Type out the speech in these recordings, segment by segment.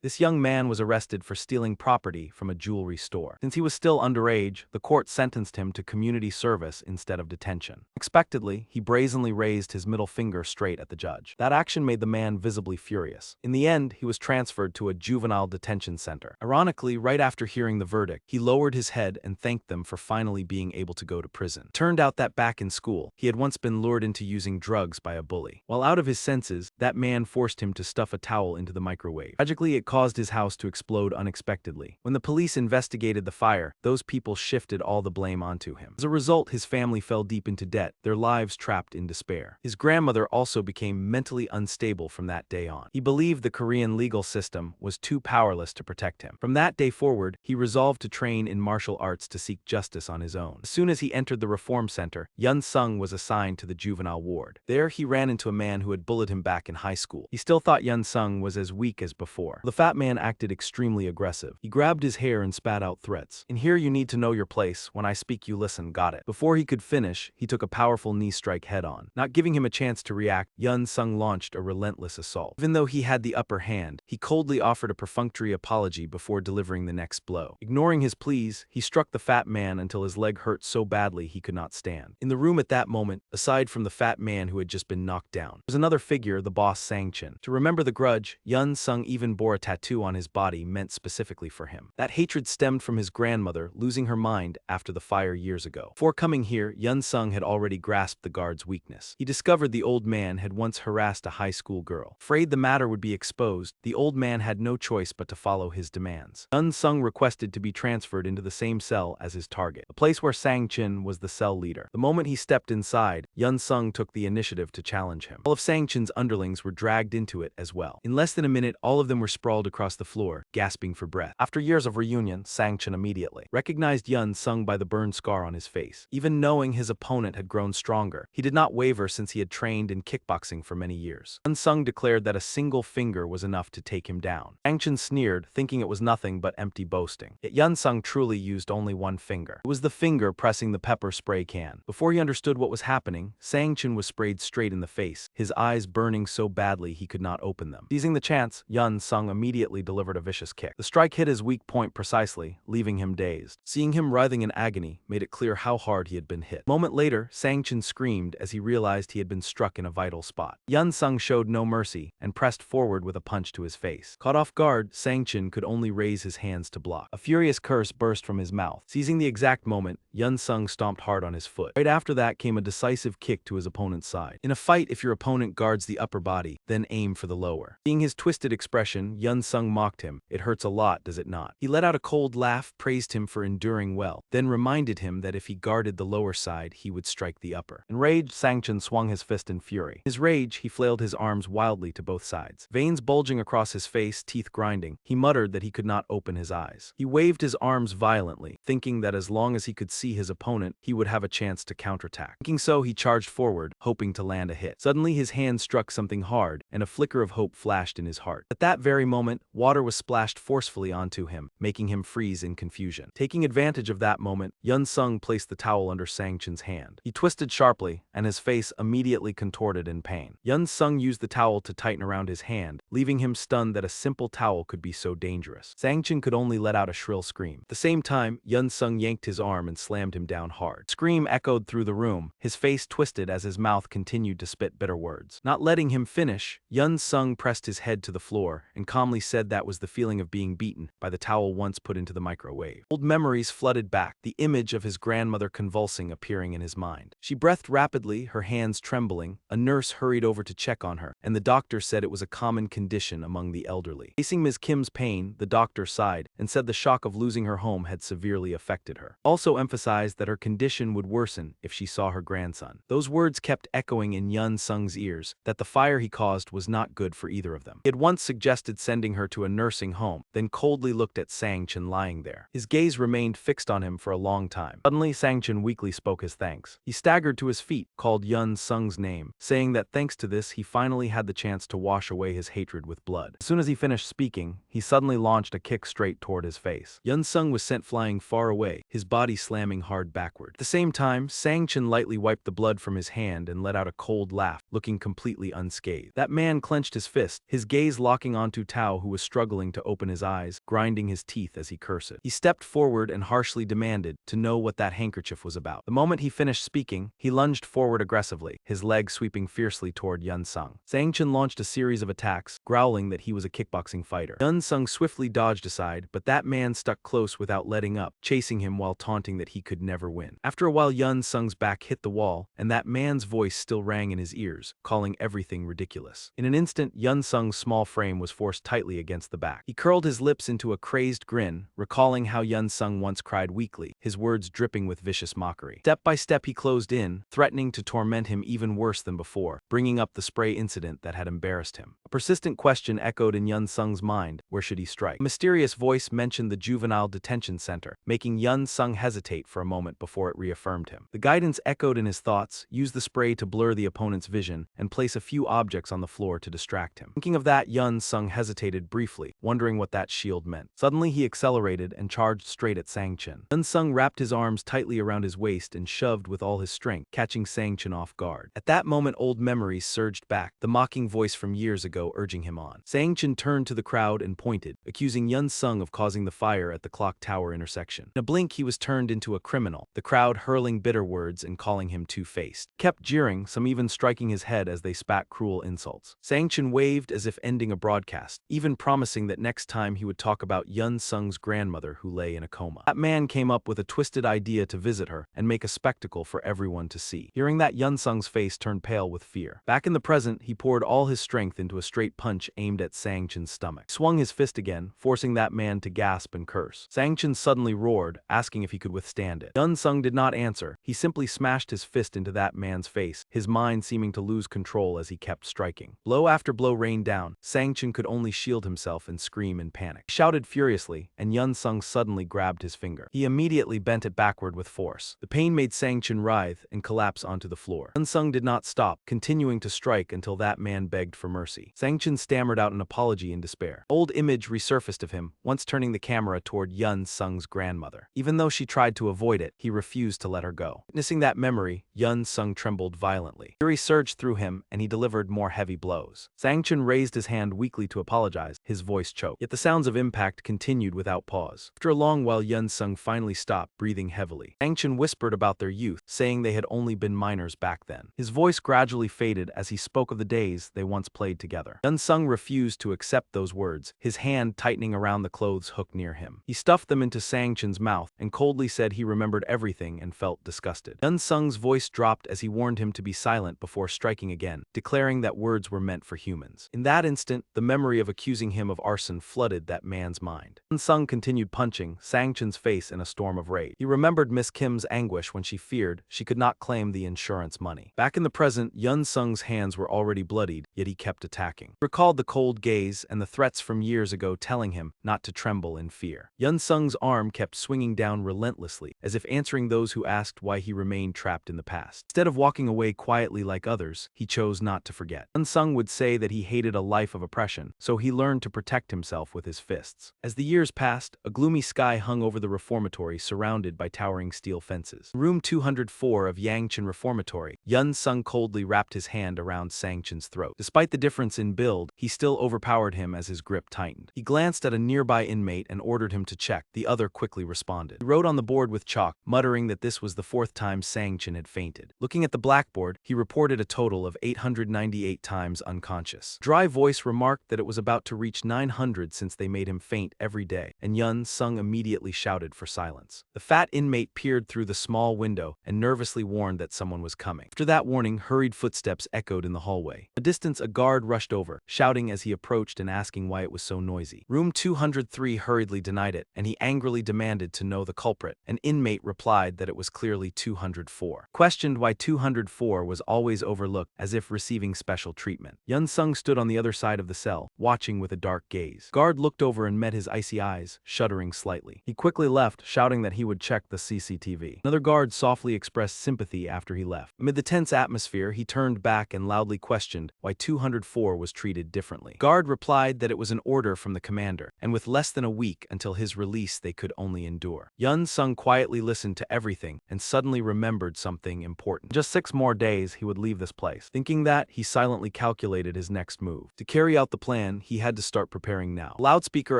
This young man was arrested for stealing property from a jewelry store. Since he was still underage, the court sentenced him to community service instead of detention. Unexpectedly, he brazenly raised his middle finger straight at the judge. That action made the man visibly furious. In the end, he was transferred to a juvenile detention center. Ironically, right after hearing the verdict, he lowered his head and thanked them for finally being able to go to prison. It turned out that back in school, he had once been lured into using drugs by a bully. While out of his senses, that man forced him to stuff a towel into the microwave. Tragically, it caused his house to explode unexpectedly. When the police investigated the fire, those people shifted all the blame onto him. As a result, his family fell deep into debt, their lives trapped in despair. His grandmother also became mentally unstable from that day on. He believed the Korean legal system was too powerless to protect him. From that day forward, he resolved to train in martial arts to seek justice on his own. As soon as he entered the reform center, Yun Sung was assigned to the juvenile ward. There, he ran into a man who had bullied him back in high school. He still thought Yun Sung was as weak as before. The fat man acted extremely aggressive. He grabbed his hair and spat out threats. "In here you need to know your place. When I speak you listen, got it?" Before he could finish, he took a powerful knee strike head-on. Not giving him a chance to react, Yun Sung launched a relentless assault. Even though he had the upper hand, he coldly offered a perfunctory apology before delivering the next blow. Ignoring his pleas, he struck the fat man until his leg hurt so badly he could not stand. In the room at that moment, aside from the fat man who had just been knocked down, there was another figure, the boss Sang-chin. To remember the grudge, Yun Sung even bore a tattoo on his body meant specifically for him. That hatred stemmed from his grandmother losing her mind after the fire years ago. Before coming here, Yun Sung had already grasped the guard's weakness. He discovered the old man had once harassed a high school girl. Afraid the matter would be exposed, the old man had no choice but to follow his demands. Yun Sung requested to be transferred into the same cell as his target, a place where Sang-chin was the cell leader. The moment he stepped inside, Yun Sung took the initiative to challenge him. All of Sang-chin's underlings were dragged into it as well. In less than a minute, all of them were sprawled across the floor, gasping for breath. After years of reunion, Sang-chin immediately recognized Yun Sung by the burn scar on his face. Even knowing his opponent had grown stronger, he did not waver since he had trained in kickboxing for many years. Yun Sung declared that a single finger was enough to take him down. Sang-chin sneered, thinking it was nothing but empty boasting. Yet Yun Sung truly used only one finger. It was the finger pressing the pepper spray can. Before he understood what was happening, Sang-chin was sprayed straight in the face, his eyes burning so badly he could not open them. Seizing the chance, Yun Sung immediately delivered a vicious kick. The strike hit his weak point precisely, leaving him dazed. Seeing him writhing in agony made it clear how hard he had been hit. A moment later, Sang-chin screamed as he realized he had been struck in a vital spot. Yun Sung showed no mercy and pressed forward with a punch to his face. Caught off guard, Sang-chin could only raise his hands to block. A furious curse burst from his mouth. Seizing the exact moment, Yun Sung stomped hard on his foot. Right after that came a decisive kick to his opponent's side. In a fight, if your opponent guards the upper body, then aim for the lower. Seeing his twisted expression, Yun Sung mocked him. "It hurts a lot, does it not?" He let out a cold laugh, praised him for enduring well, then reminded him that if he guarded the lower side, he would strike the upper. Enraged, Sang-chin swung his fist in fury. In his rage, he flailed his arms wildly to both sides. Veins bulging across his face, teeth grinding, he muttered that he could not open his eyes. He waved his arms violently, thinking that as long as he could see his opponent, he would have a chance to counterattack. Thinking so, he charged forward, hoping to land a hit. Suddenly, his hand struck something hard, and a flicker of hope flashed in his heart. At that very moment, water was splashed forcefully onto him, making him freeze in confusion. Taking advantage of that moment, Yun Sung placed the towel under Sang-chin's hand. He twisted sharply, and his face immediately contorted in pain. Yun Sung used the towel to tighten around his hand, leaving him stunned that a simple towel could be so dangerous. Sang-chin could only let out a shrill scream. At the same time, Yun Sung yanked his arm and slammed him down hard. The scream echoed through the room, his face twisted as his mouth continued to spit bitter words. Not letting him finish, Yun Sung pressed his head to the floor and calmly said that was the feeling of being beaten by the towel once put into the microwave. Old memories flooded back, the image of his grandmother convulsing appearing in his mind. She breathed rapidly, her hands trembling. A nurse hurried over to check on her, and the doctor said it was a common condition among the elderly. Facing Ms. Kim's pain, the doctor sighed and said the shock of losing her home had severely affected her. Also emphasized that her condition would worsen if she saw her grandson. Those words kept echoing in Yun Sung's ears, that the fire he caused was not good for either of them. He had once suggested sending her to a nursing home, then coldly looked at Sang-chin lying there. His gaze remained fixed on him for a long time. Suddenly, Sang-chin weakly spoke his thanks. He staggered to his feet, called Yun Sung's name, saying that thanks to this he finally had the chance to wash away his hatred hatred with blood. As soon as he finished speaking, he suddenly launched a kick straight toward his face. Yun Sung was sent flying far away, his body slamming hard backward. At the same time, Sang-Chen lightly wiped the blood from his hand and let out a cold laugh, looking completely unscathed. That man clenched his fist, his gaze locking onto Tao, who was struggling to open his eyes, grinding his teeth as he cursed. He stepped forward and harshly demanded to know what that handkerchief was about. The moment he finished speaking, he lunged forward aggressively, his legs sweeping fiercely toward Yun Sung. Sang-Chen launched a series of attacks, growling that he was a kickboxing fighter. Yun Sung swiftly dodged aside, but that man stuck close without letting up, chasing him while taunting that he could never win. After a while, Yun Sung's back hit the wall, and that man's voice still rang in his ears, calling everything ridiculous. In an instant, Yun Sung's small frame was forced tightly against the back. He curled his lips into a crazed grin, recalling how Yun Sung once cried weakly, his words dripping with vicious mockery. Step by step he closed in, threatening to torment him even worse than before, bringing up the spray incident that had embarrassed him. A persistent question echoed in Yun Sung's mind: where should he strike? A mysterious voice mentioned the juvenile detention center, making Yun Sung hesitate for a moment before it reaffirmed him. The guidance echoed in his thoughts: use the spray to blur the opponent's vision and place a few objects on the floor to distract him. Thinking of that, Yun Sung hesitated briefly, wondering what that shield meant. Suddenly he accelerated and charged straight at Sang-Chen. Yun Sung wrapped his arms tightly around his waist and shoved with all his strength, catching Sang-Chen off guard. At that moment, old memories surged back, the mocking voice from years ago urging him on. Sang-Chen turned to the crowd and pointed, accusing Yun Sung of causing the fire at the clock tower intersection. In a blink, he was turned into a criminal, the crowd hurling bitter words and calling him two-faced. Kept jeering, some even striking his head as they spat cruel insults. Sang-Chen waved as if ending a broadcast, even promising that next time he would talk about Yun Sung's grandmother who lay in a coma. That man came up with a twisted idea to visit her and make a spectacle for everyone to see. Hearing that, Yun Sung's face turned pale with fear. Back in the present, he poured all his strength into a straight punch aimed at Sang-Chen's stomach. He swung his fist again, forcing that man to gasp and curse. Sang-Chen suddenly roared, asking if he could withstand it. Yun Sung did not answer. He simply smashed his fist into that man's face, his mind seeming to lose control as he kept striking. Blow after blow rained down. Sang-Chen could only shield himself and scream in panic. He shouted furiously, and Yun Sung suddenly grabbed his finger. He immediately bent it backward with force. The pain made Sang-Chen writhe and collapse onto the floor. Yun Sung did not stop, continuing to strike until that man begged for mercy. Sang-Chen stammered out an apology in despair. Old image resurfaced of him, once turning the camera toward Yun Sung's grandmother. Even though she tried to avoid it, he refused to let her go. Witnessing that memory, Yun Sung trembled violently. Fury surged through him, and he delivered more heavy blows. Sang-Chen raised his hand weakly to apologize, his voice choked. Yet the sounds of impact continued without pause. After a long while, Yun Sung finally stopped, breathing heavily. Sang-Chen whispered about their youth, saying they had only been minors back then. His voice gradually faded as he spoke of the days they once played together. Yun Sung refused to accept those words, his hand tightening around the clothes hook near him. He stuffed them into Sang-Chen's mouth and coldly said he remembered everything and felt disgusted. Yun Sung's voice dropped as he warned him to be silent before striking again, declaring that words were meant for humans. In that instant, the memory of accusing him of arson flooded that man's mind. Yun Sung continued punching Sang-Chen's face in a storm of rage. He remembered Miss Kim's anguish when she feared she could not claim the insurance money. Back in the present, Yun Sung's hands were already bloodied, yet he kept attacking. He recalled the cold gaze and the threats from years ago telling him not to tremble in fear. Yun Sung's arm kept swinging down relentlessly, as if answering those who asked why he remained trapped in the past. Instead of walking away quietly like others, he chose not to forget. Yun Sung would say that he hated a life of oppression, so he learned to protect himself with his fists. As the years passed, a gloomy sky hung over the reformatory surrounded by towering steel fences. In room 204 of Yangchen Reformatory, Yun Sung coldly wrapped his hand around Sang-Chen's throat. Despite the difference in build, he still overpowered him as his grip tightened. He glanced at a nearby inmate and ordered him to check. The other quickly responded. He wrote on the board with chalk, muttering that this was the fourth time Sang-Chen had fainted. Looking at the blackboard, he reported a total of 898 times unconscious. A dry voice remarked that it was about to reach 900 since they made him faint every day, and Yun Sung immediately shouted for silence. The fat inmate peered through the small window and nervously warned that someone was coming. After that warning, hurried footsteps echoed in the hallway. A distance, a guard rushed over, shouting as he approached and asking why it was so noisy. Room 203 hurriedly denied it, and he angrily demanded to know the culprit. An inmate replied that it was clearly 204. Questioned why 204 was always overlooked as if receiving special treatment. Yun Sung stood on the other side of the cell, watching with a dark gaze. Guard looked over and met his icy eyes, shuddering slightly. He quickly left, shouting that he would check the CCTV. Another guard softly expressed sympathy after he left. Amid the tense atmosphere, he turned back and loudly questioned why 204 was treated treated differently. Guard replied that it was an order from the commander, and with less than a week until his release they could only endure. Yun Sung quietly listened to everything and suddenly remembered something important. In just 6 more days he would leave this place. Thinking that, he silently calculated his next move. To carry out the plan, he had to start preparing now. A loudspeaker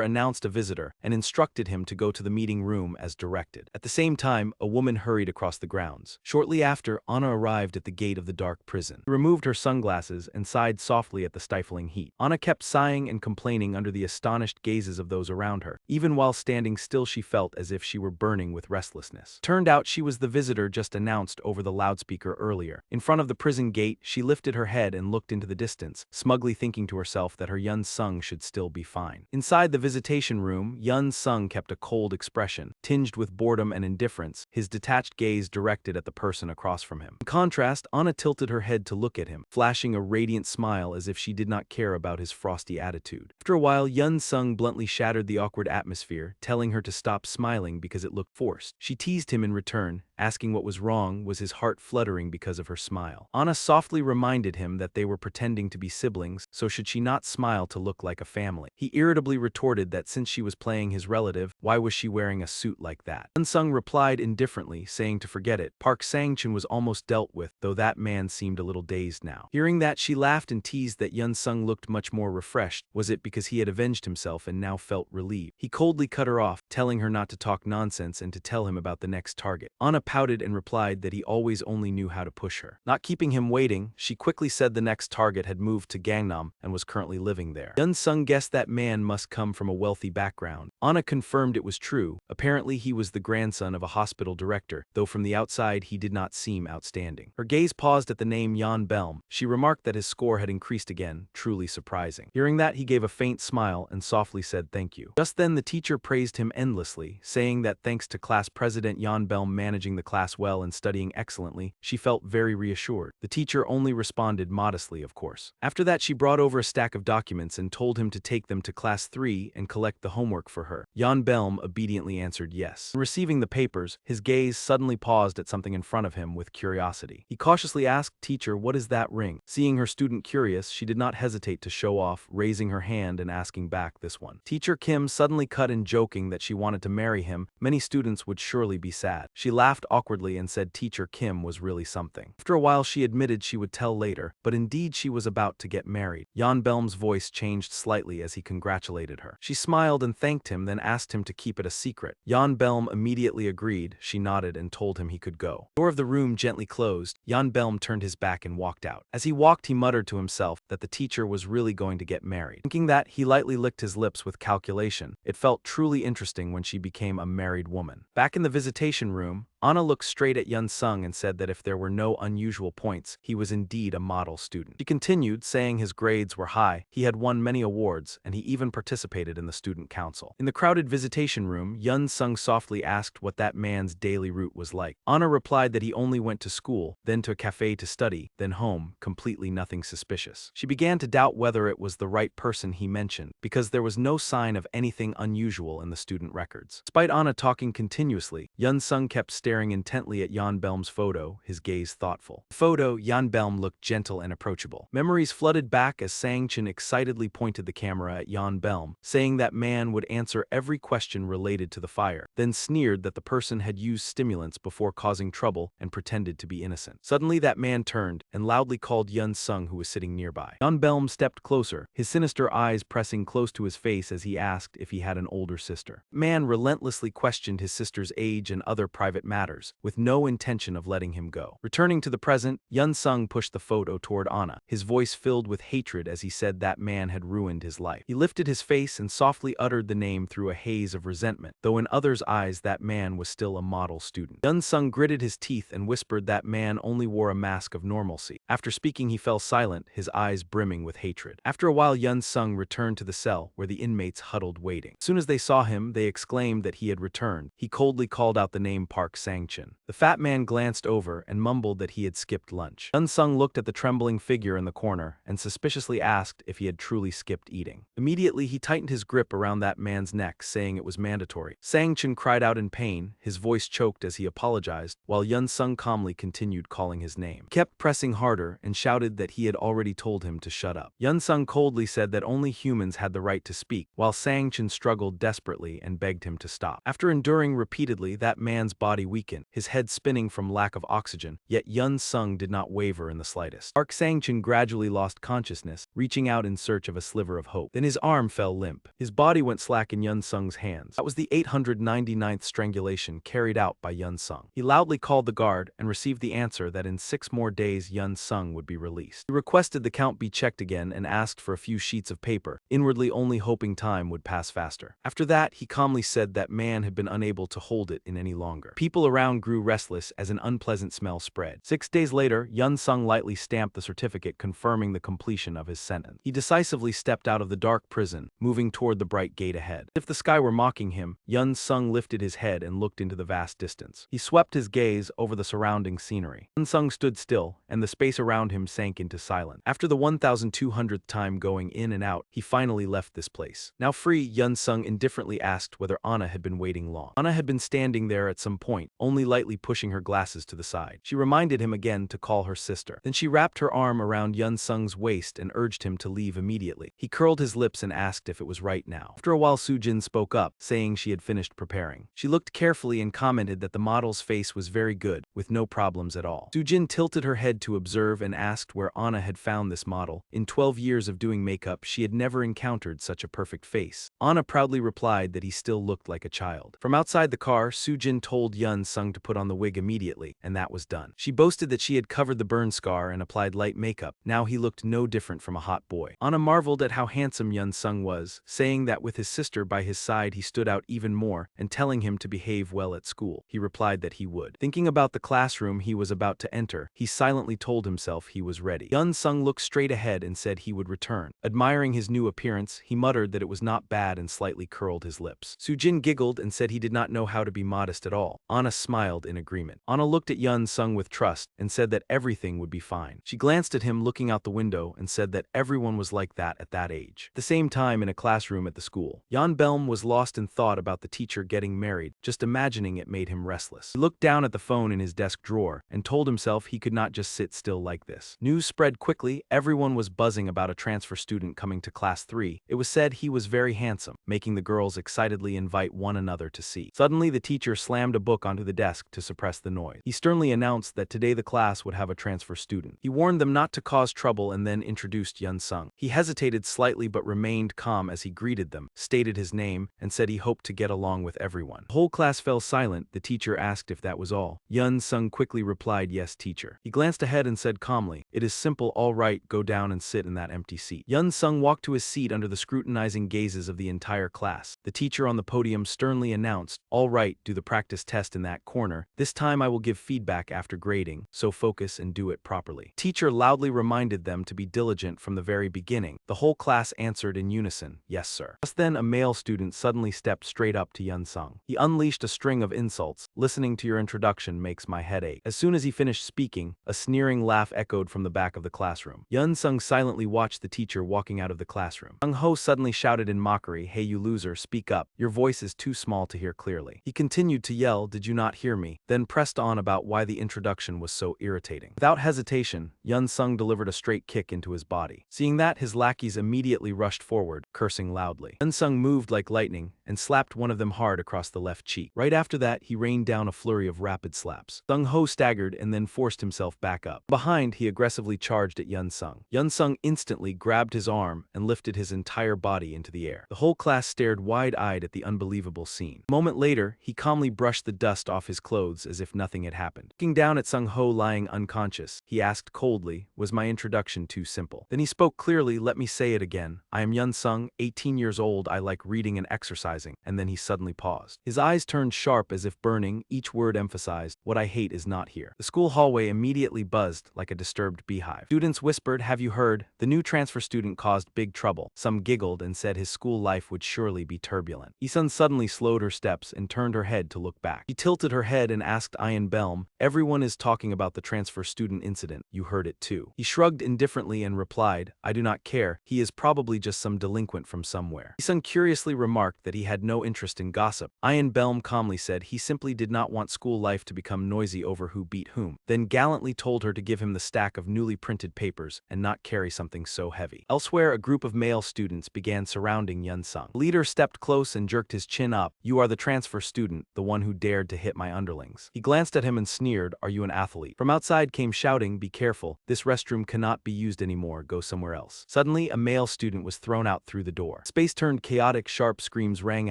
announced a visitor and instructed him to go to the meeting room as directed. At the same time, a woman hurried across the grounds. Shortly after, Anna arrived at the gate of the dark prison. She removed her sunglasses and sighed softly at the stifling heat. Anna kept sighing and complaining under the astonished gazes of those around her. Even while standing still, she felt as if she were burning with restlessness. Turned out she was the visitor just announced over the loudspeaker earlier. In front of the prison gate, she lifted her head and looked into the distance, smugly thinking to herself that her Yun Sung should still be fine. Inside the visitation room, Yun Sung kept a cold expression, tinged with boredom and indifference, his detached gaze directed at the person across from him. In contrast, Anna tilted her head to look at him, flashing a radiant smile as if she did not care about his frosty attitude. After a while, Yun Sung bluntly shattered the awkward atmosphere, telling her to stop smiling because it looked forced. She teased him in return, asking what was wrong, was his heart fluttering because of her smile. Anna softly reminded him that they were pretending to be siblings, so should she not smile to look like a family? He irritably retorted that since she was playing his relative, why was she wearing a suit like that? Yun Sung replied indifferently, saying to forget it. Park Sang-chun was almost dealt with, though that man seemed a little dazed now. Hearing that, she laughed and teased that Yun Sung looked much more refreshed. Was it because he had avenged himself and now felt relieved? He coldly cut her off, telling her not to talk nonsense and to tell him about the next target. Anna pouted and replied that he always only knew how to push her. Not keeping him waiting, she quickly said the next target had moved to Gangnam and was currently living there. Yun Sung guessed that man must come from a wealthy background. Anna confirmed it was true. Apparently he was the grandson of a hospital director, though from the outside he did not seem outstanding. Her gaze paused at the name Jan Belm. She remarked that his score had increased again, truly surprising. Hearing that, he gave a faint smile and softly said thank you. Just then the teacher praised him endlessly, saying that thanks to class president Jan Belm managing the class well and studying excellently, she felt very reassured. The teacher only responded modestly, of course. After that, she brought over a stack of documents and told him to take them to class 3 and collect the homework for her. Jan Belm obediently answered yes. Receiving the papers, his gaze suddenly paused at something in front of him with curiosity. He cautiously asked, "Teacher, what is that ring?" Seeing her student curious, she did not hesitate to show off, raising her hand and asking back this one. Teacher Kim suddenly cut in, joking that she wanted to marry him. Many students would surely be sad. She laughed awkwardly and said Teacher Kim was really something. After a while she admitted she would tell later, but indeed she was about to get married. Jan Belm's voice changed slightly as he congratulated her. She smiled and thanked him, then asked him to keep it a secret. Jan Belm immediately agreed. She nodded and told him he could go. The door of the room gently closed. Jan Belm turned his back and walked out. As he walked, he muttered to himself that the teacher was really going to get married. Thinking that, he lightly licked his lips with calculation. It felt truly interesting when she became a married woman. Back in the visitation room, Anna looked straight at Yun Sung and said that if there were no unusual points, he was indeed a model student. She continued, saying his grades were high, he had won many awards, and he even participated in the student council. In the crowded visitation room, Yun Sung softly asked what that man's daily route was like. Anna replied that he only went to school, then to a cafe to study, then home, completely nothing suspicious. She began to doubt whether it was the right person he mentioned, because there was no sign of anything unusual in the student records. Despite Anna talking continuously, Yun Sung kept staring intently at Jan Belm's photo, his gaze thoughtful. The photo, Jan Belm looked gentle and approachable. Memories flooded back as Sang-chun excitedly pointed the camera at Jan Belm, saying that man would answer every question related to the fire, then sneered that the person had used stimulants before causing trouble and pretended to be innocent. Suddenly that man turned and loudly called Yun Sung, who was sitting nearby. Jan Belm stepped closer, his sinister eyes pressing close to his face as he asked if he had an older sister. Man relentlessly questioned his sister's age and other private matters, with no intention of letting him go. Returning to the present, Yun Sung pushed the photo toward Anna, his voice filled with hatred as he said that man had ruined his life. He lifted his face and softly uttered the name through a haze of resentment, though in others' eyes that man was still a model student. Yun Sung gritted his teeth and whispered that man only wore a mask of normalcy. After speaking, he fell silent, his eyes brimming with hatred. After a while, Yun Sung returned to the cell where the inmates huddled waiting. As soon as they saw him, they exclaimed that he had returned. He coldly called out the name Park Sang-chun. The fat man glanced over and mumbled that he had skipped lunch. Yun Sung looked at the trembling figure in the corner and suspiciously asked if he had truly skipped eating. Immediately, he tightened his grip around that man's neck, saying it was mandatory. Sang-chun cried out in pain, his voice choked as he apologized, while Yun Sung calmly continued calling his name. He kept pressing harder and shouted that he had already told him him to shut up. Yun-sung coldly said that only humans had the right to speak, while Sang-chin struggled desperately and begged him to stop. After enduring repeatedly, that man's body weakened, his head spinning from lack of oxygen, yet Yun-sung did not waver in the slightest. Park Sang-chin gradually lost consciousness, reaching out in search of a sliver of hope. Then his arm fell limp. His body went slack in Yun-sung's hands. That was the 899th strangulation carried out by Yun-sung. He loudly called the guard and received the answer that in 6 more days Yun-sung would be released. He requested the count be checked again and asked for a few sheets of paper, inwardly only hoping time would pass faster. After that, he calmly said that man had been unable to hold it in any longer. People around grew restless as an unpleasant smell spread. 6 days later, Yun-sung lightly stamped the certificate confirming the completion of his sentence. He decisively stepped out of the dark prison, moving toward the bright gate ahead. As if the sky were mocking him, Yun-sung lifted his head and looked into the vast distance. He swept his gaze over the surrounding scenery. Yun-sung stood still, and the space around him sank into silence. After the 1,200th time going in and out, he finally left this place. Now free, Yun-sung indifferently asked whether Anna had been waiting long. Anna had been standing there at some point, only lightly pushing her glasses to the side. She reminded him again to call her sister. Then she wrapped her arm around Yun-sung's waist and urged him to leave immediately. He curled his lips and asked if it was right now. After a while, Soo-jin spoke up, saying she had finished preparing. She looked carefully and commented that the model's face was very good, with no problems at all. Soo-jin tilted her head to observe and asked where Anna had found this model. In 12 years of doing makeup, she had never encountered such a perfect face. Anna proudly replied that he still looked like a child. From outside the car, Soo-jin told Yun-sung to put on the wig immediately, and that was done. She boasted that she had covered the burn scar and applied light makeup. Now he looked no different from a hot boy. Anna marveled at how handsome Yun-sung was, saying that with his sister by his side he stood out even more, and telling him to behave well at school. He replied that he would. Thinking about the classroom he was about to enter, he silently told himself he was ready. Yun-sung looked straight ahead and said he would return. Admiring his new appearance, he muttered that it was not bad and slightly curled his lips. Soo-jin giggled and said he did not know how to be modest at all. Anna smiled in agreement. Anna looked at Yun-sung with trust and said that everything would be fine. She glanced at him looking out the window and said that everyone was like that at that age. At the same time, in a classroom at the school, Jan Belm was lost in thought about the teacher getting married. Just imagining it made him restless. He looked down at the phone in his desk drawer and told himself he could not just sit still like this. News spread quickly. Everyone was buzzing about a transfer student coming to class 3. It was said he was very handsome, making the girls excitedly invite one another to see. Suddenly, the teacher slammed a book onto the desk to suppress the noise. He sternly announced that today the class would have a transfer student. He warned them not to cause trouble and then introduced Yun-sung. He hesitated slightly but remained calm as he greeted them, stated his name, and said he hoped to get along with everyone. The whole class fell silent. The teacher asked if that was all. Yun-sung quickly replied, "Yes, teacher." He glanced ahead and said calmly, "It is simple, all right, go down and sit in that empty seat." Yun-sung walked to his seat under the scrutinizing gazes of the entire class. The teacher on the podium sternly announced, "All right, do the practice test in that corner. This time I will give feedback after grading, so focus and do it properly." Teacher loudly reminded them to be diligent from the very beginning. The whole class answered in unison, "Yes, sir." Just then a male student suddenly stepped straight up to Yun-sung. He unleashed a string of insults. "Listening to your introduction makes my head ache." As soon as he finished speaking, a sneering laugh echoed from the back of the classroom. Yun-sung silently watched the teacher walking out of the classroom. Sung-ho suddenly shouted in mockery, "Hey you loser, speak up. Your voice is too small to hear clearly." He continued to yell, "Did you not hear me?" Then pressed on about why the introduction was so irritating. Without hesitation, Yun-sung delivered a straight kick into his body. Seeing that, his lackeys immediately rushed forward, cursing loudly. Yun-sung moved like lightning and slapped one of them hard across the left cheek. Right after that, he rained down a flurry of rapid slaps. Sung-ho staggered and then forced himself back up. Behind, he aggressively charged at Yun-sung. Yun-sung instantly grabbed his arm and lifted his entire body into the air. The whole class stared wide-eyed at the unbelievable scene. A moment later, he calmly brushed the dust off his clothes as if nothing had happened. Looking down at Sung-ho lying unconscious, he asked coldly, "Was my introduction too simple?" Then he spoke clearly, "Let me say it again. I am Yun-sung, 18 years old, I like reading and exercising," and then he suddenly paused. His eyes turned sharp as if burning, each word emphasized, "What I hate is not here." The school hallway immediately buzzed like a disturbed beehive. Students whispered, "Have you heard? The new transfer student caused big trouble." Some giggled and said his school life would surely be turbulent. Isun suddenly slowed her steps and turned her head to look back. She tilted her head and asked Ian Belm, "Everyone is talking about the transfer student incident. You heard it too." He shrugged indifferently and replied, "I do not care. He is probably just some delinquent from somewhere." Isun curiously remarked that he had no interest in gossip. Ian Belm calmly said he simply did not want school life to become noisy over who beat whom, then gallantly told her to give him the stack of newly printed papers and not carry something so heavy. Elsewhere, a group of male students began surrounding Yun Sung. The leader stepped close and jerked his chin up. "You are the transfer student, the one who dared to hit my underlings." He glanced at him and sneered, "Are you an athlete?" From outside came shouting, "Be careful, this restroom cannot be used anymore, go somewhere else." Suddenly, a male student was thrown out through the door. Space turned chaotic, sharp screams rang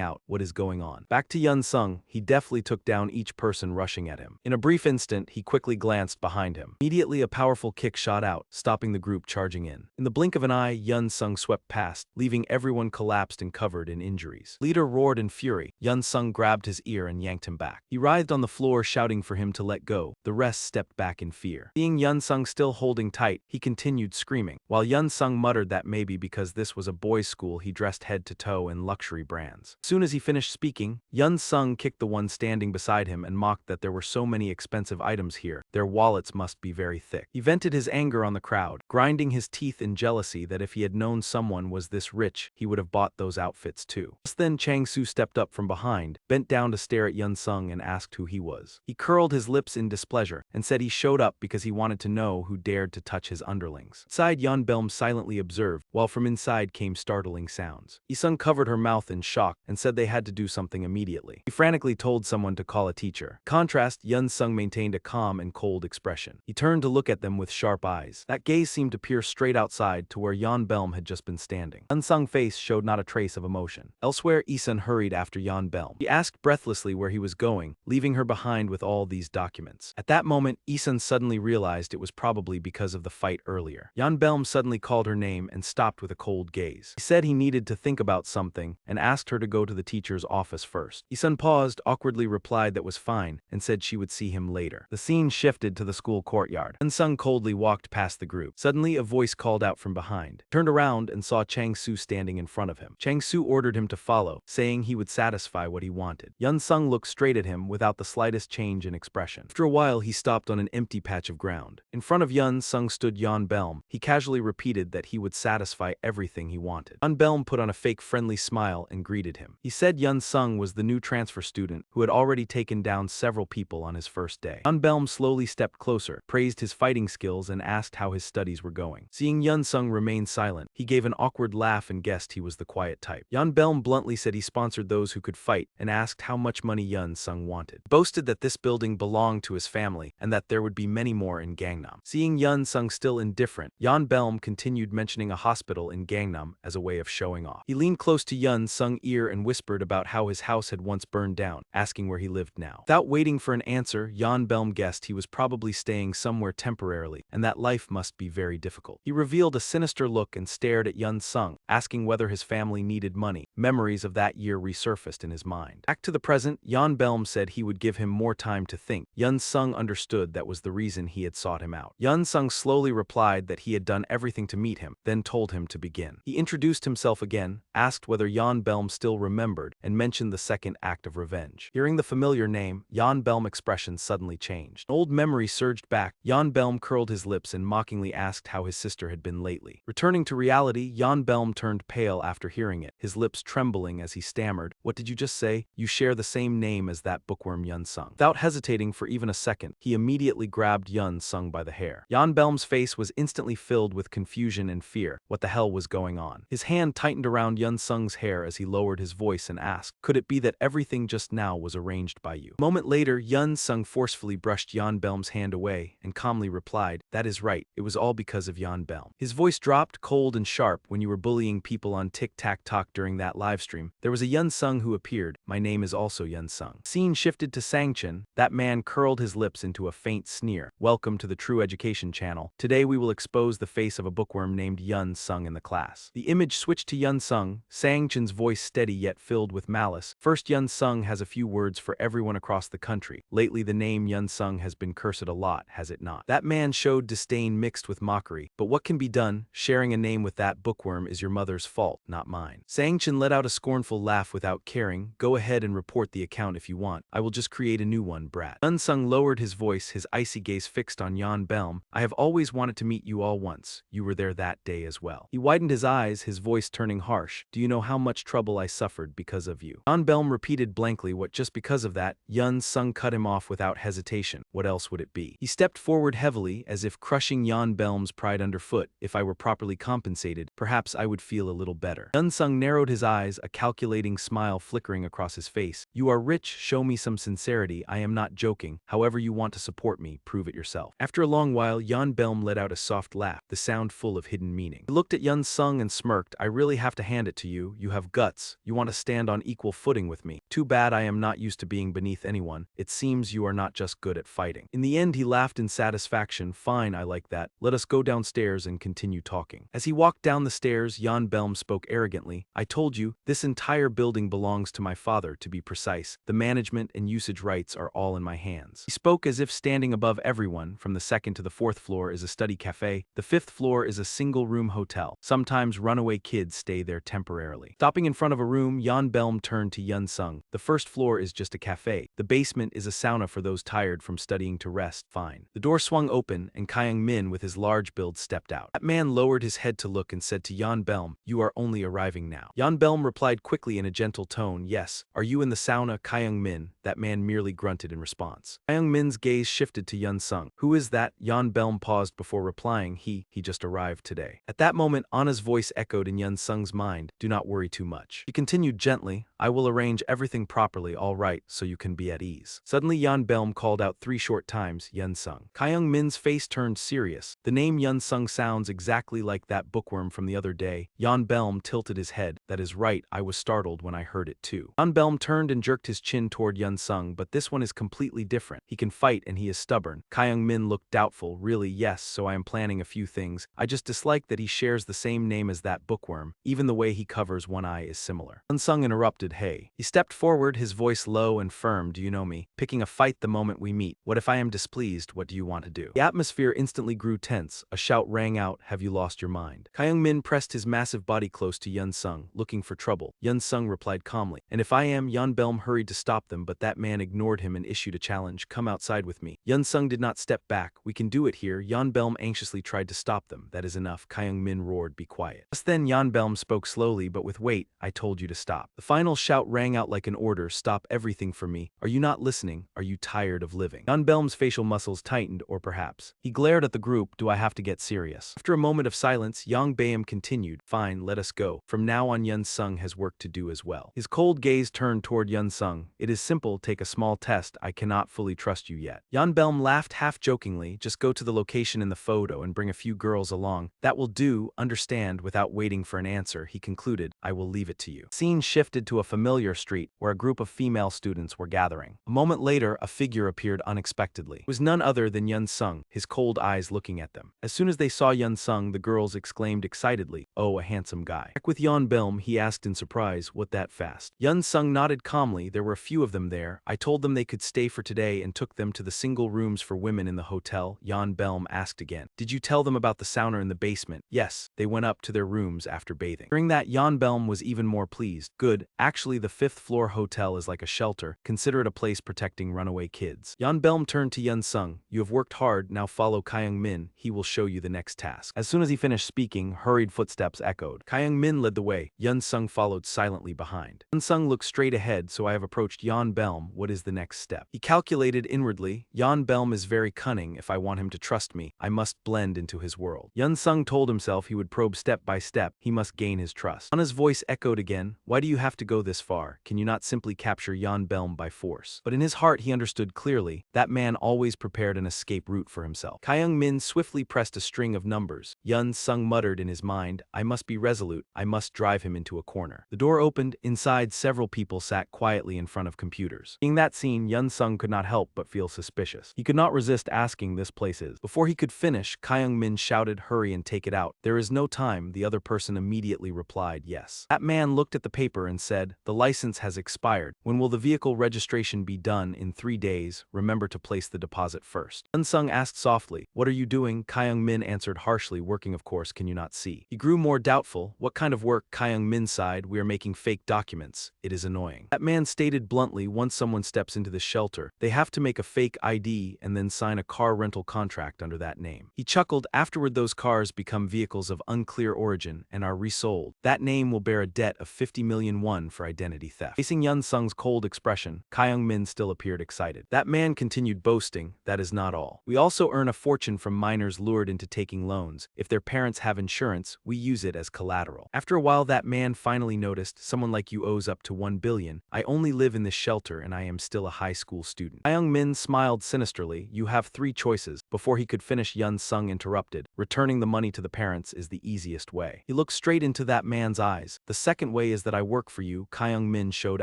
out. What is going on? Back to Yun Sung, he deftly took down each person rushing at him. In a brief instant, he quickly glanced behind him. Immediately, a powerful kick shot out, stopping the group charging in. In the blink of an eye, Yun Sung swept past, leaving everyone collapsed and covered in injuries. Leader roared in fury. Yun Sung grabbed his ear and yanked him back. He writhed on the floor, shouting for him to let go. The rest stepped back in fear. Seeing Yun Sung still holding tight, he continued screaming. While Yun Sung muttered that maybe because this was a boys' school, he dressed head to toe in luxury brands. As soon as he finished speaking, Yun Sung kicked the one standing beside him and mocked that there were so many expensive items here, their wallets must be very thick. He vented his anger on the crowd, grinding his teeth in jealousy that if he had known someone was this rich, he would have bought those outfits too. Just then Chang Su stepped up from behind, bent down to stare at Yun Sung and asked who he was. He curled his lips in displeasure and said he showed up because he wanted to know who dared to touch his underlings. Outside, Yon Belm silently observed, while from inside came startling sounds. Yi-sung covered her mouth in shock and said they had to do something immediately. He frantically told someone to call a teacher. In contrast, Yun Sung maintained a calm and cold expression. He turned to look at them with sharp eyes. That gaze seemed to peer straight outside to where Yon Belm had just been standing. Yun Sung's face showed not a trace of emotion. Elsewhere, Yi-sun hurried after Yon Belm. He asked breathlessly where he was going, leaving her behind with all these documents. At that moment, Yi-sun suddenly realized it was probably because of the fight earlier. Yon Belm suddenly called her name and stopped with a cold gaze. He said he needed to think about something and asked her to go to the teacher's office first. Yi-sun paused, awkwardly replied that was fine, and said she would see him later. The scene shifted to the school courtyard. Yun Sung coldly walked past the group. Suddenly, a voice called out from behind. He turned around and saw Chang Su standing in front of him. Chang Su ordered him to follow, saying he would satisfy what he wanted. Yun Sung looked straight at him without the slightest change in expression. After a while, he stopped on an empty patch of ground. In front of Yun Sung stood Yon Belm. He casually repeated that he would satisfy everything he wanted. Yon Belm put on a fake friendly smile and greeted him. He said Yun Sung was the new transfer student who had already taken down several people on his first day. Yon Belm slowly stepped closer, praised his fighting skills, and asked how his studies were going. Seeing Yun Sung remain silent, he gave an awkward laugh and guessed he was the quiet type. Yon Belm bluntly said he sponsored those who could fight and asked how much money Yun Sung wanted. He boasted that this building belonged to his family and that there would be many more in Gangnam. Seeing Yun Sung still indifferent, Yon Belm continued mentioning a hospital in Gangnam as a way of showing off. He leaned close to Yun Sung's ear and whispered about how his house had once burned down, asking where he lived now. Without waiting for an answer, Yon Belm guessed he was probably staying somewhere temporarily and that life must be very difficult. He revealed a sinister look and stared at Yun Sung, asking whether his family needed money. Memories of that year resurfaced in his mind. Back to the present, Yon Belm said he would give him more time to think. Yun Sung understood that was the reason he had sought him out. Yun Sung slowly replied that he had done everything to meet him, then told him to begin. He introduced himself again, asked whether Yon Belm still remembered, and mentioned the second act of revenge. Hearing the familiar name, Yon Belm's expression suddenly changed. An old memory surged back. Yon Belm curled his lips and mockingly asked how his sister had been lately. Returning to reality, Yon Belm turned pale after hearing it, his lips trembling as he stammered, "What did you just say? You share the same name as that bookworm Yun Sung." Without hesitating for even a second, he immediately grabbed Yun Sung by the hair. Yon Belm's face was instantly filled with confusion and fear. What the hell was going on? His hand tightened around Yun Sung's hair as he lowered his voice and asked, "Could it be that everything just now was arranged by you?" A moment later, Yun Sung forcefully brushed Yon Belm's hand away and calmly replied, "That is right, it was all because of Yon Belm." His voice dropped, cold and sharp. "When you were bullying people on Tic-Tac-Talk during that livestream, there was a Yun Sung who appeared. My name is also Yun Sung." Scene shifted to Sangchen. That man curled his lips into a faint sneer. "Welcome to the True Education channel. Today we will expose the face of a bookworm named Yun Sung in the class." The image switched to Yun Sung, Sangchen's voice steady yet filled with malice. "First, Yun Sung has a few words for everyone across the country. Lately the name Yun Sung has been cursed a lot, has it not?" That man showed disdain mixed with mockery. "But what can be done? Sharing a name with that bookworm is your mother's fault, not mine." Sangchen let out a scornful laugh without caring. "Go ahead and report the account if you want. I will just create a new one, brat." Yun Sung lowered his voice, his icy gaze fixed on Yon Belm. "I have always wanted to meet you all once. You were there that day as well." He widened his eyes, his voice turning harsh. "Do you know how much trouble I suffered because of you?" Yon Belm repeated blankly, "What, just because of that?" Yun Sung cut him off without hesitation. "What else would it be?" He stepped forward heavily, as if crushing Yon Belm's Belm's pride underfoot. If I were properly compensated, perhaps I would feel a little better. Yun Sung narrowed his eyes, a calculating smile flickering across his face. You are rich, show me some sincerity, I am not joking. However you want to support me, prove it yourself. After a long while, Yun Belm let out a soft laugh, the sound full of hidden meaning. He looked at Yun Sung and smirked. I really have to hand it to you. You have guts. You want to stand on equal footing with me. Too bad I am not used to being beneath anyone. It seems you are not just good at fighting. In the end, he laughed in satisfaction. Fine, I like that. Let us go downstairs and continue talking. As he walked down the stairs, Jan Belm spoke arrogantly. I told you, this entire building belongs to my father, to be precise. The management and usage rights are all in my hands. He spoke as if standing above everyone. From the second to the fourth floor is a study cafe. The fifth floor is a single-room hotel. Sometimes runaway kids stay there temporarily. Stopping in front of a room, Jan Belm turned to Yun Sung. The first floor is just a cafe. The basement is a sauna for those tired from studying to rest. Fine. The door swung open, and Kyung Min with his large build stepped out. That man lowered his head to look and said to Jan Belm, you are only arriving now. Jan Belm replied quickly in a gentle tone, yes. Are you in the sauna, Kyung Min? That man merely grunted in response. Kyung Min's gaze shifted to Yun Sung. Who is that? Jan Belm paused before replying, he just arrived today. At that moment, Anna's voice echoed in Yun Sung's mind, do not worry too much. She continued gently, I will arrange everything properly, all right, so you can be at ease. Suddenly Jan Belm called out 3 short times, Yun Sung. Kyung Min's face turned serious. The name Yun Sung sounds exactly like that bookworm from the other day. Jan Belm tilted his head. That is right, I was startled when I heard it too. Jan Belm turned and jerked his chin toward Yun Sung, but this one is completely different. He can fight and he is stubborn. Kyung Min looked doubtful. Really, yes, so I am planning a few things. I just dislike that he shares the same name as that bookworm. Even the way he covers one eye is similar. Yun Sung interrupted, hey. He stepped forward, his voice low and firm. Do you know me? Picking a fight the moment we meet. What if I am displeased? What do you want to do? The atmosphere instantly grew tense. A shout rang out, have you lost your mind? Kyung Min pressed his massive body close to Yun Sung, looking for trouble. Yun Sung replied calmly, and if I am? Jan Belm hurried to stop them, but that man ignored him and issued a challenge, come outside with me. Yun Sung did not step back. We can do it here. Jan Belm anxiously tried to stop them. That is enough. Kyung Min roared, be quiet. Just then Jan Belm spoke slowly but with weight, I told you to stop. The final shout rang out like an order, stop everything for me. Are you not listening? Are you tired of living? Jan Belm's facial muscles tightened, or perhaps. He glared at the group, do I have to get serious? After a moment of silence, Yang Bayam continued, fine, let us go. From now on Yun Sung has work to do as well. His cold gaze turned toward Yun Sung. It is simple, take a small test, I cannot fully trust you yet. Jan Belm laughed half-jokingly, just go to the location in the photo and bring a few girls along. That will do, understand. Without waiting for an answer, he concluded, I will leave it to you. Scene shifted to a familiar street, where a group of female students were gathering. A moment later, a figure appeared unexpectedly. It was none other than Yun Sung, his cold eyes looking at them. As soon as they saw Yun Sung, the girls exclaimed excitedly, oh, a handsome guy. Back with Jan Belm, he asked in surprise, what that fast? Yun Sung nodded calmly, there were a few of them there. I told them they could stay for today and took them to the single rooms for women in the hotel. Jan Belm asked again, did you tell them about the sauna in the basement? Yes, they went up to their rooms after bathing. Hearing that, Jan Belm was even more pleased. Good, actually the 5th floor hotel is like a shelter. Consider it a place protecting runaway kids. Jan Belm turned to Yun Sung, you have worked hard, now follow Kyung Min, he will show you the next task. As soon as he finished speaking, hurried footsteps echoed. Kyung Min led the way. Yun Sung followed silently behind. Yun Sung looked straight ahead, so I have approached Jan Belm. What is the next step? He calculated inwardly. Jan Belm is very cunning. If I want him to trust me, I must blend into his world. Yun Sung told himself he would probe step by step. He must gain his trust. Anna's voice echoed again. Why do you have to go this far? Can you not simply capture Jan Belm by force? But in his heart he understood clearly. That man always prepared an escape route for himself. Kyung Min swiftly pressed a string of numbers. Yun Sung muttered in his mind, I must be resolute. I must drive him into a corner. The door opened. Inside, several people sat quietly in front of computers. Seeing that scene, Yun Sung could not help but feel suspicious. He could not resist asking, this place is. Before he could finish, Kyung Min shouted, hurry and take it out. There is no time. The other person immediately replied, yes. That man looked at the paper and said, the license has expired. When will the vehicle registration be done? In 3 days. Remember to place the deposit first. Yun Sung asked softly, what are you doing? Kyung Min answered harshly, working of course, can you not see? He grew more doubtful. What kind of work? Kyung Min sighed, we are making fake documents. It is annoying. That man stated bluntly, once someone steps into this shelter, they have to make a fake ID and then sign a car rental contract under that name. He chuckled, afterward those cars become vehicles of unclear origin and are resold. That name will will bear a debt of 50 million won for identity theft. Facing Yun Sung's cold expression, Kyung Min still appeared excited. That man continued boasting, that is not all. We also earn a fortune from minors lured into taking loans. If their parents have insurance, we use it as collateral. After a while that man finally noticed, someone like you owes up to 1 billion. I only live in this shelter and I am still a high school student. Kyung Min smiled sinisterly. You have 3 choices. Before he could finish, Yun Sung interrupted. Returning the money to the parents is the easiest way. He looked straight into that man's eyes. The second way is that I work for you. Kyung Min showed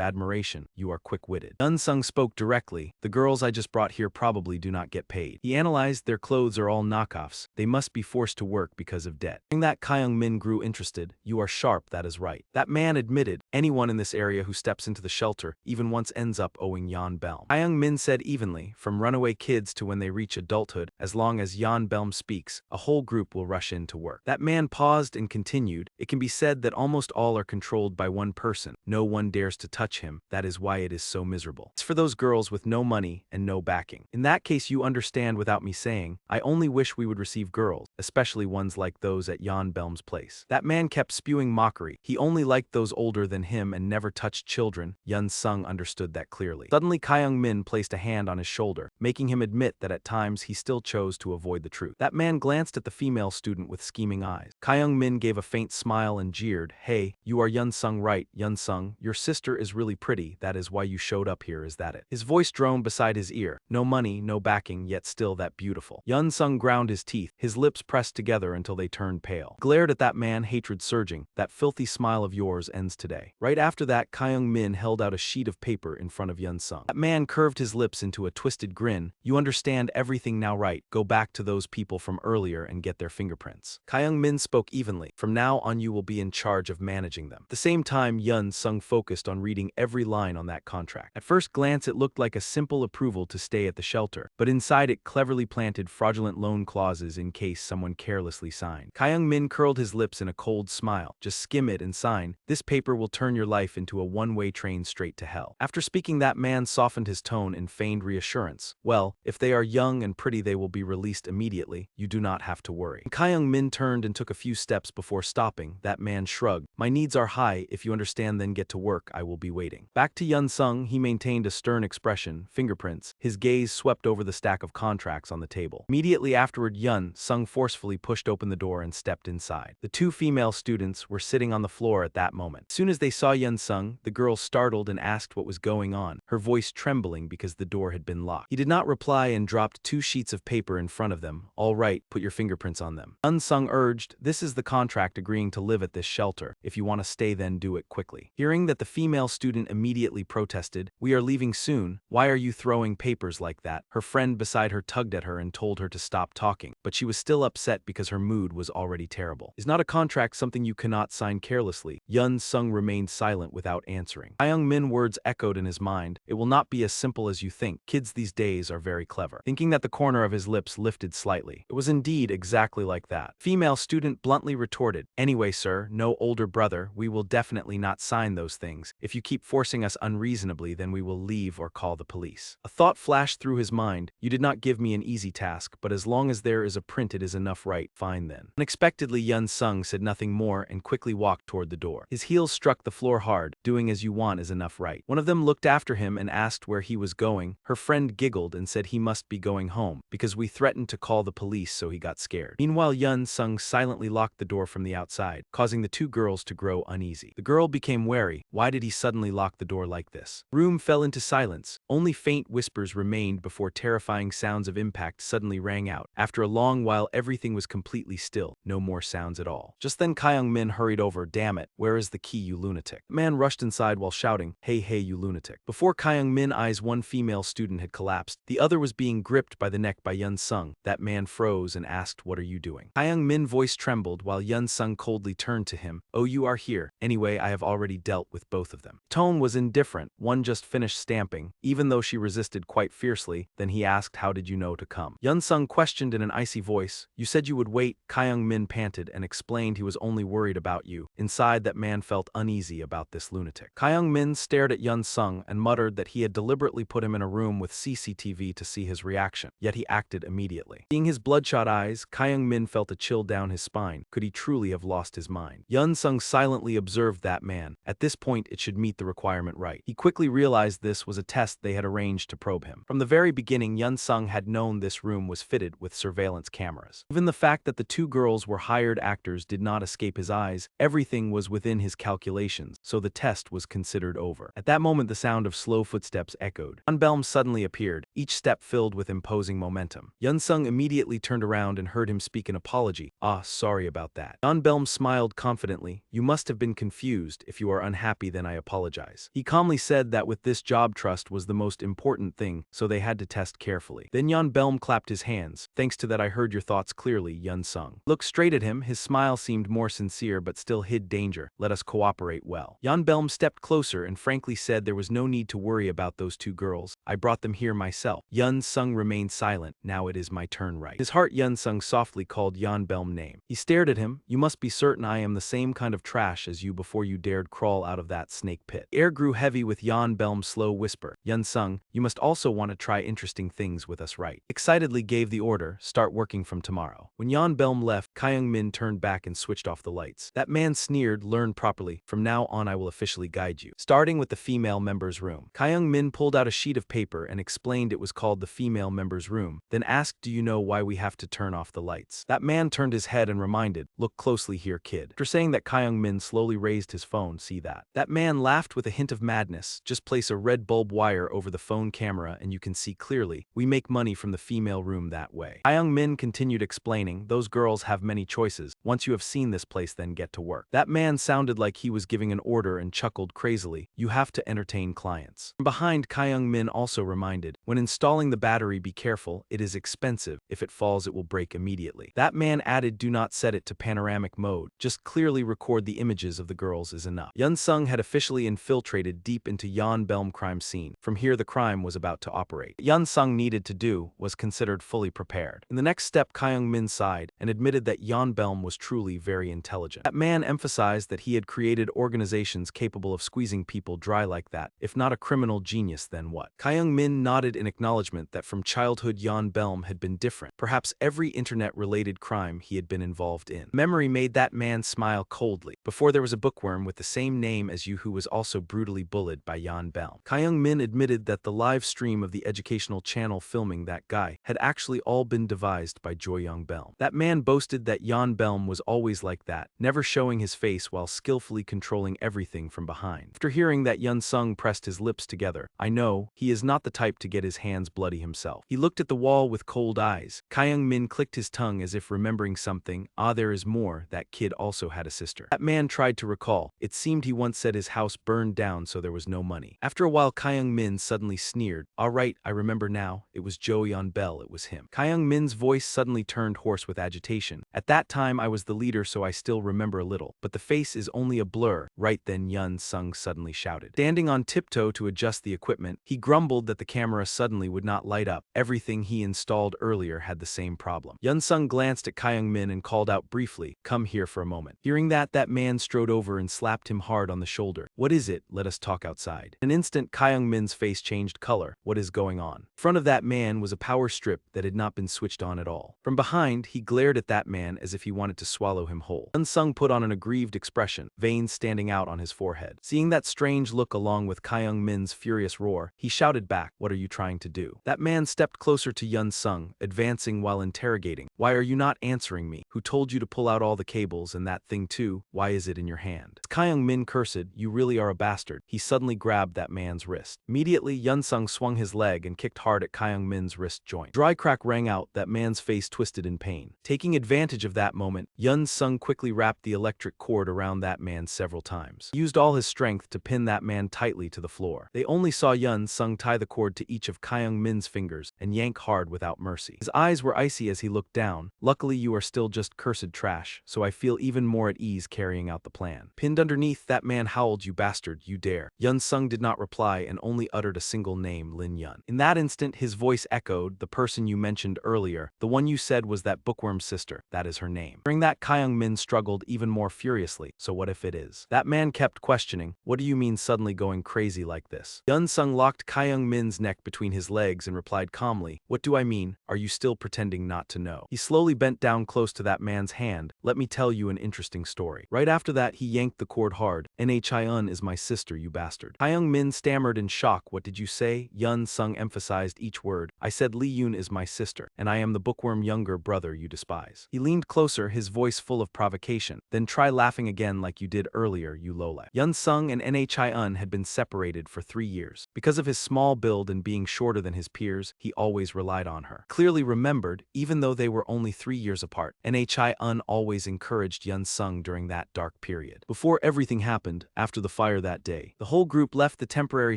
admiration. You are quick-witted. Yun Sung spoke directly. The girls I just brought here probably do not get paid. He analyzed their clothes are all knockoffs. They must be forced to work because of debt. During that, Kyung Min grew interested. You are sharp, that is right. That man admitted. Anyone in this area who steps into the shelter even once ends up owing Yan Belm. Kyung Min said evenly, from runaway kids to when they reach adulthood, as long as Yan Belm speaks, a whole group will rush in to work. That man paused and continued. It can be said that almost all are controlled by one person. No one dares to touch him. That is why it is so miserable. It's for those girls with no money and no backing. In that case, you understand without me saying, I only wish we would receive girls, especially ones like those at Yan Belm's place. That man kept spewing mockery. He only liked those older than him and never touched children. Yun Sung understood that clearly. Suddenly, Kyung Min placed a hand on his shoulder, making him admit that at times he still chose to avoid the truth. That man glanced at the female student with scheming eyes. Kyung Min gave a faint smile and jeered, Hey, you are Yun Sung, right? Yun Sung, your sister is really pretty. That is why you showed up here, is that it? His voice droned beside his ear. No money, no backing, yet still that beautiful. Yun Sung ground his teeth, his lips pressed together until they turned pale. Glared at that man, hatred surging. That filthy smile of yours ends today. Right after that, Kyung Min held out a sheet of paper in front of Yun Sung. That man curved his lips into a twisted grin. You understand everything now, right? Go back to those people from earlier and get their fingerprints. Kyung Min spoke evenly. From now on you will be in charge of managing them. At the same time, Yun Sung focused on reading every line on that contract. At first glance it looked like a simple approval to stay at the shelter, but inside it cleverly planted fraudulent loan clauses in case someone carelessly signed. Kyung Min curled his lips in a cold smile. Just skim it and sign. This paper will turn your life into a one-way train straight to hell. After speaking, that man softened his tone and feigned reassurance. Well, if they are young and pretty they will be released immediately. You do not have to worry. Kyung Min turned and took a few steps before stopping. That man shrugged. My needs are high. If you understand, then get to work. I will be waiting. Back to Yun Sung, he maintained a stern expression. Fingerprints. His gaze swept over the stack of contracts on the table. Immediately afterward, Yun Sung forcefully pushed open the door and stepped inside. The 2 female students were sitting on the floor at that moment. As soon as they saw Yun Sung, the girl startled and asked what was going on, her voice trembling because the door had been locked. He did not reply and dropped 2 sheets of paper in front of them. All right, put your fingerprints on them. Yun Sung urged, this is the contract agreeing to live at this shelter. If you want to stay, then do it quickly. Hearing that, the female student immediately protested, we are leaving soon. Why are you throwing papers like that? Her friend beside her tugged at her and told her to stop talking, but she was still upset because her mood was already terrible. Is not a contract something you cannot sign carelessly? Yun Sung remained silent without answering. Kyung Min's words echoed in his mind. It will not be as simple as you think. Kids these days are very clever. Thinking that, the corner of his lips lifted slightly. It was indeed exactly like that. Female student bluntly retorted, anyway sir, no older brother, we will definitely not sign those things. If you keep forcing us unreasonably, then we will leave or call the police. A thought flashed through his mind. You did not give me an easy task, but as long as there is a print it is enough, right? Fine then. Unexpectedly, Yun Sung said nothing more and quickly walked toward the door. His heels struck the floor hard. Doing as you want is enough, right? One of them looked after him and asked where he was going. Her friend giggled and said he must be going home because we threatened to call the police, so he got scared. Meanwhile, Yun Sung silently locked the door from the outside, causing the 2 girls to grow uneasy. The girl became wary. Why did he suddenly lock the door like this? The room fell into silence. Only faint whispers remained before terrifying sounds of impact suddenly rang out. After a long while, everything was completely still. No more sounds at all. Just then Kyung Min hurried over. Damn it, where is the key, you lunatic? The man rushed inside while shouting, hey, hey, you lunatic. Before Kyung Min's eyes, one female student had collapsed. The other was being gripped by the neck by Yun Sung. That man froze and asked, what are you doing? Kyung Min's voice trembled while Yun Sung coldly turned to him. Oh, you are here. Anyway, I have already dealt with both of them. Tone was indifferent. One just finished stamping, even though she resisted quite fiercely. Then he asked, how did you know to come? Yun Sung questioned in an icy voice. You said you would wait. Kyung Min panted and explained he was only worried about you. Inside, that man felt uneasy about this lunatic. Kyung Min stared at Yun Sung and muttered that he had deliberately put him in a room with CCTV to see his reaction, yet he acted immediately. Seeing his bloodshot eyes, Kyung Min felt a chill down his spine. Could he truly have lost his mind? Yun Sung silently observed that man. At this point, it should meet the requirement right. He quickly realized this was a test they had arranged to probe him. From the very beginning, Yun-sung had known this room was fitted with surveillance cameras. Even the fact that the two girls were hired actors did not escape his eyes. Everything was within his calculations, so the test was considered over. At that moment, the sound of slow footsteps echoed. Yun-belm suddenly appeared, each step filled with imposing momentum. Yun-sung immediately turned around and heard him speak an apology. "Ah, sorry about that." Yun-belm smiled confidently. "You must have been confused. If you are unhappy, then I apologize." He calmly said that with this job, trust was the most important thing, so they had to test carefully. Then Yun-belm clapped his hands. "Thanks to that, I heard your thoughts clearly, Yun-sung." Looked straight at him, his smile seemed more sincere but still hid danger. "Let us cooperate well." Yun-belm stepped closer and frankly said there was no need to worry about those two girls. "I brought them here myself." Yun-sung remained silent. "Now it is my turn, right?" His heart, Yun-sung softly called Yun-belm's name. He stared at him. "You must be certain I am the same kind of trash as you before you dared crawl out of that snake pit." The air grew heavy with Yun-belm's slow whisper. "Yun-sung, you must also want to try interesting things with us, right?" Excitedly gave the order, "Start working from tomorrow." When Yun-belm left, Kyung-min turned back and switched off the lights. That man sneered. "Learn properly. From now on I will officially guide you." Starting with the female member's room. Kyung-min pulled out a sheet of paper and explained it was called the female member's room, then asked, "Do you know why we have to turn off the lights?" That man turned his head and reminded, "Look closely here, kid." After saying that, Kyung-min slowly raised his phone. "See that?" That man laughed with a hint of madness. "Just place a red bulb wire over the phone camera and you can see clearly. We make money from the female room that way." Kyung-min continued explaining, "Those girls have many choices. Once you have seen this place, then get to work." That man sounded like he was giving an order and chuckled crazily. "You have to entertain clients." From behind, Kyung-min also reminded, "When installing the battery, be careful. It is expensive. If it falls, it will break immediately." That man added, "Do not set it to panoramic mode. Just clearly record the images of the girls is enough." Yun-sung had officially infiltrated deep into Yun-belm crime scene. From here, the crime was about to operate. What Yun-sung needed to do was considered fully prepared. In the next step, Kyung-min sighed and admitted that Yun-belm was truly very intelligent. That man emphasized that he had created organizations capable of squeezing people dry like that. If not a criminal genius, then what? Kyung-min nodded in acknowledgement that from childhood Yun-belm had been different. Perhaps every internet-related crime he had been involved in. Memory made that man smile coldly. Before, there was a bookworm with the same name as you who was also brutally bullied by Yun-belm. Kyung-min admitted that the live stream of the educational channel filming that guy had actually all been devised by Jo Young-belm. That man boasted that Yun-belm was always like that, never showing his face while skillfully controlling everything from behind. After hearing that, Yun-sung pressed his lips together. "I know, he is not the type to get his hands bloody himself." He looked at the wall with cold eyes. Kyung-min clicked his tongue as if remembering something. "Ah, there is more. That kid also had a sister." That man tried to recall. It seemed he once said his house burned down so there was no money. After a while, Kyung-min suddenly sneered. "All right, I remember now. It was Jo Yeon-bel, it was him." Kyung-min's voice suddenly turned hoarse with agitation. "At that time I was the leader, so I still remember a little, but the face is only a blur." Right then, Yun-sung suddenly shouted. Standing on tiptoe to adjust the equipment, he grumbled that the camera suddenly would not light up. Everything he installed earlier had the same problem. Yun-sung glanced at Kyung-min and called out briefly, "Come here for a moment." Hearing that, that man strode over and slapped him hard on the shoulder. "What is it? Let us talk outside." In an instant, Kyung-min's face changed color. "What is going on?" In front of that man was a power strip that had not been switched on at all. From behind, he glared at that man as if he wanted to swallow him whole. Yun-sung put on an aggrieved expression, veins standing out on his forehead. Seeing that strange look along with Kyung-min's furious roar, he shouted back, "What are you trying to do?" That man stepped closer to Yun-sung, advancing while interrogating. "Why are you not answering me? Who told you to pull out all the cables and that thing too? Why is it in your hand?" As Kyung-min cursed, "You really are a bastard." He suddenly grabbed that man's wrist. Immediately, Yun-sung swung his leg and kicked hard at Kyung-min's wrist joint. Dry crack rang out. That man's face twisted in pain. Taking advantage of that moment, Yun-sung quickly wrapped the electric cord around that man several times. He used all his strength to pin that man tightly to the floor. They only saw Yun-sung tie the cord to each of Kyung-min's fingers and yank hard without mercy. His eyes were icy as he looked down. "Luckily you are still just cursed trash, so I feel even more at ease carrying out the plan." Pinned underneath, that man howled, "You bastard, you dare." Yun-sung did not reply and only uttered a single name, Lin Yun. In that instant, his voice echoed, "The person you mentioned earlier, the one you said was that bookworm's sister, that is her name." During that, Kyung-min struggled even more furiously. "So what if it is?" That man kept questioning. "What do you mean suddenly going crazy like this?" Yun-sung locked Kyung-min's neck between his legs and replied calmly, "What do I mean? Are you still pretending not to know. He slowly bent down close to that man's hand. Let me tell you an interesting story. Right after that, he yanked the cord hard. Hyun is my sister, you bastard. Hyung Min stammered in shock. What did you say? Yun Sung emphasized each word. I said Lee Yoon is my sister, and I am the bookworm younger brother you despise. He leaned closer, his voice full of provocation. Then try laughing again like you did earlier, you lowlife. Yun Sung and Hyun had been separated for 3 years. Because of his small build and being shorter than his peers, he always relied on her. Clearly remembered, even though they were only 3 years apart, Hyun always encouraged Yun Sung during that dark period. Before everything happened, after the fire that day, the whole group left the temporary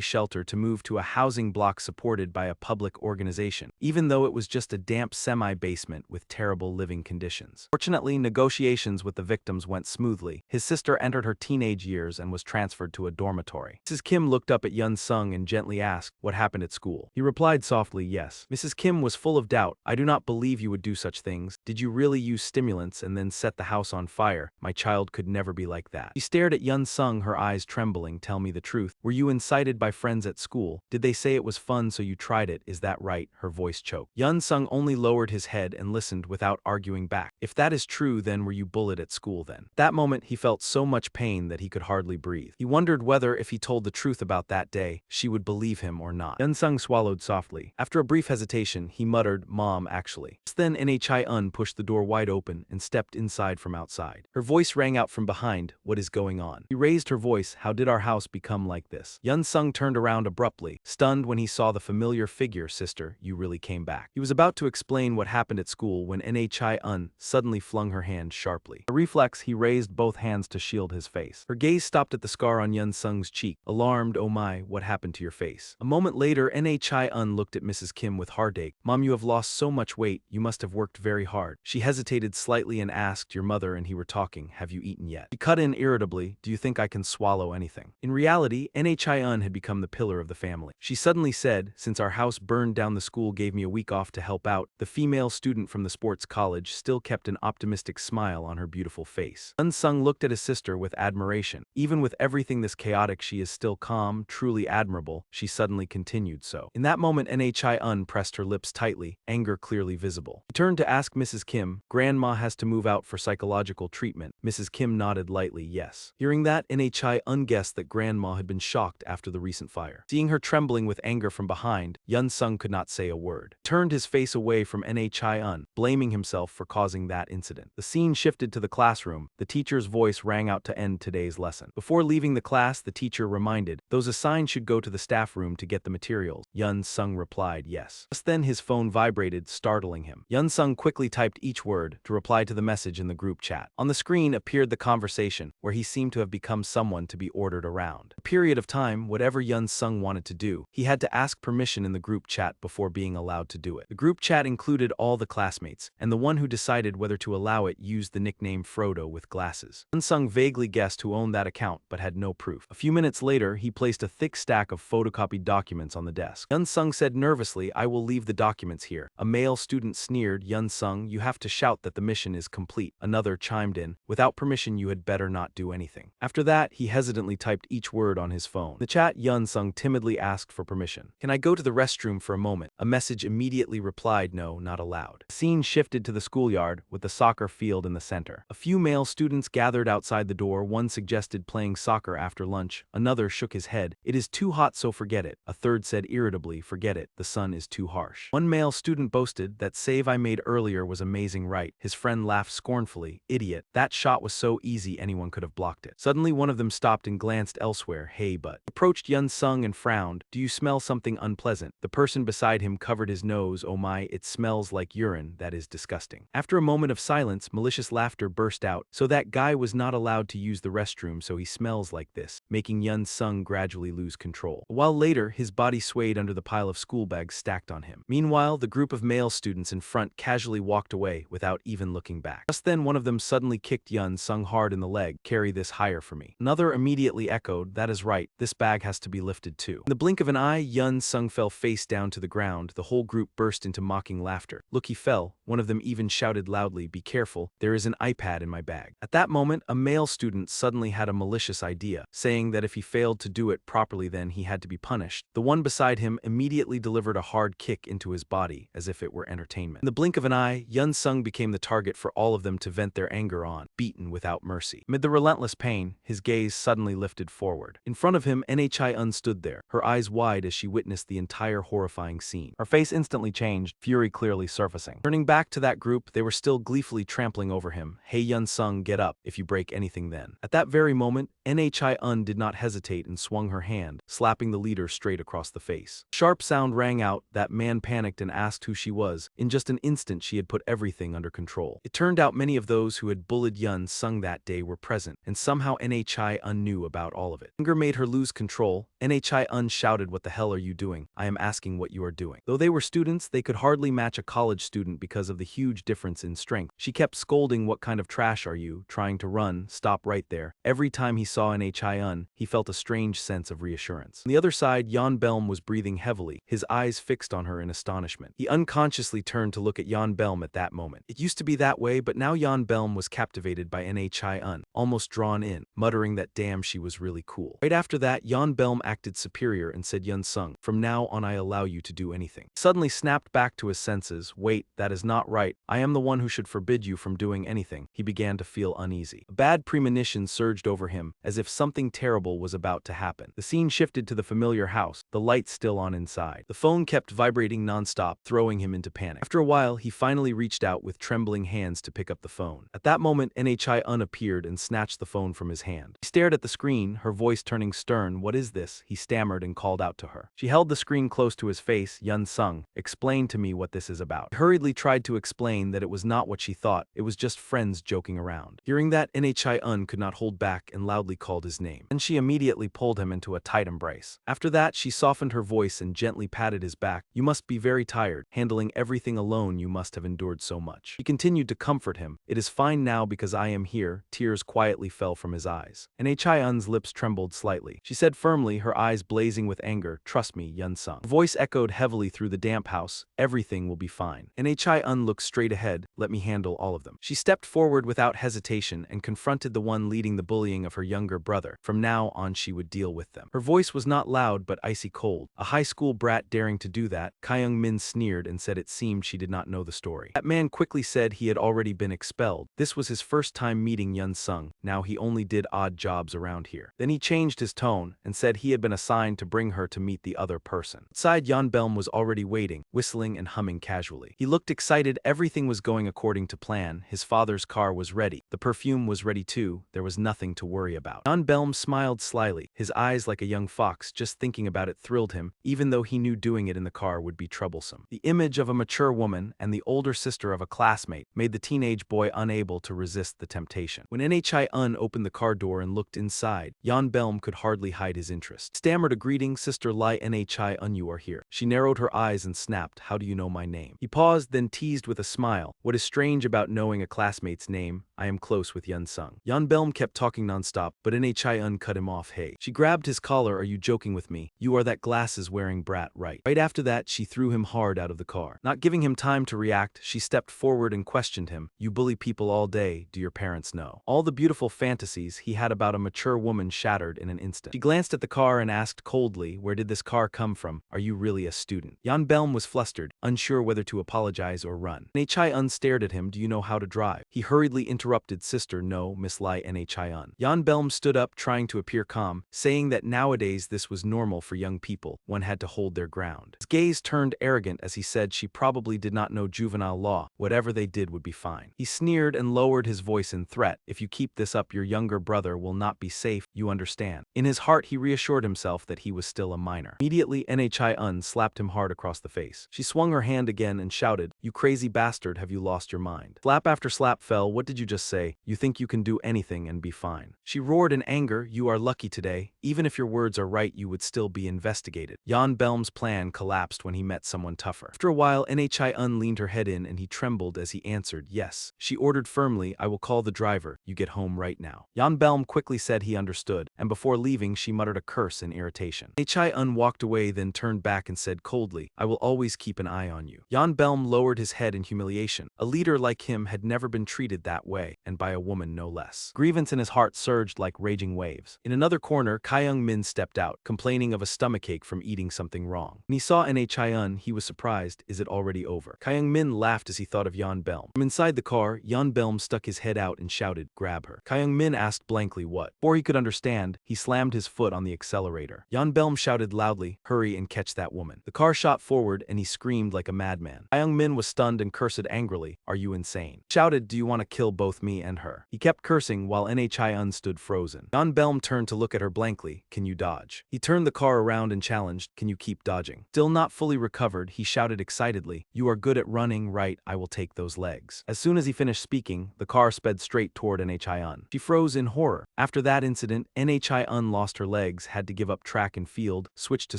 shelter to move to a housing block supported by a public organization, even though it was just a damp semi-basement with terrible living conditions. Fortunately, negotiations with the victims went smoothly. His sister entered her teenage years and was transferred to a dormitory. Mrs. Kim looked up at Yun Sung and gently asked, what happened at school? He replied softly, yes. Mrs. Kim was full of doubt. I do not believe you would do such things. Did you really use stimulants and then set the house on fire? My child could never be like that. She stared at Yun Sung, her eyes trembling. Tell me the truth. Were you incited by friends at school? Did they say it was fun so you tried it? Is that right? Her voice choked. Yun Sung only lowered his head and listened without arguing back. If that is true, then were you bullied at school then? That moment he felt so much pain that he could hardly breathe. He wondered whether if he told the truth about that day, she would believe him or not. Yun Sung swallowed softly. After a brief hesitation, he muttered, Mom, actually. Just then Hyun pushed the door wide open and stepped inside from outside. Her voice rang out from behind, what is going on? She raised her voice, how did our house become like this? Yun Sung turned around abruptly, stunned when he saw the familiar figure. Sister, you really came back. He was about to explain what happened at school when Hyun suddenly flung her hand sharply. A reflex, he raised both hands to shield his face. Her gaze stopped at the scar on Yun Sung's cheek. Alarmed, oh my, what happened to your face? A moment later, Hyun looked at Mrs. Kim with heartache. Mom, you have lost so much weight, you must have worked very hard. She hesitated slightly and asked, your mother and he were talking, have you eaten yet? He cut in irritably, do you think I can swallow anything? In reality, Hyun had become the pillar of the family. She suddenly said, since our house burned down, the school gave me a week off to help out. The female student from the sports college still kept an optimistic smile on her beautiful face. Yun Sung looked at his sister with admiration. Even with everything this chaotic, she is still calm, truly admirable, she suddenly continued so. In that moment, Hyun pressed her lips tightly, anger clearly visible. He turned to ask Mrs. Kim, Grandma has to move out for psychological treatment. Mrs. Kim nodded lightly, yes. Hearing that, Hyun guessed that Grandma had been shocked after the recent fire. Seeing her trembling with anger from behind, Yun Sung could not say a word. He turned his face away from Hyun, blaming himself for causing that incident. The scene shifted to the classroom. The teacher's voice rang out to end today's lesson. Before leaving the class, the teacher reminded, those assigned should go to the staff room to get the materials. Yun Sung replied yes. Just then his phone vibrated, startling him. Yun Sung quickly typed each word to reply to the message in the group chat. On the screen appeared the conversation, where he seemed to have become someone to be ordered around. A period of time, whatever Yun Sung wanted to do, he had to ask permission in the group chat before being allowed to do it. The group chat included all the classmates, and the one who decided whether to allow it used the nickname Frodo with glasses. Yun Sung vaguely guessed who owned that account but had no proof. A few minutes later, he placed a thick stack of photocopied documents on the desk. Yun Sung said nervously, I will leave the documents here. A male student sneered, Yun Sung, you have to shout that the mission is complete. Another chimed in, without permission you had better not do anything. After that, he hesitantly typed each word on his phone. In the chat, Yun Sung timidly asked for permission. Can I go to the restroom for a moment? A message immediately replied, no, not allowed. The scene shifted to the schoolyard, with the soccer field in the center. A few male students gathered outside the door. One suggested playing soccer after lunch. Another shook his head. It is too hot, so forget it. A third said irritably, forget it, the sun is too harsh. One male student boasted, that save I made earlier was amazing, right? His friend laughed scornfully, idiot, that shot was so easy anyone could have blocked it. Suddenly one of them stopped and glanced elsewhere, hey but. Approached Yun Sung and frowned, do you smell something unpleasant? The person beside him covered his nose, oh my, it smells like urine, that is disgusting. After a moment of silence, malicious laughter burst out, so that guy was not allowed to use the restroom so he smells like this, making Yun Sung gradually lose control. A while later, his body swayed under the pile of school bags stacked on him. Meanwhile, the group of male students in front casually walked away without even looking back. Just then one of them suddenly kicked Yun Sung hard in the leg, carry this higher for me. Another immediately echoed, that is right, this bag has to be lifted too. In the blink of an eye, Yun Sung fell face down to the ground. The whole group burst into mocking laughter. Look, he fell. One of them even shouted loudly, be careful, there is an iPad in my bag. At that moment, a male student suddenly had a malicious idea, saying that if he failed to do it properly then he had to be punished. The one beside him immediately delivered a hard kick into his body, as if it were were entertainment. In the blink of an eye, Yun Sung became the target for all of them to vent their anger on, beaten without mercy. Amid the relentless pain, his gaze suddenly lifted forward. In front of him, Nhi stood there, her eyes wide as she witnessed the entire horrifying scene. Her face instantly changed, fury clearly surfacing. Turning back to that group, they were still gleefully trampling over him. Hey Yun Sung, get up, if you break anything then. At that very moment, Nhi did not hesitate and swung her hand, slapping the leader straight across the face. A sharp sound rang out, that man panicked and asked who she was. In just an instant she had put everything under control. It turned out many of those who had bullied Yun Sung that day were present, and somehow Nhi knew about all of it. Anger made her lose control. Nhi shouted, "What the hell are you doing? I am asking what you are doing." Though they were students, they could hardly match a college student because of the huge difference in strength. She kept scolding, "What kind of trash are you?" Trying to run, stop right there. Every time he saw Nhi, he felt a strange sense of reassurance. On the other side, Jan Belm was breathing heavily, his eyes fixed on her in astonishment. He unconsciously turned to look at Jan Belm at that moment. It used to be that way, but now Jan Belm was captivated by Nhi, almost drawn in, muttering that damn she was really cool. Right after that, Jan Belm acted superior and said, "Yun Sung, from now on I allow you to do anything." He suddenly snapped back to his senses. "Wait, that is not right. I am the one who should forbid you from doing anything." He began to feel uneasy. A bad premonition surged over him, as if something terrible was about to happen. The scene shifted to the familiar house, the lights still on inside. The phone kept vibrating nonstop, throwing him into panic. After a while, he finally reached out with trembling hands to pick up the phone. At that moment, Nhi appeared and snatched the phone from his hand. He stared at the screen, her voice turning stern. "What is this?" he stammered and called out to her. She held the screen close to his face. "Yun Sung, explain to me what this is about." He hurriedly tried to explain that it was not what she thought, it was just friends joking around. Hearing that, Nhi could not hold back and loudly called his name. Then she immediately pulled him into a tight embrace. After that, she softened her voice and gently patted his back. "You must be very tired. Handling everything alone, you must have endured so much." She continued to comfort him. "It is fine now because I am here." Tears quietly fell from his eyes. Nhi lips trembled slightly. She said firmly, her eyes blazing with anger, "Trust me, Yun Sung." Her voice echoed heavily through the damp house. "Everything will be fine." Nhi looked straight ahead. "Let me handle all of them." She stepped forward without hesitation and confronted the one leading the bullying of her younger brother. From now on she would deal with them. Her voice was not loud but icy cold. A high school brat daring to do that? Kyung Min sneered and said it seemed she did not know the story. That man quickly said he had already been expelled. This was his first time meeting Yun Sung. Now he only did odd jobs around here. Then he changed his tone and said he had been assigned to bring her to meet the other person. Outside, Jan Belm was already waiting, whistling and humming casually. He looked excited. Everything was going according to plan. His father's car was ready. The perfume was ready too. There was nothing to worry about. Jan Belm smiled slyly, his eyes like a young fox. Just thinking about it thrilled him, even though he knew doing it in the car would be troublesome. The image of a mature woman and the older sister of a classmate made the teenage boy unable to resist the temptation. When Nhi opened the car door and looked inside, Jan Belm could hardly hide his interest. Stammered a greeting. "Sister Lai, Nhi you are here." She narrowed her eyes and snapped, "How do you know my name?" He paused, then teased with a smile, "What is strange about knowing a classmate's name? I am close with Yun Sung." Jan Belm kept talking nonstop, but Nhi cut him off. "Hey." She grabbed his collar. "Are you joking with me? You are that glasses-wearing brat, right?" Right after that, she threw him hard out of the car. Not giving him time to react, she stepped forward and questioned him. "You bully people all day. Do your parents know?" All the beautiful fantasies he had about a mature woman shattered in an instant. She glanced at the car and asked coldly, "Where did this car come from? Are you really a student?" Jan Belm was flustered, unsure whether to apologize or run. Nhi stared at him. "Do you know how to drive?" He hurriedly interrupted, "Sister, no, Miss Lai Nhi." Jan Belm stood up, trying to appear calm, saying that nowadays this was normal for young people. One had to hold their ground. His gaze turned arrogant as he said she probably did not know juvenile law. Whatever they did would be fine. He sneered and lowered his voice in threat. "If you keep this up, your younger brother will not be safe, you understand." In his heart, he reassured himself that he was still a minor. Immediately, Nhi slapped him hard across the face. She swung her hand again and shouted, "You crazy bastard, have you lost your mind?" Slap after slap fell. "What did you just say? You think you can do anything and be fine?" She roared in anger. "You are lucky today. Even if your words are right, you would still be investigated." Jan Belm's plan collapsed when he met someone tougher. After a while, Nhi leaned her head in and he trembled as he answered, "Yes." She ordered firmly, "I will call the driver. You get home right now." Jan Belm quickly said he understood, and before leaving she muttered a curse in irritation. Nhi walked away, then turned back and said coldly, "I will always keep an eye on you." Jan Belm lowered his head in humiliation. A leader like him had never been treated that way, and by a woman no less. Grievance in his heart surged like raging waves. In another corner, Kyung Min stepped out, complaining of a stomachache from eating something wrong. When he saw Nhi, he was surprised. "Is it already over. Kyung Min laughed as he thought of Yeon Belm. From inside the car, Yeon Belm stuck his head out and shouted, "Grab her." Kyung Min asked blankly what. Before he could understand, he slammed his foot on the accelerator. Yeon Belm shouted loudly, "Hurry and catch that woman." The car shot forward and he screamed like a madman. Kyung Min was stunned and cursed angrily, "Are you insane?" Shouted, "Do you want to kill both me and her?" He kept cursing while Nhyeon stood frozen. Yeon Belm turned to look at her blankly, "Can you dodge?" He turned the car around and challenged, "Can you keep dodging?" Still not fully recovered, he shouted excitedly, "You are good at running, right? I will take those legs." As soon as he finished speaking, the car sped straight toward Nhyeon. She froze in horror. After that incident, Nhyeon lost her legs, had to give up track and field, switched to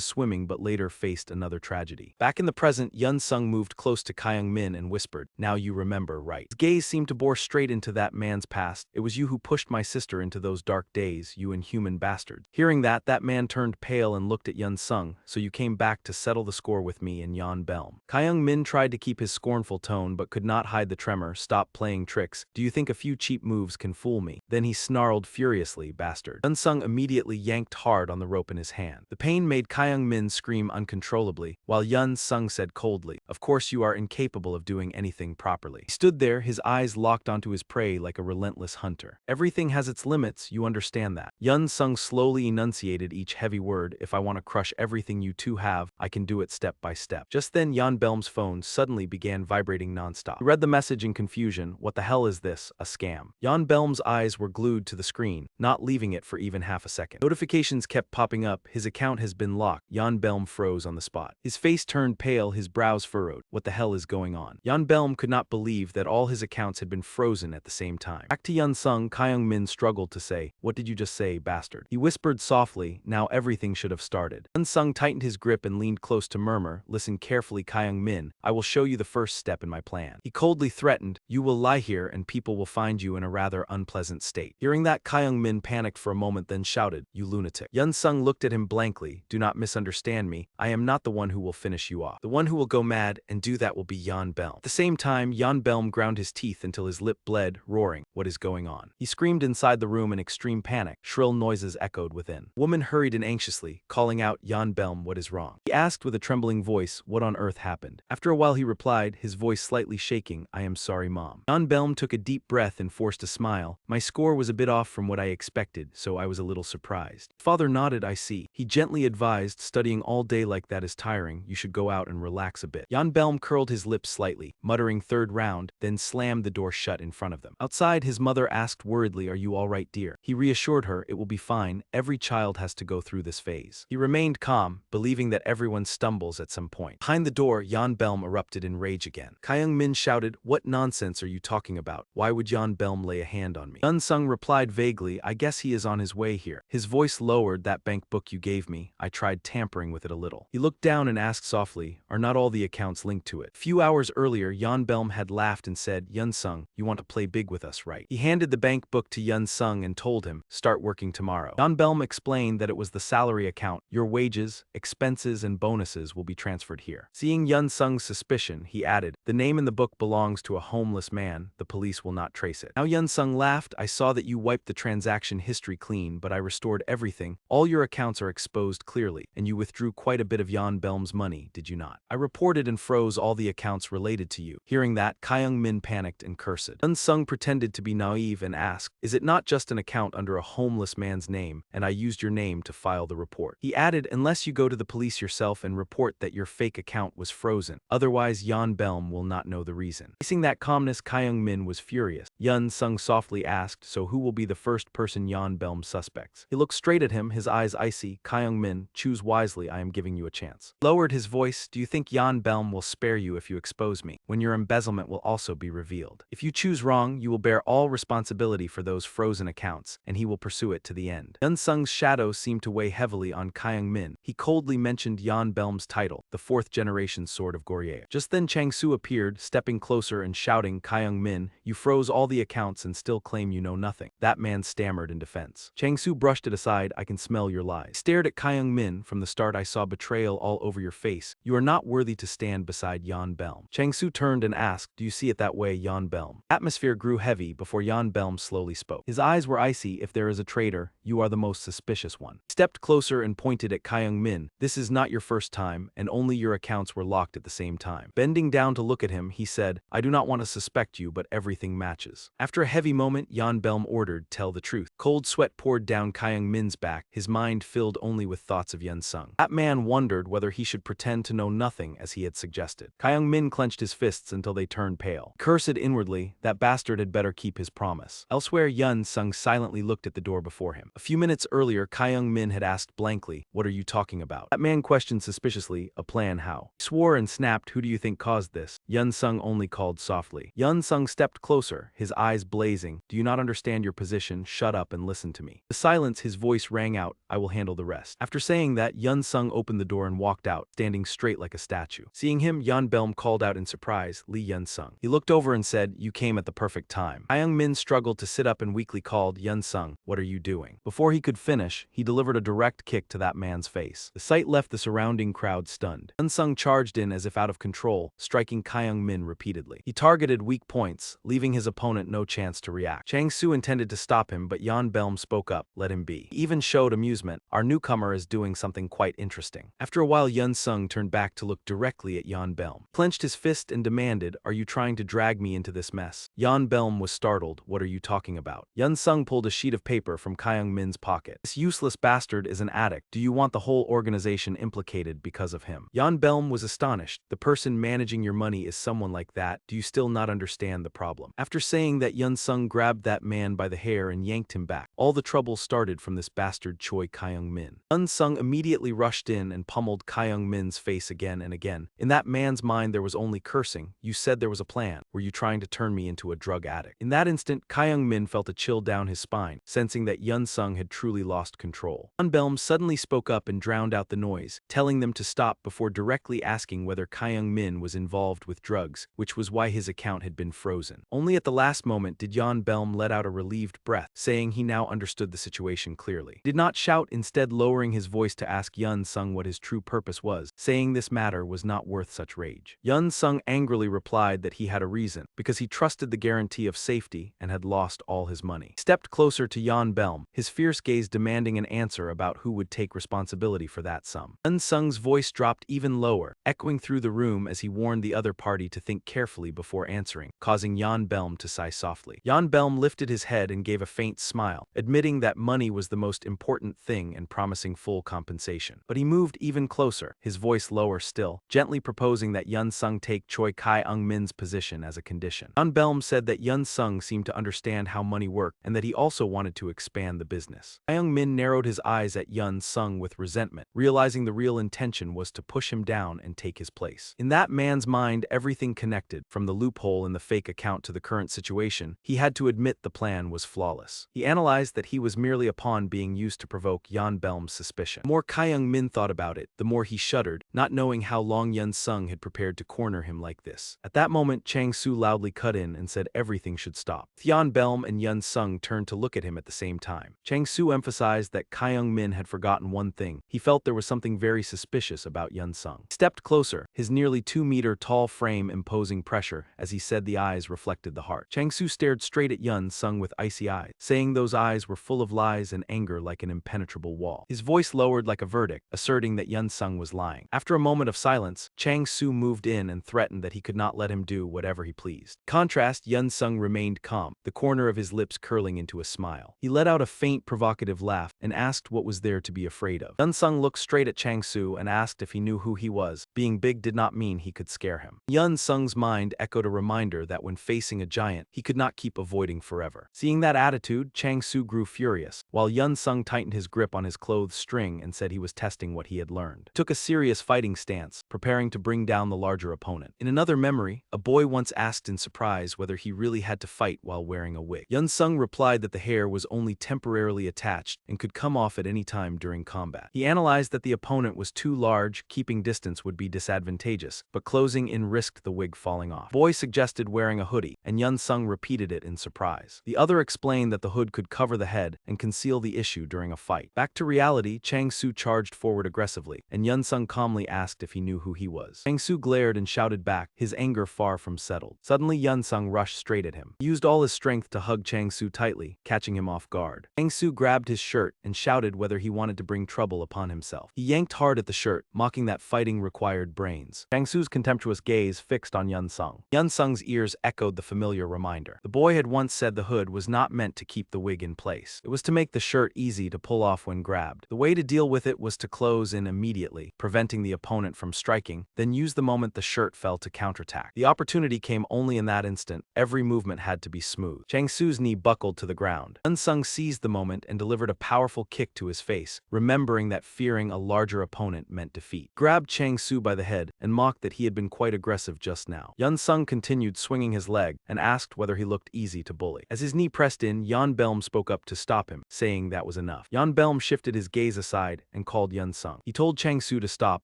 swimming but later faced another tragedy. Back in the present, Yeon Sung moved close to Kyung Min and whispered, "Now you remember, right?" His gaze seemed to bore straight into that man's past. "It was you who pushed my sister into those dark days, you inhuman bastard." Hearing that man turned pale and looked at Yeon Sung, "So you came back to settle the score with me and Yeon Belm." Kyung Min tried to keep his scornful tone but could not hide the tremor. "Stop playing tricks. Do you think a few cheap moves can fool me?" Then he snarled furiously, "Bastard." Yeon Sung immediately yanked hard on the rope in his hand. The pain made Kyung Min scream uncontrollably, while Yeon Sung said coldly, "Of course you are incapable of doing anything properly." He stood there, his eyes locked onto his prey like a relentless hunter. "Everything has its limits, you understand that." Yeon Sung slowly enunciated each heavy word, "If I want to crush everything you two have, I can do it step by step." Just then Yeon Belm's phone suddenly began vibrating nonstop. He read the message in confusion. "What the hell is this? A scam?" Yeon Belm's eyes were glued to the screen, not leaving it for even half a second. Notifications kept popping up. "His account has been locked." Yeon Belm froze on the spot. His face turned pale, his brows furrowed. What the hell is going on? Yeon Belm could not believe that all his accounts had been frozen at the same time. Back to Yeon Sung, Kyung Min struggled to say, "What did you just say, bastard?" He whispered softly, "Now everything should have started." Yeon Sung tightened his grip and leaned close to murmur, "Listen carefully, Kyung Min. I will show you the first step in my plan." He coldly threatened, "You will lie here and people will find you in a rather unpleasant state." Hearing that, Kyung Min panicked for a moment then shouted, "You lunatic." Yeon Sung looked at him blankly, "Do not misunderstand me. I am not the one who will finish you off. The one who will go mad and do that will be Yeon Belm." At the same time, Yeon Belm ground his teeth until his lip bled, roaring, "What is going on?" He screamed inside the room in extreme panic. Shrill noises echoed within. A woman hurried in anxiously, calling out, "Yeon Belm, what is wrong?" He asked with a trembling voice, "What on earth happened?" After a while he replied, his voice slightly shaking, "I am sorry, Mom." Yeon Belm took a deep breath and forced a smile. "My score was a bit off from what I expected, so I was a little surprised." Father nodded, "I see." He gently advised, "Studying all day like that is tiring. You should go out and relax a bit." Yeon Belm curled his lips slightly, muttering third round, then slammed the door shut in front of them. Outside, his mother asked worriedly, "Are you all right, dear?" He reassured her, "It will be fine. Every child has to go through this phase." He remained calm, believing that everyone stumbles at some point. Behind the door, Yeon Belm erupted in rage again. Kyung Min shouted, "What nonsense are you talking about? Why would Yeon Belm lay a hand on me?" Yeon Sung replied vaguely, "I guess he is on his way here." His voice lowered, "That bank book you gave me, I tried tampering with it a little." He looked down and asked softly, "Are not all the accounts linked to it?" A few hours earlier, Yeon Belm had laughed and said, "Yeon Sung, you want to play big with us, right?" He handed the bank book to Yeon Sung and told him, "Start working tomorrow." Yeon Belm explained that it was the salary account. "Your wages, expenses, and bonuses will be transferred here." Seeing Yeon Sung's suspicion, he added, "The name in the book belongs to a homeless man. The police will not trace it." Now Yeon Sung laughed, "I saw that you wiped the transaction history clean, but I restored everything. All your accounts are exposed clearly, and you withdrew quite a bit of Yeon Belm's money, did you not? I reported and froze all the accounts related to you." Hearing that, Kyung Min panicked and cursed. Yeon Sung pretended to be naive and asked, "Is it not just an account under a homeless man's name, and I used your name to file the report?" He added, "Unless you go to the police yourself and report that your fake account was frozen. Otherwise, Yeon Belm will not know the reason." Facing that calmness, Kyung Min was furious. Yeon Sung softly asked, "So who will be the first person Yeon Belm suspects?" He looked straight at him, his eyes icy. "Kyung Min, choose wisely, I am giving you a chance." He lowered his voice, "Do you think Yeon Belm will spare you if you expose me, when your embezzlement will also be revealed? If you choose wrong, you will bear all responsibility for those frozen accounts, and he will pursue it to the end." Yeon Sung's shadow seemed to weigh heavily on Kyung Min. He coldly mentioned Yeon Belm's title, the fourth-generation Sword of Goryeo. Just then Chang-Soo appeared, stepping closer and shouting, "Kyung Min, you froze all the accounts and still claim you know nothing." That man stammered in defense. Chang-Soo brushed it aside, "I can smell your lies." He stared at Kyung Min. "From the start I saw betrayal all over your face. You are not worthy to stand beside Yeon Belm." Chang-Soo turned and asked, "Do you see it that way, Yeon Belm?" Atmosphere grew heavy before Yeon Belm slowly spoke. His eyes were icy. "If there is a traitor, you are the most suspicious one." He stepped closer and pointed at Kyung Min. "This is not your first time, and only your accounts were locked shocked at the same time. Bending down to look at him, he said, "I do not want to suspect you, but everything matches." After a heavy moment, Yan Belm ordered, "Tell the truth." Cold sweat poured down Kyung Min's back, his mind filled only with thoughts of Yun Sung. That man wondered whether he should pretend to know nothing as he had suggested. Kyung Min clenched his fists until they turned pale. Cursed inwardly, that bastard had better keep his promise. Elsewhere, Yun Sung silently looked at the door before him. A few minutes earlier, Kyung Min had asked blankly, "What are you talking about?" That man questioned suspiciously, "A plan how?" He swore and snapped, "Who do you think caused this?" Yun Sung only called softly. Yun Sung stepped closer, his eyes blazing. "Do you not understand your position? Shut up and listen to me." The silence, his voice rang out, "I will handle the rest." After saying that, Yun Sung opened the door and walked out, standing straight like a statue. Seeing him, Yan Belm called out in surprise, "Lee Yun Sung." He looked over and said, "You came at the perfect time." Kyung Min struggled to sit up and weakly called, "Yun Sung, what are you doing?" Before he could finish, he delivered a direct kick to that man's face. The sight left the surrounding crowd stunned. Yun Sung charged in as if out of control, striking Kyung Min repeatedly. He targeted weak points, leaving his opponent no chance to react. Chang Su intended to stop him, but Yan Belm spoke up, "Let him be." He even showed amusement. "Our newcomer is doing something quite interesting." After a while, Yun Sung turned back to look directly at Yan Belm, clenched his fist and demanded, "Are you trying to drag me into this mess?" Yan Belm was startled. "What are you talking about?" Yun Sung pulled a sheet of paper from Kyung Min's pocket. "This useless bastard is an addict. Do you want the whole organization implicated because of him?" Yan Belm was astonished. "The person managing your money is someone like that. Do you still not understand the problem?" After saying that, Yun Sung grabbed that man by the hair and yanked him back. All the trouble started from this bastard Choi Kyung Min. Yun Sung immediately rushed in and pummeled Kyung Min's face again and again. In that man's mind there was only cursing. "You said there was a plan. Were you trying to turn me into a drug addict?" In that instant, Kyung Min felt a chill down his spine, sensing that Yun Sung had truly lost control. Yan Belm suddenly spoke up and drowned out the noise, telling them to stop before directly asking whether Kyung Min was involved with drugs, which was why his account had been frozen. Only at the last moment did Yan Belm let out a relieved breath, saying he now understood the situation clearly. He did not shout, instead lowering his voice to ask Yun Sung what his true purpose was, saying this matter was not worth such rage. Yun Sung angrily replied that he had a reason, because he trusted the guarantee of safety and had lost all his money. He stepped closer to Yan Belm, his fierce gaze demanding an answer about who would take responsibility for that sum. Yun Sung's voice dropped even lower, echoing through the room as he warned the other party to think carefully before answering, causing Yan Belm to sigh softly. Yan Belm lifted his head and gave a faint smile, admitting that money was the most important thing and promising full compensation. But he moved even closer, his voice lower still, gently proposing that Yun Sung take Choi Kyung Min's position as a condition. Yan Belm said that Yun Sung seemed to understand how money worked and that he also wanted to expand the business. Kyung Min narrowed his eyes at Yun Sung with resentment, realizing the real intention was to push him down and take his place. In that man's mind, everything connected, from the loophole in the fake account to the current situation. He had to admit the plan was flawless. He analyzed that he was merely a pawn being used to provoke Yan Belm's suspicion. The more Kyung Min thought about it, the more he shuddered, not knowing how long Yun Sung had prepared to corner him like this. At that moment, Chang Su loudly cut in and said everything should stop. Yan Belm and Yun Sung turned to look at him at the same time. Chang Su emphasized that Kyung Min had forgotten one thing. He felt there was something very suspicious about Yun Sung. He stepped closer, his nearly 2-meter tall frame imposing pressure. As he said, the eyes reflected the heart. Chang Su stared straight at Yun Sung with icy eyes, saying those eyes were full of lies and anger like an impenetrable wall. His voice lowered like a verdict, asserting that Yun Sung was lying. After a moment of silence, Chang Su moved in and threatened that he could not let him do whatever he pleased. In contrast, Yun Sung remained calm, the corner of his lips curling into a smile. He let out a faint provocative laugh and asked what was there to be afraid of. Yun Sung looked straight at Chang Su and asked if he knew who he was. Being big did not mean he could scare him. Yun Sung's mind echoed a reminder that when facing a giant, he could not keep avoiding forever. Seeing that attitude, Chang Su grew furious, while Yun Sung tightened his grip on his clothes string and said he was testing what he had learned. He took a serious fighting stance, preparing to bring down the larger opponent. In another memory, a boy once asked in surprise whether he really had to fight while wearing a wig. Yun Sung replied that the hair was only temporarily attached and could come off at any time during combat. He analyzed that the opponent was too large, keeping distance would be disadvantageous, but closing in risked the wig falling off. The boy suggested wearing a hoodie, and Yun Sung repeated it in surprise. The other explained that the hood could cover the head and conceal the issue during a fight. Back to reality, Chang Su charged forward aggressively, and Yun Sung calmly asked if he knew who he was. Chang Su glared and shouted back, his anger far from settled. Suddenly, Yun Sung rushed straight at him. He used all his strength to hug Chang Su tightly, catching him off guard. Chang Su grabbed his shirt and shouted whether he wanted to bring trouble upon himself. He yanked hard at the shirt, mocking that fighting required bravery. brains. Chang-Su's contemptuous gaze fixed on Yun-Sung. Yun-Sung's ears echoed the familiar reminder. The boy had once said the hood was not meant to keep the wig in place. It was to make the shirt easy to pull off when grabbed. The way to deal with it was to close in immediately, preventing the opponent from striking, then use the moment the shirt fell to counterattack. The opportunity came only in that instant. Every movement had to be smooth. Chang-Su's knee buckled to the ground. Yun-Sung seized the moment and delivered a powerful kick to his face, remembering that fearing a larger opponent meant defeat. Grabbed Chang-Su by the head and mocked that he had been quite aggressive just now. Yun-Sung continued swinging his leg and asked whether he looked easy to bully. As his knee pressed in, Yun-Belm spoke up to stop him, saying that was enough. Yun-Belm shifted his gaze aside and called Yun-Sung. He told Chang-Su to stop,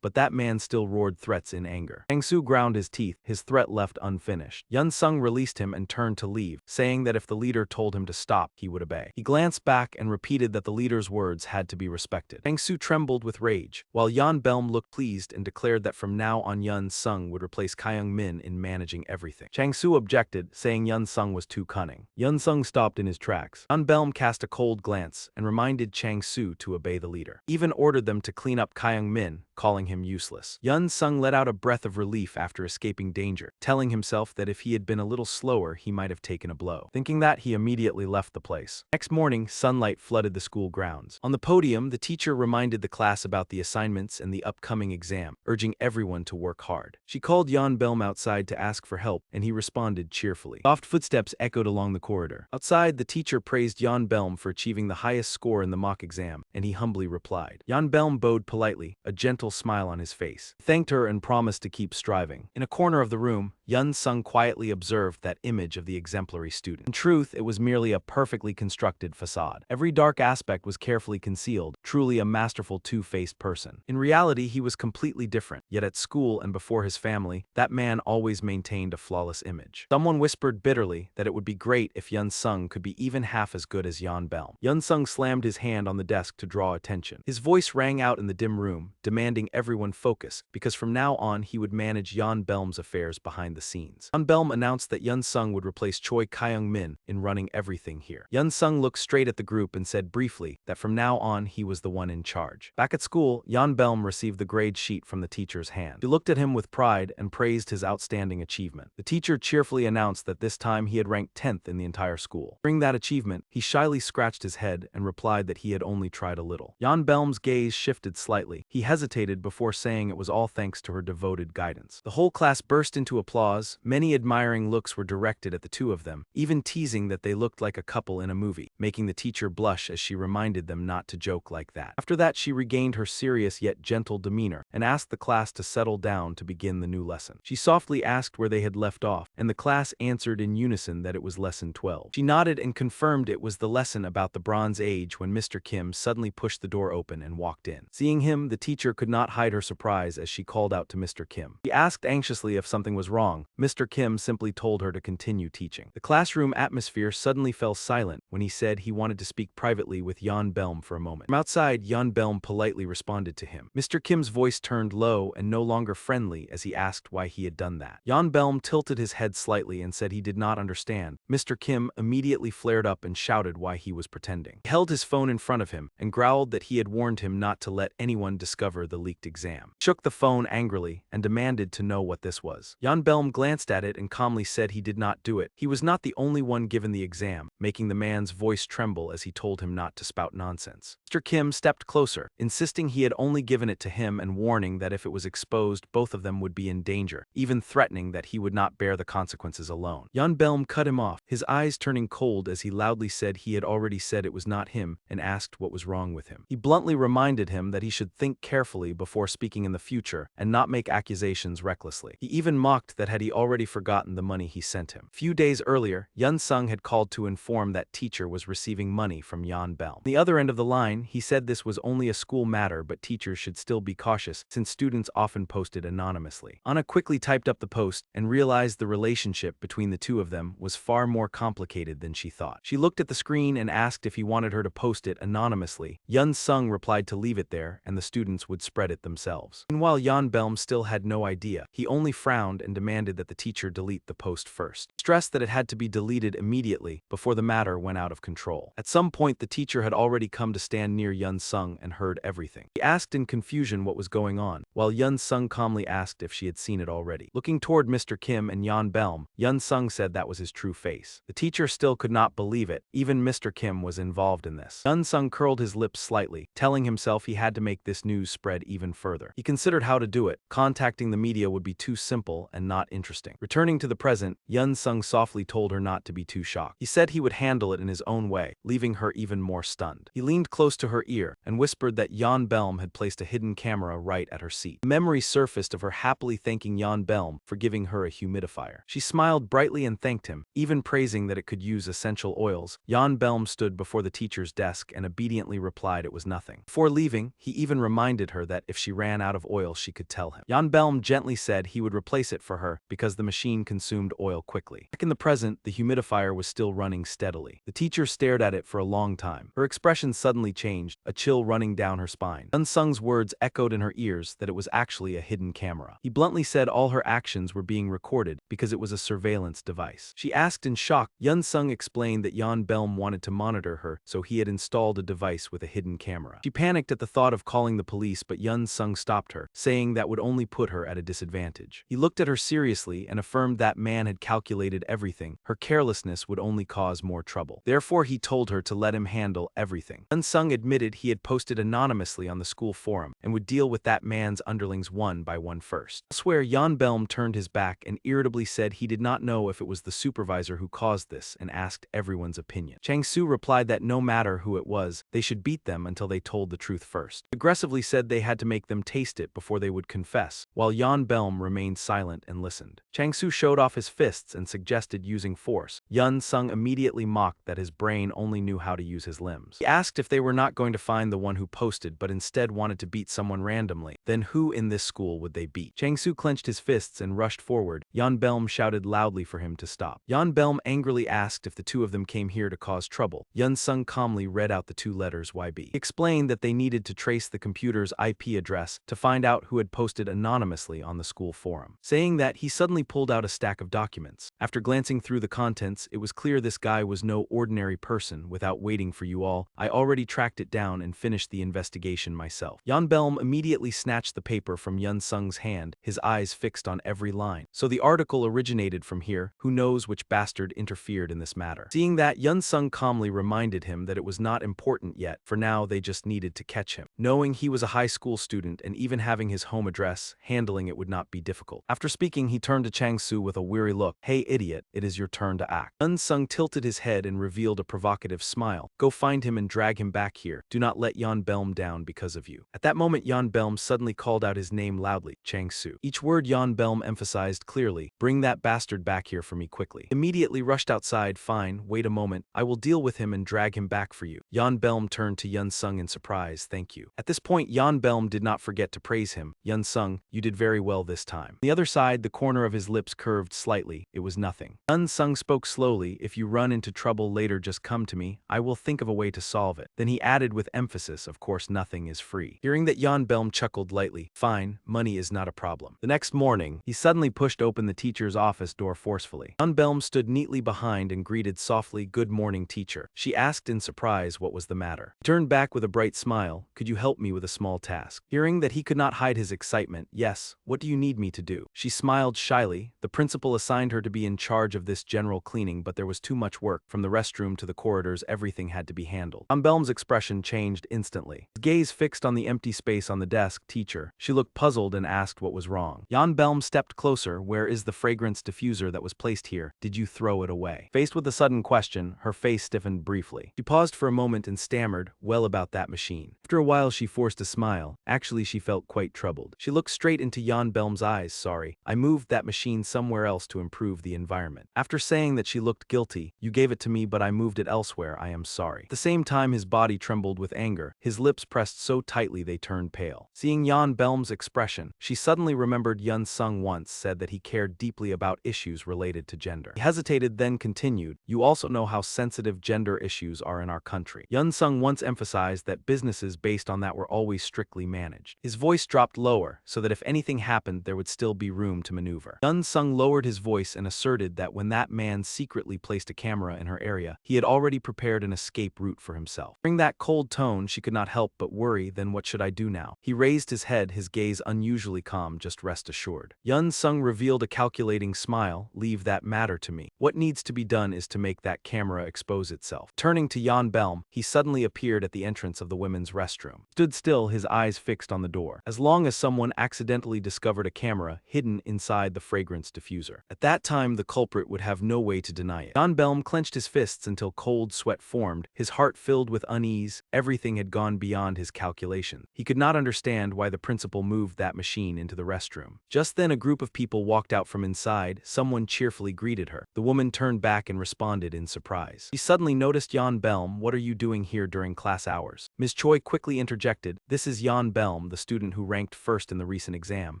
but that man still roared threats in anger. Chang-Su ground his teeth, his threat left unfinished. Yun-Sung released him and turned to leave, saying that if the leader told him to stop, he would obey. He glanced back and repeated that the leader's words had to be respected. Chang-Su trembled with rage, while Yun-Belm looked pleased and declared that from now on Yun-Sung would replace Kyung-min in managing everything. Chang-Su objected, saying Yun-Sung was too cunning. Yun-Sung stopped in his tracks. Yun-Belm cast a cold glance and reminded Chang-Su to obey the leader. Even ordered them to clean up Kyung-min, calling him useless. Yun-Sung let out a breath of relief after escaping danger, telling himself that if he had been a little slower, he might have taken a blow. Thinking that, he immediately left the place. Next morning, sunlight flooded the school grounds. On the podium, the teacher reminded the class about the assignments and the upcoming exam, urging everyone to work hard. She called Yun-Belm outside to ask for help, and he responded cheerfully. Soft footsteps echoed along the corridor. Outside, the teacher praised Yun-Belm for achieving the highest score in the mock exam, and he humbly replied. Yun-Belm bowed politely, a gentle smile on his face. He thanked her and promised to keep striving. In a corner of the room, Yun-Sung quietly observed that image of the exemplary student. In truth, it was merely a perfectly constructed facade. Every dark aspect was carefully concealed, truly a masterful two-faced person. In reality, he was completely different, yet at school and before his family, that man always maintained a flawless image. Someone whispered bitterly that it would be great if Yun-Sung could be even half as good as Yun-Belm. Yun-Sung slammed his hand on the desk to draw attention. His voice rang out in the dim room, demanding everyone focus, because from now on he would manage Yun-Belm's affairs behind the scenes. Yun-Belm announced that Yun-Sung would replace Choi Kyung-min in running everything here. Yun-Sung looked straight at the group and said briefly that from now on he was the one in charge. Back at school, Yun-Belm received the grade sheet from the teacher's hand. He looked at him with pride and praised his outstanding achievement. The teacher cheerfully announced that this time he had ranked 10th in the entire school. During that achievement, he shyly scratched his head and replied that he had only tried a little. Yun-Belm's gaze shifted slightly. He hesitated before saying it was all thanks to her devoted guidance. The whole class burst into applause. Many admiring looks were directed at the two of them, even teasing that they looked like a couple in a movie, making the teacher blush as she reminded them not to joke like that. After that, she regained her serious yet gentle demeanor and asked the class to settle down to begin the new lesson. She softly asked where they had left off, and the class answered in unison that it was lesson 12. She nodded and confirmed it was the lesson about the Bronze Age when Mr. Kim suddenly pushed the door open and walked in. Seeing him, the teacher could not hide her surprise as she called out to Mr. Kim. She asked anxiously if something was wrong. Mr. Kim simply told her to continue teaching. The classroom atmosphere suddenly fell silent when he said he wanted to speak privately with Yun-Belm for a moment. From outside, Yun-Belm politely responded to him. Mr. Kim's voice turned low and no longer friendly as he asked why he had done that. Yun-Belm tilted his head slightly and said he did not understand. Mr. Kim immediately flared up and shouted why he was pretending. He held his phone in front of him and growled that he had warned him not to let anyone discover the leaked exam. He shook the phone angrily and demanded to know what this was. Yun-Belm glanced at it and calmly said he did not do it. He was not the only one given the exam, making the man's voice tremble as he told him not to spout nonsense. Mr. Kim stepped closer, insisting he had only given it to him and warning that if it was exposed, both of them would be in danger, even threatening that he would not bear the consequences alone. Yun-Belm cut him off, his eyes turning cold as he loudly said he had already said it was not him and asked what was wrong with him. He bluntly reminded him that he should think carefully before speaking in the future and not make accusations recklessly. He even mocked that had he already forgotten the money he sent him. A few days earlier, Yun-Sung had called to inform that teacher was receiving money from Yun-Belm. On the other end of the line, he said this was only a school matter but teachers should still be cautious since students often posted anonymously. Anna quickly typed up the post and realized the relationship between the two of them was far more complicated than she thought. She looked at the screen and asked if he wanted her to post it anonymously. Yun-Sung replied to leave it there and the students would spread it themselves. Meanwhile, Yun-Belm still had no idea. He only frowned and demanded demanded that the teacher delete the post first, stressed that it had to be deleted immediately before the matter went out of control. At some point, the teacher had already come to stand near Yun Sung and heard everything. He asked in confusion what was going on, while Yun Sung calmly asked if she had seen it already. Looking toward Mr. Kim and Yan Belm, Yun Sung said that was his true face. The teacher still could not believe it. Even Mr. Kim was involved in this. Yun Sung curled his lips slightly, telling himself he had to make this news spread even further. He considered how to do it. Contacting the media would be too simple and not interesting. Returning to the present, Yun Sung softly told her not to be too shocked. He said he would handle it in his own way, leaving her even more stunned. He leaned close to her ear and whispered that Yan Belm had placed a hidden camera right at her seat. The memory surfaced of her happily thanking Yan Belm for giving her a humidifier. She smiled brightly and thanked him, even praising that it could use essential oils. Yan Belm stood before the teacher's desk and obediently replied it was nothing. Before leaving, he even reminded her that if she ran out of oil, she could tell him. Yan Belm gently said he would replace it for her because the machine consumed oil quickly. Back in the present, the humidifier was still running steadily. The teacher stared at it for a long time. Her expression suddenly changed, a chill running down her spine. Yun Sung's words echoed in her ears that it was actually a hidden camera. He bluntly said all her actions were being recorded because it was a surveillance device. She asked in shock. Yun Sung explained that Yan Belm wanted to monitor her, so he had installed a device with a hidden camera. She panicked at the thought of calling the police, but Yun Sung stopped her, saying that would only put her at a disadvantage. He looked at her seriously and affirmed that man had calculated everything. Her carelessness would only cause more trouble. Therefore, he told her to let him handle everything. Yun Sung admitted he had posted anonymously on the school forum and would deal with that man's underlings one by one first. Elsewhere, Yan Belm turned his back and irritably said he did not know if it was the supervisor who caused this and asked everyone's opinion. Chang Su replied that no matter who it was, they should beat them until they told the truth first. He aggressively said they had to make them taste it before they would confess, while Yan Belm remained silent and listened. Chang Su showed off his fists and suggested using force. Yun Sung immediately mocked that his brain only knew how to use his limbs. He asked if they were not going to find the one who posted but instead wanted to beat someone randomly. Then who in this school would they beat? Chang Su clenched his fists and rushed forward. Yan Belm shouted loudly for him to stop. Yan Belm angrily asked if the two of them came here to cause trouble. Yun Sung calmly read out the two letters YB. He explained that they needed to trace the computer's IP address to find out who had posted anonymously on the school forum. Saying that, he suddenly pulled out a stack of documents. After glancing through the contents, it was clear this guy was no ordinary person. Without waiting for you all, I already tracked it down and finished the investigation myself. Yan Belm immediately snatched the paper from Yun Sung's hand, his eyes fixed on every line. So the article originated from here. Who knows which bastard interfered in this matter? Seeing that, Yun Sung calmly reminded him that it was not important yet. For now, they just needed to catch him. Knowing he was a high school student and even having his home address, handling it would not be difficult. After speaking, he turned to Chang Su with a weary look. Hey idiot, it is your turn to act. Yun Sung tilted his head and revealed a provocative smile. Go find him and drag him back here. Do not let Yan Belm down because of you. At that moment, Yan Belm suddenly called out his name loudly, Chang Su. Each word Yan Belm emphasized clearly. Bring that bastard back here for me quickly. Immediately rushed outside. Fine, wait a moment. I will deal with him and drag him back for you. Yan Belm turned to Yun Sung in surprise. Thank you. At this point, Yan Belm did not forget to praise him. Yun Sung, you did very well this time. On the other side, the corner of his lips curved slightly. It was nothing. Yun Sung spoke slowly. If you run into trouble later, just come to me. I will think of a way to solve it. Then he added with emphasis, of course nothing is free. Hearing that, Yan Belm chuckled lightly. Fine, money is not a problem. The next morning, he suddenly pushed open the teacher's office door forcefully. Yan Belm stood neatly behind and greeted softly, good morning, teacher. She asked in surprise what was the matter. He turned back with a bright smile. Could you help me with a small task? Hearing that he could not hide his excitement, yes, what do you need me to do? She smiled shyly. The principal assigned her to be in charge of this general cleaning, but there was too much work. From the restroom to the corridors, everything had to be handled. Yan Belm's expression changed instantly. His gaze fixed on the empty space on the desk. Teacher. She looked puzzled and asked what was wrong. Yan Belm stepped closer. Where is the fragrance diffuser that was placed here? Did you throw it away? Faced with a sudden question, her face stiffened briefly. She paused for a moment and stammered, well, about that machine. After a while, she forced a smile. Actually, she felt quite troubled. She looked straight into Yan Belm's eyes. Sorry, I moved that machine somewhere else to improve the environment. After saying that, she looked guilty. You gave it to me, but I moved it elsewhere. I am sorry. At the same time, his body trembled with anger. His lips pressed so tightly they turned pale. Seeing Yan Belm's expression, she suddenly remembered Yun Sung once said that he cared deeply about issues related to gender. He hesitated, then continued, you also know how sensitive gender issues are in our country. Yun Sung once emphasized that businesses based on that were always strictly managed. His voice dropped lower, so that if anything happened, there would still be room to maneuver. maneuver. Yun Sung lowered his voice and asserted that when that man secretly placed a camera in her area, he had already prepared an escape route for himself. Hearing that cold tone, she could not help but worry. Then what should I do now? He raised his head, his gaze unusually calm. Just rest assured. Yun Sung revealed a calculating smile. Leave that matter to me. What needs to be done is to make that camera expose itself. Turning to Yan Belm, he suddenly appeared at the entrance of the women's restroom. Stood still, his eyes fixed on the door. As long as someone accidentally discovered a camera hidden inside the fragrance diffuser. At that time, the culprit would have no way to deny it. Yan Belm clenched his fists until cold sweat formed, his heart filled with unease. Everything had gone beyond his calculation. He could not understand why the principal moved that machine into the restroom. Just then a group of people walked out from inside. Someone cheerfully greeted her. The woman turned back and responded in surprise. She suddenly noticed Yan Belm. What are you doing here during class hours? Ms. Choi quickly interjected. This is Yan Belm, the student who ranked first in the recent exam.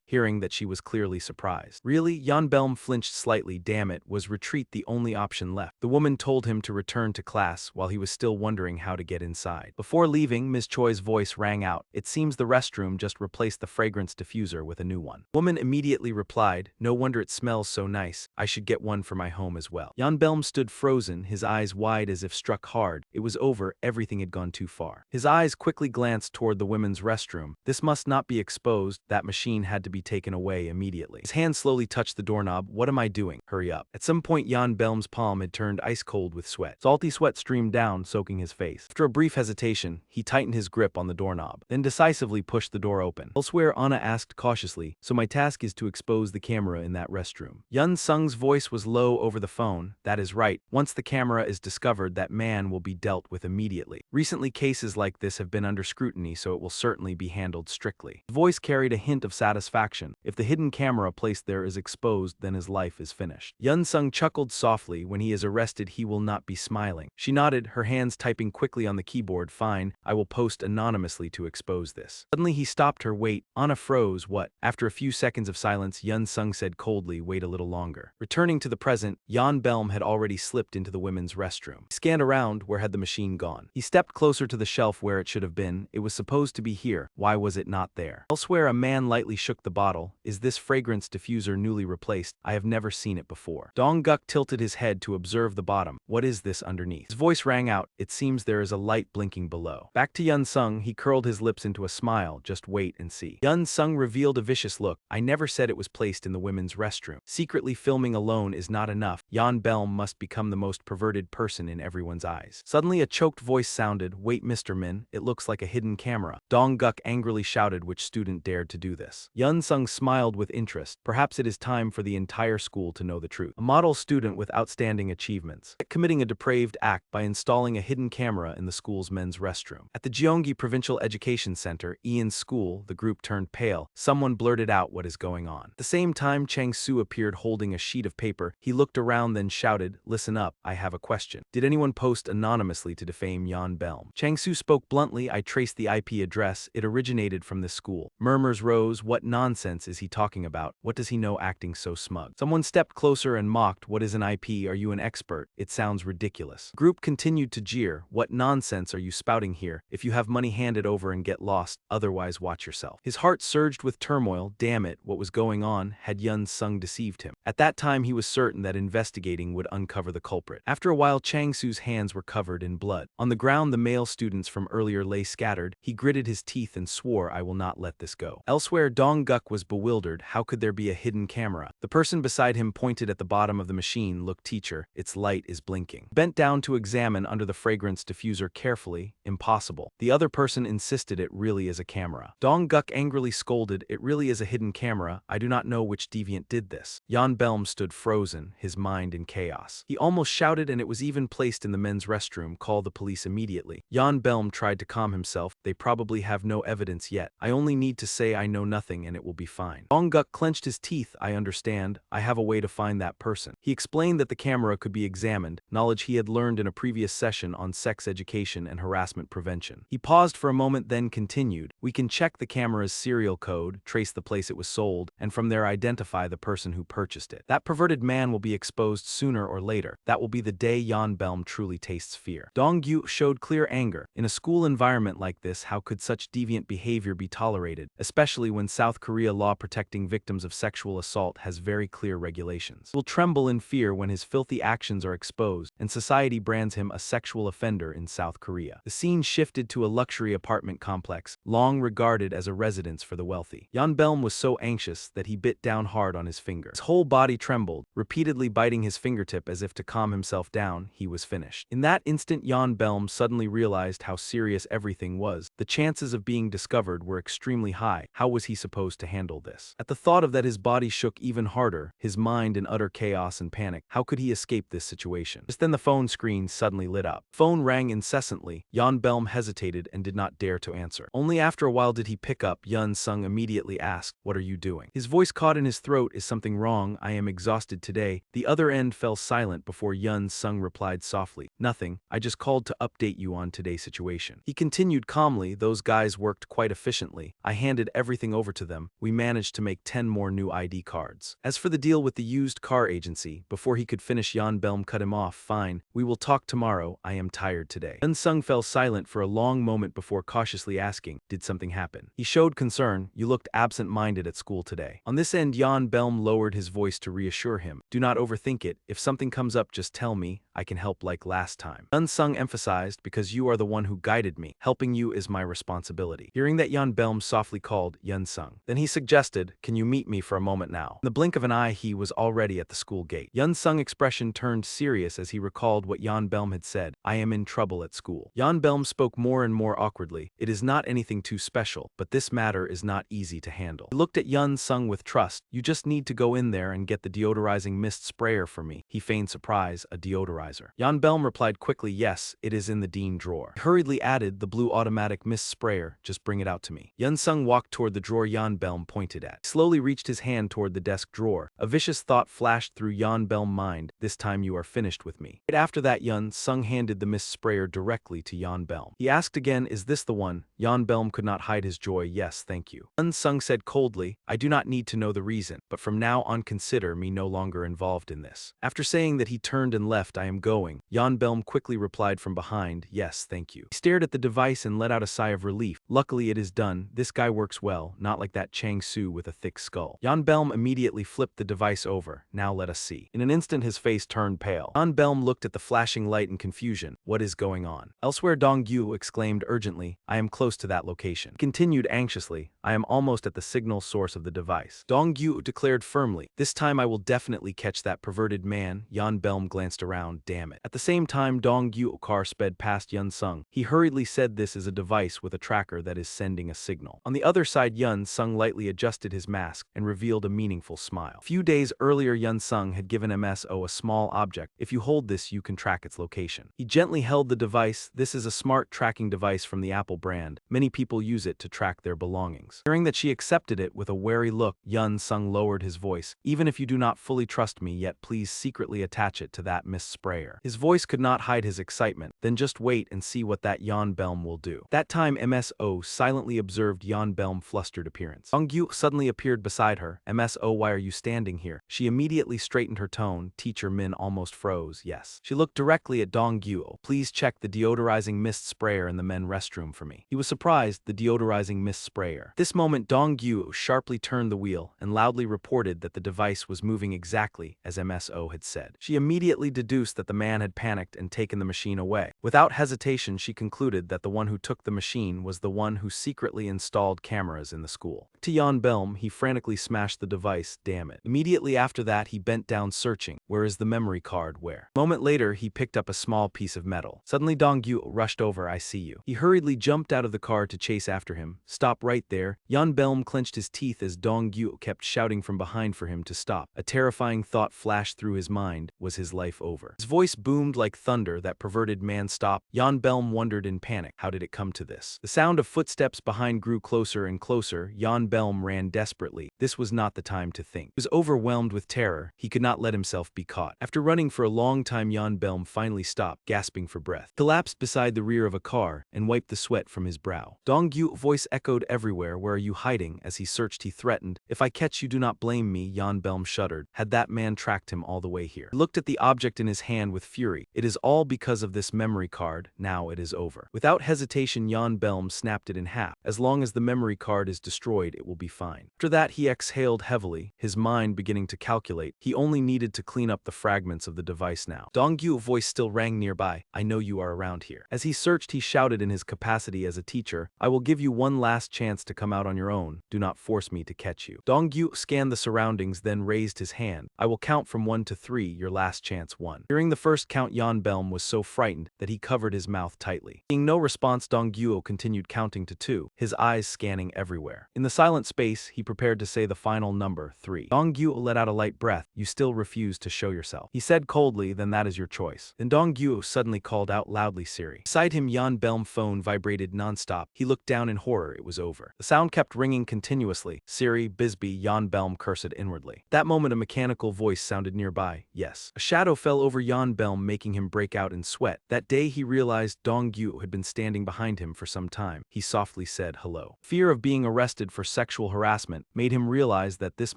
Hearing that she was clearly surprised. Really? Yan Belm flinched slightly. Damn it, was retreat the only option left? The woman told him to return to class while he was still wondering how to get inside. Before leaving, Ms. Choi's voice rang out. It seems the restroom just replaced the fragrance diffuser with a new one. The woman immediately replied, no wonder it smells so nice. I should get one for my home as well. Yan Belm stood frozen, his eyes wide as if struck hard. It was over, everything had gone too far. His eyes quickly glanced toward the women's restroom. This must not be exposed, that machine had to be taken away immediately. His hand slowly touched the doorknob. What am I doing? Hurry up. At some point Yan Belm's palm had turned ice cold with sweat. Salty sweat streamed down, soaking his face. After a brief hesitation, he tightened his grip on the doorknob, then decisively pushed the door open. Elsewhere, Anna asked cautiously, so my task is to expose the camera in that restroom. Yun Sung's voice was low over the phone. That is right. Once the camera is discovered, that man will be dealt with immediately. Recently, cases like this have been under scrutiny, so it will certainly be handled strictly. The voice carried a hint of satisfaction. If the hidden camera placed there is exposed, then his life is finished. Yun Sung chuckled softly. When he is arrested, he will not be smiling. She nodded, her hands typing quickly on the keyboard. Fine, I will post anonymously to expose this. Suddenly he stopped her. Wait. Anna froze. What? After a few seconds of silence, Yun Sung said coldly, wait a little longer. Returning to the present, Yan Belm had already slipped into the women's restroom. He scanned around. Where had the machine gone? He stepped closer to the shelf where it should have been. It was supposed to be here. Why was it not there? Elsewhere, a man lightly shook the bottle. Is this fragrance diffuser newly replaced? I have never seen it before. Dong Guk tilted his head to observe the bottom. What is this underneath? His voice rang out. It seems there is a light blinking below. Back to Yun Sung, he curled his lips into a smile. Just wait and see. Yun Sung revealed a vicious look. I never said it was placed in the women's restroom. Secretly filming alone is not enough. Yan Belm must become the most perverted person in everyone's eyes. Suddenly a choked voice sounded. Wait, Mr. Min, it looks like a hidden camera. Dong Guk angrily shouted, which student dared to do this? Yun Sung smiled with interest. Perhaps it is time for the entire school to know the truth. A model student with outstanding achievements, committing a depraved act by installing a hidden camera in the school's men's restroom. At the Gyeonggi Provincial Education Center, Ian's school, the group turned pale. Someone blurted out what is going on. At the same time, Chang Su appeared holding a sheet of paper. He looked around, then shouted, listen up, I have a question. Did anyone post anonymously to defame Yan Belm? Chang Su spoke bluntly. I traced the IP address. It originated from this school. Murmurs rose. What nonsense is he talking about? What does he know, acting so smug? Someone stepped closer and mocked. What is an IP? Are you an expert? It sounds ridiculous. Group continued to jeer. What nonsense are you spouting here? If you have money, hand it over and get lost. Otherwise, watch yourself. His heart surged with turmoil. Damn it, what was going on? Had Yun Sung deceived him? At that time, he was certain that investigating would uncover the culprit. After a while, Chang Su's hands were covered in blood. On the ground, the male students from earlier lay scattered. He gritted his teeth and swore, I will not let this go. Elsewhere, Dong Guk was bewildered. How could there be a hidden camera? The person beside him pointed at the bottom of the machine. Look, teacher, its light is blinking. Bent down to examine under the fragrance diffuser carefully. Impossible. The other person insisted it really is a camera. Dong Guk angrily scolded, it really is a hidden camera. I do not know which deviant did this. Yan Belm stood frozen, his mind in chaos. He almost shouted, and it was even placed in the men's restroom. Call the police immediately. Yan Belm tried to calm himself. They probably have no evidence yet. I only need to say I know nothing and it will be fine. Dong Guk clenched his teeth. I understand. I have a way to find that person. He explained that the camera could be examined, knowledge he had learned in a previous session on sex education and harassment prevention. He paused for a moment, then continued. We can check the camera's serial code, trace the place it was sold, and from there identify the person who purchased it. That perverted man will be exposed sooner or later. That will be the day Yan Belm truly tastes fear. Dong Gyu showed clear anger. In a school environment like this, how could such deviant behavior be tolerated, especially when South Korea law protecting victims of sexual sexual assault has very clear regulations. He will tremble in fear when his filthy actions are exposed, and society brands him a sexual offender in South Korea. The scene shifted to a luxury apartment complex, long regarded as a residence for the wealthy. Yeonbelm was so anxious that he bit down hard on his finger. His whole body trembled, repeatedly biting his fingertip as if to calm himself down. He was finished. In that instant, Yeonbelm suddenly realized how serious everything was. The chances of being discovered were extremely high. How was he supposed to handle this? At the thought of that, his body shook even harder, his mind in utter chaos and panic. How could he escape this situation? Just then the phone screen suddenly lit up. Phone rang incessantly. Yeonbelm hesitated and did not dare to answer. Only after a while did he pick up. Yeon-sung immediately asked, "What are you doing?" His voice caught in his throat. "Is something wrong? I am exhausted today." The other end fell silent before Yeon-sung replied softly, "Nothing. I just called to update you on today's situation." He continued calmly, "Those guys worked quite efficiently. I handed everything over to them. We managed to make 10 more new ID cards. As for the deal with the used car agency," before he could finish, Yeonbelm cut him off. "Fine. We will talk tomorrow. I am tired today." Yeon-sung fell silent for a long moment before cautiously asking, "Did something happen?" He showed concern. "You looked absent-minded at school today." On this end, Yeonbelm lowered his voice to reassure him, "Do not overthink it. If something comes up, just tell me. I can help like last time." Yeon-sung emphasized, "Because you are the one who guided me. Helping you is my responsibility." Hearing that, Yeonbelm softly called Yeon-sung. Then he suggested, "Can you meet me for a moment now?" In the blink of an eye, he was already at the school gate. Yeon-sung's expression turned serious as he recalled what Yeonbelm had said, "I am in trouble at school." Yeonbelm spoke more and more awkwardly, "It is not anything too special, but this matter is not easy to handle." He looked at Yeon-sung with trust. "You just need to go in there and get the deodorizing mist sprayer for me." He feigned surprise. "A deodorizer?" Yeonbelm replied quickly, "Yes, it is in the dean drawer." He hurriedly added, "The blue automatic mist sprayer, just bring it out to me." Yeon-sung walked toward the drawer Yeonbelm pointed at. He slowly reached his hand toward the desk drawer. A vicious thought flashed through Yeonbelm's mind, "This time you are finished with me." Right after that, Yeon-sung handed the mist sprayer directly to Yeonbelm. He asked again, "Is this the one?" Yeonbelm could not hide his joy. "Yes, thank you." Yeon-sung said coldly, "I do not need to know the reason, but from now on consider me no longer involved in this." After saying that, he turned and left. "I am going." Yeonbelm quickly replied from behind, "Yes, thank you." He stared at the device and let out a sigh of relief. Luckily it is done. This guy works well, not like that Chang-soo with a thick skull. Yeonbelm immediately flipped the device over. "Now let us see." In an instant his face turned pale. Yeonbelm looked at the flashing light in confusion. "What is going on?" Elsewhere, Dong-gyu exclaimed urgently, "I am close to that location." He continued anxiously, "I am almost at the signal source of the device." Dong-gyu declared firmly, "This time I will definitely catch that perverted man." Yeonbelm glanced around. "Damn it." At the same time, Dong-gyu car sped past Yeon-sung. He hurriedly said, "This is a device with a tracker that is sending a signal." On the other side, Yeon-sung lightly adjusted his mask and revealed a meaningful smile. A few days earlier, Yeon-sung had given MSO a small object. "If you hold this, you can track its location." He gently held the device. "This is a smart tracking device from the Apple brand. Many people use it to track their belongings." Hearing that she accepted it with a wary look, Yeon-sung lowered his voice, "Even if you do not fully trust me yet, please secretly attach it to that mist sprayer." His voice could not hide his excitement. "Then just wait and see what that Yeonbelm will do." That time, MSO silently observed Yeonbelm's flustered appearance. Dong-gyu suddenly appeared beside her. "MSO, why are you standing here?" She immediately straightened her tone. Teacher Min almost froze. "Yes." She looked directly at Dong-gyu. "Please check the deodorizing mist sprayer in the men restroom for me." He was surprised. The deodorizing mist sprayer. At this moment, Dong-gyu sharply turned the wheel and loudly reported that the device was moving exactly as MSO had said. She immediately deduced that the man had panicked and taken the machine away. Without hesitation, she concluded that the one who took the machine was the one who secretly installed cameras in the school. To Yeonbelm, he frantically smashed the device. "Damn it." Immediately after that, he bent down searching. "Where is the memory card? Where?" A moment later, he picked up a small piece of metal. Suddenly, Dong-gyu rushed over. "I see you." He hurriedly jumped out of the car to chase after him. "Stop right there." Yeonbelm clenched his teeth as Dong-gyu kept shouting from behind for him to stop. A terrifying thought flashed through his mind. Was his life over? His voice boomed like thunder. "That perverted man, stop." Yeonbelm wondered in panic. How did it come to this? The sound of footsteps behind grew closer and closer. Yeonbelm ran desperately. This was not the time to think. He was overwhelmed with terror. He could not let himself be caught. After running for a long time, Yeonbelm finally stopped, gasping for breath. He collapsed beside the rear of a car and wiped the sweat from his brow. Dong-gyu's voice echoed everywhere. "Where are you hiding?" As he searched, he threatened, "If I catch you, do not blame me." Yeonbelm shuddered. Had that man tracked him all the way here? He looked at the object in his hand with fury. "It is all because of this memory card. Now it is over." Without hesitation, Yeonbelm snapped it in half. "As long as the memory card is destroyed, it will be fine." After that, he exhaled heavily, his mind beginning to calculate. He only needed to clean up the fragments of the device now. Dongyu's voice still rang nearby. I know you are around here. As he searched, he shouted in his capacity as a teacher, I will give you one last chance to come out on your own. Do not force me to catch you. Dongyu scanned the surroundings, then raised his hand. I will count from 1 to 3, your last chance 1. Hearing the first count, Yan Belm was so frightened that he covered his mouth tightly. Seeing no response, Dongyu continued counting to 2, his eyes scanning everywhere. In the silent space, he prepared to say the final number, 3. Dongyu let out a light breath. You still refuse to show yourself. He said coldly, then that is your choice. Then Dongyu suddenly called out loudly Siri. Beside him, Yan Belm's phone vibrated nonstop. He looked down in horror. It was over. The sound kept ringing continuously. Siri, Bisbee, Yan Belm cursed inwardly. That moment a mechanical voice sounded nearby. Yes. A shadow fell over Yan Belm, making him break out in sweat. That day he realized Dongyu had been standing behind him for some time. He softly said hello. Fear of being arrested for sexual harassment made him realize that this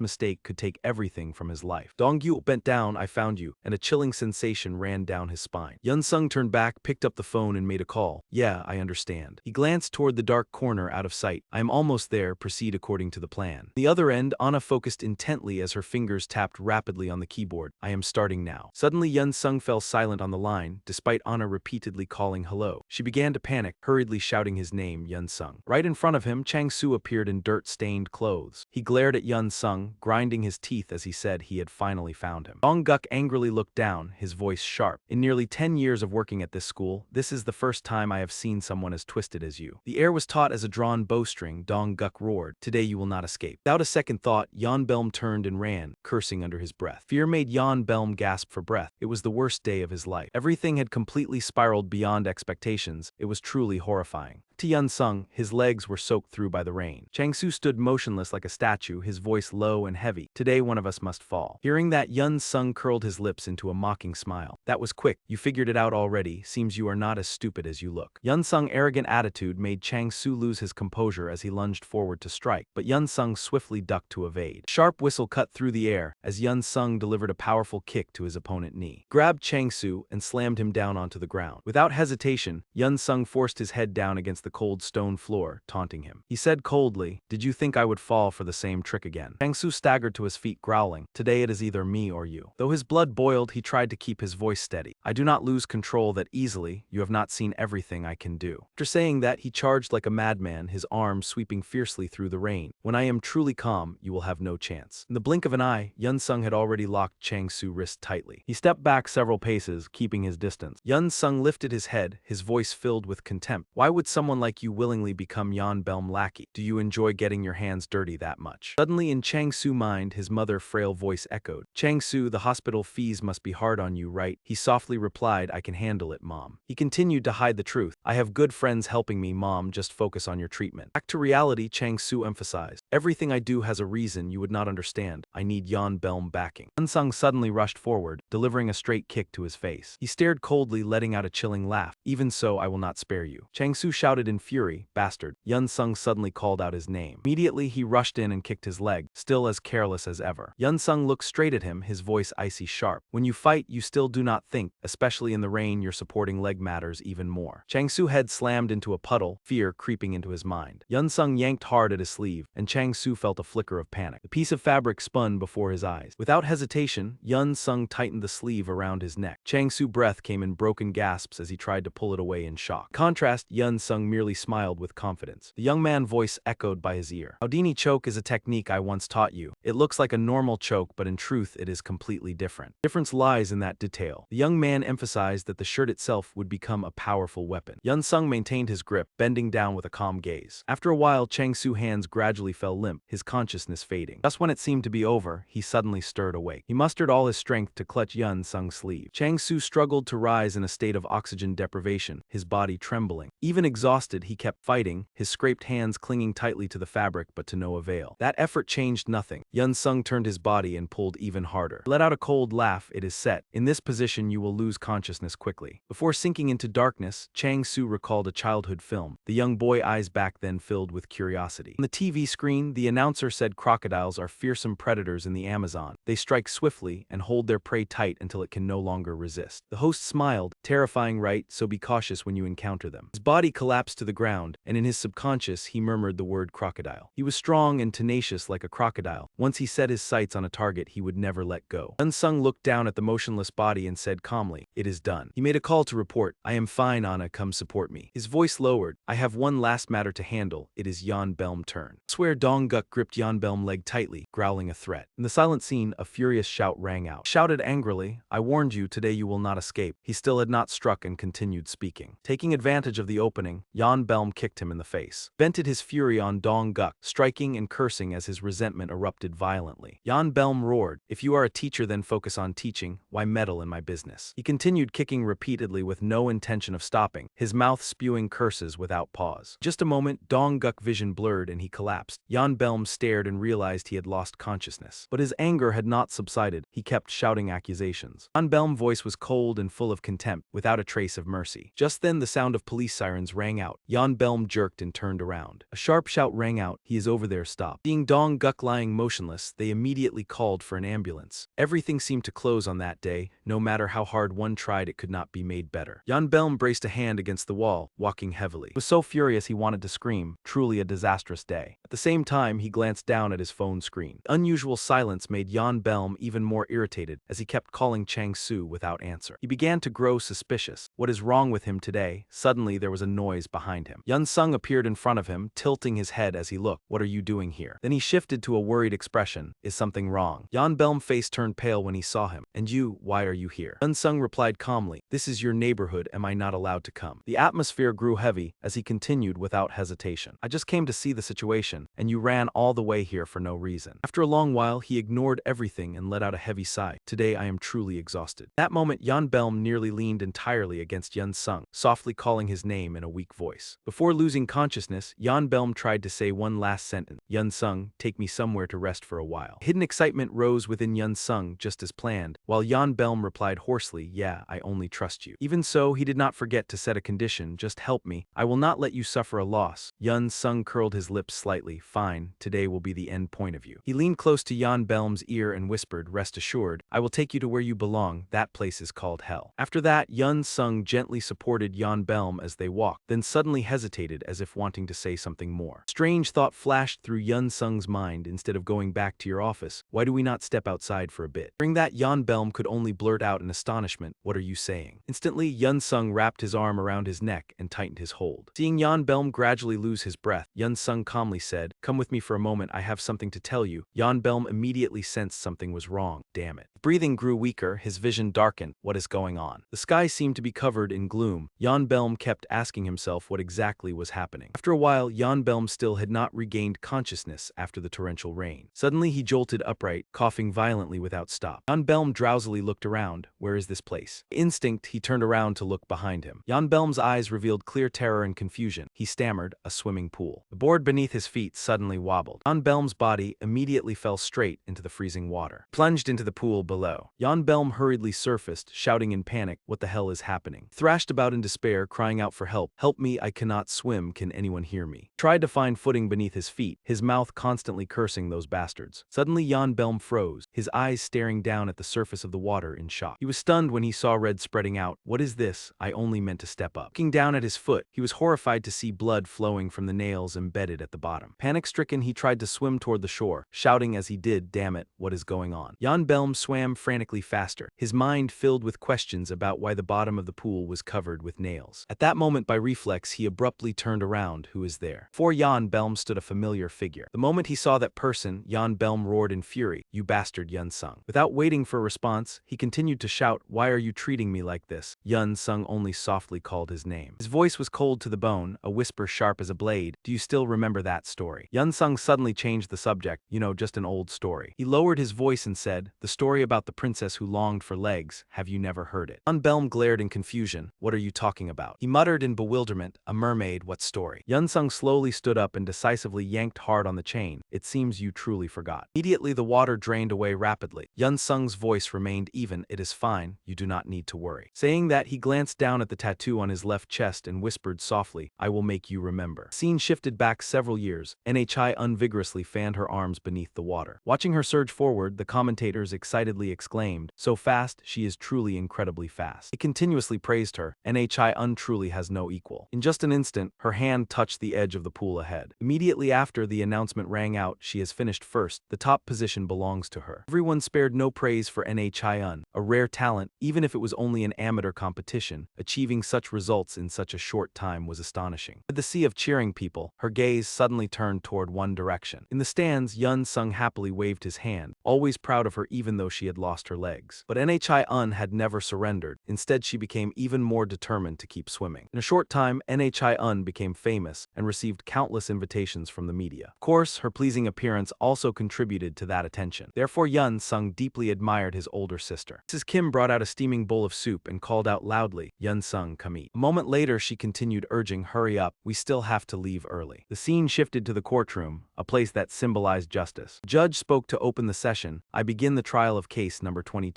mistake could take everything from his life. Dongyu bent down, I found you, and a chilling sensation ran down his spine. Yun Sung turned back, picked up the phone and made a call. Yeah, I understand. He glanced toward the dark corner out of sight. I am almost there, proceed according to the plan. The other end, Anna focused intently as her fingers tapped rapidly on the keyboard. I am starting now. Suddenly Yun Sung fell silent on the line, despite Anna repeatedly calling hello. She began to panic, hurriedly shouting his name, Yun Sung. Right in front of him, Chang Su appeared in dirt-stained clothes. He glared at Yun Sung, grinding his teeth as he said he had finally found him. Dong Guk angrily looked down, his voice sharp. In nearly 10 years of working at this school, this is the first time I have seen someone as twisted as you. The air was taut as a drawn bowstring, Dong Guk roared. Today you will not escape. Without a second thought, Yan Belm turned and ran, cursing under his breath. Fear made Yan Belm gasp for breath. It was the worst day of his life. Everything had completely spiraled beyond expectations. It was truly horrifying. To Yun Sung, his legs were soaked through by the rain. Chang Su stood motionless like a statue, his voice low and heavy. Today one of us must fall. Hearing that, Yun Sung curled his lips into a mocking smile. That was quick. You figured it out already. Seems you are not as stupid as you look. Yun Sung's arrogant attitude made Chang Su lose his composure as he lunged forward to strike, but Yun Sung swiftly ducked to evade. A sharp whistle cut through the air as Yun Sung delivered a powerful kick to his opponent's knee. Grabbed Chang Su and slammed him down onto the ground. Without hesitation, Yun Sung forced his head down against the cold stone floor, taunting him. He said coldly, did you think I would fall for the same trick again? Chang Su staggered to his feet, growling, today it is either me or you. Though his blood boiled, he tried to keep his voice steady. I do not lose control that easily. You have not seen everything I can do. After saying that, he charged like a madman, his arms sweeping fiercely through the rain. When I am truly calm, you will have no chance. In the blink of an eye, Yun Sung had already locked Chang Su's wrist tightly. He stepped back several paces, keeping his distance. Yun Sung lifted his head, his voice filled with contempt. Why would someone like you willingly become Yan Belm lackey? Do you enjoy getting your hands dirty that much? Suddenly in Chang Su's mind, his mother's frail voice echoed. Chang Su, the hospital fees must be hard on you, right? He softly replied, I can handle it, Mom. He continued to hide the truth. I have good friends helping me, Mom, just focus on your treatment. Back to reality, Chang Su emphasized. Everything I do has a reason you would not understand. I need Yan Belm backing. Yun Sung suddenly rushed forward, delivering a straight kick to his face. He stared coldly, letting out a chilling laugh. Even so, I will not spare you. Chang Su shouted in fury, bastard. Yun Sung suddenly called out his name. Immediately, he rushed in and kicked his leg, still as careless as ever. Yun Sung looked straight at him, his voice icy sharp. When you fight, you still do not think, especially in the rain, your supporting leg matters even more. Chang Su's head slammed into a puddle, fear creeping into his mind. Yun Sung yanked hard at his sleeve, and Chang Su felt a flicker of panic. The piece of fabric spun before his eyes. Without hesitation, Yun Sung tightened the sleeve around his neck. Chang Su's breath came in broken gasps as he tried to pull it away in shock. In contrast, Yun Sung merely smiled with confidence. The young man's voice echoed by his ear. Houdini choke is a technique I once taught you. It looks like a normal choke, but in truth it is completely different. Difference lies in that detail. The young man emphasized that the shirt itself would become a powerful weapon. Yun Sung maintained his grip, bending down with a calm gaze. After a while, Chang Su's hands gradually fell limp, his consciousness fading. Just when it seemed to be over, he suddenly stirred awake. He mustered all his strength to clutch Yun Sung's sleeve. Chang Su struggled to rise in a state of oxygen deprivation, his body trembling. Even exhausted, he kept fighting, his scraped hands clinging tightly to the fabric, but to no avail. That effort changed nothing. Yun Sung turned his body and pulled even harder. He let out a cold laugh. It is set. In this position, you will lose consciousness quickly. Before sinking into darkness, Chang Su recalled a childhood film. The young boy's eyes back then filled with curiosity. On the TV screen, the announcer said crocodiles are fearsome predators in the Amazon. They strike swiftly and hold their prey tight until it can no longer resist. The host smiled. Terrifying, right? So be cautious when you encounter them. His body collapsed to the ground, and in his subconscious he murmured the word crocodile. He was strong and tenacious like a crocodile. Once he set his sights on a target, he would never let go. Unsung looked down at the motionless body and said calmly, "It is done." He made a call to report, "I am fine, Anna, come support me." His voice lowered, "I have one last matter to handle. It is Jan Belm's turn." I swear Dong Guk gripped Jan Belm's leg tightly, growling a threat. In the silent scene, a furious shout rang out. He shouted angrily, "I warned you, today you will not escape." He still had not struck and continued speaking. Taking advantage of the opening, Jan Belm kicked him in the face. Vented his fury on Dong Guk, striking and cursing as his resentment erupted violently. Jan Belm roared, "If you are a teacher, then focus on teaching. Why meddle in my business?" He continued kicking repeatedly with no intention of stopping, his mouth spewing curses without pause. Just a moment, Dong Guk's vision blurred and he collapsed. Jan Belm stared and realized he had lost consciousness. But his anger had not subsided. He kept shouting accusations. Jan Belm's voice was cold and full of contempt, without a trace of mercy. Just then the sound of police sirens rang out. Jan Belm jerked and turned around. A sharp shout rang out, "He is over there, stop." Seeing Dong Guk lying motionless, they immediately called for an ambulance. Everything seemed to close on that day. No matter how hard one tried, it could not be made better. Jan Belm braced a hand against the wall, walking heavily. He was so furious he wanted to scream. Truly a disastrous day. At the same time, he glanced down at his phone screen. The unusual silence made Jan Belm even more irritated as he kept calling Chang Su without answer. He began to grow suspicious. What is wrong with him today? Suddenly there was a noise behind him. Yun Sung appeared in front of him, tilting his head as he looked. "What are you doing here?" Then he shifted to a worried expression. "Is something wrong?" Jan Belm's face turned pale when he saw him. "And you, why are you here?" Yun Sung replied calmly, "This is your neighborhood, am I not allowed to come?" The atmosphere grew heavy as he continued without hesitation. "I just came to see the situation, and you ran all the way here for no reason." After a long while, he ignored everything and let out a heavy sigh. "Today I am truly exhausted." That moment, Jan Belm nearly leaned entirely against Yun Sung, softly calling his name in a weak voice. Before losing consciousness, Jan Belm tried to say one last sentence. "Yun Sung, take me somewhere to rest for a while." Hidden excitement rose within Yun Sung just as planned, while Jan Belm replied hoarsely, "Yeah, I only trust you." Even so, he did not forget to set a condition. "Just help me. I will not let you suffer a loss." Yun Sung curled his lips slightly. "Fine, today will be the end point of you." He leaned close to Jan Belm's ear and whispered, "Rest assured, I will take you to where you belong. That place is called hell." After that, Yun Sung gently supported Jan Belm as they walked, then suddenly hesitated as if wanting to say something more. Strange thought flashed through Yun Sung's mind. Instead of going back to your office, why do we not step outside for a bit? During that, Jan Belm could only blurt out in astonishment, "What are you saying?" Instantly, Yun Sung wrapped his arm around his neck and tightened his hold. Seeing Jan Belm gradually lose his breath, Yun Sung calmly said, "Come with me for a moment, I have something to tell you." Jan Belm immediately sensed something was wrong. Damn it. Breathing grew weaker, his vision darkened. What is going on? The sky seemed to be covered in gloom. Jan Belm kept asking himself what exactly was happening. After a while, Jan Belm still had not regained consciousness after the torrential rain. Suddenly he jolted upright, coughing violently without stop. Jan Belm drowsily looked around. Where is this place? By instinct, he turned around to look behind him. Jan Belm's eyes revealed clear terror and confusion. He stammered, "A swimming pool." The board beneath his feet suddenly wobbled. Jan Belm's body immediately fell straight into the freezing water. He plunged into the pool below. Jan Belm hurriedly surfaced, shouting in panic, "What the hell is happening?" He thrashed about in despair, crying out for help. "Help me, I cannot swim, can anyone hear me?" He tried to find footing beneath his feet, his mouth constantly cursing those bastards. Suddenly Jan Belm froze, his eyes staring down at the surface of the water in shock. He was stunned when he saw red spreading out. "What is this? I only meant to step up." Looking down at his foot, he was horrified to see blood flowing from the nails embedded at the bottom. Panic-stricken, he tried to swim toward the shore, shouting as he did, "Damn it, what is going on?" Jan Belm swam frantically faster, his mind filled with questions about why the bottom of the pool was covered with nails. At that moment, by reflex, he abruptly turned around. Who is there? Before Jan Belm stood a familiar figure. The moment he saw that person, Jan Belm roared in fury, "You bastard, Yun Sung." Without waiting for a response, he continued to shout, "Why are you treating me like this?" Yun Sung only softly called his name. His voice was cold to the bone, a whisper sharp as a blade. "Do you still remember that story?" Yun Sung suddenly changed the subject. "You know, just an old story." He lowered his voice and said, "The story about the princess who longed for legs. Have you never heard it?" Jan Belm glared in confusion. "What are you talking about?" He muttered in bewilderment, "A mermaid, what story?" Yun Sung slowly stood up and decisively yanked hard on the chain. "It seems you truly forgot." Immediately the water drained away rapidly. Yun Sung's voice remained even. "It is fine, you do not need to worry." Saying that, he glanced down at the tattoo on his left chest and whispered softly, "I will make you remember." Scene shifted back several years. NHI unvigorously fanned her arms beneath the water. Watching her surge forward, the commentators excitedly exclaimed, "So fast, she is truly incredibly fast." They continuously praised her, NHI truly has no equal. In just an instant, her hand touched the edge of the pool ahead. Immediately after the announcement rang out, she has finished first, the top position belongs to her. Everyone spared no praise for NHI, a rare talent, even if it was only an amateur competition. Achieving such results in such a short time was astonishing. With the sea of cheering people, her gaze suddenly turned toward one direction. In the stands, Yun Sung happily waved his hand, always proud of her even though she had lost her legs. But NHI had never surrendered. Instead, she became even more determined to keep swimming. In a short time, NHI became famous and received countless invitations from the media. Of course, her pleasing appearance also contributed to that attention. Therefore, Yun Sung deeply admired his older sister. Mrs. Kim brought out a steaming bowl of soup and called out loudly, "Yun Sung, come eat." A moment later, she continued urging, "Hurry up, we still have to leave early." The scene shifted to the courtroom, a place that symbolized justice. The judge spoke to open the session. "I begin the trial of case number 220.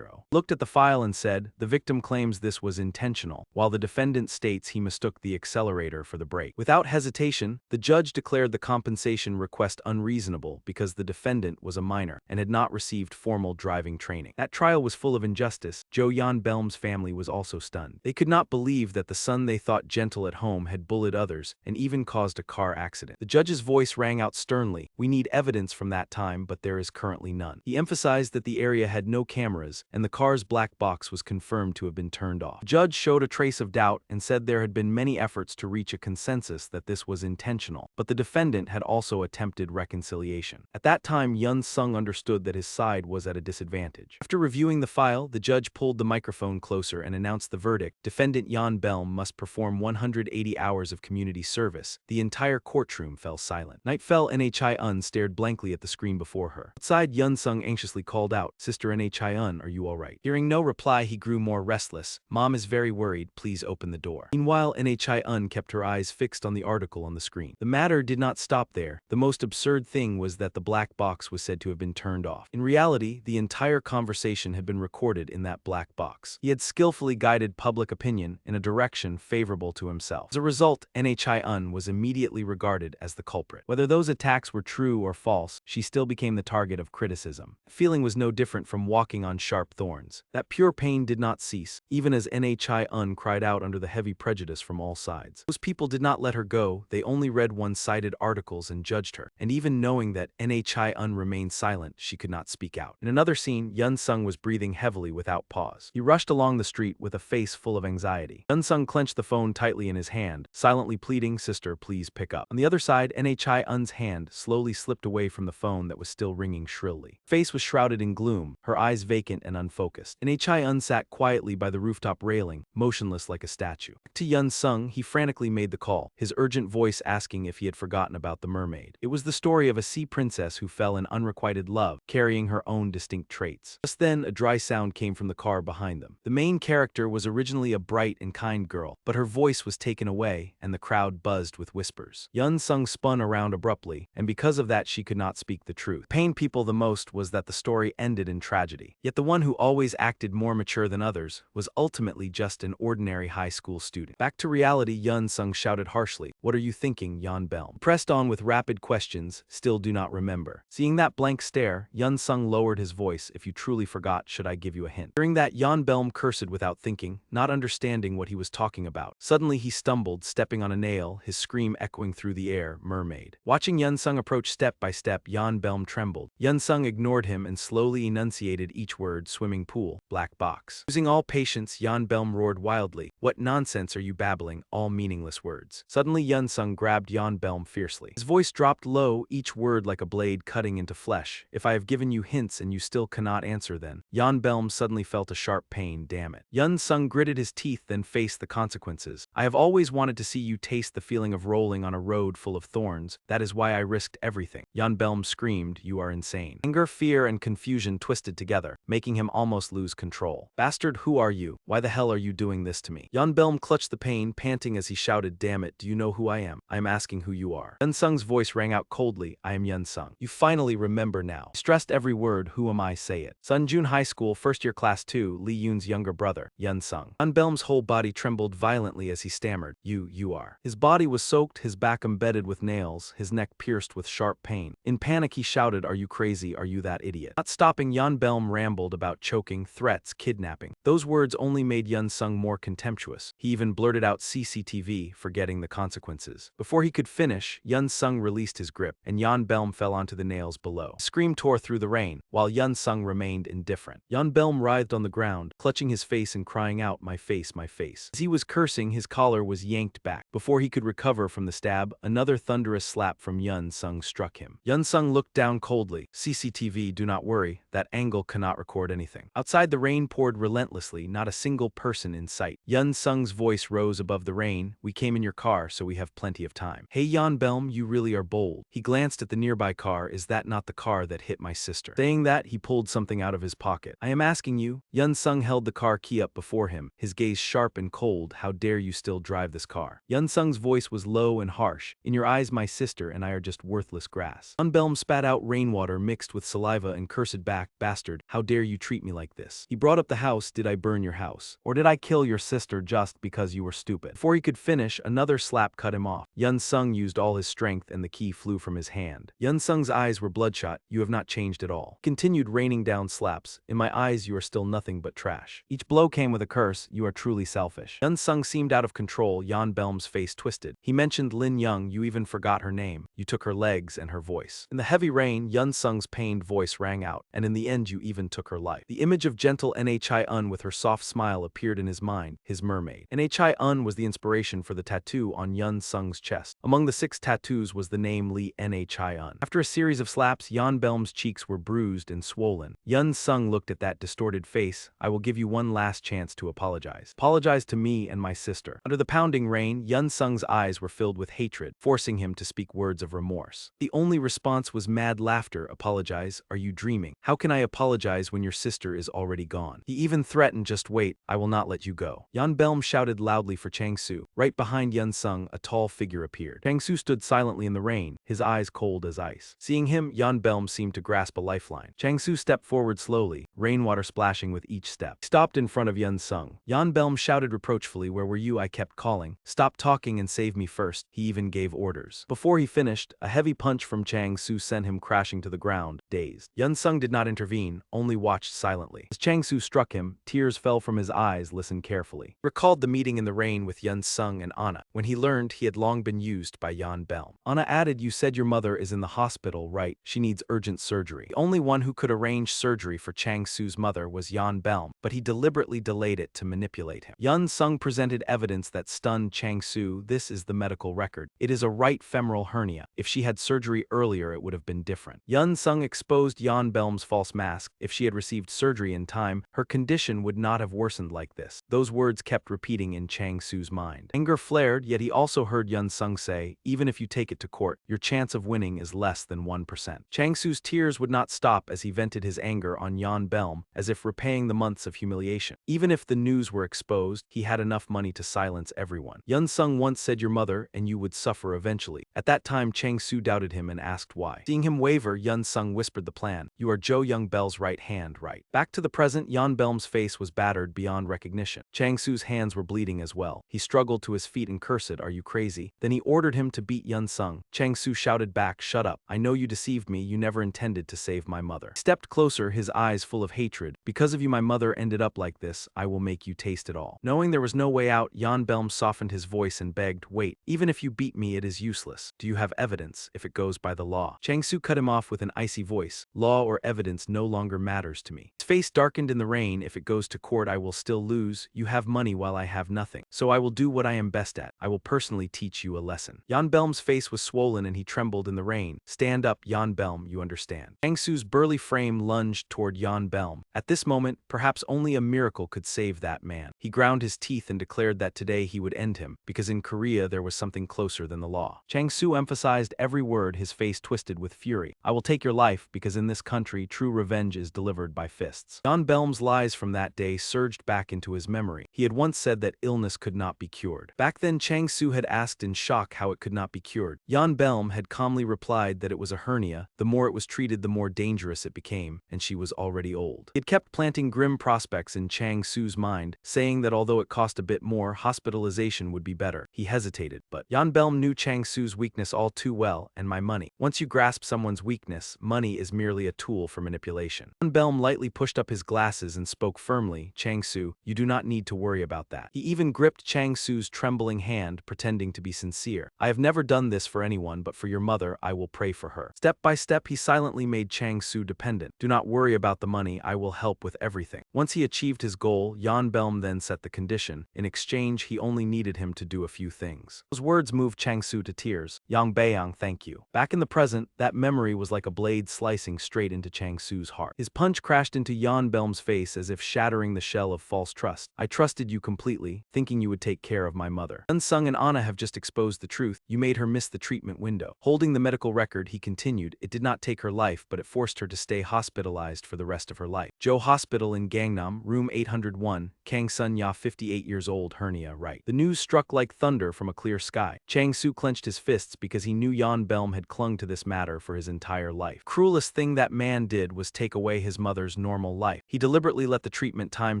Looked at the file and said, the victim claims this was intentional, while the defendant states he mistook the accelerator for the brake. Without hesitation, the judge declared the compensation request unreasonable because the defendant was a minor and had not received formal driving training. That trial was full of injustice. Jo Yan Belm's family was also stunned. They could not believe that the son they thought gentle at home had bullied others and even caused a car accident. The judge's voice rang out sternly, "We need evidence from that time, but there is currently none." He emphasized that the area had no cameras, and the car's black box was confirmed to have been turned off. The judge showed a trace of doubt and said there had been many efforts to reach a consensus that this was intentional, but the defendant had also attempted reconciliation. At that time, Yun Sung understood that his side was at a disadvantage. After reviewing the file, the judge pulled the microphone closer and announced the verdict. Defendant Yan Belm must perform 180 hours of community service. The entire courtroom fell silent. Night fell. NHI stared blankly at the screen before her. Outside, Yun Sung anxiously called out, "Sister NHI, are you all right?" Hearing no reply, he grew more restless. "Mom is very worried, please open the door." Meanwhile, NHI kept her eyes fixed on the article on the screen. The matter did not stop there. The most absurd thing was that the black box was said to have been turned off. In reality, the entire conversation had been recorded in that black box. He had skillfully guided public opinion in a direction favorable to himself. As a result, NHI was immediately regarded as the culprit. Whether those attacks were true or false, she still became the target of criticism. The feeling was no different from walking on sharp thorns. That pure pain did not cease, even as NHI cried out under the heavy prejudice from all sides. Those people did not let her go, they only read one-sided articles and judged her. And even knowing that NHI remained silent, she could not speak out. In another scene, Yun Sung was breathing heavily without pause. He rushed along the street with a face full of anxiety. Yun Sung clenched the phone tightly in his hand, silently pleading, "Sister, please pick up." On the other side, NHI hand slowly slipped away from the phone that was still ringing shrilly. Her face was shrouded in gloom, her eyes vacant and unfocused. NHI sat quietly by the rooftop railing, motionless like a statue. To Yun Sung, he frantically made the call, his urgent voice asking if he had forgotten about the mermaid. It was the story of a sea princess who fell in unrequited love, carrying her own distinct traits. Just then, a dry sound came from the car behind them. The main character was originally a bright and kind girl, but her voice was taken away, and the crowd buzzed with whispers. Yun Sung spun around abruptly, and because of that she could not speak the truth. What pained people the most was that the story ended in tragedy. Yet the one who always acted more mature than others was ultimately just an ordinary high school student. Back to reality, Yun Sung shouted harshly, "What are you thinking, Yan Belm?" Pressed on with rapid questions, "Still do not remember." Seeing that blank stare, Yun Sung lowered his voice, "If you truly forgot, should I give you a hint?" During that, Yan Belm cursed without thinking, not understanding what he was talking about. Suddenly he stumbled, stepping on a nail, his scream echoing through the air, "Mermaid." Watching Yun Sung approach step by step, Yan Belm trembled. Yun Sung ignored him and slowly enunciated each word: swimming pool, black box. Losing all patience, Yan Belm roared wildly, "What nonsense are you babbling, all meaningless words." Suddenly Yun Sung grabbed Yan Belm fiercely. His voice dropped low, each word like a blade cutting into flesh. "If I have given you hints and you still cannot answer then." Yan Belm suddenly felt a sharp pain, "Damn it." Yun Sung gritted his teeth, then faced the consequences. "I have always wanted to see you taste the feeling of rolling on a road full of thorns. That is why I risked everything." Yan Belm screamed, "You are insane." Anger, fear, and confusion twisted together, making him almost lose control. "Bastard, who are you? Why the hell are you doing this to me?" Yan Belm clutched the pain, panting as he shouted, "Damn it, do you know who I am? I am asking who you are." Yun Sung's voice rang out coldly, "I am Yun Sung. You finally remember now." He stressed every word, "Who am I? Say it." Sunjun High School, first year class 2, Lee Yoon's younger brother, Yun Sung. Yan Belm's whole body trembled violently as he stammered, You are." His body was soaked, his back embedded with nails, his neck pierced with sharp pain. In panic he shouted, "Are you crazy? Are you that idiot?" Not stopping, Yan Belm rambled about choking, threats, kidnapping. Those words only made Yun Sung more contemptuous. He even blurted out CCTV, forgetting the consequences. Before he could finish, Yun Sung released his grip, and Yan Belm fell onto the nails below. A scream tore through the rain, while Yun Sung remained indifferent. Yan Belm writhed on the ground, clutching his face and crying out, "My face, my face." As he was cursing, his collar was yanked back. Before he could recover from the stab, another thunderous slap from Yun Sung struck him. Yun Sung looked down coldly. "CCTV, do not worry, that angle cannot record anything." Outside, the rain poured relentlessly, not a single person in sight. Yun Sung's voice rose above the rain. "We came in your car, so we have plenty of time." "Hey Yan Belm, you really are bold." He glanced at the nearby car. "Is that not the car that hit my sister?" Saying that, he pulled something out of his pocket. "I am asking you." Yun Sung held the car key up before him, his gaze sharp and cold. "How dare you still drive this car?" Yun Sung's voice was low and harsh. "In your eyes, my sister and I are just worthless grass." Yan Belm spat out rainwater mixed with saliva and cursed back, "Bastard, how dare you treat me like this? He brought up the house. Did I burn your house? Or did I kill your sister just because you were stupid?" Before he could finish, another slap cut him off. Yun Sung used all his strength and the key flew from his hand. Yun Sung's eyes were bloodshot. "You have not changed at all." Continued raining down slaps. "In my eyes, you are still nothing but trash." Each blow came with a curse. "You are truly selfish." Yun Sung seemed out of control. Yan Belm's face twisted. "He mentioned Lin Young. You even forgot her name. You took her legs and her voice." In the heavy rain, Yun Sung's pained voice rang out. "And in the end, you even took her life." The image of gentle Nhi-Un with her soft smile appeared in his mind, his mermaid. Nhi-Un was the inspiration for the tattoo on Yun Sung's chest. Among the 6 tattoos was the name Lee Nhi-Un. After a series of slaps, Yan Belm's cheeks were bruised and swollen. Yun Sung looked at that distorted face. "I will give you one last chance to apologize. Apologize to me and my sister." Under the pounding rain, Yun Sung's eyes were filled with hatred, forcing him to speak words of remorse. The only response was mad laughter. "Apologize? Are you dreaming? How can I apologize when your sister is already gone?" He even threatened, "Just wait, I will not let you go." Yan Belm shouted loudly for Chang-Su. Right behind Yun Sung, a tall figure appeared. Chang-Su stood silently in the rain, his eyes cold as ice. Seeing him, Yan Belm seemed to grasp a lifeline. Chang-Su stepped forward slowly, rainwater splashing with each step. He stopped in front of Yun Sung. Yan Belm shouted reproachfully, "Where were you? I kept calling. Stop talking and save me first." He even gave orders. Before he finished, a heavy punch from Chang-Su sent him crashing to the ground, dazed. Yun Sung did not intervene, only watched silently. As Chang-Su struck him, tears fell from his eyes. Listened carefully. He recalled the meeting in the rain with Yun Sung and Anna, when he learned he had long been used by Yan Belm. Anna added, "You said your mother is in the hospital, right? She needs urgent surgery." The only one who could arrange surgery for Chang-Su's mother was Yan Belm, but he deliberately delayed it to manipulate him. Yun Sung presented evidence that stunned Chang-Su. "This is the medical record. It is a right femoral hernia. If she had surgery earlier, it would have been different." Yun Sung exposed Yan Belm's false mask. If she had received surgery in time, her condition would not have worsened like this. Those words kept repeating in Chang-Su's mind. Anger flared, yet he also heard Yun Sung say, "Even if you take it to court, your chance of winning is less than 1%. Chang-Su's tears would not stop as he vented his anger on Yan Belm, as if repaying the months of humiliation. Even if the news were exposed, he had enough money to silence everyone. Yun Sung once said, "Your mother and you would suffer eventually." At that time, Chang-Su doubted him and asked why. Seeing him waver, Yun Sung whispered the plan. "You are Jo Young Bel's right hand, right?" Back to the present, Yan Belm's face was battered beyond recognition. Chang-Su's hands were bleeding as well. He struggled to his feet and cursed, "Are you crazy?" Then he ordered him to beat Yun Sung. Chang-Su shouted back, "Shut up. I know you deceived me. You never intended to save my mother." He stepped closer, his eyes full of hatred. "Because of you my mother ended up like this. I will make you taste it all." Knowing there was no way out, Yan Belm softened his voice and begged, "Wait. Even if you beat me, it is useless. Do you have evidence, if it goes by the law?" Chang-Su cut him off with an icy voice. "Law or evidence no longer matters to me." His face darkened in the rain. "If it goes to court, I will still lose. You have money while I have nothing. So I will do what I am best at. I will personally teach you a lesson." Yan Belm's face was swollen and he trembled in the rain. "Stand up, Yan Belm, you understand." Chang-Su's burly frame lunged toward Yan Belm. At this moment, perhaps only a miracle could save that man. He ground his teeth and declared that today he would end him, because in Korea there was something closer than the law. Chang-Su emphasized every word, his face twisted with fury. "I will take your life, because in this country true revenge is delivered by fists." Yan Belm's lies from that day surged back into his memory. He had once said that illness could not be cured. Back then, Chang-Su had asked in shock how it could not be cured. Yan Belm had calmly replied that it was a hernia. The more it was treated, the more dangerous it became, and she was already old. He had kept planting grim prospects in Chang-Su's mind, saying that although it cost a bit more, hospitalization would be better. He hesitated, but Yan Belm knew Chang-Su's weakness all too well, and my money. Once you grasp someone's weakness, money is merely a tool for manipulation. Yan Belm lightly pushed up his glasses and spoke firmly, "Chang-Su, you do do not need to worry about that. He even gripped Chang Su's trembling hand, pretending to be sincere. I have never done this for anyone, but for your mother, I will pray for her. Step by step, he silently made Chang Su dependent. Do not worry about the money, I will help with everything. Once he achieved his goal, Yan Belm then set the condition. In exchange, he only needed him to do a few things. Those words moved Chang Su to tears. Yang Beiyang, thank you. Back in the present, that memory was like a blade slicing straight into Chang Su's heart. His punch crashed into Yan Belm's face as if shattering the shell of false trust. I trusted you completely, thinking you would take care of my mother. Unsung and Anna have just exposed the truth. You made her miss the treatment window. Holding the medical record, he continued, it did not take her life, but it forced her to stay hospitalized for the rest of her life. Joe Hospital in Gangnam, room 801, Kang Sun Ya 58 years old, hernia right. The news struck like thunder from a clear sky. Chang Su clenched his fists because he knew Yan Belm had clung to this matter for his entire life. Cruelest thing that man did was take away his mother's normal life. He deliberately let the treatment time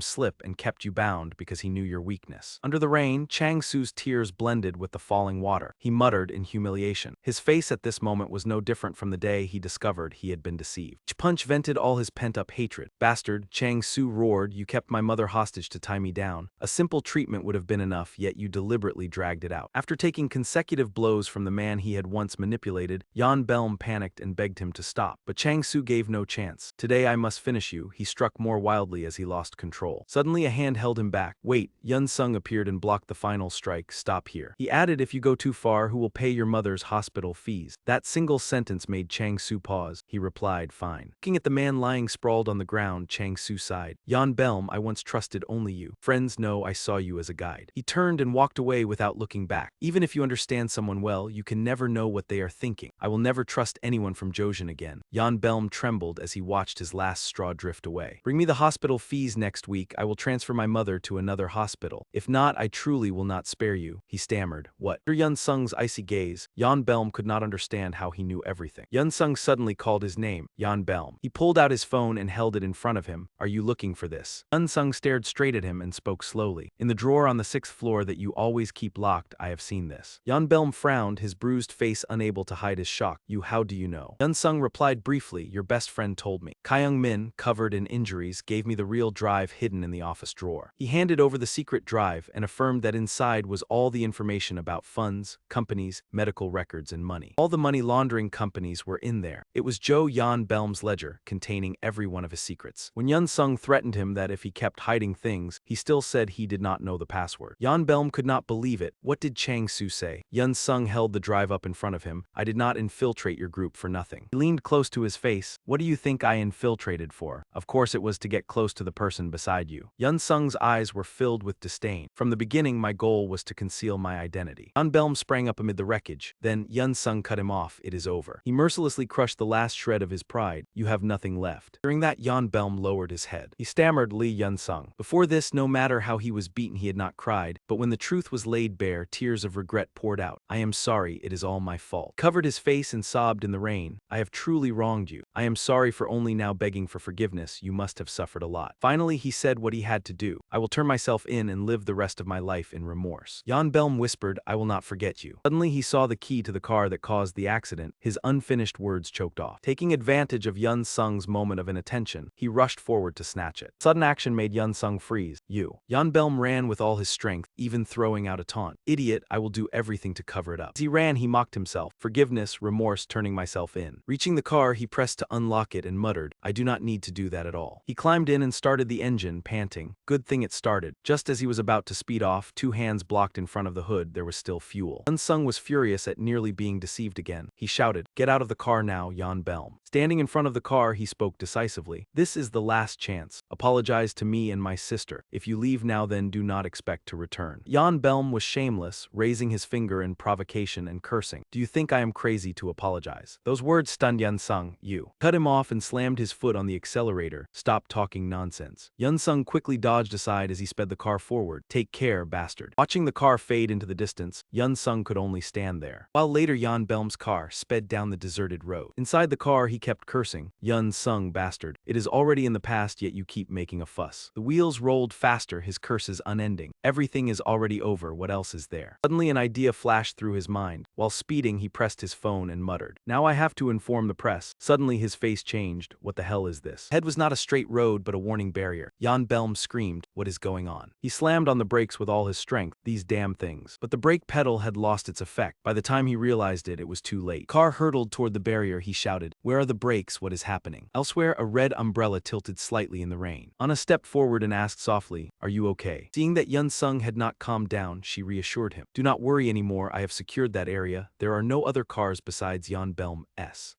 slip and kept you bound because he knew your weakness. Under the rain, Chang Su's tears blended with the falling water. He muttered in humiliation. His face at this moment was no different from the day he discovered he had been deceived. Each punch vented all his pent-up hatred. Bastard, Chang Su roared, you kept my mother hostage to tie me down. A simple treatment would have been enough, yet you deliberately dragged it out. After taking consecutive blows from the man he had once manipulated, Yan Belm panicked and begged him to stop. But Chang Su gave no chance. Today I must finish you, he struck more wildly as he lost control. Suddenly a hand held him back. Wait, Yun Sung appeared and blocked the final strike. Stop here. He added, if you go too far, who will pay your mother's hospital fees? That single sentence made Chang Su pause. He replied, fine. Looking at the man lying sprawled on the ground, Chang Su sighed. Yan Belm, I once trusted only you. Friends know I saw you as a guide. He turned and walked away without looking back. Even if you understand someone well, you can never know what they are thinking. I will never trust anyone from Jojin again. Yan Belm trembled as he watched his last straw drift away. Bring me the hospital fees next week. I will transfer my mother to another hospital. If not, I truly will not spare you, he stammered. What? Under Yun Sung's icy gaze, Yan Belm could not understand how he knew everything. Yun Sung suddenly called his name, Yan Belm. He pulled out his phone and held it in front of him. Are you looking for this? Yun Sung stared straight at him and spoke slowly. In the drawer on the 6th floor that you always keep locked, I have seen this. Yan Belm frowned, his bruised face unable to hide his shock. How do you know? Yun Sung replied briefly, your best friend told me. Kyung Min, covered in injuries, gave me the real drive hidden in the office drawer. He handed over the secret drive and affirmed that inside was all the information about funds, companies, medical records, and money. All the money laundering companies were in there. It was Joe Yan Belm's ledger, containing every one of his secrets. When Yun Sung threatened him that if he kept hiding things, he still said he did not know the password. Yan Belm could not believe it. What did Chang Su say? Yun Sung held the drive up in front of him. I did not infiltrate your group for nothing. He leaned close to his face. What do you think I infiltrated for? Of course it was to get close to the person beside you. Yun Sung's eyes were filled with disdain. From the beginning, my goal was to conceal my identity. Yan Belm sprang up amid the wreckage. Then Yun Sung cut him off. It is over. He mercilessly crushed the last shred of his pride. You have nothing left. During that, Yan Belm lowered his head. He stammered, Li Yun Sung. Before this, no matter how he was beaten, he had not cried. But when the truth was laid bare, tears of regret poured out. I am sorry. It is all my fault. Covered his face and sobbed in the rain. I have truly wronged you. I am sorry for only now begging for forgiveness. You must have suffered a lot. Finally, he said what he had to do. I will turn myself in and live the rest of my life in remorse. Yan Belm whispered, I will not forget you. Suddenly, he saw the key to the car that caused the accident. His unfinished words choked off. Taking advantage of Yun Sung's moment of inattention, he rushed forward to snatch it. Sudden action made Yun Sung freeze. Yan Belm ran with all his strength, even throwing out a taunt. Idiot, I will do everything to cover it up. As he ran, he mocked himself. Forgiveness, remorse, turning myself in. Reaching the car, he pressed to unlock it and muttered, I do not need to do that at all. He climbed in and started the engine, panting. Good thing it started. Just as he was about to speed off, 2 hands blocked in front of the hood, there was still fuel. Yun Sung was furious at nearly being deceived again. He shouted, get out of the car now, Yan Belm. Standing in front of the car, he spoke decisively. This is the last chance. Apologize to me and my sister. If you leave now, then do not expect to return. Yan Belm was shameless, raising his finger in provocation and cursing. Do you think I am crazy to apologize? Those words stunned Yun Sung. You cut him off and slammed his foot on the accelerator. Stop talking nonsense. Yun Sung quickly dodged aside as he sped the car forward. Take care, bastard. Watching the car fade into the distance, Yun Sung could only stand there. While later Yan Belm's car sped down the deserted road. Inside the car, he kept cursing. Yun Sung, bastard. It is already in the past, yet you keep keep making a fuss. The wheels rolled faster, his curses unending. Everything is already over, what else is there? Suddenly an idea flashed through his mind. While speeding, he pressed his phone and muttered, "Now I have to inform the press." Suddenly his face changed. What the hell is this? Ahead was not a straight road but a warning barrier. Jan Belm screamed, "What is going on?" He slammed on the brakes with all his strength. These damn things. But the brake pedal had lost its effect. By the time he realized it, it was too late. Car hurtled toward the barrier. He shouted, "Where are the brakes? What is happening?" Elsewhere, a red umbrella tilted slightly in the rain. Anna stepped forward and asked softly, "Are you okay?" Seeing that Yun Sung had not calmed down, she reassured him. "Do not worry anymore, I have secured that area. There are no other cars besides Jan Belm's."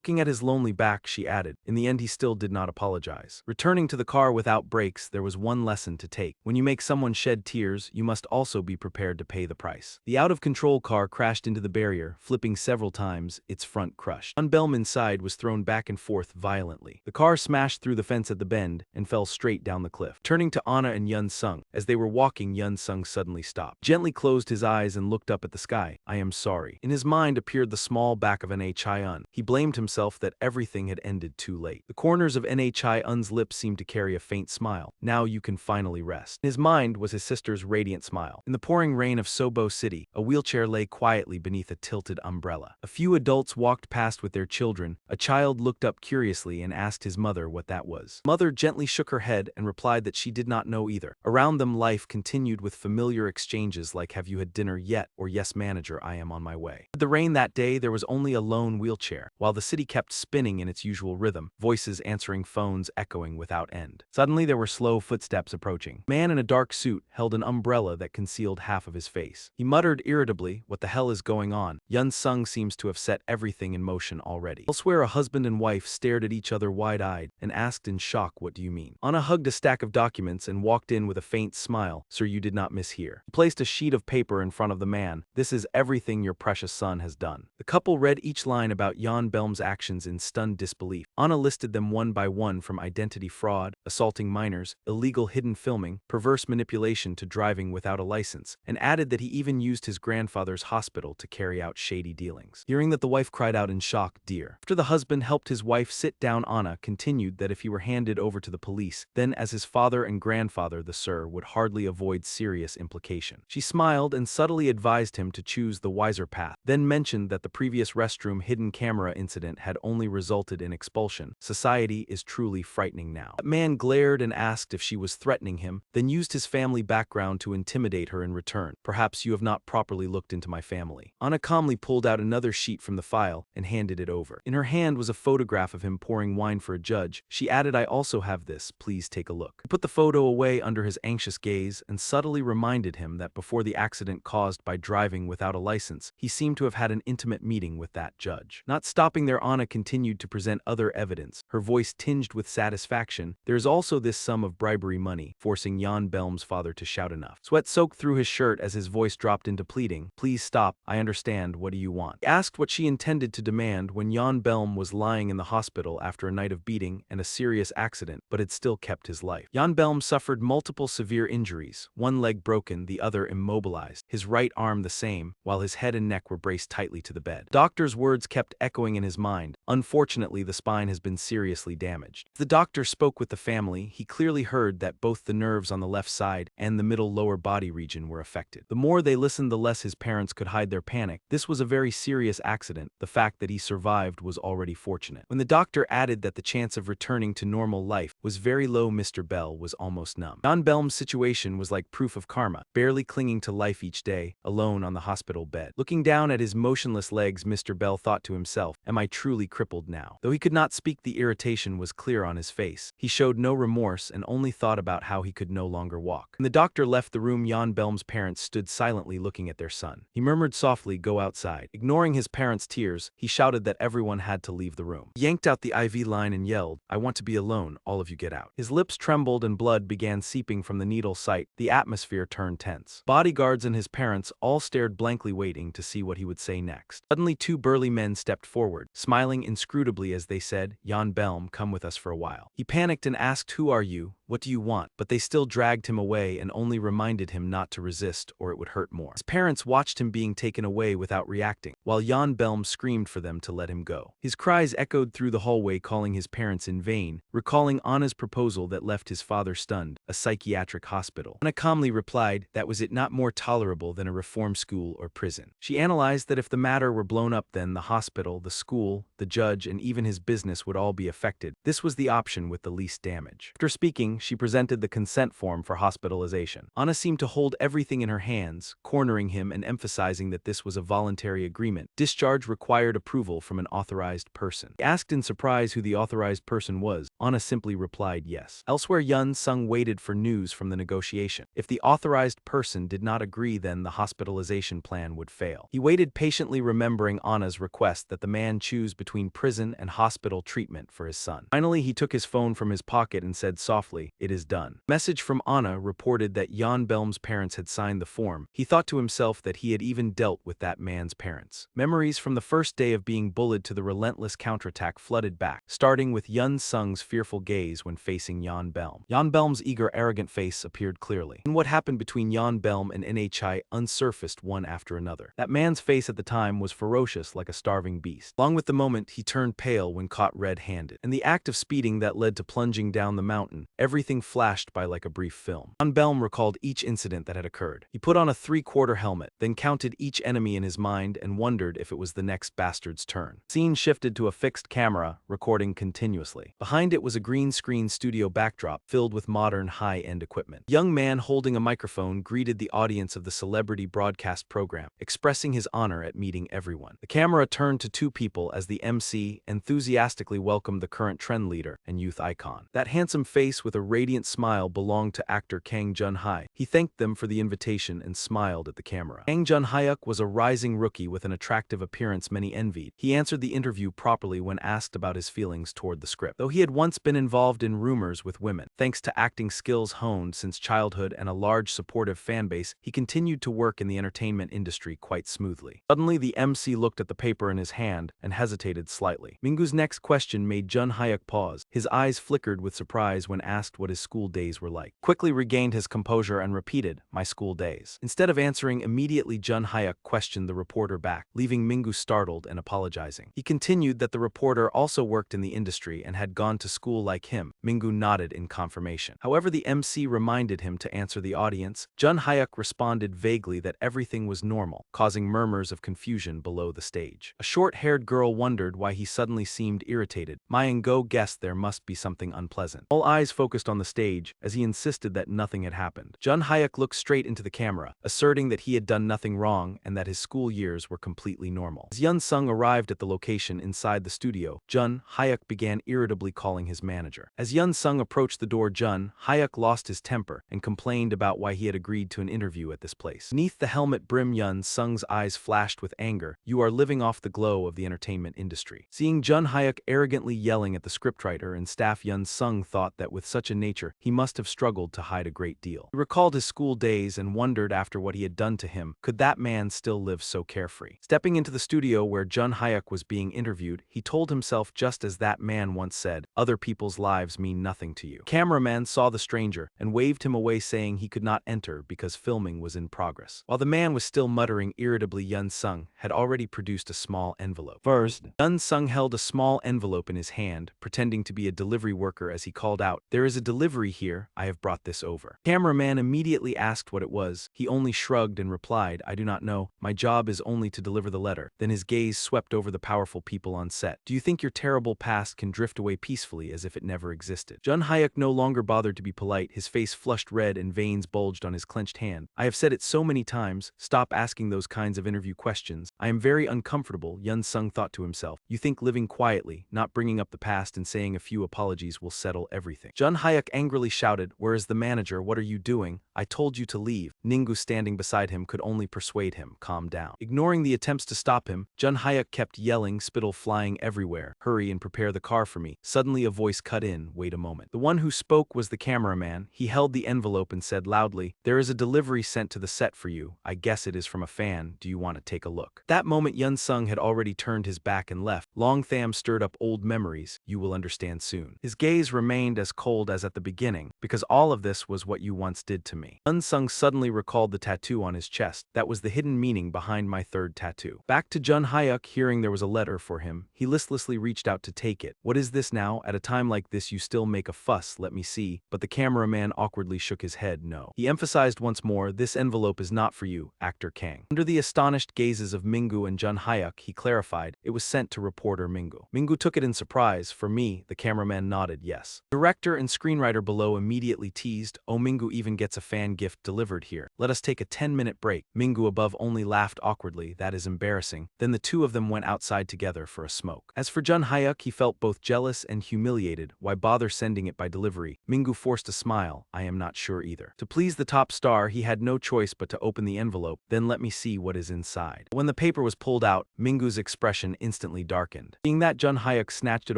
Looking at his lonely back, she added, "In the end he still did not apologize." Returning to the car without brakes, there was one lesson to take. When you make someone shed tears, you must also be prepared to pay the price. The out-of-control car crashed into the barrier, flipping several times, its front crushed. Jan Belm inside was thrown back and forth violently. The car smashed through the fence at the bend and fell straight down the cliff. Turning to Anna and Yun Sung, as they were walking, Yun Sung suddenly stopped. Gently closed his eyes and looked up at the sky. "I am sorry." In his mind appeared the small back of NHI-un. He blamed himself that everything had ended too late. The corners of NHI-un's lips seemed to carry a faint smile. "Now you can finally rest." In his mind was his sister's radiant smile. In the pouring rain of Sobo City, a wheelchair lay quietly beneath a tilted umbrella. A few adults walked past with their children. A child looked up curiously and asked his mother what that was. Mother gently shook her head and replied that she did not know either. Around them, life continued with familiar exchanges like "Have you had dinner yet?" or "Yes, manager, I am on my way." With the rain that day, there was only a lone wheelchair, while the city kept spinning in its usual rhythm, voices answering phones echoing without end. Suddenly there were slow footsteps approaching. A man in a dark suit held an umbrella that concealed half of his face. He muttered irritably, "What the hell is going on?" Yun Sung seems to have set everything in motion already. Elsewhere, a husband and wife stared at each other wide-eyed and asked in shock, "What do you mean?" Anna hugged a stack of documents and walked in with a faint smile. "Sir, you did not mishear." He placed a sheet of paper in front of the man. "This is everything your precious son has done." The couple read each line about Jan Belm's actions in stunned disbelief. Anna listed them one by one, from identity fraud, assaulting minors, illegal hidden filming, perverse manipulation to driving without a license, and added that he even used his grandfather's hospital to carry out shady dealings. Hearing that, the wife cried out in shock, "Dear." After the husband helped his wife sit down, Anna continued that if he were handed over to the police, then as his father and grandfather, the sir would hardly avoid serious implication. She smiled and subtly advised him to choose the wiser path, then mentioned that the previous restroom hidden camera incident had only resulted in expulsion. Society is truly frightening now. That man glared and asked if she was threatening him, then used his family background to intimidate her in return. "Perhaps you have not properly looked into my family." Anna calmly pulled out another sheet from the file and handed it over. In her hand was a photograph of him pouring wine for a judge. She added, "I also have this, please take a look." He put the photo away under his anxious gaze and subtly reminded him that before the accident caused by driving without a license, he seemed to have had an intimate meeting with that judge. Not stopping there, Anna continued to present other evidence, her voice tinged with satisfaction. "There is also this sum of bribery money," forcing Jan Belm's father to shout enough. Sweat soaked through his shirt as his voice dropped into pleading. "Please stop, I understand, what do you want?" He asked what she intended to demand when Jan Belm was lying in the hospital after a night of beating and a serious accident, but had still kept his life. Jan Belm suffered multiple severe injuries, one leg broken, the other immobilized, his right arm the same, while his head and neck were braced tightly to the bed. Doctor's words kept echoing in his mind. "Unfortunately, the spine has been seriously damaged." The doctor spoke with the family. He clearly heard that both the nerves on the left side and the middle lower body region were affected. The more they listened, the less his parents could hide their panic. This was a very serious accident. The fact that he survived was already fortunate. When the doctor added that the chance of returning to normal life was very low, Mr. Bell was almost numb. Jan Belm's situation was like proof of karma, barely clinging to life each day, alone on the hospital bed. Looking down at his motionless legs, Mr. Bell thought to himself, "Am I truly crippled now?" Though he could not speak, the irritation was clear on his face. He showed no remorse and only thought about how he could no longer walk. When the doctor left the room, Jan Belm's parents stood silently looking at their son. He murmured softly, "Go outside." Ignoring his parents' tears, he shouted that everyone had to leave the room. He yanked out the IV line and yelled, "I want to be alone, all of you get out." His lips trembled and blood began seeping from the needle site. The atmosphere turned tense. Bodyguards and his parents all stared blankly, waiting to see what he would say next. Suddenly, two burly men stepped forward, smiling inscrutably as they said, "Jan Belm, come with us for a while." He panicked and asked, "Who are you? "What do you want?" But they still dragged him away and only reminded him not to resist or it would hurt more. His parents watched him being taken away without reacting, while Jan Belm screamed for them to let him go. His cries echoed through the hallway, calling his parents in vain, recalling Anna's proposal that left his father stunned, a psychiatric hospital. Anna calmly replied that was it not more tolerable than a reform school or prison. She analyzed that if the matter were blown up, then the hospital, the school, the judge, and even his business would all be affected. This was the option with the least damage. After speaking, she presented the consent form for hospitalization. Anna seemed to hold everything in her hands, cornering him and emphasizing that this was a voluntary agreement. Discharge required approval from an authorized person. He asked in surprise who the authorized person was. Anna simply replied yes. Elsewhere, Yun Sung waited for news from the negotiation. If the authorized person did not agree, then the hospitalization plan would fail. He waited patiently, remembering Anna's request that the man choose between prison and hospital treatment for his son. Finally, he took his phone from his pocket and said softly, "It is done." Message from Anna reported that Jan Belm's parents had signed the form. He thought to himself that he had even dealt with that man's parents. Memories from the first day of being bullied to the relentless counterattack flooded back, starting with Yun Sung's fearful gaze when facing Jan Belm. Jan Belm's eager, arrogant face appeared clearly. And what happened between Jan Belm and Nhi unsurfaced one after another. That man's face at the time was ferocious like a starving beast. Along with the moment, he turned pale when caught red-handed. And the act of speeding that led to plunging down the mountain, everything flashed by like a brief film. Jan Belm recalled each incident that had occurred. He put on a three-quarter helmet, then counted each enemy in his mind and wondered if it was the next bastard's turn. Scene shifted to a fixed camera, recording continuously. Behind it was a green screen studio backdrop filled with modern high-end equipment. A young man holding a microphone greeted the audience of the celebrity broadcast program, expressing his honor at meeting everyone. The camera turned to two people as the MC enthusiastically welcomed the current trend leader and youth icon. That handsome face with a radiant smile belonged to actor Kang Jun-hai. He thanked them for the invitation and smiled at the camera. Kang Jun-hyuk was a rising rookie with an attractive appearance many envied. He answered the interview properly when asked about his feelings toward the script. Though he had once been involved in rumors with women, thanks to acting skills honed since childhood and a large supportive fanbase, he continued to work in the entertainment industry quite smoothly. Suddenly, the MC looked at the paper in his hand and hesitated slightly. Mingu's next question made Jun-hyuk pause. His eyes flickered with surprise when asked what his school days were like. Quickly regained his composure and repeated, "My school days." Instead of answering immediately, Jun-hyuk questioned the reporter back, leaving Mingu startled and apologizing. He continued that the reporter also worked in the industry and had gone to school like him. Mingu nodded in confirmation. However, the MC reminded him to answer the audience. Jun-hyuk responded vaguely that everything was normal, causing murmurs of confusion below the stage. A short-haired girl wondered why he suddenly seemed irritated. Go guessed there must be something unpleasant. All eyes focused on the stage as he insisted that nothing had happened. Jun-hyuk looked straight into the camera, asserting that he had done nothing wrong and that his school years were completely normal. As Yun Sung arrived at the location inside the studio, Jun-hyuk began irritably calling his manager. As Yun Sung approached the door, Jun-hyuk lost his temper and complained about why he had agreed to an interview at this place. Beneath the helmet brim, Yun Sung's eyes flashed with anger. "You are living off the glow of the entertainment industry." Seeing Jun-hyuk arrogantly yelling at the scriptwriter and staff, Yun Sung thought that with such a nature, he must have struggled to hide a great deal. He recalled his school days and wondered, after what he had done to him, could that man still live so carefree? Stepping into the studio where Jun-hyuk was being interviewed, he told himself, just as that man once said, "Other people's lives mean nothing to you." The cameraman saw the stranger and waved him away, saying he could not enter because filming was in progress. While the man was still muttering irritably, Yun Sung had already produced a small envelope. First, Yun Sung held a small envelope in his hand, pretending to be a delivery worker as he called out, "There is a delivery here, I have brought this over." The cameraman immediately asked what it was. He only shrugged and replied, "I do not know, my job is only to deliver the letter." Then his gaze swept over the powerful people on set. "Do you think your terrible past can drift away peacefully as if it never existed?" Jun-hyuk no longer bothered to be polite. His face flushed red and veins bulged on his clenched hand. "I have said it so many times, stop asking those kinds of interview questions. I am very uncomfortable," Yun Sung thought to himself. "You think living quietly, not bringing up the past and saying a few apologies will settle everything." Jun-hyuk angrily shouted, "Where is the manager? What are you doing? I told you to leave." Ningu, standing beside him, could only persuade him, "Calm down." Ignoring the attempts to stop him, Jun-hyuk kept yelling, spittle flying everywhere, "Hurry and prepare the car for me." Suddenly a voice cut in, "Wait a moment." The one who spoke was the cameraman. He held the envelope and said loudly, "There is a delivery sent to the set for you. I guess it is from a fan. Do you want to take a look?" That moment Yun Sung had already turned his back and left, Long Tham stirred up old memories, you will understand soon. His gaze remained as cold as at the beginning, because all of this was what you once did to me. Unsung suddenly recalled the tattoo on his chest. That was the hidden meaning behind my third tattoo. Back to Jun Hyuk, hearing there was a letter for him, he listlessly reached out to take it. What is this now? At a time like this you still make a fuss, let me see. But the cameraman awkwardly shook his head no. He emphasized once more, this envelope is not for you, actor Kang. Under the astonished gazes of Mingu and Jun Hyuk, he clarified, it was sent to reporter Mingu. Mingu took it in surprise. For me, the cameraman nodded yes. Director and screenwriter below immediately teased, oh Mingu even gets a fan gift delivered here. Let us take a 10-minute break. Mingu above only laughed awkwardly, that is embarrassing. Then the two of them went outside together for a smoke. As for Jun Hyuk, he felt both jealous and humiliated. Why bother sending it by delivery? Mingu forced a smile, I am not sure either. To please the top star, he had no choice but to open the envelope, then let me see what is inside. When the paper was pulled out, Mingu's expression instantly darkened. Seeing that, Jun Hyuk snatched it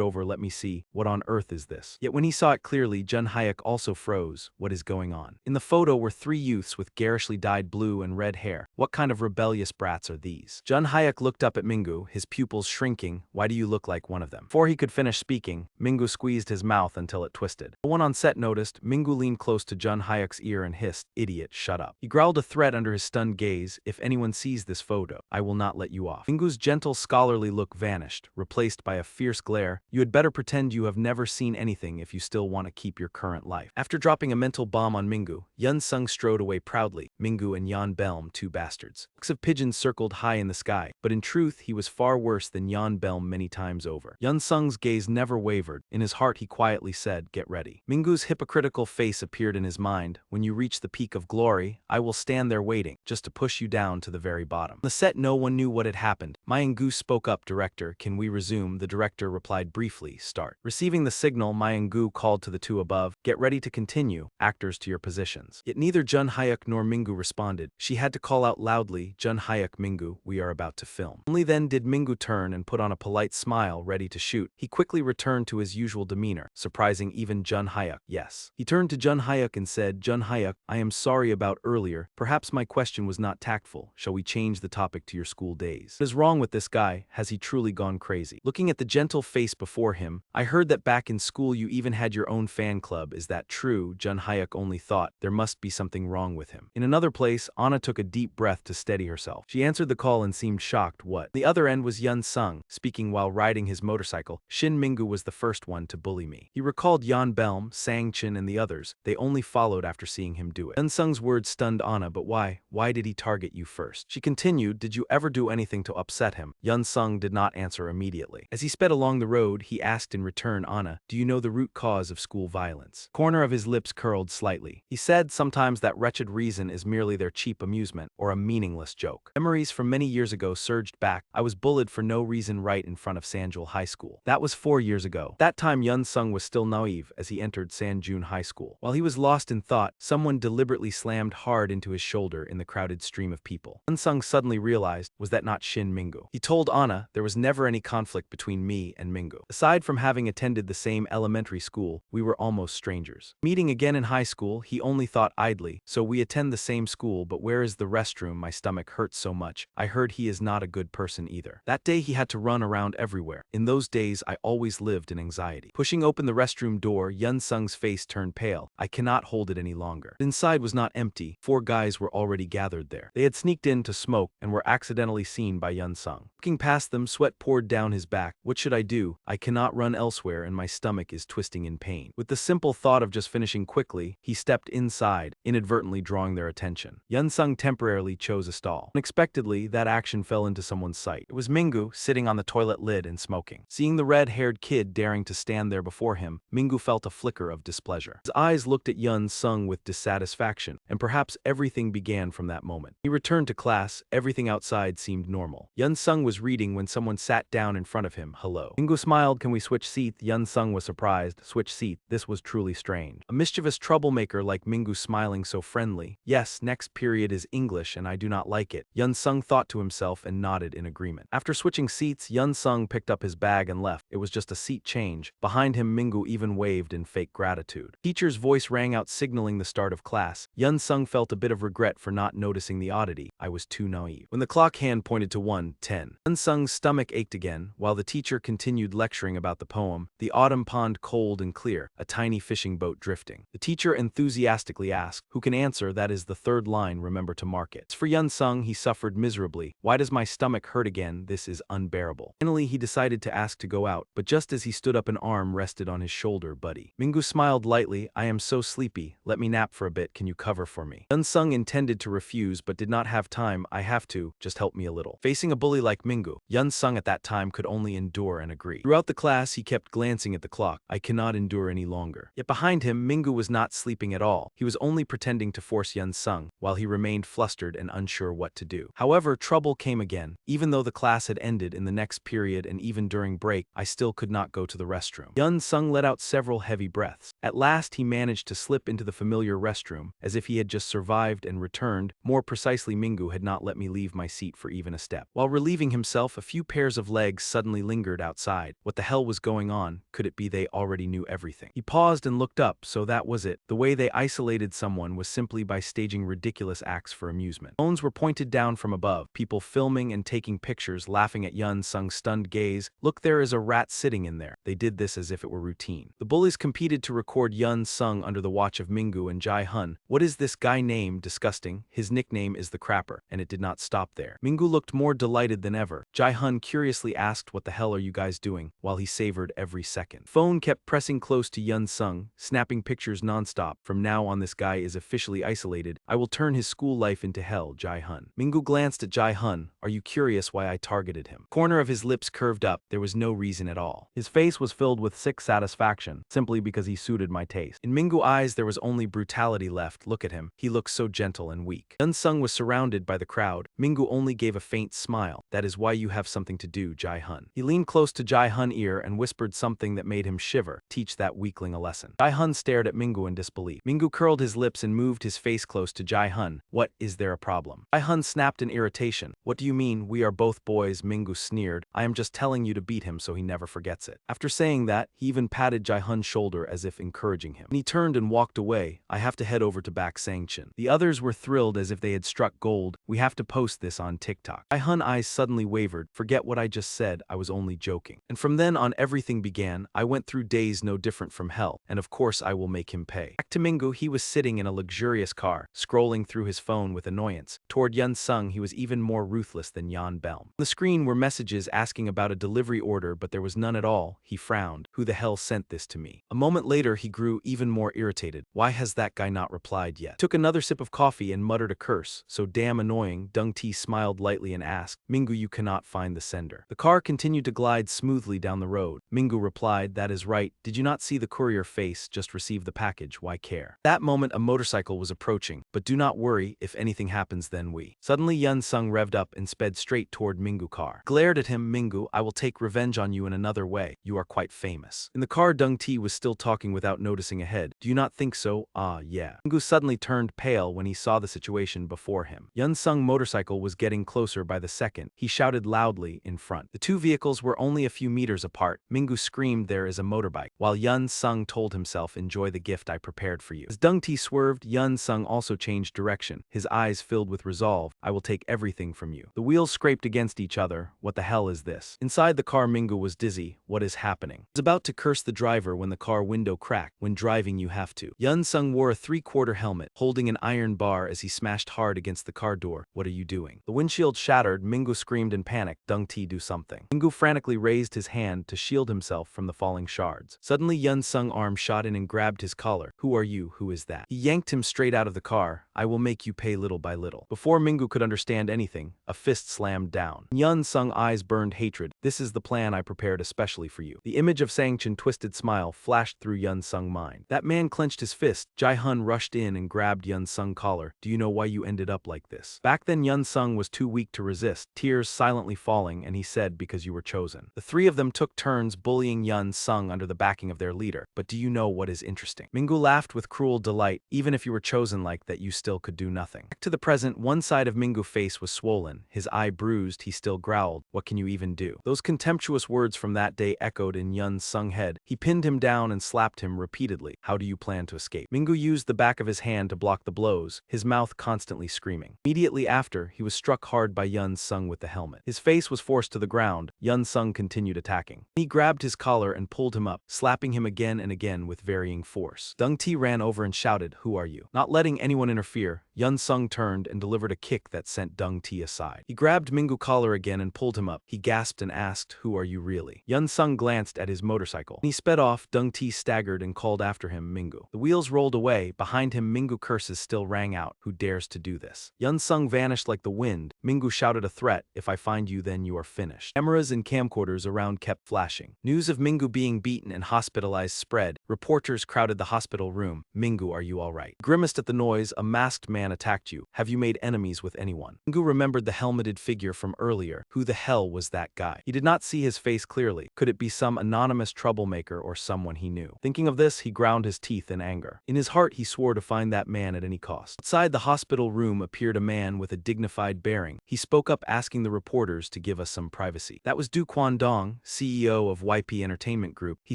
over, let me see, what on earth is this? Yet when he saw it clearly, Jun Hyuk also froze, what is going on? In the photo were three youths with garishly dyed blue and red hair. What kind of rebellious brats are these? Jun Hyuk looked up at Mingu, his pupils shrinking, why do you look like one of them? Before he could finish speaking, Mingu squeezed his mouth until it twisted. No one on set noticed. Mingu leaned close to Jun Hyuk's ear and hissed, idiot, shut up. He growled a threat under his stunned gaze, if anyone sees this photo, I will not let you off. Mingu's gentle scholarly look vanished, replaced by a fierce glare, you had better pretend you have never seen anything if you still want to keep your current life. After dropping a mental bomb on Mingu, Yun Sung strode away proudly, Mingu and Yan Belm, two bastards. Flocks of pigeons circled high in the sky, but in truth he was far worse than Yan Belm many times over. Yun Sung's gaze never wavered. In his heart he quietly said, get ready. Mingu's hypocritical face appeared in his mind, when you reach the peak of glory, I will stand there waiting, just to push you down to the very bottom. On the set no one knew what had happened. Mayangu spoke up, director, can we resume? The director replied briefly, start. Receiving the signal, Mayangu called to the two above, get ready to continue, actors to your positions. Yet neither Jun Hyuk nor Mingu responded. She had to call out loudly, Jun Hyuk, Mingu, we are about to film. Only then did Mingu turn and put on a polite smile, ready to shoot. He quickly returned to his usual demeanor, surprising even Jun Hyuk. Yes. He turned to Jun Hyuk and said, Jun Hyuk, I am sorry about earlier. Perhaps my question was not tactful. Shall we change the topic to your school days? What is wrong with this guy? Has he truly gone crazy? Looking at the gentle face before him, I heard that back in school you even had your own fan club. Is that true? Jun Hyuk only thought, there must be something wrong with him. In another place, Anna took a deep breath to steady herself. She answered the call and seemed shocked. What? The other end was Yun Sung, speaking while riding his motorcycle. Shin Mingu was the first one to bully me. He recalled Yan Belm, Sang Chin and the others. They only followed after seeing him do it. Yun Sung's words stunned Anna, but why? Why did he target you first? She continued, did you ever do anything to upset him? Yun Sung did not answer immediately. As he sped along the road, he asked in return, Anna, do you know the root cause of school violence? Corner of his lips curled slightly. He said sometimes that wretched reason is merely their cheap amusement, or a meaningless joke. Memories from many years ago surged back. I was bullied for no reason right in front of Sanjul High School. That was 4 years ago. That time Yun Sung was still naive as he entered Sanjun High School. While he was lost in thought, someone deliberately slammed hard into his shoulder in the crowded stream of people. Yun Sung suddenly realized, was that not Shin Mingu? He told Anna, there was never any conflict between me and Mingu. Aside from having attended the same elementary school, we were almost strangers. Meeting again in high school, he only thought idly, so we attend the same school, but where is the restroom? My stomach hurts so much. I heard he is not a good person either. That day he had to run around everywhere. In those days I always lived in anxiety. Pushing open the restroom door, Yun Sung's face turned pale. I cannot hold it any longer. Inside was not empty. 4 guys were already gathered there. They had sneaked in to smoke and were accidentally seen by Yun Sung. Looking past them, sweat poured down his back. What should I do? I cannot run elsewhere and my stomach is twisting in pain. With the simple thought of just finishing quickly, he stepped inside, inadvertently drawing their attention. Yun Sung temporarily chose a stall. Unexpectedly, that action fell into someone's sight. It was Mingu, sitting on the toilet lid and smoking. Seeing the red-haired kid daring to stand there before him, Mingu felt a flicker of displeasure. His eyes looked at Yun Sung with dissatisfaction, and perhaps everything began from that moment. He returned to class. Everything outside seemed normal. Yun Sung was reading when someone sat down in front of him. Hello. Mingu smiled. Can we switch seats? Yun Sung was surprised. Switch seat. This was truly strange. A mischievous troublemaker like Mingu smiling so friendly. Yes, next period is English and I do not like it. Yun Sung thought to himself and nodded in agreement. After switching seats, Yun Sung picked up his bag and left. It was just a seat change. Behind him, Mingu even waved in fake gratitude. Teacher's voice rang out signaling the start of class. Yun Sung felt a bit of regret for not noticing the oddity. I was too naive. When the clock hand pointed to 1:10, Yun Sung's stomach ached again. again, while the teacher continued lecturing about the poem, the autumn pond cold and clear, a tiny fishing boat drifting. The teacher enthusiastically asked, "Who can answer? That is the third line, remember to mark it." As for Yun Sung, he suffered miserably. "Why does my stomach hurt again? This is unbearable." Finally, he decided to ask to go out, but just as he stood up, an arm rested on his shoulder. "Buddy." Mingu smiled lightly. "I am so sleepy. Let me nap for a bit. Can you cover for me?" Yun Sung intended to refuse but did not have time. "I have to. Just help me a little." Facing a bully like Mingu, Yun Sung at that time could only endure and agree. Throughout the class, he kept glancing at the clock. "I cannot endure any longer." Yet behind him, Mingu was not sleeping at all. He was only pretending to force Yun Sung, while he remained flustered and unsure what to do. However, trouble came again. Even though the class had ended in the next period and even during break, I still could not go to the restroom. Yun Sung let out several heavy breaths. At last, he managed to slip into the familiar restroom, as if he had just survived and returned. More precisely, Mingu had not let me leave my seat for even a step. While relieving himself, a few pairs of legs suddenly lingered outside. What the hell was going on? Could it be they already knew everything? He paused and looked up. So that was it. The way they isolated someone was simply by staging ridiculous acts for amusement. Phones were pointed down from above, people filming and taking pictures, laughing at Yun Sung's stunned gaze. "Look, there is a rat sitting in there." They did this as if it were routine. The bullies competed to record Yun Sung under the watch of Mingu and Jai Hun. "What is this guy named? Disgusting. His nickname is the Crapper." And it did not stop there. Mingu looked more delighted than ever. Jai Hun curiously asked, "What the hell are you guys doing?" while he savored every second. Phone kept pressing close to Yun Sung, snapping pictures nonstop. "From now on, this guy is officially isolated. I will turn his school life into hell." Jai Hun. Mingu glanced at Jai Hun. "Are you curious why I targeted him?" Corner of his lips curved up. There was no reason at all. His face was filled with sick satisfaction, simply because he suited my taste. In Mingu's eyes, there was only brutality left. Look at him. He looks so gentle and weak. Yun Sung was surrounded by the crowd. Mingu only gave a faint smile. "That is why you have something to do, Jai Hun." He leaned close to Jai Hun's ear and whispered something that made him shiver. "Teach that weakling a lesson." Jai Hun stared at Mingu in disbelief. Mingu curled his lips and moved his face close to Jai Hun. "What, is there a problem?" Jai Hun snapped in irritation. "What do you mean? We are both boys," Mingu sneered. "I am just telling you to beat him so he never forgets it." After saying that, he even patted Jai Hun's shoulder as if encouraging him. When he turned and walked away, "I have to head over to back sanction." The others were thrilled as if they had struck gold. "We have to post this on TikTok." Jai Hun's eyes suddenly wavered. "Forget what I just said, I was only joking." And from then on, everything began. I went through days no different from hell, and of course I will make him pay. Back to Mingu, he was sitting in a luxurious car, scrolling through his phone with annoyance. Toward Yun Sung, he was even more ruthless than Yan Belm. On the screen were messages asking about a delivery order, but there was none at all. He frowned. "Who the hell sent this to me?" A moment later, he grew even more irritated. "Why has that guy not replied yet?" Took another sip of coffee and muttered a curse. "So damn annoying." Dung Ti smiled lightly and asked, "Mingu, you cannot find the sender." The car continued to glide smoothly down the road. Mingu replied, "That is right. Did you not see the courier face? Just receive the package. Why care?" That moment, a motorcycle was approaching. "But do not worry. If anything happens, then we." Suddenly, Yun Sung revved up and sped straight toward Mingu car. Glared at him. "Mingu, I will take revenge on you in another way. You are quite famous." In the car, Dung Ti was still talking without noticing ahead. "Do you not think so?" "Ah, yeah." Mingu suddenly turned pale when he saw the situation before him. Yun Sung motorcycle was getting closer by the second. He shouted loudly in front. The two vehicles were only a few meters apart. Mingu screamed, "There is a motorbike," while Yun Sung told himself, "Enjoy the gift I prepared for you." As Dung Ti swerved, Yun Sung also changed direction, his eyes filled with resolve. "I will take everything from you." The wheels scraped against each other. What the hell is this? Inside the car, Mingu was dizzy. What is happening? He was about to curse the driver when the car window cracked. When driving, you have to. Yun Sung wore a three-quarter helmet, holding an iron bar as he smashed hard against the car door. "What are you doing?" The windshield shattered. Mingu screamed in panic. Dung Ti, do something. Mingu frantically raised his hand to shield himself from the falling shards. Suddenly, Yun Sung's arm shot in and grabbed his collar. "Who are you? Who is that?" He yanked him straight out of the car. "I will make you pay little by little." Before Mingu could understand anything, a fist slammed down. Yun Sung's eyes burned hatred. "This is the plan I prepared especially for you." The image of Sangchen's twisted smile flashed through Yun Sung's mind. That man clenched his fist. Jai Hun rushed in and grabbed Yun Sung's collar. "Do you know why you ended up like this?" Back then, Yun Sung was too weak to resist, tears silently falling, and he said, "Because you were chosen." The three of them took turns bullying Yun Sung under the backing of their leader. "But do you know what is interesting?" Mingu laughed with cruel delight. "Even if you were chosen like that, you still could do nothing." Back to the present, one side of Mingu's face was swollen, his eye bruised. He still growled, "What can you even do?" Those contemptuous words from that day echoed in Yun Sung's head. He pinned him down and slapped him repeatedly. "How do you plan to escape?" Mingu used the back of his hand to block the blows, his mouth constantly screaming. Immediately after, he was struck hard by Yun Sung with the helmet. His face was forced to the ground. ground, Yun Sung continued attacking. He grabbed his collar and pulled him up, slapping him again and again with varying force. Dong Ti ran over and shouted, "Who are you?" Not letting anyone interfere, Yun Sung turned and delivered a kick that sent Dong Ti aside. He grabbed Mingu's collar again and pulled him up. He gasped and asked, "Who are you really?" Yun Sung glanced at his motorcycle. When he sped off, Dong Ti staggered and called after him, "Mingu." The wheels rolled away. Behind him, Mingu curses still rang out. "Who dares to do this?" Yun Sung vanished like the wind. Mingu shouted a threat, "If I find you, then you are finished." Cameras and camcorders around kept flashing. News of Mingu being beaten and hospitalized spread. Reporters crowded the hospital room. "Mingu, are you all right?" Grimaced at the noise. "A masked man attacked you. Have you made enemies with anyone?" Mingu remembered the helmeted figure from earlier. Who the hell was that guy? He did not see his face clearly. Could it be some anonymous troublemaker or someone he knew? Thinking of this, he ground his teeth in anger. In his heart, he swore to find that man at any cost. Outside the hospital room appeared a man with a dignified bearing. He spoke up asking the reporters to give us some privacy. That was Du Kwon-dong, CEO of YP Entertainment Group. He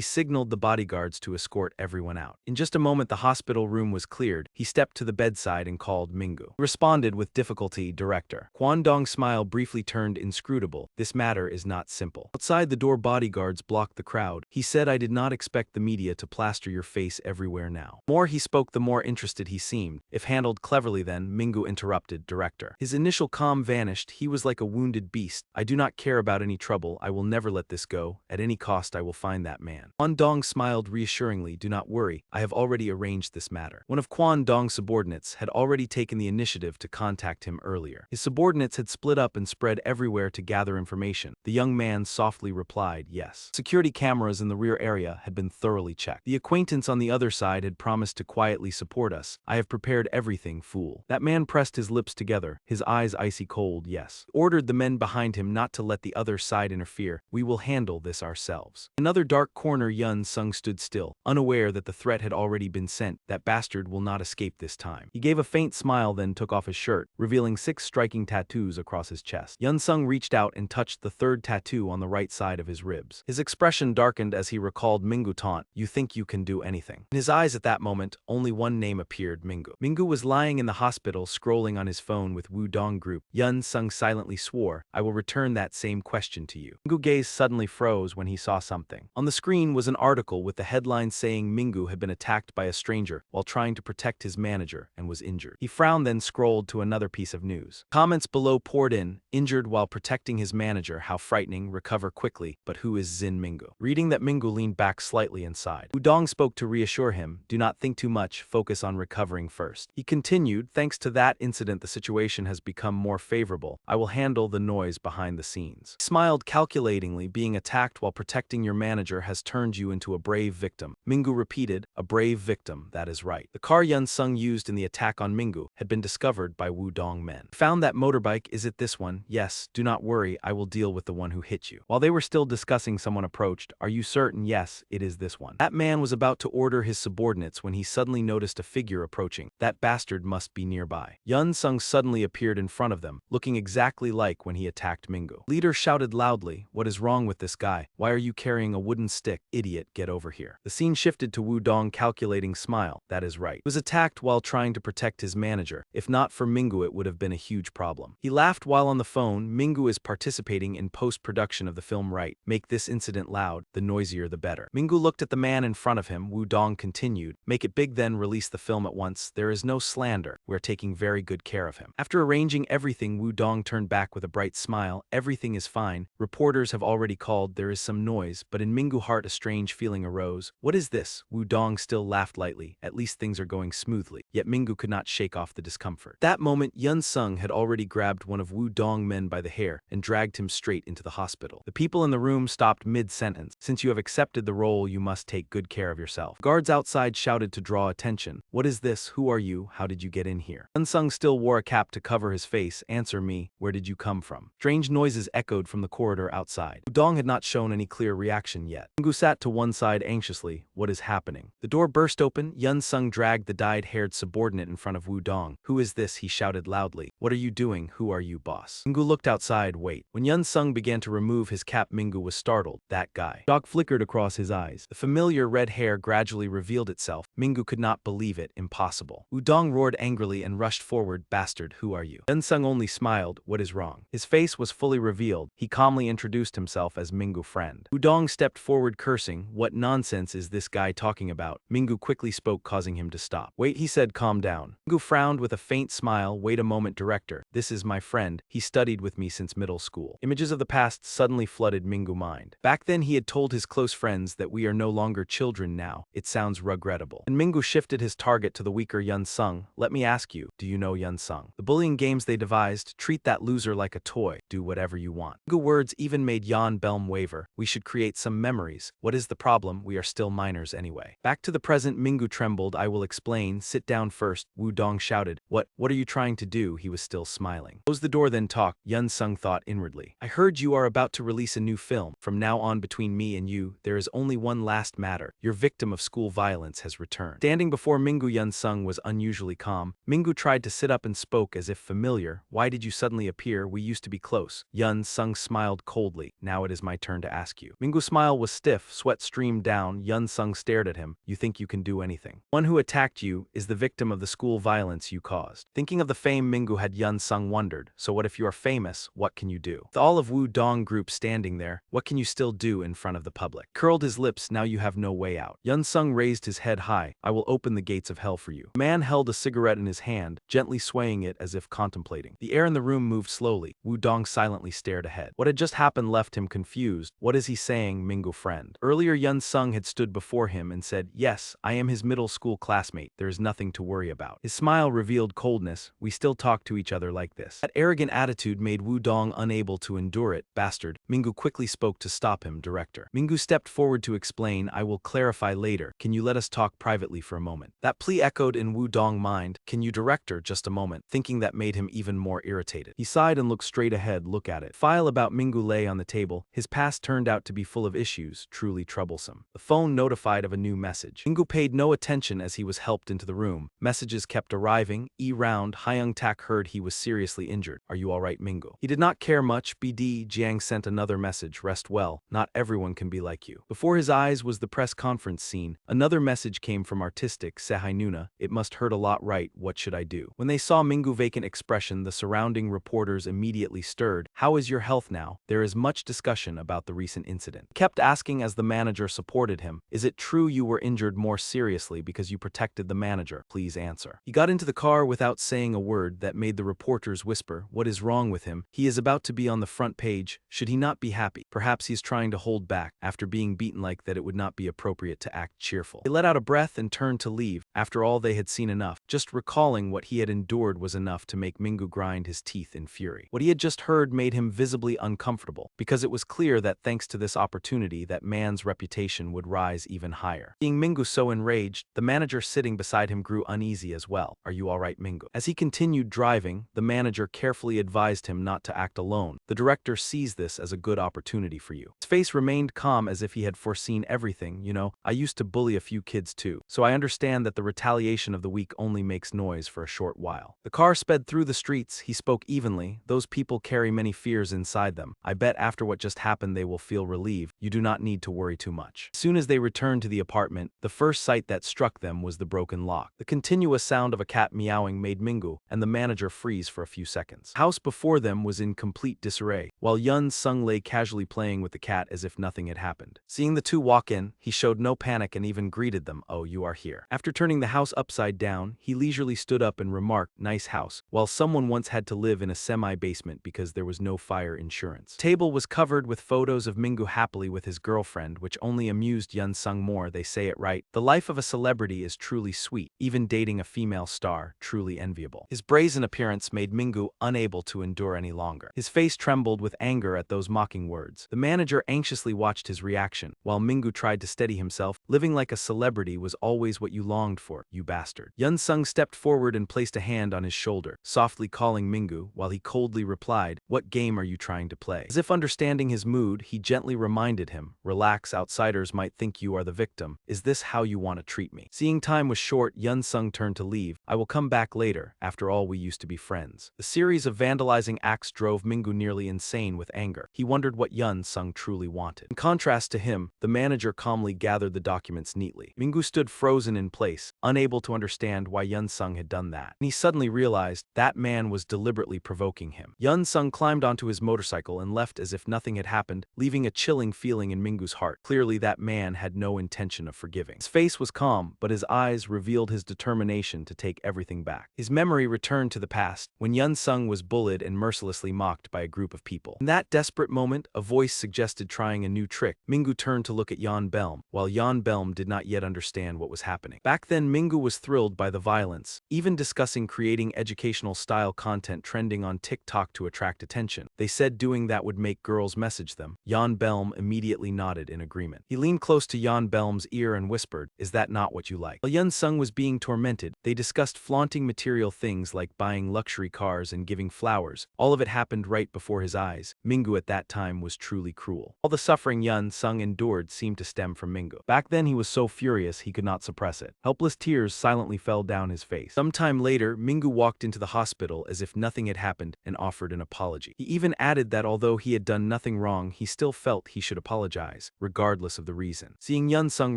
signaled the bodyguards to escort everyone out. In just a moment, the hospital room was cleared. He stepped to the bedside and called Mingu. He responded with difficulty, "Director." Kwon-dong's smile briefly turned inscrutable. "This matter is not simple." Outside the door, bodyguards blocked the crowd. He said, "I did not expect the media to plaster your face everywhere now." The more he spoke, the more interested he seemed. If handled cleverly then, Mingu interrupted, "Director." His initial calm vanished. He was like a wounded beast. "I do not care about any trouble. I will never let this go. At any cost I will find that man." Kwon-dong smiled reassuringly. "Do not worry. I have already arranged this matter." One of Kwon-dong's subordinates had already taken the initiative to contact him earlier. His subordinates had split up and spread everywhere to gather information. The young man softly replied, "Yes." Security cameras in the rear area had been thoroughly checked. The acquaintance on the other side had promised to quietly support us. "I have prepared everything, fool." That man pressed his lips together, his eyes icy cold. "Yes." He ordered the men behind him not to let the other side interfere. "We will handle this ourselves." In another dark corner, Yun Sung stood still, unaware that the threat had already been sent. "That bastard will not escape this time." He gave a faint smile, then took off his shirt, revealing 6 striking tattoos across his chest. Yun Sung reached out and touched the 3rd tattoo on the right side of his ribs. His expression darkened as he recalled Mingu's taunt, "You think you can do anything." In his eyes at that moment, only one name appeared, Mingu. Mingu was lying in the hospital, scrolling on his phone with Wudong Group. Yun Sung silently swore, "I will return that same question to you." Mingu's gaze suddenly froze when he saw something. On the screen was an article with the headline saying Mingu had been attacked by a stranger while trying to protect his manager and was injured. He frowned, then scrolled to another piece of news. Comments below poured in, "Injured while protecting his manager, how frightening, recover quickly, but who is Zin Mingu?" Reading that, Mingu leaned back slightly and sighed. Wudong spoke to reassure him, "Do not think too much, focus on recovering first." He continued, "Thanks to that incident the situation has become more favorable. I will handle the noise behind the scenes." He smiled calculatingly, "Being attacked while protecting your manager has turned you into a brave victim." Mingu repeated, "A brave victim, that is right." The car Yun Sung used in the attack on Mingu had been discovered by Wudong men. "Found that motorbike, is it this one?" "Yes, do not worry, I will deal with the one who hit you." While they were still discussing, someone approached. "Are you certain?" "Yes, it is this one." That man was about to order his subordinates when he suddenly noticed a figure approaching. That bastard must be nearby. Yun Sung suddenly appeared in front of them, looking exactly like when he attacked Mingu. Leader shouted loudly, "What is wrong with this guy? Why are you carrying a wooden stick? Idiot, get over here." The scene shifted to Wudong calculating smile. "That is right. He was attacked while trying to protect his manager. If not for Mingu, it would have been a huge problem." He laughed while on the phone. "Mingu is participating in post-production of the film, right? Make this incident loud, the noisier the better." Mingu looked at the man in front of him. Wudong continued, "Make it big, then release the film at once. There is no slander. We're taking very good care of him." After arranging everything, Wudong turned back with a bright smile. "Everything is fine. Reporters have already called. There is some noise, but in Mingu's heart a strange feeling arose. What is this?" Wudong still laughed lightly. "At least things are going smoothly." Yet Mingu could not shake off the discomfort. That moment, Yun Sung had already grabbed one of Wudong men by the hair and dragged him straight into the hospital. The people in the room stopped mid-sentence. "Since you have accepted the role, you must take good care of yourself." Guards outside shouted to draw attention. "What is this? Who are you? How did you get in here?" Yun Sung still wore a cap to cover his face. "Answer me. Where did you come from?" Strange noises echoed from the corridor outside. Wudong had not shown any clear reaction yet. Mingu sat to one side anxiously. What is happening? The door burst open. Yun Sung dragged the dyed-haired subordinate in front of Wudong. "Who is this?" he shouted loudly. "What are you doing? Who are you, boss?" Mingu looked outside. "Wait." When Yun Sung began to remove his cap, Mingu was startled. "That guy." Shock flickered across his eyes. The familiar red hair gradually revealed itself. Mingu could not believe it. Impossible. Wudong roared angrily and rushed forward. "Bastard, who are you?" Yun Sung only smiled. "What is wrong?" His face was fully revealed. smiled. He calmly introduced himself as Mingu friend. Wudong stepped forward cursing, "What nonsense is this guy talking about?" Mingu quickly spoke, causing him to stop. "Wait," he said, "calm down." Mingu frowned with a faint smile. "Wait a moment, director. This is my friend. He studied with me since middle school." Images of the past suddenly flooded Mingu's mind. Back then he had told his close friends that we are no longer children now. It sounds regrettable. And Mingu shifted his target to the weaker Yun Sung. "Let me ask you, do you know Yun Sung? The bullying games they devised, treat that loser like a toy. Do whatever you want." Mingu's words even made Yan Belm waver. "We should create some memories. What is the problem? We are still minors anyway." Back to the present, Mingu trembled. "I will explain. Sit down first." Wudong shouted. What are you trying to do?" He was still smiling. "Close the door then talk," Yun Sung thought inwardly. "I heard you are about to release a new film. From now on, between me and you, there is only one last matter. Your victim of school violence has returned." Standing before Mingu, Yun Sung was unusually calm. Mingu tried to sit up and spoke as if familiar. "Why did you suddenly appear? We used to be close." Yun Sung smiled coldly. "Now it is my turn to ask you." Mingu's smile was stiff, sweat streamed down. Yun Sung stared at him. "You think you can do anything? One who attacked you is the victim of the school violence you caused." Thinking of the fame Mingu had, Yun Sung wondered, "So what if you are famous? What can you do?" With all of Wudong group standing there, what can you still do in front of the public? Curled his lips. "Now you have no way out." Yun Sung raised his head high. "I will open the gates of hell for you." The man held a cigarette in his hand, gently swaying it as if contemplating. The air in the room moved slowly. Wudong silently stared ahead. What had just happened left him confused. What is he saying, Mingu friend? Earlier Yun Sung had stood before him and said, "Yes, I am his middle school classmate. There is nothing to worry about." His smile revealed coldness. "We still talk to each other like this." That arrogant attitude made Wudong unable to endure it. "Bastard." Mingu quickly spoke to stop him. "Director." Mingu stepped forward to explain, "I will clarify later. Can you let us talk privately for a moment?" That plea echoed in Wudong's mind. "Can you, director, just a moment?" Thinking that made him even more irritated. He sighed and looked straight ahead. "Look at it." File about Mingu lay on the table. His past turned out to be full of issues, truly troublesome. The phone notified of a new message. Mingu paid no attention as he was helped into the room. Messages kept arriving. E-round, Hyung Tak heard he was seriously injured. "Are you alright, Mingu?" He did not care much. BD, Jiang sent another message. "Rest well. Not everyone can be like you." Before his eyes was the press conference scene. Another message came from Artistic, Sehai Nuna. "It must hurt a lot, right? What should I do?" When they saw Mingu's vacant expression, the surrounding reporters immediately stirred. "How is your health now?" There is much discussion about the recent incident. Kept asking as the manager supported him, "Is it true you were injured more seriously because you protected the manager? Please answer." He got into the car without saying a word. That made the reporters whisper, "What is wrong with him? He is about to be on the front page. Should he not be happy? Perhaps he is trying to hold back. After being beaten like that, it would not be appropriate to act cheerful." They let out a breath and turned to leave. After all, they had seen enough. Just recalling what he had endured was enough to make Mingu grind his teeth in fury. What he had just heard made him visibly uncomfortable, because it was clear that thanks to this opportunity that man's reputation would rise even higher. Seeing Mingu so enraged, the manager sitting beside him grew uneasy as well. "Are you alright, Mingu?" As he continued driving, the manager carefully advised him not to act alone. "The director sees this as a good opportunity for you." His face remained calm as if he had foreseen everything. "You know, I used to bully a few kids too, so I understand that the retaliation of the weak only makes noise for a short while." The car sped through the streets. He spoke evenly. "Those people carry many fears inside them. I bet after what just happened they will feel relieved. You do not need to worry too much." As soon as they returned to the apartment, the first sight that struck them was the broken lock. The continuous sound of a cat meowing made Mingu and the manager freeze for a few seconds. The house before them was in complete disarray, while Yun Sung lay casually playing with the cat as if nothing had happened. Seeing the two walk in, he showed no panic and even greeted them. "Oh, you are here." After turning the house upside down, he leisurely stood up and remarked, "Nice house." While someone once had to live in a semi-basement because there was no fire insurance. The table was covered with photos of Mingu happily with his girlfriend, which only amused Yun Sung more. They say it right. The life of a celebrity is truly sweet. Even dating a female star, truly enviable. His brazen appearance made Mingu unable to endure any longer. His face trembled with anger at those mocking words. The manager anxiously watched his reaction, while Mingu tried to steady himself. "Living like a celebrity was always what you longed for, you bastard." Yun Sung stepped forward and placed a hand on his shoulder, softly calling Mingu, while he coldly replied, "What game are you trying to play?" As if understanding his mood, he gently reminded him, "Relax, outsiders might think you are the victim. Is this how you want to treat me?" Seeing time was short, Yun Sung turned to leave. I will come back later, after all we used to be friends. The series of vandalizing acts drove Mingu nearly insane with anger. He wondered what Yun Sung truly wanted. In contrast to him, the manager calmly gathered the documents neatly. Mingu stood frozen in place, unable to understand why Yun Sung had done that. And he suddenly realized that man was deliberately provoking him. Yun Sung climbed onto his motorcycle and left as if nothing had happened, leaving a chilling feeling in Mingu's heart. Clearly that man had no intention of forgiving. His face was calm, but his eyes revealed his determination to take everything back. His memory returned to the past, when Yun Sung was bullied and mercilessly mocked by a group of people. In that desperate moment, a voice suggested trying a new trick. Mingu turned to look at Yan Belm, while Yan Belm did not yet understand what was happening. Back then, Mingu was thrilled by the violence, even discussing creating educational-style content trending on TikTok to attract attention. They said doing that would make girls message them. Yan Belm immediately nodded in agreement. He leaned close to Yan Belm's ear and whispered, "Is that not what you like?" While Yun Sung was being tormented, they discussed flaunting material things like buying luxury cars and giving flowers. All of it happened right before his eyes. Mingu at that time was truly cruel. All the suffering Yun Sung endured seemed to stem from Mingu. Back then he was so furious he could not suppress it. Helpless tears silently fell down his face. Sometime later, Mingu walked into the hospital as if nothing had happened and offered an apology. He even added that although he had done nothing wrong, he still felt he should apologize, regardless of the reason. Seeing Yun Sung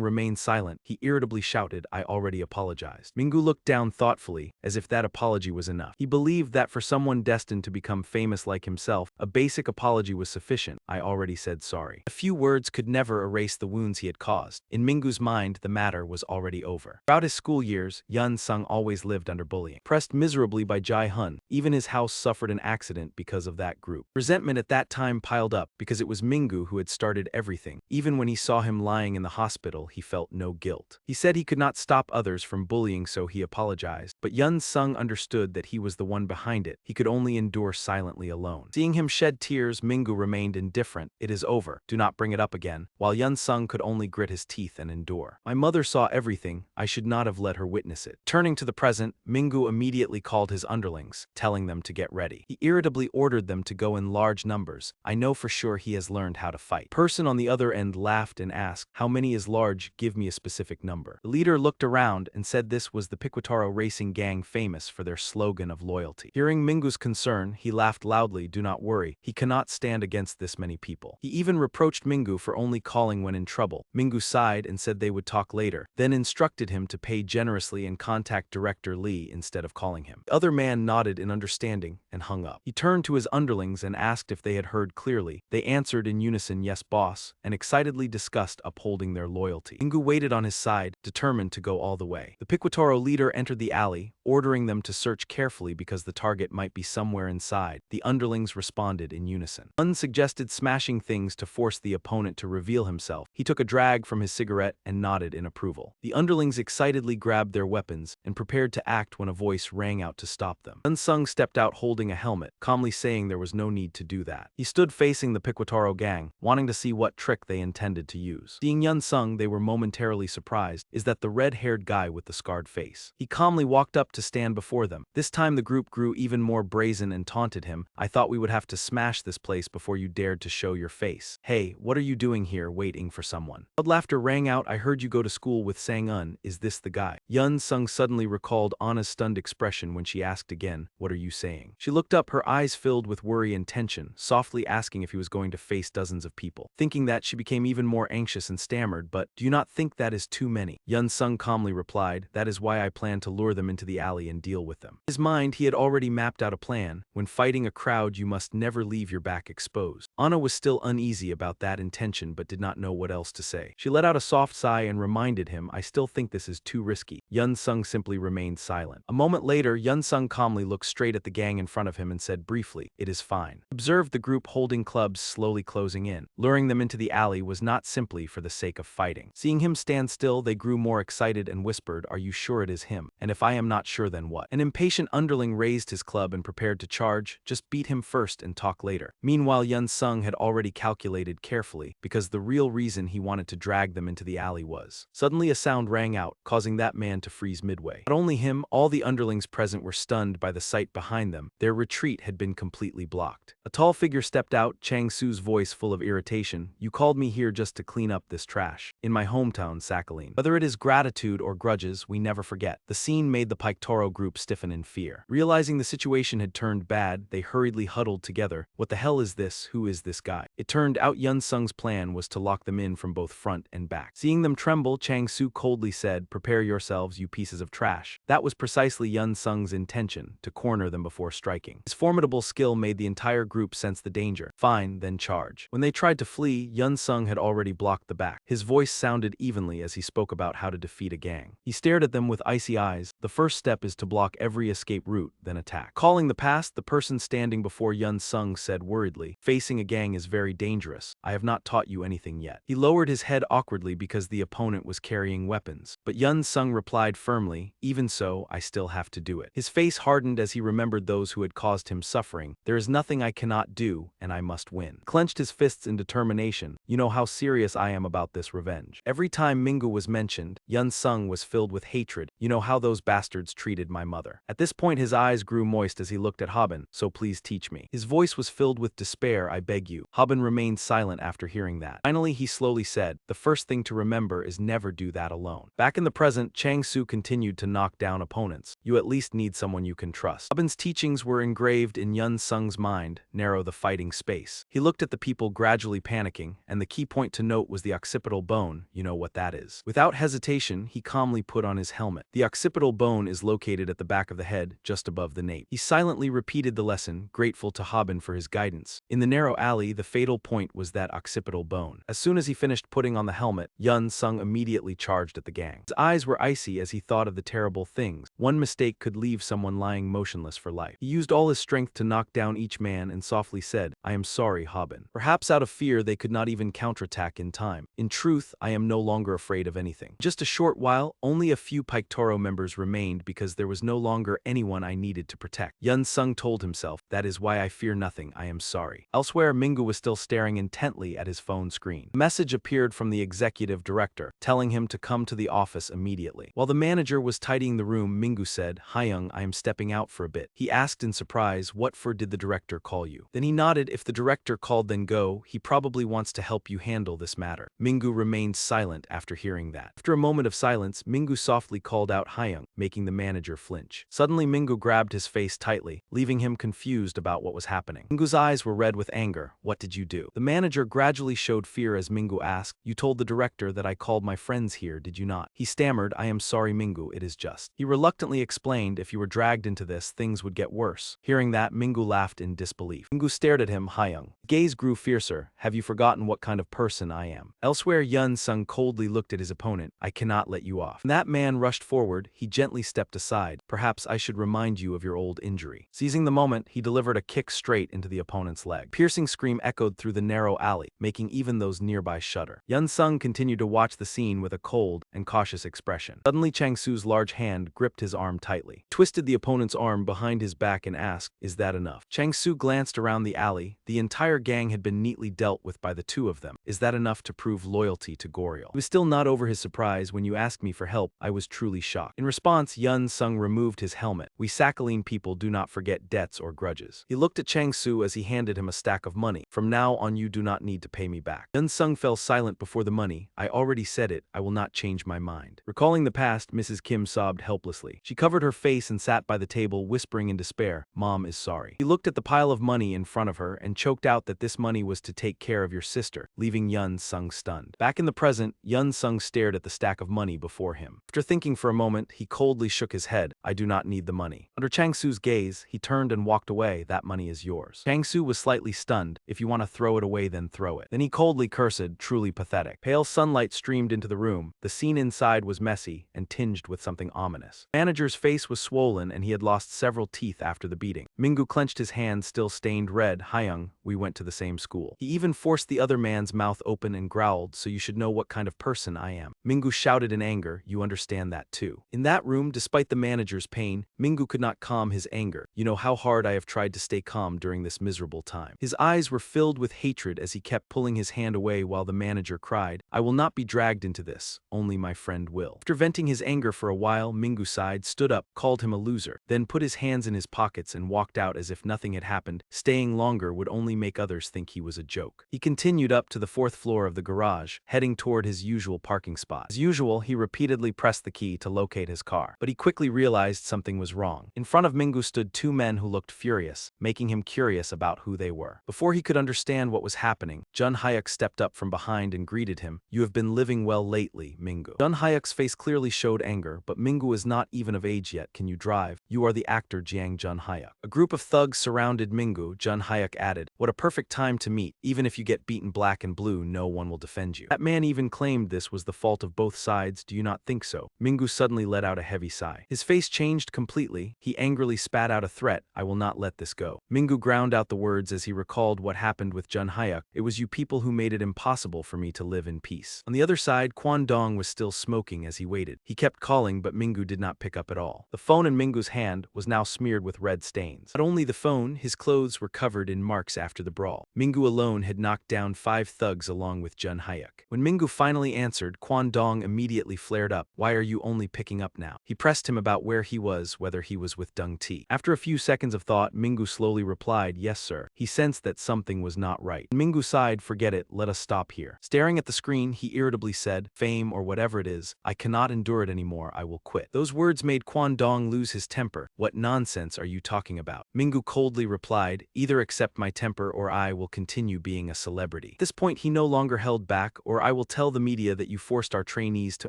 remain silent, he irritably shouted, "I already apologized." Mingu looked down thoughtfully, as if that apology was enough. He believed that for someone destined to become famous like himself, a basic apology was sufficient. "I already said sorry." A few words could never erase the wounds he had caused. In Mingu's mind, the matter was already over. Throughout his school years, Yun Sung always lived under bullying. Pressed miserably by Jai Hun, even his house suffered an accident because of that group. Resentment at that time piled up because it was Mingu who had started everything. Even when he saw him lying in the hospital, he felt no guilt. He said he could not stop others from bullying, so he apologized. But Yun Sung understood that he was the one behind it. He could only endure silently alone. Seeing him shed tears, Mingu remained indifferent. "It is over. Do not bring it up again," while Yun Sung could only grit his teeth and endure. "My mother saw everything. I should not have let her witness it." Turning to the present, Mingu immediately called his underlings, telling them to get ready. He irritably ordered them to go in large numbers. "I know for sure he has learned how to fight." Person on the other end laughed and asked, "How many is large? Give me a specific number." The leader looked around and said this was the Piquetaro racing gang, famous for their slogan of loyalty. Hearing Mingu's concern, he laughed loudly. "Do not worry. He cannot stand against this many people." He even reproached Mingu for only calling when in trouble. Mingu sighed and said they would talk later, then instructed him to pay generously and contact Director Lee instead of calling him. The other man nodded in understanding and hung up. He turned to his underlings and asked if they had heard clearly. They answered in unison, "Yes, boss," and excitedly discussed upholding their loyalty. Mingu waited on his side, determined to go all the way. The Piquetaro leader entered the alley, ordering them to search carefully because the target might be somewhere inside. The underlings responded in unison. One suggested smashing things to force the opponent to reveal himself. He took a drag from his cigarette and nodded in approval. The underlings excitedly grabbed their weapons and prepared to act when a voice rang out to stop them. Yun Sung stepped out holding a helmet, calmly saying there was no need to do that. He stood facing the Piquetaro gang, wanting to see what trick they intended to use. Seeing Yun Sung, they were momentarily surprised. Is that the red-haired guy with the scarred face? He calmly walked up to stand before them. This time the group grew even more brazen and taunted him. "I thought we would have to smash this place before you dared to show your face. Hey, what are you doing here waiting for someone?" Loud laughter rang out. "I heard you go to school with Sang-un. Is this the guy?" Yun Sung suddenly recalled Anna's stunned expression when she asked again, "What are you saying?" She looked up, her eyes filled with worry and tension, softly asking if he was going to face dozens of people. Thinking that, she became even more anxious and stammered, "But do you not think that is too many?" Yun Sung calmly replied, "That is why I plan to lure them into the alley and deal with them." In his mind, he had already mapped out a plan. When fighting a crowd, you must never leave your back exposed. Anna was still uneasy about that intention but did not know what else to say. She let out a soft sigh and reminded him, "I still think this is too risky." Yun Sung simply remained silent. A moment later, Yun Sung calmly looked straight at the gang in front of him and said briefly, "It is fine." He observed the group holding clubs slowly closing in. Luring them into the alley was not simply for the sake of fighting. Seeing him stand still, they grew more excited and whispered, "Are you sure it is him? And if I am not sure, then what?" An impatient underling raised his club and prepared to charge. "Just beat him first and talk later." Meanwhile, Yun Sung had already calculated carefully, because the real reason reason he wanted to drag them into the alley was. Suddenly a sound rang out, causing that man to freeze midway. Not only him, all the underlings present were stunned by the sight behind them. Their retreat had been completely blocked. A tall figure stepped out, Chang Su's voice full of irritation. "You called me here just to clean up this trash. In my hometown, Sakhalin. Whether it is gratitude or grudges, we never forget." The scene made the Pictoro group stiffen in fear. Realizing the situation had turned bad, they hurriedly huddled together. What the hell is this? Who is this guy? It turned out Yun Sung's plan was to lock them in from both front and back. Seeing them tremble, Chang Su coldly said, "Prepare yourselves, you pieces of trash." That was precisely Yun Sung's intention, to corner them before striking. His formidable skill made the entire group sense the danger. Fine, then charge. When they tried to flee, Yun Sung had already blocked the back. His voice sounded evenly as he spoke about how to defeat a gang. He stared at them with icy eyes. "The first step is to block every escape route, then attack." Calling the past, the person standing before Yun Sung said worriedly, "Facing a gang is very dangerous. I have not taught you anything yet." He lowered his head awkwardly because the opponent was carrying weapons. But Yun Sung replied firmly, "Even so, I still have to do it." His face hardened as he remembered those who had caused him suffering. "There is nothing I cannot do, and I must win." He clenched his fists in determination. "You know how serious I am about this revenge." Every time Manga was mentioned, Yun Sung was filled with hatred. "You know how those bastards treated my mother." At this point his eyes grew moist as he looked at Haben. "So please teach me." His voice was filled with despair. "I beg you." Haben remained silent after hearing that. Finally he slowly said, "The first thing to remember is never do that alone." Back in the present, Chang Su continued to knock down opponents. "You at least need someone you can trust." Haben's teachings were engraved in Yun Sung's mind: narrow the fighting space. He looked at the people gradually panicking, and the key point to note was the occipital bone. You know what that is. Without hesitation, he calmly put on his helmet. The occipital bone is located at the back of the head, just above the nape. He silently repeated the lesson, grateful to Haben for his guidance. In the narrow alley, the fatal point was that occipital bone. As soon as he finished putting on the helmet, Yun Sung immediately charged at the gang. His eyes were icy as he thought of the terrible things. One mistake could leave someone lying motionless for life. He used all his strength to knock down each man and softly said, "I am sorry, Haben." Perhaps out of fear they could not even counterattack in time. "In truth, I am no longer afraid of anything." Just a short while, only a few Pictoro members remained because there was no longer anyone I needed to protect. Yun Sung told himself, "That is why I fear nothing, I am sorry." Elsewhere, Manga was still staring intently at his phone screen. A message appeared from the executive director, telling him to come to the office immediately. While the manager was tidying the room, Manga said, "Hyung, I am stepping out for a bit." He asked in surprise, "What for did the director call you?" Then he nodded. "If the director called, then go. He probably wants to help you handle this matter." Manga remained silent after hearing that. After a moment of silence, Manga softly called out Hyung, making the manager flinch. Suddenly Manga grabbed his face tightly, leaving him confused about what was happening. Mingu's eyes were red with anger. "What did you do?" The manager gradually showed fear as Manga asked, "You told the director that I called my friends here, did you not?" He stammered, "I am sorry, Manga, it is just." He reluctantly explained, "If you were dragged into this, things would get worse." Hearing that, Manga laughed in disbelief. Manga stared at him. "Hyung." Gaze grew fiercer. "Have you forgotten what kind of person I am?" Elsewhere, Yun Sung coldly looked at his opponent. "I cannot let you off." When that man rushed forward, he gently stepped aside. "Perhaps I should remind you of your old injury." Seizing the moment, he delivered a kick straight into the opponent's leg. A piercing scream echoed through the narrow alley, making even those nearby shudder. Yun Sung continued to watch the scene with a cold and cautious expression. Suddenly, Chang Su's large hand gripped his arm tightly, twisted the opponent's arm behind his back and asked, "Is that enough?" Chang Su glanced around the alley. The entire gang had been neatly dealt with by the two of them. "Is that enough to prove loyalty to Goriel?" He was still not over his surprise. "When you asked me for help, I was truly shocked." In response, Yun Sung removed his helmet. "We Sakhalin people do not forget debts or grudges." He looked at Chang Su as he handed him a stack of money. "From now on you do not need to pay me back." Yun Sung fell silent before the money. "I already said it, I will not change my mind." Recalling the past, Mrs. Kim sobbed helplessly. She covered her face and sat by the table, whispering in despair, "Mom is sorry." He looked at the pile of money in front of her and choked out that this money was to take care of your sister, leaving Yun Sung stunned. Back in the present, Yun Sung stared at the stack of money before him. After thinking for a moment, he coldly shook his head. "I do not need the money." Under Chang Su's gaze, he turned and walked away. "That money is yours." Chang Su was slightly stunned. "If you want to throw it away, then throw it." Then he coldly cursed, truly pathetic. Pale sunlight streamed into the room. The scene inside was messy and tinged with something ominous. The manager's face was swollen and he had lost several teeth after the beating. Manga clenched his hand, still stained red. "Hyung, we went to the same school." He even forced the other man's mouth open and growled, "So you should know what kind of person I am." Manga shouted in anger, "You understand that too." In that room, despite the manager's pain, Manga could not calm his anger. "You know how hard I have tried to stay calm during this miserable time." His eyes were filled with hatred as he kept pulling his hand away while the the manager cried, "I will not be dragged into this, only my friend will." After venting his anger for a while, Mingu sighed, stood up, called him a loser, then put his hands in his pockets and walked out as if nothing had happened. Staying longer would only make others think he was a joke. He continued up to the 4th floor of the garage, heading toward his usual parking spot. As usual, he repeatedly pressed the key to locate his car, but he quickly realized something was wrong. In front of Mingu stood 2 men who looked furious, making him curious about who they were. Before he could understand what was happening, Jun Hyuk stepped up from behind and greeted him. "You have been living well lately, Mingu." Jun Hyuk's face clearly showed anger, but Mingu is not even of age yet. "Can you drive? You are the actor Jiang Jun Hyuk." A group of thugs surrounded Mingu. Jun Hyuk added, "What a perfect time to meet. Even if you get beaten black and blue, no one will defend you." That man even claimed this was the fault of both sides. "Do you not think so?" Mingu suddenly let out a heavy sigh. His face changed completely. He angrily spat out a threat, "I will not let this go." Mingu ground out the words as he recalled what happened with Jun Hyuk. "It was you people who made it impossible for me to live in peace." On the other side, Kwon Dong was still smoking as he waited. He kept calling, but Mingu did not pick up at all. The phone in Mingu's hand was now smeared with red stains. Not only the phone, his clothes were covered in marks after the brawl. Mingu alone had knocked down 5 thugs along with Jun Hyuk. When Mingu finally answered, Kwon Dong immediately flared up. "Why are you only picking up now?" He pressed him about where he was, whether he was with Dung Ti. After a few seconds of thought, Mingu slowly replied, "Yes, sir." He sensed that something was not right. Mingu sighed, "Forget it, let us stop here." Staring at the screen, he irritably said, "Fame or whatever it is, I cannot endure it anymore, I will quit." Those words made Kwon Dong lose his temper. "What nonsense are you talking about?" Mingu coldly replied, "Either accept my temper or I will continue being a celebrity." At this point he no longer held back, "Or I will tell the media that you forced our trainees to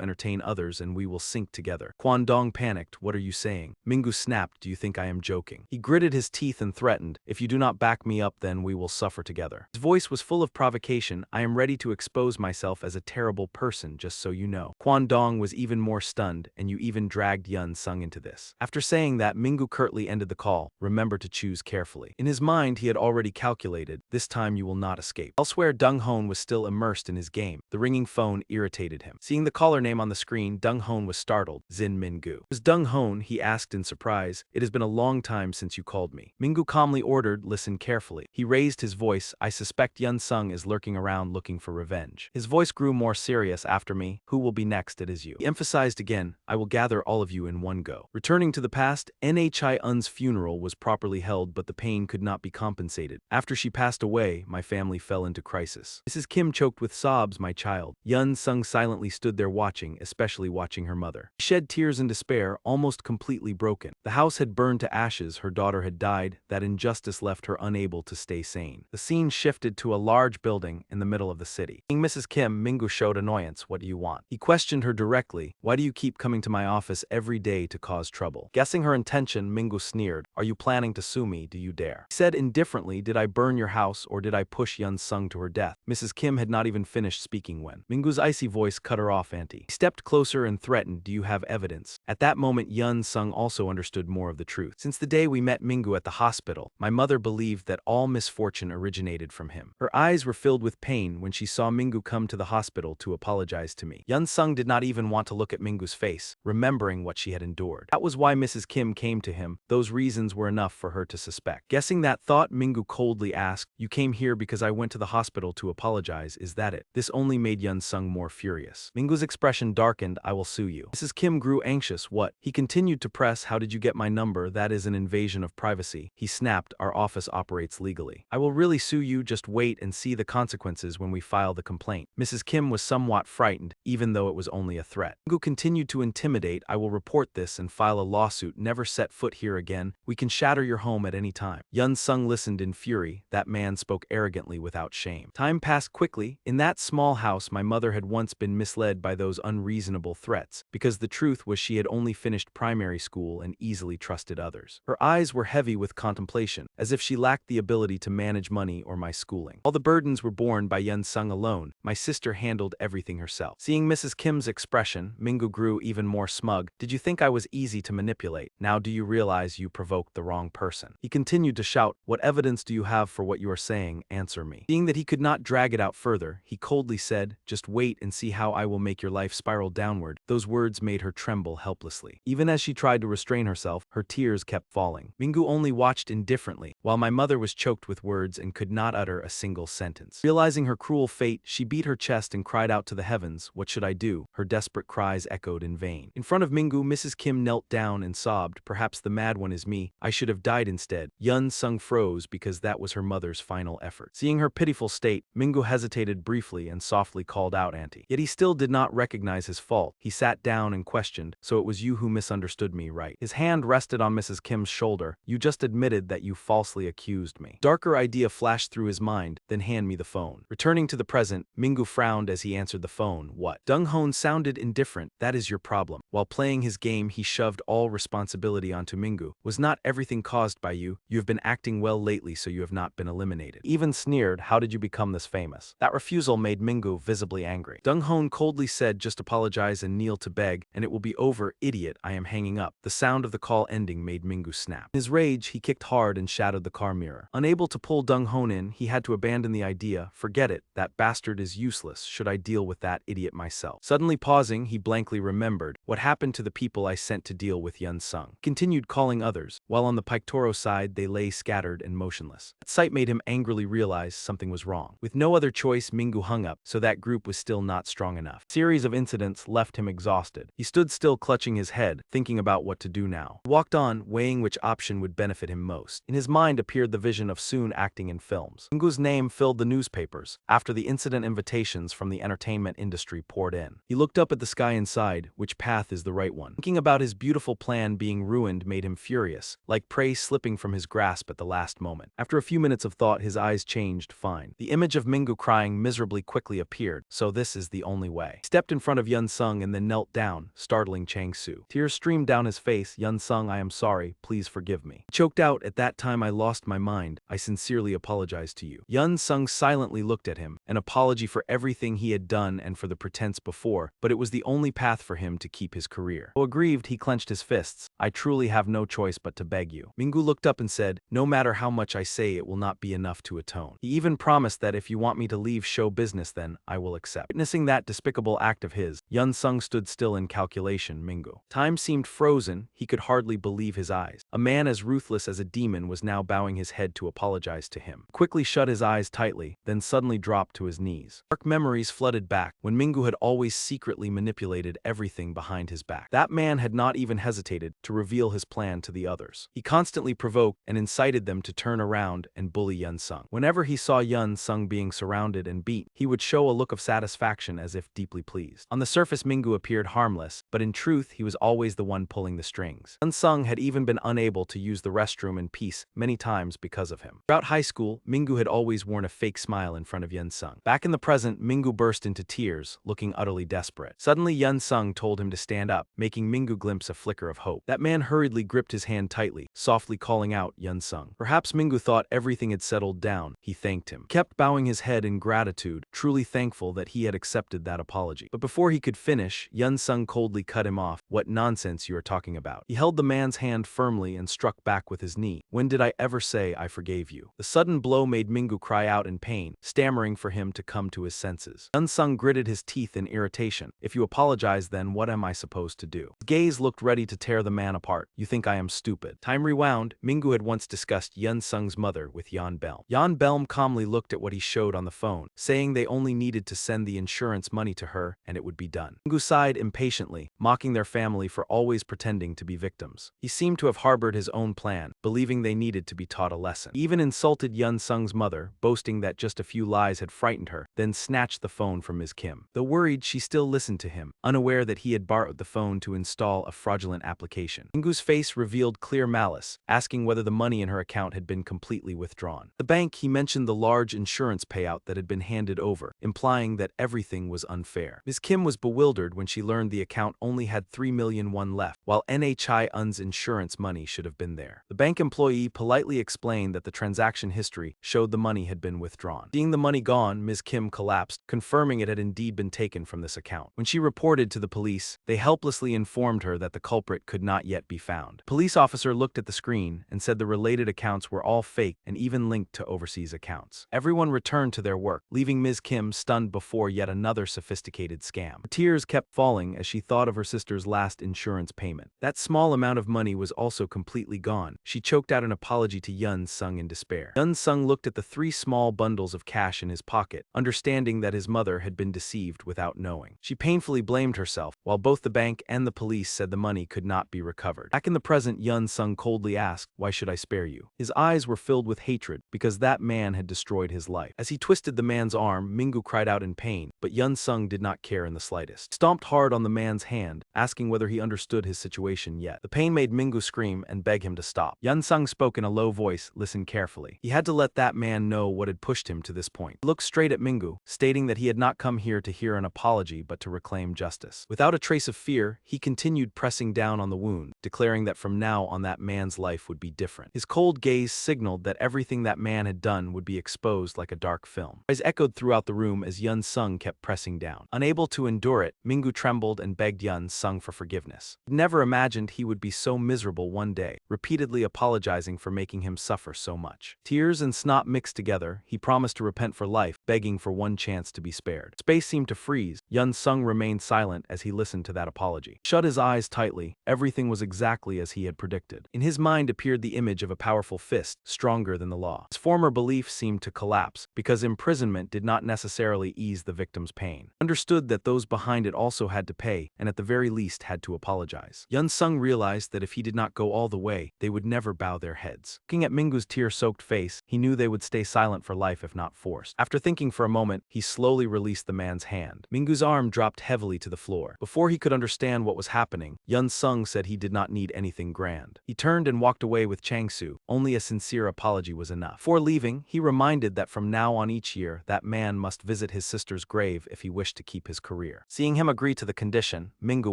entertain others and we will sink together." Kwon Dong panicked, "What are you saying?" Mingu snapped, "Do you think I am joking?" He gritted his teeth and threatened, "If you do not back me up then we will suffer together." His voice was full of provocation. "I am ready to expose myself as a terrible person, just so you know." Kwon Dong was even more stunned, "And you even dragged Yun Sung into this." After saying that, Mingu curtly ended the call, "Remember to choose carefully." In his mind he had already calculated, this time you will not escape. Elsewhere, Dung Hoon was still immersed in his game. The ringing phone irritated him. Seeing the caller name on the screen, Dung Hoon was startled. "Zin Mingu." "Was Dung Hoon?" he asked in surprise. "It has been a long time since you called me." Mingu calmly ordered, "Listen carefully." He raised his voice, "I suspect Yun Sung is lurking around looking for revenge." His voice grew more serious. "After me, who will be next? It is you." He emphasized again, "I will gather all of you in one go." Returning to the past, Nhi Un's funeral was properly held, but the pain could not be compensated. After she passed away, my family fell into crisis. Mrs. Kim choked with sobs, "My child." Yun Sung silently stood there watching, especially watching her mother. She shed tears in despair, almost completely broken. The house had burned to ashes, her daughter had died, that injustice left her unable to stay sane. The scene shifted to a large building in the middle of the city. Seeing Mrs. Kim, Mingu showed annoyance. "What do you want?" He questioned her directly, "Why do you keep coming to my office every day to cause trouble?" Guessing her intention, Mingu sneered, "Are you planning to sue me? Do you dare?" He said indifferently, "Did I burn your house or did I push Yun Sung to her death?" Mrs. Kim had not even finished speaking when Mingu's icy voice cut her off. He stepped closer and threatened, "Do you have evidence?" At that moment, Yun Sung also understood more of the truth. "Since the day we met Mingu at the hospital, my mother believed that all misfortune originated from him." Her eyes were filled with pain when she saw Mingu come to the hospital to apologize to me. Yun Sung did not even want to look at Mingu's face, remembering what she had endured. That was why Mrs. Kim came to him. Those reasons were enough for her to suspect. Guessing that thought, Mingu coldly asked, "You came here because I went to the hospital to apologize, is that it?" This only made Yun Sung more furious. Mingu's expression darkened. "I will sue you." Mrs. Kim grew anxious. "What?" He continued to press, "How did you get my number? That is an invasion of privacy." He snapped, "Our office operates legally. I will really sue you, just wait and see the consequences when we file the complaint." Mrs. Kim was somewhat frightened, even though it was only a threat. Mingu continued to intimidate, "I will report this and file a lawsuit. Never set foot here again. We can shatter your home at any time." Yun Sung listened in fury. That man spoke arrogantly without shame. Time passed quickly. In that small house, my mother had once been misled by those unreasonable threats, because the truth was she had only finished primary school and easily trusted others. Her eyes were heavy with contemplation, as if she lacked the ability to manage money or my schooling. All the burdens were borne by Yun Sung alone. My sister handled everything herself. Seeing Mrs. Kim's expression, Mingu grew even more more smug. Did you think I was easy to manipulate? Now do you realize you provoked the wrong person? He continued to shout, what evidence do you have for what you are saying? Answer me. Seeing that he could not drag it out further, he coldly said, just wait and see how I will make your life spiral downward. Those words made her tremble helplessly. Even as she tried to restrain herself, her tears kept falling. Mingu only watched indifferently, while my mother was choked with words and could not utter a single sentence. Realizing her cruel fate, she beat her chest and cried out to the heavens, what should I do? Her desperate cries echoed in vain. In front of Mingu, Mrs. Kim knelt down and sobbed, perhaps the mad one is me. I should have died instead. Yun Sung froze because that was her mother's final effort. Seeing her pitiful state, Mingu hesitated briefly and softly called out Auntie. Yet he still did not recognize his fault. He sat down and questioned, so it was you who misunderstood me, right? His hand rested on Mrs. Kim's shoulder. You just admitted that you falsely accused me. Darker idea flashed through his mind, then hand me the phone. Returning to the present, Mingu frowned as he answered the phone. What? Dong-hoon sounded indifferent. That is your problem. While playing his game, he shoved all responsibility onto Mingu. Was not everything caused by you? You have been acting well lately, so you have not been eliminated. Even sneered, how did you become this famous? That refusal made Mingu visibly angry. Dong-hoon coldly said, just apologize and kneel to beg, and it will be over, idiot. I am hanging up. The sound of the call ending made Mingu snap. In his rage, he kicked hard and shattered the car mirror. Unable to pull Dong-hoon in, he had to abandon the idea. Forget it. That bastard is useless. Should I deal with that idiot myself? Suddenly pausing, he blankly remembered. What happened to the people I sent to deal with Yun Sung? Continued calling others, while on the Pictoro side they lay scattered and motionless. That sight made him angrily realize something was wrong. With no other choice, Mingu hung up, so that group was still not strong enough. A series of incidents left him exhausted. He stood still clutching his head, thinking about what to do now. He walked on, weighing which option would benefit him most. In his mind appeared the vision of soon acting in films. Mingu's name filled the newspapers, after the incident invitations from the entertainment industry poured in. He looked up at the sky inside, which path is the right one? Thinking about his beautiful plan being ruined made him furious, like prey slipping from his grasp at the last moment. After a few minutes of thought, his eyes changed fine. The image of Mingu crying miserably quickly appeared, so this is the only way. He stepped in front of Yun Sung and then knelt down, startling Chang Su. Tears streamed down his face. Yun Sung, I am sorry, please forgive me. He choked out, at that time I lost my mind. I sincerely apologize to you. Yun Sung silently looked at him, an apology for everything he had done and for the pretense before, but it was the only path for him to keep his career. Though aggrieved, he clenched his fists. I truly have no choice but to beg you. Mingu looked up and said, no matter how much I say, it will not be enough to atone. He even promised that if you want me to leave show business, then I will accept. Witnessing that despicable act of his, Yun Sung stood still in calculation. Mingu. Time seemed frozen. He could hardly believe his eyes. A man as ruthless as a demon was now bowing his head to apologize to him. He quickly shut his eyes tightly, then suddenly dropped to his knees. Dark memories flooded back when Mingu had always secretly manipulated everything behind his back. That man had not even hesitated to reveal his plan to the others. He constantly provoked and incited them to turn around and bully Yun Sung. Whenever he saw Yun Sung being surrounded and beat, he would show a look of satisfaction as if deeply pleased. On the surface, Mingu appeared harmless, but in truth, he was always the one pulling the strings. Yun Sung had even been unable to use the restroom in peace many times because of him. Throughout high school, Mingu had always worn a fake smile in front of Yun Sung. Back in the present, Mingu burst into tears, looking utterly desperate. Suddenly, Yun Sung told him to stand up, making Mingu glimpse a flicker of hope. That man hurriedly gripped his hand tightly, softly calling out, Yun Sung. Perhaps Mingu thought everything had settled down. He thanked him. He kept bowing his head in gratitude, truly thankful that he had accepted that apology. But before he could finish, Yun Sung coldly cut him off. What nonsense you are talking about. He held the man's hand firmly and struck back with his knee. When did I ever say I forgave you? The sudden blow made Mingu cry out in pain, stammering for him to come to his senses. Yun Sung gritted his teeth in irritation. If you apologize, then what am I supposed to do? His gaze looked ready to tear the man apart. You think I am stupid? Time rewound. Mingu had once discussed Yun Sung's mother with Yan Belm. Yan Belm calmly looked at what he showed on the phone, saying they only needed to send the insurance money to her and it would be done. Mingu sighed impatiently, mocking their family for always pretending to be victims. He seemed to have harbored his own plan, believing they needed to be taught a lesson. He even insulted Yun Sung's mother, boasting that just a few lies had frightened her, then snatched the phone from Ms. Kim. Though worried, she still listened to him, unaware that he had borrowed the phone to install a fraudulent application. Mingu's face revealed clear malice, asking whether the money in her account had been completely withdrawn. At the bank, he mentioned the large insurance payout that had been handed over, implying that everything was unfair. Ms. Kim was bewildered when she learned the account only had 3,000,000 left, while NHI-UN's insurance money should have been there. The bank employee politely explained that the transaction history showed the money had been withdrawn. Seeing the money gone, Ms. Kim collapsed, confirming it had indeed been taken from this account. When she reported to the police, they They helplessly informed her that the culprit could not yet be found. Police officer looked at the screen and said the related accounts were all fake and even linked to overseas accounts. Everyone returned to their work, leaving Ms. Kim stunned before yet another sophisticated scam. Her tears kept falling as she thought of her sister's last insurance payment. That small amount of money was also completely gone. She choked out an apology to Yun Sung in despair. Yun Sung looked at the 3 small bundles of cash in his pocket, understanding that his mother had been deceived without knowing. She painfully blamed herself, while both the bank and the police said the money could not be recovered. Back in the present, Yun Sung coldly asked, "Why should I spare you?" His eyes were filled with hatred, because that man had destroyed his life. As he twisted the man's arm, Mingu cried out in pain, but Yun Sung did not care in the slightest. He stomped hard on the man's hand, asking whether he understood his situation yet. The pain made Mingu scream and beg him to stop. Yun Sung spoke in a low voice, "Listen carefully." He had to let that man know what had pushed him to this point. He looked straight at Mingu, stating that he had not come here to hear an apology but to reclaim justice. Without a trace of fear, he continued pressing down on the wound, declaring that from now on that man's life would be different. His cold gaze signaled that everything that man had done would be exposed like a dark film. Cries echoed throughout the room as Yun Sung kept pressing down. Unable to endure it, Mingu trembled and begged Yun Sung for forgiveness. He never imagined he would be so miserable one day, repeatedly apologizing for making him suffer so much. Tears and snot mixed together, he promised to repent for life, begging for one chance to be spared. Space seemed to freeze. Yun Sung remained silent as he listened to that apology. Shut his eyes tightly, everything was exactly as he had predicted. In his mind appeared the image of a powerful fist, stronger than the law. His former belief seemed to collapse, because imprisonment did not necessarily ease the victim's pain. He understood that those behind it also had to pay, and at the very least had to apologize. Yun Sung realized that if he did not go all the way, they would never bow their heads. Looking at Mingu's tear-soaked face, he knew they would stay silent for life if not forced. After thinking for a moment, he slowly released the man's hand. Mingu's arm dropped heavily to the floor. Before he could understand what was happening, Yun Sung said he did not need anything grand. He turned and walked away with Changsu. Only a sincere apology was enough. Before leaving, he reminded that from now on each year, that man must visit his sister's grave if he wished to keep his career. Seeing him agree to the condition, Mingu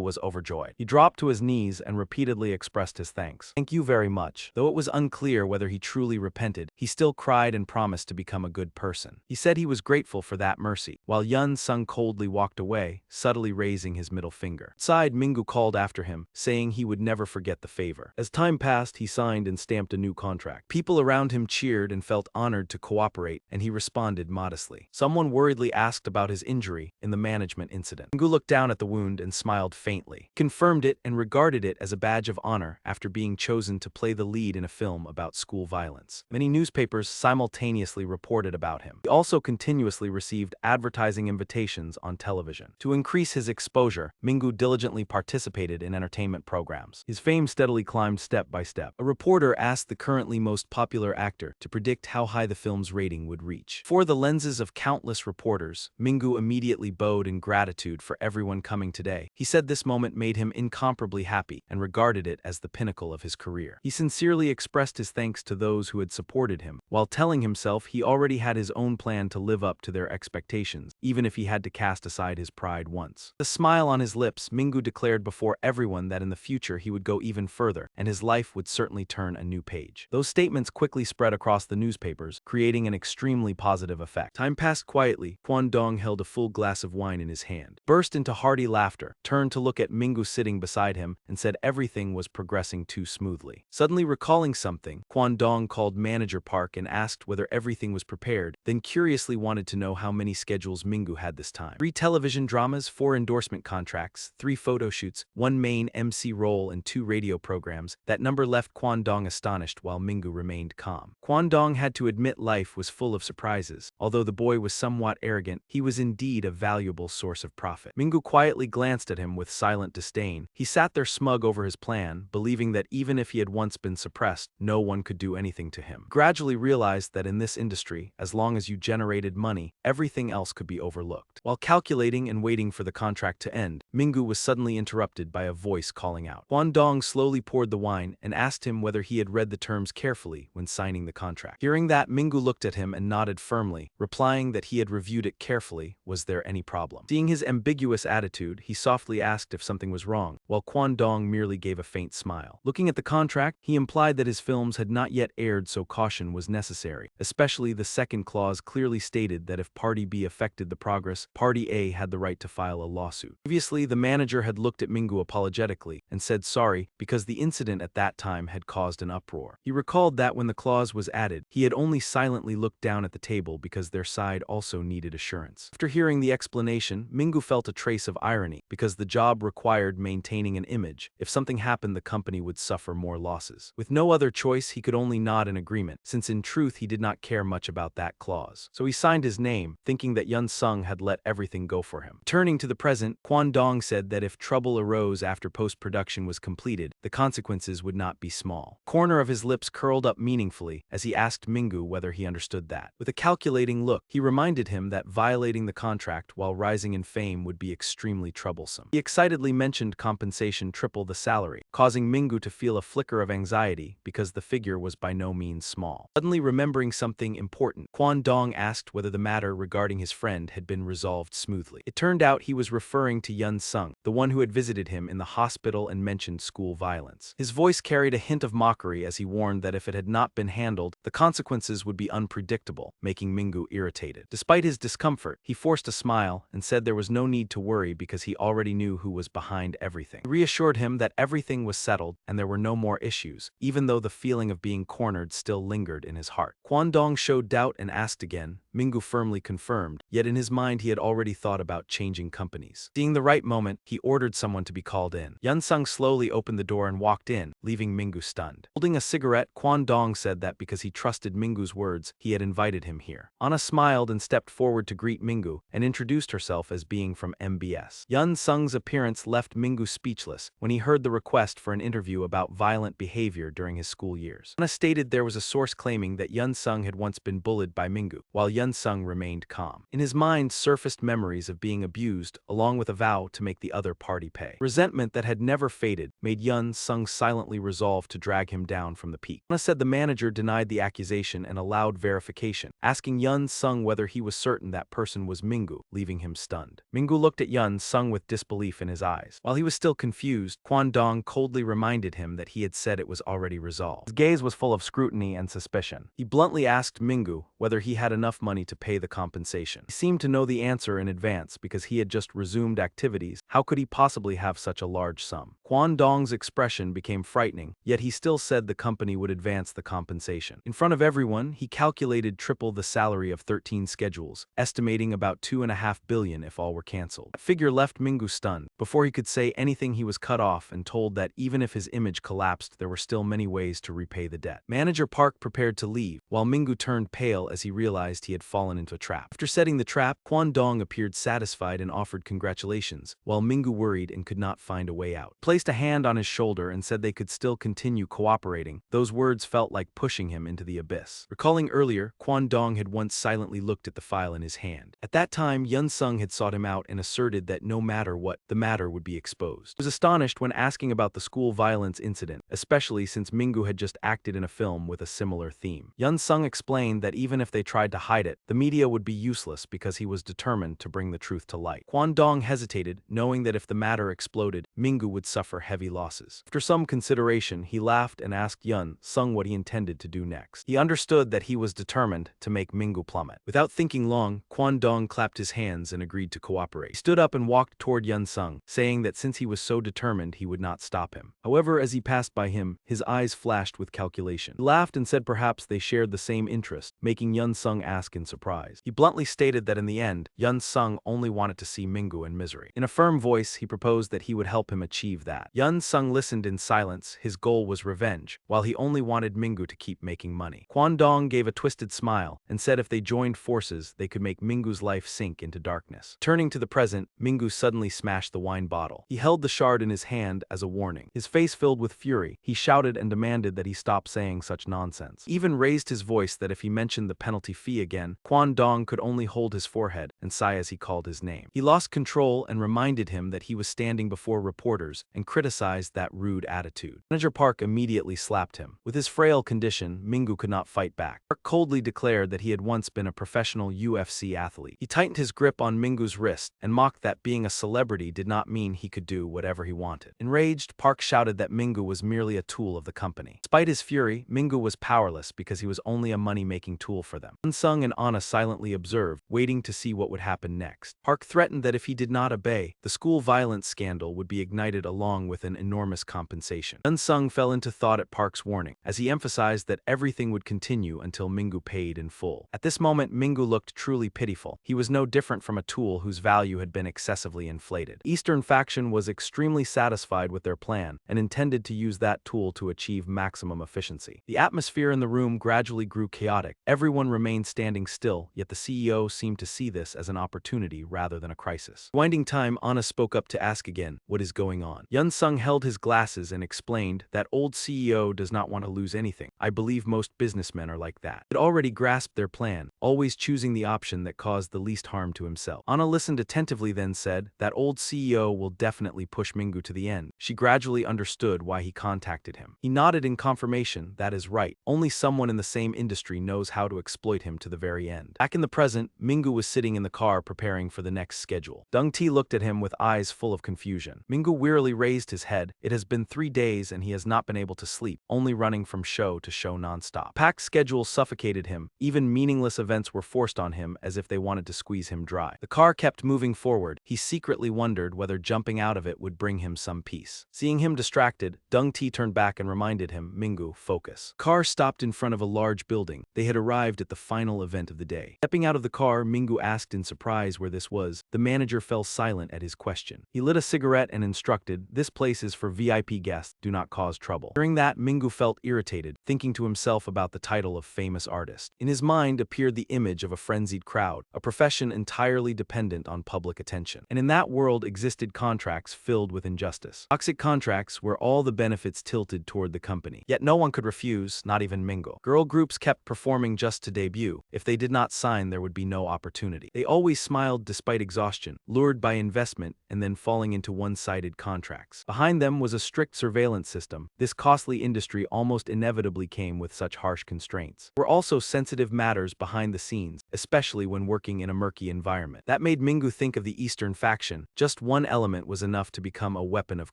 was overjoyed. He dropped to his knees and repeatedly expressed his thanks. "Thank you very much." Though it was unclear whether he truly repented, he still cried and promised to become a good person. He said he was grateful for that mercy, while Yun Sung coldly walked away, subtly raising his middle finger. Outside, Mingu called after him, saying he would never forget the favor. As time passed, he signed and stamped a new contract. People around him cheered and felt honored to cooperate, and he responded modestly. Someone worriedly asked about his injury in the management incident. Mingu looked down at the wound and smiled faintly. He confirmed it and regarded it as a badge of honor after being chosen to play the lead in a film about school violence. Many newspapers simultaneously reported about him. He also continuously received advertising invitations on television. To increase his exposure, Mingu diligently participated in entertainment programs. His fame steadily climbed step by step. A reporter asked the currently most popular actor to predict how high the film's rating would reach. Before the lenses of countless reporters, Mingu immediately bowed in gratitude for everyone coming today. He said this moment made him incomparably happy and regarded it as the pinnacle of his career. He sincerely expressed his thanks to those who had supported him, while telling himself he already had his own plan to live up to their expectations, even if he had to cast aside his pride once. With a smile on his lips, Mingu declared before everyone that in the future he would go even further, and his life would certainly turn a new page. Those statements quickly spread across the newspapers, creating an extremely positive effect. Time passed quietly. Kwon Dong held a full glass of wine in his hand, burst into hearty laughter, turned to look at Mingu sitting beside him, and said everything was progressing too smoothly. Suddenly recalling something, Kwon Dong called Manager Park and asked whether everything was prepared, then curiously wanted to know how many schedules Mingu had this time. 3 television dramas, 4 endorsement contracts, 3 photo shoots, 1 main MC role, and 2 radio programs. That number left Kwon Dong astonished while Mingu remained calm. Kwon Dong had to admit life was full of surprises. Although the boy was somewhat arrogant, he was indeed a valuable source of profit. Mingu quietly glanced at him with silent disdain. He sat there smug over his plan, believing that even if he had once been suppressed, no one could do anything to him. He gradually realized that in this industry, as long as you generated money, everything else could be overlooked. While calculating and waiting for the contract to end, Mingu was suddenly interrupted by a voice calling out. Kwon Dong slowly poured the wine and asked him whether he had read the terms carefully when signing the contract. Hearing that, Mingu looked at him and nodded firmly, replying that he had reviewed it carefully. Was there any problem? Seeing his ambiguous attitude, he softly asked if something was wrong, while Kwon Dong merely gave a faint smile. Looking at the contract, he implied that his films had not yet aired, so caution was necessary, especially the second clause clearly stated stated that if Party B affected the progress, Party A had the right to file a lawsuit. Previously, the manager had looked at Mingu apologetically and said sorry because the incident at that time had caused an uproar. He recalled that when the clause was added, he had only silently looked down at the table because their side also needed assurance. After hearing the explanation, Mingu felt a trace of irony because the job required maintaining an image. If something happened, the company would suffer more losses. With no other choice, he could only nod in agreement, since in truth he did not care much about that clause. So he signed his name, thinking that Yun Sung had let everything go for him. Turning to the present, Kwon Dong said that if trouble arose after post-production was completed, the consequences would not be small. Corner of his lips curled up meaningfully as he asked Mingu whether he understood that. With a calculating look, he reminded him that violating the contract while rising in fame would be extremely troublesome. He excitedly mentioned compensation triple the salary, causing Mingu to feel a flicker of anxiety because the figure was by no means small. Suddenly remembering something important, Kwon Dong asked whether the matter regarding his friend had been resolved smoothly. It turned out he was referring to Yun Sung, the one who had visited him in the hospital and mentioned school violence. His voice carried a hint of mockery as he warned that if it had not been handled, the consequences would be unpredictable, making Mingu irritated. Despite his discomfort, he forced a smile and said there was no need to worry because he already knew who was behind everything. He reassured him that everything was settled and there were no more issues, even though the feeling of being cornered still lingered in his heart. Kwon Dong showed doubt and asked again. Mingu firmly confirmed, yet in his mind he had already thought about changing companies. Seeing the right moment, he ordered someone to be called in. Yun Sung slowly opened the door and walked in, leaving Mingu stunned. Holding a cigarette, Kwon Dong said that because he trusted Mingu's words, he had invited him here. Anna smiled and stepped forward to greet Mingu and introduced herself as being from MBS. Yun Sung's appearance left Mingu speechless when he heard the request for an interview about violent behavior during his school years. Anna stated there was a source claiming that Yun Sung had once been bullied by Mingu, while Yun Sung remained calm. In his mind surfaced memories of being abused, along with a vow to make the other party pay. Resentment that had never faded made Yun Sung silently resolve to drag him down from the peak. Anna said the manager denied the accusation and allowed verification, asking Yun Sung whether he was certain that person was Mingu, leaving him stunned. Mingu looked at Yun Sung with disbelief in his eyes. While he was still confused, Kwon Dong coldly reminded him that he had said it was already resolved. His gaze was full of scrutiny and suspicion. He bluntly asked Mingu whether he had enough money to pay the compensation. He seemed to know the answer in advance because he had just resumed activities. How could he possibly have such a large sum? Kwon Dong's expression became frightening, yet he still said the company would advance the compensation. In front of everyone, he calculated triple the salary of 13 schedules, estimating about 2.5 billion if all were cancelled. That figure left Mingu stunned. Before he could say anything, he was cut off and told that even if his image collapsed, there were still many ways to repay the debt. Manager Park prepared to leave, while Mingu turned pale as he realized he had fallen into a trap. After setting the trap, Kwon Dong appeared satisfied and offered congratulations, while Mingu worried and could not find a way out. Placed a hand on his shoulder and said they could still continue cooperating. Those words felt like pushing him into the abyss. Recalling earlier, Kwon Dong had once silently looked at the file in his hand. At that time, Yun Sung had sought him out and asserted that no matter what, the matter would be exposed. He was astonished when asking about the school violence incident, especially since Mingu had just acted in a film with a similar theme. Yun Sung explained that even if they tried to hide it, the media would be useless because he was determined to bring the truth to light. Kwon Dong hesitated, knowing that if the matter exploded, Mingu would suffer heavy losses. After some consideration, he laughed and asked Yun Sung what he intended to do next. He understood that he was determined to make Mingu plummet. Without thinking long, Kwon Dong clapped his hands and agreed to cooperate. He stood up and walked toward Yun Sung, saying that since he was so determined, he would not stop him. However, as he passed by him, his eyes flashed with calculation. He laughed and said perhaps they shared the same interest, making Yun Sung ask in surprise. He bluntly stated that in the end, Yun Sung only wanted to see Mingu in misery. In a firm voice, he proposed that he would help him achieve that. Yun Sung listened in silence. His goal was revenge, while he only wanted Mingu to keep making money. Kwon Dong gave a twisted smile and said if they joined forces, they could make Mingu's life sink into darkness. Turning to the present, Mingu suddenly smashed the wine bottle. He held the shard in his hand as a warning. His face filled with fury. He shouted and demanded that he stop saying such nonsense. He even raised his voice that if he mentioned the penalty fee again, Kwon Dong could only hold his forehead and sigh as he called his name. He lost control and reminded him that he was standing before reporters and criticized that rude attitude. Manager Park immediately slapped him. With his frail condition, Mingu could not fight back. Park coldly declared that he had once been a professional UFC athlete. He tightened his grip on Mingu's wrist and mocked that being a celebrity did not mean he could do whatever he wanted. Enraged, Park shouted that Mingu was merely a tool of the company. Despite his fury, Mingu was powerless because he was only a money-making tool for them. Yun Sung and Anna silently observed, waiting to see what would happen next. Park threatened that if he did not obey, the school violence scandal would be ignited along with an enormous compensation. Yun-sung fell into thought at Park's warning, as he emphasized that everything would continue until Mingu paid in full. At this moment, Mingu looked truly pitiful. He was no different from a tool whose value had been excessively inflated. The Eastern faction was extremely satisfied with their plan and intended to use that tool to achieve maximum efficiency. The atmosphere in the room gradually grew chaotic. Everyone remained standing still, yet the CEO seemed to see this as an opportunity rather than a crisis. Winding time, Anna spoke up to ask again, "What is going on?" Yun-sung held his glasses and explained that old CEO does not want to lose anything. "I believe most businessmen are like that. He had already grasped their plan, always choosing the option that caused the least harm to himself." Anna listened attentively, then said, "That old CEO will definitely push Mingu to the end." She gradually understood why he contacted him. He nodded in confirmation. "That is right. Only someone in the same industry knows how to exploit him to the very end." Back in the present, Mingu was sitting in the car preparing for the next schedule. Dong-Ti looked at him with eyes full of confusion. Mingu wearily raised his head. "It has been 3 days and he has not been able to sleep, only running from show to show non-stop. Packed schedule suffocated him. Even meaningless events were forced on him as if they wanted to squeeze him dry." The car kept moving forward. He secretly wondered whether jumping out of it would bring him some peace. Seeing him distracted, Dong-Ti turned back and reminded him, "Mingu, focus." Car stopped in front of a large building. They had arrived at the final event of the day. Stepping out of the car, Mingu asked in surprise where this was. The manager fell silent at his question. He lit a cigarette and instructed, "This place is for VIP guests, do not cause trouble." During that, Mingu felt irritated, thinking to himself about the title of famous artist. In his mind appeared the image of a frenzied crowd, a profession entirely dependent on public attention. And in that world existed contracts filled with injustice. Toxic contracts where all the benefits tilted toward the company. Yet no one could refuse, not even Mingu. Girl groups kept performing just to debut. If they did not sign, there would be no opportunity. They always smiled despite exhaustion, lured by investment and then falling into one-sided contracts. Behind them was a strict surveillance system. This costly industry almost inevitably came with such harsh constraints. There were also sensitive matters behind the scenes, especially when working in a murky environment. That made Mingu think of the Eastern faction. Just one element was enough to become a weapon of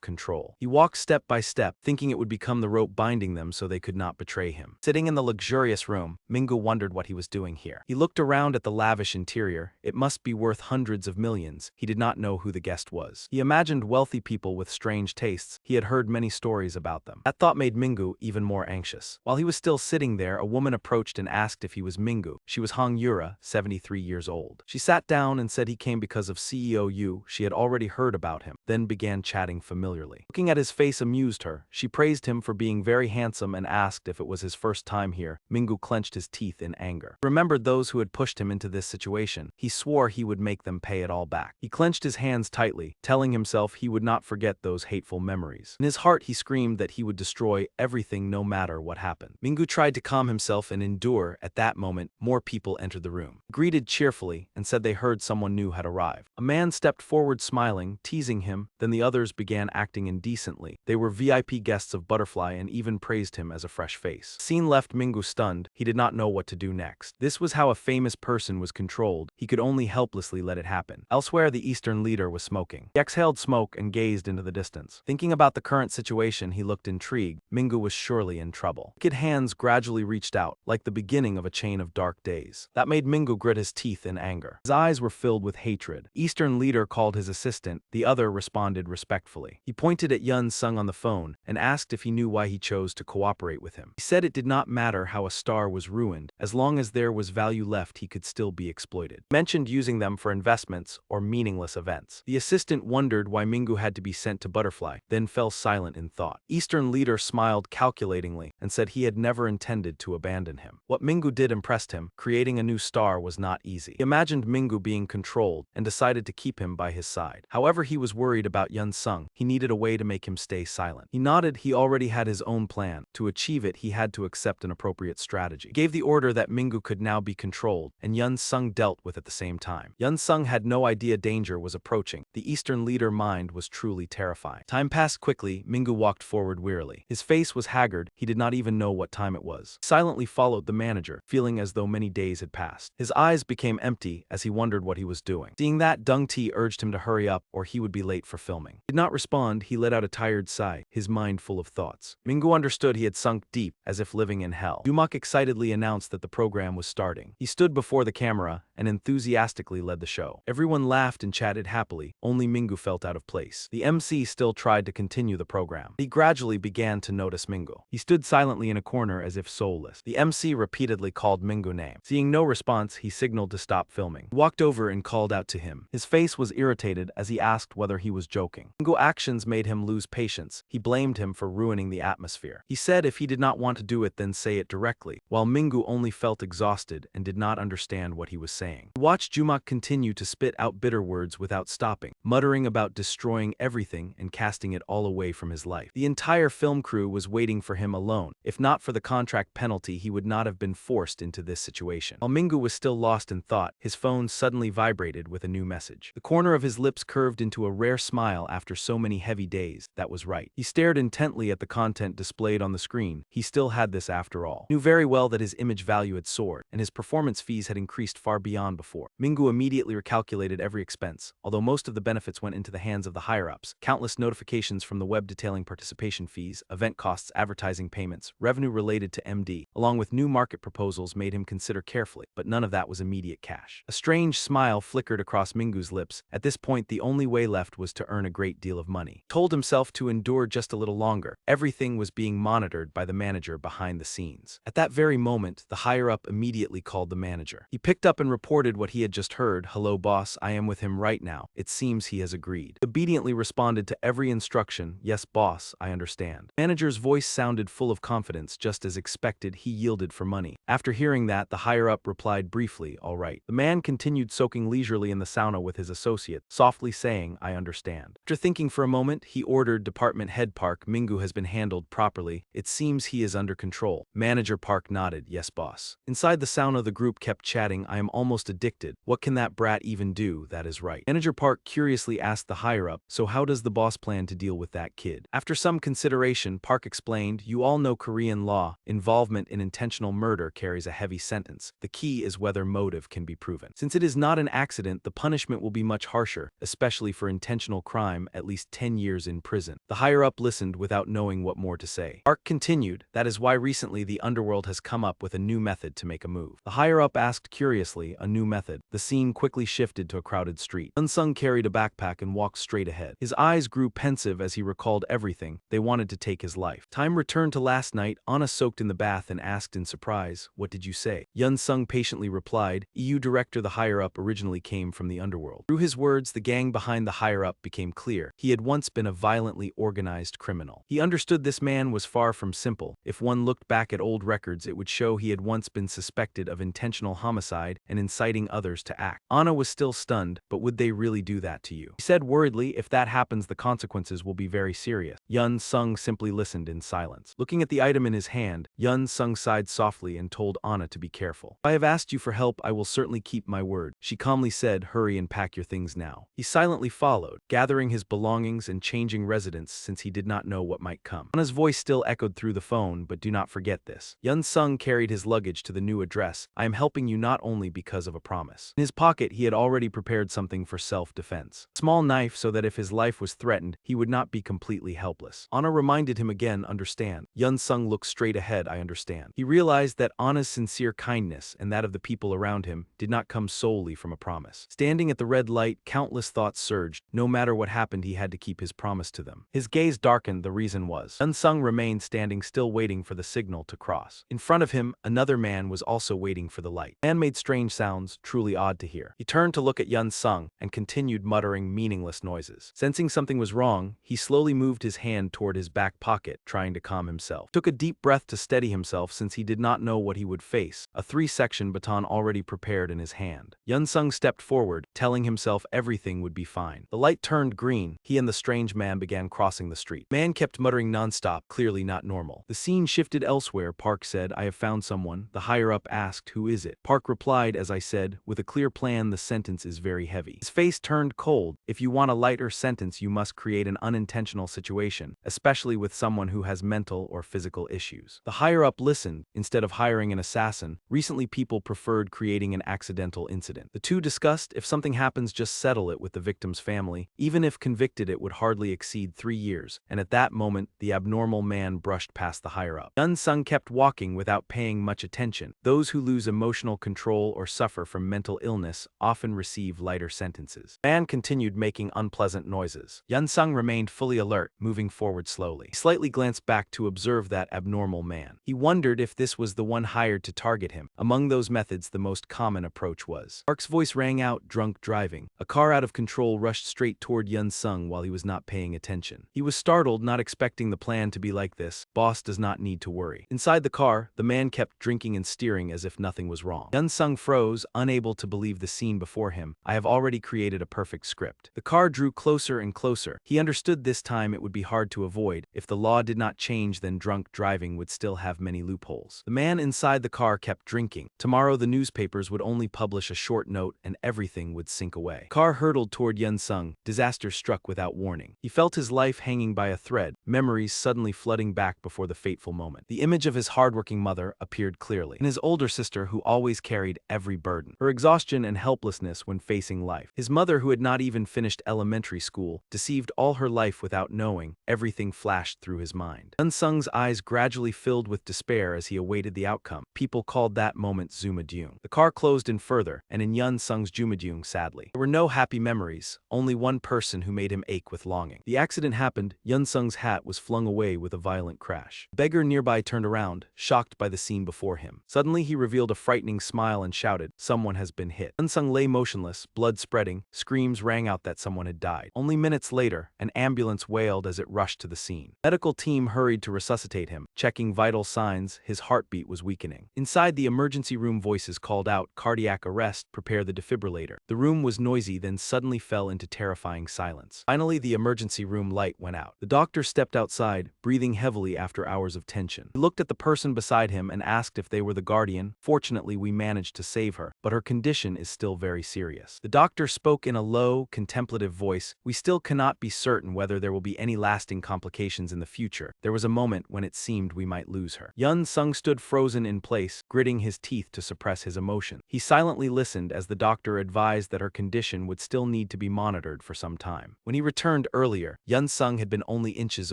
control. He walked step by step, thinking it would become the rope binding them so they could not betray him. Sitting in the luxurious room, Mingu wondered what he was doing here. He looked around at the lavish interior. It must be worth hundreds of millions. He did not know who the guest was. He imagined wealthy people with strange tastes. He had heard many stories about them. That thought made Mingu even more anxious. While he was still sitting there, a woman approached and asked if he was Mingu. She was Hong Yura, 73 years old. She sat down and said he came because of CEO Yu. She had already heard about him, then began chatting familiarly. Looking at his face amused her. She praised him for being very handsome and asked if it was his first time here. Mingu clenched his teeth in anger. He remembered those who had pushed him into this situation. He swore he would make them pay it all back. He clenched his hands tightly, telling himself he would not forget those hateful memories. In his heart, he screamed that he would destroy everything no matter what happened. Mingu tried to calm himself and endure. At that moment, more people entered the room. He greeted cheerfully and said they heard someone new had arrived. A man stepped forward smiling, teasing him. Then the others began acting indecently. They were VIP guests of Butterfly and even praised him as a fresh face. The scene left Mingu stunned. He did not know what to do next. This was how a famous person was controlled. He could only helplessly let it happen. Elsewhere, the Eastern leader was smoking. He exhaled smoke and gazed into the distance. Thinking about the current situation, he looked intrigued. Mingu was surely in trouble. Wicked hands gradually reached out, like the beginning of a chain of dark days. That made Mingu grit his teeth in anger. His eyes were filled with hatred. Eastern leader called his assistant. The other responded respectfully. He pointed at Yun-sung on the phone and asked if he knew why he chose to cooperate with him. He said it did not matter how a star was ruined. As long as there was value left, he could still be exploited. He mentioned using them for investments or meaningless events. The assistant wondered why Mingu had to be sent to Butterfly, then fell silent in thought. Eastern leader smiled calculatingly and said he had never intended to abandon him. What Mingu did impressed him. Creating a new star was not easy. He imagined Mingu being controlled and decided to keep him by his side. However, he was worried about Yun-sung. He needed a way to make him stay silent. He nodded. He already had his own plan. To achieve it, he had to accept an appropriate strategy. He gave the order that Mingu could now be controlled, and Yun-sung dealt with at the same time. Yun-sung had no idea danger was approaching. The Eastern leader mind was truly terrifying. Time passed quickly. Mingu walked forward wearily. His face was haggard. He did not even know what time it was. He silently followed the manager, feeling as though many days had passed. His eyes became empty as he wondered what he was doing. Seeing that, Dong-Ti urged him to hurry up or he would be late for filming. He did not respond. He let out a tired sigh, his mind full of thoughts. Mingu understood he had sunk deep, as if living in hell. Dumak excitedly announced that the program was starting. starting. He stood before the camera and enthusiastically led the show. Everyone laughed and chatted happily, only Mingu felt out of place. The MC still tried to continue the program. He gradually began to notice Mingu. He stood silently in a corner as if soulless. The MC repeatedly called Mingu's name. Seeing no response, he signaled to stop filming. He walked over and called out to him. His face was irritated as he asked whether he was joking. Mingu's actions made him lose patience. He blamed him for ruining the atmosphere. He said if he did not want to do it, then say it directly, while Mingu only felt exhausted and did not understand what he was saying. He watched Jumak continue to spit out bitter words without stopping, muttering about destroying everything and casting it all away from his life. The entire film crew was waiting for him alone. If not for the contract penalty, he would not have been forced into this situation. While Mingu was still lost in thought, his phone suddenly vibrated with a new message. The corner of his lips curved into a rare smile after so many heavy days. That was right. He stared intently at the content displayed on the screen. He still had this after all. He knew very well that his image value had soared, and his performance fees had increased far beyond before. Mingu immediately recalculated every expense. Although most of the benefits went into the hands of the higher-ups, countless notifications from the web detailing participation fees, event costs, advertising payments, revenue related to MD, along with new market proposals made him consider carefully, but none of that was immediate cash. A strange smile flickered across Mingu's lips. At this point, the only way left was to earn a great deal of money. He told himself to endure just a little longer. Everything was being monitored by the manager behind the scenes. At that very moment, the higher-up immediately called the manager. He picked up and reported what he had just heard. "Hello, boss, I am with him right now. It seems he has agreed." He obediently responded to every instruction. "Yes, boss, I understand." The manager's voice sounded full of confidence. Just as expected, he yielded for money. After hearing that, the higher-up replied briefly, "All right." The man continued soaking leisurely in the sauna with his associate, softly saying, "I understand." After thinking for a moment, he ordered Department Head Park, "Mingu has been handled properly. It seems he is under control." Manager Park nodded, "Yes, boss." Inside the sauna, the group kept chatting. "I am almost addicted. What can that brat even do?" "That is right." Manager Park curiously asked the higher-up, "So how does the boss plan to deal with that kid?" After some consideration, Park explained, "You all know Korean law. Involvement in intentional murder carries a heavy sentence. The key is whether motive can be proven. Since it is not an accident, the punishment will be much harsher, especially for intentional crime, at least 10 years in prison." The higher-up listened without knowing what more to say. Park continued, "That is why recently the underworld has come up with a new method to make a move." The higher-up asked curiously, "A new method?" The scene quickly shifted to a crowded street. Unsung carried a backpack and walked straight ahead. His eyes grew pensive as he recalled everything. They wanted to take his life. Time returned to last night. Anna soaked in the bath and asked in surprise, "What did you say?" Sung patiently replied, "EU director." The higher-up originally came from the underworld. Through his words, the gang behind the higher-up became clear. He had once been a violently organized criminal. He understood this man was far from simple. If one looked back at old records, it would show he had once been suspected of intentional homicide and inciting others to act. Anna was still stunned, but would they really do that to you? He said worriedly, "If that happens, the consequences will be very serious." Sung simply listened in silence. Looking at the item in his hand, Sung sighed softly and told Anna to be careful. "If I have asked you for help, I will certainly keep my word." She calmly said, "Hurry and pack your things now." He silently followed, gathering his belongings and changing residence since he did not know what might come. Anna's voice still echoed through the phone, "But do not forget this." Sung carried his luggage to the new address. "I am helping you not only because of a promise." In his pocket, he had already prepared something for self-defense. A small knife so that if his life was threatened, he would not be completely helpless. Anna reminded him again, "Understand." Sung looked straight ahead, "I understand." He realized that Anna's sincere kindness and that of the people around him did not come solely from a promise. Standing at the red light, countless thoughts surged. No matter what happened, he had to keep his promise to them. His gaze darkened. The reason was, Sung remained standing still, waiting for the signal to cross. In front of him, another man was also waiting for the light. The man made strange sounds, truly odd to hear. He turned to look at Sung and continued muttering meaningless noises. Sensing something was wrong, he slowly moved his hand toward his back pocket, trying to calm himself. He took a deep breath to steady himself since he did not know what he would face. A 3-section baton already prepared in his hand. Sung stepped forward, telling himself everything would be fine. The light turned green. He and the strange man began crossing the street. The man kept muttering nonstop, clearly not normal. The scene shifted elsewhere. Park said, "I have found someone." The higher-up asked, "Who is it?" Park replied, "As I said, with a clear plan, the sentence is very heavy." His face turned cold. "If you want a lighter sentence, you must create an unintentional situation, especially with someone who has mental or physical issues." The higher-up listened. Instead of hiring an assassin, recently people preferred creating an accidental incident. The two discussed, if something happens, just settle it with the victim's family. Even if convicted, it would hardly exceed 3 years. And at that moment, the abnormal man brushed past the higher-up. Sung kept walking without paying much attention. Those who lose emotional control or suffer from mental illness often receive lighter sentences. The man continued making unpleasant noises. Yun-sung remained fully alert, moving forward slowly. He slightly glanced back to observe that abnormal man. He wondered if this was the one hired to target him. Among those methods, the most common approach was. Park's voice rang out, drunk driving. A car out of control rushed straight toward Yun-sung while he was not paying attention. He was startled, not expecting the plan to be like this. Boss does not need to worry. Inside the car, the man kept drinking and steering as if nothing was wrong. Yun-sung froze, unable to believe the scene before him. I have already created a perfect script. The car drew closer and closer. He understood this time it would be hard to avoid. If the law did not change, then drunk driving would still have many loopholes. The man inside the car kept drinking. Tomorrow the newspapers would only publish a short note and everything would sink away. The car hurtled toward Yun-sung. Disaster struck without warning. He felt his life hanging by a thread, memories suddenly flooding back before the fateful moment. The image of his hardworking mother appeared clearly, and his older sister who always carried every burden. Her exhaustion and helplessness when facing life. His mother who had not even finished elementary school, deceived all her life without knowing. Everything flashed through his mind. Yun-sung's eyes gradually filled with despair as he awaited the outcome. People called that moment Zumadyung. The car closed in further, and in Yun-sung's Jumadyung sadly. There were no happy memories, only one person who made him ache with longing. The accident happened. Yun-sung's hat was flung away with a violent crash. A beggar nearby turned around, shocked by the scene before him. Suddenly he revealed a frightening smile and shouted, "Someone has been hit." Yun-sung lay motionless, blood spreading. Screams rang out that someone had died. Only minutes later, an ambulance wailed as it rushed to the scene. Medical team hurried to resuscitate him. Checking vital signs, his heartbeat was weakening. Inside the emergency room, voices called out, "Cardiac arrest, prepare the defibrillator." The room was noisy, then suddenly fell into terrifying silence. Finally, the emergency room light went out. The doctor stepped outside, breathing heavily after hours of tension. He looked at the person beside him and asked if they were the guardian. "Fortunately, we managed to save her, but her condition is still very serious." The doctor spoke in a low, contemplative voice. "We still cannot be certain whether there will be any lasting complications in the future. There was a moment when it seemed we might lose her." Yun-sung stood frozen in place, gritting his teeth to suppress his emotion. He silently listened as the doctor advised that her condition would still need to be monitored for some time. When he returned earlier, Yun-sung had been only inches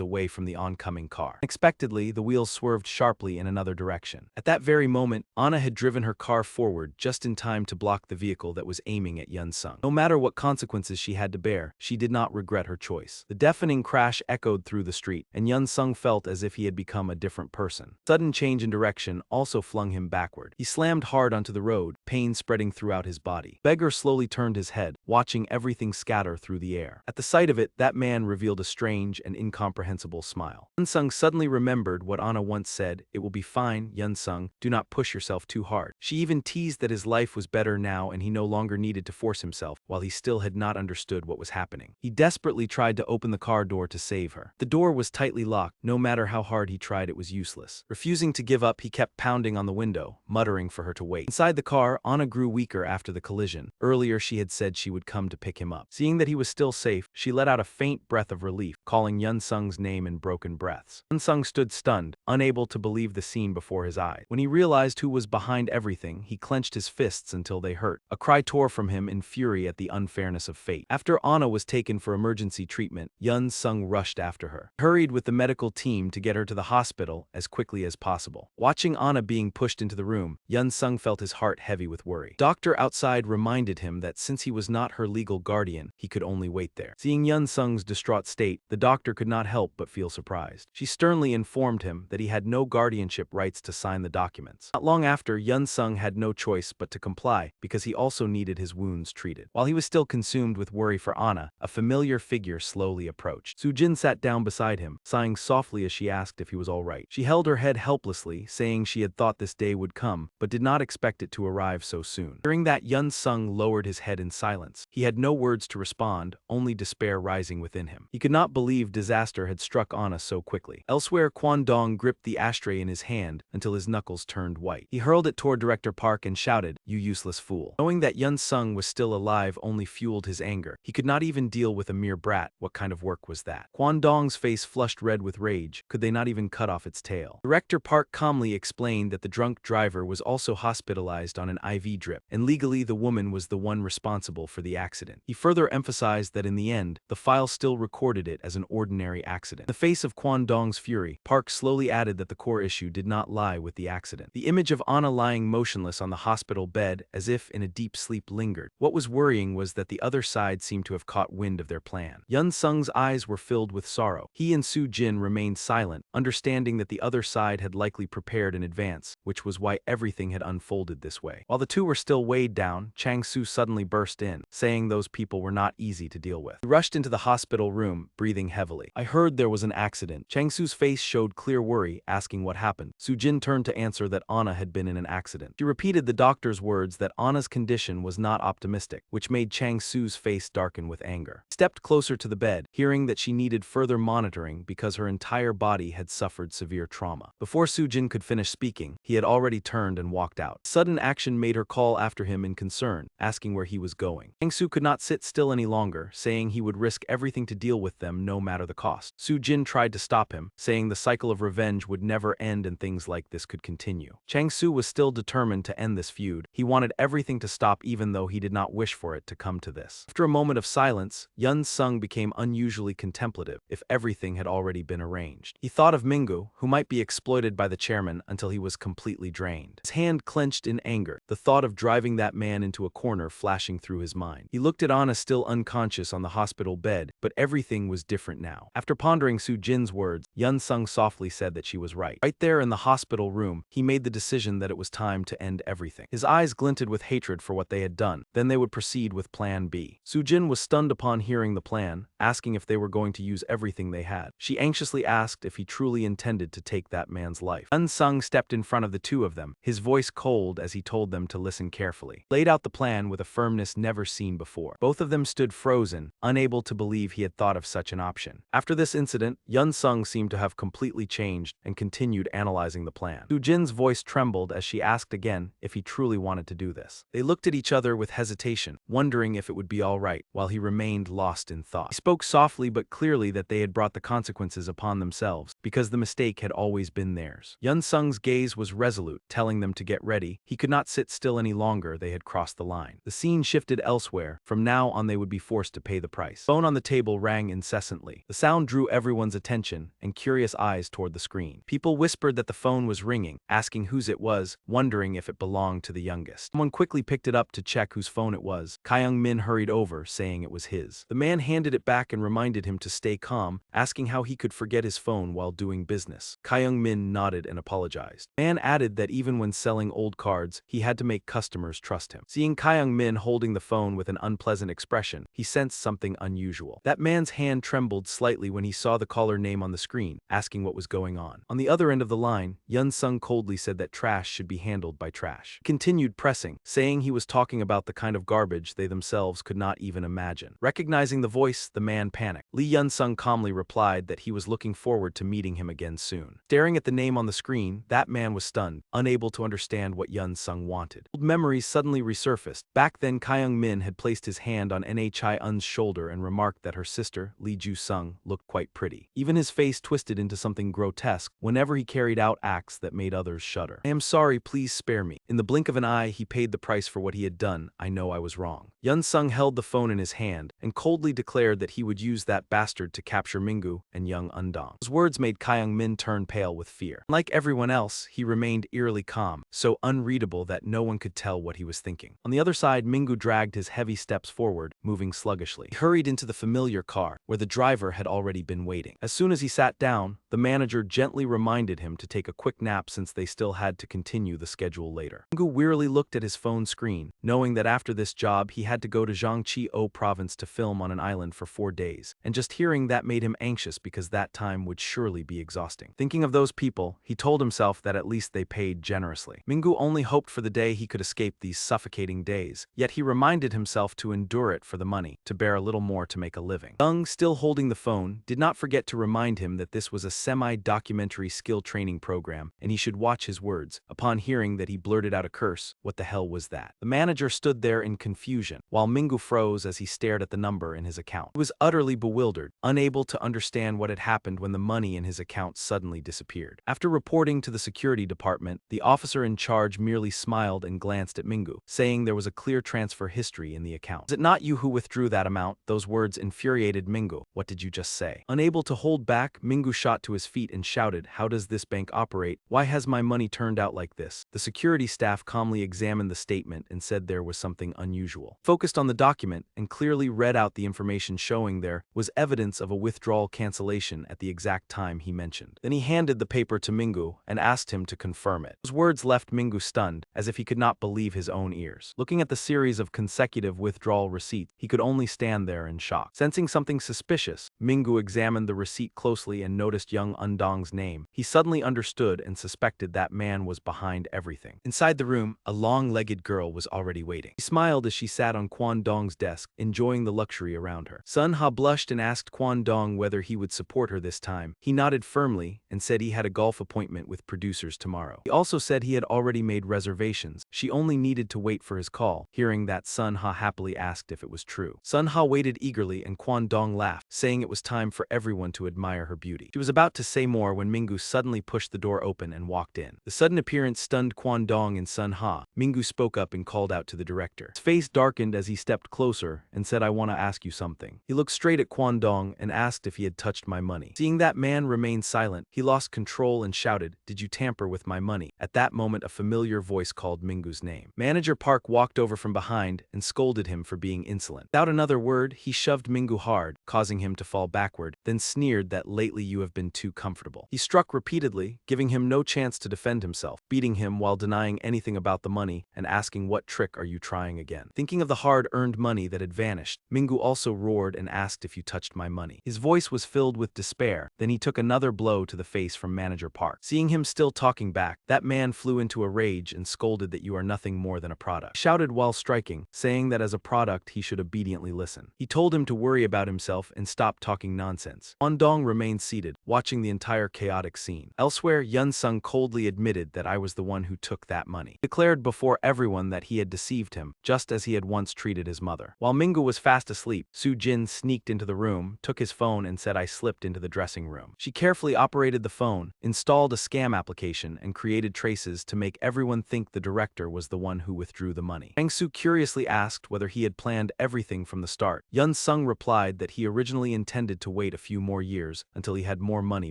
away from the oncoming car. Unexpectedly, the wheels swerved sharply in another direction. At that very moment, Anna had driven her car forward just in time to block the vehicle that was aiming at Yun-sung. No matter what consequences she had to bear, she did not regret her choice. The deafening crash echoed through the street, and Yun-sung felt as if he had become a different person. Sudden change in direction also flung him backward. He slammed hard onto the road, pain spreading throughout his body. Beggar slowly turned his head, watching everything scatter through the air. At the sight of it, that man revealed a strange and incomprehensible smile. Yun-sung suddenly remembered what Anna once said, "It will be fine, Yun-sung, do not push yourself too hard." She even teased that his life was better now and he no longer needed to force himself, while he still had not understood what was happening. He desperately tried to open the car door to save her. The door was tightly locked. No matter how hard he tried, it was useless. Refusing to give up, he kept pounding on the window, muttering for her to wait. Inside the car, Anna grew weaker after the collision. Earlier she had said she would come to pick him up. Seeing that he was still safe, she let out a faint breath of relief, calling Yun-sung's name in broken breaths. Yun-sung stood stunned, unable to believe the scene before his eyes. When he realized who was behind everything, he clenched his fists until they hurt. A cry tore from him in fury at the unfairness of fate. After Anna was taken for emergency treatment, Yun-sung rushed after her. He hurried with the medical team to get her to the hospital as quickly as possible. Watching Anna being pushed into the room, Yun-sung felt his heart heavy with worry. The doctor outside reminded him that since he was not her legal guardian, he could only wait there. Seeing Yun-sung's distraught state, the doctor could not help but feel surprised. She sternly informed him that he had no guardianship rights to sign the documents. Not long after, Yun-sung had no choice but to comply because he also needed his wounds treated. While he was still consumed with worry for Anna, a familiar figure slowly approached. Soo-jin sat down beside him, sighing softly as she asked if he was all right. She held her head helplessly, saying she had thought this day would come, but did not expect it to arrive so soon. Hearing that, Yun-sung lowered his head in silence. He had no words to respond, only despair rising within him. He could not believe disaster had struck Anna so quickly. Elsewhere, Kwon-dong gripped the ashtray in his hand until his knuckles turned white. He hurled it toward Director Park and shouted, "You useless fool." Knowing that Yun-sung was still alive only fueled his anger. He could not even deal with a mere brat. What kind of work was that? Kwon-dong's face flushed red with rage. Could they not even cut off its tail? Director Park calmly explained that the drunk driver was also hospitalized on an IV drip, and legally the woman was the one responsible for the accident. He further emphasized that in the end, the file still recorded it as an ordinary accident. In the face of Kwon-dong's fury, Park slowly added that the core issue did not lie with the accident. The image of Anna Ana lying motionless on the hospital bed as if in a deep sleep lingered. What was worrying was that the other side seemed to have caught wind of their plan. Yun Sung's eyes were filled with sorrow. He and Su Jin remained silent, understanding that the other side had likely prepared in advance, which was why everything had unfolded this way. While the two were still weighed down, Chang Su suddenly burst in, saying those people were not easy to deal with. He rushed into the hospital room, breathing heavily. "I heard there was an accident." Chang Su's face showed clear worry, asking what happened. Su Jin turned to answer that Ana had been in an accident. She repeated the doctor's words that Ana's condition was not optimistic, which made Chang Su's face darken with anger. He stepped closer to the bed, hearing that she needed further monitoring because her entire body had suffered severe trauma. Before Su Jin could finish speaking, he had already turned and walked out. Sudden action made her call after him in concern, asking where he was going. Chang Su could not sit still any longer, saying he would risk everything to deal with them no matter the cost. Su Jin tried to stop him, saying the cycle of revenge would never end and things like this could continue. Chang Su was still determined to end this feud. He wanted everything to stop even though he did not wish for it to come to this. After a moment of silence, Yun Sung became unusually contemplative, if everything had already been arranged. He thought of Mingu, who might be exploited by the chairman until he was completely drained. His hand clenched in anger, the thought of driving that man into a corner flashing through his mind. He looked at Ana still unconscious on the hospital bed, but everything was different now. After pondering Su Jin's words, Yun Sung softly said that she was right. Right there in the hospital room, he made the decision that it was time to end everything. His eyes glinted with hatred for what they had done. Then they would proceed with Plan B. Su Jin was stunned upon hearing the plan, asking if they were going to use everything they had. She anxiously asked if he truly intended to take that man's life. Yun Sung stepped in front of the two of them, his voice cold as he told them to listen carefully. He laid out the plan with a firmness never seen before. Both of them stood frozen, unable to believe he had thought of such an option. After this incident, Yun Sung seemed to have completely changed and continued analyzing the plan. Su Jin's voice trembled as she asked again if he truly wanted to do this. They looked at each other with hesitation, wondering if it would be all right, while he remained lost in thought. He spoke softly but clearly that they had brought the consequences upon themselves, because the mistake had always been theirs. Yun Sung's gaze was resolute, telling them to get ready. He could not sit still any longer, they had crossed the line. The scene shifted elsewhere. From now on they would be forced to pay the price. The phone on the table rang incessantly. The sound drew everyone's attention and curious eyes toward the screen. People whispered that the phone was ringing, asking whose it was, wondering if it belonged to the youngest. Someone quickly picked it up to check whose phone it was. Kyung Min hurried over, saying it was his. The man handed it back and reminded him to stay calm, asking how he could forget his phone while doing business. Kyung Min nodded and apologized. The man added that even when selling old cards, he had to make customers trust him. Seeing Kyung Min holding the phone with an unpleasant expression, he sensed something unusual. That man's hand trembled slightly when he saw the caller name on the screen, asking what was going on. On the other end of the line, Yun Sung coldly said that trash should be handled by trash. He continued pressing, saying he was talking about the kind of garbage they themselves could not even imagine. Recognizing the voice, the man panicked. Lee Yun Sung calmly replied that he was looking forward to meeting him again soon. Staring at the name on the screen, that man was stunned, unable to understand what Yun Sung wanted. Old memories suddenly resurfaced. Back then, Kyung Min had placed his hand on Nha Un's shoulder and remarked that her sister, Lee Ju Sung, looked quite pretty. Even his face twisted into something grotesque whenever he carried out acts that made others shudder. "I am sorry, please spare me." In the blink of an eye, he paid the price for what he had done. "I know I was wrong." Yun Sung held the phone in his hand and coldly declared that he would use that bastard to capture Mingu and young Undong. His words made Kyung Min turn pale with fear. Like everyone else, he remained eerily calm, so unreadable that no one could tell what he was thinking. On the other side, Mingu dragged his heavy steps forward, moving sluggishly. He hurried into the familiar car, where the driver had already been waiting. As soon as he sat down, the manager gently reminded him to take a quick nap since they still had to continue the schedule later. Mingu wearily looked at his phone screen, knowing that after this job he had to go to Jiangxi-o province to film on an island for 4 days, and just hearing that made him anxious because that time would surely be exhausting. Thinking of those people, he told himself that at least they paid generously. Mingu only hoped for the day he could escape these suffocating days, yet he reminded himself to endure it for the money, to bear a little more to make a living. Young, still holding the phone, did not forget to remind him that this was a semi-documentary skill training program, and he should watch his words. Upon hearing that, he blurted out a curse. What the hell was that? The manager stood there in confusion, while Mingu froze as he stared at the number in his account. He was utterly bewildered, unable to understand what had happened when the money in and his account suddenly disappeared. After reporting to the security department, the officer in charge merely smiled and glanced at Mingu, saying there was a clear transfer history in the account. "Is it not you who withdrew that amount?" Those words infuriated Mingu. "What did you just say?" Unable to hold back, Mingu shot to his feet and shouted, "How does this bank operate? Why has my money turned out like this?" The security staff calmly examined the statement and said there was something unusual. Focused on the document and clearly read out the information showing there was evidence of a withdrawal cancellation at the exact time he mentioned. Then he handed the paper to Mingu and asked him to confirm it. Those words left Mingu stunned, as if he could not believe his own ears. Looking at the series of consecutive withdrawal receipts, he could only stand there in shock. Sensing something suspicious, Mingu examined the receipt closely and noticed young Undong's name. He suddenly understood and suspected that man was behind everything. Inside the room, a long-legged girl was already waiting. She smiled as she sat on Kwon Dong's desk, enjoying the luxury around her. Sun Ha blushed and asked Kwon Dong whether he would support her this time. He nodded firmly and said he had a golf appointment with producers tomorrow. He also said he had already made reservations. She only needed to wait for his call. Hearing that, Sun Ha happily asked if it was true. Sun Ha waited eagerly and Kwon Dong laughed, saying it was time for everyone to admire her beauty. She was about to say more when Mingu suddenly pushed the door open and walked in. The sudden appearance stunned Kwon Dong and Sun Ha. Mingu spoke up and called out to the director. His face darkened as he stepped closer and said, "I want to ask you something." He looked straight at Kwon Dong and asked if he had touched my money. Seeing that man remain silent, he lost control and shouted, "Did you tamper with my money?" At that moment, a familiar voice called Mingu's name. Manager Park walked over from behind and scolded him for being insolent. Without another word, he shoved Mingu hard, causing him to fall backward, then sneered that lately you have been too comfortable. He struck repeatedly, giving him no chance to defend himself, beating him while denying anything about the money and asking, "What trick are you trying again?" Thinking of the hard-earned money that had vanished, Mingu also roared and asked if you touched my money. His voice was filled with despair. Then he took another blow to the face from Manager Park. Seeing him still talking back, that man flew into a rage and scolded that you are nothing more than a product. He shouted while striking, saying that as a product he should obediently listen. He told him to worry about himself and stop talking nonsense. Ondong remained seated, watching the entire chaotic scene. Elsewhere, Yun Sung coldly admitted that I was the one who took that money. He declared before everyone that he had deceived him, just as he had once treated his mother. While Mingu was fast asleep, Su Jin sneaked into the room, took his phone and said I slipped into the dressing room. She carefully operated the phone, installed a scam application, and created traces to make everyone think the director was the one who withdrew the money. Kang Su curiously asked whether he had planned everything from the start. Yun Sung replied that he originally intended to wait a few more years until he had more money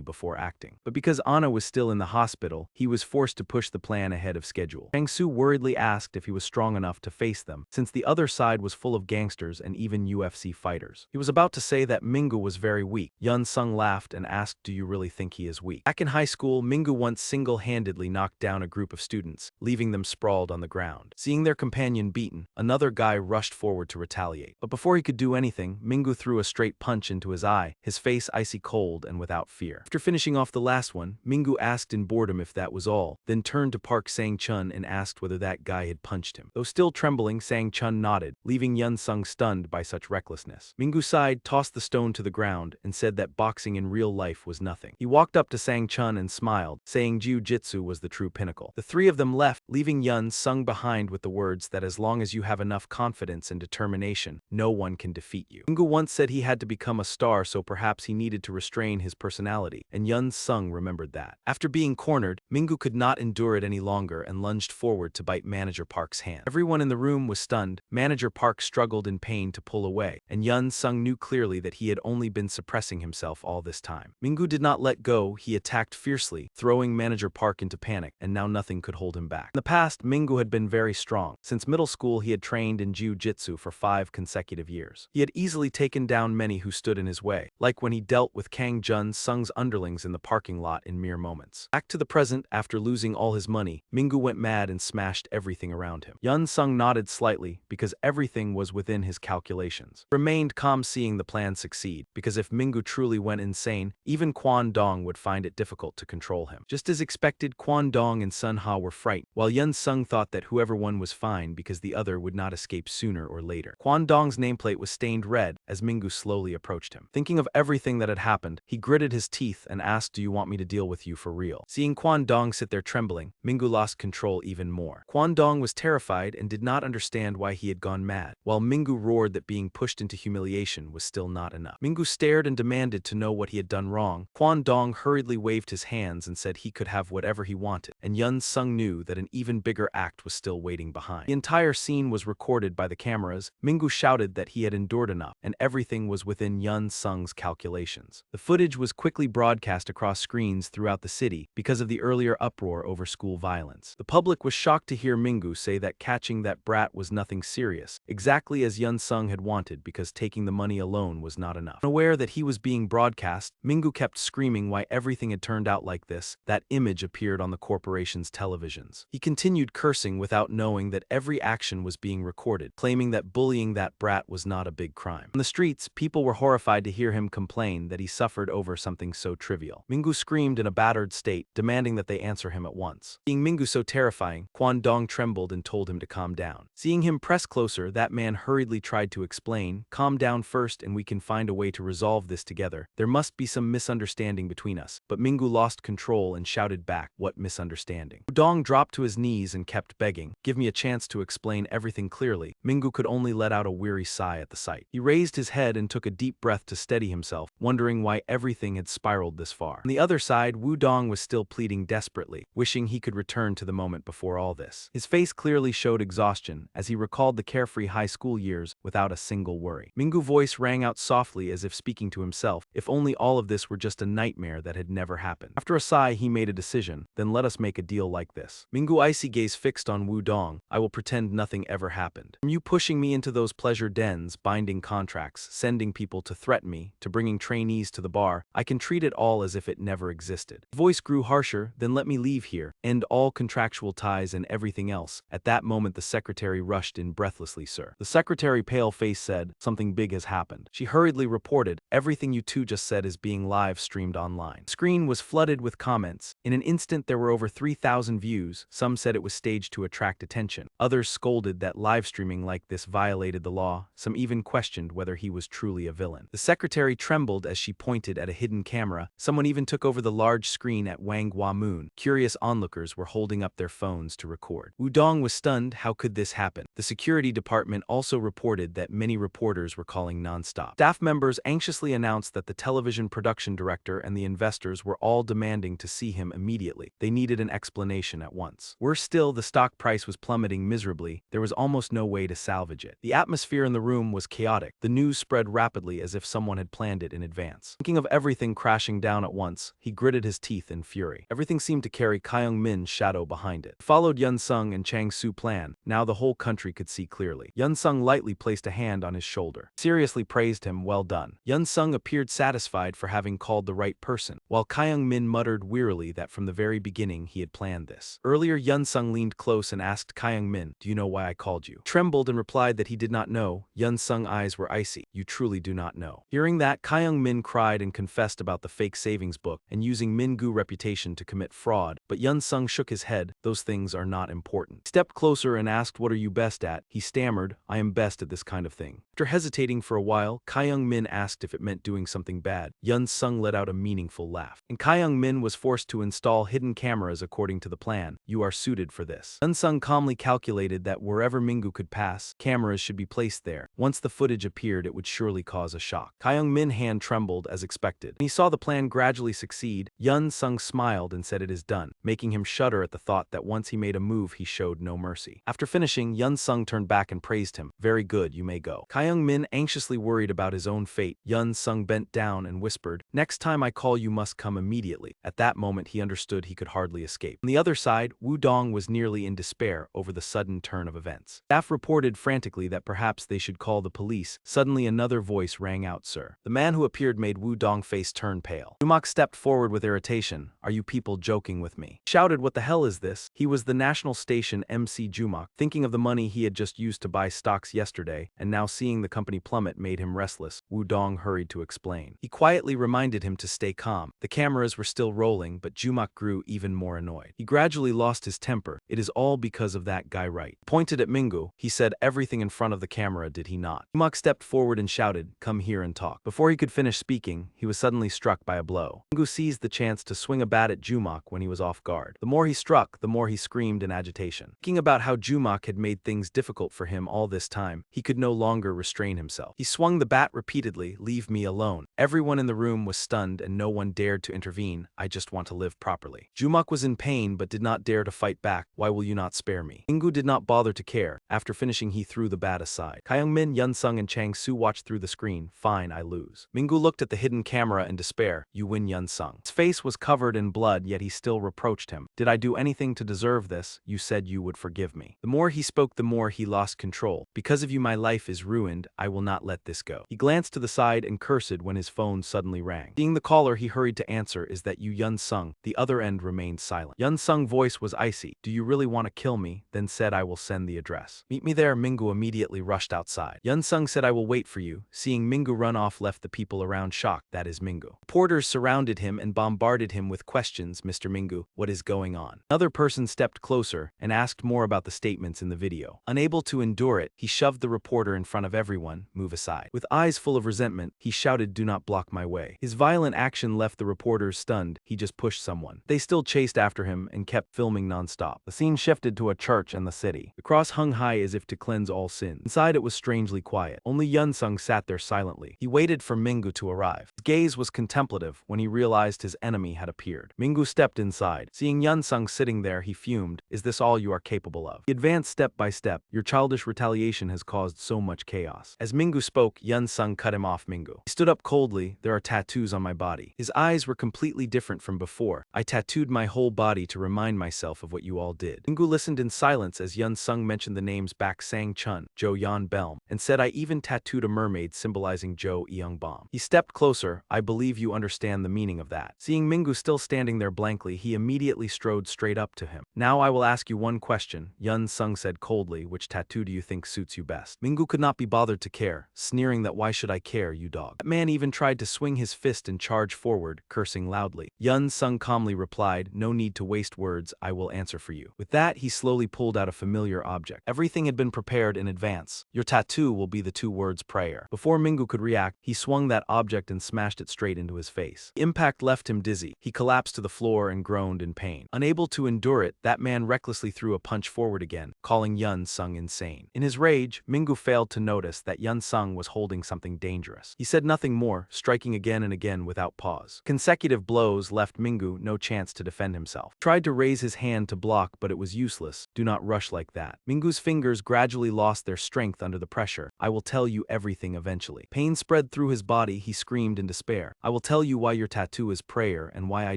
before acting. But because Anna was still in the hospital, he was forced to push the plan ahead of schedule. Kang Su worriedly asked if he was strong enough to face them, since the other side was full of gangsters and even UFC fighters. He was about to say that Mingu was very weak. Yun Sung laughed and asked, "Do you really think he is weak?" Back in high school, Mingu once single-handedly knocked down a group of students, leaving them sprawled on the ground. Seeing their companion beaten, another guy rushed forward to retaliate. But before he could do anything, Mingu threw a straight punch into his eye, his face icy cold and without fear. After finishing off the last one, Mingu asked in boredom if that was all, then turned to Park Sang-chun and asked whether that guy had punched him. Though still trembling, Sang-chun nodded, leaving Yun Sung stunned by such recklessness. Mingu sighed, tossed the stone to the ground, and said that boxing in real life was nothing. He walked up to Sang-chun and smiled, saying jiu-jitsu was the true pinnacle. The three of them left, leaving Yun Sung behind with the words that as long as you have enough confidence and determination, no one can defeat you. Mingu once said he had to become a star, so perhaps he needed to restrain his personality, and Yun Sung remembered that. After being cornered, Mingu could not endure it any longer and lunged forward to bite Manager Park's hand. Everyone in the room was stunned. Manager Park struggled in pain to pull away, and Yun Sung knew clearly that he had only been suppressing himself all this time. Mingu did not let go. He attacked fiercely, throwing Manager Park into panic, and now nothing could hold him back. In the past, Mingu had been very strong. Since middle school, he had trained in jiu-jitsu for 5 consecutive years. He had easily taken down many who stood in his way, like when he dealt with Kang Jun Sung's underlings in the parking lot in mere moments. Back to the present, after losing all his money, Mingu went mad and smashed everything around him. Yun Sung nodded slightly, because everything was within his calculations. Remained calm seeing the plan succeed, because if Mingu truly went insane, even Kwon Dong would find it difficult to control him. Just as expected, Kwon Dong and Sun Ha were frightened. while Yun Sung thought that whoever won was fine because the other would not escape sooner or later. Kwon Dong's nameplate was stained red as Mingu slowly approached him. Thinking of everything that had happened, he gritted his teeth and asked, "Do you want me to deal with you for real?" Seeing Kwon Dong sit there trembling, Mingu lost control even more. Kwon Dong was terrified and did not understand why he had gone mad, while Mingu roared that being pushed into humiliation was still not enough. Mingu stared and demanded to know what he had done wrong. Kwon Dong hurriedly waved his hands and said he could have whatever he wanted, and Yun Sung knew that an even bigger act was still waiting behind. The entire scene was recorded by the cameras. Mingu shouted that he had endured enough, and everything was within Yun Sung's calculations. The footage was quickly broadcast across screens throughout the city because of the earlier uproar over school violence. The public was shocked to hear Mingu say that catching that brat was nothing serious, exactly as Yun Sung had wanted because taking the money alone was not enough. Aware that he was being broadcast, Mingu kept screaming why everything had turned out like this. That image appeared on the corporation's televisions. He continued cursing without knowing that every action was being recorded, claiming that bullying that brat was not a big crime. On the streets, people were horrified to hear him complain that he suffered over something so trivial. Mingu screamed in a battered state, demanding that they answer him at once. Seeing Mingu so terrifying, Kwon Dong trembled and told him to calm down. Seeing him press closer, that man hurriedly tried to explain, "Calm down first and we can find a way to resolve this together. There must be some misunderstanding between us." But Mingu lost control and shouted back, "What misunderstanding?" Dong dropped to his knees and kept begging, "Give me a chance to explain everything clearly." Mingu could only let out a weary sigh at the sight. He raised his head and took a deep breath to steady himself, wondering why everything had spiraled this far. On the other side, Woo Dong was still pleading desperately, wishing he could return to the moment before all this. His face clearly showed exhaustion as he recalled the carefree high school years without a single worry. Mingu's voice rang out softly as if speaking to himself, if only all of this were just a nightmare that had never happened. After a sigh, he made a decision, "Then let us make a deal like this." Mingu's icy gaze fixed on Woo Dong. "I will pretend nothing ever happened. From you pushing me into those pleasure dens, binding contracts, sending people to threaten me, to bringing trainees to the bar, I can treat it all as if it never existed." His voice grew harsher. "Then let me leave here, end all contractual ties and everything else." At that moment the secretary rushed in breathlessly. "Sir." The secretary, pale face, said, "Something big has happened." She hurriedly reported, "Everything you two just said is being live streamed online." The screen was flooded with comments. In an instant there were over 3,000 views. Some said it was staged to attract attention. Others scolded that live streaming like this violated the law. Some even questioned whether he was truly a villain. The secretary trembled as she pointed at a hidden camera. Someone even took over the large screen at Wanghwa Moon. Curious onlookers were holding up their phones to record. Woo Dong was stunned. How could this happen? The security department also reported that many reporters were calling nonstop. Staff members anxiously announced that the television production director and the investors were all demanding to see him immediately. They needed an explanation at once. Worse still, the stock price was plummeting miserably. There was almost no way to salvage it. The atmosphere in the room was chaotic. The news spread rapidly as if someone had planned it in advance. Thinking of everything crashing down at once, he gritted his teeth in fury. Everything seemed to carry Kyung Min's shadow behind it. It followed Yun Sung and Chang Soo plan. Now the whole country could see clearly. Yun Sung lightly placed a hand on his shoulder, seriously praised him, "Well done." Yun Sung appeared satisfied for having called the right person, while Kyung Min muttered wearily that from the very beginning he had planned this. Earlier, Yun Sung leaned close and asked Kyung Min, "Do you know why I called you?" Trembled and replied that he did not know. Yun Sung's eyes were icy. "You truly do not know." Hearing that, Kyung Min cried and confessed about the fake savings book and using Mingu's reputation to commit fraud, but Yun Sung shook his head. "Those things are not important." He stepped closer and asked, "What are you best at?" He stammered, "I am best at this kind of thing." After hesitating for a while, Kyung Min asked if it meant doing something bad. Yun Sung let out a meaningful laugh. And Kyung Min was forced to install hidden cameras according to the plan. "You are suited for this." Yun Sung calmly calculated that wherever Mingu could pass, cameras should be placed there. Once the footage appeared, it would surely cause a shock. Kyung Min's hand trembled as expected. When he saw the plan gradually succeed, Yun Sung smiled and said, "It is done," making him shudder at the thought that once he made a move he showed no mercy. After finishing, Yun Sung turned back and praised him. "Very good, you may go." Kyung Min anxiously worried about his own fate. Yun Sung bent down and whispered, "Next time I call you must come immediately." At that moment he understood he could hardly escape. On the other side, Woo Dong was nearly in despair over the sudden turn of events. Staff reported frantically that perhaps they should call the police. Suddenly another voice rang out, "Sir." The man who appeared made Woo Dong's face turn pale. Jumak stepped forward with irritation. "Are you people joking with me?" He shouted, "What the hell is this?" He was the national station MC Jumak. Thinking of the money he had just used to buy stocks yesterday, and now seeing the company plummet made him restless. Woo Dong hurried to explain. He quietly reminded him to stay calm. The cameras were still rolling, but Jumak grew even more annoyed. He gradually lost lost his temper. It is all because of that guy, right? Pointed at Mingu, he said everything in front of the camera, did he not? Jumok stepped forward and shouted, "Come here and talk." Before he could finish speaking, he was suddenly struck by a blow. Mingu seized the chance to swing a bat at Jumok when he was off guard. The more he struck, the more he screamed in agitation. Thinking about how Jumok had made things difficult for him all this time, he could no longer restrain himself. He swung the bat repeatedly. "Leave me alone." Everyone in the room was stunned and no one dared to intervene. "I just want to live properly." Jumok was in pain but did not dare to fight back. "Why will you not spare me?" Mingu did not bother to care. After finishing, he threw the bat aside. Kyungmin, Yunsung, and Chang Su watched through the screen. "Fine, I lose." Mingu looked at the hidden camera in despair. "You win, Yunsung." His face was covered in blood, yet he still reproached him. "Did I do anything to deserve this? You said you would forgive me." The more he spoke, the more he lost control. "Because of you my life is ruined. I will not let this go." He glanced to the side and cursed when his phone suddenly rang. Seeing the caller, he hurried to answer. "Is that you, Yunsung?" The other end remained silent. Yunsung's voice was icy. "Do you really want to kill me?" Then said, "I will send the address." "Meet me there." Mingu immediately rushed outside. Yunsung said, "I will wait for you." Seeing Mingu run off left the people around shocked. That is Mingu. Reporters surrounded him and bombarded him with questions. "Mr. Mingu, what is going on?" Another person stepped closer and asked more about the statements in the video. Unable to endure it, he shoved the reporter in front of everyone. "Move aside." With eyes full of resentment, he shouted, "Do not block my way." His violent action left the reporters stunned. He just pushed someone. They still chased after him and kept filming non-stop. The scene shifted to a church and the city. The cross hung high as if to cleanse all sin. Inside it was strangely quiet. Only Yunsung sat there silently. He waited for Mingu to arrive. His gaze was contemplative when he realized his enemy had appeared. Mingu stepped inside. Seeing Yunsung sitting there, he fumed. "Is this all you are capable of?" He advanced step by step. "Your childish retaliation has caused so much chaos." As Mingu spoke, Yunsung cut him off. Mingu. He stood up coldly. "There are tattoos on my body." His eyes were completely different from before. "I tattooed my whole body to remind myself of what you all did." Mingu listened in silence as Yunsung mentioned the names Bak Sang Chun, Jo Yeon Belm, and said, "I even tattooed a mermaid symbolizing Jo Eung Bom." He stepped closer. "I believe you understand the meaning of that." Seeing Mingu still standing there blankly, he immediately strode straight up to him. "Now I will ask you one question," Yunsung said coldly. "Which tattoo do you think suits you best?" Mingu could not be bothered to care, sneering that "Why should I care, you dog?" That man even tried to swing his fist and charge forward, cursing loudly. Yunsung calmly replied, "No need to waste words, I will answer for you." With that, he slowly pulled out a familiar object. Everything had been prepared in advance. "Your tattoo will be the two words prayer." Before Mingu could react, he swung that object and smashed it straight into his face. The impact left him dizzy. He collapsed to the floor and groaned in pain. Unable to endure it, that man recklessly threw a punch forward again, calling Yunsung insane. In his rage, Mingu failed to notice that Yunsung was holding something dangerous. He said nothing more, striking again and again without pause. Consecutive blows left Mingu no chance to defend himself. He tried to raise his hand to block, but it was useless. "Do not rush like that." Mingu's fingers gradually lost their strength under the pressure. "I will tell you everything eventually." Pain spread through his body. He screamed in despair. "I will tell you why your tattoo is prayer and why I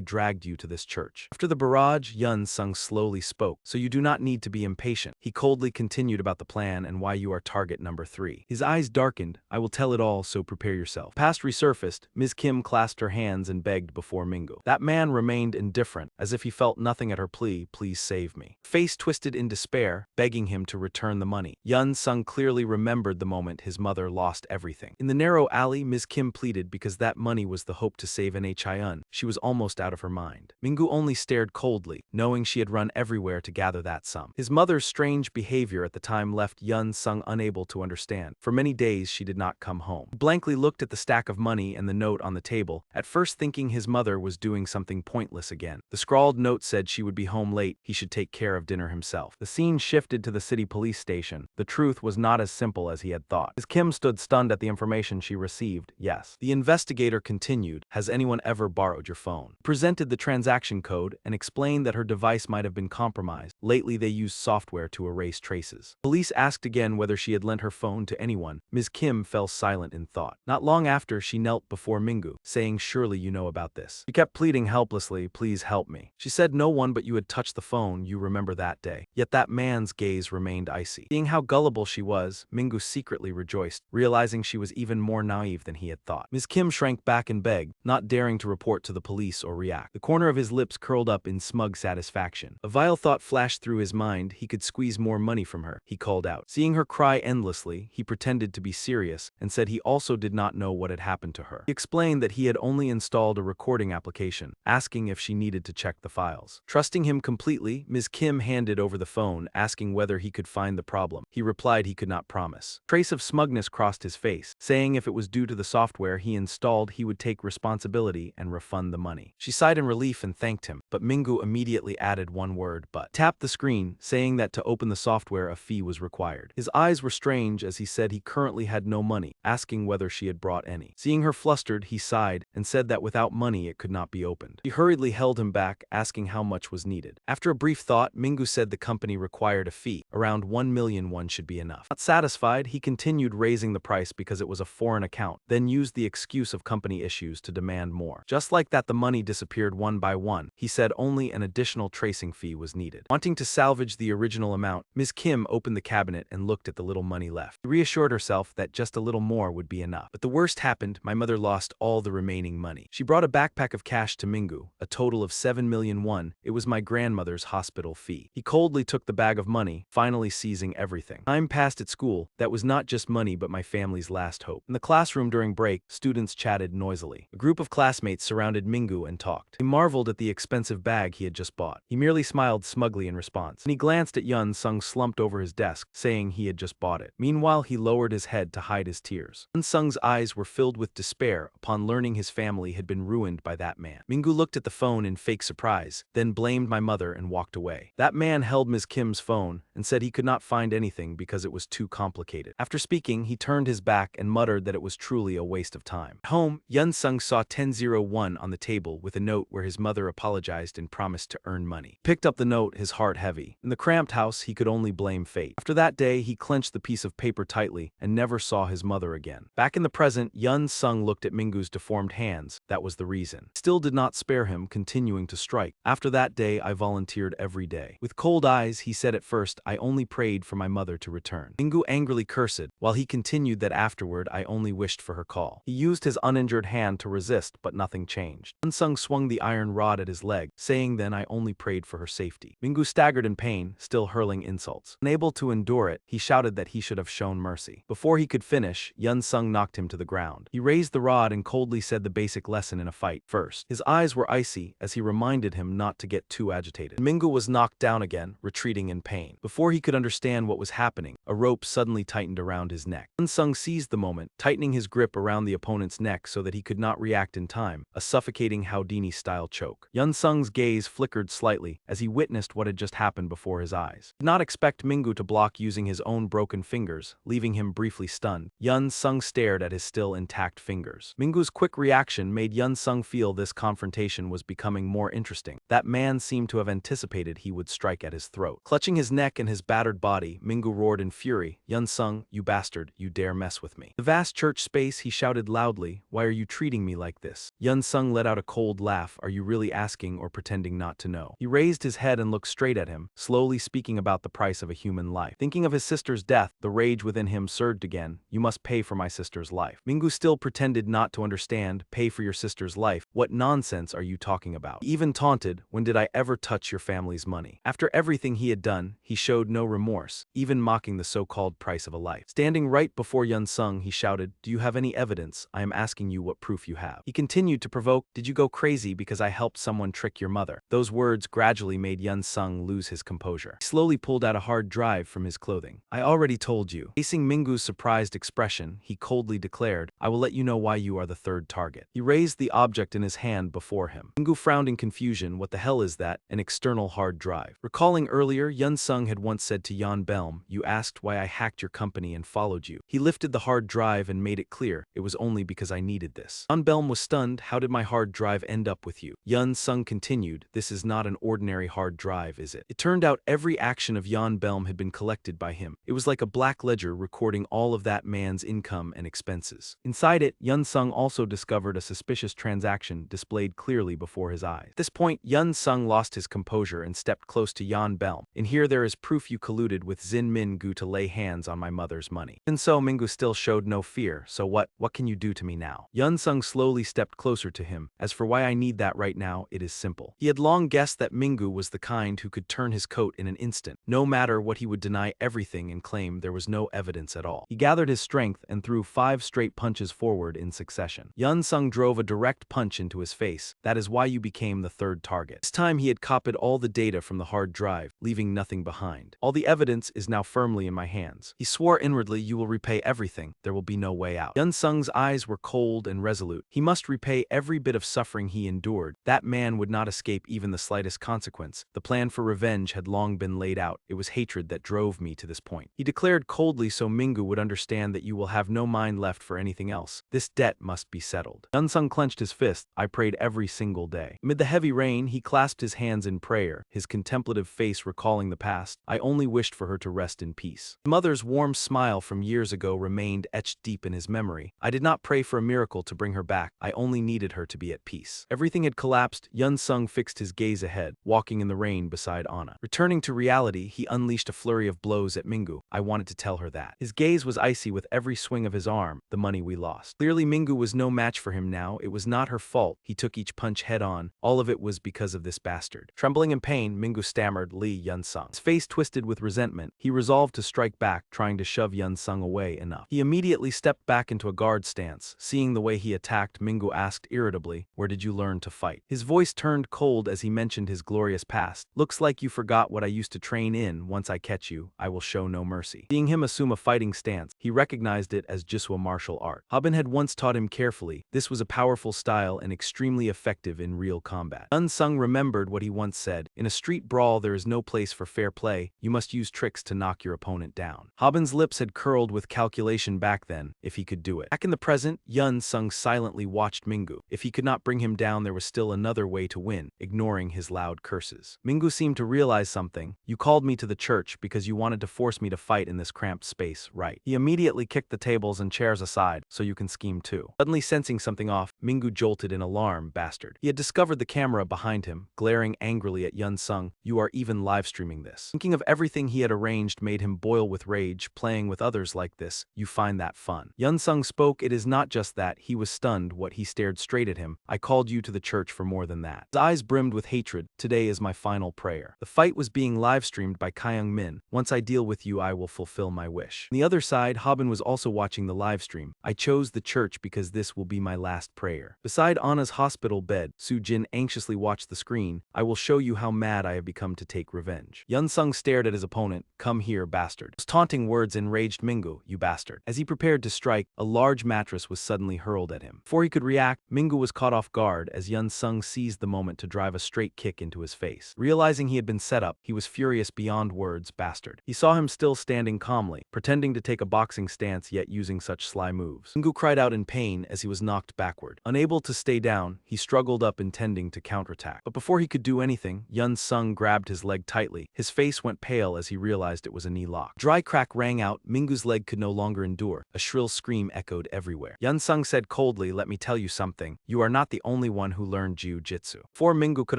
dragged you to this church." After the barrage, Yunsung slowly spoke. "So you do not need to be impatient." He coldly continued about the plan and why you are target number 3. His eyes darkened. "I will tell it all, so prepare yourself." Past resurfaced. Ms. Kim clasped her hands and begged before Mingu. That man remained indifferent, as if he felt nothing at her plea. "Please save me." Face twisted in despair, begging him to return the money. Yunsung clearly remembered the moment his mother lost everything. In the narrow alley, Ms. Kim pleaded because that money was the hope to save Nhayun. She was almost out of her mind. Mingu only stared coldly, knowing she had run everywhere to gather that sum. His mother's strange behavior at the time left Yunsung unable to understand. For many days she did not come home. He blankly looked at the stack of money and the note on the table, at first thinking his mother was doing something pointless again. The scrawled note said she would be home late, he should take care of dinner himself. The scene shifted to the city police station. The truth was not as simple as he had thought. Ms. Kim stood stunned at the information she received. "Yes." The investigator continued, "Has anyone ever borrowed your phone?" Presented the transaction code and explained that her device might have been compromised. Lately they used software to erase traces. Police asked again whether she had lent her phone to anyone. Ms. Kim fell silent in thought. Not long after, she knelt before Mingu, saying, "Surely you know about this." She kept pleading helplessly, "Please help me." She said, "No one but you had touched the phone, you remember that day." Yet that man's gaze remained icy. Seeing how gullible she was, Mingu secretly rejoiced, realizing she was even more naive than he had thought. Ms. Kim shrank back and begged, not daring to report to the police or react. The corner of his lips curled up in smug satisfaction. A vile thought flashed through his mind. He could squeeze more money from her. He called out. Seeing her cry endlessly, he pretended to be serious and said he also did not know what had happened to her. He explained that he had only installed a recording application, asking if she needed to check the files. Trusting him completely, Ms. Kim handed over the phone, asking whether he could find the problem. He replied he could not promise. Trace of smugness crossed his face, saying if it was due to the software he installed he would take responsibility and refund the money. She sighed in relief and thanked him, but Mingu immediately added one word but. Tapped the screen, saying that to open the software a fee was required. His eyes were strange as he said he currently had no money, asking whether she had brought any. Seeing her flustered, he sighed and said that without money it could not be opened. She hurriedly held him back, asking how much was needed. After a brief thought, Mingu said the company required a fee. Around 1,000,000 won should be enough. Not satisfied, he continued raising the price because it was a foreign account, then used the excuse of company issues to demand more. Just like that, the money disappeared one by one. He said only an additional tracing fee was needed. Wanting to salvage the original amount, Ms. Kim opened the cabinet and looked at the little money left. She reassured herself that just a little more would be enough. But the worst happened. My mother lost all the remaining money. She brought a backpack of cash to Mingu, a total of 7,000,000 won. It was my grandmother's hospital fee. He coldly took the bag of money, finally seizing everything. Time passed at school. That was not just money but my family's last hope. In the classroom during break, students chatted noisily. A group of classmates surrounded Mingu and talked. He marveled at the expensive bag he had just bought. He merely smiled smugly in response. When he glanced at Yun Sung slumped over his desk, saying he had just bought it. Meanwhile, he lowered his head to hide his tears. Yun Sung's eyes were filled with despair upon learning his family had been ruined by that man. Mingu looked at the phone in fake surprise, then blamed my mother and walked away. That man held Ms. Kim's phone and said he could not find anything because it was too complicated. After speaking, he turned his back and muttered that it was truly a waste of time. At home, Yun Sung saw 1001 on the table with a note where his mother apologized and promised to earn money. He picked up the note, his heart heavy. In the cramped house, he could only blame fate. After that day, he clenched the piece of paper tightly and never saw his mother again. Back in the present, Yun Sung looked at Mingu's deformed hands. That was the reason. Still did not spare him, continuing to strike. After that day, I volunteered every day. With cold eyes, he said at first, I only prayed for my mother to return. Mingu angrily cursed, while he continued that afterward I only wished for her call. He used his uninjured hand to resist, but nothing changed. Yun Sung swung the iron rod at his leg, saying then I only prayed for her safety. Mingu staggered in pain, still hurling insults. Unable to endure it, he shouted that he should have shown mercy. Before he could finish, Yun Sung knocked him to the ground. He raised the rod and coldly said the basic lesson in a fight. First, his eyes were icy as he reminded him not to get too agitated. Mingu was knocked down again, retreating in pain. Before he could understand what was happening, a rope suddenly tightened around his neck. Yun Sung seized the moment, tightening his grip around the opponent's neck so that he could not react in time, a suffocating Houdini-style choke. Yun Sung's gaze flickered slightly as he witnessed what had just happened before his eyes. He did not expect Mingu to block using his own broken fingers, leaving him briefly stunned. Yun Sung stared at his still intact fingers. Mingu's quick reaction made Yun Sung feel this confrontation was becoming more interesting. That man seemed to have anticipated he would strike at his throat. Clutching his neck and his battered body, Mingu roared in fury, Yun Sung, you bastard, you dare mess with me. In the vast church space, he shouted loudly, why are you treating me like this? Yun Sung let out a cold laugh, are you really asking or pretending not to know? He raised his head and looked straight at him, slowly speaking about the price of a human life. Thinking of his sister's death, the rage within him surged again, you must pay for my sister's life. Mingu still pretended not to understand, pay for your sister's life, what nonsense are you talking about? He even taunted, when did I ever touch your family's money? After everything he had done, he showed no remorse, even mocking the so-called price of a life. Standing right before Yun Sung, he shouted, do you have any evidence? I am asking you what proof you have. He continued to provoke, did you go crazy because I helped someone trick your mother? Those words gradually made Yun Sung lose his composure. He slowly pulled out a hard drive from his clothing. I already told you. Facing Mingu's surprised expression, he coldly declared, I will let you know why you are the third target. He raised the object in his hand before him. Mingu frowned in confusion, what the hell is that? An external hard drive. Recalling earlier, Yun Sung had once said to Yan Belm, you asked why I hacked your company and followed you. He lifted the hard drive and made it clear, it was only because I needed this. Yan Belm was stunned, how did my hard drive end up with you? Yun Sung continued, this is not an ordinary hard drive, is it? It turned out every action of Yan Belm had been collected by him. It was like a black ledger recording all of that man's income and expenses. Inside it, Yun Sung also discovered a suspicious transaction displayed clearly before his eyes. At this point, Yun Sung lost his composure and stepped close to Yan Belm. In here there is proof you colluded with Zin Min Gu to lay hands on my mother's money. Even so, Mingu still showed no fear, so what can you do to me now? Yun Sung slowly stepped closer to him. As for why I need that right now, it is simple. He had long guessed that Mingu was the kind who could turn his coat in an instant. No matter what, he would deny everything and claim there was no evidence at all. He gathered his strength and threw 5 straight punches forward in succession. Yun Sung drove a direct punch into his face. That is why you became the third target. This time he had copied all the data from the hard drive, leaving nothing behind. All the evidence is now firmly in my hands. He swore inwardly, you will repay everything. There will be no way out. Yun Sung's eyes were cold and resolute. He must repay every bit of suffering he endured. That man would not escape even the slightest consequence. The plan for revenge had long been laid out. It was hatred that drove me to this point. He declared coldly so Mingu would understand that you will have no mind left for anything else. This debt must be settled. Yun Sung clenched his fist. I prayed every single day. Amid the heavy rain, he clasped his hands in prayer, his contemplative face recalling the past. I only wished for her to rest in peace. His mother's warm smile from years ago remained etched deep in his memory. I did not pray for a miracle to bring her back. I only needed her to be at peace. Everything had collapsed. Yun Sung fixed his gaze ahead, walking in the rain beside Anna. Returning to reality, he unleashed a flurry of blows at Mingu. I wanted to tell her that. His gaze was icy with every swing of his arm. The money we lost. Clearly Mingu was no match for him now. It was not her fault. He took each punch head on. All of it was because of this bastard. Trembling in pain, Mingu stammered, Lee Yun Sung. His face twisted with resentment. He resolved to strike back, trying to shove Yun Sung away enough. He immediately stepped back into a guard stance. Seeing the way he attacked, Mingu asked irritably, where did you learn to fight? His voice turned cold as he mentioned his glorious past. Looks like you forgot what I used to train in. Once I catch you, I will show no mercy. Seeing him assume a fighting stance, he recognized it as just a martial art. Haben had once taught him carefully. This was a powerful style and extremely effective in real combat. Yun Sung remembered what he once said, in a street brawl there is no place for fair play, you must use tricks to knock your opponent down. Haben's lips had curled with calculation back then, if he could do it. Back in the present, Yun Sung silently watched Mingu. If he could not bring him down, there was still another way to win, ignoring his loud curses. Mingu seemed to realize something. You called me to the church because you wanted to force me to fight in this cramped space, right? He immediately kicked the tables and chairs aside, so you can scheme too. Suddenly sensing something off, Mingu jolted in alarm, bastard. He had discovered the camera behind him, glaring angrily at Yun Sung. You are even live streaming this. Thinking of everything he had arranged made him boil with rage. Playing with others like this, you find that fun. Yun Sung spoke. It is not just that. He was stunned. What he stared straight at him. I called you to the church for more than that. His eyes brimmed with hatred. Today is my final prayer. The fight was being live streamed by Kyung Min. Once I deal with you, I will fulfill my wish. On the other side, Haben was also watching the live stream. I chose the church because this will be my last prayer. Beside Anna's hospital bed, Su Jin anxiously watched the screen. I will show you how mad I have become to take revenge. Yun Sung stared at his opponent. Come here, bastard. Those taunting words enraged Mingu. You bastard. As he prepared to strike, a large mattress was suddenly hurled at him. Before he could react, Mingu was caught off guard as Yun Sung seized the moment to drive a straight kick into his face. Realizing he had been set up, he was furious beyond words, bastard. He saw him still standing calmly, pretending to take a boxing stance yet using such sly moves. Mingu cried out in pain as he was knocked backward. Unable to stay down, he struggled up intending to counterattack. But before he could do anything, Yun Sung grabbed his leg tightly. His face went pale as he realized it was a knee lock. Dry crack rang out. Mingu's leg could no longer endure. A shrill scream echoed everywhere. Yun Sung said coldly, let me tell you something. You are not the only one who learned jiu-jitsu. Before Mingu could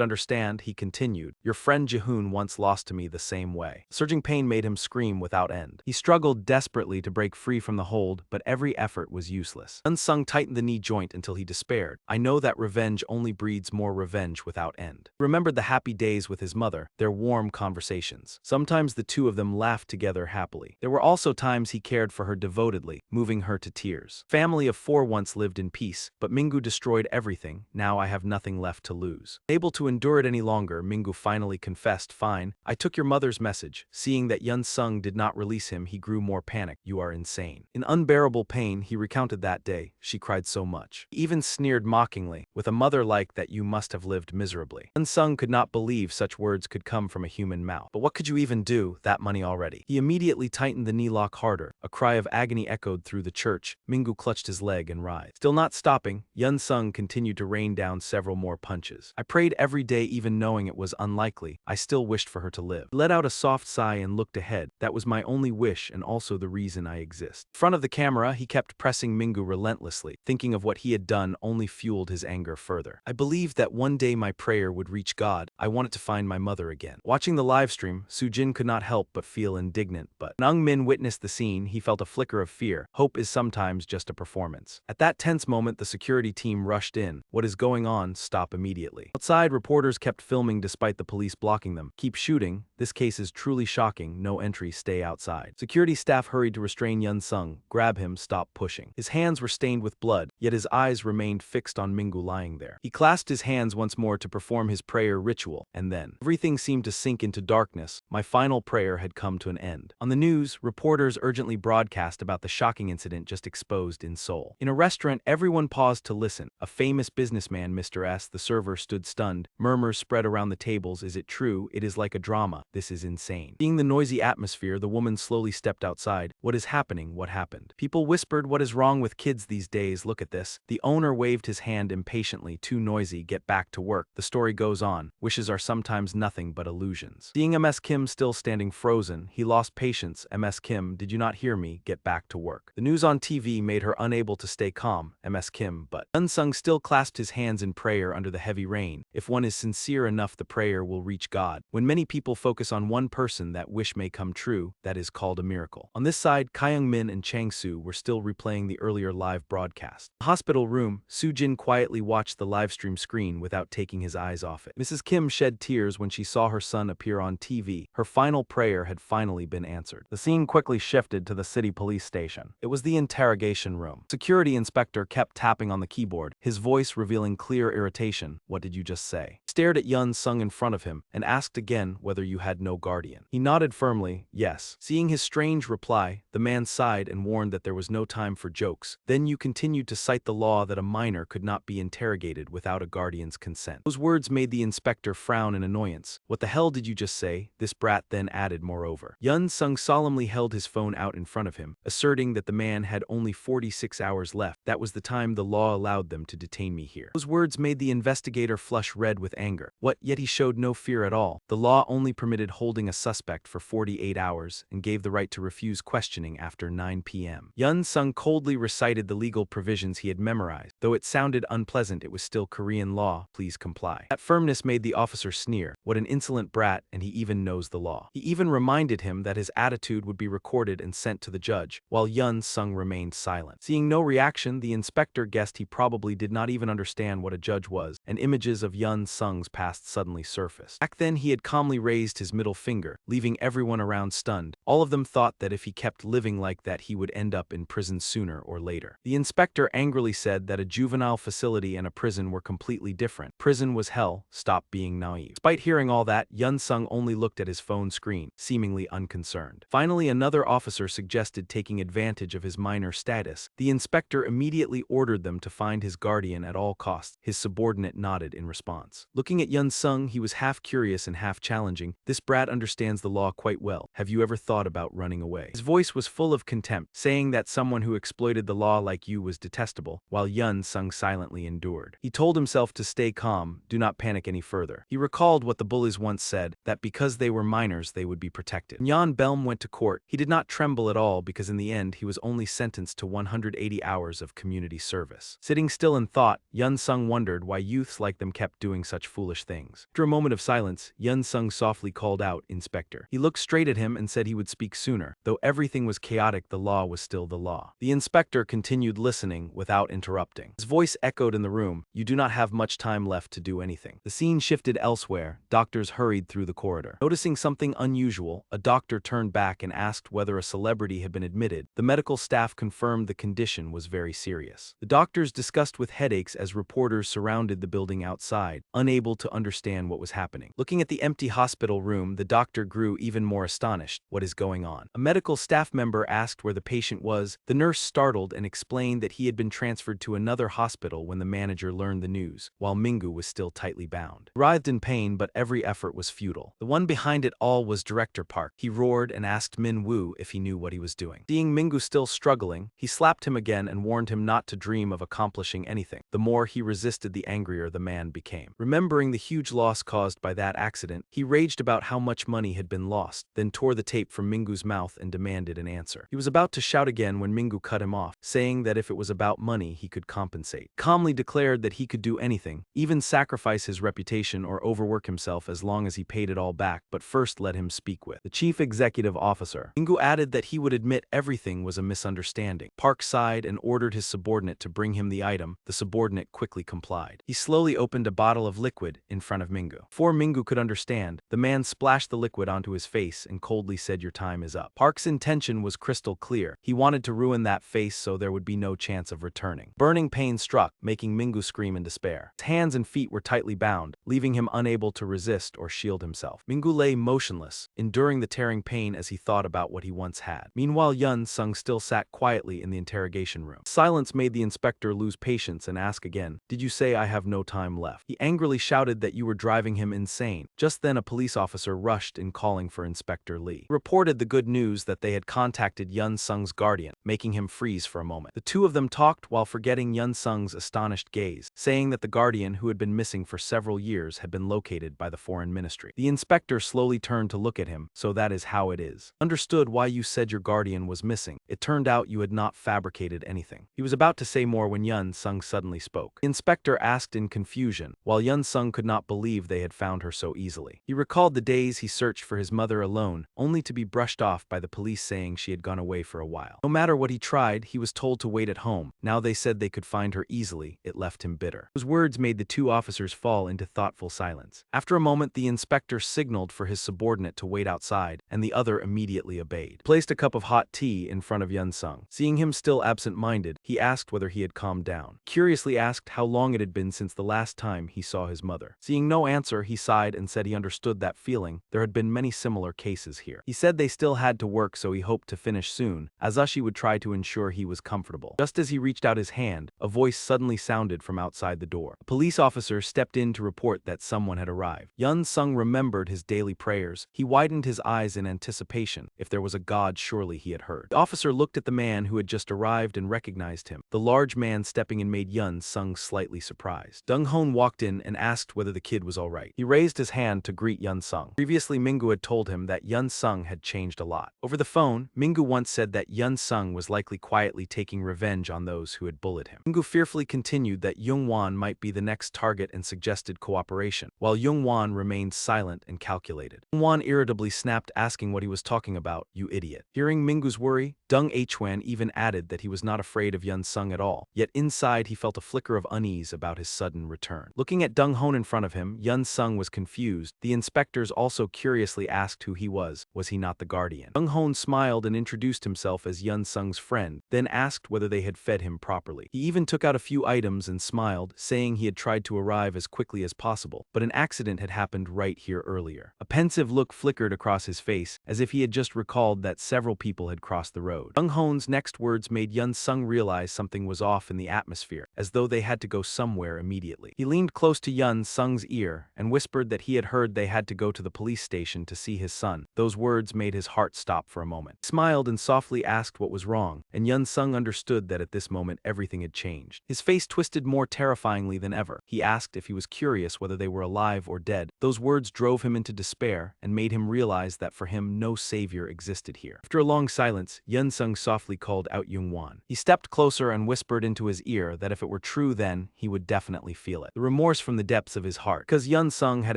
understand, he continued, your friend Jihoon once lost to me the same way. Surging pain made him scream without end. He struggled desperately to break free from the hold, but every effort was useless. Yun Sung tightened the knee joint until he despaired. I know that revenge only breeds more revenge without end. He remembered the happy days with his mother, their warm conversations. Sometimes the two of them laughed together happily. There were also times he cared for her devotedly, moving her to tears. Family of 4 once lived in peace, but Mingu destroyed everything. Now I have nothing left to lose. Able to endure it any longer, Mingu finally confessed, fine, I took your mother's message. Seeing that Yun Sung did not release him, he grew more panicked. You are insane. In unbearable pain, he recounted that day. She cried so much. He even sneered mockingly, with a mother like that you must have lived miserably. Yun Sung could not believe such words could come from a human mouth. But what could you even do? That money already. He immediately tightened the knee lock harder. A cry of agony echoed through the church. Mingu clutched his leg and writhed. Still not stopping, Yun Sung continued to rain down several more punches. I prayed every day even knowing it was unlikely. I still wished for her to live. He let out a soft sigh and looked ahead. That was my only wish and also the reason I exist. In front of the camera, he kept pressing Mingu relentlessly. Thinking of what he had done only fueled his anger further. I believed that one day my prayer would reach God. I wanted to find my mother again. Watching the live stream, Su Jin could not help but feel indignant. But when Eung Min witnessed the scene, he felt a flicker of fear. Hope is sometimes just a performance. At that tense moment, the security team rushed in. What is going on? Stop immediately. Outside, reporters kept filming despite the police blocking them. Keep shooting. This case is truly shocking. No entry. Stay outside. Security staff hurried to restrain Yun Sung. Grab him. Stop pushing. His hands were stained with blood. yet his eyes remained fixed on Mingu lying there. He clasped his hands once more to perform his prayer ritual, and then everything seemed to sink into darkness. My final prayer had come to an end. On the news, reporters urgently broadcast about the shocking incident just exposed in Seoul. In a restaurant, everyone paused to listen. A famous businessman, Mr. S., the server, stood stunned. Murmurs spread around the tables. Is it true? It is like a drama. This is insane. Seeing the noisy atmosphere, the woman slowly stepped outside. What is happening? What happened? People whispered, what is wrong with kids these days? Look at this. The owner waved his hand impatiently. Too noisy. Get back to work. The story goes on. Wishes are sometimes nothing but illusions. Seeing MS Kim still standing frozen, he lost patience. MS Kim, did you not hear me? Get back to work. The news on TV made her unable to stay calm. MS Kim, but Unsung still clasped his hands in prayer under the heavy rain. If one is sincere enough, the prayer will reach God. When many people focus on one person, that wish may come true. That is called a miracle. On this side, Kyung Min and Chang Soo were still replaying the earlier live broadcast. In the hospital room, Soo Jin quietly watched the livestream screen without taking his eyes off it. Mrs. Kim shed tears when she saw her son appear on TV. Her final prayer had finally been answered. The scene quickly shifted to the city police station. It was the interrogation room. Security inspector kept tapping on the keyboard, his voice revealing clear irritation. What did you just say? He stared at Yun Sung in front of him and asked again whether you had no guardian. He nodded firmly, yes. Seeing his strange reply, the man sighed and warned that there was no time for jokes. Then you continued to cite the law that a minor could not be interrogated without a guardian's consent. Those words made the inspector frown in annoyance. What the hell did you just say? This brat then added moreover. Yun Sung solemnly held his phone out in front of him, asserting that the man had only 46 hours left. That was the time the law allowed them to detain me here. Those words made the investigator flush red with anger. What? Yet he showed no fear at all. The law only permitted holding a suspect for 48 hours and gave the right to refuse questioning after 9 p.m. Yun Sung coldly recited the legal provisions he had memorized. Though it sounded unpleasant, it was still Korean law. Please comply. That firmness made the officer sneer. What an insolent brat, and he even knows the law. He even reminded him that his attitude would be recorded and sent to the judge, while Yun Sung remained silent. Seeing no reaction, the inspector guessed he probably did not even understand what a judge was, and images of Yun Sung's past suddenly surfaced. Back then, he had calmly raised his middle finger, leaving everyone around stunned. All of them thought that if he kept living like that, he would end up in prison sooner or later. The inspector angrily said that a juvenile facility and a prison were completely different. Prison was hell. Stop being naive. Despite hearing all that, Yun Sung only looked at his phone screen, seemingly unconcerned. Finally, another officer suggested taking advantage of his minor status. The inspector immediately ordered them to find his guardian at all costs. His subordinate nodded in response. Looking at Yun Sung, he was half curious and half challenging. This brat understands the law quite well. Have you ever thought about running away? His voice was full of contempt, saying that someone who exploited the law like you was detestable, while Yun Sung silently endured. He told himself to stay calm, do not panic any further. He recalled what the bullies once said, that because they were minors they would be protected. When Jan Belm went to court, he did not tremble at all because in the end he was only sentenced to 180 hours of community service. Sitting still in thought, Yun Sung wondered why youths like them kept doing such foolish things. After a moment of silence, Yun Sung softly called out, Inspector. He looked straight at him and said he would speak sooner. Though everything was chaotic, the law was still the law. The inspector continued listening without interrupting. His voice echoed in the room, you do not have much time left to do anything. The scene shifted elsewhere. Doctors hurried through the corridor. Noticing something unusual, a doctor turned back and asked whether a celebrity had been admitted. The medical staff confirmed the condition was very serious. The doctors discussed with headaches as reporters surrounded the building outside, unable to understand what was happening. Looking at the empty hospital room, the doctor grew even more astonished. What is going on? A medical staff member asked where the patient was. The nurse startled and explained that he had been transferred to another hospital when the manager learned the news, while Mingu was still tightly bound. He writhed in pain, but every effort was futile. The one behind it all was Director Park. He roared and asked Min Woo if he knew what he was doing. Seeing Mingu still struggling, he slapped him again and warned him not to dream of accomplishing anything. The more he resisted, the angrier the man became. Remembering the huge loss caused by that accident, he raged about how much money had been lost, then tore the tape from Mingu's mouth and demanded an answer. He was about to shout again when Mingu cut him off, saying that if it was about money, he could compensate. Calmly declared that he could do anything, even sacrifice his reputation or overwork himself as long as he paid it all back, but first let him speak with the chief executive officer. Mingu added that he would admit everything was a misunderstanding. Park sighed and ordered his subordinate to bring him the item. The subordinate quickly complied. He slowly opened a bottle of liquid liquid in front of Mingu. Before Mingu could understand, the man splashed the liquid onto his face and coldly said, "Your time is up." Park's intention was crystal clear. He wanted to ruin that face so there would be no chance of returning. Burning pain struck, making Mingu scream in despair. His hands and feet were tightly bound, leaving him unable to resist or shield himself. Mingu lay motionless, enduring the tearing pain as he thought about what he once had. Meanwhile, Yun Sung still sat quietly in the interrogation room. Silence made the inspector lose patience and ask again, "Did you say I have no time left?" He angrily shouted that you were driving him insane. Just then a police officer rushed in calling for Inspector Lee. He reported the good news that they had contacted Yun Sung's guardian, making him freeze for a moment. The two of them talked while forgetting Yun Sung's astonished gaze, saying that the guardian, who had been missing for several years, had been located by the foreign ministry. The inspector slowly turned to look at him. "So that is how it is. Understood why you said your guardian was missing. It turned out you had not fabricated anything." He was about to say more when Yun Sung suddenly spoke. The inspector asked in confusion, while Yun Sung could not believe they had found her so easily. He recalled the days he searched for his mother alone, only to be brushed off by the police saying she had gone away for a while. No matter what he tried, he was told to wait at home. Now they said they could find her easily. It left him bitter. Those words made the two officers fall into thoughtful silence. After a moment, the inspector signaled for his subordinate to wait outside, and the other immediately obeyed. He placed a cup of hot tea in front of Yun Sung. Seeing him still absent-minded, he asked whether he had calmed down. Curiously asked how long it had been since the last time he saw his mother. Seeing no answer, he sighed and said he understood that feeling. There had been many similar cases here. He said they still had to work, so he hoped to finish soon. Azushi would try to ensure he was comfortable. Just as he reached out his hand, a voice suddenly sounded from outside the door. A police officer stepped in to report that someone had arrived. Yun Sung remembered his daily prayers. He widened his eyes in anticipation. If there was a god, surely he had heard. The officer looked at the man who had just arrived and recognized him. The large man stepping in made Yun Sung slightly surprised. Dong Hon walked in and asked whether the kid was alright. He raised his hand to greet Yun Sung. Previously, Mingu had told him that Yun Sung had changed a lot. Over the phone, Mingu once said that Yun Sung was likely quietly taking revenge on those who had bullied him. Mingu fearfully continued that Jungwon might be the next target and suggested cooperation, while Jungwon remained silent and calculated. Jungwon irritably snapped, asking what he was talking about. "You idiot." Hearing Mingu's worry, Dong Hwan even added that he was not afraid of Yun Sung at all, yet inside he felt a flicker of unease about his sudden return. Looking at Dong Hon in front of him, Yun Sung was confused. The inspectors also curiously asked who he was. Was he not the guardian? Dong Hon smiled and introduced himself as Yun Sung's friend, then asked whether they had fed him properly. He even took out a few items and smiled, saying he had tried to arrive as quickly as possible, but an accident had happened right here earlier. A pensive look flickered across his face, as if he had just recalled that several people had crossed the road. Dong Hon's next words made Yun Sung realize something was off in the atmosphere, as though they had to go somewhere immediately. He leaned close to Yun Sung's ear and whispered that he had heard they had to go to the police station to see his son. Those words made his heart stop for a moment. He smiled and softly asked what was wrong, and Yun Sung understood that at this moment everything had changed. His face twisted more terrifyingly than ever. He asked if he was curious whether they were alive or dead. Those words drove him into despair and made him realize that for him no savior existed here. After a long silence, Yun Sung softly called out Jungwon. He stepped closer and whispered into his ear that if it were true then, he would definitely feel it. The remorse from the depths of his heart, because Yun Sung had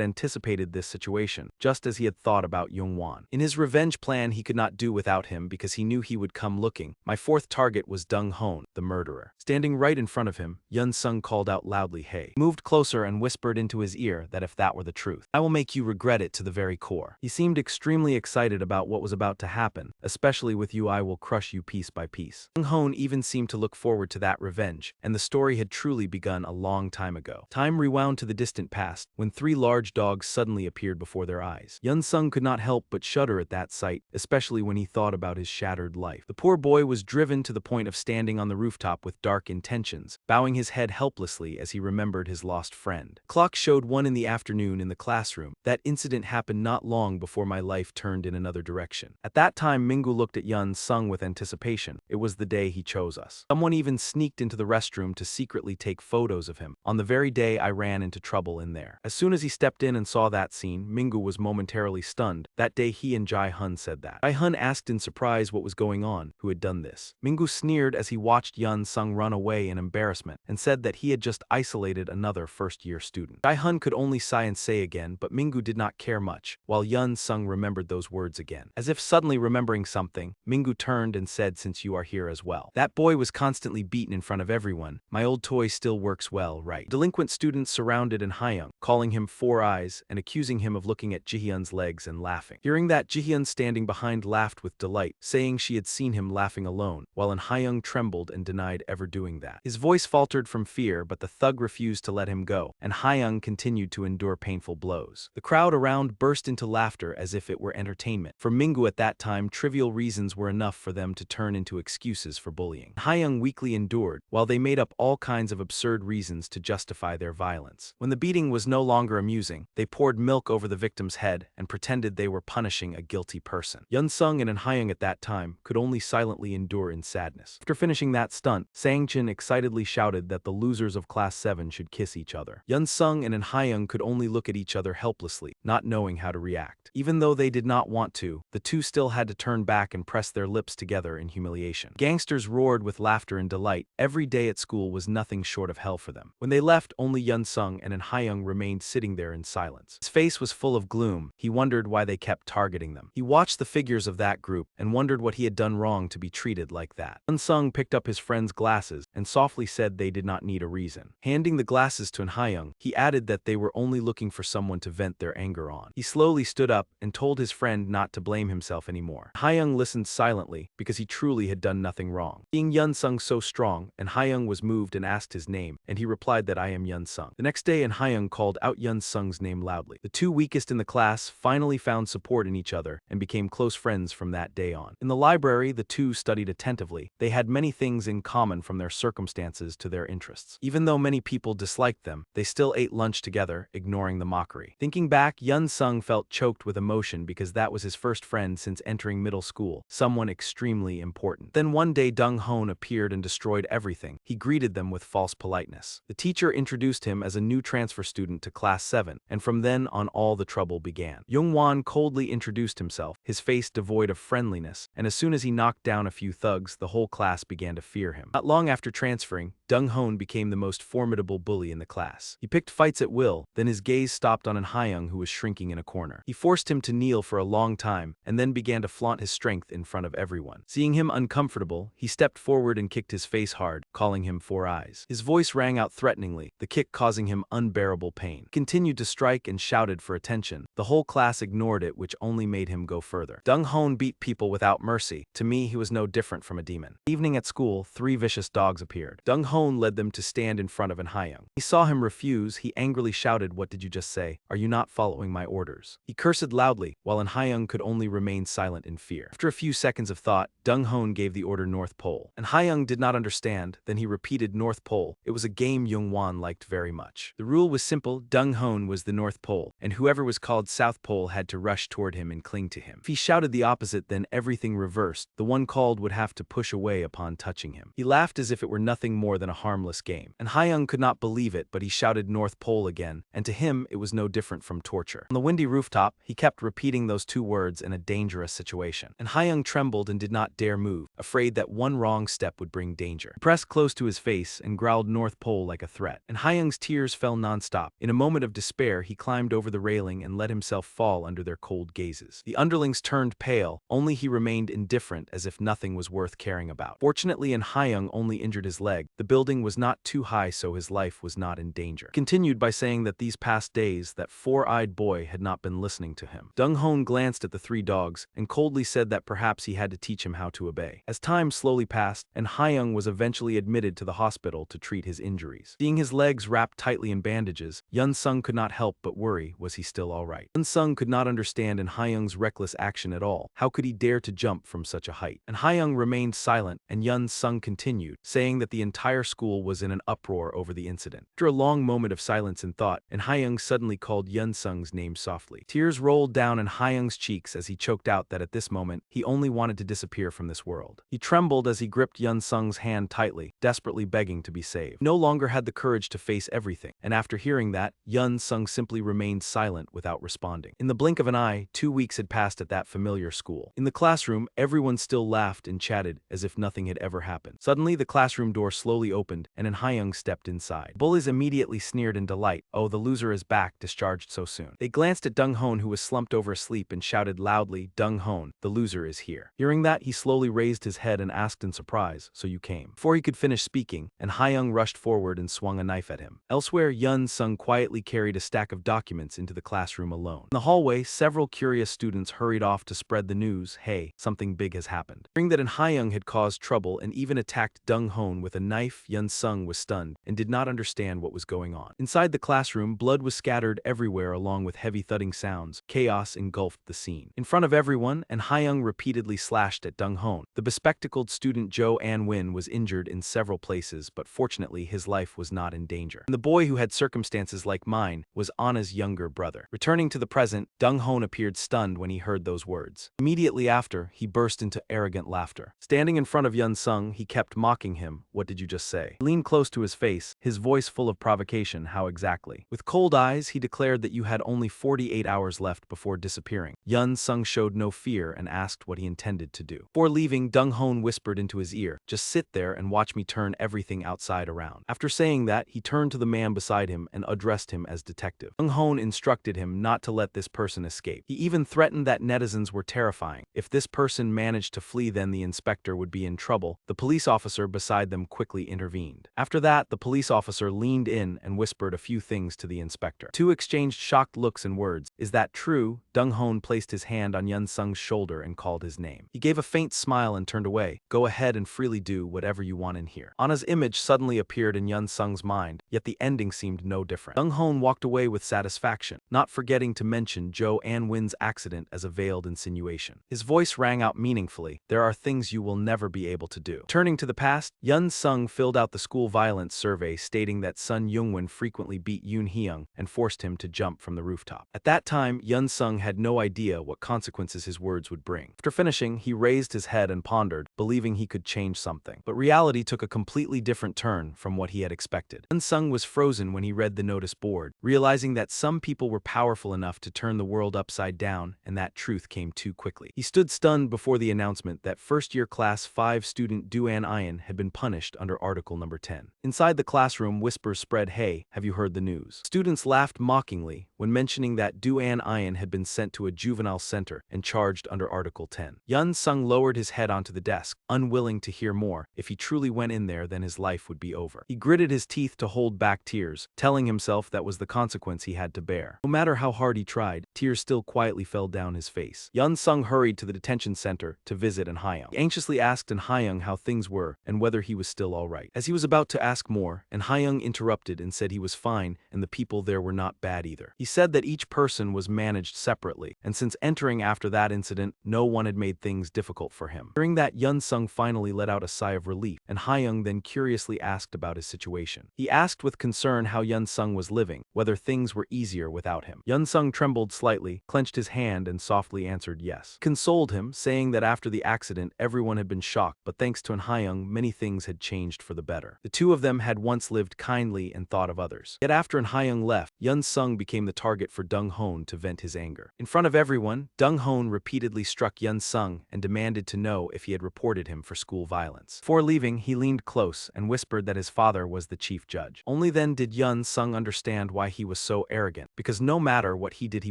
anticipated this situation, just as he had thought about Jungwon. In his revenge plan, he could not do without him because he knew he would come looking. My fourth target was Dong Hon, the murderer. Standing right in front of him, Yun Sung called out loudly, "Hey." He moved closer and whispered into his ear that if that were the truth, I will make you regret it to the very core. He seemed extremely excited about what was about to happen. Especially with you, I will crush you piece by piece. Dong Hon even seemed to look forward to that revenge, and the story had truly begun a long time ago. Time rewound to the distant past, when three large dogs suddenly appeared before their eyes. Yun Sung could not help but shudder at that sight, especially when he thought about his shattered life. The poor boy was driven to the point of standing on the rooftop with dark intentions, bowing his head helplessly as he remembered his lost friend. The clock showed 1 in the afternoon in the classroom. That incident happened not long before my life turned in another direction. At that time, Mingu looked at Yun Sung with anticipation. It was the day he chose us. Someone even sneaked into the restroom to secretly take photos of him. On the very day I ran into trouble in there. As soon as he stepped in and saw that scene, Mingu was momentarily stunned. That day he and Jai Hun said that. Jai Hun asked in surprise what was going on, who had done this. Mingu sneered as he watched Yun Sung run away in embarrassment, and said that he had just isolated another first-year student. Jai Hun could only sigh and say again, but Mingu did not care much. While Yun Sung remembered those words again. As if suddenly remembering something, Mingu turned and said, "Since you are here as well. That boy was constantly beaten in front of everyone. My old toy still works well, right?" Delinquent students surrounded in Hayoung, calling him Four Eyes and accusing him of looking at Jihyun's legs and laughing. Hearing that, Jihyun standing behind laughed with delight, saying she had seen him laughing alone, while Hayoung trembled and denied ever doing that. His voice faltered from fear, but the thug refused to let him go, and Hayoung continued to endure painful blows. The crowd around burst into laughter as if it were entertainment. For Mingu at that time, trivial reasons were enough for them to turn into excuses for bullying. Hayoung weakly endured, while they made up all kinds of absurd reasons to justify their violence. When the beating was no longer amusing, they poured milk over the victim's head and pretended they were punishing a guilty person. Yun-sung and Hayoung at that time could only silently endure in sadness. After finishing that stunt, Sang-jin excitedly shouted that the losers of Class 7 should kiss each other. Yun-sung and Hayoung could only look at each other helplessly, not knowing how to react. Even though they did not want to, the two still had to turn back and press their lips together in humiliation. Gangsters roared with laughter and delight. Every day at school was nothing short of hell for them. When they left, only Yun-sung and Hayoung remained sitting there in silence. His face was full of gloom. He wondered why they kept targeting them. He watched the figures of that group and wondered what he had done wrong to be treated like that. Yun-sung picked up his friend's glasses and softly said they did not need a reason. Handing the glasses to Hayoung, he added that they were only looking for someone to vent their anger on. He slowly stood up and told his friend not to blame himself anymore. Hayoung listened silently because he truly had done nothing wrong. Seeing Yun-sung so strong, and Hayoung was moved and asked his name, and he replied that I am Yun-sung. The next day, Hayoung called out Yun-sung's name loudly. The two weakest in the class finally found support in each other and became close friends from that day on. In the library, the two studied attentively. They had many things in common, from their circumstances to their interests. Even though many people disliked them, they still ate lunch together, ignoring the mockery. Thinking back, Yun-sung felt choked with emotion because that was his first friend since entering middle school, someone extremely important. Then one day Dong-hoon appeared and destroyed everything. He greeted them with false politeness. The teacher introduced him as a new transfer student to Class 7, and from then on all the trouble began. Young-won coldly introduced himself, his face devoid of friendliness, and as soon as he knocked down a few thugs, the whole class began to fear him. Not long after transferring, Dong-hoon became the most formidable bully in the class. He picked fights at will, then his gaze stopped on Hayoung, who was shrinking in a corner. He forced him to kneel for a long time, and then began to flaunt his strength in front of everyone. Seeing him uncomfortable, he stepped forward and kicked his face hard, calling him Four Eyes. His voice rang out threateningly, the kick causing him unbearable pain. He continued to strike and shouted for attention. The whole class ignored it, which only made him go further. Dong-hoon beat people without mercy. To me, he was no different from a demon. Evening at school, 3 vicious dogs appeared. Dong-hoon led them to stand in front of Hayoung. He saw him refuse. He angrily shouted, "What did you just say? Are you not following my orders?" He cursed loudly, while Hayoung could only remain silent in fear. After a few seconds of thought, Dong-hoon gave the order North Pole. And Hayoung did not understand. Then he repeated North Pole. It was a game Young-won liked very much. The rule was simple. Dong-hoon was the North Pole, and whoever was called South Pole had to rush toward him and cling to him. If he shouted the opposite, then everything reversed. The one called would have to push away upon touching him. He laughed as if it were nothing more than a harmless game. And Hayoung could not believe it, but he shouted North Pole again, and to him it was no different from torture. On the windy rooftop, he kept repeating those two words in a dangerous situation. And Hayoung trembled and did not dare move, afraid that one wrong step would bring danger. He pressed close to his face and growled North Pole like a threat. And Hayoung's tears fell nonstop. In a moment of despair, he climbed over the railing and let himself fall under their cold gazes. The underlings turned pale, only he remained indifferent, as if nothing was worth caring about. Fortunately, Hayoung only injured his leg. The building was not too high, so his life was not in danger. He continued by saying that these past days, that four-eyed boy had not been listening to him. Dong-hoon glanced at the 3 dogs and coldly said that perhaps he had to teach him how to obey. As time slowly passed, and Hayoung was eventually admitted to the hospital to treat his injuries. Seeing his legs wrapped tightly in bandages, Yun-sung could not help but worry, was he still alright? Yun-sung could not understand Hayoung's reckless action at all. How could he dare to jump from such a height? And Hayoung remained silent, and Yun-sung continued, saying that the entire school was in an uproar over the incident. After a long moment of silence and thought, Hayoung suddenly called Yun-sung's name softly. Tears rolled down Hayoung's cheeks as he choked out that at this moment, he only wanted to disappear from this world. He trembled as he gripped Yun-sung's hand tightly, desperately begging to be saved. He no longer had the courage to face everything, and after hearing that, Yun Sung simply remained silent without responding. In the blink of an eye, 2 weeks had passed at that familiar school. In the classroom, everyone still laughed and chatted as if nothing had ever happened. Suddenly, the classroom door slowly opened, and In-hyung stepped inside. Bullies immediately sneered in delight. "Oh, the loser is back, discharged so soon." They glanced at Dong-hoon, who was slumped over asleep, and shouted loudly, "Dong-hoon, the loser is here." Hearing that, he slowly raised his head and asked in surprise, "So you came?" Before he could finish speaking, In-hyung rushed forward and swung a knife at him. Elsewhere, Yun Sung quietly carried a stack of documents into the classroom alone. In the hallway, several curious students hurried off to spread the news, "Hey, something big has happened." Hearing that In-hyung had caused trouble and even attacked Dong-hoon with a knife, Yun Sung was stunned and did not understand what was going on. Inside the classroom, blood was scattered everywhere along with heavy thudding sounds. Chaos engulfed the scene. In front of everyone, In-hyung repeatedly slashed at Dong-hoon. The bespectacled student Jo An-win was injured in several places, but fortunately his life was not in danger. And the boy who had circumstances like mine was Anna's younger brother. Returning to the present, Dong-hoon appeared stunned when he heard those words. Immediately after, he burst into arrogant laughter. Standing in front of Yun Sung, he kept mocking him. "What did you just say?" He leaned close to his face, his voice full of provocation. "How exactly?" With cold eyes, he declared that you had only 48 hours left before disappearing. Yun Sung showed no fear and asked what he intended to do. Before leaving, Dong-hoon whispered into his ear, "Just sit there and watch me turn everything outside around." After saying that, he turned to the man beside him and addressed him as detective. Dong-hoon instructed him not to let this person escape. He even threatened that netizens were terrifying. If this person managed to flee, then the inspector would be in trouble. The police officer beside them quickly intervened. After that, the police officer leaned in and whispered a few things to the inspector. Two exchanged shocked looks and words. "Is that true?" Dong-hoon placed his hand on Yun Sung's shoulder and called his name. He gave a faint smile and turned away. "Go ahead and freely do whatever you want in here." Anna's image suddenly appeared in Yun Sung's mind, yet the ending seemed no different. Dong-hoon walked away with satisfaction, not forgetting to mention Jo An-win's accident as a veiled insinuation. His voice rang out meaningfully, "There are things you will never be able to do." Turning to the past, Yun Sung filled out the school violence survey stating that Sun Young-won frequently beat Yoon Hyung and forced him to jump from the rooftop. At that time, Yun Sung had no idea what consequences his words would bring. After finishing, he raised his head and pondered, believing he could change something. But reality took a completely different turn from what he had expected. Yun Sung was frozen when he read the notice board, realizing that some people were powerful enough to turn the world upside down, and that truth came too quickly. He stood stunned before the announcement that first-year Class 5 student Duan Ian had been punished under Article Number 10. Inside the classroom, whispers spread, "Hey, have you heard the news?" Students laughed mockingly when mentioning that Duan Ian had been sent to a juvenile center and charged under Article 10. Yun Sung lowered his head onto the desk, unwilling to hear more. If he truly went in there, then his life would be over. He gritted his teeth to hold back tears, telling himself that was the consequence he had to bear. No matter how hard he tried, tears still quietly fell down his face. Yun Sung hurried to the detention center to visit In-hyung. He anxiously asked In-hyung how things were and whether he was still all right. As he was about to ask more, In-hyung interrupted and said he was fine and the people there were not bad either. He said that each person was managed separately, and since entering after that incident, no one had made things difficult for him. Hearing that, Yun Sung finally let out a sigh of relief, and In-hyung then curiously asked about his situation. He asked with concern how Yun Sung was living, whether things were easier without him. Yun Sung trembled slightly, clenched his hand, and softly answered yes. He consoled him, saying that after the accident, everyone had been shocked, but thanks to In-hyung, many things had changed for the better. The two of them had once lived kindly and thought of others. Yet after In-hyung left, Yun Sung became the target for Dong-hoon to vent his anger. In front of everyone, Dong-hoon repeatedly struck Yun Sung and demanded to know if he had reported him for school violence. Before leaving, he leaned close and whispered that his father was the chief judge. Only then did Yun Sung understand why he was so arrogant, because no matter what he did, he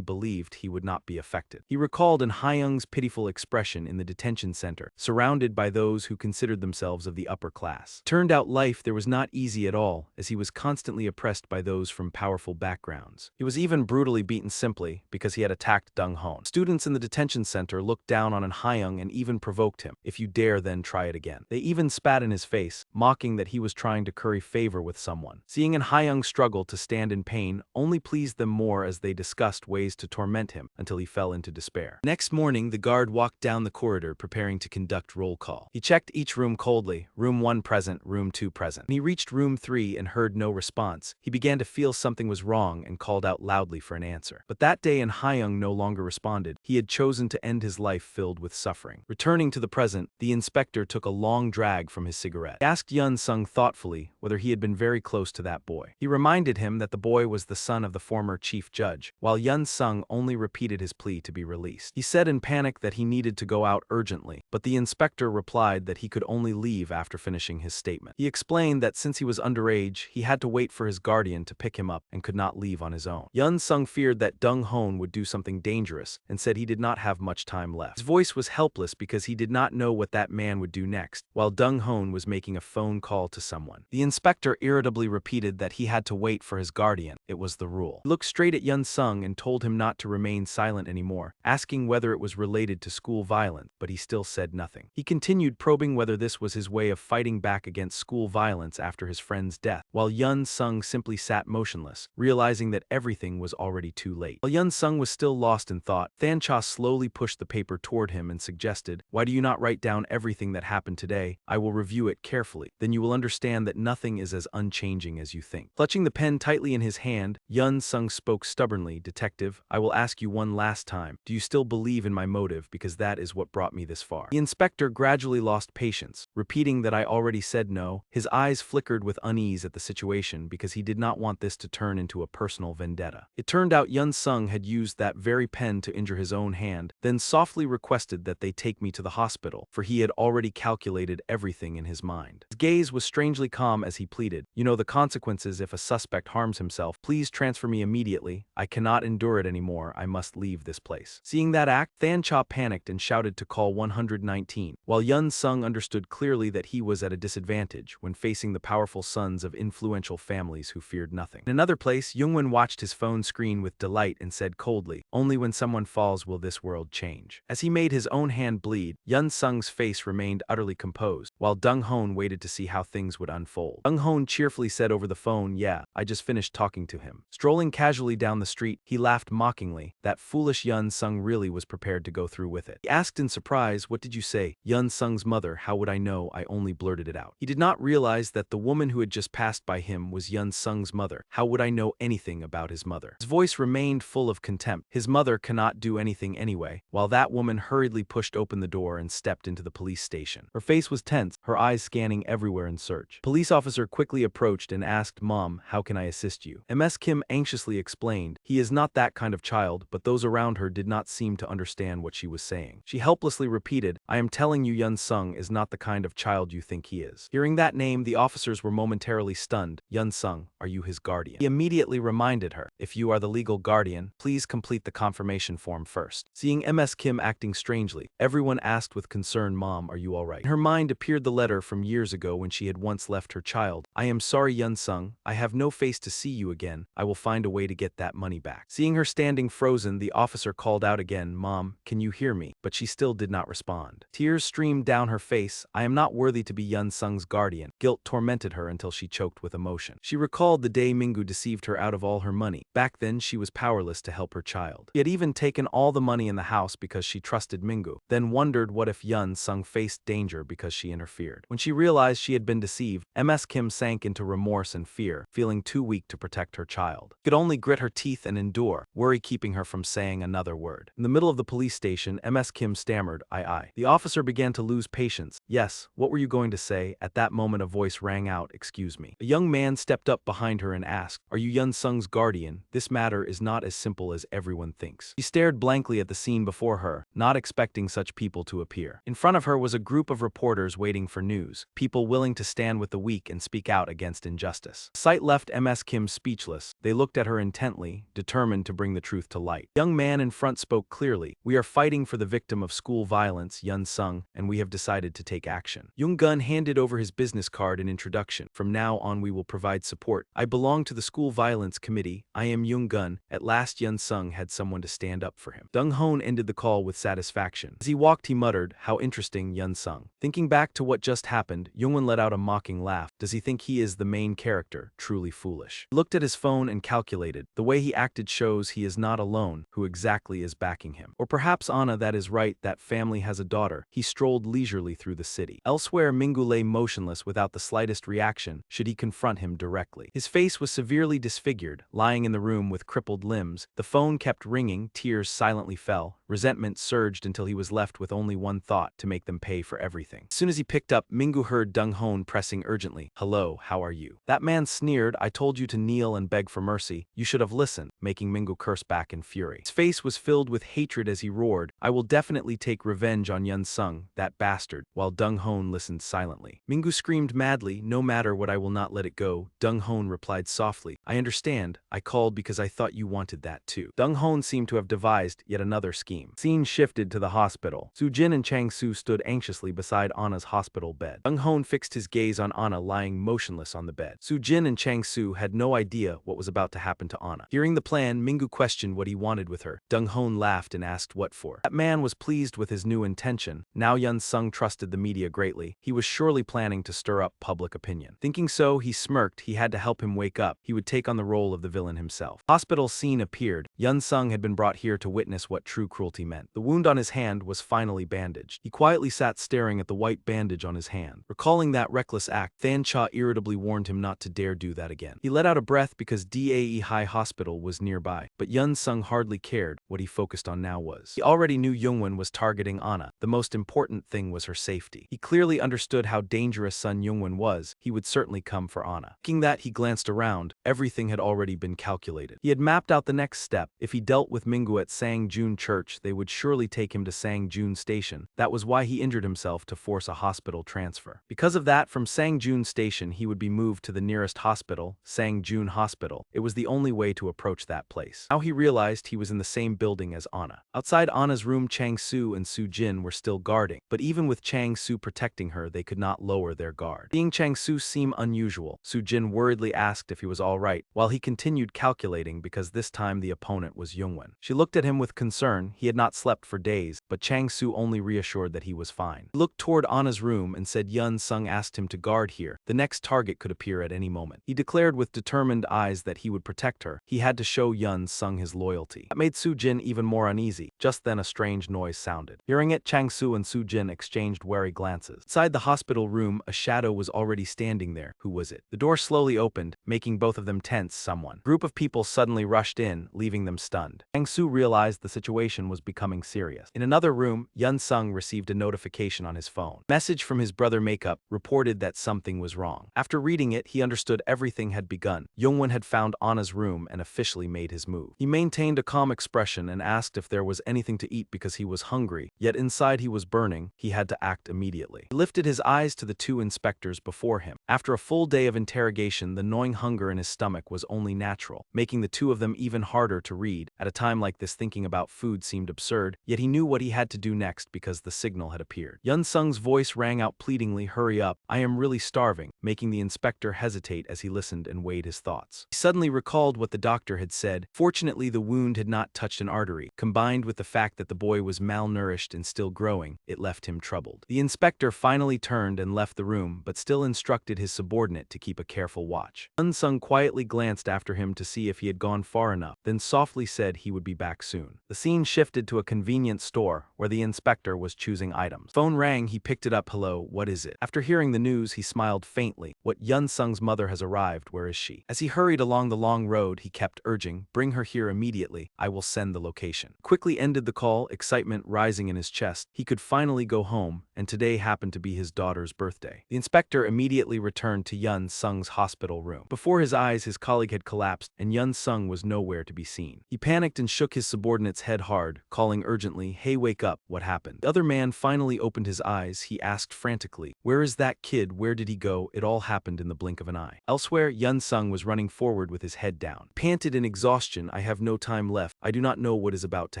believed he would not be affected. He recalled In-hyung's pitiful expression in the detention center, surrounded by those who considered themselves of the upper class. Turned out life there was not easy at all, as he was constantly oppressed by those from powerful backgrounds. He was even brutally beaten simply because he had attacked Dong-hoon. Students in the detention center looked down on In-hyung and even provoked him. "If you dare, then try it again." They even spat in his face, mocking that he was trying to curry favor with someone. Seeing In-hyung struggle to stand in pain only pleased them more as they discussed ways to torment him until he fell into despair. Next morning, the guard walked down the corridor preparing to conduct roll call. He checked each room coldly, room 1 present, room 2 present. When he reached room 3 and heard no response, he began to feel something was wrong and called out loudly for an answer. But that day In-hyung no longer responded. He had chosen to end his life filled with suffering. Returning to the present, the inspector took a long drag from his cigarette. He asked asked Yun Sung thoughtfully whether he had been very close to that boy. He reminded him that the boy was the son of the former chief judge, while Yun Sung only repeated his plea to be released. He said in panic that he needed to go out urgently, but the inspector replied that he could only leave after finishing his statement. He explained that since he was underage, he had to wait for his guardian to pick him up and could not leave on his own. Yun Sung feared that Dong Hon would do something dangerous and said he did not have much time left. His voice was helpless because he did not know what that man would do next, while Dong Hon was making a phone call to someone. The inspector irritably repeated that he had to wait for his guardian. It was the rule. He looked straight at Yun Sung and told him not to remain silent anymore, asking whether it was related to school violence, but he still said nothing. He continued probing whether this was his way of fighting back against school violence after his friend's death, while Yun Sung simply sat motionless, realizing that everything was already too late. While Yun Sung was still lost in thought, Than Cha slowly pushed the paper toward him and suggested, "Why do you not write down everything that happened today? I will review it carefully. Then you will understand that nothing is as unchanging as you think." Clutching the pen tightly in his hand, Yun Sung spoke stubbornly, "Detective, I will ask you one last time. Do you still believe in my motive, because that is what brought me this far?" The inspector gradually lost patience, repeating that I already said no. His eyes flickered with unease at the situation because he did not want this to turn into a personal vendetta. It turned out Yun Sung had used that very pen to injure his own hand, then softly requested that they take me to the hospital, for he had already calculated everything in his mind. His gaze was strangely calm as he pleaded, "You know the consequences if a suspect harms himself. Please transfer me immediately. I cannot endure it anymore. I must leave this place." Seeing that act, Than Cha panicked and shouted to call 119, while Yun Sung understood clearly that he was at a disadvantage when facing the powerful sons of influential families who feared nothing. In another place, Jungwon watched his phone screen with delight and said coldly, "Only when someone falls will this world change." As he made his own hand bleed, Yun Sung's face remained utterly composed, while Dong Hon waited to see how things would unfold. Dong Hon cheerfully said over the phone, "Yeah, I just finished talking to him." Strolling casually down the street, he laughed mockingly. That foolish Yun Sung really was prepared to go through with it. He asked in surprise, "What did you say?" "Yun Sung's mother. How would I know? I only blurted it out." He did not realize that the woman who had just passed by him was Yun Sung's mother. How would I know anything about his mother? His voice remained full of contempt. His mother cannot do anything anyway, while that woman hurriedly pushed open the door and stepped into the police station. Her face was tense, her eyes scanning everywhere in search. Police officer quickly approached and asked, "Mom, how can I assist you?" Ms. Kim anxiously explained, "He is not that kind of child," but those around her did not seem to understand what she was saying. She helplessly repeated, "I am telling you Yun Sung is not the kind of child you think he is." Hearing that name, the officers were momentarily stunned. "Yun Sung, are you his guardian?" He immediately reminded her, "If you are the legal guardian, please complete the confirmation form first." Seeing Ms. Kim acting strangely, everyone asked with concern, "Mom, are you alright?" In her mind appeared the letter from years ago when she had once left her child. "I am sorry Yun Sung, I have no face to see you again. I will find a way to get that money back." Seeing her standing frozen, the officer called out again, "Mom, can you hear me?" But she still did not respond. Tears streamed down her face. "I am not worthy to be Yun Sung's guardian." Guilt tormented her until she choked with emotion. She recalled the day Mingu deceived her out of all her money. Back then, she was powerless to help her child. She had even taken all the money in the house because she trusted Mingu, then wondered what if Yun Sung faced danger because she interfered. When she realized she had been deceived, Ms. Kim sank into remorse and fear, feeling too weak to protect her child. She could only grit her teeth and endure, worry keeping her from saying another word. In the middle of the police station, Ms. Kim stammered, I. The officer began to lose patience. "Yes, what were you going to say?" At that moment a voice rang out, "Excuse me." A young man stepped up behind her and asked, "Are you Yun Sung's guardian? This matter is not as simple as everyone thinks." She stared blankly at the scene before her, not expecting such people to appear. In front of her was a group of reporters waiting for news, people willing to stand with the weak and speak out against injustice. The sight left Ms. Kim speechless. They looked at her intently, determined to bring the truth to light. The young man in front spoke clearly, "We are fighting for the victim of school violence, Yun Sung, and we have decided to take action." Jung Gun handed over his business card in introduction. "From now on we will provide support. I belong to the school violence committee. I am Jung Gun." At last Yun Sung had someone to stand up for him. Dong Hon ended the call with satisfaction. As he walked he muttered, "How interesting, Yun Sung." Thinking back to what just happened, Jungwon let out a mocking laugh. Does he think he is the main character? Truly foolish. He looked at his phone and calculated. The way he acted shows he is not alone. Who exactly is backing him? Or perhaps Anna, that is right, that family has a daughter. He strolled leisurely through the city. Elsewhere Mingu lay motionless without the slightest reaction should he confront him directly. His face was severely disfigured, lying in the room with crippled limbs. The phone kept ringing, tears silently fell. Resentment surged until he was left with only one thought: to make them pay for everything. As soon as he picked up, Mingu heard Dong-hoon pressing urgently, "Hello, how are you?" That man sneered, "I told you to kneel and beg for mercy. You should have listened," making Mingu curse back in fury. His face was filled with hatred as he roared, "I will definitely take revenge on Yun-sung, that bastard," while Dong-hoon listened silently. Mingu screamed madly, "No matter what, I will not let it go." Dong-hoon replied softly, "I understand. I called because I thought you wanted that too." Dong-hoon seemed to have devised yet another scheme. Scene shifted to the hospital. Soo-jin and Chang-soo stood anxiously beside Anna's hospital bed. Dong-hoon fixed his gaze on Anna lying motionless on the bed. Soo-jin and Chang-soo had no idea what was about to happen to Anna. Hearing the plan, Mingu questioned what he wanted with her. Dong-hoon laughed and asked what for. That man was pleased with his new intention. Now Yun-sung trusted the media greatly. He was surely planning to stir up public opinion. Thinking so, he smirked. He had to help him wake up. He would take on the role of the villain himself. Hospital scene appeared. Yun-sung had been brought here to witness what true cruelty meant. The wound on his hand was finally bandaged. He quietly sat staring at the white bandage on his hand. Recalling that reckless act, Than-cha irritably warned him not to dare do that again. He let out a breath because Dae High Hospital was nearby, but Yun-sung hardly cared. What he focused on now was, he already knew Youngwon was targeting Anna. The most important thing was her safety. He clearly understood how dangerous Sun Youngwon was. He would certainly come for Anna. Thinking that, he glanced around. Everything had already been calculated. He had mapped out the next step. If he dealt with Mingu at Sangjun Church, they would surely take him to Sangjun Station. That was why he injured himself, to force a hospital transfer. Because of that, from Sangjun Station he would be moved to the nearest hospital, Sangjun Hospital. It was the only way to approach that place. Now he realized he was in the same building as Anna. Outside Anna's room, Chang-soo and Soo-jin were still guarding, but even with Chang-soo protecting her, they could not lower their guard. Seeing Chang-soo seem unusual, Soo-jin worriedly asked if he was all right, while he continued calculating because this time the opponent was Youngwon. She looked at him with concern. He had not slept for days, but Chang-soo only reassured that he was fine. He looked toward Anna's room and said Yun-sung asked him to guard here. The next target could appear at any moment. He declared with determined eyes that he would protect her. He had to show Yun-sung his loyalty. That made Soo-jin even more uneasy. Just then a strange noise sounded. Hearing it, Chang-soo and Soo-jin exchanged wary glances. Inside the hospital room, a shadow was already standing there. Who was it? The door slowly opened, making both of them tense. Someone. A group of people suddenly rushed in, leaving them stunned. Chang-soo realized the situation was becoming serious. In another room, Yun-sung received a notification on his phone. A message from his brother Makeup reported that something was wrong. After reading it, he understood everything had begun. Youngwon had found Anna's room and officially made his move. He maintained a calm expression and asked if there was anything to eat because he was hungry, yet inside he was burning. He had to act immediately. He lifted his eyes to the two inspectors before him. After a full day of interrogation, the gnawing hunger in his stomach was only natural, making the two of them even harder to read. At a time like this, thinking about food seemed absurd, yet he knew what he had to do next because the signal had appeared. Yun-sung's voice rang out pleadingly, "Hurry up, I am really starving," making the inspector hesitate as he listened and weighed his thoughts. He suddenly recalled what the doctor had said. Fortunately, the wound had not touched an artery. Combined with the fact that the boy was malnourished and still growing, it left him troubled. The inspector finally turned and left the room, but still instructed his subordinate to keep a careful watch. Yun-sung quietly glanced after him to see if he had gone far enough, then softly said he would be back soon. The scene shifted to a convenience store where the inspector was choosing items. Phone rang, he picked it up. "Hello, what is it?" After hearing the news, he smiled faintly. "What? Yun-sung's mother has arrived. Where is she?" As he hurried along the long road, he kept urging, "Bring her here immediately. I will send the location." Quickly ended the call, excitement rising in his chest. He could finally go home, and today happened to be his daughter's birthday. The inspector immediately returned to Yun-sung's hospital room. Before his eyes, his colleague had collapsed, and Yun-sung was nowhere to be seen. He panicked and shook his subordinate's head hard, calling urgently, "Hey, wake up, what happened?" The other man finally opened his eyes. He asked frantically, "Where is that kid? Where did he go?" It all happened in the blink of an eye. Elsewhere, Yun-sung was running forward with his head down. Panted in exhaustion, "I have no time left. I do not know what is about to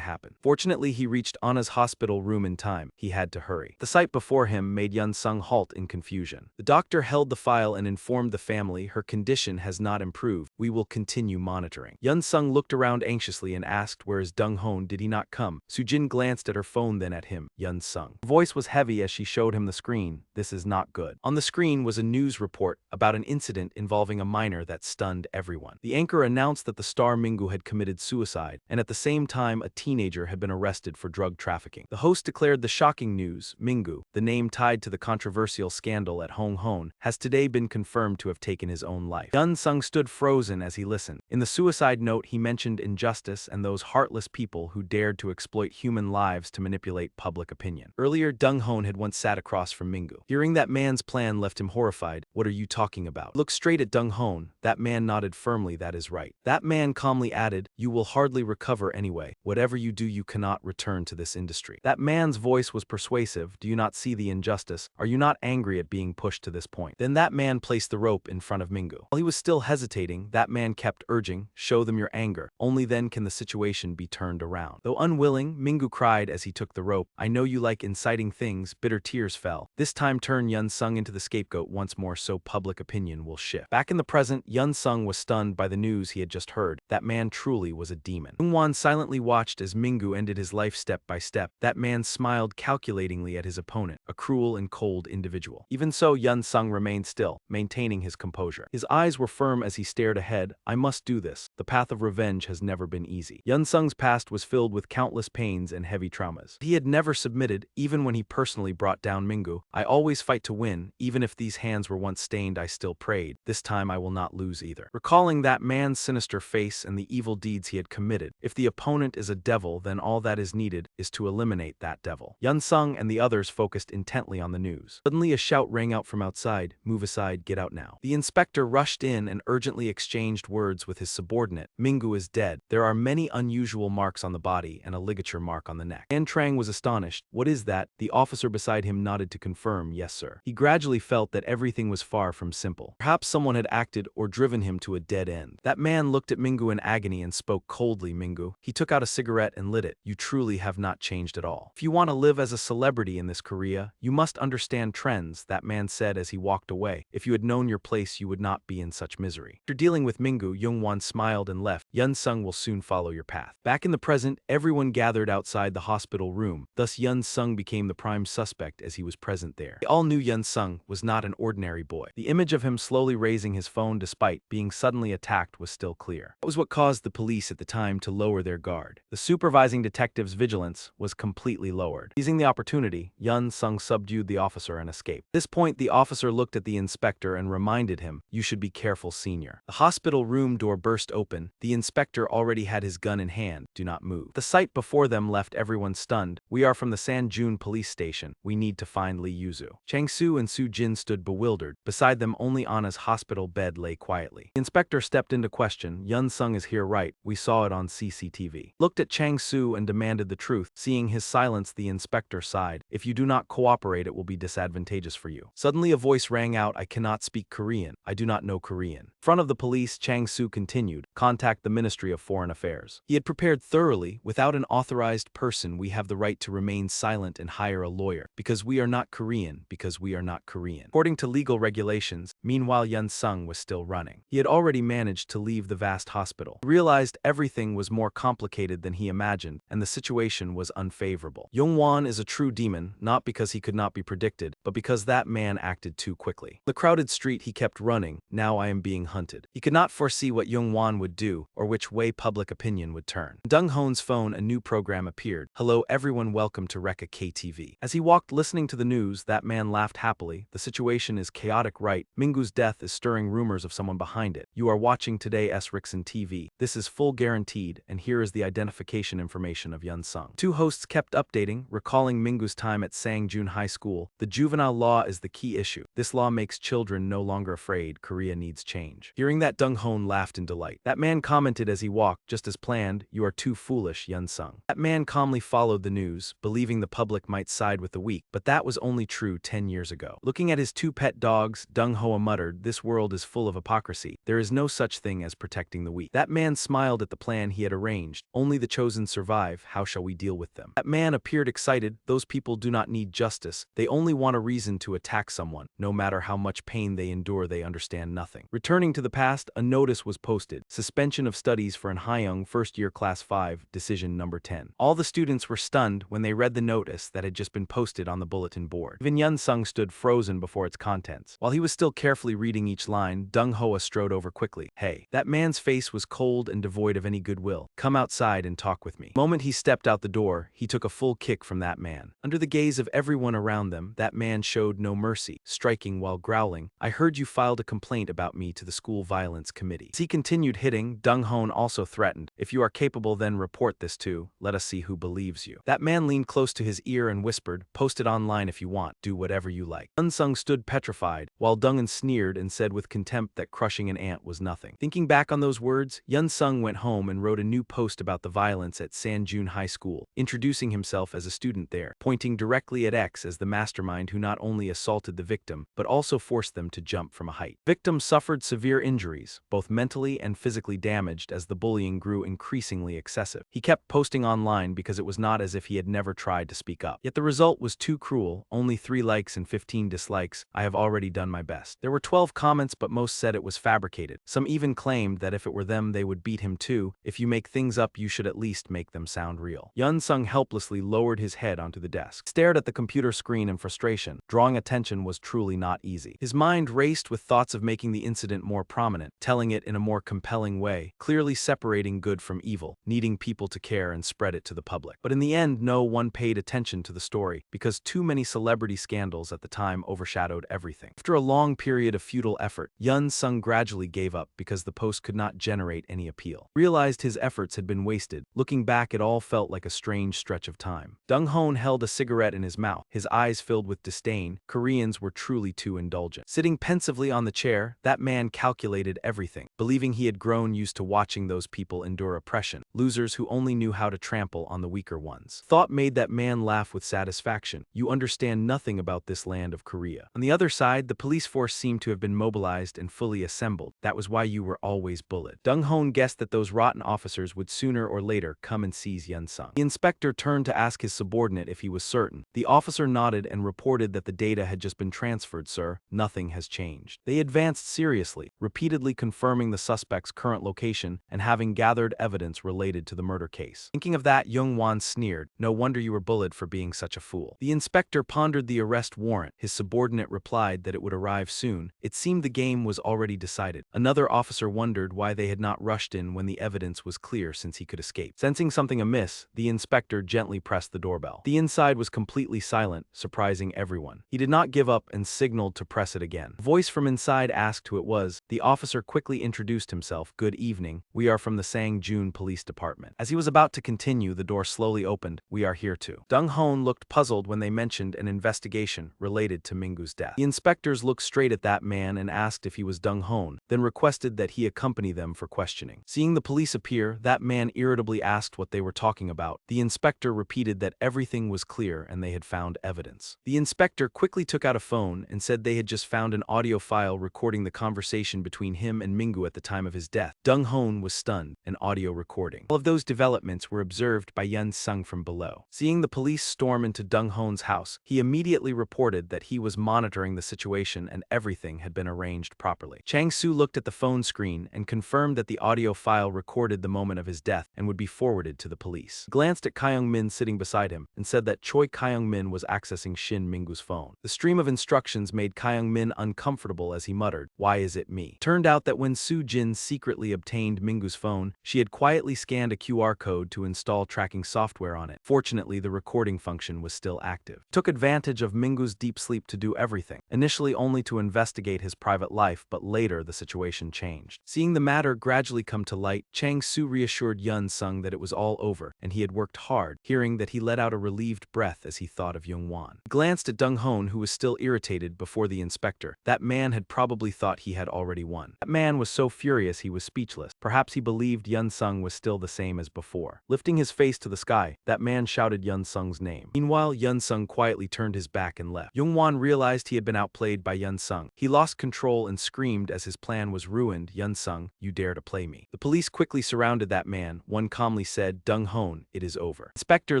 happen." Fortunately, he reached Anna's hospital room in time. He had to hurry. The sight before him made Yun-sung halt in confusion. The doctor held the file and informed the family, "Her condition has not improved. We will continue monitoring." Yun-sung looked around anxiously and asked, "Where is Dong-hoon? Did he not come?" Soo-jin glanced at her phone, then at him. Yun-sung. Her voice was heavy as she showed him the screen. "This is not good." On the screen was a news report about an incident involving a minor that stunned everyone. The anchor announced that the star Mingu had committed suicide, and at the same time a teenager had been arrested for drug trafficking. The host declared the shocking news: Mingu, Mingu, the name tied to the controversial scandal at Hong Hon, has today been confirmed to have taken his own life. Yun Sung stood frozen as he listened. In the suicide note, he mentioned injustice and those heartless people who dared to exploit human lives to manipulate public opinion. Earlier, Dung Hon had once sat across from Mingu. Hearing that man's plan left him horrified. What are you talking about? Look straight at Dung Hon. That man nodded firmly. That is right. That man calmly added, you will hardly recover anyway. Whatever you do, you cannot return to this industry. That man's voice was persuasive. Do you not see the injustice? Are you not angry at being pushed to this point? Then that man placed the rope in front of Mingu. While he was still hesitating, that man kept urging, show them your anger. Only then can the situation be turned around. Though unwilling, Mingu cried as he took the rope, I know you like inciting things. Bitter tears fell. This time turn Yun Sung into the scapegoat once more so public opinion will shift. Back in the present, Yun Sung was stunned by the news he had just heard. That man truly was a demon. Jungwon silently watched as Mingu ended his life step by step. That man smiled calculatingly at his opponent, a cruel and cold individual. Even so, Yun Sung remained still, maintaining his composure. His eyes were firm as he stared ahead. I must do this. The path of revenge has never been easy. Yun Sung's past was filled with countless pains and heavy traumas. He had never submitted, even when he personally brought down Mingu. I always fight to win. Even if these hands were once stained, I still prayed. This time I will not lose either. Recalling that man's sinister face and the evil deeds he had committed, if the opponent is a devil, then all that is needed is to eliminate that devil. Yun Sung and the others focused intently on the news. Suddenly a shout rang out from outside, move aside, get out now. The inspector rushed in and urgently exchanged words with his subordinate. Mingu is dead. There are many unusual marks on the body and a ligature mark on the neck. An Trang was astonished. What is that? The officer beside him nodded to confirm, yes sir. He gradually felt that everything was far from simple. Perhaps someone had acted or driven him to a dead end. That man looked at Mingu in agony and spoke coldly. Mingu. He took out a cigarette and lit it. You truly have not changed at all. If you want to live as a celebrity in this Korea, you must understand trends, that man said as he walked away. If you had known your place, you would not be in such misery. After dealing with Mingu, Jungwon smiled and left. Yun Sung will soon follow your path. Back in the present, everyone gathered outside the hospital room. Thus Yun Sung became the prime suspect as he was present there. They all knew Yun Sung was not an ordinary boy. The image of him slowly raising his phone despite being suddenly attacked was still clear. That was what caused the police at the time to lower their guard. The supervising detective's vigilance was completely lowered. Seizing the opportunity, Yun Sung subdued the officer and escaped. At this point, the officer looked at the inspector and reminded him, you should be careful, senior. The hospital room door burst open. The inspector already had his gun in hand. Do not move. The sight before them left everyone stunned. We are from the Sanjun police station. We need to find Lee Yuzu. Chang Su and Su Jin stood bewildered. Beside them, only Anna's hospital bed lay quietly. The inspector stepped into question. Yun Sung is here, right? We saw it on CCTV. Looked at Chang Su and demanded the truth. Seeing his silence, the inspector sighed. If you do not cooperate, it will be disadvantageous for you. Suddenly a voice rang out, I cannot speak Korean. I do not know Korean. In front of the police, Chang Su continued, contact the Ministry of Foreign Affairs. He had prepared thoroughly. Without an authorized person, we have the right to remain silent and hire a lawyer. Because we are not Korean. Because we are not Korean. According to legal regulations, meanwhile Yun Sung was still running. He had already managed to leave the vast hospital. He realized everything was more complicated than he imagined, and the situation was unfavorable. Jungwon is a true demon, not because he could not be predicted, but because that man acted too quickly. The crowded street he kept running, now I am being hunted. He could not foresee what Jungwon would do, or which way public opinion would turn. On Dung Hoon's phone, a new program appeared. Hello everyone, welcome to Recap KTV. As he walked listening to the news, that man laughed happily. The situation is chaotic, right? Mingu's death is stirring rumors of someone behind it. You are watching today's Rixon TV. This is full guaranteed, and here is the identification information of Yun Sung. Two hosts kept updating, recalling Mingu's time at Sangjun High School. The juvenile law is the key issue. This law makes children no longer afraid. Korea needs change. Hearing that, Dung Hoon laughed in delight. That man commented as he walked, just as planned, you are too foolish, Yun Sung. That man calmly followed the news, believing the public might side with the weak, but that was only true 10 years ago. Looking at his two pet dogs, Dung Hoa muttered, this world is full of hypocrisy. There is no such thing as protecting the weak. That man smiled at the plan he had arranged. Only the chosen survive. How shall we deal with them? That man appeared excited. Those people do not need justice. They only want a reason to attack someone. No matter how much pain they endure, they understand nothing. Returning to the past, a notice was posted. Suspension of studies for An Hyung, first year class 5, decision number 10. All the students were stunned when they read the notice that had just been posted on the bulletin board. Even Yun Sung stood frozen before its contents. While he was still carefully reading each line, Dung Hoa strode over quickly. Hey. That man's face was cold and devoid of any goodwill. Come outside and talk with me. The moment he stepped out the door, he took a full kick from that man. Under the gaze of of everyone around them, that man showed no mercy, striking while growling, "I heard you filed a complaint about me to the school violence committee." As he continued hitting, Dong-hoon also threatened, "If you are capable, then report this too. Let us see who believes you." That man leaned close to his ear and whispered, "Post it online if you want. Do whatever you like." Yun-sung stood petrified, while Dong-un sneered and said with contempt that crushing an ant was nothing. Thinking back on those words, Yun-sung went home and wrote a new post about the violence at Sanjun High School, introducing himself as a student there, pointing directly at X as the mastermind who not only assaulted the victim, but also forced them to jump from a height. Victim suffered severe injuries, both mentally and physically damaged as the bullying grew increasingly excessive. He kept posting online because it was not as if he had never tried to speak up. Yet the result was too cruel, only 3 likes and 15 dislikes. "I have already done my best." There were 12 comments, but most said it was fabricated. Some even claimed that if it were them they would beat him too. "If you make things up, you should at least make them sound real." Yun-sung helplessly lowered his head onto the desk, stared at the computer screen in frustration. Drawing attention was truly not easy. His mind raced with thoughts of making the incident more prominent, telling it in a more compelling way, clearly separating good from evil, needing people to care and spread it to the public. But in the end, no one paid attention to the story, because too many celebrity scandals at the time overshadowed everything. After a long period of futile effort, Yun-sung gradually gave up because the post could not generate any appeal. Realized his efforts had been wasted. Looking back, it all felt like a strange stretch of time. Dong-hoon held a cigarette in his mouth, his eyes filled with disdain. Koreans were truly too indulgent. Sitting pensively on the chair, that man calculated everything, believing he had grown used to watching those people endure oppression, losers who only knew how to trample on the weaker ones. Thought made that man laugh with satisfaction. "You understand nothing about this land of Korea." On the other side, the police force seemed to have been mobilized and fully assembled. "That was why you were always bullied." Dong-hoon guessed that those rotten officers would sooner or later come and seize Yun-sung. The inspector turned to ask his subordinate if he was certain. The officer nodded and reported that the data had just been transferred, "Sir. Nothing has changed." They advanced seriously, repeatedly confirming the suspect's current location and having gathered evidence related to the murder case. Thinking of that, Young-won sneered, "No wonder you were bullied for being such a fool." The inspector pondered the arrest warrant. His subordinate replied that it would arrive soon. It seemed the game was already decided. Another officer wondered why they had not rushed in when the evidence was clear since he could escape. Sensing something amiss, the inspector gently pressed the doorbell. The inside was completely silent, surprising everyone. He did not give up and signaled to press it again. A voice from inside asked who it was. The officer quickly introduced himself. "Good evening. We are from the Sangjun Police Department." As he was about to continue, the door slowly opened. "We are here too." Dong-hoon looked puzzled when they mentioned an investigation related to Mingu's death. The inspectors looked straight at that man and asked if he was Dong-hoon, then requested that he accompany them for questioning. Seeing the police appear, that man irritably asked what they were talking about. The inspector repeated that everything was clear and they had found evidence. The inspector quickly took out a phone and said they had just found an audio file recording the conversation between him and Mingu at the time of his death. Dong-hoon was stunned. An audio recording. All of those developments were observed by Yun-sung from below. Seeing the police storm into Dong-hoon's house, he immediately reported that he was monitoring the situation and everything had been arranged properly. Chang-soo looked at the phone screen and confirmed that the audio file recorded the moment of his death and would be forwarded to the police. He glanced at Kyung-min sitting beside him and said that Choi Kyung-min was accessing Shin Mingu's phone. The stream of instructions made Kyung-min uncomfortable as he muttered, "Why is it me?" Turned out that when Soo-jin secretly obtained Mingu's phone, she had quietly scanned a QR code to install tracking software on it. Fortunately, the recording function was still active. Took advantage of Mingu's deep sleep to do everything, initially only to investigate his private life, but later the situation changed. Seeing the matter gradually come to light, Chang-soo reassured Yun-sung that it was all over, and he had worked hard. Hearing that, he let out a relieved breath as he thought of Young-won. He glanced at Dong-hoon, who was still irritated before the inspector. That man had probably thought he had already won. That man was so furious he was speechless. Perhaps he believed Yun-sung was still the same as before. Lifting his face to the sky, that man shouted Yun-sung's name. Meanwhile, Yun-sung quietly turned his back and left. Young-won realized he had been outplayed by Yun-sung. He lost control and screamed as his plan was ruined. "Yun-sung, you dare to play me." The police quickly surrounded that man. One calmly said, "Dong-hoon, it is over." Inspector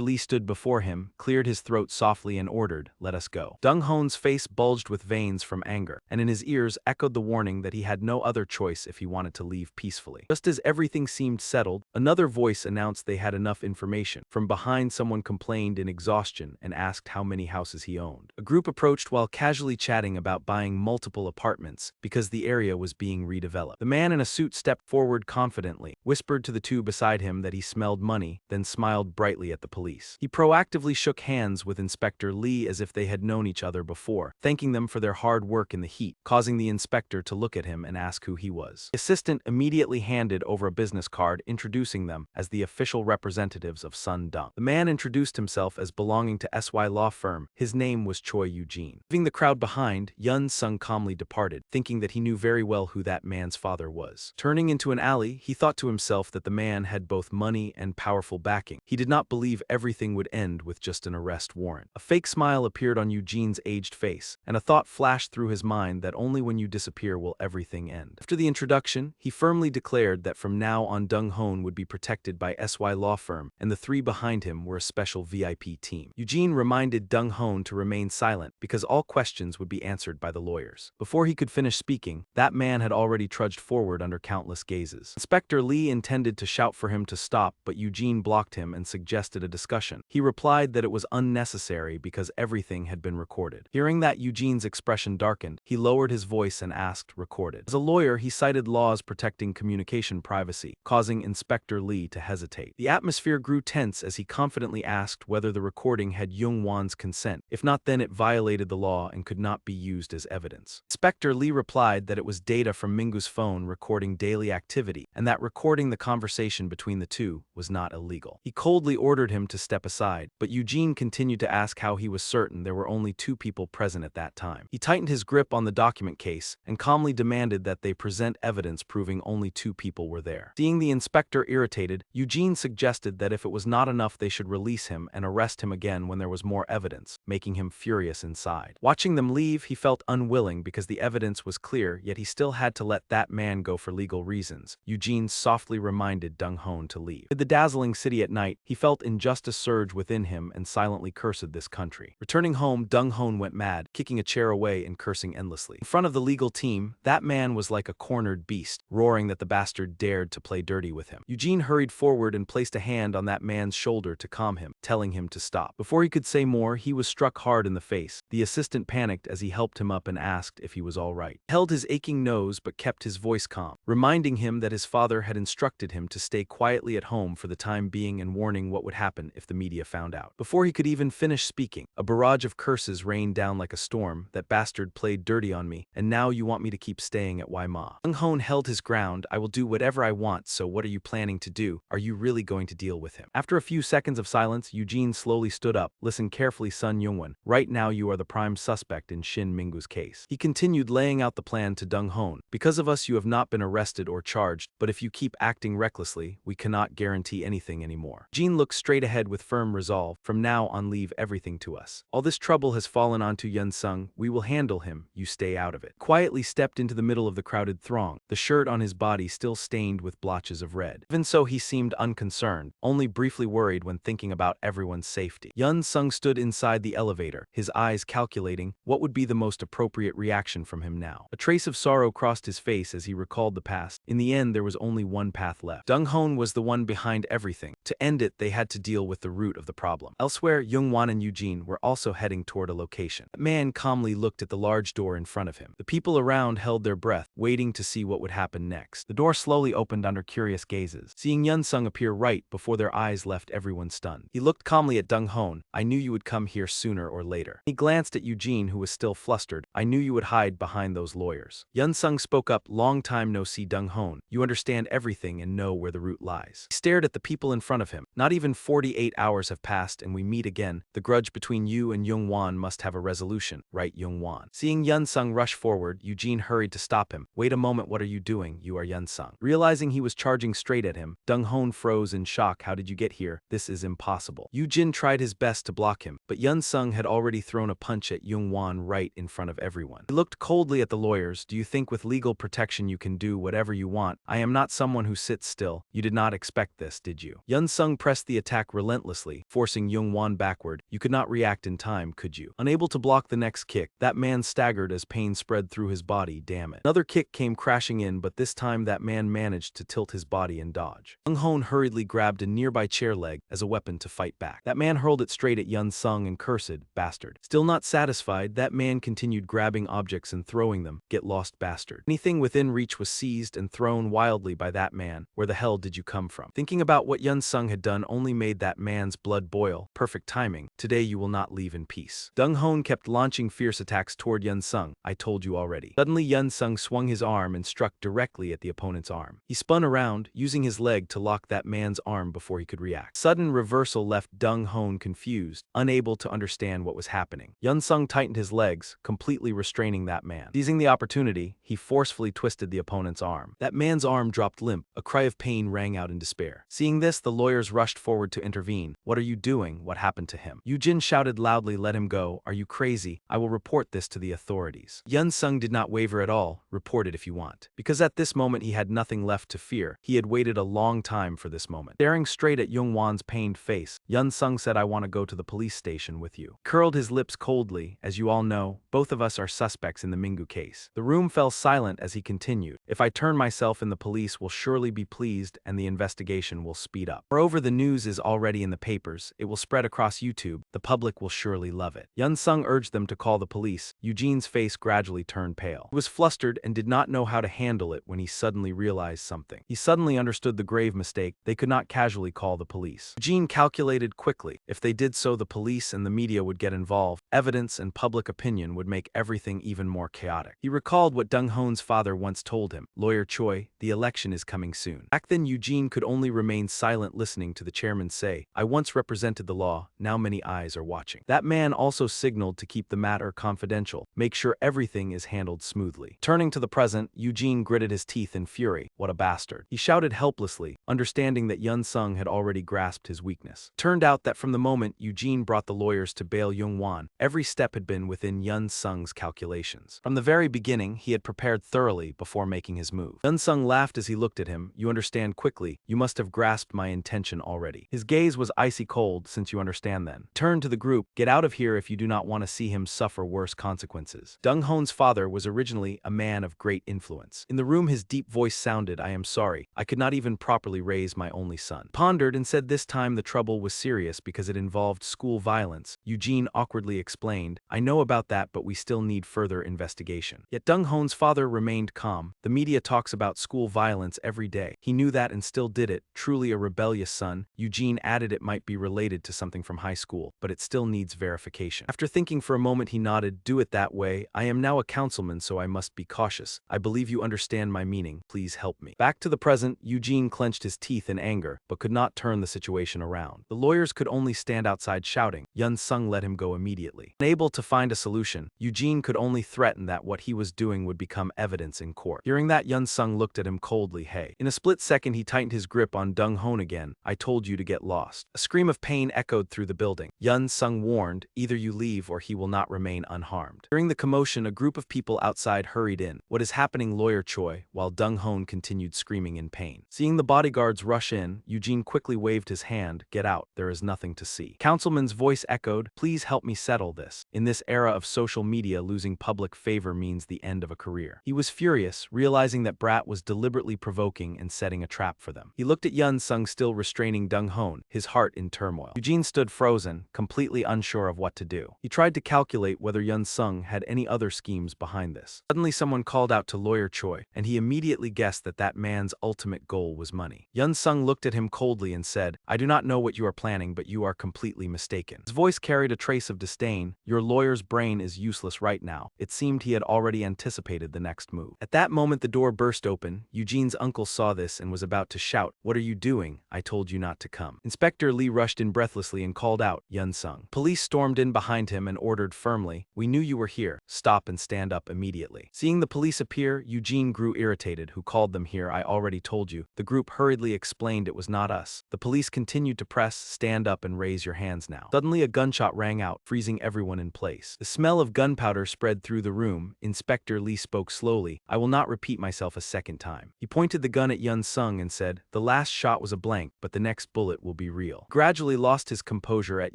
Lee stood before him, cleared his throat softly and ordered, "Let us go." Dong-hoon's face bulged with veins from anger, and in his ears echoed the warning that he had no other choice if he wanted to leave peacefully. Just as everything seemed settled, another voice announced they had enough information. From behind, someone complained in exhaustion and asked how many houses he owned. A group approached while casually chatting about buying multiple apartments because the area was being redeveloped. The man in a suit stepped forward confidently, whispered to the two beside him that he smelled money, then smiled brightly at the police. He proactively shook hands with with Inspector Lee as if they had known each other before, thanking them for their hard work in the heat, causing the inspector to look at him and ask who he was. The assistant immediately handed over a business card introducing them as the official representatives of Sun Dung. The man introduced himself as belonging to SY law firm. His name was Choi Eugene. Leaving the crowd behind, Yun Sung calmly departed, thinking that he knew very well who that man's father was. Turning into an alley, he thought to himself that the man had both money and powerful backing. He did not believe everything would end with just an arrest warrant. A fake smile appeared on Eugene's aged face, and a thought flashed through his mind that only when you disappear will everything end. After the introduction, he firmly declared that from now on Dung Hoon would be protected by SY law firm, and the three behind him were a special VIP team. Eugene reminded Dung Hoon to remain silent because all questions would be answered by the lawyers. Before he could finish speaking, that man had already trudged forward under countless gazes. Inspector Lee intended to shout for him to stop, but Eugene blocked him and suggested a discussion. He replied that it was unnecessary because everything had been recorded. Hearing that, Eugene's expression darkened. He lowered his voice and asked, "Recorded?" As a lawyer, he cited laws protecting communication privacy, causing Inspector Lee to hesitate. The atmosphere grew tense as he confidently asked whether the recording had Yung Wan's consent. If not, then it violated the law and could not be used as evidence. Inspector Lee replied that it was data from Mingu's phone recording daily activity, and that recording the conversation between the two was not illegal. He coldly ordered him to step aside, but Eugene continued to ask how he was certain there were only two people present at that time. He tightened his grip on the document case and calmly demanded that they present evidence proving only two people were there. Seeing the inspector irritated, Eugene suggested that if it was not enough they should release him and arrest him again when there was more evidence, making him furious inside. Watching them leave, he felt unwilling because the evidence was clear, yet he still had to let that man go for legal reasons. Eugene softly reminded Dung Hoon to leave. In the dazzling city at night, he felt injustice surge within him and silently cursed this country. Returning home, Dung Hoon went mad, kicking a chair away and cursing endlessly. In front of the legal team, that man was like a cornered beast, roaring that the bastard dared to play dirty with him. Eugene hurried forward and placed a hand on that man's shoulder to calm him, telling him to stop. Before he could say more, he was struck hard in the face. The assistant panicked as he helped him up and asked if he was all right. He held his aching nose but kept his voice calm, reminding him that his father had instructed him to stay quietly at home for the time being and warning what would happen if the media found out. Before he could even finish speaking, a barrage of curses rained down like a storm. "That bastard played dirty on me, and now you want me to keep staying at Waima." Dung Hoon held his ground. "I will do whatever I want, so what are you planning to do? Are you really going to deal with him?" After a few seconds of silence, Eugene slowly stood up. "Listen carefully, Sun Youngwon. Right now you are the prime suspect in Shin Mingu's case." He continued, laying out the plan to Dung Hoon. "Because of us you have not been arrested or charged, but if you keep acting recklessly, we cannot guarantee anything anymore." Eugene looked straight ahead with firm resolve. "From now on, leave everything to us. All this trouble has fallen onto Yun Sung. We will handle him. You stay out of it." Quietly stepped into the middle of the crowded throng, the shirt on his body still stained with blotches of red. Even so, he seemed unconcerned, only briefly worried when thinking about everyone's safety. Yun Sung stood inside the elevator, his eyes calculating what would be the most appropriate reaction from him now. A trace of sorrow crossed his face as he recalled the past. In the end, there was only one path left. Dung Hoon was the one behind everything. To end it, they had to deal with the root of the problem. Elsewhere, Youngwon and Eugene were also heading toward a location. The man calmly looked at the large door in front of him. The people around held their breath, waiting to see what would happen next. The door slowly opened under curious gazes. Seeing Yun Sung appear right before their eyes left everyone stunned. He looked calmly at Dung Hoon. "I knew you would come here sooner or later." He glanced at Eugene, who was still flustered. "I knew you would hide behind those lawyers." Yun Sung spoke up. "Long time no see, Dung Hoon. You understand everything and know where the root lies." He stared at the people in front of him. "Not even 48 hours have passed and we meet again. The grudge between you and Youngwon must have a resolution, right, Youngwon?" Seeing Yun Sung rush forward, Eugene hurried to stop him. "Wait a moment, what are you doing? You are Yun Sung." Realizing he was charging straight at him, Dung Hoon froze in shock. "How did you get here? This is impossible." Eugene tried his best to block him, but Yun Sung had already thrown a punch at Youngwon right in front of everyone. He looked coldly at the lawyers. "Do you think with legal protection you can do whatever you want? I am not someone who sits still. You did not expect this, did you?" Yun Sung pressed the attack relentlessly, forcing Youngwon backward. "You could not react in time, could you?" Unable to block the next kick, that man staggered as pain spread through his body. Damn it. Another kick came crashing in, but this time that man managed to tilt his body and dodge. Dung Hoon hurriedly grabbed a nearby chair leg as a weapon to fight back. That man hurled it straight at Yun Sung and cursed, "Bastard." Still not not satisfied, that man continued grabbing objects and throwing them. Get lost, bastard. Anything within reach was seized and thrown wildly by that man. Where the hell did you come from? Thinking about what Yun Sung had done only made that man's blood boil. Perfect timing. Today you will not leave in peace. Dong Hon kept launching fierce attacks toward Yun Sung. I told you already. Suddenly Yun Sung swung his arm and struck directly at the opponent's arm. He spun around, using his leg to lock that man's arm before he could react. Sudden reversal left Dong Hon confused, unable to understand what was happening. Yun Sung tightened his legs, completely restraining that man. Seizing the opportunity, he forcefully twisted the opponent's arm. That man's arm dropped limp. A cry of pain rang out in despair. Seeing this, the lawyers rushed forward to intervene. What are you doing? What happened to him? Eugene shouted loudly, let him go. Are you crazy? I will report this to the authorities. Yun Sung did not waver at all. Report it if you want. Because at this moment he had nothing left to fear. He had waited a long time for this moment. Staring straight at Young Wan's pained face, Yun Sung said, I want to go to the police station with you. Curled his lips coldly. As you all know, both of us are suspects in the Mingu case. The room fell silent as he continued. If I turn myself in, the police will surely be pleased and the investigation will speed up. Moreover, the news is already in the papers. It will spread across YouTube. The public will surely love it. Yun Sung urged them to call the police. Eugene's face gradually turned pale. He was flustered and did not know how to handle it when he suddenly realized something. He suddenly understood the grave mistake. They could not casually call the police. Eugene calculated quickly. If they did so, the police and the media would get involved. Evidence and public opinion would make everything even more chaotic. He recalled what Dong Hon's father once told him. Lawyer Choi, the election is coming soon. Back then, Eugene could only remain silent, listening to the chairman say, I once represented the law, now many eyes are watching. That man also signaled to keep the matter confidential. Make sure everything is handled smoothly. Turning to the present, Eugene gritted his teeth in fury. What a bastard. He shouted helplessly, understanding that Yun Sung had already grasped his weakness. Turned out that from the moment Eugene brought the lawyers to bail Young Wan, every step had been within Yun Sung's calculations. From the very beginning, he had prepared thoroughly before making his move. Yun Sung laughed as he looked at him. You understand quickly. You must have grasped my intention already. His gaze was icy cold. Since you understand then. Turn to the group. Get out of here if you do not want to see him suffer worse consequences. Dong Hon's father was originally a man of great influence. In the room his deep voice sounded, I am sorry. I could not even properly raise my only son. Pondered and said this time the trouble was serious because it involved school violence. Eugene awkwardly explained, I know about that, but we still need further investigation. Yet Dong Hon's father remained calm. The media talks about school violence every day. He knew that and still did it. Truly a rebellious son. Eugene added it might be related to something from high school, but it still needs verification. After thinking for a moment, he nodded. Do it that way. I am now a councilman, so I must be cautious. I believe you understand my meaning. Please help me. Back to the present, Eugene clenched his teeth in anger, but could not turn the situation around. The lawyers could only stand outside shouting. Yun Sung let him go immediately. Unable to find a solution, Eugene could only threaten that what he was doing would become evidence in court. Hearing that, Yun Sung looked at him coldly. Hey. In a split second, he tightened his grip on Dong Hon again. I told you to get lost. A scream of pain echoed through the building. Yun Sung warned, either you leave or he will not remain unharmed. During the commotion, a group of people outside hurried in. What is happening, Lawyer Choi? While Dong Hon continued screaming in pain. Seeing the bodyguards rush in, Eugene quickly waved his hand. Get out. There is nothing to see. Councilman's voice echoed. Please help me settle this. In this era of social media, losing public favor means the end of a career. He was furious, realizing that Brat was deliberately provoking and setting a trap for them. He looked at Yun Sung, still restraining Dong Hon, his heart in turmoil. Eugene stood frozen, completely unsure of what to do. He tried to calculate whether Yun Sung had any other schemes behind this. Suddenly someone called out to Lawyer Choi, and he immediately guessed that that man's ultimate goal was money. Yun Sung looked at him coldly and said, I do not know what you are planning, but you are completely mistaken. His voice carried a trace of disdain. Your lawyer's brain is useless right now. It seemed he had already anticipated the next move. At that moment the door burst open. Eugene's uncle saw this and was about to shout, What are you doing? I told you not to come. Inspector Lee rushed in breathlessly and called out, Yun Sung. Police stormed in behind him and ordered firmly, We knew you were here. Stop and stand up immediately. Seeing the police appear, Eugene grew irritated. Who called them here? I already told you. The group hurriedly explained it was not us. The police continued to press, stand up and raise your hands now. Suddenly a gunshot rang out, freezing everyone in place. The smell of gunpowder spread through the room. Inspector Lee spoke slowly. I will not repeat myself a second time. He pointed the gun at Yun Sung and said, The last shot was a blank, but the next bullet will be real. Gradually lost his composure at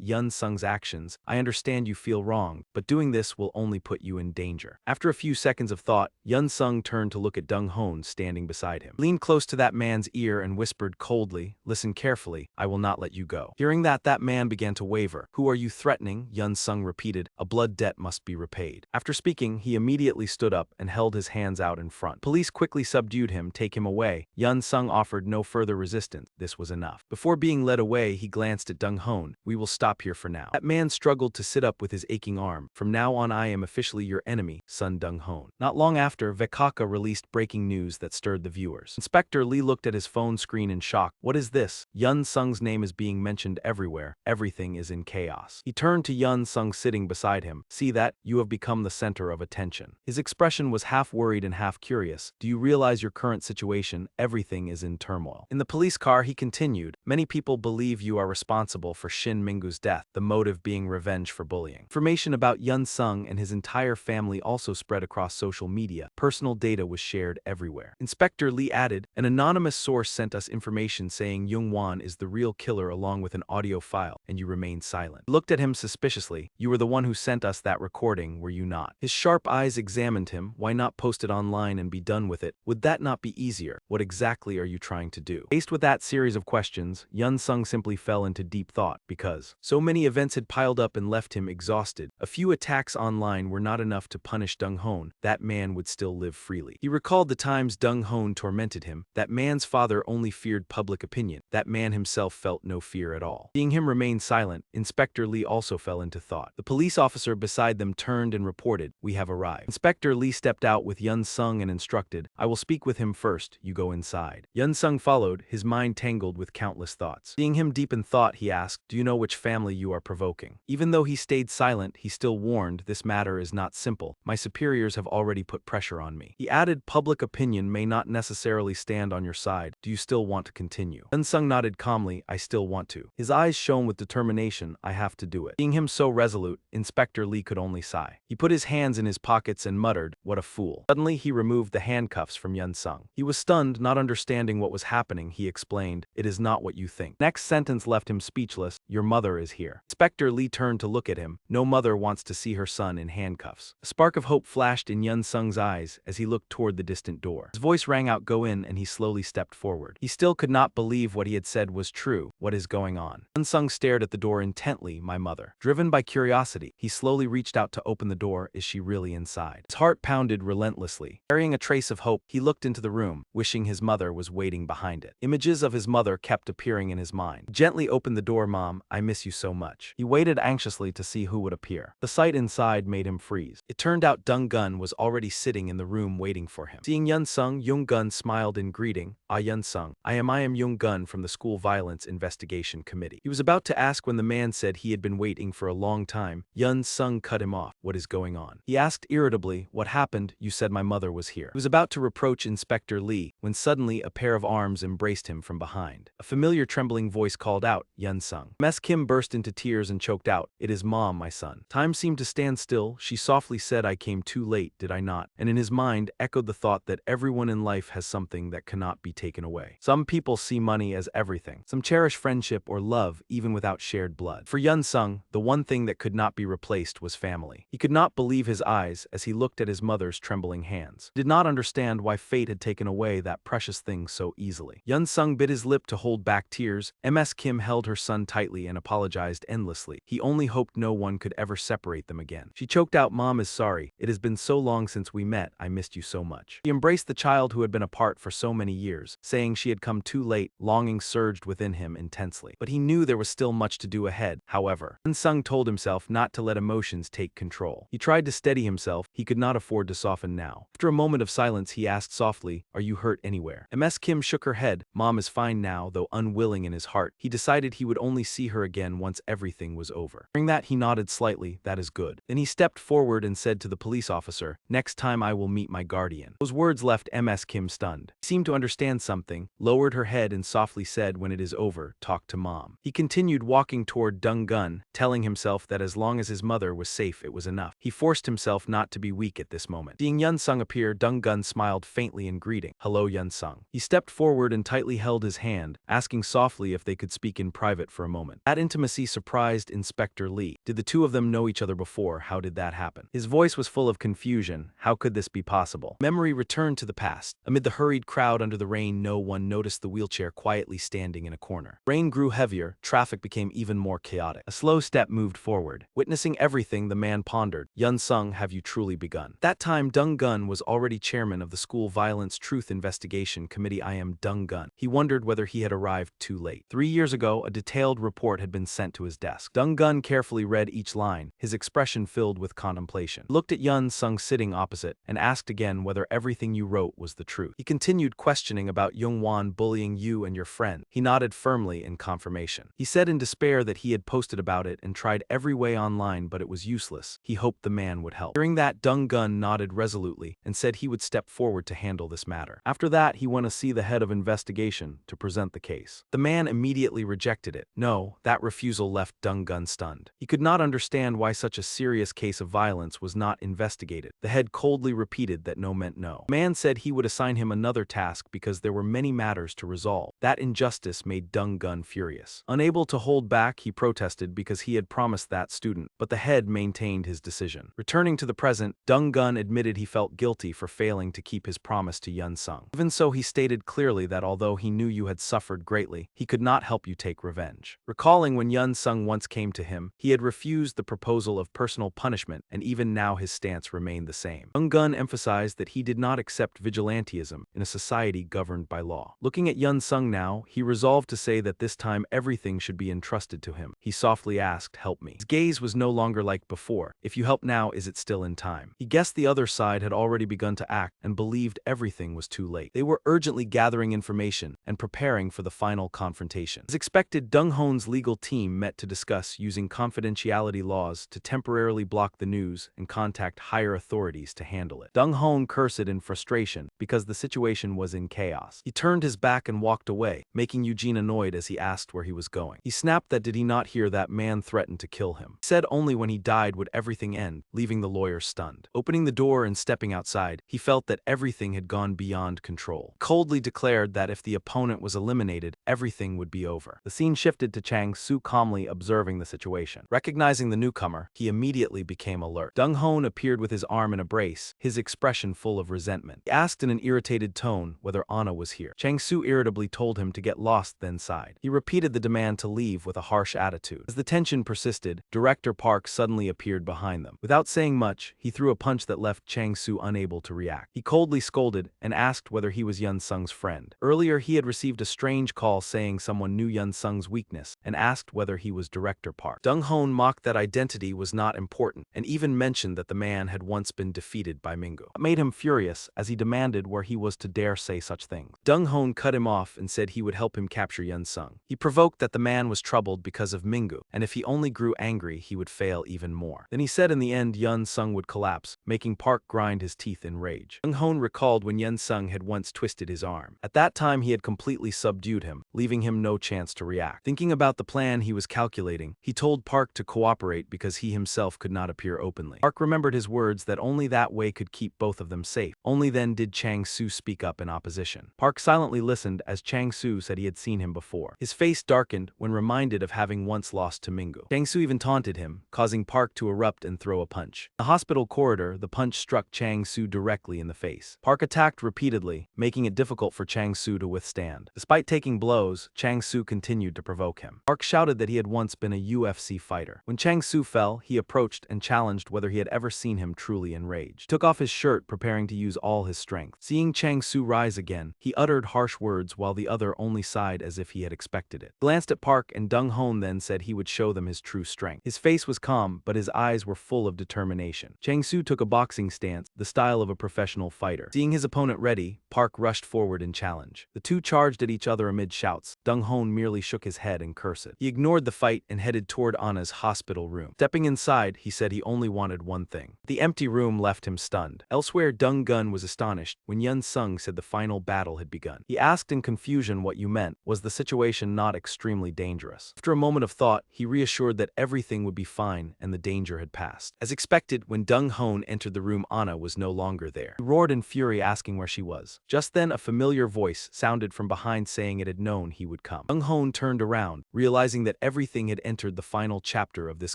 Yun Sung's actions. I understand you feel wrong, but doing this will only put you in danger. After a few seconds of thought, Yun Sung turned to look at Dong Hon standing beside him. Leaned close to that man's ear and whispered coldly, Listen carefully, I will not let you go. Hearing that, that man began to waver. Who are you threatening? Yun Sung repeated, "A blood debt must be repaid." After speaking, he immediately stood up and held his hands out in front. Police quickly subdued him, take him away. Yun Sung offered no further resistance. This was enough. Before being led away, he glanced at Dong Hon. "We will stop here for now." That man struggled to sit up with his aching arm. "From now on I am officially your enemy, son Dong Hon." Not long after, Vekaka released breaking news that stirred the viewers. Inspector Lee looked at his phone screen in shock. "What is this? Yun Sung's name is being mentioned everywhere. Everything is in chaos." He turned to Yun Sung sitting beside him. "See that? You have become the center of attention." His expression was half worried and half curious. "Do you realize your current situation? Everything is in turmoil." In the police car, he continued, "Many people believe you are responsible for Shin Mingu's death, the motive being revenge for bullying." Information about Yun Sung and his entire family also spread across social media. Personal data was shared everywhere. Inspector Lee added, "An anonymous source sent us information saying Jung Won is the real killer along with an audio file, and you remained silent." He looked at him suspiciously. "You were the one who sent us that recording, were you not?" His sharp eyes examined him. "Why not post it online and be done with it? Would that not be easier? What exactly are you trying to do?" Faced with that series of questions, Yun Sung simply fell into deep thought, because so many events had piled up and left him exhausted. A few attacks online were not enough to punish Dong Hon. That man would still live freely. He recalled the times Dong Hon tormented him. That man's father only feared public opinion. That man himself felt no fear at all. Seeing him remain silent, Inspector Lee also fell into thought. The police officer beside them turned and reported, "We have arrived." Inspector Lee stepped out with Yun Sung and instructed, "I will speak with him first. You go inside." Yun Sung followed, his mind tangled with countless thoughts. Seeing him deep in thought, he asked, "Do you know which family you are provoking?" Even though he stayed silent, he still warned, "This matter is not simple. My superiors have already put pressure on me." He added, "Public opinion may not necessarily stand on your side. Do you still want to continue?" Yun Sung nodded calmly, "I still want to." His eyes shone with determination. "I have to do it." Seeing him so resolute, Inspector Lee could only sigh. He put his hands in his pockets and muttered, "What a fool." Suddenly, he removed the handcuffs from Yun Sung. He was stunned, not understanding what was happening. He explained, "It is not what you think." Next sentence left him speechless. "Your mother is here." Inspector Lee turned to look at him. No mother wants to see her son in handcuffs. A spark of hope flashed in Yun Sung's eyes as he looked toward the distant door. His voice rang out, "Go in," and he slowly stepped forward. He still could not believe what he had said was true. What is going on? Yun Sung stared at the door intently. "My mother." Driven by curiosity, he slowly reached out to open the door. Is she really inside? His heart pounded relentlessly. Carrying a trace of hope, he looked into the room, wishing his mother was waiting behind it. Images of his mother kept appearing in his mind. He gently opened the door. "Mom, I miss you so much." He waited anxiously to see who would appear. The sight inside made him freeze. It turned out Dong Gun was already sitting in the room waiting for him. Seeing Yun Sung, Jung Gun smiled in greeting. "Ah, Yun Sung. I am Jung Gun from the School Violence Investigation Committee." He was about to ask when the man said he had been waiting for a long time. Yun Sung cut him off. "What is going on?" He asked irritably. "What happened? You said my mother was here." He was about to reproach Inspector Lee when suddenly a pair of arms embraced him from behind. A familiar trembling voice called out, "Yun Sung." Ms. Kim burst into tears and choked out, "It is Mom, my son." Time seemed to stand still. She softly said, "I came too late, did I not?" And in his mind echoed the thought that everyone in life has something that cannot be taken away. Some people see money as everything. Some cherish friendship or love even without shared blood. For Yun Sung, the one thing that could not be replaced was family. He could not believe his eyes as he looked at his mother's trembling hands. He did not understand why fate had taken away that precious thing so easily. Yun Sung bit his lip to hold back tears. Ms. Kim held her son tightly and apologized endlessly. He only hoped no one could ever separate them again. She choked out, "Mom is sorry. It has been so long since we met. I missed you so much." He embraced the child who had been apart for so many years, saying she had come too late. Longing surged within him intensely. But he knew there was still much to do ahead. However, Yun Sung told himself not to let emotions take control. He tried to steady himself. He could not afford to soften now. After a moment of silence, he asked softly, "Are you hurt anywhere?" Ms. Kim shook her head. Mom is fine now, though unwilling in his heart. He decided he would only see her again once everything was over. Hearing that, he nodded slightly. "That is good." Then he stepped forward and said to the police officer, "Next time I will meet my guardian." Those words left Ms. Kim stunned. He seemed to understand something, lowered her head and softly said, "When it is over, talk to Mom." He continued walking toward Dong Gun, telling himself that as long as his mother was safe it was enough. He forced himself not to be weak at this moment. Seeing Yun Sung appear, Dong Gun smiled faintly in greeting. "Hello, Yun Sung." He stepped forward and tightly held his hand, asking softly if they could speak in private for a moment. That intimacy surprised Inspector Lee. Did the two of them know each other before? How did that happen? His voice was full of confusion. How could this be possible? Memory returned to the past. Amid the hurried crowd under the rain, no one noticed the wheelchair quietly standing in a corner. Rain grew heavier, traffic became even more chaotic. A slow step moved forward. scared. Witnessing everything, the man pondered, "Yun Sung, have you truly begun?" That time, Dung Gun was already chairman of the School Violence Truth Investigation Committee. I am Dung Gun. He wondered whether he had arrived too late. 3 years ago, a detailed report had been sent to his desk. Dung Gun carefully read each line, his expression filled with contemplation. He looked at Yun Sung sitting opposite and asked again whether everything you wrote was the truth. He continued questioning about Youngwon bullying you and your friend. He nodded firmly in confirmation. He said in despair that he had posted about it and tried every way online, but it was useless. He hoped the man would help. Hearing that, Dung Gun nodded resolutely and said he would step forward to handle this matter. After that, he went to see the head of investigation to present the case. The man immediately rejected it. No, that refusal left Dung Gun stunned. He could not understand why such a serious case of violence was not investigated. The head coldly repeated that no meant no. The man said he would assign him another task because there were many matters to resolve. That injustice made Dung Gun furious. Unable to hold back, he protested because he had promised that student, but the head maintained his decision. Returning to the present, Dung Gun admitted he felt guilty for failing to keep his promise to Yun Sung. Even so, he stated clearly that although he knew you had suffered greatly, he could not help you take revenge. Recalling when Yun Sung once came to him, he had refused the proposal of personal punishment, and even now his stance remained the same. Dung Gun emphasized that he did not accept vigilantism in a society governed by law. Looking at Yun Sung now, he resolved to say that this time everything should be entrusted to him. He softly asked, "Help me." His gaze was no longer like before. If you help now, is it still in time? He guessed the other side had already begun to act and believed everything was too late. They were urgently gathering information and preparing for the final confrontation. As expected, Dung Hoon's legal team met to discuss using confidentiality laws to temporarily block the news and contact higher authorities to handle it. Dung Hoon cursed in frustration because the situation was in chaos. He turned his back and walked away, making Eugene annoyed as he asked where he was going. He snapped that did he not hear that man threatened to kill him. He said only when he died would everything end, leaving the lawyer stunned. Opening the door and stepping outside, he felt that everything had gone beyond control. Coldly declared that if the opponent was eliminated, everything would be over. The scene shifted to Chang Su calmly observing the situation. Recognizing the newcomer, he immediately became alert. Dung Hoon appeared with his arm in a brace, his expression full of resentment. He asked in an irritated tone whether Anna was here. Chang Su irritably told him to get lost, then sighed. He repeated the demand to leave with a harsh attitude. As the tension persisted, Director Park suddenly appeared behind them. Without saying much, he threw a punch that left Chang Su unable to react. He coldly scolded and asked whether he was Yun Sung's friend. Earlier, he had received a strange call saying someone knew Yun Sung's weakness and asked whether he was Director Park. Dung Hoon mocked that identity was not important and even mentioned that the man had once been defeated by Mingo. It made him furious as he demanded where he was to dare say such things. Dung Hoon cut him off and said he would help him capture Yun Sung. He provoked that the man was troubled because of Mingo, and if he only grew angry, he would fail even more. Then he said in the end Yun Sung would collapse, making Park grind his teeth in rage. Dung Hoon recalled when Yun Sung had once twisted his arm. At that time, he had completely subdued him, leaving him no chance to react. Thinking about the plan he was calculating, he told Park to cooperate because he himself could not appear openly. Park remembered his words that only that way could keep both of them safe. Only then did Chang Su speak up in opposition. Park silently listened as Chang Su said he had seen him before. His face darkened when reminded of having once lost to Mingo. Chang Su even taunted him, causing Park to erupt and throw a punch. In the hospital corridor, the punch struck Chang Su directly in the face. Park attacked repeatedly, making it difficult for Chang Su to withstand. Despite taking blows, Chang Su continued to provoke him. Park shouted that he had once been a UFC fighter. When Chang Su fell, he approached and challenged whether he had ever seen him truly enraged. He took off his shirt, preparing to use all his strength. Seeing Chang Su rise again, he uttered harsh words while the other only sighed as if he had expected it. He glanced at Park and Dung Hoon then said he would show them his true strength. His face was calm, but his eyes were full of determination. Chang Su took a boxing stance, the style of a professional fighter. Seeing his opponent ready, Park rushed forward in challenge. The two charged at each other amid shouts. Dung Hoon merely shook his head and cursed. He ignored the fight and headed toward Anna's hospital room. Stepping inside, he said he only wanted one thing. The empty room left him stunned. Elsewhere, Dung Gun was astonished when Yun Sung said the final battle had begun. He asked in confusion what you meant. Was the situation not extremely dangerous? After a moment of thought, he reassured that everything would be fine and the danger had passed. As expected, when Dung Hoon entered the room, Anna was no longer there. He roared in fury, asking where she was. Just then, a familiar voice sounded from behind saying it had known he would come. Dung Hoon turned around, realizing that everything had entered the final chapter of this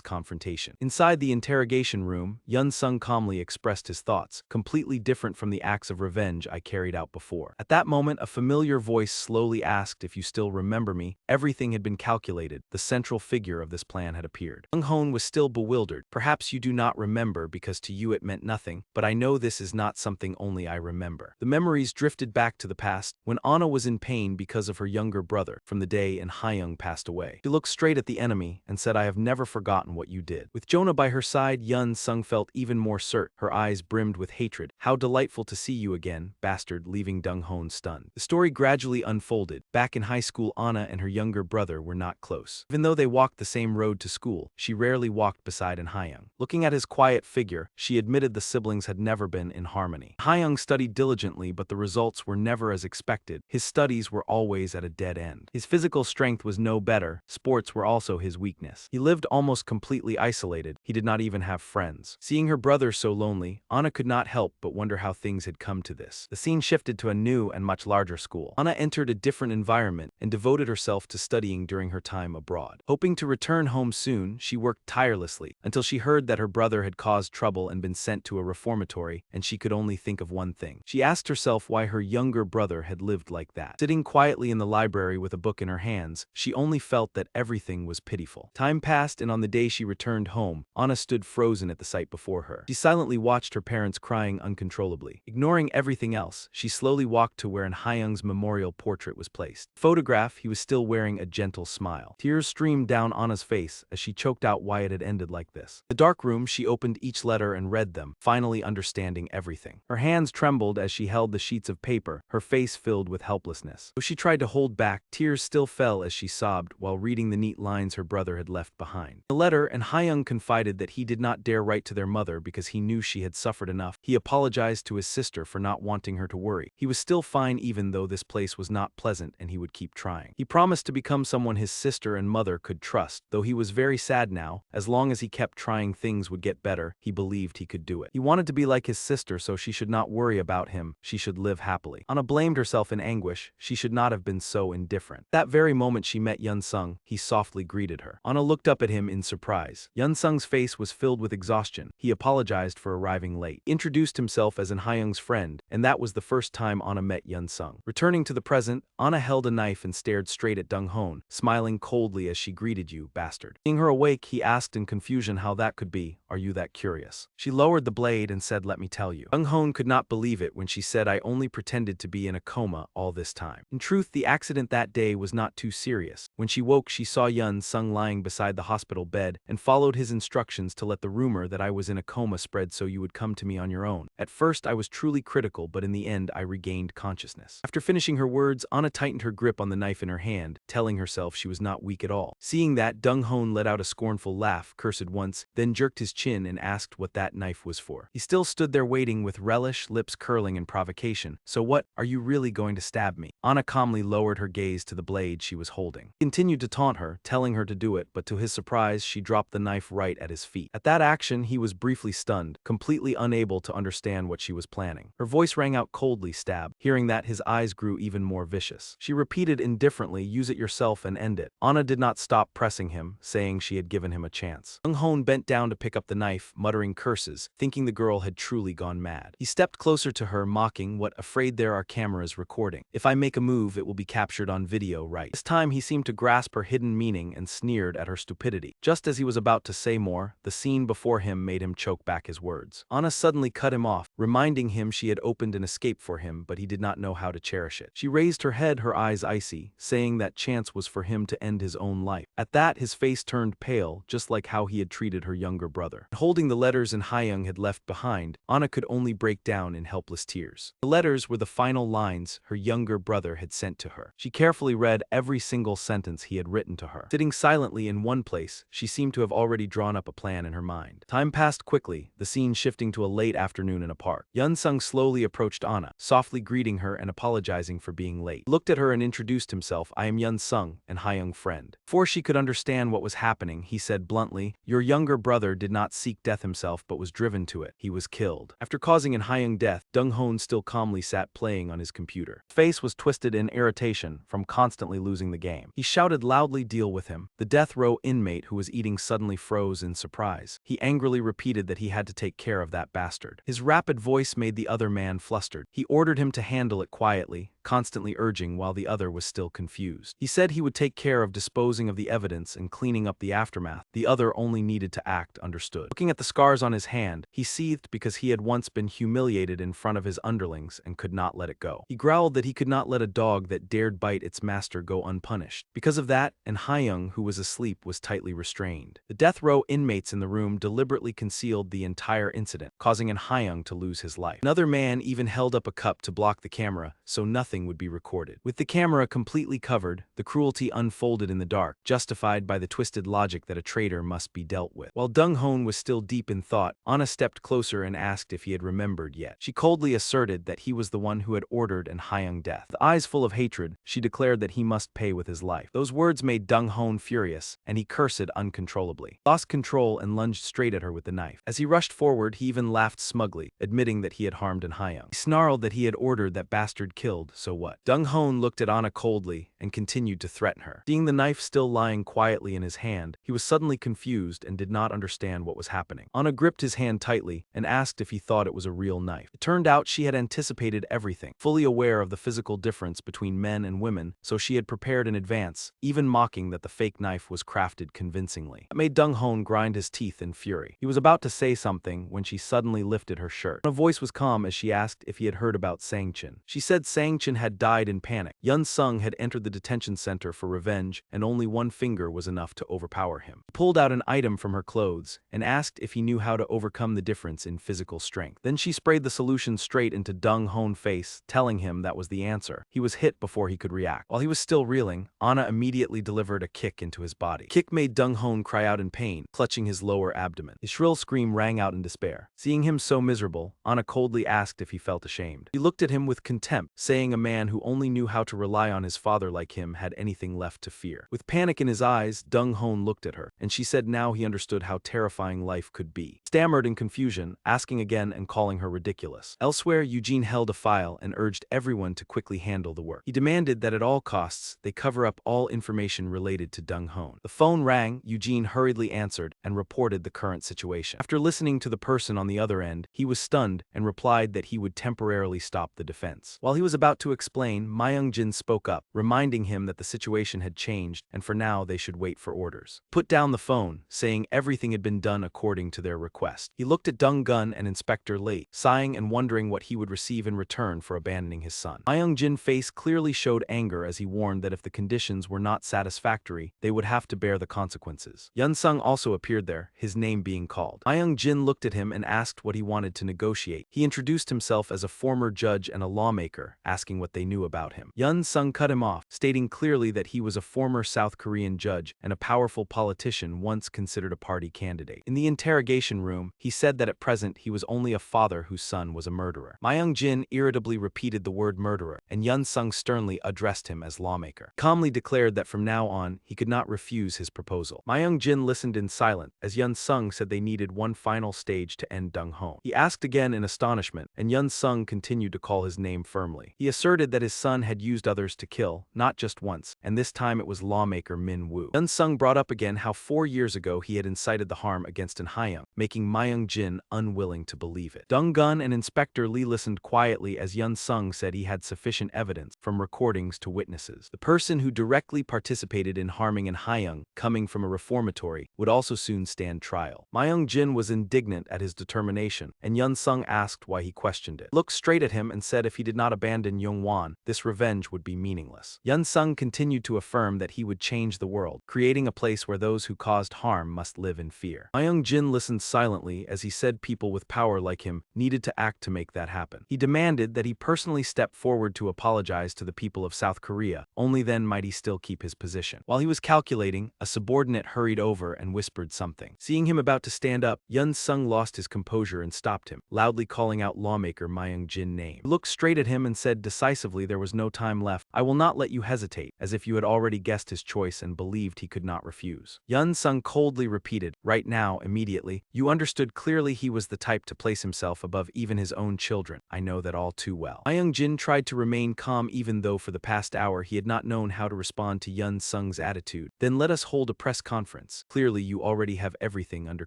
confrontation. Inside the interrogation room, Yun Sung calmly expressed his thoughts, completely different from the acts of revenge I carried out before. At that moment, a familiar voice slowly asked if you still remember me. Everything had been calculated. The central figure of this plan had appeared. Dong-hoon was still bewildered. Perhaps you do not remember because to you it meant nothing, but I know this is not something only I remember. The memories drifted back to the past when Anna was in pain because of her younger brother from the day and Hyung passed away. She looked straight at the enemy and said, I have never forgotten what you did. With Jonah by her side, Yun Sung felt even more cert. Her eyes brimmed with hatred. How delightful to see you again, bastard, leaving Dong-hoon stunned. The story gradually unfolded. Back in high school, Anna and her younger brother were not close. Even though they walked the same road to school, she rarely walked beside Hyung. Looking at his quiet figure, she admitted the siblings had never been in harmony. Hyung studied diligently, but the results were never as expected. His studies were always at a dead end. His physical strength was no better. Sports were also his weakness. He lived almost completely isolated. He did not even have friends. Seeing her brother so lonely, Anna could not help but wonder how things had come to this. The scene shifted to a new and much larger school. Anna entered a different environment and devoted herself to studying during her time abroad. Hoping to return home soon, she worked tirelessly until she heard that her brother had caused trouble and been sent to a reformatory, and she could only think of one thing. She asked herself why her younger brother had lived like that. Sitting quietly in the library with a book in her hands, she only felt that everything was pitiful. Time passed, and on the day she returned home, Anna stood frozen at the sight before her. She silently watched her parents crying uncontrollably. Ignoring everything else, she slowly walked to where Hyung's memorial portrait was placed. Photograph, he was still wearing a gentle smile. Tears streamed down Anna's face as she choked out why it had ended like this. In the dark room, she opened each letter and read them, finally understanding everything. Her hands trembled as she held the sheets of paper, her face filled with helplessness. Though she tried to hold back, tears still fell as she sobbed while reading the neat lines her brother had left behind. In the letter, Hyung confided that he did not dare write to their mother because he knew she had suffered enough. He apologized to his sister for not wanting her to worry. He was still fine even though this place was not pleasant, and he would keep trying. He promised to become someone his sister and mother could trust, though he was very sad now. As long as he kept trying, things would get better. He believed he could do it. He wanted to be like his sister, so she should not worry about him. She should live happily. Anna blamed herself in anguish. She should not have been so indifferent. That very moment she met Yun Sung, he softly greeted her. Anna looked up at him in surprise. Yun Sung's face was filled with exhaustion. He apologized for arriving late, introduced himself as Hyung's friend, and that was the first time Anna met Yun Sung. Returning to the present, Anna held a knife and stared straight at Dong-hoon, smiling coldly as she greeted, you bastard. Seeing her awake, he asked in confusion how that could be. Are you that curious? She lowered the blade and said, let me tell you. Dong-hoon could not believe it when she said, I only pretended to be in a coma all this time. In truth, the accident that day was not too serious. When she woke, she saw Yun Sung lying beside the hospital bed and followed his instructions to let the rumor that I was in a coma spread so you would come to me on your own. At first, I was truly critical, but in the end, I regained consciousness. After finishing her words, Anna tightened her grip on the knife in her hand, telling herself she was not weak at all. Seeing that, Dong-hoon let out a scornful laugh, cursed once, then jerked his chin and asked what that knife was for. He still stood there waiting with relish, lips curling in provocation. So what, are you really going to stab me? Anna calmly lowered her gaze to the blade she was holding. He continued to taunt her, telling her to do it, but to his surprise, she dropped the knife right at his feet. At that action, he was briefly stunned, completely unable to understand what she was planning. Her voice rang out coldly, stab. Hearing that, his eyes grew even more vicious. She repeated indifferently, use it yourself and end it. Anna did not stop pressing him, saying she had given him a chance. Dong-hoon bent down to pick up the knife, muttering curses, thinking the girl had truly gone mad. He stepped closer to her, mocking, what, afraid there are cameras recording. If I make a move, it will be captured on video, right? This time he seemed to grasp her hidden meaning and sneered at her stupidity. Just as he was about to say more, the scene before him made him choke back his words. Anna suddenly cut him off, reminding him she had opened an escape for him, but he did not know how to cherish it. She raised her head, her eyes icy, saying that chance was for him to end his own life. At that, his face turned pale, just like how he had treated her younger brother. Holding the letters Hyung had left behind, Anna could only break down in helpless tears. The letters were the final lines her younger brother had sent to her. She carefully read every single sentence he had written to her. Sitting silently in one place, she seemed to have already drawn up a plan in her mind. Time passed quickly, the scene shifting to a late afternoon in a park. Yun Sung slowly approached Anna, softly greeting her and apologizing for being late. He looked at her and introduced himself, I am Yun Sung, and Hyung friend. Before she could understand what was happening, he said bluntly, your younger brother did not seek death himself but was driven to it. He was killed. After causing Hyung death, Dong-hoon still calmly sat playing on his computer. His face was twisted in irritation from constantly losing the game. He shouted loudly, deal with him. The death row inmate who was eating suddenly froze in surprise. He angrily repeated that he had to take care of that bastard. His rapid voice made the other man flustered. He ordered him to handle it quietly, constantly urging while the other was still confused. He said he would take care of disposing of the evidence and cleaning up the aftermath. The other only needed to act, understood. Looking at the scars on his hand, he seethed because he had once been humiliated in front of his underlings and could not let it go. He growled that he could not let a dog that dared bite its master go unpunished. Because of that, and Hyung, who was asleep, was tightly restrained. The death row inmates in the room deliberately concealed the entire incident, causing Hyung to lose his life. Another man even held up a cup to block the camera so nothing would be recorded. With the camera completely covered, the cruelty unfolded in the dark, justified by the twisted logic that a traitor must be dealt with. While Dong-hoon was still deep in thought, Anna stepped closer and asked if he had remembered yet. She coldly asserted that he was the one who had ordered Hyung's death. With eyes full of hatred, she declared that he must pay with his life. Those words made Dong-hoon furious, and he cursed uncontrollably. Lost control and lunged straight at her with the knife. As he rushed forward, he even laughed smugly, admitting that he had harmed Hyung. He snarled that he had ordered that bastard killed, so what? Dong-hoon looked at Anna coldly and continued to threaten her. Seeing the knife still lying quietly in his hand, he was suddenly confused and did not understand what was happening. Anna gripped his hand tightly and asked if he thought it was a real knife. It turned out she had anticipated everything, fully aware of the physical difference between men and women, so she had prepared in advance, even mocking that the fake knife was crafted convincingly. It made Dong-hoon grind his teeth in fury. He was about to say something when she suddenly lifted her shirt. Her voice was calm as she asked if he had heard about Sang-chin. She said Sang-chin had died in panic. Yun-sung had entered the detention center for revenge, and only one finger was enough to overpower him. He pulled out an item from her clothes and asked if he knew how to overcome the difference in physical strength. Then she sprayed the solution straight into Dong-hoon's face, telling him that was the answer. He was hit before he could react. While he was still reeling, Anna immediately delivered a kick into his body. The kick made Dong-hoon cry out in pain, clutching his lower abdomen. His shrill scream rang out in despair. Seeing him so miserable, Anna coldly asked if he felt ashamed. He looked at him with contempt, saying a man who only knew how to rely on his father like him had anything left to fear. With panic in his eyes, Dong-hoon looked at her, and she said now he understood how terrifying life could be. Stammered in confusion, asking again and calling her ridiculous. Elsewhere, Eugene held a file and urged everyone to quickly handle the work. He demanded that at all costs, they cover up all information related to Dong-hoon. The phone rang, Eugene hurriedly answered and reported the current situation. After listening to the person on the other end, he was stunned and replied that he would temporarily stop the defense. While he was about to explain, Myung-jin spoke up, reminding him that the situation had changed and for now they should wait for orders. Put down the phone, saying everything had been done according to their request. He looked at Dong-gun and Inspector Lee, sighing and wondering what he would receive in return for abandoning his son. Myung-jin's face clearly showed anger as he warned that if the conditions were not satisfactory, they would have to bear the consequences. Yun-sung also appeared there, his name being called. Myung-jin looked at him and asked what he wanted to negotiate. He introduced himself as a former judge and a lawmaker, asking what they knew about him. Yun-sung cut him off, stating clearly that he was a former South Korean judge and a powerful politician once considered a party candidate. In the interrogation room, he said that at present he was only a father whose son was a murderer. Myung-jin irritably repeated the word murderer, and Yun-sung sternly addressed him as lawmaker. He calmly declared that from now on, he could not refuse his proposal. Myung-jin listened in silence, as Yun-sung said they needed one final stage to end Dong-hoon. He asked again in astonishment, and Yun-sung continued to call his name firmly. He asserted that his son had used others to kill, not just once, and this time it was lawmaker Min-woo. Yun-sung brought up again how 4 years ago he had incited the harm against Hyung, making Myung-jin unwilling to believe it. Dong-gun and Inspector Lee listened quietly as Yun-sung said he had sufficient evidence, from recordings to witnesses. The person who directly participated in harming Hyung, coming from a reformatory, would also soon stand trial. Myung-jin was indignant at his determination, and Yun-sung asked why he questioned it. He looked straight at him and said if he did not abandon Yong-won, this revenge would be meaningless. Yun-sung continued to affirm that he would change the world, creating a place where those who caused harm must live in fear. Myung-jin listened silently as he said people with power like him needed to act to make that happen. He demanded that he personally step forward to apologize to the people of South Korea, only then might he still keep his position. While he was calculating, a subordinate hurried over and whispered something. Seeing him about to stand up, Yun-sung lost his composure and stopped him, loudly calling out lawmaker Myung-jin's name. He looked straight at him and said decisively there was no time left. I will not let you hesitate, as if you had already guessed his choice and believed he could not refuse. Yun Sung coldly repeated, right now, immediately. You understood clearly he was the type to place himself above even his own children. I know that all too well. Ma Young-jin tried to remain calm even though for the past hour he had not known how to respond to Yun Sung's attitude. Then let us hold a press conference. Clearly you already have everything under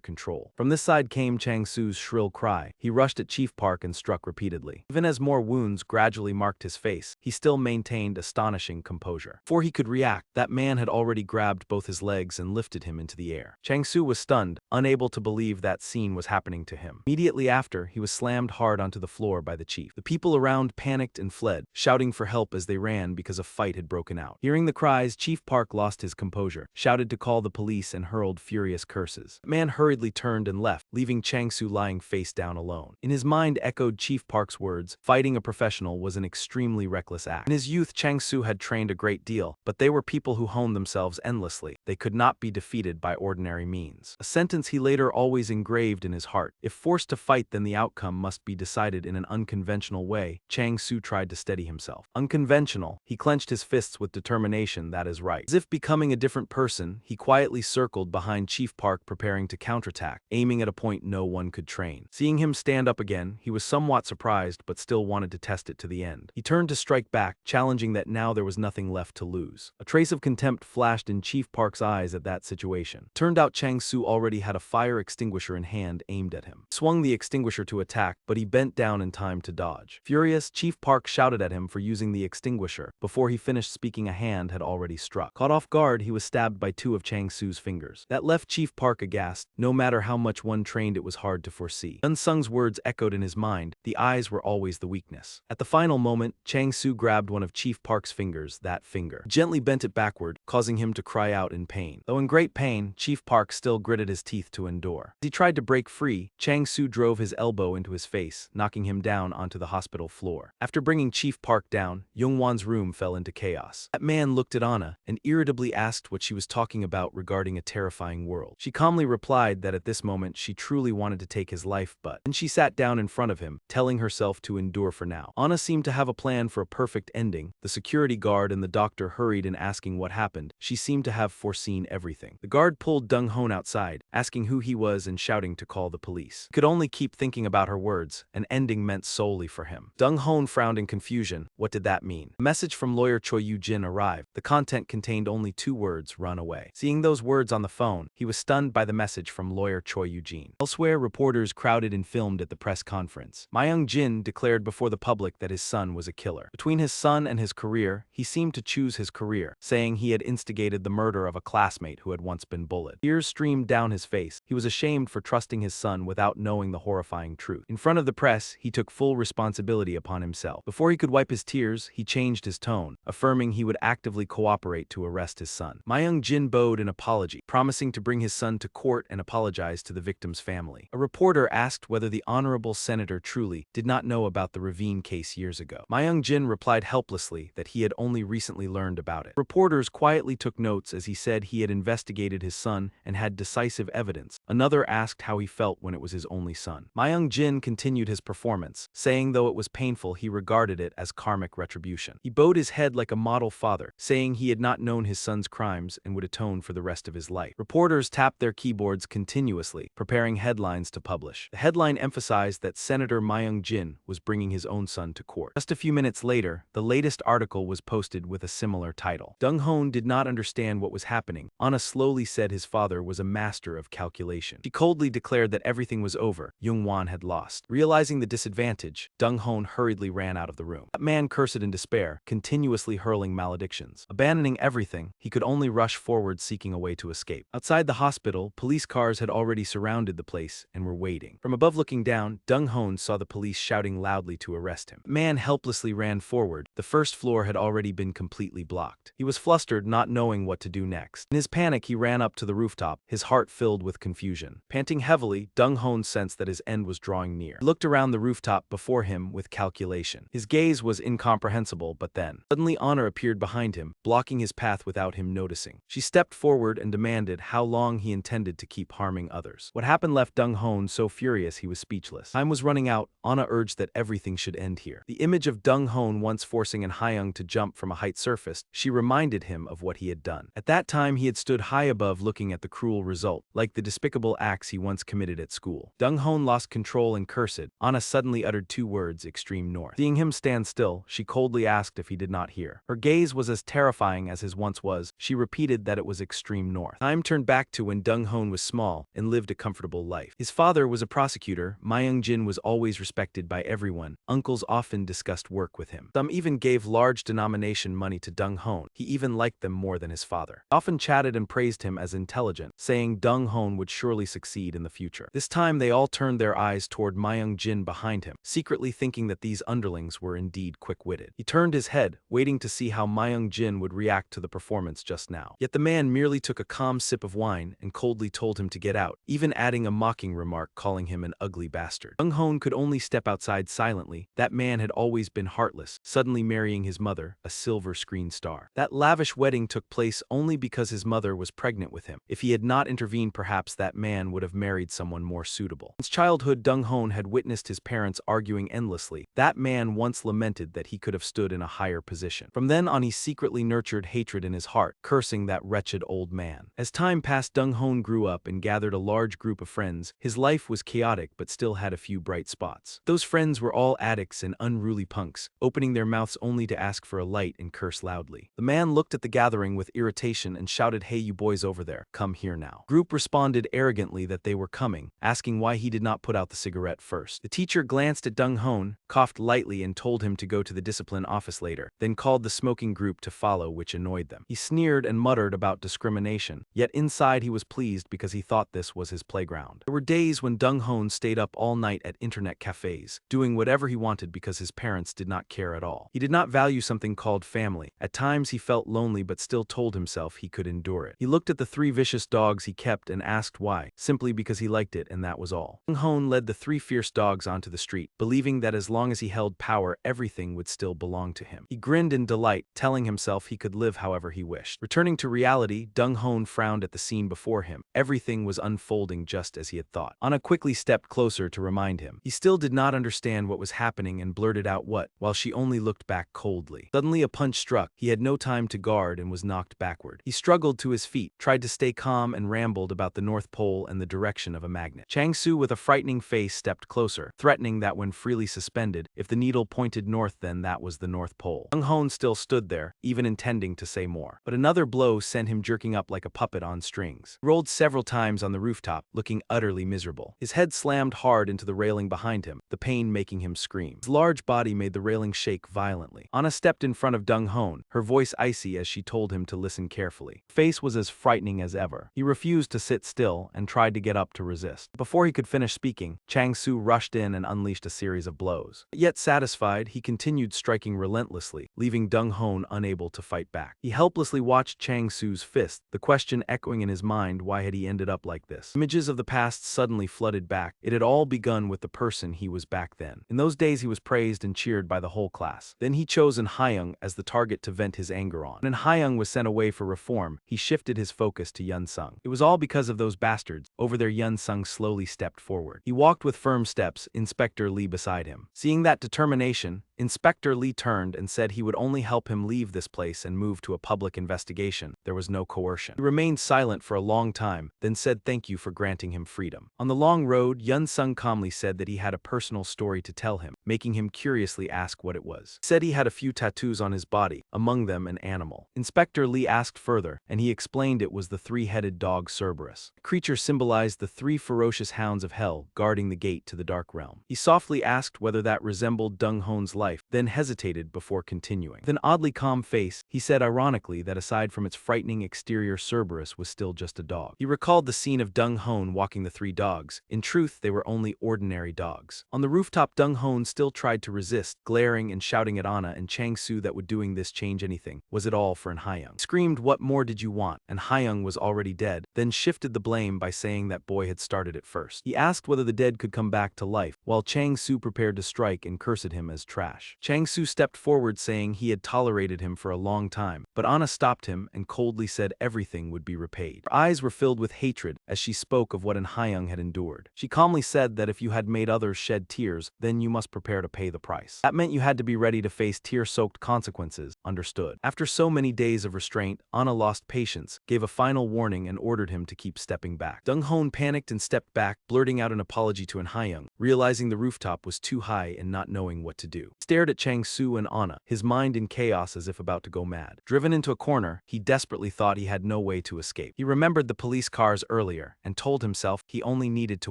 control. From this side came Chang Su's shrill cry. He rushed at Chief Park and struck repeatedly. Even as more wounds gradually marked his face, he still maintained astonishing composure. Before he could react, that man had already grabbed both his legs and lifted him into the air. Chang Su was stunned, unable to believe that scene was happening to him. Immediately after, he was slammed hard onto the floor by the chief. The people around panicked and fled, shouting for help as they ran because a fight had broken out. Hearing the cries, Chief Park lost his composure, shouted to call the police and hurled furious curses. The man hurriedly turned and left, leaving Chang Su lying face down alone. In his mind echoed Chief Park's words, fighting a professional was an extremely reckless act. In his youth, Chang Su had trained a great deal, but they were people who honed themselves endlessly. They could not be defeated by ordinary means. A sentence he later always engraved in his heart. If forced to fight, then the outcome must be decided in an unconventional way. Chang Su tried to steady himself. Unconventional, he clenched his fists with determination, that is right. As if becoming a different person, he quietly circled behind Chief Park preparing to counterattack, aiming at a point no one could train. Seeing him stand up again, he was somewhat surprised but still wanted to test it to the end. He turned to strike back, challenging that now there was nothing left to lose. A trace of contempt flashed in Chief Park's eyes at that situation. Turned out Chang Su already had a fire extinguisher in hand aimed at him. He swung the extinguisher to attack, but he bent down in time to dodge. Furious, Chief Park shouted at him for using the extinguisher. Before he finished speaking, a hand had already struck. Caught off guard, he was stabbed by two of Chang Su's fingers. That left Chief Park aghast. No matter how much one trained, it was hard to foresee. Yun Sung's words echoed in his mind. The eyes were always the weakness. At the final moment, Chang Su grabbed one of Chief Park's fingers, that finger. He gently bent it backward, causing him to cry out in pain. Though in great pain, Chief Park still gritted his teeth to endure. As he tried to break free, Chang Su drove his elbow into his face, knocking him down onto the hospital floor. After bringing Chief Park down, Youngwon's room fell into chaos. That man looked at Anna and irritably asked what she was talking about regarding a terrifying world. She calmly replied that at this moment she truly wanted to take his life, but then she sat down in front of him, telling herself to endure for now. Anna seemed to have a plan for a perfect ending. The security guard and the doctor hurried in asking what happened. She seemed to have foreseen everything. The guard pulled Dong Hon outside, asking who he was and shouting to call the police. He could only keep thinking about her words. An ending meant solely for him. Dong Hon frowned in confusion. What did that mean? A message from lawyer Choi Yu-jin arrived. The content contained only two words: run away. Seeing those words on the phone, he was stunned by the message from lawyer Choi Yu-jin. Elsewhere, reporters crowded and filmed at the press conference. Ma Young-jin declared before the public that his son was a killer. Between his son and his career, he seemed to choose his career, saying he had instigated the murder of a classmate who had once been bullied. Tears streamed down his face. He was ashamed for trusting his son without knowing the horrifying truth. In front of the press, he took full responsibility upon himself. Before he could wipe his tears, he changed his tone, affirming he would actively cooperate to arrest his son. Ma Young-jin bowed in apology, promising to bring his son to court and apologize to the victim's family. A reporter asked whether the honorable senator truly did not know about the Ravine case years ago. Ma Young-jin replied helplessly that he had only recently learned about it. Reporters quietly took notes as he said he had investigated his son and had decisive evidence. Another asked how he felt when it was his only son. Ma Young-jin continued his performance, saying though it was painful, he regarded it as karmic retribution. He bowed his head like a model father, saying he had not known his son's crimes and would atone for the rest of his life. Reporters tapped their keyboards continuously, preparing headlines to publish. The headline emphasized that Senator Ma Young-jin was bringing his own son to court. Just a few minutes later, the latest article was posted with a similar title. Dong Hon did not understand what was happening. Anna slowly said his father was a master of calculation. She coldly declared that everything was over. Youngwon had lost. Realizing the disadvantage, Dong Hon hurriedly ran out of the room. That man cursed in despair, continuously hurling maledictions. Abandoning everything, he could only rush forward seeking a way to escape. Outside the hospital, police cars had already surrounded the place and were waiting. From above looking down, Dong Hon saw the police shouting loudly to arrest him. The man helplessly ran forward. The first floor had already been completely blocked. He was flustered, not knowing what to do next. In his panic, he ran up to the rooftop, his heart filled with confusion. Panting heavily, Dong Hon sensed that his end was drawing near. He looked around the rooftop before him with calculation. His gaze was incomprehensible, but then suddenly Honor appeared behind him, blocking his path without him noticing. She stepped forward and demanded how long he intended to keep harming others. What happened left Dong Hon so furious he was speechless. Time was running out. Anna urged that everything should end here. The image of Dong Hon once forcing an high Hyung to jump from a height surfaced, she reminded him of what he had done. At that time he had stood high above looking at the cruel result, like the despicable acts he once committed at school. Dong-hoon lost control and cursed. Anna suddenly uttered 2 words, extreme north. Seeing him stand still, she coldly asked if he did not hear. Her gaze was as terrifying as his once was. She repeated that it was extreme north. Time turned back to when Dong-hoon was small and lived a comfortable life. His father was a prosecutor. Myung-jin was always respected by everyone. Uncles often discussed work with him. Some even gave large denomination money to Dong-hoon. He even liked them more than his father. Often chatted and praised him as intelligent, saying Dong-hoon would surely succeed in the future. This time they all turned their eyes toward Myung-jin behind him, secretly thinking that these underlings were indeed quick-witted. He turned his head, waiting to see how Myung-jin would react to the performance just now. Yet the man merely took a calm sip of wine and coldly told him to get out, even adding a mocking remark calling him an ugly bastard. Dong-hoon could only step outside silently. That man had always been heartless, suddenly marrying his mother, a silver screen star. That lavish wedding took place only because his mother was pregnant with him. If he had not intervened, perhaps that man would have married someone more suitable. Since childhood, Dong-hoon had witnessed his parents arguing endlessly. That man once lamented that he could have stood in a higher position. From then on he secretly nurtured hatred in his heart, cursing that wretched old man. As time passed, Dong-hoon grew up and gathered a large group of friends. His life was chaotic but still had a few bright spots. Those friends were all addicts and unruly punks, opening their mouths only to ask for a light and curse loudly. The man looked at the gathering with irritation and shouted, "Hey you boys over there, come here now." Group responded arrogantly that they were coming, asking why he did not put out the cigarette first. The teacher glanced at Dong-hoon, coughed lightly and told him to go to the discipline office later, then called the smoking group to follow, which annoyed them. He sneered and muttered about discrimination, yet inside he was pleased because he thought this was his playground. There were days when Dong-hoon stayed up all night at internet cafes, doing whatever he wanted because his parents did not care at all. He did not value something called family. At times he felt lonely but still told himself he could endure it. He looked at the 3 vicious dogs he kept and asked why, simply because he liked it and that was all. Dong-hoon led the 3 fierce dogs onto the street, believing that as long as he held power, everything would still belong to him. He grinned in delight, telling himself he could live however he wished. Returning to reality, Dong-hoon frowned at the scene before him. Everything was unfolding just as he had thought. Anna quickly stepped closer to remind him. He still did not understand what was happening and blurted out what, while she only looked back coldly. Suddenly a punch struck. He had no time to guard and was knocked backward. He struggled to his feet, tried to stay calm and rambled about the North Pole and the direction of a magnet. Chang-soo with a frightening face stepped closer, threatening that when freely suspended, if the needle pointed north then that was the North Pole. Dong-hoon still stood there, even intending to say more. But another blow sent him jerking up like a puppet on strings. He rolled several times on the rooftop, looking utterly miserable. His head slammed hard into the railing behind him, the pain making him scream. His large body made the railing shake violently. Anna stepped in front of Dong-hoon, her voice icy as she told him to listen carefully. Her face was as frightening as ever. He refused to sit still and tried to get up to resist. Before he could finish speaking, Chang-soo rushed in and unleashed a series of blows. Yet satisfied, he continued striking relentlessly, leaving Dong-hoon unable to fight back. He helplessly watched Chang-soo's fist, the question echoing in his mind, why had he ended up like this? Images of the past suddenly flooded back. It had all begun with the person he was back then. In those days he was praised and cheered by the whole class. Then he chose Hyung as the target to vent his anger on. When Hyung was sent away for reform, he shifted his focus to Yun-sung. It was all because of those bastards. Over there Yun-sung slowly stepped forward. He walked with firm steps, Inspector Lee beside him. Seeing that determination, Inspector Lee turned and said he would only help him leave this place and move to a public investigation. There was no coercion. He remained silent for a long time, then said thank you for granting him freedom. On the long road, Yun-sung calmly said that he had a personal story to tell him, making him curiously ask what it was. He said he had a few tattoos on his body, among them an animal. Inspector Lee asked further, and he explained it was the 3-headed dog Cerberus. The creature symbolized the 3 ferocious hounds of hell guarding the gate to the dark realm. He softly asked whether that resembled Dong-hoon's life, then hesitated before continuing. With an oddly calm face, he said ironically that aside from its frightening exterior, Cerberus was still just a dog. He recalled the scene of Dong-hoon walking the 3 dogs. In truth, they were only ordinary dogs. On the rooftop, Dong-hoon still tried to resist, glaring and shouting at Anna and Chang-soo that would doing this change anything. Was it all for Hyung? Screamed, "What more did you want?" And Hyung was already dead, then shifted the blame by saying that boy had started it first. He asked whether the dead could come back to life, while Chang-soo prepared to strike and cursed him as trash. Chang-su stepped forward saying he had tolerated him for a long time, but Anna stopped him and coldly said everything would be repaid. Her eyes were filled with hatred as she spoke of what An Hyung had endured. She calmly said that if you had made others shed tears, then you must prepare to pay the price. That meant you had to be ready to face tear-soaked consequences, understood. After so many days of restraint, Anna lost patience, gave a final warning and ordered him to keep stepping back. Dong-hoon panicked and stepped back, blurting out an apology to An Hyung, realizing the rooftop was too high and not knowing what to do. He stared at Chang-su and Anna, his mind in chaos as if about to go mad. Driven into a corner, he desperately thought he had no way to escape. He remembered the police cars earlier and told himself he only needed to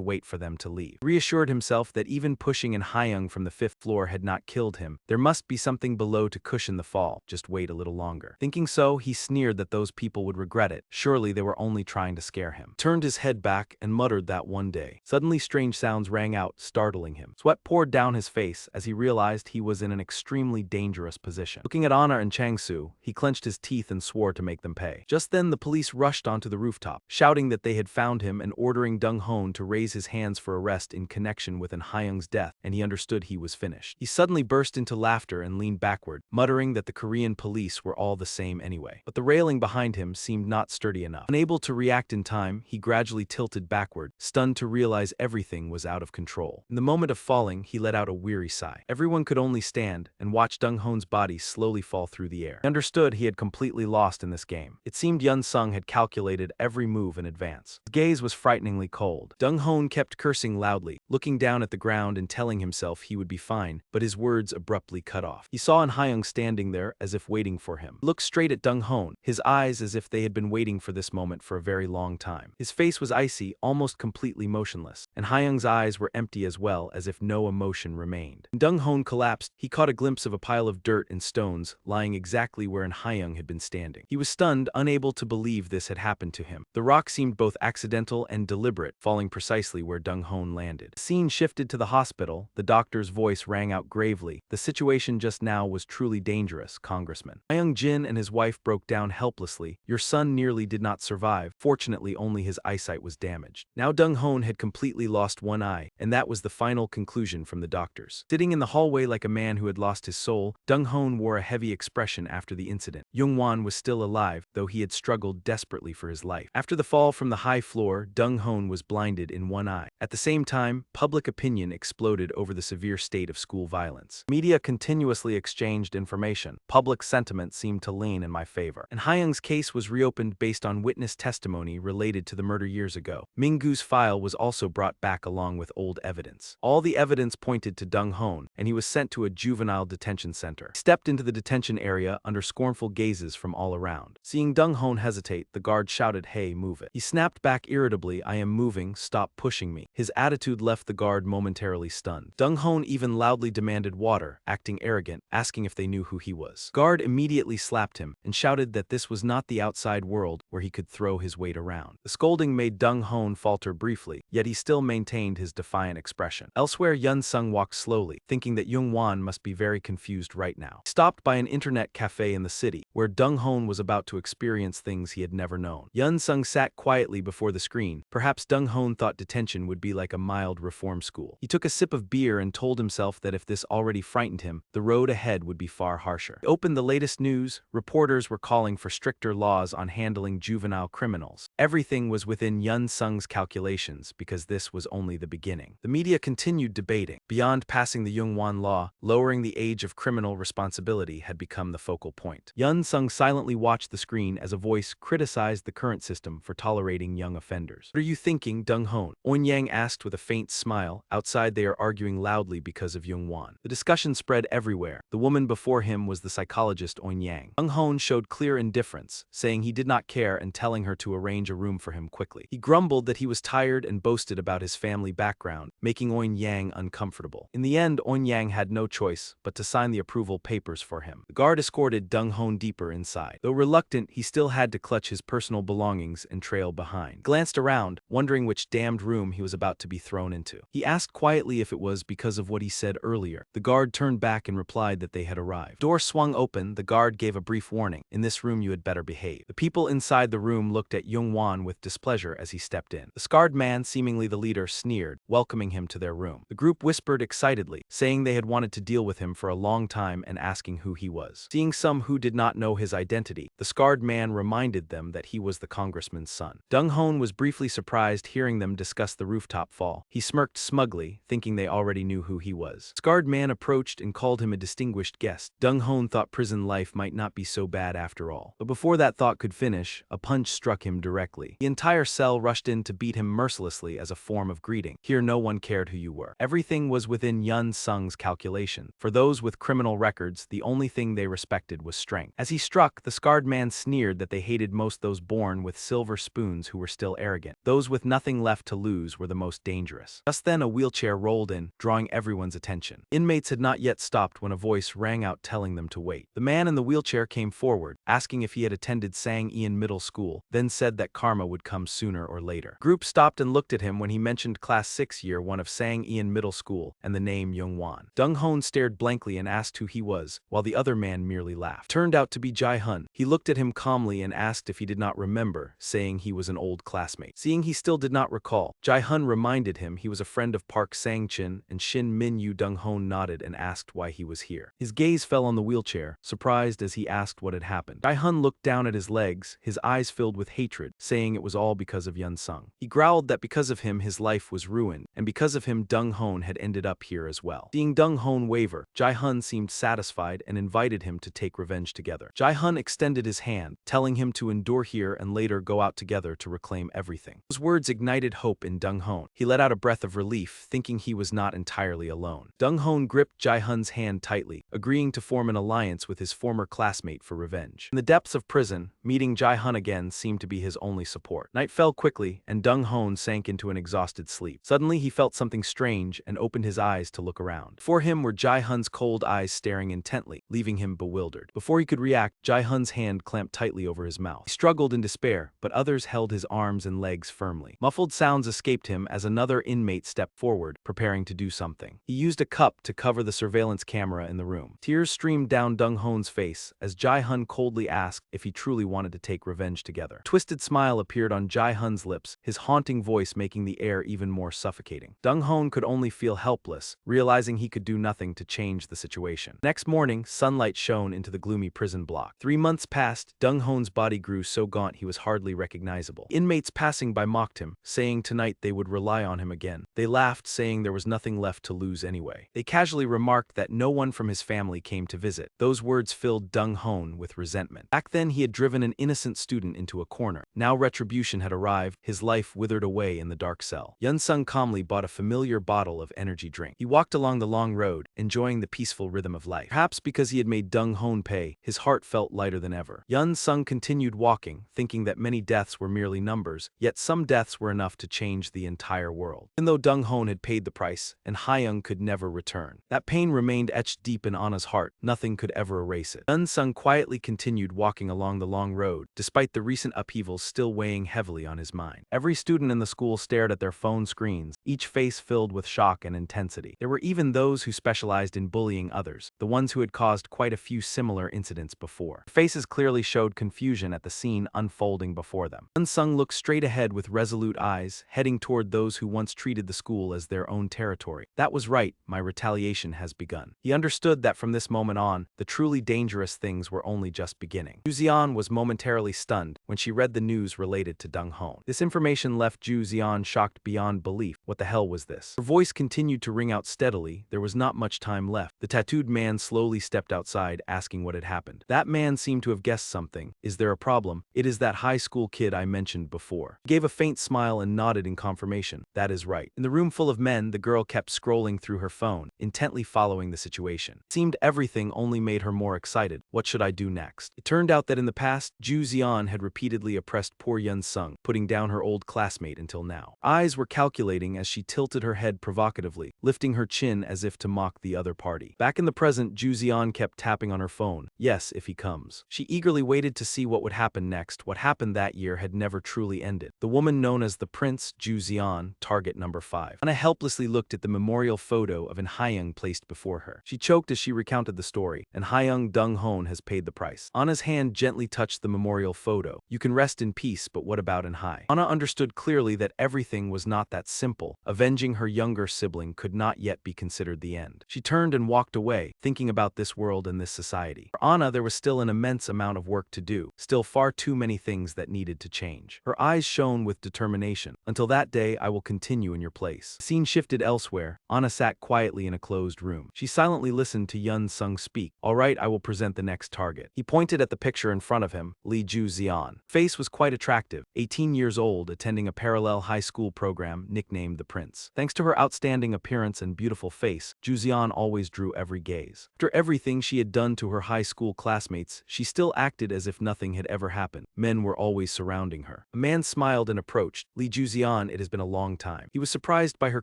wait for them to leave. He reassured himself that even pushing An Hyung from the 5th floor had not killed him. There must be something below to cushion the fall, just wait a little longer. Thinking so, he sneered that those people would regret it. Surely they were only trying to scare him. Turned his head back and muttered that one day. Suddenly strange sounds rang out, startling him. Sweat poured down his face as he realized he was in an extremely dangerous position. Looking at Anna and Chang-su, he clenched his teeth and swore to make them pay. Just then the police rushed onto the rooftop, shouting that they had found him and ordering Dong-hoon to raise his hands for arrest in connection with An Hyung's death, and he understood he was finished. He suddenly burst into laughter and leaned backward, muttering that the Korean police were all the same anyway. But the railing behind him seemed not sturdy enough. Unable to react in time, he gradually tilted backward, stunned to realize everything was out of control. In the moment of falling, he let out a weary sigh. Everyone could only stand and watch Dong-hoon's body slowly fall through the air. He understood he had completely lost in this game. It seemed Yun-sung had calculated every move in advance. His gaze was frighteningly cold. Dong-hoon kept cursing loudly, looking down at the ground and telling himself he would be fine, but his words abruptly cut off. He saw An Hyung standing there as if waiting for him. He looked straight at Dong-hoon, his eyes as if they had been waiting for this moment for a very long time. His face was icy, almost completely motionless, and Hyung's eyes were empty as well, as if no emotion remained. When Dong-hoon collapsed, he caught a glimpse of a pile of dirt and stones lying exactly where An Hyung had been standing. He was stunned, unable to believe this had happened to him. The rock seemed both accidental and deliberate, falling precisely where Dong-hoon landed. The scene shifted to the hospital. The doctor's voice rang out gravely. The situation just now was truly dangerous, Congressman. Hyung Jin and his wife broke down helplessly. Your son nearly did not survive. Fortunately, only his eyesight was damaged. Now Dong-hoon had completely lost one eye, and that was the final conclusion from the doctors. Sitting in the hallway like a man who had lost his soul, Dong-hoon wore a heavy expression after the incident. Young-won was still alive, though he had struggled desperately for his life. After the fall from the high floor, Dong-hoon was blinded in one eye. At the same time, public opinion exploded over the severe state of school violence. Media continuously exchanged information. Public sentiment seemed to lean in my favor. And Hyung's case was reopened based on witness testimony related to the murder years ago. Mingu's file was also brought back along with old evidence. All the evidence pointed to Dong-hoon, and he was sent to a juvenile detention center. He stepped into the detention area under scornful gazes from all around. Seeing Dong-hoon hesitate, the guard shouted, "Hey, move it." He snapped back irritably, "I am moving, stop pushing me." His attitude left the guard momentarily stunned. Dong-hoon even loudly demanded water, acting arrogant, asking if they knew who he was. Guard immediately slapped him and shouted that this was not the outside world where he could throw his weight around. The scolding made Dong-hoon falter briefly, yet he still maintained his defiant expression. Elsewhere, Yun-sung walked slowly, thinking that Young-won must be very confused right now. He stopped by an internet cafe in the city, where Dong-hoon was about to experience things he had never known. Yun-sung sat quietly before the screen. Perhaps Dong-hoon thought detention would be like a mild reform school. He took a sip of beer and told himself that if this already frightened him, the road ahead would be far harsher. He opened the latest news. Reporters were calling for stricter laws on handling juvenile criminals. Everything was within Yun-sung's calculations because this was only the beginning. The media continued debating. Beyond passing the Young-won law, lowering the age of criminal responsibility had become the focal point. Yun-sung silently watched the screen as a voice criticized the current system for tolerating young offenders. "What are you thinking, Dong-hoon?" Eun-yang asked with a faint smile. Outside they are arguing loudly because of Young-won. The discussion spread everywhere. The woman before him was the psychologist Eun-yang. Dong-hoon showed clear indifference, saying he did not care and telling her to arrange a room for him quickly. He grumbled that he was tired and boasted about his family background, making Eun-yang uncomfortable. In the end, Eun-yang had no choice but to sign the approval papers for him. The guard escorted Dong-hoon deeper inside. Though reluctant, he still had to clutch his personal belongings and trail behind. He glanced around, wondering which damned room he was about to be thrown into. He asked quietly if it was because of what he said earlier. The guard turned back and replied that they had arrived. Door swung open. The guard gave a brief warning. "In this room you had better behave." The people inside the room looked at Young-won with displeasure as he stepped in. The scarred man, seemingly the leader, sneered, welcoming him to their room. The group whispered excitedly, saying they had wanted to deal deal with him for a long time and asking who he was. Seeing some who did not know his identity, the scarred man reminded them that he was the congressman's son. Dong-hoon was briefly surprised hearing them discuss the rooftop fall. He smirked smugly, thinking they already knew who he was. Scarred man approached and called him a distinguished guest. Dong-hoon thought prison life might not be so bad after all. But before that thought could finish, a punch struck him directly. The entire cell rushed in to beat him mercilessly as a form of greeting. Here no one cared who you were. Everything was within Yun Sung's calculation. For those with criminal records, the only thing they respected was strength. As he struck, the scarred man sneered that they hated most those born with silver spoons who were still arrogant. Those with nothing left to lose were the most dangerous. Just then a wheelchair rolled in, drawing everyone's attention. Inmates had not yet stopped when a voice rang out telling them to wait. The man in the wheelchair came forward, asking if he had attended Sang Ian Middle School, then said that karma would come sooner or later. Group stopped and looked at him when he mentioned Class 6 Year 1 of Sang Ian Middle School and the name Youngwon. Dong-hoon stared blankly and asked who he was, while the other man merely laughed. Turned out to be Jae-hun. He looked at him calmly and asked if he did not remember, saying he was an old classmate. Seeing he still did not recall, Jae-hun reminded him he was a friend of Park Sang-chin and Shin Min-yu. Dong-hoon nodded and asked why he was here. His gaze fell on the wheelchair, surprised as he asked what had happened. Jae-hun looked down at his legs, his eyes filled with hatred, saying it was all because of Yun Sung. He growled that because of him his life was ruined, and because of him Dong-hoon had ended up here as well. Seeing Dong-hoon waver, Jae-hun seemed satisfied and invited him to take revenge together. Jae-hun extended his hand, telling him to endure here and later go out together to reclaim everything. Those words ignited hope in Dong-hoon. He let out a breath of relief, thinking he was not entirely alone. Dong-hoon gripped Jae-hun's hand tightly, agreeing to form an alliance with his former classmate for revenge. In the depths of prison, meeting Jae-hun again seemed to be his only support. Night fell quickly, and Dong-hoon sank into an exhausted sleep. Suddenly he felt something strange and opened his eyes to look around. Before him were Jae-hun's cold eyes staring intently, leaving him bewildered. Before he could react, Jae-hun's hand clamped tightly over his mouth. He struggled in despair, but others held his arms and legs firmly. Muffled sounds escaped him as another inmate stepped forward, preparing to do something. He used a cup to cover the surveillance camera in the room. Tears streamed down Dong-hoon's face as Jae-hun coldly asked if he truly wanted to take revenge together. A twisted smile appeared on Jae-hun's lips, his haunting voice making the air even more suffocating. Dong-hoon could only feel helpless, realizing he could do nothing to change the situation. Next morning, sunlight shone into the gloomy prison block. 3 months passed, Dong-hoon's body grew so gaunt he was hardly recognizable. Inmates passing by mocked him, saying tonight they would rely on him again. They laughed, saying there was nothing left to lose anyway. They casually remarked that no one from his family came to visit. Those words filled Dong-hoon with resentment. Back then he had driven an innocent student into a corner. Now retribution had arrived, his life withered away in the dark cell. Yun Sung calmly bought a familiar bottle of energy drink. He walked along the long road, enjoying the peaceful rhythm of life. Perhaps because he had made Dong-hoon pay, his heart felt lighter than ever. Yun Sung continued walking, thinking that many deaths were merely numbers, yet some deaths were enough to change the entire world. Even though Dong-hoon had paid the price, and Hayoung could never return, that pain remained etched deep in Anna's heart. Nothing could ever erase it. Yun Sung quietly continued walking along the long road, despite the recent upheavals still weighing heavily on his mind. Every student in the school stared at their phone screens, each face filled with shock and intensity. There were even those who specialized in bullying others, the ones who had caused quite a few similar incidents before. Their faces clearly showed confusion at the scene unfolding before them. Yun Sung looked straight ahead with resolute eyes, heading toward those who once treated the school as their own territory. That was right, my retaliation has begun. He understood that from this moment on, the truly dangerous things were only just beginning. Ju Xian was momentarily stunned when she read the news related to Dong-hoon. This information left Ju Xian shocked beyond belief. What the hell was this? Her voice continued to ring out steadily. There was not much time left. The tattooed man slowly stepped outside, asking what had happened. That man seemed to have guessed something. Is there a problem? It is that high school kid I mentioned before. He gave a faint smile and nodded in confirmation. That is right. In the room full of men, the girl kept scrolling through her phone, intently following the situation. It seemed everything only made her more excited. What should I do next? It turned out that in the past, Ju Xian had repeatedly oppressed poor Yun Sung, putting down her old classmate until now. Eyes were calculating as she tilted her head provocatively, lifting her chin as if to mock the other party. Back in the present, Ju Xian kept tapping on her phone. Yes, if he comes. She eagerly waited to see what would happen next. What happened that year had never truly ended. The woman known as the Prince, Ju Xian, target number 5. Anna helplessly looked at the memorial photo of an Hayoung placed before her. She choked as she recounted the story, and Hayoung Dong-hoon has paid the price. Anna's hand gently touched the memorial photo. You can rest in peace, but what about in Hai? Anna understood clearly that everything was not that simple. Avenging her younger sibling could not yet be considered the end. She turned and walked away, thinking about this world and this society. For Anna, there was still an immense amount of work to do, still far too many things that needed to change. Her eyes shone with determination. Until that day, I will continue in your place. The scene shifted elsewhere. Anna sat quietly in a closed room. She silently listened to Yun Sung speak. All right, I will present the next target. He pointed at the picture in front of him, Lee Ju Xian. Face was quite attractive, 18 years old, attending a parallel high school program nicknamed The Prince. Thanks to her outstanding appearance and beautiful face, Ju Xian always drew every gaze. After everything she had done to her high school classmates, she still acted as if nothing had ever happened. Men were always surrounding her. A man smiled and approached. Lee Ju Xian, it has been a long time. He was surprised by her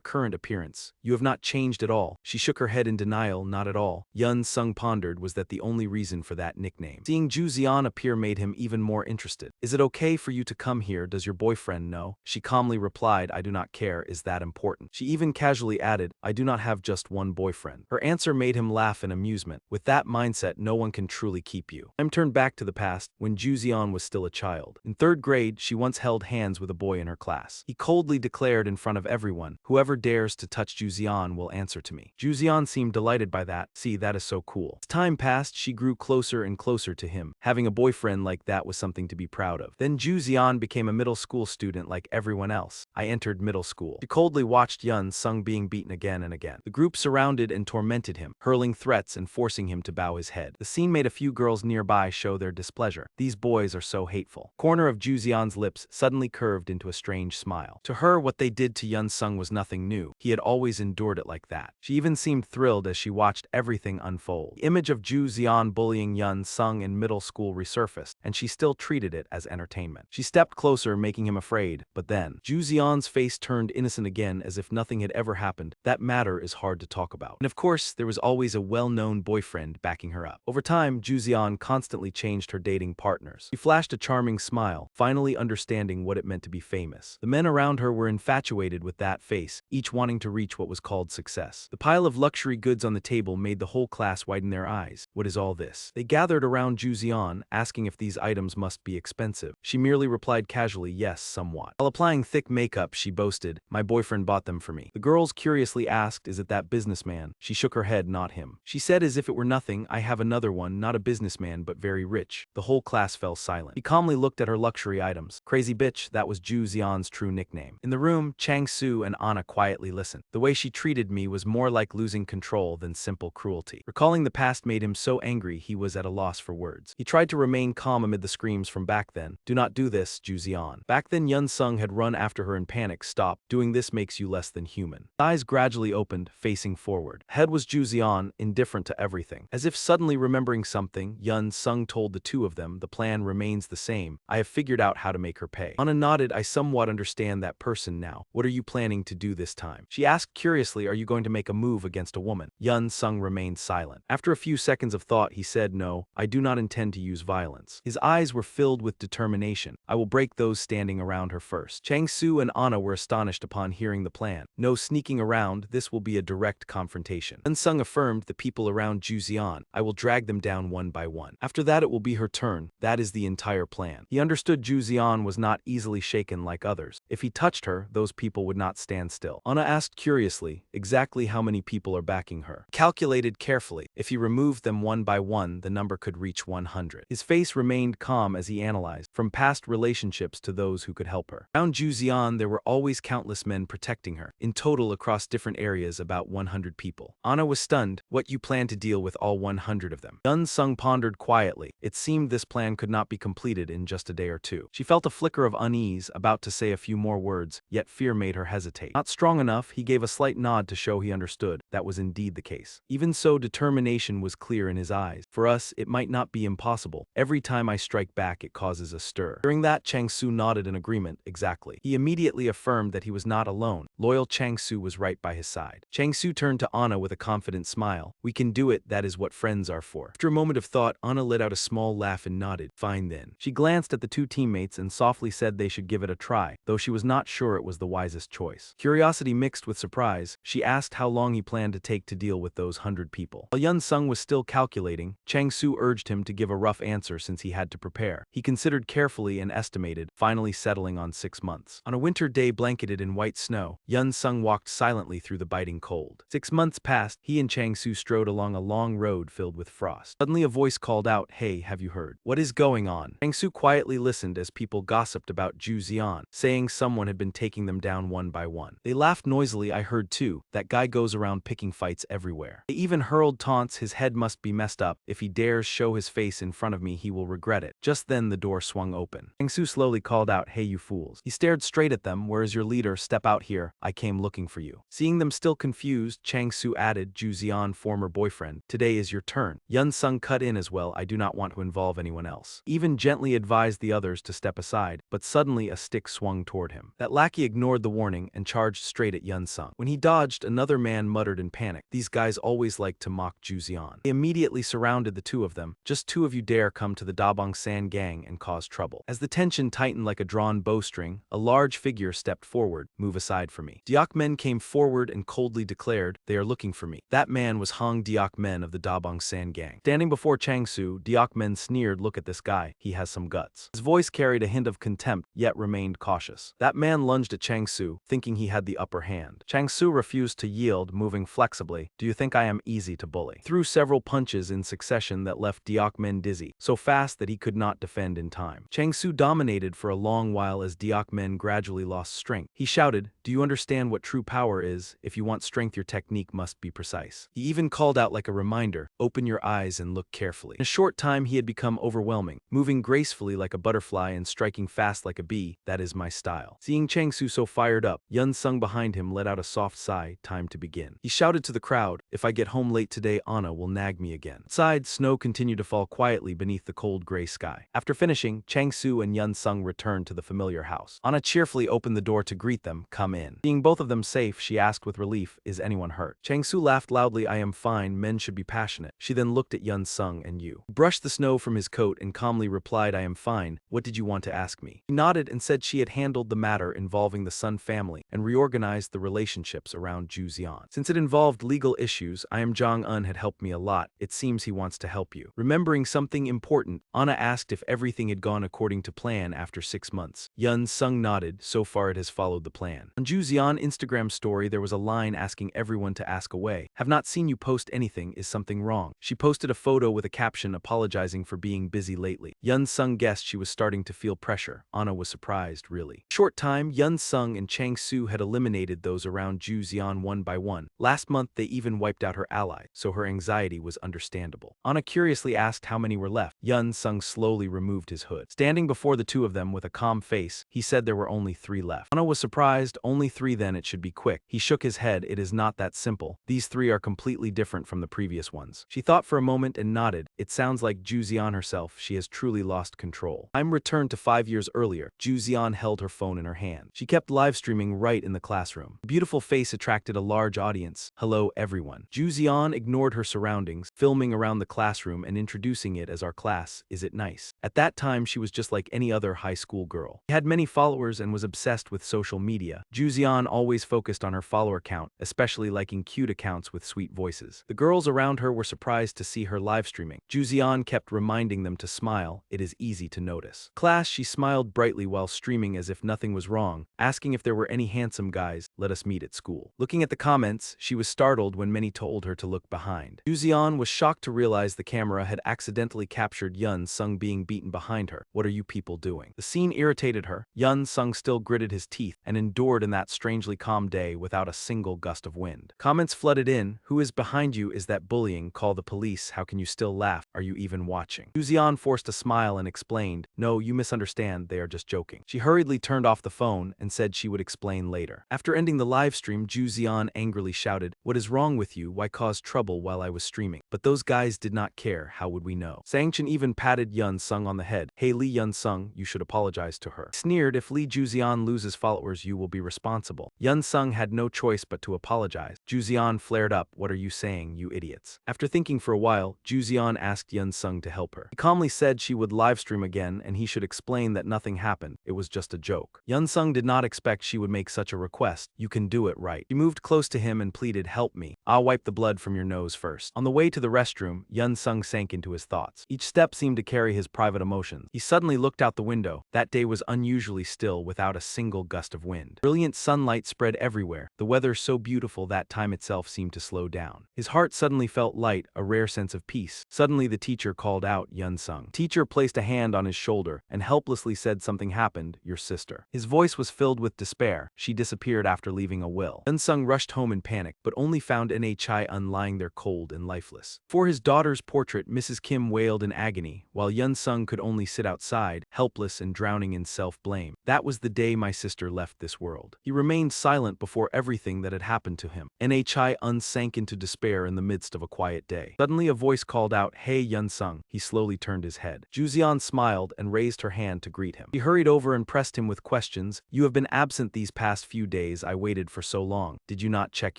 current appearance. You have not changed at all. She shook her head in denial, not at all. Yun Sung pondered, was that the only reason for that nickname? Seeing Ju Xian appear made him even more interested. Is it okay for you to come here? Does your boyfriend know? She calmly replied, I do not care. Is that important? She even casually added, I do not have just one boyfriend. Her answer made him laugh in amusement. With that mindset, no one can truly keep you. I'm turned back to the past, when Ju Xian was still a child. In 3rd grade, she once held hands with a boy in her class. He coldly declared in front of everyone, whoever dares to touch Ju Xian will answer to me. Ju Xian seemed delighted by that. See, that is so cool. As time passed, she grew closer and closer to him. Having a boyfriend like that was something to be proud of. Then Ju Xian became a middle school student like everyone else. I entered middle school. She coldly watched Yun Sung being beaten again and again. The group surrounded and tormented him, hurling threats and forcing him to bow his head. The scene made a few girls nearby show their displeasure. These boys are so hateful. Corner of Ju Xian's lips suddenly curved into a strange smile. To her, what they did to Yun Sung was nothing new. He had always endured it like that. She even seemed thrilled as she watched everything unfold. The image of Ju Xian bullying Yun Sung in middle school resurfaced, and she still treated it as entertainment. She stepped closer, making him afraid, but then, Ju Xian's face turned innocent again as if nothing had ever happened. That matter is hard to talk about. And of course, there was always a well-known boyfriend backing her up. Over time, Ju Xian constantly changed her dating partners. She flashed a charming smile, finally understanding what it meant to be famous. The men around her were infatuated with that face, each wanting to reach what was called success. The pile of luxury goods on the table made the whole class widen their eyes. What is all this? They gathered around Ju Xian, asking if these items must be expensive. She merely replied casually, yes, somewhat. While applying thick makeup, she boasted, my boyfriend bought them for me. The girls curiously asked, is it that businessman? She shook her head, not him. She said as if it were nothing, I have another one, not a businessman but very rich. The whole class fell silent. He calmly looked at her luxury items. Crazy bitch, that was Ju Xian's true nickname. In the room, Chang Su and Anna quietly listened. The way she treated me was more like losing control than simple cruelty. Recalling the past made him so angry he was at a loss for words. He tried to remain calm amid the screams from back then. Do not do this, Ju Xian. Back then Yun Sung had run after her in panic. Stop. Doing this makes you less than human. Eyes gradually opened, facing forward. Head was Ju Xian, indifferent to everything. As if suddenly remembering something, Yun Sung told the two of them, the plan remains the same. I have figured out how to make her pay. Anna nodded, I somewhat understand that person now. What are you planning to do this time? She asked curiously, are you going to make a move against a woman? Yun Sung remained silent. After a few seconds of thought, he said, no, I do not intend to use violence. His eyes were filled with determination. I will break those standing around her first. Chang Su and Anna were astonished upon hearing the plan. No sneaking around, this will be a direct confrontation. Yun Sung affirmed, the people around Ju Xian, I will drag them down one by one. After that it will be her turn. That is the entire plan. He understood Ju Xian was not easily shaken like others. If he touched her, those people would not stand still. Anna asked curiously, exactly how many people are backing her? Calculated carefully. If he removed them one by one, the number could reach 100. His face remained calm as he analyzed, from past relationships to those who could help her. Around Ju Xian, there were always countless men protecting her. In total, across different areas, about 100 people. Anna was stunned. What, you plan to deal with all 100 of them? Yun Sung pondered quietly. It seemed this plan could not be completed in just a day or two. She felt a flicker of unease, about to say a few more words, yet fear made her hesitate. Not strong enough, he gave a slight nod to show he understood. That was indeed the case. Even so, determination was clear in his eyes. For us, it might not be impossible. Every time I strike back, it causes a stir. During that, Chang Su nodded in agreement. Exactly. He immediately affirmed that he was not alone. Loyal Chang Su was right by his side. Chang Su turned to Anna with a confident smile. We can do it, that is what friends are for. After a moment of thought, Anna let out a small laugh and nodded. Fine then. She glanced at the two teammates and softly said they should give it a try, though she was not sure it was the wisest choice. Curiosity mixed with surprise, she asked how long he planned to take to deal with those 100 people. While Yun Sung was still calculating, Chang Su urged him to give a rough answer since he had to prepare. He considered carefully and estimated, finally settling on 6 months. On a winter day blanketed in white snow, Yun Sung walked silently through the biting cold. 6 months passed past, he and Chang Su strode along a long road filled with frost. Suddenly a voice called out, "Hey, have you heard? What is going on?" Chang Su quietly listened as people gossiped about Zhu Xian, saying someone had been taking them down one by one. They laughed noisily. I heard too. That guy goes around picking fights everywhere. They even hurled taunts. His head must be messed up. If he dares show his face in front of me, he will regret it. Just then the door swung open. Chang Su slowly called out, "Hey, you fools." He stared straight at them. "Where is your leader? Step out here. I came looking for you." Seeing them still confused, Chang Su added, "Zhu Xian, former boyfriend, today is your turn." Yun Sung cut in as well. "I do not want to involve anyone else." Even gently advised the others to step aside, but suddenly a stick swung toward him. That lackey ignored the warning and charged straight at Yun Sung. When he dodged, another man muttered in panic, "These guys always like to mock Zhu Xian." They immediately surrounded the two of them. "Just two of you dare come to the Dabong San gang and cause trouble." As the tension tightened like a drawn bowstring, a large figure stepped forward. "Move aside for me." Diak Men came forward and coldly declared, "They are looking for me." That man was Hong Diak Men of the Dabong San gang. Standing before Chang Su, Diak Men sneered, "Look at this guy. He has some guts." His voice carried a hint of contempt, yet remained cautious. That man lunged at Chang Su, thinking he had the upper hand. Chang Su refused to yield, moving flexibly. "Do you think I am easy to bully?" Threw several punches in succession that left Diak Men dizzy, so fast that he could not defend in time. Chang Su dominated for a long while as Diak Men gradually lost strength. He shouted, "Do you understand what true power is? If you want strength, your technique must be precise." He even called out like a reminder, "Open your eyes and look carefully." In a short time he had become overwhelming, moving gracefully like a butterfly and striking fast like a bee. "That is my style." Seeing Chang Su so fired up, Yun Sung behind him let out a soft sigh. Time to begin. He shouted to the crowd, "If I get home late today, Anna will nag me again." Outside, snow continued to fall quietly beneath the cold gray sky. After finishing, Chang Su and Yun Sung returned to the familiar house. Anna cheerfully opened the door to greet them. "Come in." Seeing both of them safe, she asked with relief, "Is anyone hurt?" Chang Su laughed loudly. "I am fine. Men should be passionate." She then looked at Yun Sung and Yu. He brushed the snow from his coat and calmly replied, "I am fine. What did you want to ask me?" He nodded and said she had handled the matter involving the Sun family and reorganized the relationships around Zhu Xian. "Since it involved legal issues, I am Jong-un had helped me a lot. It seems he wants to help you." Remembering something important, Anna asked if everything had gone according to plan after 6 months. Yun Sung nodded. "So far it has followed the plan." On Zhu Xian Instagram story there was a line asking everyone to ask away. "Have not seen you post anything. Is something wrong?" She posted a photo with a caption apologizing for being busy lately. Yun Sung guessed she was starting to feel pressure. Anna was surprised, really. Short time, Yun Sung and Chang Su had eliminated those around Zhu Xian one by one. Last month they even wiped out her ally, so her anxiety was understandable. Anna curiously asked how many were left. Yun Sung slowly removed his hood. Standing before the two of them with a calm face, he said there were only 3 left. Anna was surprised. "Only 3, then it should be quick." He shook his head. "It is not that simple. These 3 are completely different from the previous ones." She thought for a moment and nodded. "It sounds like Zhu Xian herself. She has truly lost control." Time returned to 5 years earlier. Zhu Xian held her phone in her hand. She kept live streaming right in the classroom. Her beautiful face attracted a large audience. "Hello, everyone." Zhu Xian ignored her surroundings, filming around the classroom and introducing it as our class. Is it nice? At that time, she was just like any other high school girl. She had many followers and was obsessed with social media. Zhu Xian always focused on her follower count, especially liking cute accounts with sweet voices. The girls around her were surprised to see her live streaming. Zhu Xian kept reminding them to smile. It is easy to notice. Class, she smiled brightly while streaming as if nothing was wrong, asking if there were any handsome guys. "Let us meet at school." Looking at the comments, she was startled when many told her to look behind. Zhu Xian was shocked to realize the camera had accidentally captured Yun Sung being beaten behind her. "What are you people doing?" The scene irritated her. Yun Sung still gritted his teeth and endured in that strangely calm day without a single gust of wind. Comments flooded in. "Who is behind you? Is that bullying? Call the police. How can you still laugh? Are you even watching?" Zhu Xian forced a smile and explained, "No, you misunderstand. They are just joking." She hurriedly turned off the phone and said she would explain later. After ending the live stream, Zhu Xian angrily shouted, "What is wrong with you? Why cause trouble while I was streaming?" But those guys did not care. How would we know? Sangchen even patted Yun Sung on the head. "Hey Li Yun Sung, you should apologize to her." He sneered, "If Li Zhuxian loses followers, you will be responsible." Yun Sung had no choice but to apologize. Zhuxian flared up. "What are you saying, you idiots?" After thinking for a while, Zhuxian asked Yun Sung to help her. He calmly said she would livestream again and he should explain that nothing happened. It was just a joke. Yun Sung did not expect she would make such a request. "You can do it, right?" She moved close to him and pleaded, "Help me. I'll wipe the blood from your nose first." On the way to the restroom, Yun Sung sank into his thoughts. Each step seemed to carry his private emotions. He suddenly looked out the window. That day was unusually still without a single gust of wind. Brilliant sunlight spread everywhere, the weather so beautiful that time itself himself seemed to slow down. His heart suddenly felt light, a rare sense of peace. Suddenly the teacher called out Yun-sung. Teacher placed a hand on his shoulder and helplessly said something happened, your sister. His voice was filled with despair. She disappeared after leaving a will. Yun-sung rushed home in panic, but only found Nhai lying there cold and lifeless. For his daughter's portrait, Mrs. Kim wailed in agony, while Yun-sung could only sit outside, helpless and drowning in self-blame. That was the day my sister left this world. He remained silent before everything that had happened to him. Nhai sank into despair in the midst of a quiet day. Suddenly a voice called out, "Hey Yun-sung." He slowly turned his head. Juzian smiled and raised her hand to greet him. She hurried over and pressed him with questions. "You have been absent these past few days. I waited for so long. Did you not check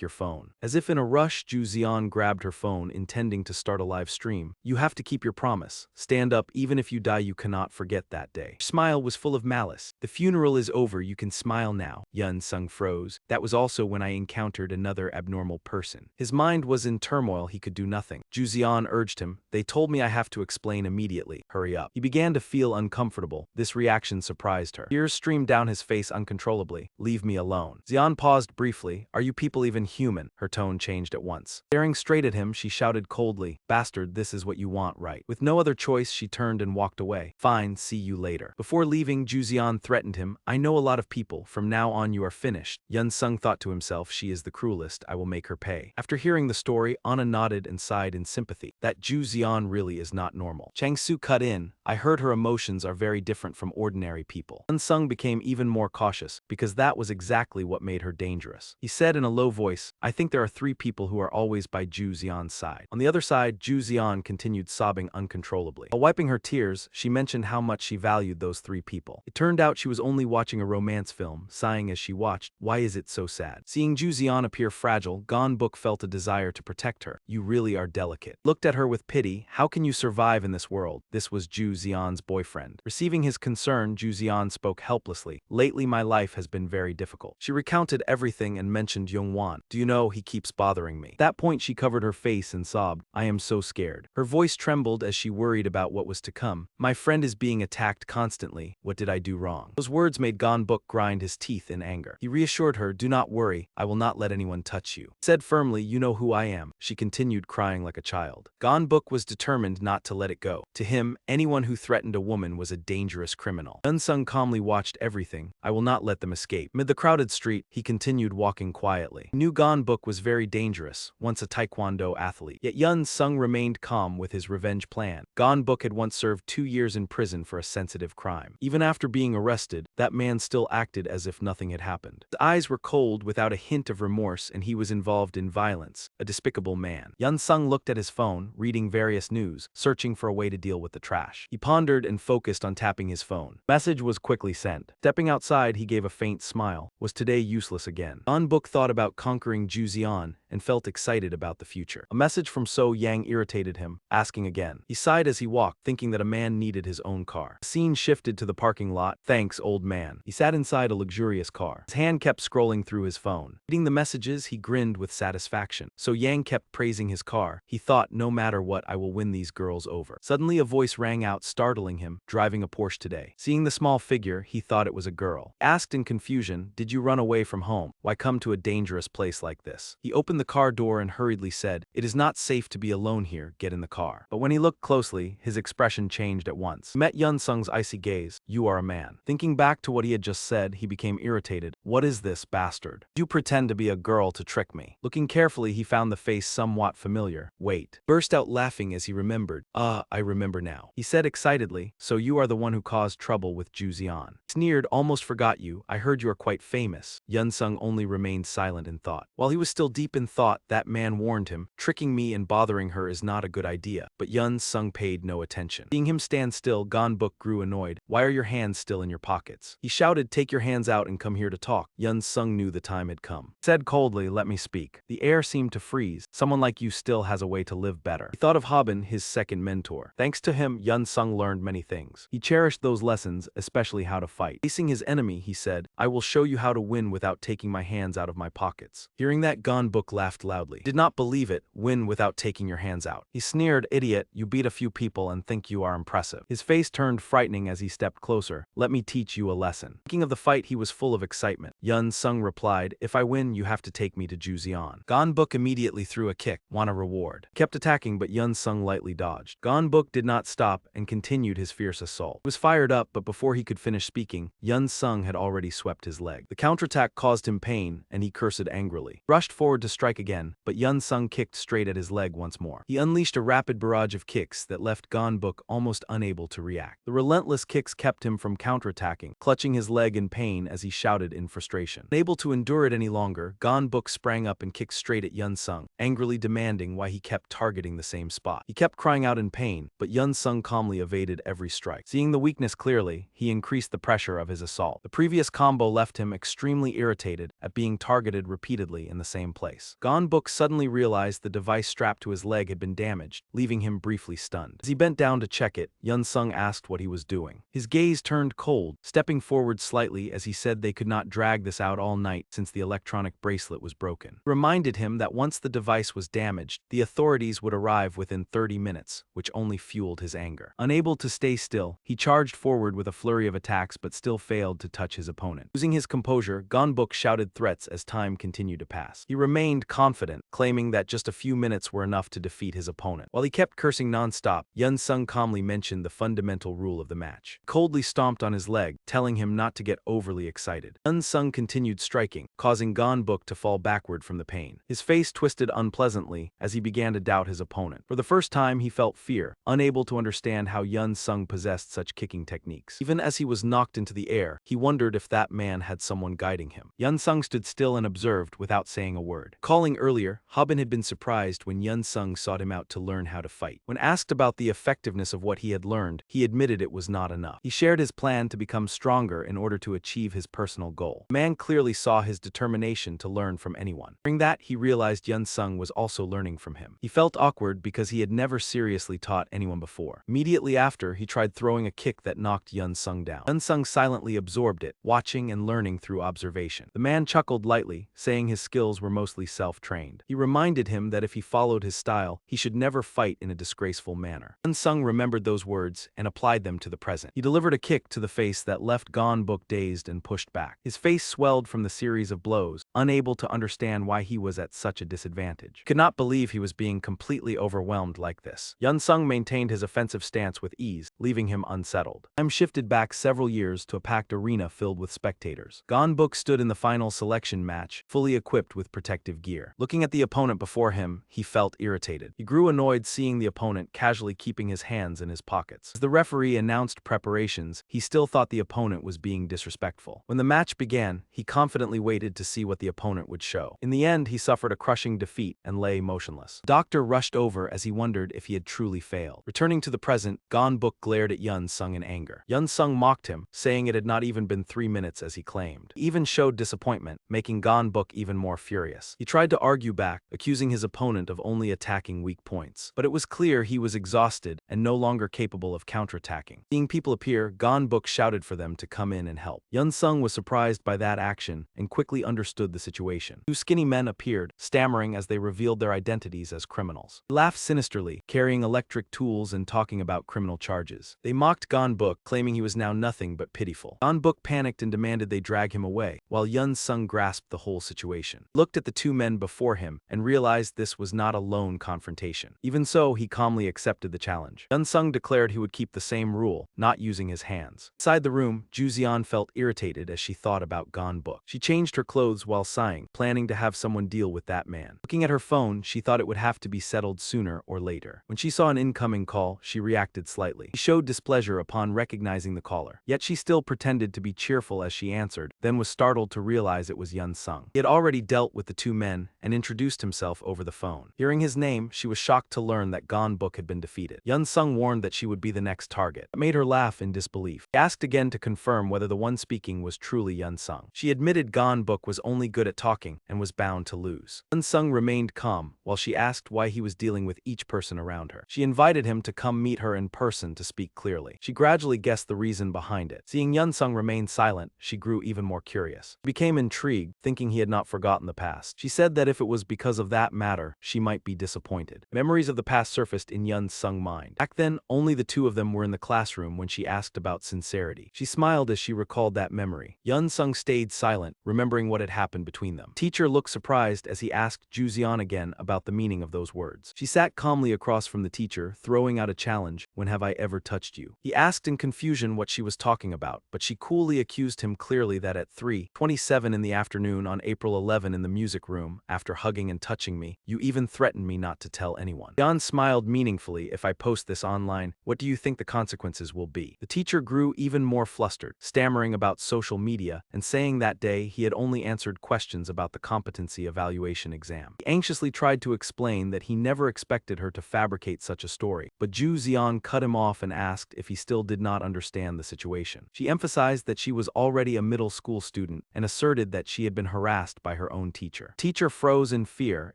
your phone?" As if in a rush, Juzian grabbed her phone, intending to start a live stream. "You have to keep your promise. Stand up, even if you die you cannot forget that day." Her smile was full of malice. "The funeral is over, you can smile now." Yun-sung froze. That was also when I encountered another abnormal person. His mind was in turmoil, he could do nothing. Juzian urged him. "They told me I have to explain immediately. Hurry up." He began to feel uncomfortable. This reaction surprised her. Tears streamed down his face uncontrollably. "Leave me alone." Xian paused briefly. "Are you people even human?" Her tone changed at once. Staring straight at him, she shouted coldly, "Bastard, this is what you want, right?" With no other choice, she turned and walked away. "Fine, see you later." Before leaving, Juzian threatened him. "I know a lot of people. From now on you are finished." Yun-sung thought to himself, "She is the cruelest. I will make her pay." After hearing the story, Anna nodded and sighed in sympathy. That Juzian really is not normal. Chang-su cut in. "I heard her emotions are very different from ordinary people." Yun-sung became even more cautious, because that was exactly what made her dangerous. He said in a low voice, "I think there are 3 people who are always by Juzian's side." On the other side, Juzian continued sobbing uncontrollably. While wiping her tears, she mentioned how much she valued those 3 people. It turned out she was only watching a romance film, sighing as she watched. "Why is it so sad?" Seeing Juzian appear fragile, Gonbok felt a desire to protect her. "You really are delicate." Looked at her with pity. "How can you survive in this world?" This was Juzian's boyfriend. Receiving his concern, Juzian spoke helplessly. "Lately my life has been very difficult." She recounted everything and mentioned Yongwan. "Do you know, he keeps bothering me." At that point she covered her face and sobbed. "I am so scared." Her voice trembled as she worried about what was to come. "My friend is being attacked constantly. What did I do wrong?" Those words made Gonbok grind his teeth in anger. He reassured her, "Do not worry, I will not let anyone touch you." He said firmly, "You know who I am." She continued crying like a child. Gonbok was determined not to let it go. To him, anyone who threatened a woman was a dangerous criminal. Yun-sung calmly watched everything. "I will not let them escape." Amid the crowded street, he continued walking quietly. He knew Gonbok was very dangerous, once a taekwondo athlete. Yet Yun-sung remained calm with his revenge plan. Gonbok had once served 2 years in prison for a sensitive crime. Even after being arrested, that man still acted as if nothing had happened. His eyes were cold without a hint of remorse, and he was involved in violence. A despicable man. Yun-sung looked at his phone, reading various news, searching for a way to deal with the trash. He pondered and focused on tapping his phone. Message was quickly sent. Stepping outside, he gave a faint smile. Was today useless again? Gonbok thought about conquering Juzian and felt excited about the future. A message from So Yang irritated him, asking again. He sighed as he walked, thinking that a man needed his own car. The scene shifted to the parking lot. "Thanks, old man." He sat inside a luxurious car. His hand kept scrolling through his phone. Reading the messages, he grinned with satisfaction. So Yang kept praising his car. He thought, "No matter what, I will win these girls over." Suddenly a voice rang out, startling him, "Driving a Porsche today." Seeing the small figure, he thought it was a girl. He asked in confusion, "Did you run away from home? Why come to a dangerous place like this?" He opened the car door and hurriedly said, "It is not safe to be alone here, get in the car." But when he looked closely, his expression changed at once. He met Yun-sung's icy gaze. "You are a man." Thinking back to what he had just said, he became irritated. "What is this, bastard? You pretend to be a girl to trick me." Looking carefully, he found the face somewhat familiar. "Wait." Burst out laughing as he remembered. I remember now." He said excitedly, "So you are the one who caused trouble with Juzian." Sneered, "Almost forgot you. I heard you are quite famous." Yun-sung only remained silent in thought. While he was still deep in thought, that man warned him, "Tricking me and bothering her is not a good idea." But Yun-sung paid no attention. Seeing him stand still, Gonbok grew annoyed. "Why are your hands still in your pockets?" He shouted, "Take your hands out and come here to talk." Yun-sung knew the time had come. He said coldly, "Let me speak." The air seemed to freeze. "Someone like you still has a way to live better." He thought of Haben, his second mentor. Thanks to him, Yun-sung learned many things. He cherished those lessons, especially how to fight. Facing his enemy, he said, "I will show you how to win without taking my hands out of my pockets." Hearing that, Gonbok laughed loudly. Did not believe it, win without taking your hands out. He sneered, idiot, you beat a few people and think you are impressive. His face turned frightening as he stepped closer. Let me teach you a lesson. Thinking of the fight, he was full of excitement. Yun Sung replied, if I win, you have to take me to Juzian. Gonbuk immediately threw a kick, want a reward. Kept attacking, but Yun Sung lightly dodged. Gonbuk did not stop and continued his fierce assault. He was fired up, but before he could finish speaking, Yun Sung had already swept his leg. The counterattack caused him pain, and he cursed angrily. He rushed forward to strike again, but Yun Sung kicked straight at his leg once more. He unleashed a rapid barrage of kicks that left Gonbuk almost unable to react. The relentless kicks kept him from counterattacking, clutching his leg in pain as he shouted in frustration. Unable to endure it any longer, Gonbuk sprang up and kicked straight at Yun Sung, angrily demanding why he kept targeting the same spot. He kept crying out in pain, but Yun Sung calmly evaded every strike. Seeing the weakness clearly, he increased the pressure of his assault. The previous combo left him extremely irritated at being targeted repeatedly in the same place. Gonbuk suddenly realized the device strapped to his leg had been damaged, leaving him briefly stunned. As he bent down to check it, Yun Sung asked what he was doing. His gaze turned cold, stepping forward slightly as he said they could not drag this out all night since the electronic bracelet was broken. He reminded him that once the device was damaged, the authorities would arrive within 30 minutes, which only fueled his anger. Unable to stay still, he charged forward with a flurry of attacks but still failed to touch his opponent. Losing his composure, Gonbuk shouted threats as time continued to pass. He remained confident, claiming that just a few minutes were enough to defeat his opponent. While he kept cursing non-stop, Yun Sung calmly mentioned the fundamental rule of the match. He coldly stomped on his leg, telling him not to get overly excited. Yun Sung continued striking, causing Gonbuk to fall backward from the pain. His face twisted unpleasantly as he began to doubt his opponent. For the first time, he felt fear, unable to understand how Yun Sung possessed such kicking techniques. Even as he was knocked into the air, he wondered if that man had someone guiding him. Yun Sung stood still and observed without saying a word. Calling earlier, Habin had been surprised when Yun Sung sought him out to learn how to fight. When asked about the effectiveness of what he had learned, he admitted it was not enough. He shared his plan to become stronger in order to achieve his personal goal. The man clearly saw his determination to learn from anyone. During that, he realized Yun Sung was also learning from him. He felt awkward because he had never seriously taught anyone before. Immediately after, he tried throwing a kick that knocked Yun Sung down. Yun Sung silently absorbed it, watching and learning through observation. The man chuckled lightly, saying his skills were mostly self-trained. He reminded him that if he followed his style, he should never fight in a disgraceful manner. Yun Sung remembered those words and applied them to the present. He delivered a kick to the face that left Gonbuk dazed and pushed back. His face swelled from the series of blows, unable to understand why he was at such a disadvantage. He could not believe he was being completely overwhelmed like this. Yun Sung maintained his offensive stance with ease, leaving him unsettled. Time shifted back several years to a packed arena filled with spectators. Gonbuk stood in the final selection match, fully equipped with protective gear. Looking at the opponent before him, he felt irritated. He grew annoyed seeing the opponent casually keeping his hands in his pockets. As the referee announced preparations, he still thought the opponent was being disrespectful. When the match began, he confidently waited to see what the opponent would show. In the end, he suffered a crushing defeat and lay motionless. The doctor rushed over as he wondered if he had truly failed. Returning to the present, Gonbuk glared at Yun Sung in anger. Yun Sung mocked him, saying it had not even been 3 minutes as he claimed. He even showed disappointment, making Gonbuk even more furious. He tried to argue back, accusing his opponent of only attacking weak points. But it was clear he was exhausted and no longer capable of counterattacking. Seeing people appear, Gonbuk shouted for them to come in and help. Yun Sung was surprised by that action and quickly understood the situation. 2 skinny men appeared, stammering as they revealed their identities as criminals. He laughed sinisterly, carrying electric tools and talking about criminal charges. They mocked Gonbuk, claiming he was now nothing but pitiful. Gonbuk panicked and demanded they drag him away, while Yun Sung grasped the whole situation. He looked at the 2 men before him and realized this was not a lone confrontation. Even so, he calmly accepted the challenge. Yun Sung declared he would keep the same rule, not using his hands. Inside the room, Juzian felt irritated as she thought about Gonbuk. She changed her clothes while sighing, planning to have someone deal with that man. Looking at her phone, she thought it would have to be settled sooner or later. When she saw an incoming call, she reacted slightly. She showed displeasure upon recognizing the caller. Yet she still pretended to be cheerful as she answered, then was startled to realize it was Yun Sung. He had already dealt with the 2 men and introduced himself over the phone. Hearing his name, she was shocked to learn that Gonbuk had been defeated. Yun Sung warned that she would be the next target. It made her laugh in disbelief. He asked again to confirm whether the one speaking was truly Yun Sung. She admitted Gonbuk was only good at talking and was bound to lose. Yun Sung remained calm while she asked why he was dealing with each person around her. She invited him to come meet her in person to speak clearly. She gradually guessed the reason behind it. Seeing Yun Sung remain silent, she grew even more curious. She became intrigued, thinking he had not forgotten the past. She said said that if it was because of that matter, she might be disappointed. Memories of the past surfaced in Yun Sung's mind. Back then, only the two of them were in the classroom when she asked about sincerity. She smiled as she recalled that memory. Yun Sung stayed silent, remembering what had happened between them. Teacher looked surprised as he asked Juzian again about the meaning of those words. She sat calmly across from the teacher, throwing out a challenge, "When have I ever touched you?" He asked in confusion what she was talking about, but she coolly accused him clearly that at 3:27 in the afternoon on April 11 in the music room, after hugging and touching me, you even threatened me not to tell anyone. Jan smiled meaningfully. "If I post this online, what do you think the consequences will be?" The teacher grew even more flustered, stammering about social media and saying that day he had only answered questions about the competency evaluation exam. He anxiously tried to explain that he never expected her to fabricate such a story, but Ju Xian cut him off and asked if he still did not understand the situation. She emphasized that she was already a middle school student and asserted that she had been harassed by her own teacher. Teacher froze in fear.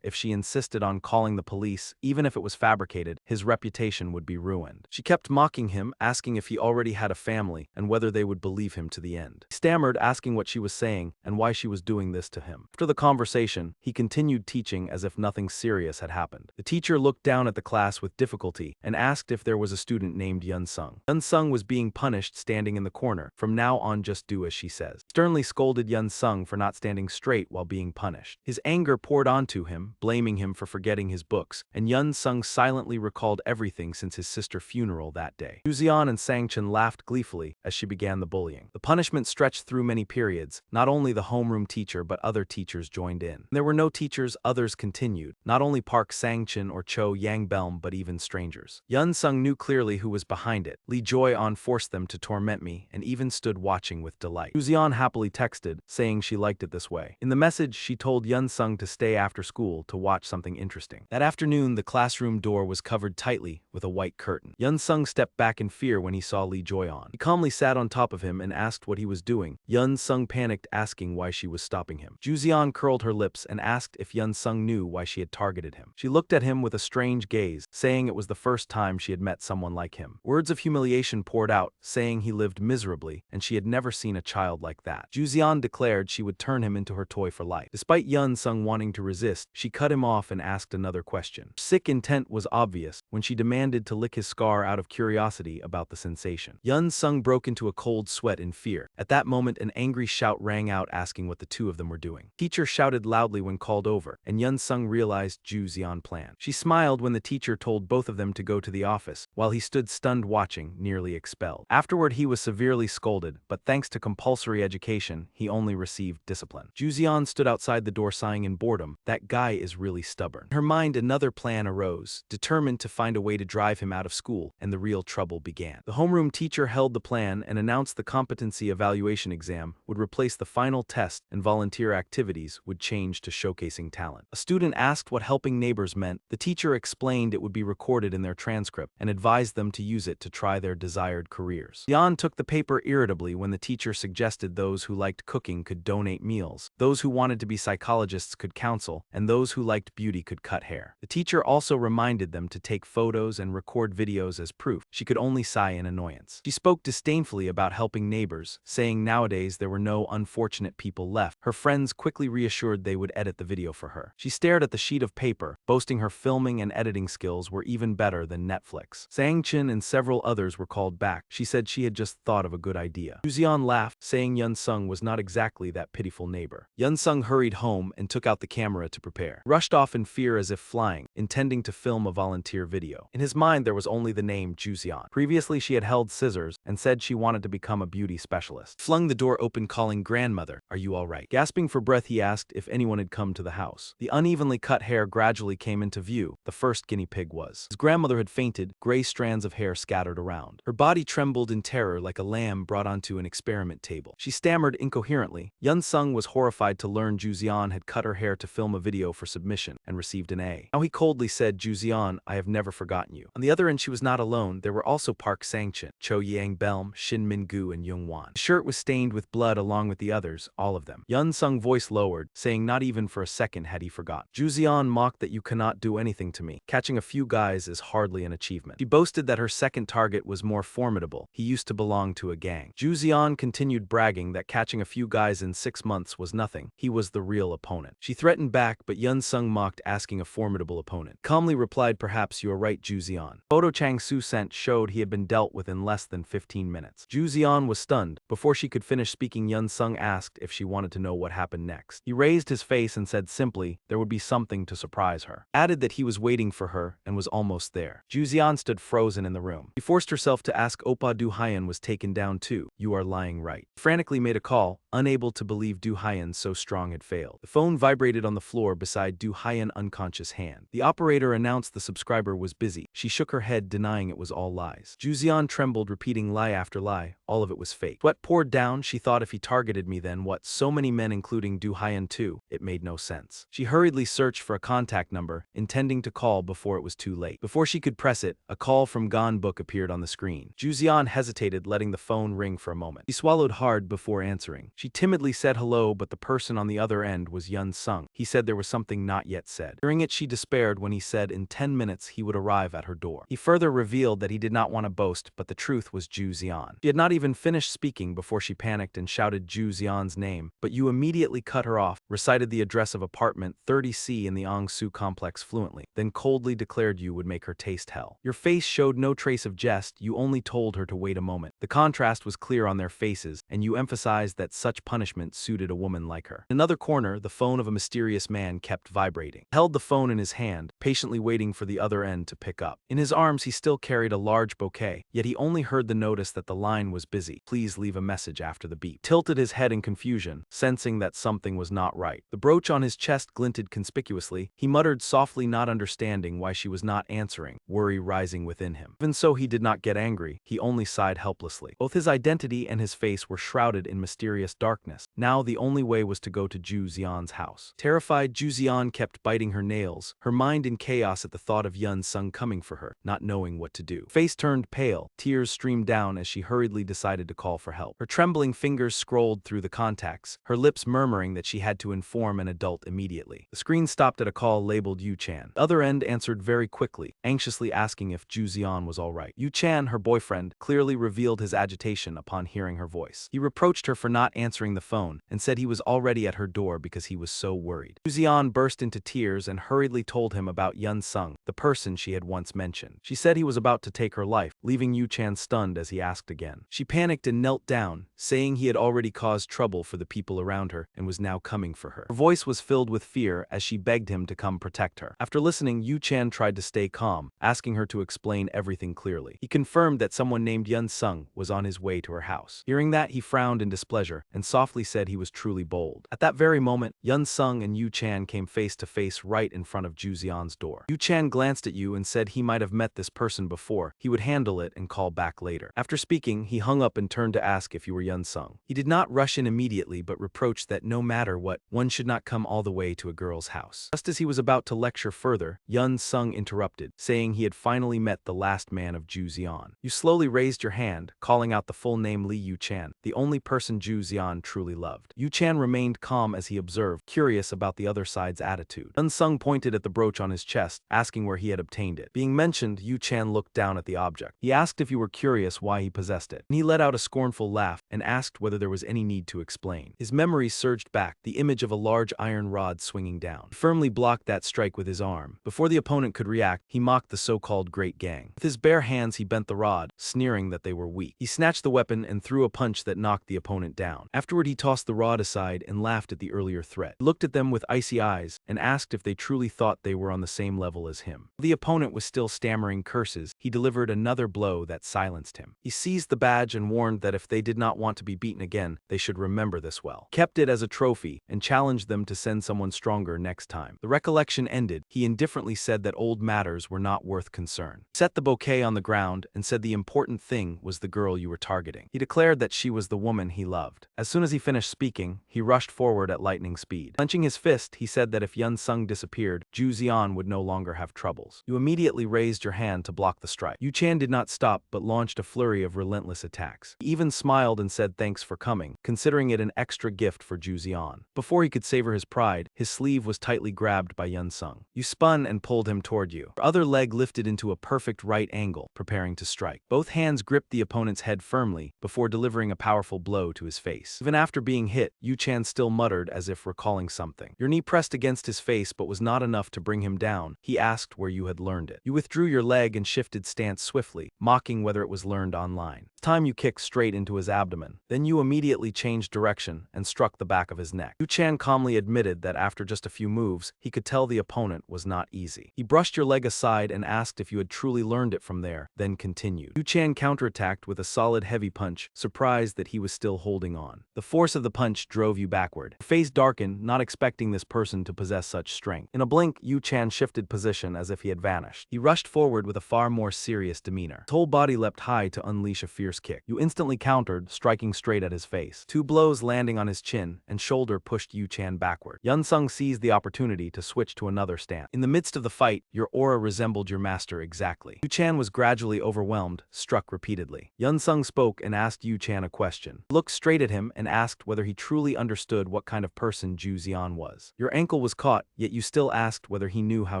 If she insisted on calling the police, even if it was fabricated, his reputation would be ruined. She kept mocking him, asking if he already had a family and whether they would believe him to the end. He stammered, asking what she was saying and why she was doing this to him. After the conversation, he continued teaching as if nothing serious had happened. The teacher looked down at the class with difficulty and asked if there was a student named Yun Sung. Yun Sung was being punished, standing in the corner. "From now on, just do as she says." Sternly scolded Yun Sung for not standing straight while being punished. His anger poured onto him, blaming him for forgetting his books, and Yun Sung silently recalled everything since his sister's funeral that day. Yuzian and Sangchen laughed gleefully as she began the bullying. The punishment stretched through many periods. Not only the homeroom teacher but other teachers joined in. There were no teachers, others continued. Not only Park Sangchen or Cho Yangbelm but even strangers. Yun Sung knew clearly who was behind it. Lee Joy-on forced them to torment me and even stood watching with delight. Yuzian happily texted, saying she liked it this way. In the message, she told Yun Sung to stay after school to watch something interesting. That afternoon, the classroom door was covered tightly with a white curtain. Yun Sung stepped back in fear when he saw Lee Joy-on. He calmly sat on top of him and asked what he was doing. Yun Sung panicked, asking why she was stopping him. Juzian curled her lips and asked if Yun Sung knew why she had targeted him. She looked at him with a strange gaze, saying it was the first time she had met someone like him. Words of humiliation poured out, saying he lived miserably and she had never seen a child like that. Juzian declared she would turn him into her toy for life. Despite Yun Sung wanting to resist, she cut him off and asked another question. Her sick intent was obvious when she demanded to lick his scar out of curiosity about the sensation. Yun Sung broke into a cold sweat in fear. At that moment, an angry shout rang out asking what the two of them were doing. Teacher shouted loudly when called over, and Yun Sung realized Ju Xian plan. She smiled when the teacher told both of them to go to the office, while he stood stunned watching, nearly expelled. Afterward, he was severely scolded, but thanks to compulsory education, he only received discipline. Ju Xian stood outside the door sighing in boredom. That guy is really stubborn. In her mind, another plan arose, determined to find a way to drive him out of school, and the real trouble began. The homeroom teacher held the plan and announced the competency evaluation exam would replace the final test and volunteer activities would change to showcasing talent. A student asked what helping neighbors meant. The teacher explained it would be recorded in their transcript and advised them to use it to try their desired careers. Yan took the paper irritably when the teacher suggested those who liked cooking could donate meals, those who wanted to be psychologists could counsel, and those who liked beauty could cut hair. The teacher also reminded them to take photos and record videos as proof. She could only sigh in annoyance. She spoke disdainfully about helping neighbors, saying nowadays there were no unfortunate people left. Her friends quickly reassured they would edit the video for her. She stared at the sheet of paper, boasting her filming and editing skills were even better than Netflix. Sang Chin and several others were called back. She said she had just thought of a good idea. Yuzian laughed, saying Yun Sung was not exactly that pitiful neighbor. Yun Sung hurried home and took out the camera to prepare. He rushed off in fear as if flying, intending to film a volunteer video. In his mind, there was only the name Juzian. Previously, she had held scissors and said she wanted to become a beauty specialist. He flung the door open, calling grandmother, "Are you all right?" Gasping for breath, he asked if anyone had come to the house. The unevenly cut hair gradually came into view. The first guinea pig was. His grandmother had fainted, gray strands of hair scattered around. Her body trembled in terror like a lamb brought onto an experiment table. She stammered incoherently. Yun Sung was horrified to learn Juzian had cut her hair to film a video for submission and received an A. Now he coldly said, "Juzian, I have never forgotten you." On the other end, she was not alone. There were also Park Sangchen, Cho Yangbelm, Shin Min-gu, and Young Wan. The shirt was stained with blood along with the others, all of them. Yun Sung's voice lowered, saying not even for a second had he forgotten. Juzian mocked that you cannot do anything to me. Catching a few guys is hardly an achievement. She boasted that her second target was more formidable. He used to belong to a gang. Juzian continued bragging that catching a few guys in 6 months was nothing. He was the real opponent. She threatened back, but Yun Sung mocked, asking a formidable opponent. Calmly replied, "Perhaps you are right, Ju Xian." Photo Chang Su sent showed he had been dealt with in less than 15 minutes. Ju Xian was stunned. Before she could finish speaking, Yun Sung asked if she wanted to know what happened next. He raised his face and said simply there would be something to surprise her. Added that he was waiting for her and was almost there. Ju Xian stood frozen in the room. She forced herself to ask, "Oppa, Du Haiyan was taken down too." "You are lying, right?" Frantically made a call, unable to believe Du Haiyan so strong had failed. The phone vibrated on the floor beside Du Haiyan's unconscious hand. The operator announced the subscriber was busy. She shook her head, denying it was all lies. Ju Xian trembled, repeating lie after lie. All of it was fake. Sweat poured down. She thought, if he targeted me, then what? So many men, including Du Haiyan too. It made no sense. She hurriedly searched for a contact number, intending to call before it was too late. Before she could press it, a call from Gan Book appeared on the screen. Ju Xian hesitated, letting the phone ring for a moment. She swallowed hard before answering. She timidly said hello, but the person on the other end was Yun Sung. He said there was something not yet said. Hearing it, she despaired when he said in 10 minutes he would arrive at her door. He further revealed that he did not want to boast, but the truth was Ju Xian. She had not even finished speaking before she panicked and shouted Ju Xian's name, but you immediately cut her off, recited the address of apartment 30C in the Angsu complex fluently, then coldly declared you would make her taste hell. Your face showed no trace of jest, you only told her to wait a moment. The contrast was clear on their faces, and you emphasized that such punishment suited a woman like her. In another corner, the phone of a mysterious man kept vibrating. He held the phone in his hand, patiently waiting for the other end to pick up. In his arms he still carried a large bouquet, yet he only heard the notice that the line was busy. Please leave a message after the beep. Tilted his head in confusion, sensing that something was not right. The brooch on his chest glinted conspicuously. He muttered softly, not understanding why she was not answering, worry rising within him. Even so, he did not get angry, he only sighed helplessly. Both his identity and his face were shrouded in mysterious darkness. Now the only way was to go to Ju Xian's house. Terrified, Ju Xian kept biting her nails, her mind in chaos at the thought of Yun Sung coming for her, not knowing what to do. Face turned pale, tears streamed down as she hurriedly decided to call for help. Her trembling fingers scrolled through the contacts, her lips murmuring that she had to inform an adult immediately. The screen stopped at a call labeled Yu Chan. The other end answered very quickly, anxiously asking if Ju Xian was all right. Yu Chan, her boyfriend, clearly revealed his agitation upon hearing her voice. He reproached her for not answering the phone and said he was already at her door because he was so worried. Ju Xian burst into tears and hurriedly told him about Yun Sung, the person she had once mentioned. She said he was about to take her life, leaving Yu Chan stunned as he asked again. She panicked and knelt down, saying he had already caused trouble for the people around her and was now coming for her. Her voice was filled with fear as she begged him to come protect her. After listening, Yu Chan tried to stay calm, asking her to explain everything clearly. He confirmed that someone named Yun Sung was on his way to her house. Hearing that, he frowned in displeasure and softly said he was truly bold. At that very moment, Yun Sung and Yu Chan came face to face right in front of Ju Xian's door. Yu Chan glanced at Yu and said he might have met this person before, he would handle it and call back later. After speaking, he hung up and turned to ask if you were Yun Sung. He did not rush in immediately but reproached that no matter what, one should not come all the way to a girl's house. Just as he was about to lecture further, Yun Sung interrupted, saying he had finally met the last man of Ju Xian. You slowly raised your hand, calling out the full name Li Yu Chan, the only person Ju Xian truly loved. Yu Chan remained calm as he observed, curious about the other side's attitude. Yun Sung pointed at the brooch on his chest, asking where he had obtained it. Being mentioned, Yu Chan looked down at the object. He asked if you were curious why he possessed it. And he let out a scornful laugh and asked whether there was any need to explain. His memory surged back, the image of a large iron rod swinging down. He firmly blocked that strike with his arm. Before the opponent could react, he mocked the so-called Great Gang. With his bare hands, he bent the rod, sneering that they were weak. He snatched the weapon and threw a punch that knocked the opponent down. Afterward, he tossed the rod aside and laughed at the earlier threat. He looked at them with icy eyes and asked if they truly thought they were on the same level as him. The opponent was still stammering curses. He delivered another blow that silenced him. He seized the badge and warned that if they did not want to be beaten again, they should remember this well. Kept it as a trophy and challenged them to send someone stronger next time. The recollection ended. He indifferently said that old matters were not worth concern. He set the bouquet on the ground and said the important thing was the girl you were targeting. He declared that she was the woman he loved. As soon as he finished speaking, he rushed forward at lightning speed. Clenching his fist, he said that if Yun Sung disappeared, Ju Xian would no longer have troubles. You immediately raised your hand to block the strike. Yu Chan did not not stop but launched a flurry of relentless attacks. He even smiled and said thanks for coming, considering it an extra gift for Juzian. Before he could savor his pride, his sleeve was tightly grabbed by Yun Sung. You spun and pulled him toward you. Your other leg lifted into a perfect right angle, preparing to strike. Both hands gripped the opponent's head firmly before delivering a powerful blow to his face. Even after being hit, Yu Chan still muttered as if recalling something. Your knee pressed against his face but was not enough to bring him down. He asked where you had learned it. You withdrew your leg and shifted stance swiftly, mocking whether it was learned online. This time you kicked straight into his abdomen. Then you immediately changed direction and struck the back of his neck. Yu Chan calmly admitted that after just a few moves, he could tell the opponent was not easy. He brushed your leg aside and asked if you had truly learned it from there, then continued. Yu Chan counterattacked with a solid heavy punch, surprised that he was still holding on. The force of the punch drove you backward. Your face darkened, not expecting this person to possess such strength. In a blink, Yu Chan shifted position as if he had vanished. He rushed forward with a far more serious demeanor. His whole body leapt high to unleash a fierce kick. You instantly countered, striking straight at his face. 2 blows landing on his chin and shoulder pushed Yu Chan backward. Yun Sung seized the opportunity to switch to another stance. In the midst of the fight, your aura resembled your master exactly. Yu Chan was gradually overwhelmed, struck repeatedly. Yun Sung spoke and asked Yu Chan a question. He looked straight at him and asked whether he truly understood what kind of person Ju Xian was. Your ankle was caught, yet you still asked whether he knew how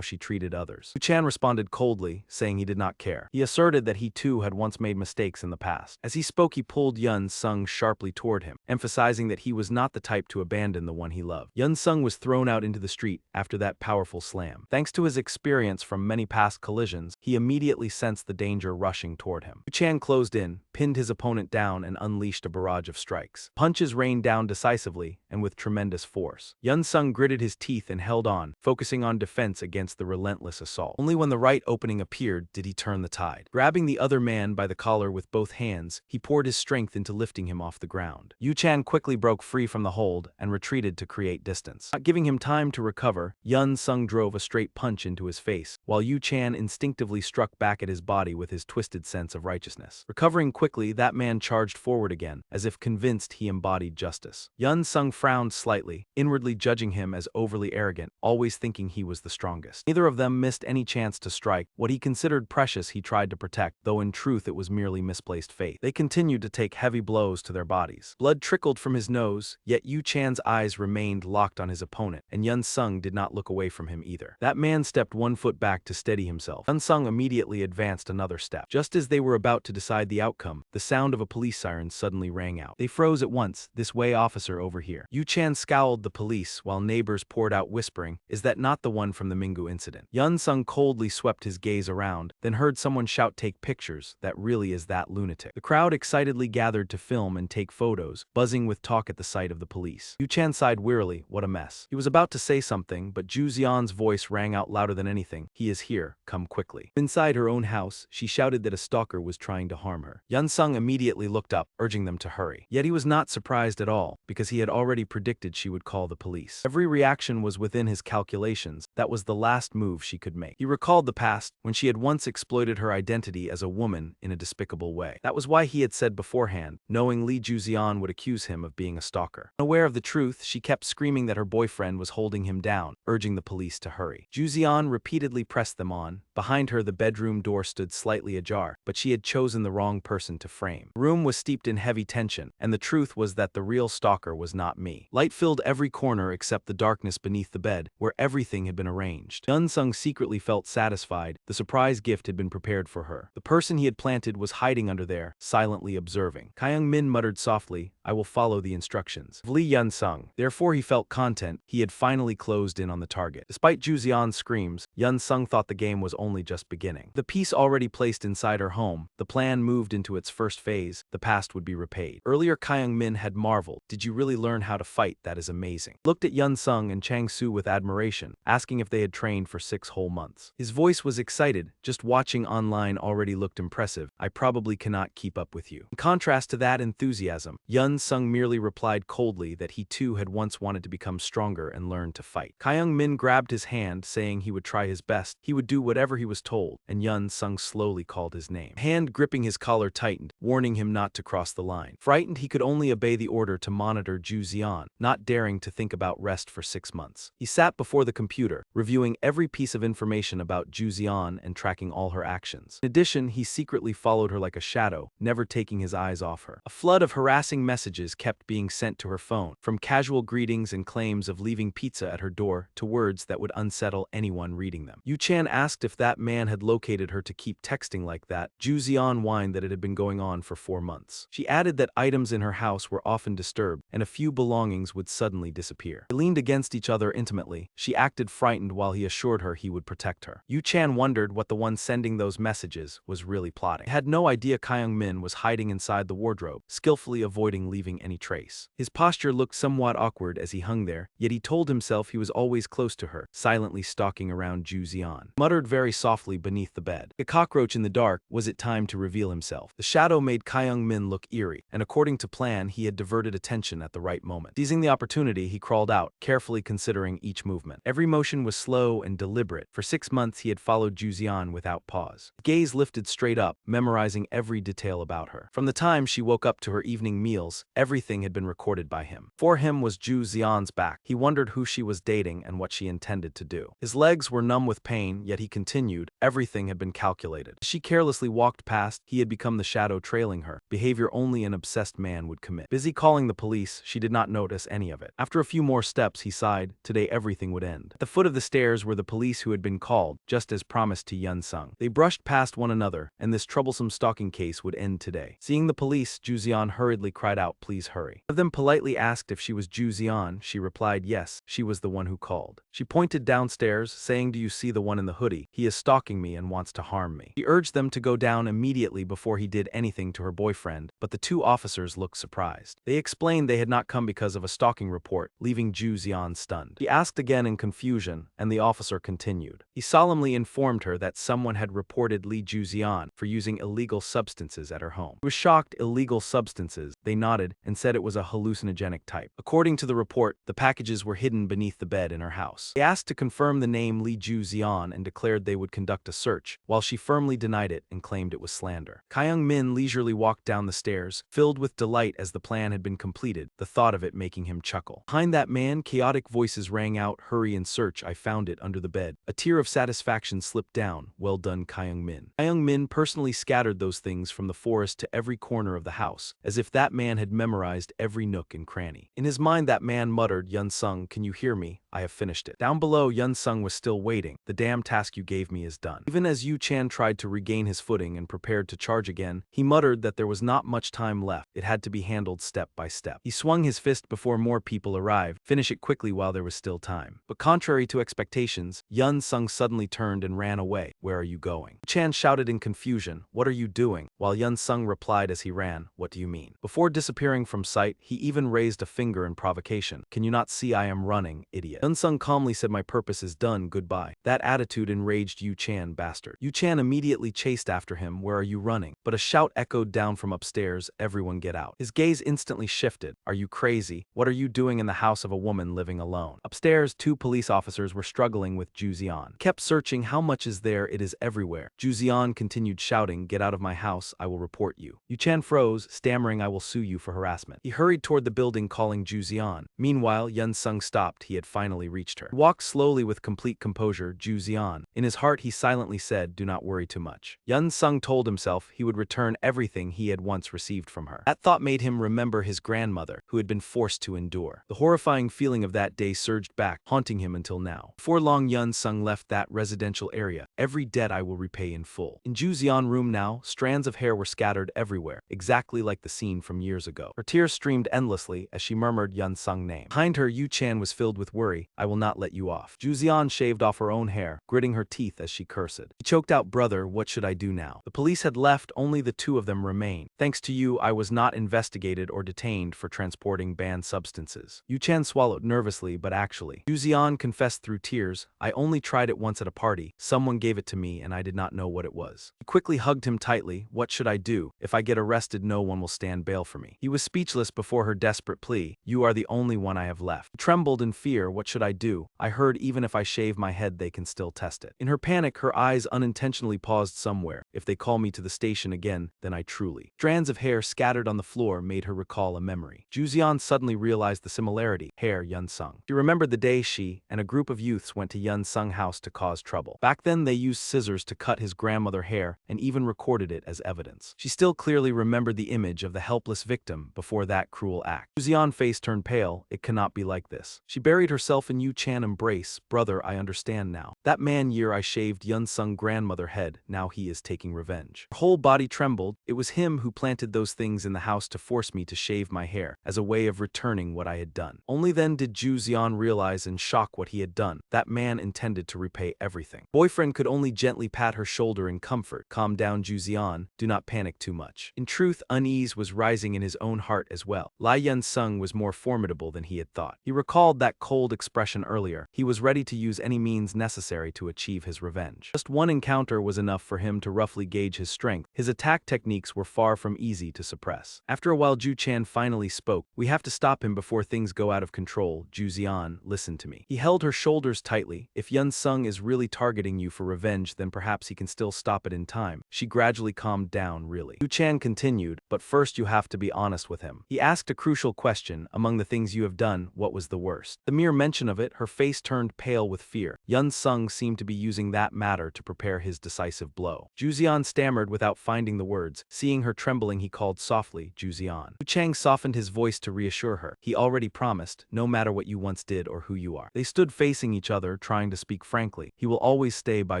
she treated others. Yu Chan responded coldly, saying he did not care. He asserted that he too had once made mistakes in the past. As he spoke, he pulled Yun Sung sharply toward him, emphasizing that he was not the type to abandon the one he loved. Yun Sung was thrown out into the street after that powerful slam. Thanks to his experience from many past collisions, he immediately sensed the danger rushing toward him. Yu Chan closed in, pinned his opponent down and unleashed a barrage of strikes. Punches rained down decisively and with tremendous force. Yun Sung gritted his teeth and held on, focusing on defense against the relentless assault. Only when the right opening appeared did he turn the tide. Grabbing the other man by the collar with both hands, he poured his strength into lifting him off the ground. Yu Chan quickly broke free from the hold and retreated to create distance. Not giving him time to recover, Yun Sung drove a straight punch into his face, while Yu Chan instinctively struck back at his body with his twisted sense of righteousness. Recovering quickly, that man charged forward again, as if convinced he embodied justice. Yun Sung frowned slightly, inwardly judging him as overly arrogant, always thinking he was the strongest. Neither of them missed any chance to strike. What he considered precious he tried to protect, though in truth it was merely misplaced faith. They continued to take heavy blows to their bodies. Blood trickled from his nose, yet Yu Chan's eyes remained locked on his opponent, and Yun Sung did not look away from him either. That man stepped 1 foot back to steady himself. Yun Sung immediately advanced another step. Just as they were about to decide the outcome, the sound of a police siren suddenly rang out. They froze at once. "This way, officer, over here." Yu Chan scowled the police while neighbors poured out whispering, "Is that not the one from the Mingu incident?" Yun Sung coldly swept his gaze around, then heard someone shout, "Take pictures, that really is that lunatic." The crowd excitedly gathered to film and take photos, buzzing with talk at the sight of the police. Yu Chan sighed wearily, what a mess. He was about to say something, but Ju Xian's voice rang out louder than anything. "He is here, come quickly." Inside her own house, she shouted that a stalker was trying to harm her. Yun Sung immediately looked up, urging them to hurry. Yet he was not surprised at all, because he had already predicted she would call the police. Every reaction was within his calculations. That was the last move she could make. He recalled the past, when she had once exploited her identity as a woman in a despicable way. That was why he had said beforehand, knowing Li Juzian would accuse him of being a stalker. Unaware of the truth, she kept screaming that her boyfriend was holding him down, urging the police to hurry. Juzian repeatedly pressed them on. Behind her, the bedroom door stood slightly ajar, but she had chosen the wrong person to frame. The room was steeped in heavy tension, and the truth was that the real stalker was not me. Light filled every corner except the darkness beneath the bed, where everything had been arranged. Yun Sung secretly felt satisfied. The surprise gift had been prepared for her. The person he had planted was hiding under there, silently observing. Kyung Min muttered softly, "I will follow the instructions of Li Yun Sung." Therefore he felt content. He had finally closed in on the target. Despite Ju Xian's screams, Yun Sung thought the game was only just beginning. The piece already placed inside her home, the plan moved into its first phase. The past would be repaid. Earlier Kyung Min had marveled. "Did you really learn how to fight? That is amazing." Looked at Yun Sung and Chang Su with admiration, asking if they had trained for 6 whole months. His voice was excited. "Just watching online already looked impressive. I probably cannot keep up with you." In contrast to that enthusiasm, Yun Sung merely replied coldly that he too had once wanted to become stronger and learn to fight. Kyung Min grabbed his hand, saying he would try his best. He would do whatever he was told, and Yun Sung slowly called his name. A hand gripping his collar tightened, warning him not to cross the line. Frightened, he could only obey the order to monitor Ju Xian, not daring to think about rest for 6 months. He sat before the computer, reviewing every piece of information about Ju Xian and tracking all her actions. In addition, he secretly followed her like a shadow, never taking his eyes off her. A flood of harassing messages kept being sent to her phone, from casual greetings and claims of leaving pizza at her door to words that would unsettle anyone reading them. Yu Chan asked if that man had located her to keep texting like that. Ju Xian whined that it had been going on for 4 months. She added that items in her house were often disturbed, and a few belongings would suddenly disappear. They leaned against each other intimately. She acted frightened while he assured her he would protect her. Yu Chan wondered what the one sending those messages was really plotting. He had no idea Kyung Min was hiding inside the wardrobe, skillfully avoiding leaving any trace. His posture looked somewhat awkward as he hung there, yet he told himself he was always close to her, silently stalking around Ju Xian. Muttered very softly beneath the bed. A cockroach in the dark, was it time to reveal himself? The shadow made Kyung Min look eerie, and according to plan, he had diverted attention at the right moment. Seizing the opportunity, he crawled out, carefully considering each movement. Every motion was slow and deliberate. For 6 months, he had followed Ju Xian without pause. His gaze lifted straight up, memorizing every detail about her. From the time she woke up to her evening meals, everything had been recorded by him. For him was Ju Xian's back. He wondered who she was dating and what she intended to do. His legs were numb with pain, yet he continued. Everything had been calculated. As she carelessly walked past, he had become the shadow trailing her, behavior only an obsessed man would commit. Busy calling the police, she did not notice any of it. After a few more steps, he sighed. Today everything would end. At the foot of the stairs were the police who had been called, just as promised to Yun Sung. They brushed past one another, and this troublesome stalking case would end today. Seeing the police, Ju Xian hurriedly cried out, "Please hurry." One of them politely asked if she was Ju Xian. She replied yes, she was the one who called. She pointed downstairs, saying, "Do you see the one in the hoodie? He is stalking me and wants to harm me." She urged them to go down immediately before he did anything to her boyfriend, but the 2 officers looked surprised. They explained they had not come because of a stalking report, leaving Ju Xian stunned. She asked again in confusion, and the officer continued. He solemnly informed her that someone had reported Li Ju Xian for using illegal substances at her home. She was shocked. Illegal substances? They nodded and said it was a hallucinogenic type. According to the report, the packages were hidden beneath the bed in her house. They asked to confirm the name Li Ju Xian and declared they would conduct a search, while she firmly denied it and claimed it was slander. Kyung Min leisurely walked down the stairs, filled with delight as the plan had been completed, the thought of it making him chuckle. Behind that man, chaotic voices rang out, "Hurry and search, I found it under the bed." A tear of satisfaction slipped down. Well done, Kyung Min. Kyung Min personally scattered those things from the forest to every corner of the house, as if that man had memorized every nook and cranny. In his mind, that man muttered, "Yun Sung, can you hear me? I have finished it." Down below, Yun Sung was still waiting. "The damn task you gave me is done." Even as Yu Chan tried to regain his footing and prepared to charge again, he muttered that there was not much time left. It had to be handled step by step. He swung his fist before more people arrived. Finish it quickly while there was still time. But contrary to expectations, Yun Sung suddenly turned and ran away. "Where are you going?" Chan shouted in confusion, "What are you doing?" While Yun Sung replied as he ran, "What do you mean?" Before disappearing from sight, he even raised a finger in provocation. "Can you not see I am running, idiot?" Yun Sung calmly said, "My purpose is done, goodbye." That attitude enraged Yu Chan, bastard. Yu Chan immediately chased after him, "Where are you running?" But a shout echoed down from upstairs, "Everyone get out." His gaze instantly shifted. "Are you crazy? What are you doing in the house of a woman living alone?" Upstairs, 2 police officers were struggling with Ju Xian. Kept searching. "How much is there? It is everywhere." Ju Xian continued shouting, "Get out of my house, I will report you." Yu Chan froze, stammering, "I will sue you for harassment." He hurried toward the building calling Ju Xian. Meanwhile, Yun Sung stopped. He had finally reached her. He walked slowly with complete composure. Ju Xian. In his heart he silently said, "Do not worry too much." Yun Sung told himself he would return everything he had once received from her. That thought made him remember his grandmother, who had been forced to endure. The horrifying feeling of that day surged back, haunting him until now. Before long, Yun Sung left that residential area. "Every debt I will repay in full." In Ju Xian's room now, strands of hair were scattered everywhere, exactly like the scene from years ago. Her tears streamed endlessly as she murmured Yun Sung's name. Behind her, Yu Chan was filled with worry. "I will not let you off." Ju Xian shaved off her own hair, gritting her teeth as she cursed. He choked out, "Brother, what should I do now?" The police had left, only the 2 of them remained. "Thanks to you, I was not investigated or detained for transporting banned substances." Yu Chan swallowed nervously, but actually. Ju Xian confessed through tears, "I only tried it once at a party. Someone gave it to me and I did not know what it was." He quickly hugged him tightly. "What should I do? If I get arrested, no one will stand bail for me." He was speechless before her desperate plea. "You are the only one I have left." He trembled in fear. "What should I do? I heard even if I shave my head they can still test it." In her her panic, her eyes unintentionally paused somewhere. If they call me to the station again, then I truly. Strands of hair scattered on the floor made her recall a memory. Juzian suddenly realized the similarity. Hair Yun Sung. She remembered the day she and a group of youths went to Yun Sung house to cause trouble. Back then they used scissors to cut his grandmother hair and even recorded it as evidence. She still clearly remembered the image of the helpless victim before that cruel act. Juzian's face turned pale. It cannot be like this. She buried herself in Yu Chan embrace. Brother, I understand now. That man year I shaved Yun Sung grandmother head, now he is taking revenge. Her whole body trembled. It was him who planted those things in the house to force me to shave my hair, as a way of returning what I had done. Only then did Ju Xian realize in shock what he had done. That man intended to repay everything. Boyfriend could only gently pat her shoulder in comfort. Calm down, Ju Xian. Do not panic too much. In truth, unease was rising in his own heart as well. Lai Yun Sung was more formidable than he had thought. He recalled that cold expression earlier. He was ready to use any means necessary to achieve his revenge. Just one encounter was enough for him to roughly gauge his strength. His attack techniques were far from easy to suppress. After a while, Ju Chan finally spoke. We have to stop him before things go out of control. Ju Xian, listen to me. He held her shoulders tightly. If Yun Sung is really targeting you for revenge, then perhaps he can still stop it in time. She gradually calmed down, really. Ju Chan continued, but first you have to be honest with him. He asked a crucial question. Among the things you have done, what was the worst? The mere mention of it, her face turned pale with fear. Yun Sung seemed to be using that matter to prepare his decisive blow. Ju Xian stammered without finding the words. Seeing her trembling, he called softly, Ju Xian. Yu Chang softened his voice to reassure her. He already promised, no matter what you once did or who you are. They stood facing each other, trying to speak frankly. He will always stay by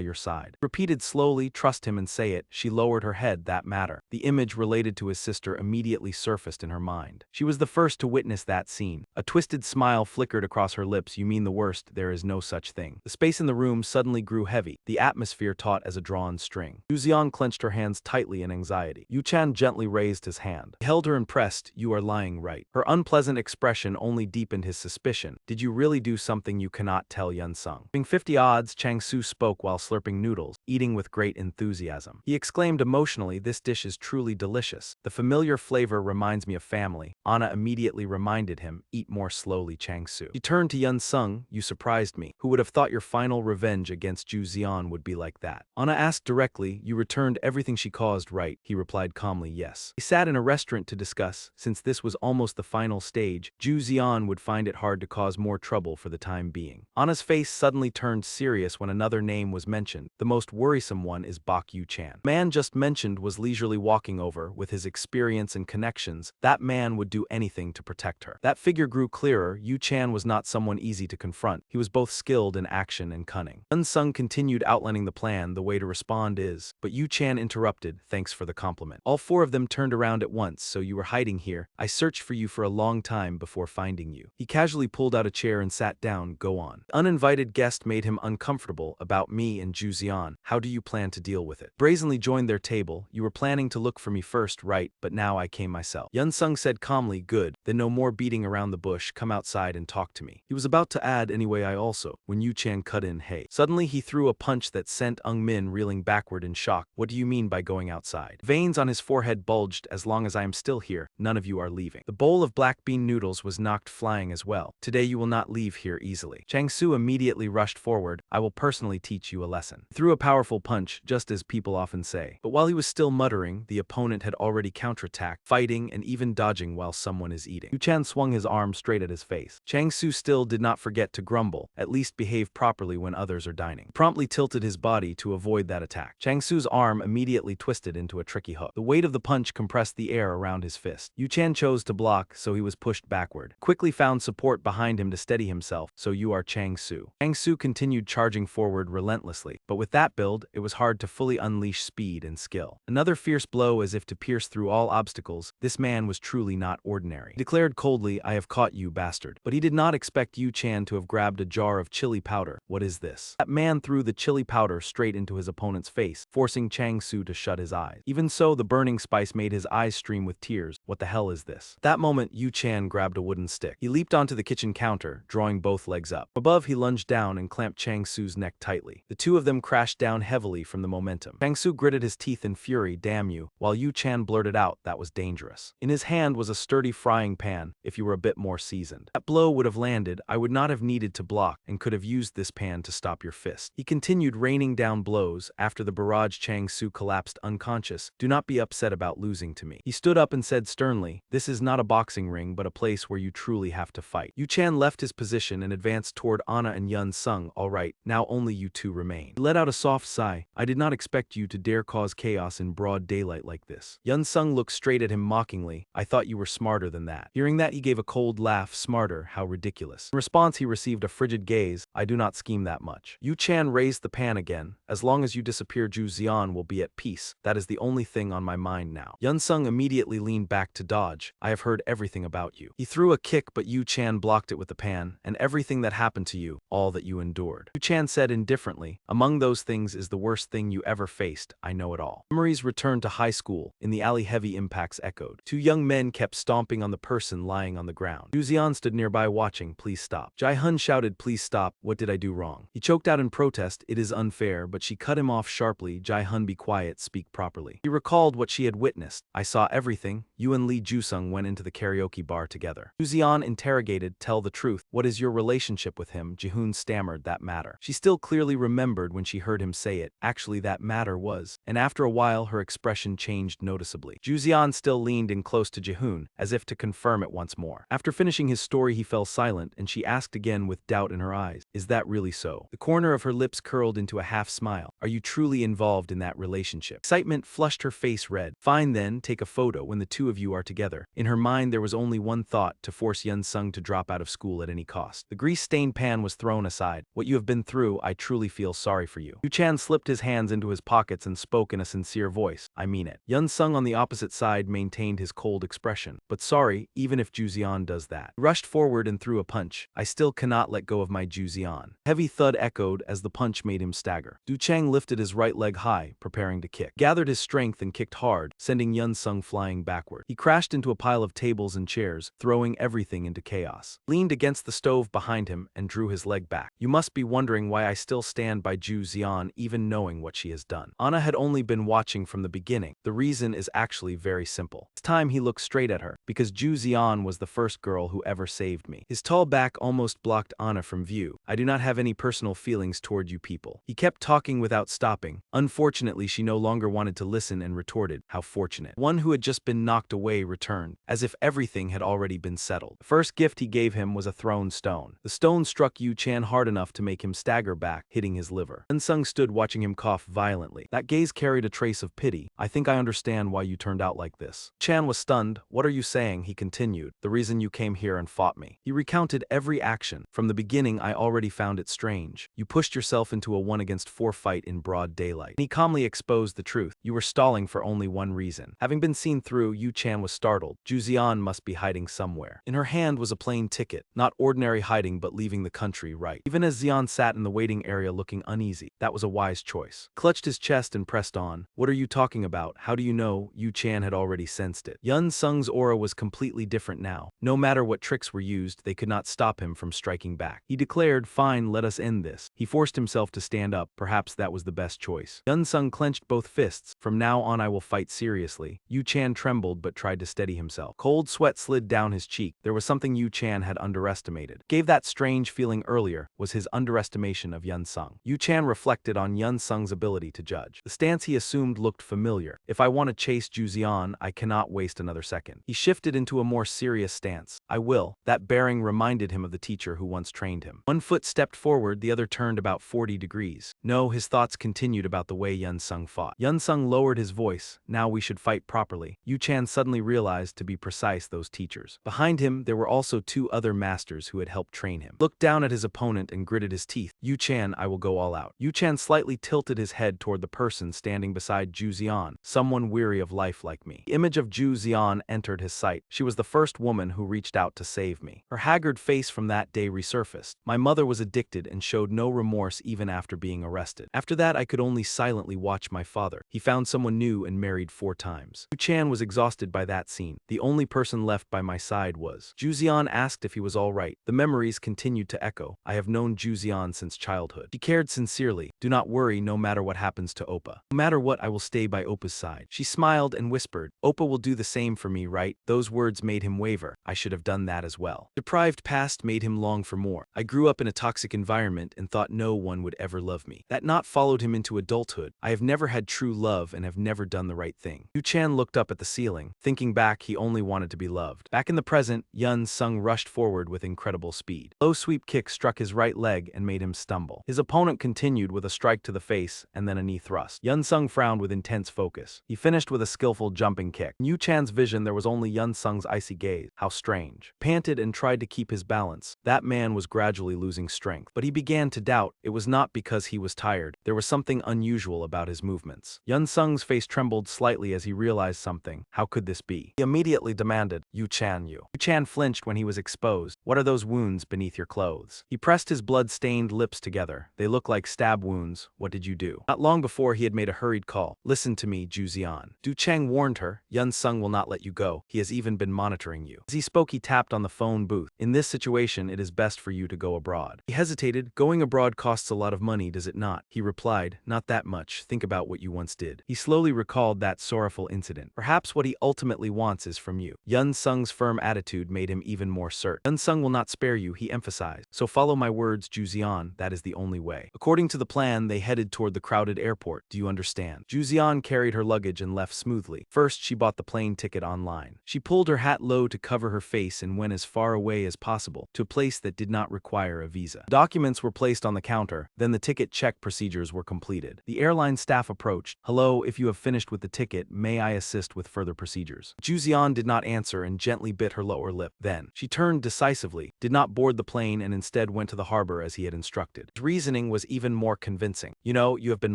your side. Repeated slowly, trust him and say it. She lowered her head. That matter. The image related to his sister immediately surfaced in her mind. She was the first to witness that scene. A twisted smile flickered across her lips. You mean the worst? There is no such thing. The space in the room suddenly grew heavy, the atmosphere taut as a drawn string. Yu Xiang clenched her hands tightly in anxiety. Yu Chan gently raised his hand. He held her and pressed, you are lying, right? Her unpleasant expression only deepened his suspicion. Did you really do something you cannot tell Yun Sung? Being 50 odds, Chang Su spoke while slurping noodles, eating with great enthusiasm. He exclaimed emotionally, this dish is truly delicious. The familiar flavor reminds me of family. Anna immediately reminded him, eat more slowly, Chang Su. He turned to Yun Sung, you surprised me. Who would have thought your final revenge against Ju Xian would be like that? Anna asked directly, you returned everything she caused, right? He replied calmly, yes. They sat in a restaurant to discuss. Since this was almost the final stage, Ju Xian would find it hard to cause more trouble for the time being. Anna's face suddenly turned serious when another name was mentioned. The most worrisome one is Bak Yu Chan. The man just mentioned was leisurely walking over. With his experience and connections, that man would do anything to protect her. That figure grew clearer. Yu Chan was not someone easy to confront. He was both skilled in action and cunning. Yun Sung continued outlining the plan. The way to respond is, but Yu Chan interrupted, thanks for the compliment. All four of them turned around at once. So you were hiding here. I searched for you for a long time before finding you. He casually pulled out a chair and sat down. Go on. The uninvited guest made him uncomfortable. About me and Ju Xian. How do you plan to deal with it? Brazenly joined their table. You were planning to look for me first, right? But now I came myself. Yun Sung said calmly, good. Then no more beating around the bush. Come outside and talk to me. He was about to add, anyway I also, when Yu Chan cut in, hey. Suddenly he threw a punch that sent Ung Min reeling backward in shock. What do you mean by going outside? Veins on his forehead bulged. As long as I am still here, none of you are leaving. The bowl of black bean noodles was knocked flying as well. Today you will not leave here easily. Chang Su immediately rushed forward. I will personally teach you a lesson. He threw a powerful punch, just as people often say. But while he was still muttering, the opponent had already counterattacked, fighting and even dodging while someone is eating. Yu Chan swung his arm straight at his face. Chang Su still did not forget to grumble, at least behave properly when others are dining. He promptly tilted his body to avoid that attack. Chang Su's arm immediately twisted into a tricky hook. The weight of the punch compressed the air around his fist. Yu Chan chose to block, so he was pushed backward. Quickly found support behind him to steady himself. So you are Chang Su. Chang Su continued charging forward relentlessly, but with that build, it was hard to fully unleash speed and skill. Another fierce blow as if to pierce through all obstacles. This man was truly not ordinary. He declared coldly, I have caught you, bastard. But he did not expect Yu Chan to have grabbed a jar of chili powder. What is this? That man threw the chili powder straight into his opponent's face, forcing Chang Su to shut his eyes. Even so, the burning spice made his eyes stream with tears. What the hell is this? At that moment, Yu Chan grabbed a wooden stick. He leaped onto the kitchen counter, drawing both legs up. Above, he lunged down and clamped Chang Su's neck tightly. The two of them crashed down down heavily from the momentum. Chang-Su gritted his teeth in fury, damn you, while Yu Chan blurted out that was dangerous. In his hand was a sturdy frying pan, if you were a bit more seasoned. That blow would have landed, I would not have needed to block, and could have used this pan to stop your fist. He continued raining down blows. After the barrage, Chang-Su collapsed unconscious. Do not be upset about losing to me. He stood up and said sternly, this is not a boxing ring but a place where you truly have to fight. Yu Chan left his position and advanced toward Anna and Yun Sung. All right, now only you two remain. He let out a soft sigh. I did not expect you to dare cause chaos in broad daylight like this. Yun Sung looked straight at him mockingly. I thought you were smarter than that. Hearing that, he gave a cold laugh. Smarter? How ridiculous. In response, he received a frigid gaze. I do not scheme that much. Yu Chan raised the pan again. As long as you disappear, Zhu Xian will be at peace. That is the only thing on my mind now. Yun Sung immediately leaned back to dodge. I have heard everything about you. He threw a kick, but Yu Chan blocked it with the pan, and everything that happened to you, all that you endured. Yu Chan said indifferently, among those things is the worst thing you ever faced. I know it all. Memories returned to high school. In the alley, heavy impacts echoed. Two young men kept stomping on the person lying on the ground. Zhu Xian stood nearby watching. Please stop. Jai Hun shouted, please stop. What did I do wrong? He choked out in protest. It is unfair, but she cut him off sharply. Jai Hun, be quiet, speak properly. He recalled what she had witnessed. I saw everything. You and Li Jusung went into the karaoke bar together. Zhu Xian interrogated, tell the truth. What is your relationship with him? Ji-hoon stammered, that matter. She still clearly remembered when she heard him say it. Actually, that matter was. And after a while, her expression changed noticeably. Zhu Xian still leaned in close to Ji-hoon, as if to confirm it once more. After finishing his story, he fell silent, and she asked again with doubt in her eyes, is that really so? The corner of her lips curled into a half smile. Are you truly involved in that relationship? Excitement flushed her face red. Fine then, take a photo when the two of you are together. In her mind, there was only one thought, to force Yun Sung to drop out of school at any cost. The grease-stained pan was thrown aside. What you have been through, I truly feel sorry for you. Yu Chan slipped his hands into his pockets and spoke in a sincere voice. I mean it. Yun Sung on the opposite side maintained his cold expression. But sorry, even if Zhu Xian does that. He rushed forward and threw a punch. I still cannot let go of my Zhu Xian. Heavy thud echoed as the punch made him stagger. Du Chang lifted his right leg high, preparing to kick. Gathered his strength and kicked hard, sending Yun Sung flying backward. He crashed into a pile of tables and chairs, throwing everything into chaos. Leaned against the stove behind him and drew his leg back. You must be wondering why I still stand by Zhu Xian even knowing what she has done. Anna had only been watching from the beginning. The reason is actually very simple. This time he looked straight at her, because Zhu Xian was the first girl who ever saved me. His tall back almost blocked Anna from view. I do not have any personal feelings toward you people. He kept talking without stopping. Unfortunately, she no longer wanted to listen and retorted, how fortunate. One who had just been knocked away returned, as if everything had already been settled. The first gift he gave him was a thrown stone. The stone struck Yu Chan hard enough to make him stagger back, hitting his liver. Yun Sung stood watching him cough violently. That gaze carried a trace of pity. I think I understand why you turned out like this. Chan was stunned. What are you saying? He continued. The reason you came here and fought me. He recounted every action. From the beginning, I already found it strange. You pushed yourself into a 1-against-4 fight in broad daylight. And he calmly exposed the truth. You were stalling for only one reason. Having been seen through, Yu Chan was startled. Zhu Xian must be hiding somewhere. In her hand was a plane ticket. Not ordinary hiding, but leaving the country right. Even as Xian sat in the waiting area looking uneasy, that was a wise choice. Clutched his chest and pressed on. What are you talking about? How do you know? Yu Chan had already sensed it. Yun Sung's aura was completely different now. No matter what tricks were used, they could not stop him from striking back. He declared, fine, let us end this. He forced himself to stand up. Perhaps that was the best choice. Yun Sung clenched both fists. From now on I will fight seriously. Yu Chan trembled but tried to steady himself. Cold sweat slid down his cheek. There was something Yu Chan had underestimated. Gave that strange feeling earlier was his underestimation of Yun Sung. Yu Chan reflected on Yun Sung's ability to judge. The stance he assumed looked familiar. If I want to chase Zhu Xian, I cannot waste another second. He shifted into a more serious stance. I will. That bearing reminded him of the teacher who once trained him. One foot stepped forward, the other turned about 40 degrees. No, his thoughts continued about the way Yun Sung fought. Yun Sung lowered his voice. Now we should fight properly. Yu Chan suddenly realized, to be precise, those teachers. Behind him, there were also two other masters who had helped train him. Looked down at his opponent and gritted his teeth. Yu Chan, I will go all out. Yu Chan slightly tilted his head toward the person standing beside Zhu Xian, someone weary of life like me. The image of Zhu Xian entered his sight. She was the first woman who reached out to save me. Her haggard face from that day resurfaced. My mother was addicted and showed no remorse even after being arrested. After that, I could only silently watch my father. He found someone new and married 4 times. Yu Chan was exhausted by that scene. The only person left by my side was. Juzian asked if he was all right. The memories continued to echo. I have known Juzian since childhood. She cared sincerely. Do not worry, no matter what happens to Oppa. No matter what, I will stay by Oppa's side. She smiled and whispered, Oppa will do the same for me, right? Those words made him waver. I should have done that as well. Deprived past made him long for more. I grew up in a toxic environment and thought no one would ever love me. That not followed him into adulthood. I have never had true love and have never done the right thing. Yu Chan looked up at the ceiling. Thinking back, he only wanted to be loved. Back in the present, Yun Sung rushed forward with incredible speed. Low sweep kick struck his right leg and made him stumble. His opponent continued with a strike to the face and then a knee thrust. Yun Sung frowned with intense focus. He finished with a skillful jumping kick. In Yu Chan's vision, there was only Yun Sung's icy gaze. How strange. Panted and tried to keep his balance. That man was gradually losing strength. But he began to doubt. It was not because he was tired. There was something unusual about his movements. Yun Sung's face trembled slightly as he realized something. How could this be? He immediately demanded, Yu Chan. Yu Chan flinched when he was exposed. What are those wounds beneath your clothes? He pressed his blood-stained lips together. They look like stab wounds. What did you do? Not long before, he had made a hurried call. Listen to me, Juzian. Du Cheng warned her. Yun Sung will not let you go. He has even been monitoring you. As he spoke, he tapped on the phone booth. In this situation, it is best for you to go abroad. He hesitated. Going abroad costs a lot of money, does it not? He replied, not that much. Think about what you once did. He slowly recalled that sorrowful incident. Perhaps what he ultimately wants is from you. Yun Sung's firm attitude made him even more certain. Yun Sung will not spare you, he emphasized. So follow my words, Juzian. That is the only way. According to the plan, they headed toward the crowded airport. Do you understand? Juzian carried her luggage and left smoothly. First, she bought the plane ticket online. She pulled her hat low to cover her face and went as far away as possible, to a place that did not require a visa. Documents were placed on the counter, then the ticket check procedures were completed. The airline staff approached. Hello, if you have finished with the ticket, may I assist with further procedures? Juzian did not answer and gently bit her lower lip. Then, she turned decisively, did not board the plane and instead went to the harbor as he had instructed. His reasoning was even more convincing. You know, you have been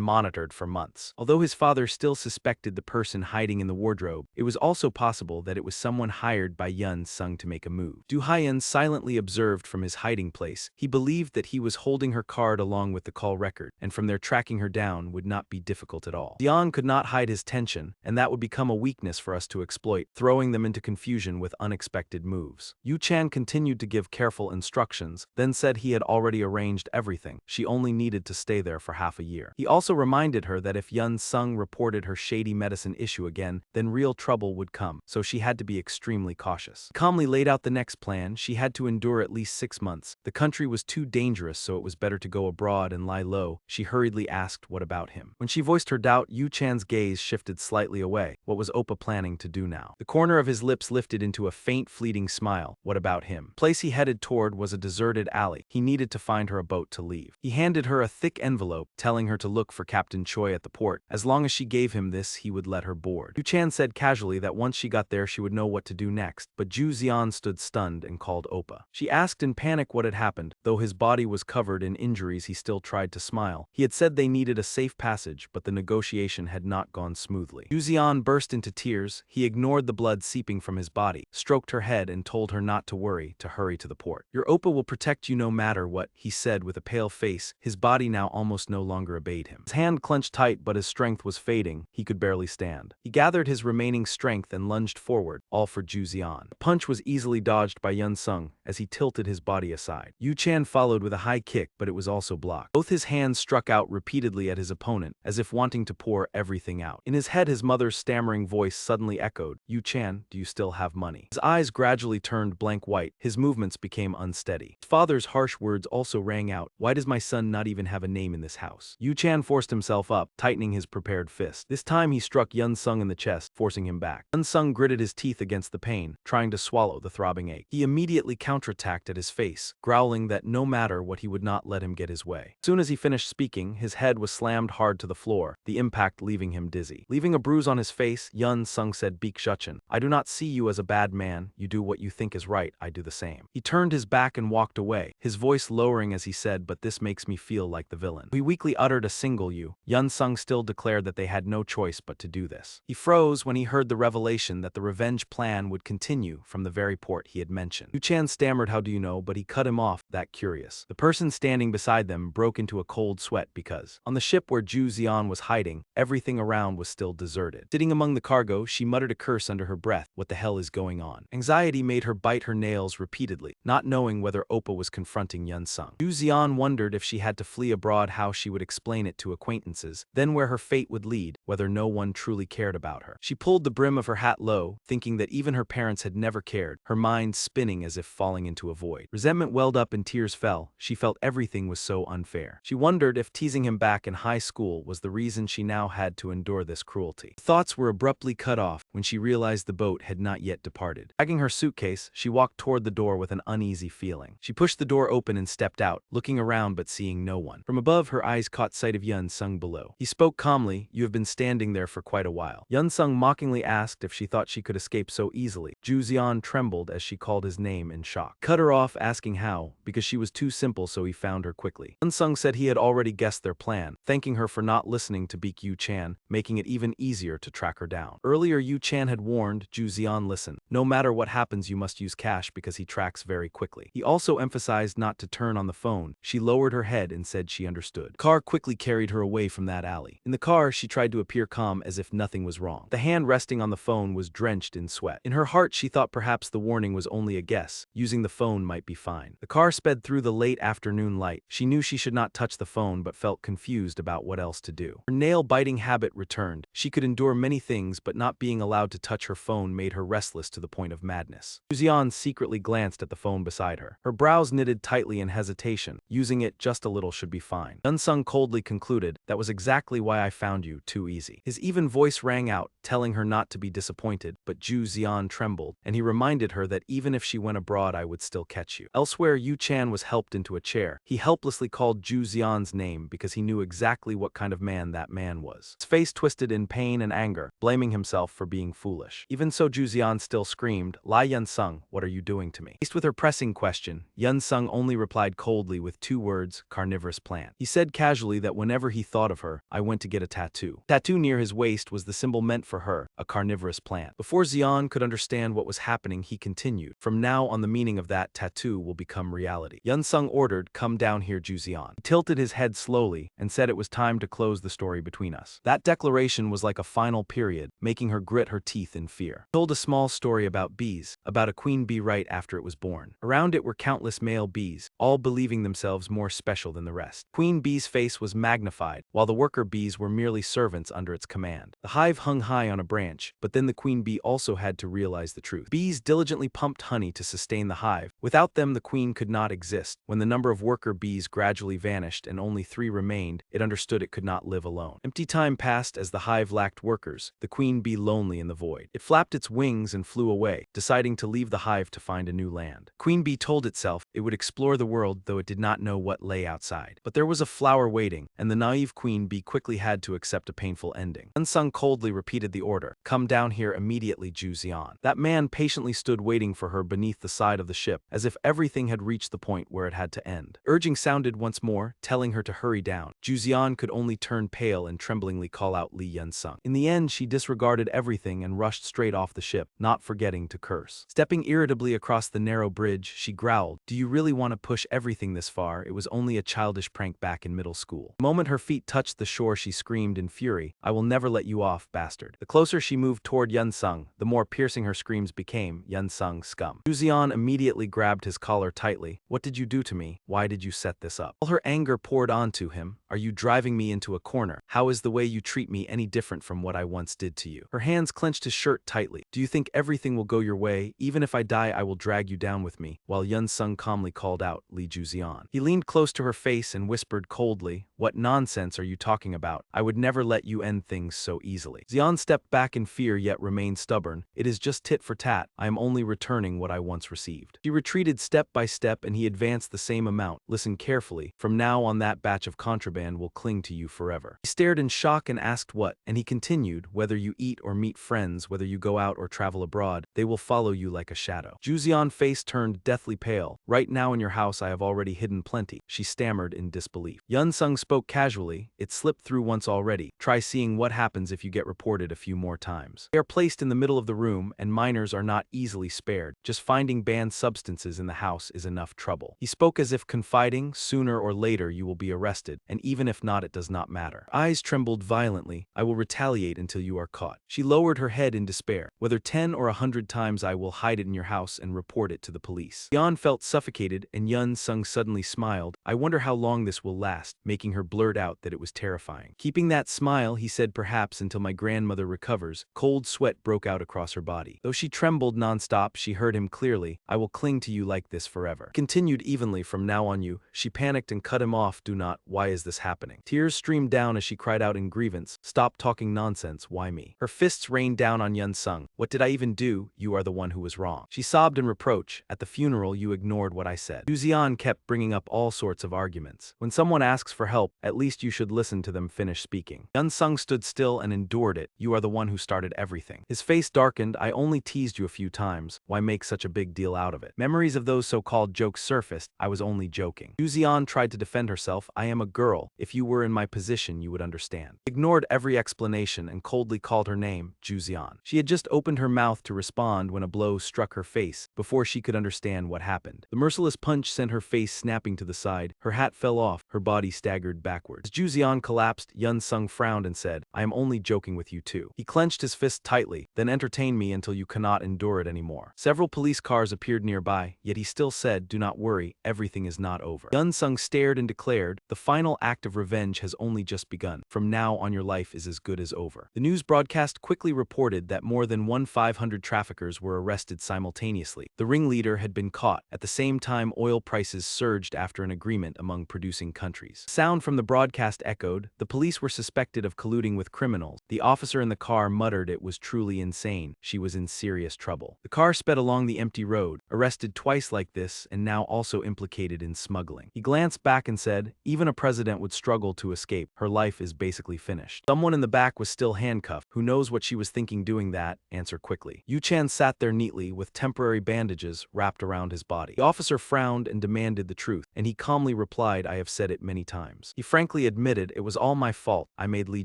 monitored for months. Although his father still suspected the person hiding in the wardrobe, it was also possible that it was someone hired by Yun Sung to make a move. Du Haiyan silently observed from his hiding place. He believed that he was holding her card along with the call record, and from there tracking her down would not be difficult at all. Dion could not hide his tension, and that would become a weakness for us to exploit, throwing them into confusion with unexpected moves. Yu Chan continued to give careful instructions, then said he had already arranged everything. She only needed to stay there for half a year. He also reminded her that if Yun Sung reported her shady medicine issue again, then real trouble would come, so she had to be extremely cautious. He calmly laid out the next plan. She had to endure at least 6 months. The country was too dangerous, so it was better to go abroad and lie low. She hurriedly asked what about him. When she voiced her doubt, Yu Chan's gaze shifted slightly away. What was Oppa planning to do now? The corner of his lips lifted into a faint, fleeting smile. What about him? The place he headed toward was a deserted alley. He needed to find her a boat to leave. He handed her a thick envelope, telling her to look for Captain Choi at the port. As long as she gave him this, he would let her board. Yu Chan said casually that once she got there, she would know what to do next, but Ju Xian stood stunned and called Oppa. She asked in panic what had happened. Though his body was covered in injuries, he still tried to smile. He had said they needed a safe passage, but the negotiation had not gone smoothly. Ju Xian burst into tears. He ignored the blood seeping from his body, stroked her head and told her not to worry, to hurry to the port. Your Oppa will protect you no matter what, he said with a pale face. His body now almost no longer obeyed him. His hand clenched tight, but his strength was fading. He could barely stand. He gathered his remaining strength and lunged forward, all for Ju Xian. The punch was easily dodged by Yun Sung as he tilted his body aside. Yu Chan followed with a high kick, but it was also blocked. Both his hands struck out repeatedly at his opponent, as if wanting to pour everything out. In his head, his mother's stammering voice suddenly echoed, Yu Chan, do you still have money? His eyes gradually turned blank white. His movements became unsteady. His father's harsh words also rang out. Why does my son not even have a name in this house? Yu Chan forced himself up, tightening his prepared fist. This time he struck Yun Sung in the chest, forcing him back. Yun Sung gritted his teeth against the pain, trying to swallow the throbbing ache. He immediately counterattacked at his face, grabbed growling that no matter what he would not let him get his way. As soon as he finished speaking, his head was slammed hard to the floor, the impact leaving him dizzy. Leaving a bruise on his face, Yun Sung said, "Beek Shuchen, I do not see you as a bad man, you do what you think is right, I do the same." He turned his back and walked away, his voice lowering as he said, "But this makes me feel like the villain." We weakly uttered a single "you." Yun Sung still declared that they had no choice but to do this. He froze when he heard the revelation that the revenge plan would continue from the very port he had mentioned. Yu Chan stammered, "How do you know?" but he cut him off, that curious. The person standing beside them broke into a cold sweat because, on the ship where Zhu Zian was hiding, everything around was still deserted. Sitting among the cargo, she muttered a curse under her breath. What the hell is going on? Anxiety made her bite her nails repeatedly, not knowing whether Oppa was confronting Yun Sung. Zhu Zian wondered if she had to flee abroad how she would explain it to acquaintances, then where her fate would lead, whether no one truly cared about her. She pulled the brim of her hat low, thinking that even her parents had never cared, her mind spinning as if falling into a void. Resentment welled up and tears fell. She felt everything was so unfair. She wondered if teasing him back in high school was the reason she now had to endure this cruelty. Thoughts were abruptly cut off when she realized the boat had not yet departed. Dragging her suitcase, she walked toward the door with an uneasy feeling. She pushed the door open and stepped out, looking around but seeing no one. From above, her eyes caught sight of Yun Sung below. He spoke calmly, "You have been standing there for quite a while." Yun Sung mockingly asked if she thought she could escape so easily. Zhu Zian trembled as she called his name in shock. Cut her off asking how, because she was too simple, so he found her quickly. Yun Sung said he had already guessed their plan, thanking her for not listening to Beak Yu Chan, making it even easier to track her down. Earlier, Yu Chan had warned Zhu Zian, "Listen, no matter what happens you must use cash because he tracks very quickly." He also emphasized not to turn on the phone. She lowered her head and said she understood. The car quickly carried her away from that alley. In the car, she tried to appear calm as if nothing was wrong. The hand resting on the phone was drenched in sweat. In her heart, she thought perhaps the warning was only a guess. Using the phone might be fine. The car sped through the late afternoon light. She knew she should not touch the phone but felt confused about what else to do. Her nail-biting habit returned. She could endure many things, but not being allowed to touch her phone made her restless to the point of madness. Zian secretly glanced at the phone beside her. Her brows knitted tightly in hesitation. Using it just a little should be fine. Yun Sung coldly concluded, "That was exactly why I found you, too easy." His even voice rang out, telling her not to be disappointed, but Zhu Zian trembled, and he reminded her that even if she went abroad I would still catch you. Elsewhere, Yu Chan was helped into a chair. He helplessly called Zhu Zian's name because he knew exactly what kind of man that man was. His face twisted in pain and anger, blaming himself for being foolish. Even so, Zhu Zian still screamed, "Lai Yun Sung, what are you doing to me?" Faced with her pressing question, Yun Sung only replied coldly with two words, "Carnivorous plant." He said casually that whenever he thought of her, "I went to get a tattoo." Tattoo near his waist was the symbol meant for her, a carnivorous plant. Before Xian could understand what was happening, he continued, "From now on the meaning of that tattoo will become reality." Yun Sung ordered, "Come down here, Zhu Xian." He tilted his head slowly and said it was time to close the story between us. That declaration was like a final period, making her grit her teeth in fear. He told a small story about bees, about a queen bee right after it was born. Around it were countless male bees, all believing themselves more special than the rest. Queen bee's face was magnified, while the worker bees were merely servants under its command. The hive hung high on a branch, but then the queen bee also had to realize the truth. Bees diligently pumped honey to sustain the hive. Without them, the queen could not exist. When the number of worker bees gradually vanished and only 3 remained, it understood it could not live alone. Empty time passed as the hive lacked workers, the queen bee lonely in the void. It flapped its wings and flew away, deciding to leave the hive to find a new land. Queen bee told itself it would explore the world, though it did not know what lay outside. But there was a flower waiting, and the naive queen bee quickly had to accept a painful ending. Yun Sung coldly repeated the order, "Come down here immediately, Zhu Xian." That man patiently stood waiting for her beneath the side of the ship, as if everything had reached the point where it had to end. Urging sounded once more, telling her to hurry down. Zhu Xian could only turn pale and tremblingly call out Li Yun Sung. In the end, she disregarded everything and rushed straight off the ship, not forgetting to curse. Stepping irritably across the narrow bridge, she growled, "Do you really want to push everything this far? It was only a childish prank back in middle school." The moment her feet touched the shore, she screamed in fury, "I will never let you off, bastard." The closer she moved toward Yun Sung, the more piercing her screams became. "Yun Sung, scum." Zhu Xian immediately grabbed his collar tightly. "What did you do to me? Why did you set this up?" All her anger poured onto him. "Are you driving me into a corner? How is the way you treat me any different from what I once did to you?" Her hands clenched his shirt tightly. "Do you think everything will go your way? Even if I die, I will drag you down with me," while Yun Sung calmly called out, "Li Zhu Xian." He leaned close to her face and whispered coldly, "What nonsense are you talking about? I would never let you end things so easily." Xian stepped back in fear yet remained stubborn. "It is just tit for tat. I am only returning what I once received." She retreated step by step, step and he advanced the same amount. Listen carefully. From now on that batch of contraband will cling to you forever. He stared in shock and asked what, and he continued, whether you eat or meet friends, whether you go out or travel abroad, they will follow you like a shadow. Juzian's face turned deathly pale. Right now in your house I have already hidden plenty, she stammered in disbelief. Yun-sung spoke casually, it slipped through once already. Try seeing what happens if you get reported a few more times. They are placed in the middle of the room and minors are not easily spared. Just finding banned substances in the house is enough trouble. He spoke as if confiding, sooner or later you will be arrested, and even if not it does not matter. Eyes trembled violently. I will retaliate until you are caught. She lowered her head in despair. Whether 10 or 100 times I will hide it in your house and report it to the police. Yeon felt suffocated and Yun-sung suddenly smiled. I wonder how long this will last, making her blurt out that it was terrifying. Keeping that smile, he said, perhaps until my grandmother recovers. Cold sweat broke out across her body. Though she trembled non-stop, she heard him clearly. I will cling to you like this forever. Continued evenly from now on you. She panicked and cut him off. Do not. Why is this happening? Tears streamed down as she cried out in grievance. Stop talking nonsense. Why me? Her fists rained down on Yun-sung. What did I even do? You are the one who was wrong. She sobbed in reproach. At the funeral you ignored what I said. Juzian kept bringing up all sorts of arguments. When someone asks for help, at least you should listen to them finish speaking. Yun-sung stood still and endured it. You are the one who started everything. His face darkened. I only teased you a few times. Why make such a big deal out of it? Memories of those so-called jokes surfaced. I was only joking. Juzian tried to defend herself. I am a girl. If you were in my position, you would understand. Ignored every explanation and coldly called her name, Juzian. She had just opened her mouth to respond when a blow struck her face before she could understand what happened. The merciless punch sent her face snapping to the side. Her hat fell off. Her body staggered backwards. As Juzian collapsed, Yun-sung frowned and said, I am only joking with you too. He clenched his fist tightly. Then entertain me until you cannot endure it anymore. Several police cars appeared nearby, yet he still said, do not worry, everything is not over. Yun-sung stared and declared, the final act of revenge has only just begun. From now on your life is as good as over. The news broadcast quickly reported that more than 1,500 traffickers were arrested simultaneously. The ringleader had been caught. At the same time, oil prices surged after an agreement among producing countries. Sound from the broadcast echoed. The police were suspected of colluding with criminals. The officer in the car muttered it was truly insane. She was in serious trouble. The car sped along the empty road, arrested twice like this and now also implicated in smuggling. He glanced back and said, even a president would struggle to escape. Her life is basically finished. Someone in the back was still handcuffed. Who knows what she was thinking doing that? Answer quickly. Yu-chan sat there neatly with temporary bandages wrapped around his body. The officer frowned and demanded the truth, and he calmly replied, I have said it many times. He frankly admitted, it was all my fault. I made Lee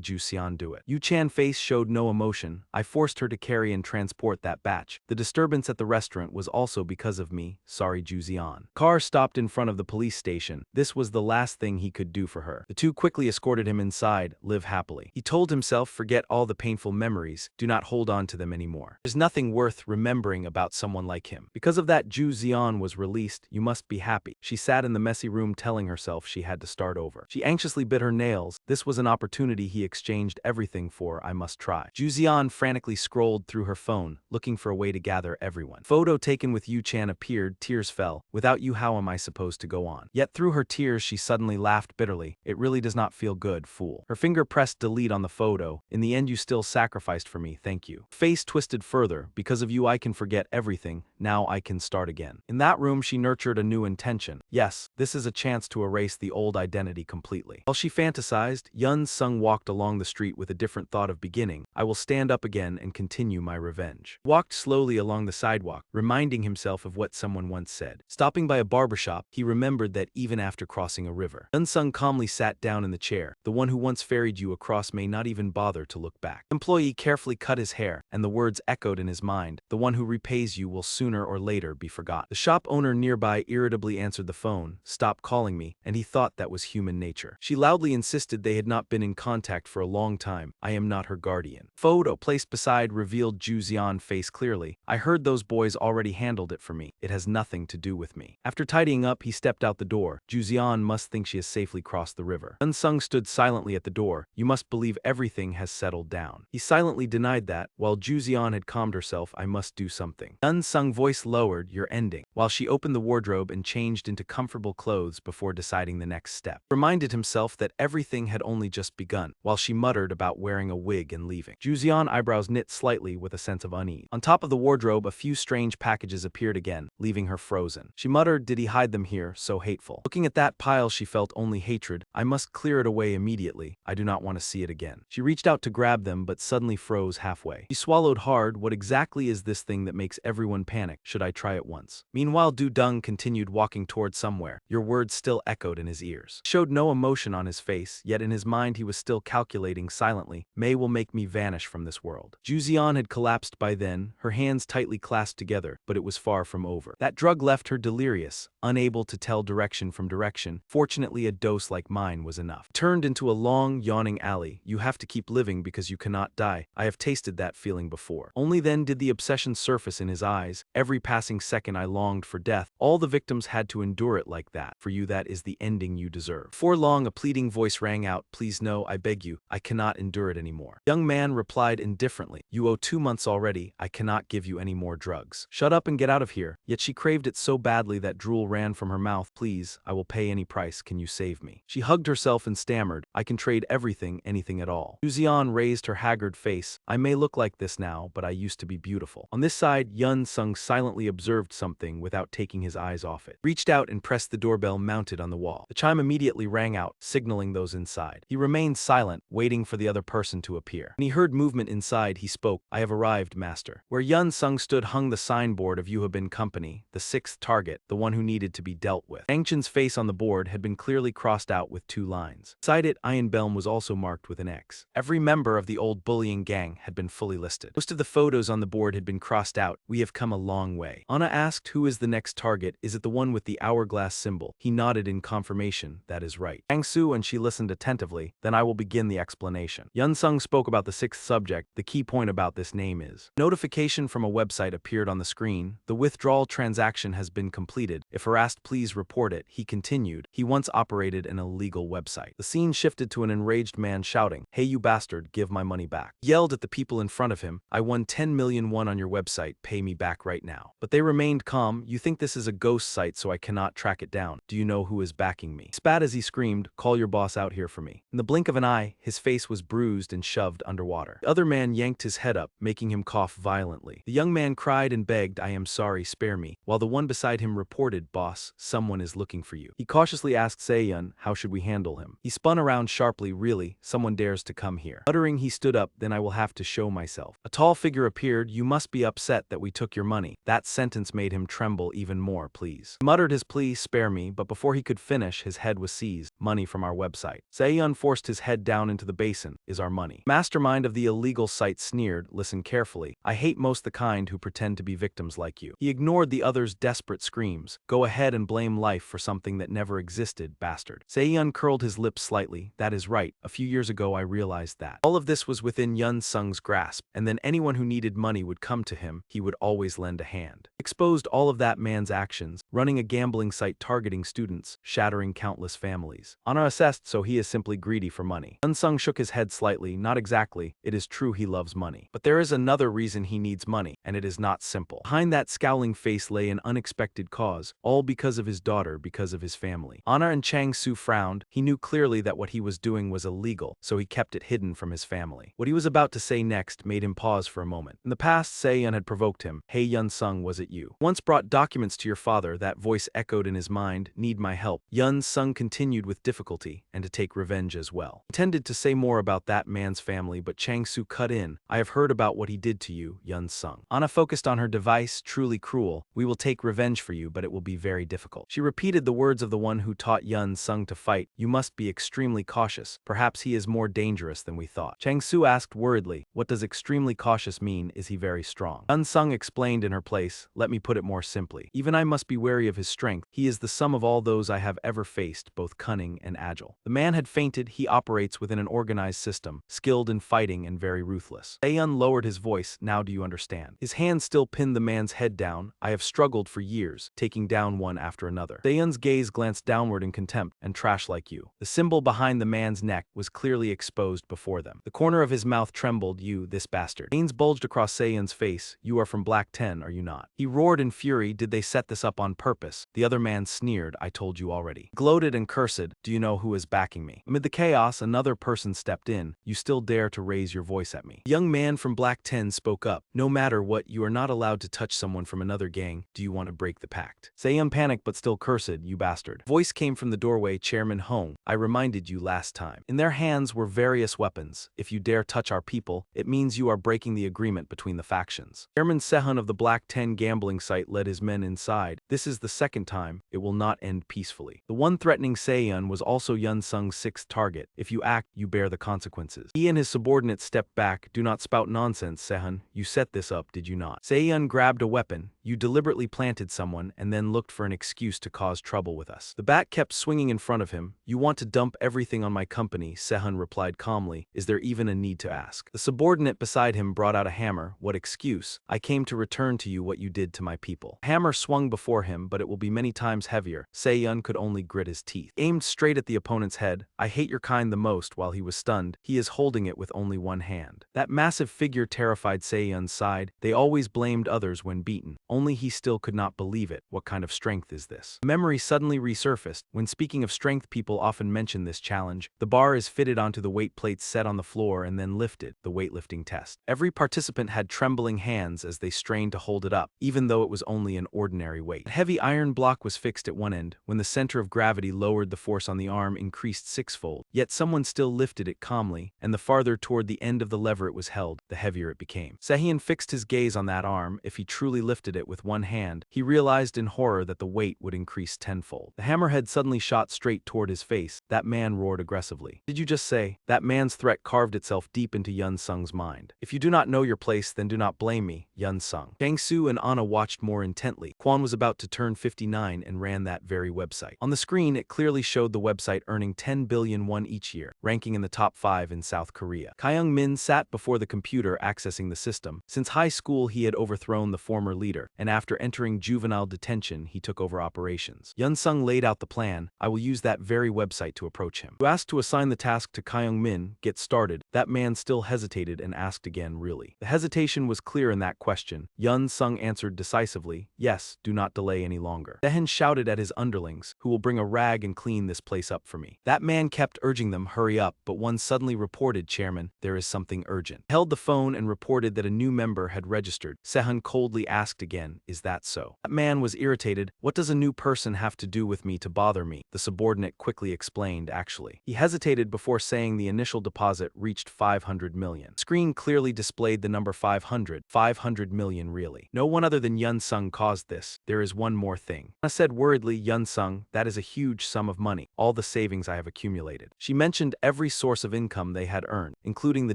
Ju-seon do it. Yu-chan's face showed no emotion. I forced her to carry and transport that batch. The disturbance at the restaurant was also because of me. Sorry, Ju-seon. Car stopped in front of the police station. This was the last thing he could do for her. The two quickly escorted him inside. Live happily. He told himself, forget all the painful memories. Do not hold on to them anymore. There's nothing worth remembering about someone like him. Because of that, Ju-seon was released. You must be happy. She sat in the messy room telling herself she had to start over. She anxiously bit her nails. This was an opportunity he exchanged everything for. I must try. Ju-seon frantically scrolled through her phone, looking for a way to gather everyone. Photo taken with Yu-chan appeared. Tears fell. Without you, how am I supposed to go on? Yet through her tears she suddenly laughed bitterly. It really does not feel good, fool. Her finger pressed delete on the photo. In the end you still sacrificed for me, thank you. Face twisted further. Because of you I can forget everything. Now I can start again. In that room she nurtured a new intention. Yes, this is a chance to erase the old identity completely. While she fantasized, Yun-sung walked along the street with a different thought of beginning. I will stand up again and continue my revenge. He walked slowly along the sidewalk, reminding himself of what someone once said. Stopping by a barbershop, he remembered that even after crossing a river. Yun-sung calmly sat down in the chair. The one who once ferried you across may not even bother to look back. The employee carefully cut his hair, and the words echoed in his mind. The one who repays you will sooner or later be forgot. The shop owner nearby irritably answered the phone. Stop calling me, and he thought that was human nature. She loudly insisted they had not been in contact for a long time. I am not her guardian. Photo placed beside revealed Ju-seon's face clearly. I heard those boys already handled it for me. It has nothing to do with me. After tidying up, he stepped out the door. Ju-seon must think she has safely crossed the river. Yun-sung stood silently at the door. You must believe everything has settled down. He silently denied that. While Ju-seon had calmed herself, I must do something. Yun-sung's voice lowered, you're ending. While she opened the wardrobe and changed into comfortable clothes before deciding the next step. Reminded himself that everything had only just begun, while she muttered about wearing a wig and leaving. Ju-seon's eyebrows knit slightly with a sense of unease. On top of the wardrobe, a few strange packages appeared again, leaving her frozen. poison. She muttered, did he hide them here, so hateful. Looking at that pile she felt only hatred. I must clear it away immediately. I do not want to see it again. She reached out to grab them but suddenly froze halfway. She swallowed hard. What exactly is this thing that makes everyone panic? Should I try it once? Meanwhile Du Dung continued walking toward somewhere. Your words still echoed in his ears. He showed no emotion on his face, yet in his mind he was still calculating silently. May will make me vanish from this world. Juzian had collapsed by then, her hands tightly clasped together, but it was far from over. That drug left her delirious, unable to tell direction from direction. Fortunately, a dose like mine was enough. Turned into a long, yawning alley. You have to keep living because you cannot die. I have tasted that feeling before. Only then did the obsession surface in his eyes. Every passing second I longed for death. All the victims had to endure it like that. For you, that is the ending you deserve. Before long, a pleading voice rang out. Please no, I beg you. I cannot endure it anymore. Young man replied indifferently. You owe 2 months already. I cannot give you any more drugs. Shut up and get out of here. Yet she craved it so badly that drool ran from her mouth. Please, I will pay any price. Can you save me? She hugged herself and stammered. I can trade everything, anything at all. Yuzian raised her haggard face. I may look like this now, but I used to be beautiful. On this side, Yun Sung silently observed something without taking his eyes off it. Reached out and pressed the doorbell mounted on the wall. The chime immediately rang out, signaling those inside. He remained silent, waiting for the other person to appear. When he heard movement inside, he spoke. I have arrived, master. Where Yun Sung stood hung the signboard of You Have Been Company, the 6th target, the one who needed to be dealt with. Angchen's face on the board had been clearly crossed out with 2 lines. Beside it, Ian Belm was also marked with an X. Every member of the old bullying gang had been fully listed. Most of the photos on the board had been crossed out. We have come a long way. Anna asked, who is the next target? Is it the one with the hourglass symbol? He nodded in confirmation. That is right. Kang Su and she listened attentively. Then I will begin the explanation. Yun Sung spoke about the 6th subject. The key point about this name is notification from a website appeared on the screen. The withdrawal transaction has been completed. If harassed, please report it. He continued. He once operated an illegal website. The scene shifted to an enraged man shouting, hey you bastard, give my money back. He yelled at the people in front of him. I won 10 million won on your website. Pay me back right now. But they remained calm. You think this is a ghost site so I cannot track it down. Do you know who is backing me? He spat as he screamed, call your boss out here for me. In the blink of an eye, his face was bruised and shoved underwater. The other man yanked his head up, making him cough violently. The young man cried and begged, I am sorry, spare me, while the one beside him reported, boss, someone is looking for you. He cautiously asked Seyun, how should we handle him? He spun around sharply, really, someone dares to come here. Uttering, he stood up, then I will have to show myself. A tall figure appeared, you must be upset that we took your money. That sentence made him tremble even more, please. He muttered his plea, spare me, but before he could finish, his head was seized. Money from our website. Seyun forced his head down into the basin. Is our money. Mastermind of the illegal site sneered, listen carefully. I hate most the kind who pretend to be victims like you. He ignored the other's desperate screams. Go ahead and blame life for something that never existed, bastard. Seyun curled his lips slightly. That is right. A few years ago I realized that. All of this was within Yun Sung's grasp, and then anyone who needed money would come to him. He would always lend a hand. Exposed all of that man's actions, running a gambling site targeting students, shattering countless families. Anna assessed, so he is simply greedy for money. Yun Sung shook his head slightly. Not exactly. It is true he loves money. But there is another reason he needs money, and it is not simple. Behind that scowling face lay an unexpected cause, all because of his daughter, because of his family. Anna and Chang Su frowned. He knew clearly that what he was doing was illegal, so he kept it hidden from his family. What he was about to say next made him pause for a moment. In the past, Seyun had provoked him. Hey Yun Sung, was it you? Once brought documents to your father, that voice echoed in his mind, need my help. Yun Sung continued with difficulty, and to take revenge as well. Intended to say more about that man's family, but Chang Su cut in. I have heard about what he did to you, Yun Sung. Anna focused on her device, truly cruel. We will take revenge for you, but it will be very difficult. She repeated the words of the one who taught Yun Sung to fight. You must be extremely cautious. Perhaps he is more dangerous than we thought. Chang Su asked worriedly, what does extremely cautious mean? Is he very strong? Yun Sung explained in her place, let me put it more simply. Even I must be wary of his strength. He is the sum of all those I have ever faced, both cunning and agile. The man had fainted. He operates within an organized system, skilled in fighting and very ruthless. Seyun lowered his voice, now do you understand? His hand still pinned the man's head down. I have struggled for years, taking down one after another. Seyun's gaze glanced downward in contempt, and trash like you. The symbol behind the man's neck was clearly exposed before them. The corner of his mouth trembled, you, this bastard. Veins bulged across Seyun's face. You are from Black 10, are you not? He roared in fury, did they set this up on purpose? The other man sneered, I told you already. Gloated and cursed, do you know who is backing me? Amid the chaos, another person stepped in. You still dare to raise your voice at me? The young man from Black 10 spoke up. No matter what, you are not allowed to touch someone from another gang. Do you want to break the pact? Seyun panicked but still cursed, you bastard. Voice came from the doorway, Chairman Hong. I reminded you last time. In their hands were various weapons. If you dare touch our people, it means you are breaking the agreement between the factions. Chairman Sehun of the Black 10 gambling site led his men inside. This is the second time. It will not end peacefully. The one threatening Seyun was also Yun Sung's sixth target. If you act, you bear the consequences. He and his subordinate stepped back. Do not spout nonsense, Sehun. You set this up, did you not? Seyun grabbed a weapon. You deliberately planted someone and then looked for an excuse to cause trouble with us. The bat kept swinging in front of him. You want to dump everything on my company, Sehun replied calmly. Is there even a need to ask? The subordinate beside him brought out a hammer. What excuse? I came to return to you what you did to my people. The hammer swung before him, but it will be many times heavier. Seyun could only grit his teeth. Aimed straight at the opponent's head. I hate your kind the most. While he was stunned, he is holding it with only one hand. That massive figure terrified Seyun's side. They always blamed others when beaten. Only he still could not believe it. What kind of strength is this? Memory suddenly resurfaced. When speaking of strength, people often mention this challenge. The bar is fitted onto the weight plates set on the floor and then lifted, the weightlifting test. Every participant had trembling hands as they strained to hold it up, even though it was only an ordinary weight. A heavy iron block was fixed at one end. When the center of gravity lowered, the force on the arm increased sixfold. Yet someone still lifted it calmly, and the farther toward the end of the lever it was held, the heavier it became. Sehun fixed his gaze on that arm. If he truly lifted it with one hand, he realized in horror that the weight would increase tenfold. The hammerhead suddenly shot straight toward his face. That man roared aggressively. Did you just say? That man's threat carved itself deep into Yun Sung's mind. If you do not know your place, then do not blame me, Yun Sung. Kang Su and Anna watched more intently. Quan was about to turn 59 and ran that very website. On the screen, it clearly showed the website earning 10 billion won each year, ranking in the top 5 in South Korea. Kyung Min sat before the computer accessing the system. Since high school, he had overthrown the former leader, and after entering juvenile detention, he took over operations. Yun Sung laid out the plan. I will use that very website to approach him. You asked to assign the task to Kyung Min. Get started. That man still hesitated and asked again, really? The hesitation was clear in that question. Yun Sung answered decisively, yes, do not delay any longer. Sehun shouted at his underlings, who will bring a rag and clean this place up for me. That man kept urging them, hurry up, but one suddenly reported, Chairman, there is something urgent. He held the phone and reported that a new member had registered. Sehun coldly asked again, is that so? That man was irritated. What does a new person have to do with me to bother me? The subordinate quickly explained, actually. He hesitated before saying the initial deposit reached 500 million. Screen clearly displayed the number 500. 500 million really. No one other than Yun Sung caused this. There is one more thing. Anna said worriedly, Yun Sung, that is a huge sum of money. All the savings I have accumulated. She mentioned every source of income they had earned, including the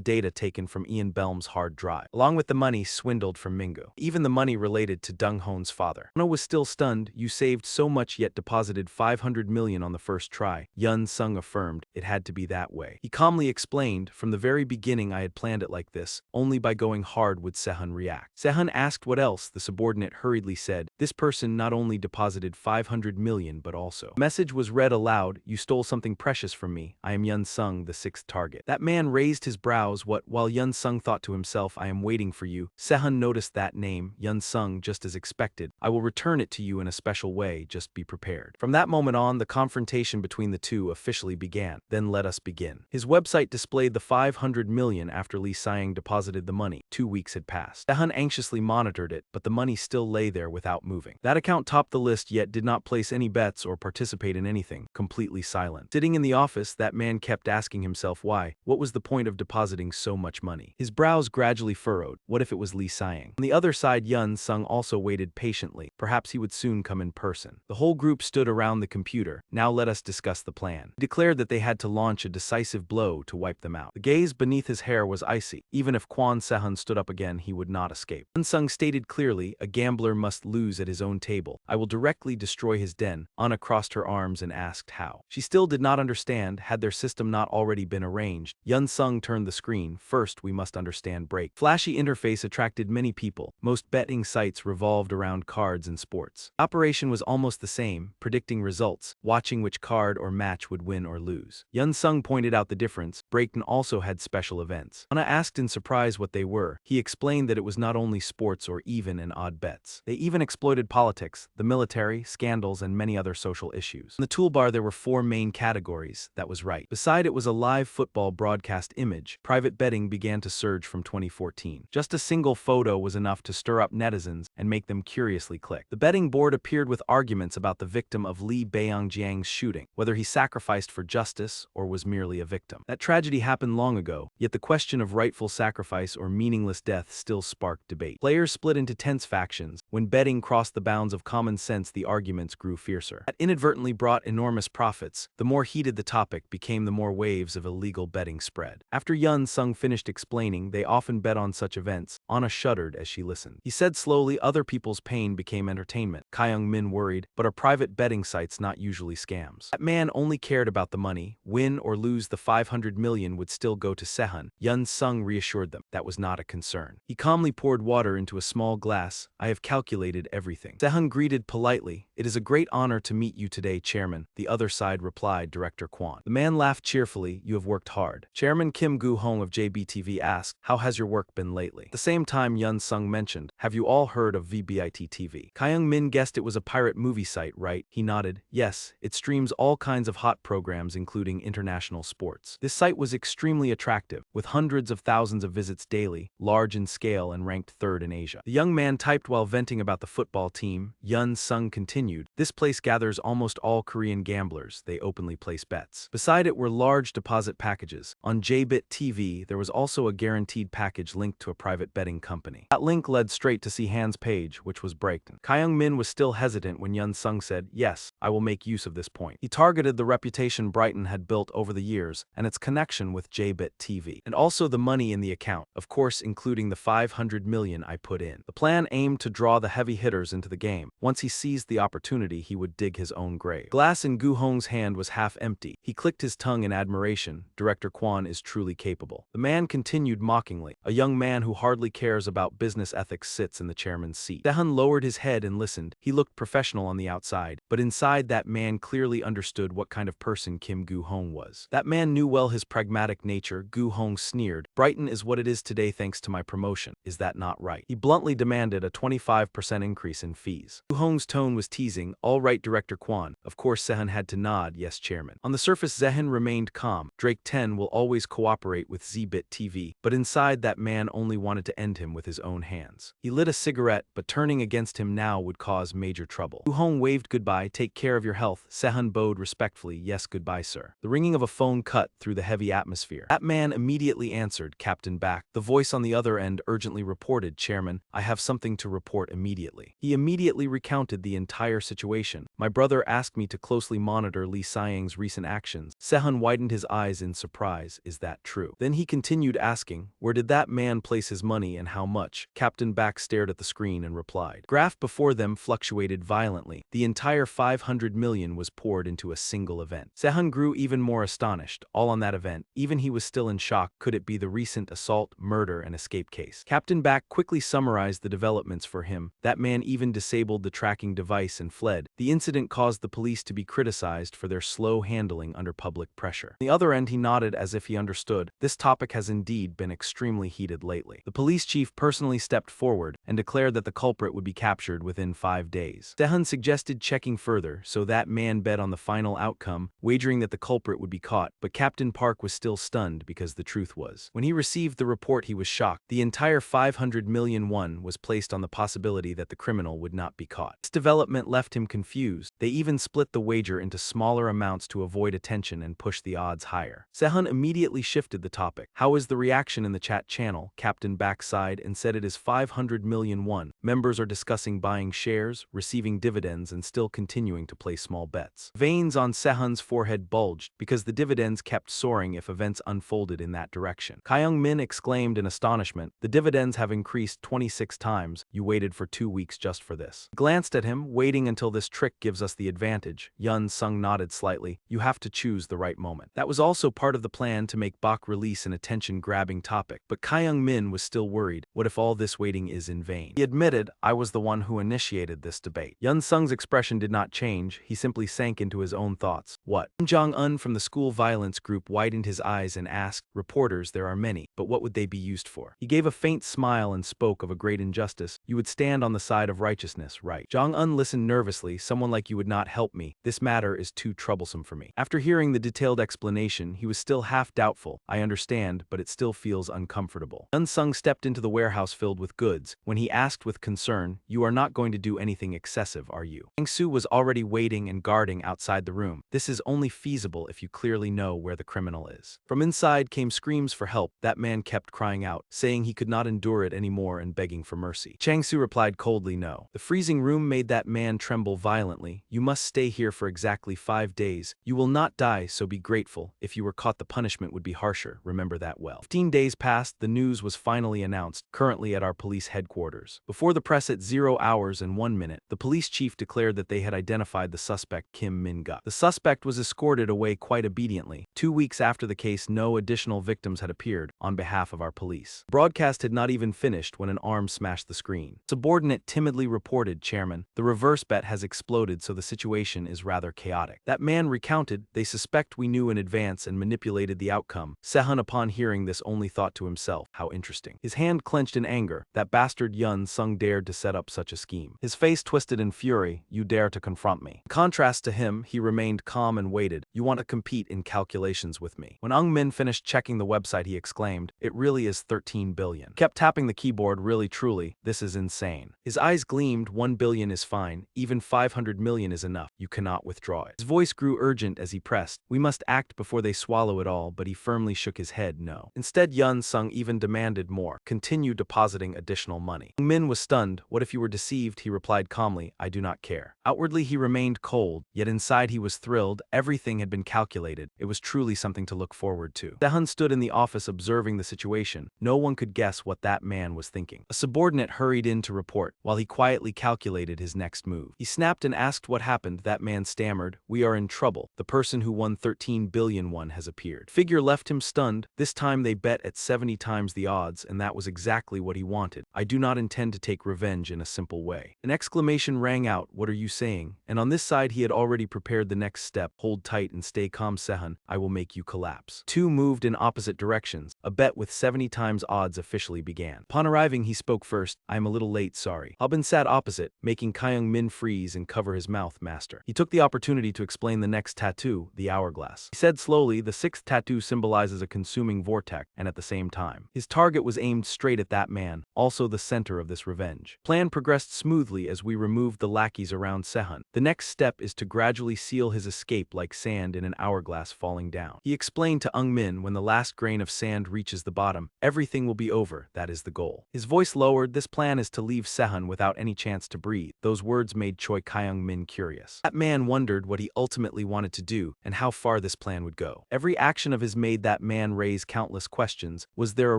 data taken from Ian Belm's hard drive, along with the money swindled from Mingo. Even the money related to Dong Hoon's father. Anna was still stunned. You saved so much yet deposited 500 million on the first try. Yun Sung affirmed, it had to be that way. He calmly explained, from the very beginning I had planned it like this. Only by going hard would Sehun react. Sehun asked what else. The subordinate hurriedly said, this person not only deposited 500 million but also. The message was read aloud, you stole something precious from me. I am Yun Sung, the sixth target. That man raised his brows. What? While Yun Sung thought to himself, I am waiting for you. Sehun noticed that name, Yun Sung, just as expected. I will return it to you in a special way, just be prepared. From that moment on, the confrontation between the two officially began. Then let us begin. His website displayed the 500 million after Lee Siang deposited the money. 2 weeks had passed. Sehun anxiously monitored it, but the money still lay there without moving. That account topped the list yet did not place any bets or participate in anything, completely silent. Sitting in the office, that man kept asking himself why. What was the point of depositing so much money? His brows gradually furrowed. What if it was Lee Siang? On the other side, Yun Sung also waited patiently. Perhaps he would soon come in person. The whole group stood around the computer. Now let us discuss the plan. He declared that they had to launch a decisive blow to wipe them out. The gaze beneath his hair was icy. Even if Kwon Sehun stood up again, he would not escape. Yun Sung stated clearly, a gambler must lose at his own table. I will directly destroy his den. Anna crossed her arms and asked how. She still did not understand. Had their system not already been arranged? Yun Sung turned the screen. First, we must understand break. Flashy interface attracted many people. Most betting sites revolved around cards and sports. Operation was almost the same, predicting results, watching which card or match would win or lose. Yun Sung pointed out the difference. Breakton also had special events. Anna asked in surprise what they were. He explained that it was not only sports or even and odd bets. They even exploited politics, the military, scandals, and many other social issues. In the toolbar there were 4 main categories. That was right. Beside it was a live football broadcast image. Private betting began to surge from 2014. Just a single photo was enough to stir up netizens and make them curiously click. The betting board appeared with arguments about the victim of Lee Baiyangjiang's shooting, whether he sacrificed for justice or was merely a victim. That tragedy happened long ago, yet the question of rightful sacrifice or meaningless death still sparked debate. Players split into tense factions. When betting crossed the bounds of common sense, the arguments grew fiercer. That inadvertently brought enormous profits. The more heated the topic became, the more waves of illegal betting spread. After Yun Sung finished explaining, they often bet on such events. Anna shuddered as she listened. He said slowly, other people's pain became entertainment. Kyung Min worried, but are private betting sites not usually scams? That man only cared about the money. Win or lose, the 500 million would still go to Sehun. Yun Sung reassured them that was not a concern. He calmly poured water into a small glass. I have calculated everything. Sehun greeted politely. It is a great honor to meet you today, Chairman. The other side replied, Director Kwon. The man laughed cheerfully. You have worked hard. Chairman Kim Gu-hong of JBTV asked, how has your work been lately? At the same time, Yun Sung mentioned, have you all heard of VBIT TV? Kyung Min guessed it was a pirate movie site, right? He nodded. Yes, it streams all kinds of hot programs including international sports. This site was extremely attractive, with hundreds of thousands of visits daily, large in scale and ranked 3rd in Asia. The young man typed while venting about the football team. Yun Sung continued, this place gathers almost all Korean gamblers. They openly place bets. Beside it were large deposit packages. On JBit TV, there was also a guaranteed package linked to a private betting company. That link led straight to see Han's page, which was Breakton. Kyung Min was still hesitant when Yun Sung said, yes, I will make use of this point. He targeted the reputation Brighton had built over the years and its connection with JBit TV, and also the money in the account, of course including the 500 million I put in. The plan aimed to draw the heavy hitters into the game. Once he seized the opportunity, he would dig his own grave. Glass in Gu Hong's hand was half empty. He clicked his tongue in admiration. Director Kwon is truly capable. The man continued mockingly. A young man who hardly cares about business ethics sits in the chairman's seat. Sehun lowered his head and listened. He looked professional on the outside, but inside that man clearly understood what kind of person Kim Gu Hong was. That man knew well his pragmatic nature. Gu Hong sneered. Brighton is what it is today thanks to my promotion. Is that not right? He bluntly demanded a 25% increase in fees. Gu Hong's tone was teasing. All right, Director Kwon. Of course Sehun had to nod. Yes, Chairman. On the surface Sehun remained calm. Drake 10 will always cooperate with ZBit TV, but inside that man only wanted to end him with his own hands. He lit a cigarette, but turning against him now would cause major trouble. Gu Hong waved goodbye. Take care of your health. Sehun bowed respectfully. Yes, goodbye, sir. The ringing of a phone cut through the heavy atmosphere. That man immediately answered, Captain Back. The voice on the other end urgently reported, Chairman, I have something to report immediately. He immediately recounted the entire situation. My brother asked me to closely monitor Lee Siang's recent actions. Sehun widened his eyes in surprise. Is that true? Then he continued asking, where did that man place his money and how much? Captain Back stared at the screen and replied. Graph before them fluctuated violently. The entire 500 million was poured into a single event. Sehun grew even more astonished. All on that event. Even he was still in shock. Could it be the recent assault, murder, and escape case? Captain Back quickly summarized the developments for him. That man even disabled the tracking device and fled. The incident caused the police to be criticized for their slow handling under public pressure. On the other end, he nodded as if he understood. This topic has indeed been extremely heated lately. The police chief personally stepped forward and declared that the culprit would be captured within 5 days. Sehun suggested checking further, so that man bet on the final outcome, wagering that the culprit would be caught, but Captain Park was still stunned because the truth was. When he received the report, he was shocked. The entire 500 million won was placed on the possibility that the criminal would not be caught. This development left him confused. They even split the wager into smaller amounts to avoid attention and push the odds higher. Sehun immediately shifted the topic. How is the reaction in the chat channel? Captain backsighed and said it is 500 million won. Members are discussing buying shares, receiving dividends, and still continuing to place small bets. Veins on Sehun's forehead bulged because the dividends kept soaring if events unfolded in that direction. Kyung Min exclaimed in astonishment, the dividends have increased 26 times. You waited for 2 weeks just for this. He glanced at him, waiting waiting until this trick gives us the advantage. Yun Sung nodded slightly. You have to choose the right moment. That was also part of the plan to make Bak release an attention-grabbing topic. But Kyung Min was still worried. What if all this waiting is in vain? He admitted, I was the one who initiated this debate. Yun Sung's expression did not change. He simply sank into his own thoughts. What? Kim Jong-un from the school violence group widened his eyes and asked, reporters, there are many, but what would they be used for? He gave a faint smile and spoke of a great injustice. You would stand on the side of righteousness, right? Jong-un listened nervously. Someone like you would not help me. This matter is too troublesome for me. After hearing the detailed explanation, he was still half doubtful. I understand, but it still feels uncomfortable. Yun Sung stepped into the warehouse filled with goods. When he asked with concern, you are not going to do anything excessive, are you? Kang Soo was already waiting and guarding outside the room. This is only feasible if you clearly know where the criminal is. From inside came screams for help. That man kept crying out, saying he could not endure it anymore and begging for mercy. Kang Soo replied coldly no. The freezing room made that man tremble violently. You must stay here for exactly 5 days. You will not die, so be grateful. If you were caught, the punishment would be harsher. Remember that well. 15 days passed. The news was finally announced, currently at our police headquarters. Before the press at 0 hours and 1 minute, the police chief declared that they had identified the suspect, Kim Min-guk. The suspect was escorted away quite obediently. 2 weeks after the case, no additional victims had appeared on behalf of our police. The broadcast had not even finished when an arm smashed the screen. Subordinate timidly reported, Chairman, the reverse bet has exploded, so the situation is rather chaotic. That man recounted, they suspect we knew in advance and manipulated the outcome. Sehun, upon hearing this, only thought to himself, how interesting. His hand clenched in anger. That bastard Yun Sung dared to set up such a scheme. His face twisted in fury. You dare to confront me. In contrast to him, he remained calm and waited. You want to compete in calculations with me. When Ung Min finished checking the website, he exclaimed, it really is 13 billion. Kept tapping the keyboard. Really, truly, this is insane. His eyes gleamed. 1 billion is fine. Even 500 million is enough. You cannot withdraw it. His voice grew urgent as he pressed. We must act before they swallow it all, but he firmly shook his head no. Instead, Yun Sung even demanded more. Continue depositing additional money. Ung Min was stunned. What if you were deceived? He replied calmly, I do not care. Outwardly he remained cold, yet inside he was thrilled. Everything had been calculated. It was truly something to look forward to. Sehun stood in the office observing the situation. No one could guess what that man was thinking. A subordinate hurried in to report, while he quietly calculated his next move. He snapped and asked what happened. That man stammered, we are in trouble. The person who won 13 billion won has appeared. Figure left him stunned. This time they bet at 70 times the odds, and that was exactly what he wanted. I do not intend to take revenge in a simple way. An exclamation rang out, what are you saying? And on this side he had already prepared the next step. Hold tight and stay calm, Sehun. I will make you collapse. Two moved in opposite directions. A bet with 70 times odds officially began. Upon arriving, he spoke first. I am a little late, sorry. Habin sat opposite, making Kyung Min freeze and cover his mouth. Master. He took the opportunity to explain the next tattoo, the hourglass. He said slowly, the 6th tattoo symbolizes a consuming vortex, and at the same time, his target was aimed straight at that man, also the center of this revenge. Plan progressed smoothly as we removed the lackeys around Sehun. The next step is to gradually seal his escape like sand in an hourglass falling down. He explained to Ung Min, when the last grain of sand reaches the bottom, everything will be over. That is the goal. His voice lowered. This plan is to leave Sehun without any chance to breathe. Those words made Choi Kyung Min curious. That man wondered what he ultimately wanted to do and how far this plan would go. Every action of his made that man raise countless questions. Was there a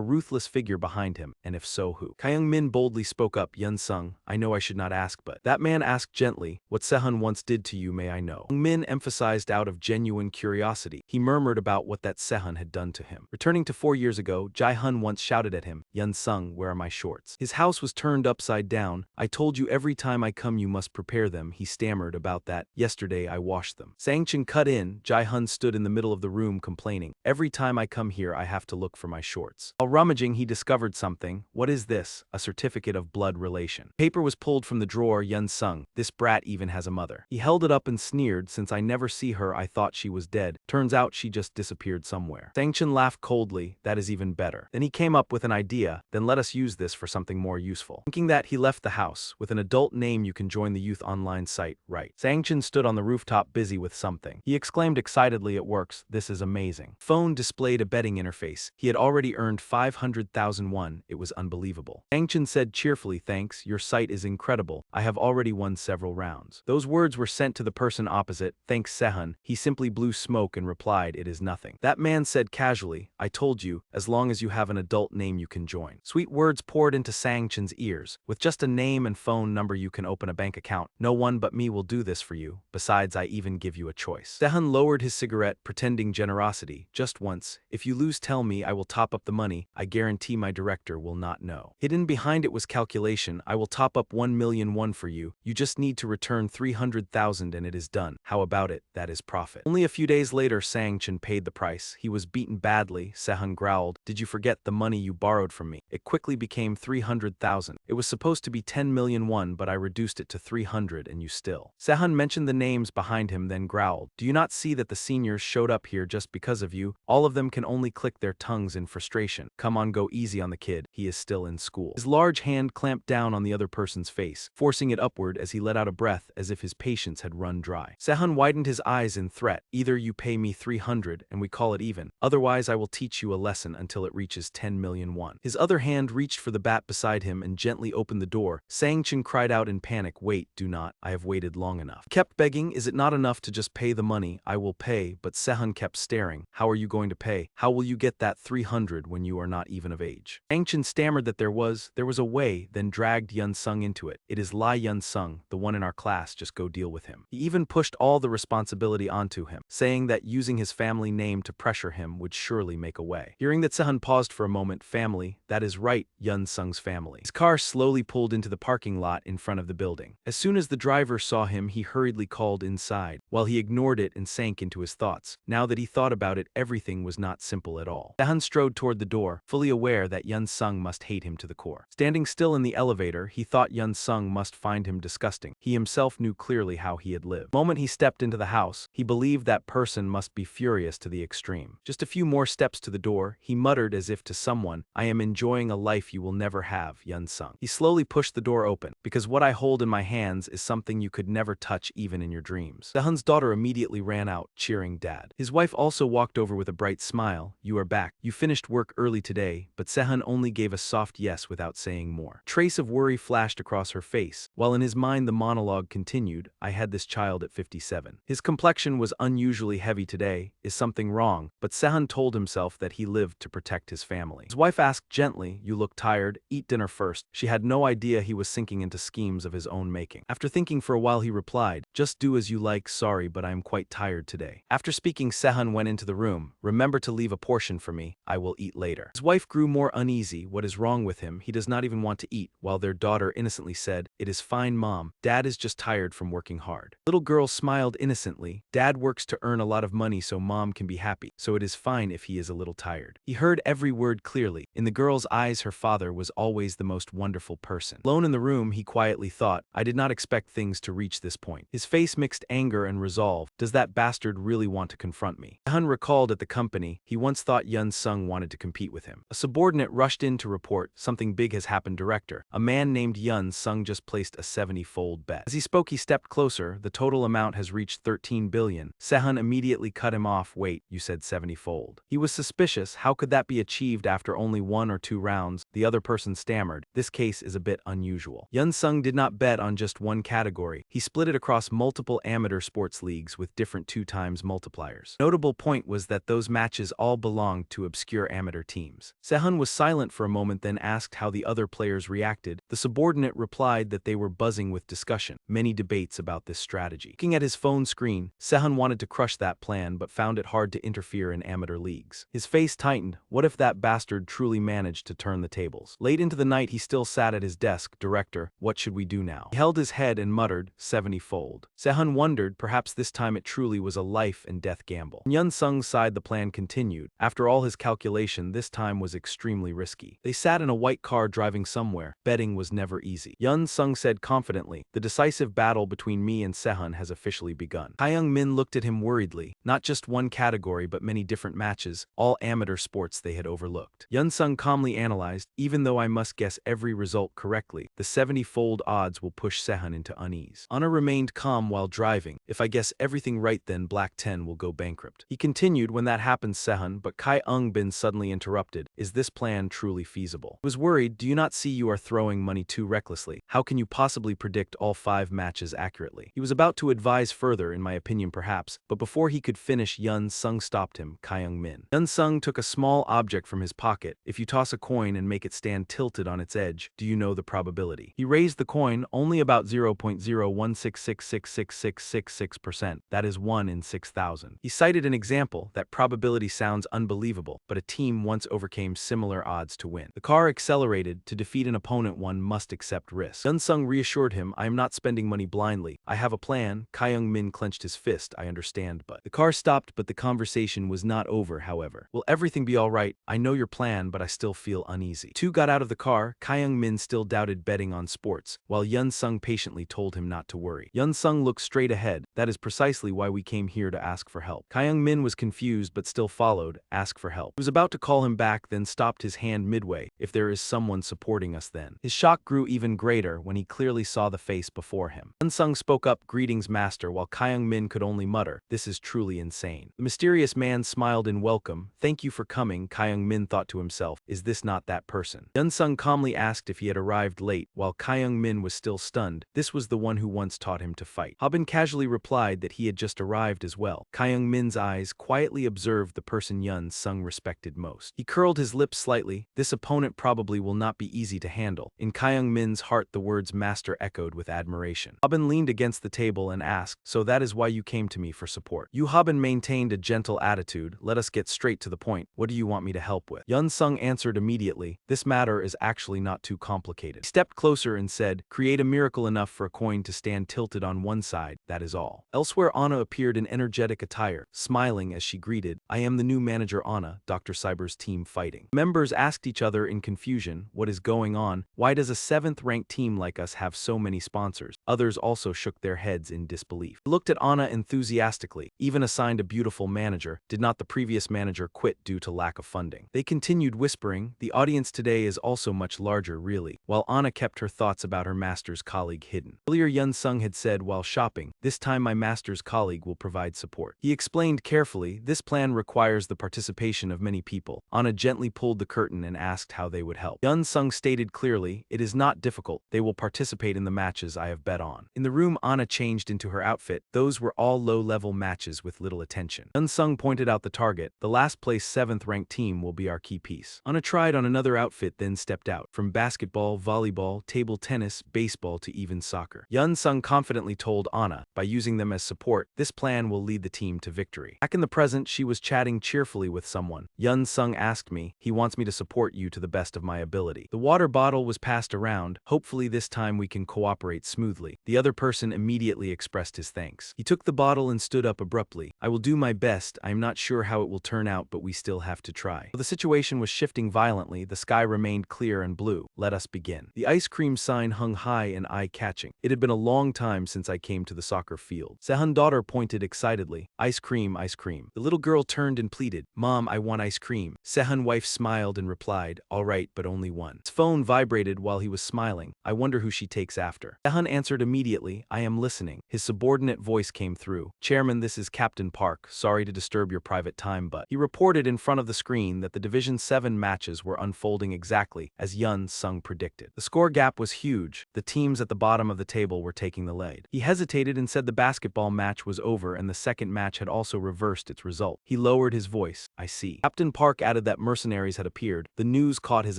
ruthless figure behind him? And if so, who? Kyung Min boldly spoke up. Yun Sung, I know I should not ask, but that man asked gently, what Sehun once did to you, may I know? Ung Min emphasized out of genuine curiosity. He murmured about what that Sehun had done to him. Returning to 4 years ago, Jai Hun once shouted at him, Yun Sung, where are my shorts? His house was turned upside down. I told you every time I come you must prepare them. He stammered about that. Yesterday I washed them. Sangchen cut in. Jai Hun stood in the middle of the room complaining. Every time I come here I have to look for my shorts. While rummaging he discovered something. What is this? A certificate of blood relation. Paper was pulled from the drawer. Yun Sung, this brat even has a mother. He held it up and sneered. Since I never see her I thought she was dead. Turns out she just disappeared somewhere. Sangchen laughed coldly. That is even better. Then he came up with an idea. Then let us use this for something more useful. Thinking that, he left the house. With an adult name you can join the youth online site, right? Sangchen stood on the rooftop busy with something. He exclaimed excitedly, it works. This is amazing. Phone displayed a betting interface. He had already earned 500,000 won. It was unbelievable. Sangchen said cheerfully, thanks, your site is incredible. I have already won several rounds. Those words were sent to the person opposite. Thanks Sehun. He simply blew smoke and replied, it is nothing. That man said casually, I told you, as long as you have an adult name you can join. Sweet words poured into Sangchen's ears. With just a name and phone number you can open a bank account. account. No one but me will do this for you. Besides, I even give you a choice. Sehun lowered his cigarette, pretending generosity. Just once. If you lose, tell me. I will top up the money. I guarantee my director will not know. Hidden behind it was calculation. I will top up 1,000,001 for you. You just need to return 300,000 and it is done. How about it? That is profit. Only a few days later, Sang-chin paid the price. He was beaten badly. Sehun growled, "Did you forget the money you borrowed from me?" It quickly became 300,000. It was supposed to be 10,000,001, but I reduced it to 300 and you still. Sehun mentioned the names behind him, then growled, "Do you not see that the seniors showed up here just because of you? All of them can only click their tongues in frustration. Come on, go easy on the kid. He is still in school." His large hand clamped down on the other person's face, forcing it upward as he let out a breath as if his patience had run dry. Sehun widened his eyes in threat. "Either you pay me 300 and we call it even, otherwise I will teach you a lesson until it reaches 10,000,001. His other hand reached for the bat beside him and gently opened the door. Sang-chin cried out in panic, "Wait, do not. I have waited long enough." He kept begging, "Is it not enough to just pay the money? I will pay," but Sehun kept staring. "How are you going to pay? How will you get that 300 when you are not even of age?" Sang-chin stammered that there was a way, then dragged Yun-sung into it. "It is Lai Yun-sung, the one in our class, just go deal with him." He even pushed all the responsibility onto him, saying that using his family name to pressure him would surely make a way. Hearing that, Sehun paused for a moment. "Family, that is right, Yun-sung's family." His car slowly pulled into the parking lot in front of the building. As soon as the driver saw him, he hurriedly called inside, while he ignored it and sank into his thoughts. Now that he thought about it, everything was not simple at all. Sehun strode toward the door, fully aware that Yun-sung must hate him to the core. Standing still in the elevator, he thought Yun-sung must find him disgusting. He himself knew clearly how he had lived. The moment he stepped into the house, he believed that person must be furious to the extreme. Just a few more steps to the door, he muttered as if to someone, "I am enjoying a life you will never have, Yun-sung." He slowly pushed the door open, "Because what I hold in my hands is something you could never touch even in your dreams." Sehun's daughter immediately ran out, cheering Dad. His wife also walked over with a bright smile. "You are back. You finished work early today," but Sehun only gave a soft yes without saying more. Trace of worry flashed across her face, while in his mind the monologue continued, "I had this child at 57. His complexion was unusually heavy today. Is something wrong?" But Sehun told himself that he lived to protect his family. His wife asked gently, "You look tired. Eat dinner first." She had no idea he was sinking into schemes of his own making. After thinking for a while, he replied, "Just do as you like. Sorry, but I am quite tired today." After speaking, Sehun went into the room. "Remember to leave a portion for me. I will eat later." His wife grew more uneasy. What is wrong with him? He does not even want to eat, while their daughter innocently said, "It is fine, Mom. Dad is just tired from working hard." Little girl smiled innocently. "Dad works to earn a lot of money so Mom can be happy, so it is fine if he is a little tired." He heard every word clearly. In the girl's eyes, her father was always the most wonderful person. Alone in the room, he quietly thought, "I did not expect things to reach this point." His face mixed anger and resolve. Does that bastard really want to confront me? Sehun recalled at the company, he once thought Yun-sung wanted to compete with him. A subordinate rushed in to report, "Something big has happened, Director. A man named Yun-sung just placed a 70-fold bet." As he spoke, he stepped closer. "The total amount has reached 13 billion. Sehun immediately cut him off. "Wait, you said 70-fold. He was suspicious. How could that be achieved after only 1 or 2 rounds? The other person stammered, "This case is a bit unusual." Yun-sung did not bet on just one category. He split it across multiple amateur sports leagues with different 2x multipliers. Notable point was that those matches all belonged to obscure amateur teams. Sehun was silent for a moment, then asked how the other players reacted. The subordinate replied that they were buzzing with discussion. Many debates about this strategy. Looking at his phone screen, Sehun wanted to crush that plan but found it hard to interfere in amateur leagues. His face tightened. What if that bastard truly managed to turn the tables? Late into the night, he still sat at his desk. "Director, what should we do now?" He held his head and muttered, 70-fold. Sehun wondered, perhaps this time it truly was a life and death gamble. On Yun-sung's side, the plan continued. After all his calculation, this time was extremely risky. They sat in a white car driving somewhere. Betting was never easy. Yun-sung said confidently, "The decisive battle between me and Sehun has officially begun." Hyung-min looked at him worriedly. Not just one category but many different matches, all amateur sports they had overlooked. Yun-sung calmly analyzed, "Even though I must guess every result correctly, the 70-fold odds will push Sehun into unease." Anna remained calm while driving. "If I guess everything right, then Black 10 will go bankrupt." He continued, "When that happens, Sehun," but Kai Eung-bin suddenly interrupted, "Is this plan truly feasible?" He was worried. "Do you not see you are throwing money too recklessly? How can you possibly predict all 5 matches accurately?" He was about to advise further, "In my opinion perhaps," but before he could finish, Yun-sung stopped him. Kai Eung-min. Yun-sung took a small object from his pocket. "If you toss a coin and make it stand tilted on its edge. Do you know the probability? He raised the coin only about 0.01666666666%. That is 1 in 6,000. He cited an example. That probability sounds unbelievable, but a team once overcame similar odds to win. The car accelerated. To defeat an opponent, one must accept risk. Yunsung reassured him, I am not spending money blindly. I have a plan. Kyung-min clenched his fist. I understand, but... The car stopped, but the conversation was not over, however. Will everything be all right? I know your plan, but I still feel uneasy. Two got out of the car. Kyung-min still doubted betting on sports, while Yunsung patiently told him not to worry. Yunsung looked straight ahead. That is precisely why we came here to ask for help. Kyung-min was confused but still followed. Ask for help. He was about to call him back, then stopped his hand midway. If there is someone supporting us then. His shock grew even greater when he clearly saw the face before him. Yunsung spoke up, greetings master, while Kyung-min could only mutter, this is truly insane. The mysterious man smiled in welcome. Thank you for coming, Kyung-min thought to himself. Is this not that person? Yunsung calmly asked if he had arrived late, while Kyung-min was still stunned. This was the one who once taught him to fight. Habin casually replied that he had just arrived as well. Kyung-min's eyes quietly observed the person Yunsung respected most. He curled his lips slightly. This opponent probably will not be easy to handle. In Kyung-min's heart the words master echoed with admiration. Habin leaned against the table and asked, so that is why you came to me for support. Habin maintained a gentle attitude. Let us get straight to the point. What do you want me to help with? Yunsung answered immediately, this matter is actually not too complicated. He stepped closer and said, create a miracle enough for a coin to stand tilted on one side, that is all. Elsewhere Anna appeared in energetic attire, smiling as she greeted, I am the new manager Anna, Dr. Cyber's team fighting. Members asked each other in confusion, what is going on? Why does a 7th-ranked team like us have so many sponsors? Others also shook their heads in disbelief. He looked at Anna enthusiastically, even assigned a beautiful manager. Did not the previous manager quit due to lack of funding? They continued whispering, the audience today is also much larger really, while Anna kept her thoughts about her master's colleague hidden. Earlier Yunsung had said while shopping, this time my master's colleague will provide support. He explained carefully, this plan requires the participation of many people. Anna gently pulled the curtain and asked how they would help. Yunsung stated clearly, it is not difficult, they will participate in the matches I have bet on. In the room Anna changed into her outfit, those were all low-level matches with little attention. Yunsung pointed out the target, the last place 7th-ranked team will be our key piece. Anna tried on another outfit then stepped out, from basketball, volleyball, table tennis, baseball to even soccer. Yunsung confidently told Anna, by using them as support, this plan will lead the team to victory. Back in the present, she was chatting cheerfully with someone. Yunsung asked me, he wants me to support you to the best of my ability. The water bottle was passed around, hopefully this time we can cooperate smoothly. The other person immediately expressed his thanks. He took the bottle and stood up abruptly. I will do my best, I am not sure how it will turn out but we still have to try. The situation was shifting violently, the sky remained clear and blue. Let us begin. The ice cream sign hung high and eye-catching. It had been a long time since I came to the soccer field. Sehun's daughter pointed excitedly. Ice cream, ice cream. The little girl turned and pleaded, Mom, I want ice cream. Sehun's wife smiled and replied, all right, but only one. His phone vibrated while he was smiling. I wonder who she takes after. Sehun answered immediately, I am listening. His subordinate voice came through. Chairman, this is Captain Park. Sorry to disturb your private time, but... He reported in front of the screen that the Division 7 matches were unfolding exactly as Yunsung predicted. The score gap was huge. The teams at the bottom of the table were taking the lead. He hesitated and said the basketball match was over and the second match had also reversed its result. He lowered his voice. I see. Captain Park added that mercenaries had appeared. The news caught his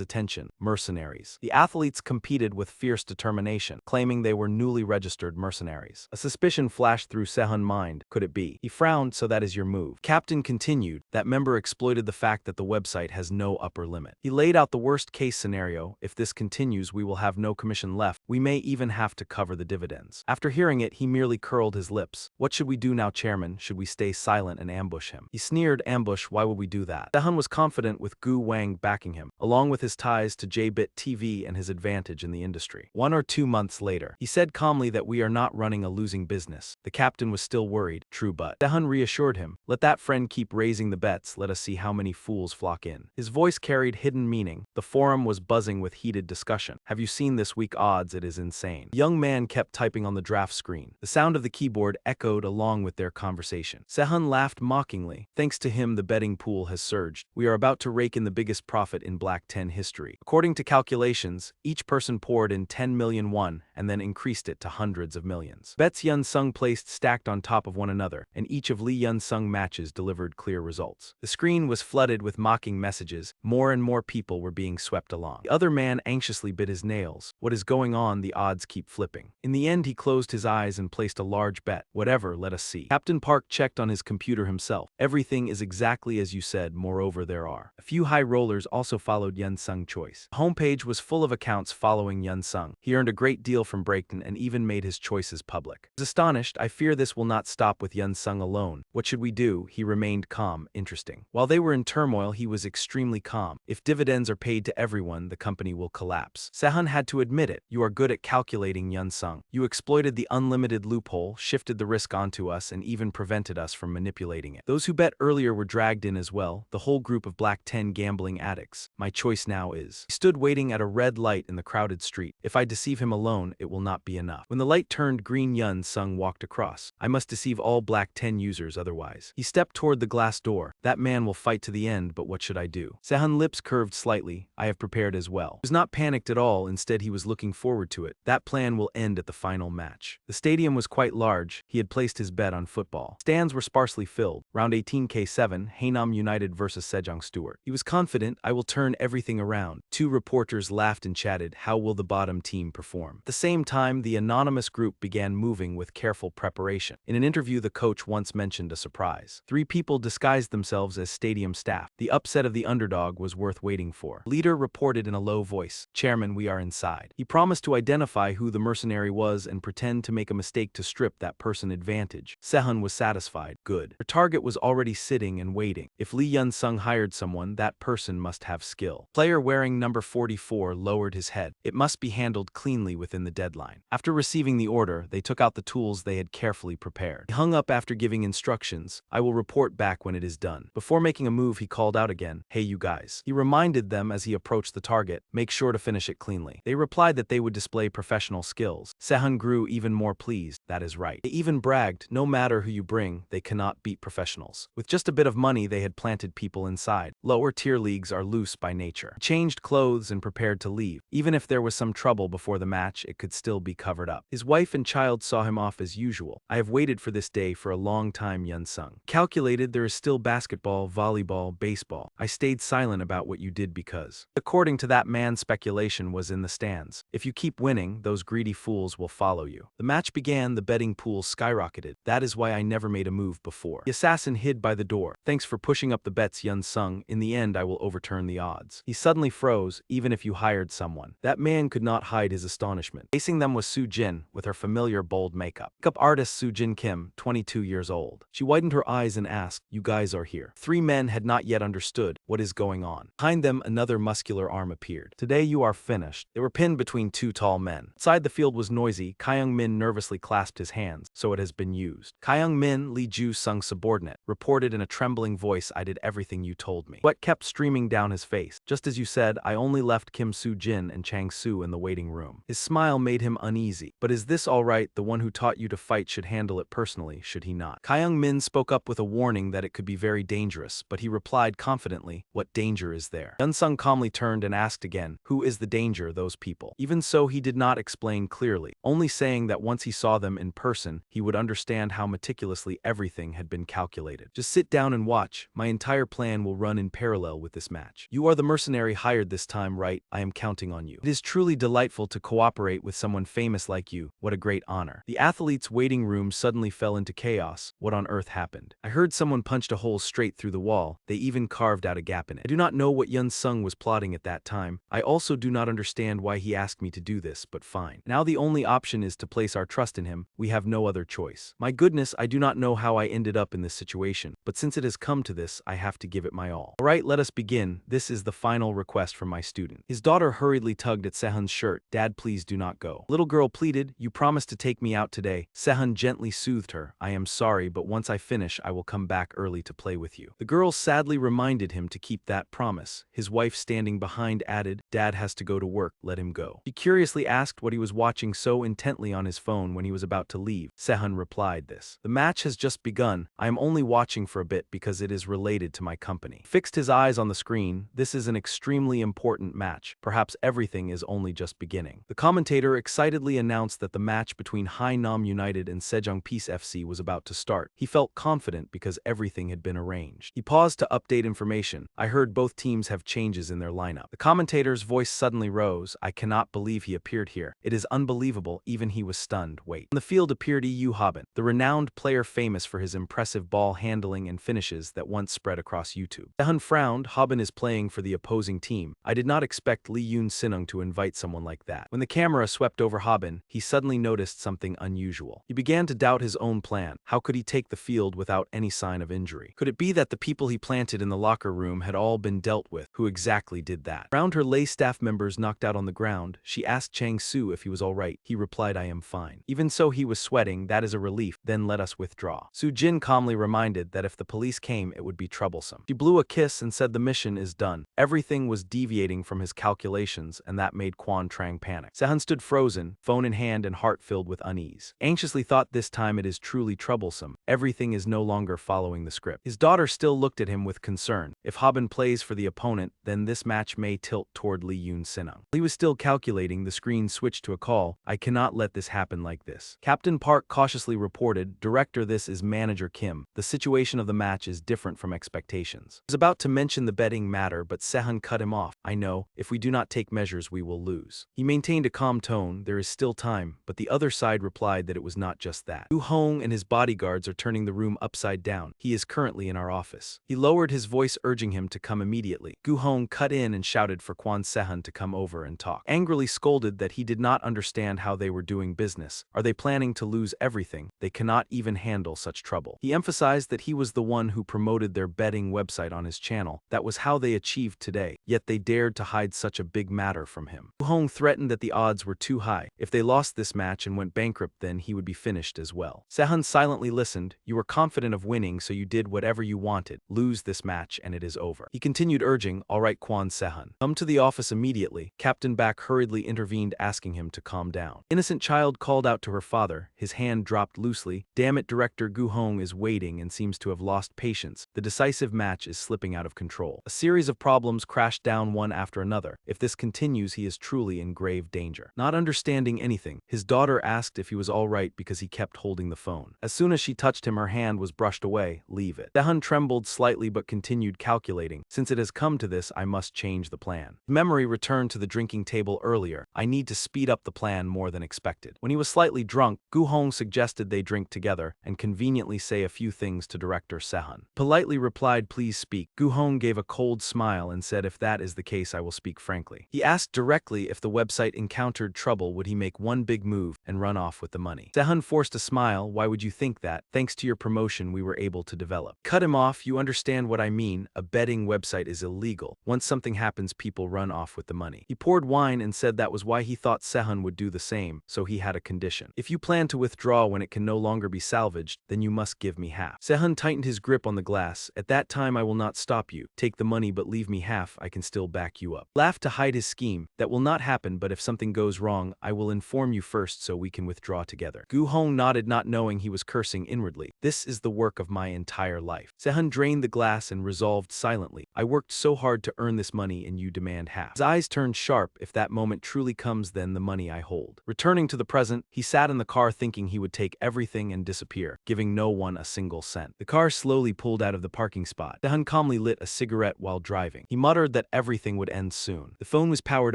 attention. Mercenaries. The athletes competed with fierce determination, claiming they were newly registered mercenaries. A suspicion flashed through Sehun's mind. Could it be? He frowned, so that is your move. Captain continued. That member exploited the fact that the website has no upper limit. He laid out the worst-case scenario. If this continues, we will have no commission left. We may even have to cover the dividends. After hearing it, he merely curled his lips. What should we do now, Chairman? Should we stay silent and ambush him? He sneered, ambush, why would we do that? Sehun was confident with Gu Wang backing him, along with his ties to J-Bit TV and his advantage in the industry. 1 or 2 months later, he said calmly that we are not running a losing business. The captain was still worried. True, but Sehun reassured him. Let that friend keep raising the bets. Let us see how many fools flock in. His voice carried hidden meaning. The forum was buzzing with heated discussion. Have you seen this week odds? It is insane. The young man kept typing on the draft screen. The sound of the keyboard echoed along with their conversation. Sehun laughed mockingly. Thanks to him, the betting pool has surged. We are about to rake in the biggest profit in Black 10 history. According to calculations, each person poured in 10 million won and then increased it to hundreds of millions. Bets Yun-sung placed stacked on top of one another, and each of Lee Yun-sung matches delivered clear results. The screen was flooded with mocking messages. More and more people were being swept along. The other man anxiously bit his nails. What is going on? The odds keep flipping. In the end, he closed his eyes and placed a large bet. Whatever, let us see. Captain Park checked on his computer himself. Everything is exactly as you said. Moreover, there are a few high rollers also followed Yun-sung choice. The homepage was full of accounts following Yun-sung. He earned a great deal from Breakton and even made his choices public. I was astonished. I fear this will not stop with Yun-sung alone. What should we do? He remained calm. Interesting. While they were in turmoil, he was extremely calm. If dividends are paid to everyone, the company will collapse. Sehun had to admit it. You are good at calculating, Yun-sung. You exploited the unlimited loophole, shifted the risk onto us, and even prevented us from manipulating it. Those who bet earlier were dragged in as well, the whole group of Black 10 gambling addicts. My choice now is. He stood waiting at a red light in the crowded street. If I deceive him alone, it will not be enough. When the light turned green, Yun-sung walked across. I must deceive all Black 10 users otherwise. He stepped toward the glass door. That man will fight to the end, but what should I do? Sehun's lips curved slightly. I have prepared as well. He was not panicked at all. Instead, he was looking forward to it. That plan will end at the final match. The stadium was quite large. He had placed his bet on football. Stands were sparsely filled. Round 18K7, Haenam United vs Sejong Stewart. He was confident. I will turn everything around. Two reporters laughed and chatted. How will the bottom team perform? At the same time, the anonymous group began moving with careful preparation. In an interview, the coach once mentioned a surprise. 3 people disguised themselves as stadium staff. The upset of the underdog was worth waiting for. Leader reported in a low voice, "Chairman, we are inside." He promised to identify who the mercenary was and pretend to make a mistake to strip that person advantage. Sehun was satisfied. Good. Her target was already sitting and waiting. If Lee Yun-sung hired someone, that person must have skill. Player wearing number 44 lowered his head. It must be handled cleanly within the deadline. After receiving the order, they took out the tools they had carefully prepared. He hung up after giving instructions. I will report back when it is done. Before making a move, he called out again, "Hey you guys." He reminded them as he approached the target, make sure to finish it cleanly. They replied that they would display professional skills. Sehun grew even more pleased. That is right. They even bragged, no matter who you bring, they cannot beat professionals. With just a bit of money, they had planted people inside. Lower tier leagues are loose by nature. He changed clothes and prepared to leave. Even if there was some trouble before the match, it could still be covered up. His wife and child saw him off as usual. I have waited for this day for a long time, Yun-sung. Calculated there is still basketball, volleyball, baseball. I stayed silent about what you did because, according to that man, speculation was in the stands. If you keep winning, those greedy fools will follow you. The match began, the betting pool skyrocketed. That is why I never made a move before. The assassin hid by the door. Thanks for pushing up the bets, Yun-sung. In the end, I will overturn the odds. He suddenly froze, even if you hired someone. That man could not hide his astonishment. Facing them was Soo-jin, with her familiar bold makeup. Makeup artist Soo-jin Kim, 22 years old. She widened her eyes and asked, "You guys are here." 3 men had not yet understood what is going on. Behind them, another muscular arm appeared. "Today you are finished." They were pinned between 2 tall men. Outside, the field was noisy. Kyung-min nervously clasped his hands. So it has been used. Kyung-min, Lee Ju-sung's subordinate, reported in a trembling voice, "I did everything you told me." Sweat kept streaming down his face. "Just as you said, I only left Kim Soo-jin and Chang-soo in the waiting room." His smile made him uneasy. "But is this all right? The one who taught you to fight should handle it personally, should he not?" Kyung-min spoke up with a warning that it could be very dangerous, but he replied confidently, "What danger is there?" Yun-sung calmly turned and asked again, "Who is the danger? Those people." Even so, he did not explain clearly, only saying that once he saw them in person, he would understand how meticulously everything had been calculated. "Just sit down and watch. My entire plan will run in parallel with this match. You are the mercenary hired this time, right? I am counting on you. It is truly delightful to cooperate with someone famous like you. What a great honor." The athletes' waiting room suddenly fell into chaos. What on earth happened? I heard someone punched a hole straight through the wall. They even carved out a gap in it. I do not know what Yun-sung was plotting at that time. I also do not understand why he asked me to do this, but fine. Now the only option is to place our trust in him. We have no other choice. My goodness, I do not know how I ended up in this situation, but since it has come to this, I have to give it my all. Alright, let us begin. This is the final request from my student. His daughter hurriedly tugged at Sehun's shirt. "Dad, please do not go." Little girl pleaded, "You promised to take me out today." Sehun gently soothed her. "I am sorry, but once I finish, I will come back early to play with you." The girl sadly reminded him to keep that promise. His wife standing behind added, "Dad has to go to work, let him go." He curiously asked what he was watching so intently on his phone when he was about to leave. Sehun replied this. "The match has just begun. I am only watching for a bit because it is related to my company." He fixed his eyes on the screen. This is an extremely important match. Perhaps everything is only just beginning. The commentator excitedly announced that the match between Hainam United and Sejong Peace FC was about to start. He felt confident because everything had been arranged. He paused to update information. "I heard both teams have changes in their lineup." The commentator's voice suddenly rose. "I cannot believe he appeared here. It is unbelievable." Even he was stunned. "Wait." On the field appeared Yu Haben, the renowned player famous for his impressive ball handling and finishes that once spread across YouTube. Sehun frowned. "Haben is playing for the opposing team. I did not expect Lee Yoon Sinung to invite someone like that." When the camera swept over Haben, he suddenly noticed something unusual. He began to doubt his own plan. How could he take the field without any sign of injury? Could it be that the people he planted in the locker room had all been dealt with? Who exactly did that? Around her lay staff members knocked out on the ground, she asked Chang Su if he was all right. He replied, "I am fine." Even so, he was sweating. "That is a relief. Then let us withdraw." Su Jin calmly reminded that if the police came, it would be troublesome. She blew a kiss and said the mission is done. Everything was deviating from his calculations, and that made Quan Trang panic. Sehun stood frozen, phone in hand and heart filled with unease. Anxiously thought, this time it is truly troublesome. Everything is no longer following the script. His daughter still looked at him with concern. If Haben plays for the opponent, then this match may tilt toward Lee Yoon Sinung. He was still calculating. The screen switched to a call. "I cannot let this happen like this." Captain Park cautiously reported, "Director, this is Manager Kim. The situation of the match is different from expectations." He was about to mention the betting matter, but Sehun cut him off. "I know. If we do not take measures, we will lose." He maintained a calm tone. "There is still time," but the other side replied that it was not just that. "Gu Hong and his bodyguards are turning the room upside down. He is currently in our office." He lowered his voice, urging him to come immediately. Gu Hong cut in and shouted for Kwon Sehun to come over and talk. Angrily scolded that he did not understand how they were doing business. Are they planning to lose everything? They cannot even handle such trouble. He emphasized that he was the one who promoted their betting website on his channel. That was how they achieved today, yet they dared to hide such a big matter from him. Gu Hong threatened that the odds were too high. If they lost this match and went bankrupt, then he would be finished as well. Sehun silently listened. "You were confident of winning, so you did whatever you wanted. Lose this match and it is over." He continued urging, "All right, Kwon Sehun. Come to the office immediately." Captain Back hurriedly intervened, asking him to calm down. Innocent child called out to her father. His hand dropped loosely. "Damn it, Director, Gu Hong is waiting and seems to have lost patience. The decisive match is slipping out of control." A series of problems crashed down one after another. If this continues, he is truly in grave danger. Not understanding anything, his daughter asked if he was all right because he kept holding the phone. As soon as she touched him, her hand was brushed away. "Leave it." Sehun trembled slightly but continued calculating. "Since it has come to this, I must change the plan." Memory returned to the drinking table earlier. "I need to speed up the plan more than expected." When he was slightly drunk, Gu Hong suggested they drink together and conveniently say a few things to Director Sehun. Politely replied, "Please speak." Gu Hong gave a cold smile and said, "If that is the case, I will speak frankly." He asked directly if the website encountered trouble, would he make one big move and run off with the money. Sehun forced a smile. "Why would you think that? Thanks to your promotion, we were able to develop." Cut him off. "You understand what I mean? A betting website is illegal. Once something happens, people run off with the money." He poured wine and said that was why he thought Sehun would do the same, so he had a condition. "If you plan to withdraw when it can no longer be salvaged, then you must give me half." Sehun tightened his grip on the glass. "At that time, I will not stop you. Take the money but leave me half. I can still back you up." Laughed to hide his scheme. "That will not happen, but if something goes wrong, I will inform you first so we can withdraw together." Gu Hong nodded, not knowing he was cursing inwardly. "This is the work of my entire life." Sehun drained the glass and resolved silently, "I worked so hard to earn this money and you demand half." His eyes turned sharp. "If that moment truly comes, then the money I hold." Returning to the present, he sat in the car thinking he would take everything and disappear, giving no one a single cent. The car slowly pulled out of the parking spot. Sehun calmly lit a cigarette while driving. He muttered that everything would end soon. The phone was powered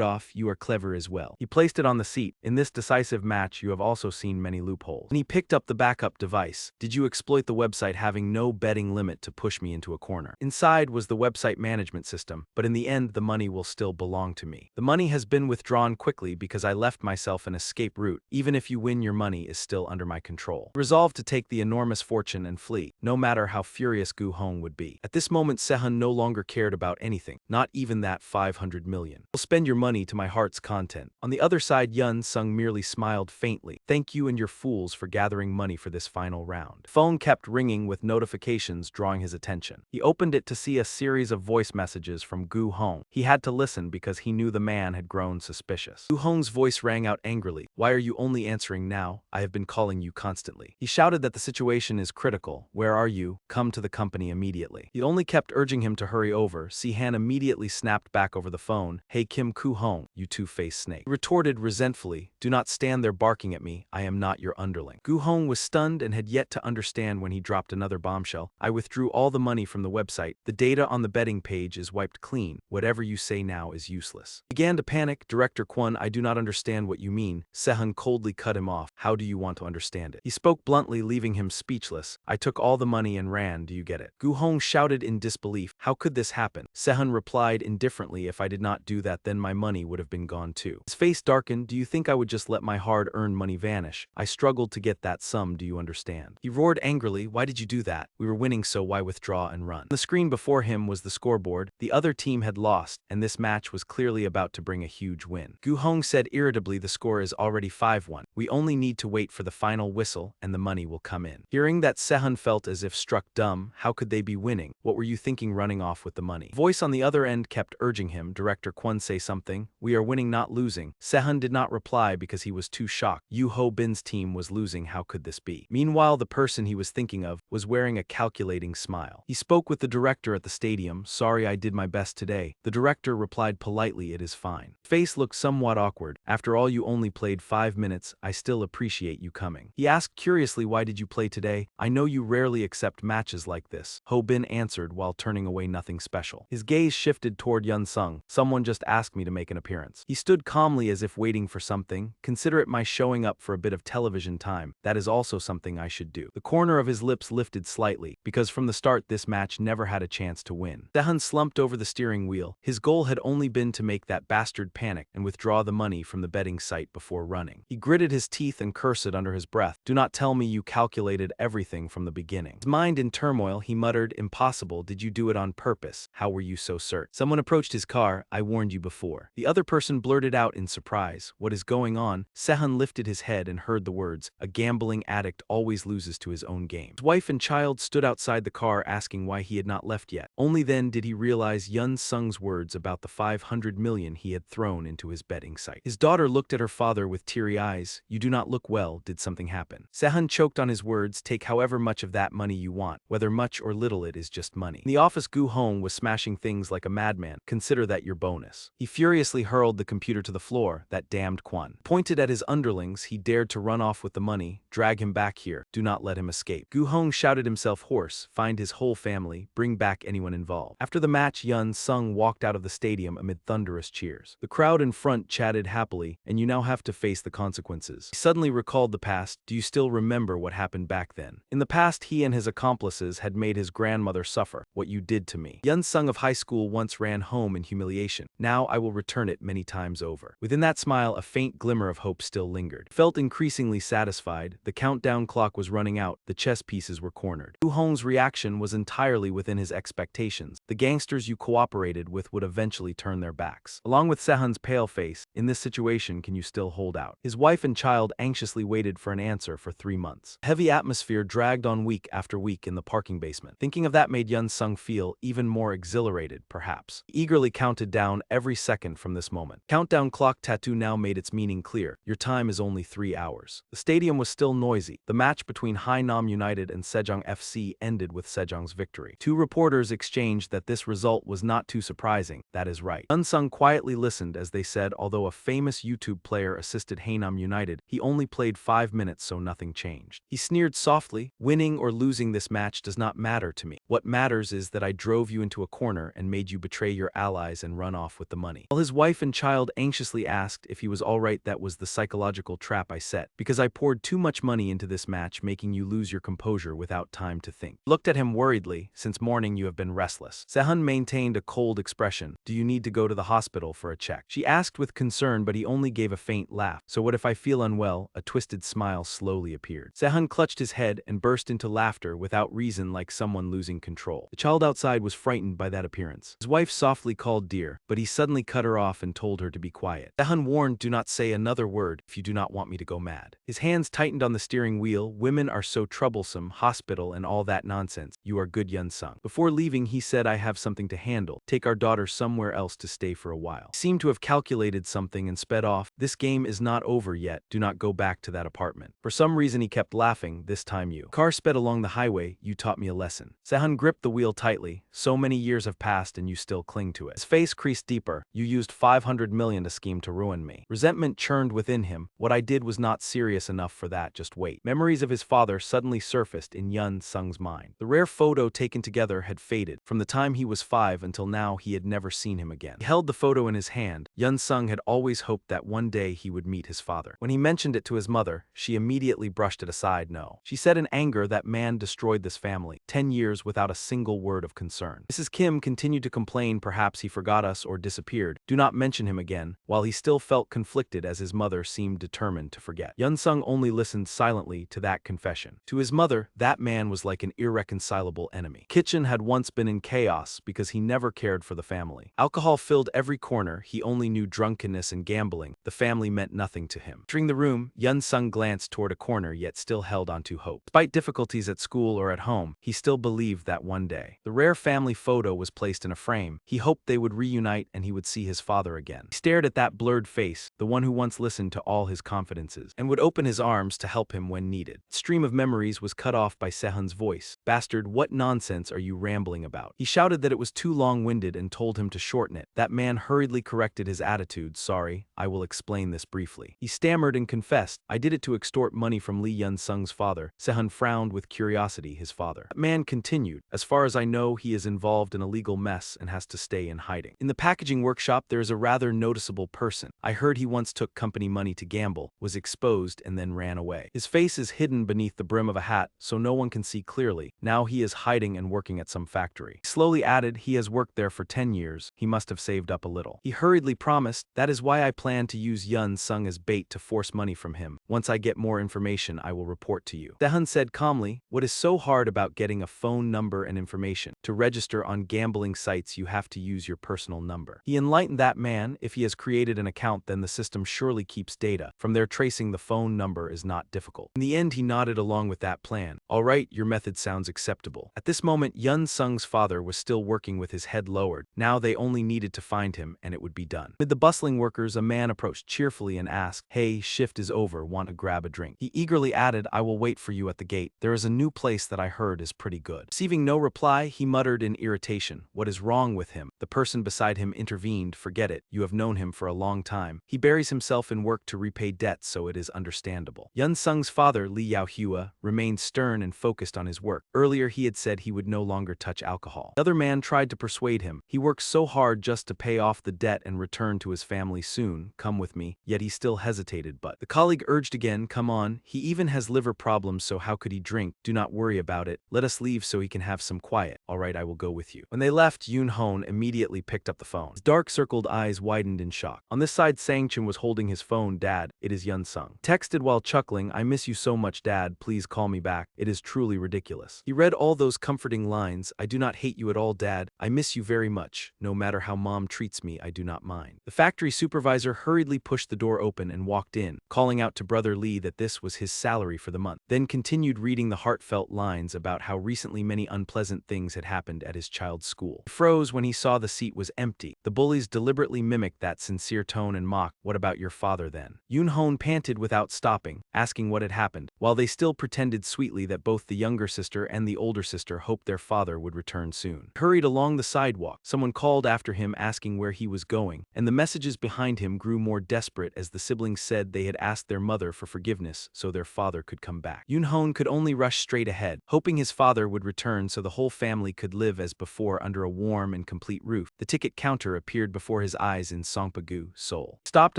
off. "You are clever as well." He placed it on the seat. "In this decisive match, you have also seen many loopholes." And he picked up the backup device. "Did you exploit the website having no betting limit to push me into a corner?" Inside was the website management system, but in the end, the money will still belong to me. "The money has been withdrawn quickly because I left myself an escape route. Even if you win, your money is still under my control." Resolved to take the enormous fortune and flee, no matter how furious Gu Hong would be. At this moment, Sehun no longer cared about anything, not even that 500 million. "I'll spend your money to my heart's content." On the other side, Yun Sung merely smiled faintly. "Thank you and your fools for gathering money for this final round." Phone kept ringing with notifications drawing his attention. He opened it to see a series of of voice messages from Gu Hong. He had to listen because he knew the man had grown suspicious. Gu Hong's voice rang out angrily. "Why are you only answering now? I have been calling you constantly." He shouted that the situation is critical. "Where are you? Come to the company immediately." He only kept urging him to hurry over. Si-han immediately snapped back over the phone. "Hey Kim Gu Hong, you two-faced snake." He retorted resentfully, "Do not stand there barking at me. I am not your underling." Gu Hong was stunned and had yet to understand when he dropped another bombshell. "I withdrew all the money from the website. The data on the betting page is wiped clean. Whatever you say now is useless." He began to panic. "Director Kwon, I do not understand what you mean." Sehun coldly cut him off. "How do you want to understand it?" He spoke bluntly, leaving him speechless. "I took all the money and ran, do you get it?" Gu Hong shouted in disbelief. "How could this happen?" Sehun replied indifferently, "If I did not do that, then my money would have been gone too." His face darkened. "Do you think I would just let my hard-earned money vanish? I struggled to get that sum, do you understand?" He roared angrily. "Why did you do that? We were winning, so why withdraw and run?" The screen before him was the scoreboard. The other team had lost, and this match was clearly about to bring a huge win. Gu Hong said irritably, "The score is already 5-1. We only need to wait for the final whistle, and the money will come in." Hearing that, Sehun felt as if struck dumb. How could they be winning? What were you thinking running off with the money? Voice on the other end kept urging him. "Director Kwon, say something. We are winning, not losing." Sehun did not reply because he was too shocked. Yu Ho Bin's team was losing. How could this be? Meanwhile, the person he was thinking of was wearing a calculating smile. He spoke with the director at the stadium. "Sorry, I did my best today." The director replied politely, "It is fine." His face looked somewhat awkward. "After all, you only played 5 minutes. I still appreciate you coming." He asked curiously, "Why did you play today? I know you rarely accept matches like this." Ho Bin answered while turning away. "Nothing special." His gaze shifted toward Yun Sung. "Someone just asked me to make an appearance." He stood calmly as if waiting for something. "Consider it my showing up for a bit of television time. That is also something I should do." The corner of his lips lifted slightly, because from the start this match never had a chance to win. Sehun slumped over the steering wheel. His goal had only been to make that bastard panic and withdraw the money from the betting site before running. He gritted his teeth and cursed under his breath. "Do not tell me you calculated everything from the beginning." His mind in turmoil, he muttered, "Impossible. Did you do it on purpose? How were you so certain?" Someone approached his car. "I warned you before." The other person blurted out in surprise, "What is going on?" Sehun lifted his head and heard the words, "A gambling addict always loses to his own game." His wife and child stood outside the car asking why he had not left yet. Only then did he realize Yun Sung's words about the 500 million he had thrown into his betting site. His daughter looked at her father with teary eyes. "You do not look well. Did something happen?" Sehun choked on his words. "Take however much of that money you want. Whether much or little, it is just money." In the office, Gu Hong was smashing things like a madman. "Consider that your bonus." He furiously hurled the computer to the floor. "That damned Kwon." Pointed at his underlings. He dared to run off with the money. "Drag him back here. Do not let him escape." Gu Hong shouted himself hoarse. "Find his whole family. Bring back anyone involved." After the match, Yun Sung walked out of the stadium amid thunderous cheers. The crowd in front chatted happily. "And you now have to face the consequences." He suddenly recalled the past. "Do you still remember what happened back then?" In the past, he and his accomplices had made his grandmother suffer. "What you did to me." Yun Sung of high school once ran home in humiliation. "Now I will return it many times over." Within that smile, a faint glimmer of hope still lingered. He felt increasingly satisfied. The countdown clock was running out. The chess pieces were cornered. Gu Hong's reaction was entirely within his expectations. The gangsters you cooperated with would eventually turn their backs. Along with Sehun's pale face, "In this situation, can you still hold out?" His wife and child anxiously waited for an answer for 3 months. Heavy atmosphere dragged on week after week in the parking basement. Thinking of that made Yun Sung feel even more exhilarated, perhaps. He eagerly counted down every second from this moment. Countdown clock tattoo now made its meaning clear. Your time is only 3 hours. The stadium was still noisy. The match between Hainam United and Sejong FC ended with Sejong's victory. 2 reporters exchanged that this result was not too surprising. That is right. Yun Sung quietly listened as they said, although a famous YouTube player assisted Hainam United, he only played 5 minutes, so nothing changed. He sneered softly. "Winning or losing this match does not matter to me. What matters is that I drove you into a corner and made you betray your allies and run off with the money." While his wife and child anxiously asked if he was alright, "That was the psychological trap I set, because I poured too much money into this match, making you lose your composure without time to think." Looked at him worriedly. "Since morning you have been restless." Sehun maintained a cold expression. "Do you need to go to the hospital for a check?" She asked with concern, but he only gave a faint laugh. "So what if I feel unwell?" A twisted smile slowly appeared. Sehun clutched his head and burst into laughter without reason, like someone losing control. The child outside was frightened by that appearance. His wife softly called "dear," but he suddenly cut her off and told her to be quiet. Sehun warned, "Do not say another word if you do not want me to go mad." His hands tightened on the steering wheel. "Women are so troublesome, hospital and all that nonsense. You are good, Yun Sung." Before leaving, he said, said I have something to handle. Take our daughter somewhere else to stay for a while. He seemed to have calculated something and sped off. This game is not over yet. Do not go back to that apartment. For some reason he kept laughing, this time you. Car sped along the highway. You taught me a lesson. Sehun gripped the wheel tightly. So many years have passed and you still cling to it. His face creased deeper. You used 500 million to scheme to ruin me. Resentment churned within him. What I did was not serious enough for that, just wait. Memories of his father suddenly surfaced in Yun Sung's mind. The rare photo taken together had faded. From the time he was 5 until now he had never seen him again. He held the photo in his hand. Yun Sung had always hoped that one day he would meet his father. When he mentioned it to his mother, she immediately brushed it aside. No. She said in anger that man destroyed this family. 10 years without a single word of concern. Mrs. Kim continued to complain perhaps he forgot us or disappeared. Do not mention him again, while he still felt conflicted as his mother seemed determined to forget. Yun Sung only listened silently to that confession. To his mother, that man was like an irreconcilable enemy. Kitchen had once been in chaos because he never cared for the family. Alcohol filled every corner. He only knew drunkenness and gambling. The family meant nothing to him. Entering the room, Yun Sung glanced toward a corner yet still held onto hope. Despite difficulties at school or at home, he still believed that one day. The rare family photo was placed in a frame. He hoped they would reunite and he would see his father again. He stared at that blurred face, the one who once listened to all his confidences, and would open his arms to help him when needed. The stream of memories was cut off by Sehun's voice. Bastard, what nonsense are you rambling about? He shouted that it was too long-winded and told him to shorten it. That man hurriedly corrected his attitude. Sorry, I will explain this briefly. He stammered and confessed, I did it to extort money from Lee Yun Sung's father. Sehun frowned with curiosity. His father. That man continued, as far as I know he is involved in a legal mess and has to stay in hiding. In the packaging workshop there is a rather noticeable person. I heard he once took company money to gamble, was exposed and then ran away. His face is hidden beneath the brim of a hat so no one can see clearly. Now he is hiding and working at some factory. He slowly added he has worked there for 10 years. He must have saved up a little. He hurriedly promised, that is why I plan to use Yun Sung as bait to force money from him. Once I get more information I will report to you. Sehun said calmly, what is so hard about getting a phone number and information? To register on gambling sites you have to use your personal number. He enlightened that man, if he has created an account then the system surely keeps data. From there tracing the phone number is not difficult. In the end he nodded along with that plan. Alright, your method sounds acceptable. At this moment Yun Sung's father was still working with his head lowered. Now they only needed to find him and it would be done. Amid the bustling workers a man approached cheerfully and asked, hey, shift is over, want to grab a drink? He eagerly added, I will wait for you at the gate. There is a new place that I heard is pretty good. Receiving no reply, he muttered in irritation, what is wrong with him? The person beside him intervened, forget it, you have known him for a long time. He buries himself in work to repay debts so it is understandable. Yun Sung's father, Lee Yaohua, remained stern and focused on his work. Earlier he had said he would no longer touch alcohol. The other man tried to persuade him. He works so hard just to pay off the debt and return to his family soon, come with me, yet he still hesitated but the colleague urged again, come on, he even has liver problems so how could he drink? Do not worry about it, let us leave so he can have some quiet. Alright, I will go with you. When they left, Yoon Hon immediately picked up the phone. His dark-circled eyes widened in shock. On this side Sang-chun was holding his phone. Dad, it is Yun Sung. Texted while chuckling, I miss you so much Dad, please call me back, it is truly ridiculous. He read all those comforting lines, I do not hate you at all Dad, I miss you very much, no matter how Mom treats me I do not mind. The factory supervisor hurriedly pushed the door open and walked in, calling out to Brother Lee that this was his salary for the month, then continued reading the heartfelt lines about how recently many unpleasant things had happened at his child's school. He froze when he saw the seat was empty. The bullies deliberately mimicked that sincere tone and mocked, what about your father then? Yoon Hon panted without stopping, asking what had happened, while they still pretended sweetly that both the younger sister and the older sister hoped their father would return soon. He hurried along the sidewalk. Someone called after him asking where he was going, and the messages behind him grew more desperate as the siblings said they had asked their mother for forgiveness so their father could come back. Yoon Hon could only rush straight ahead, hoping his father would return so the whole family could live as before under a warm and complete roof. The ticket counter appeared before his eyes in Songpa-gu, Seoul. He stopped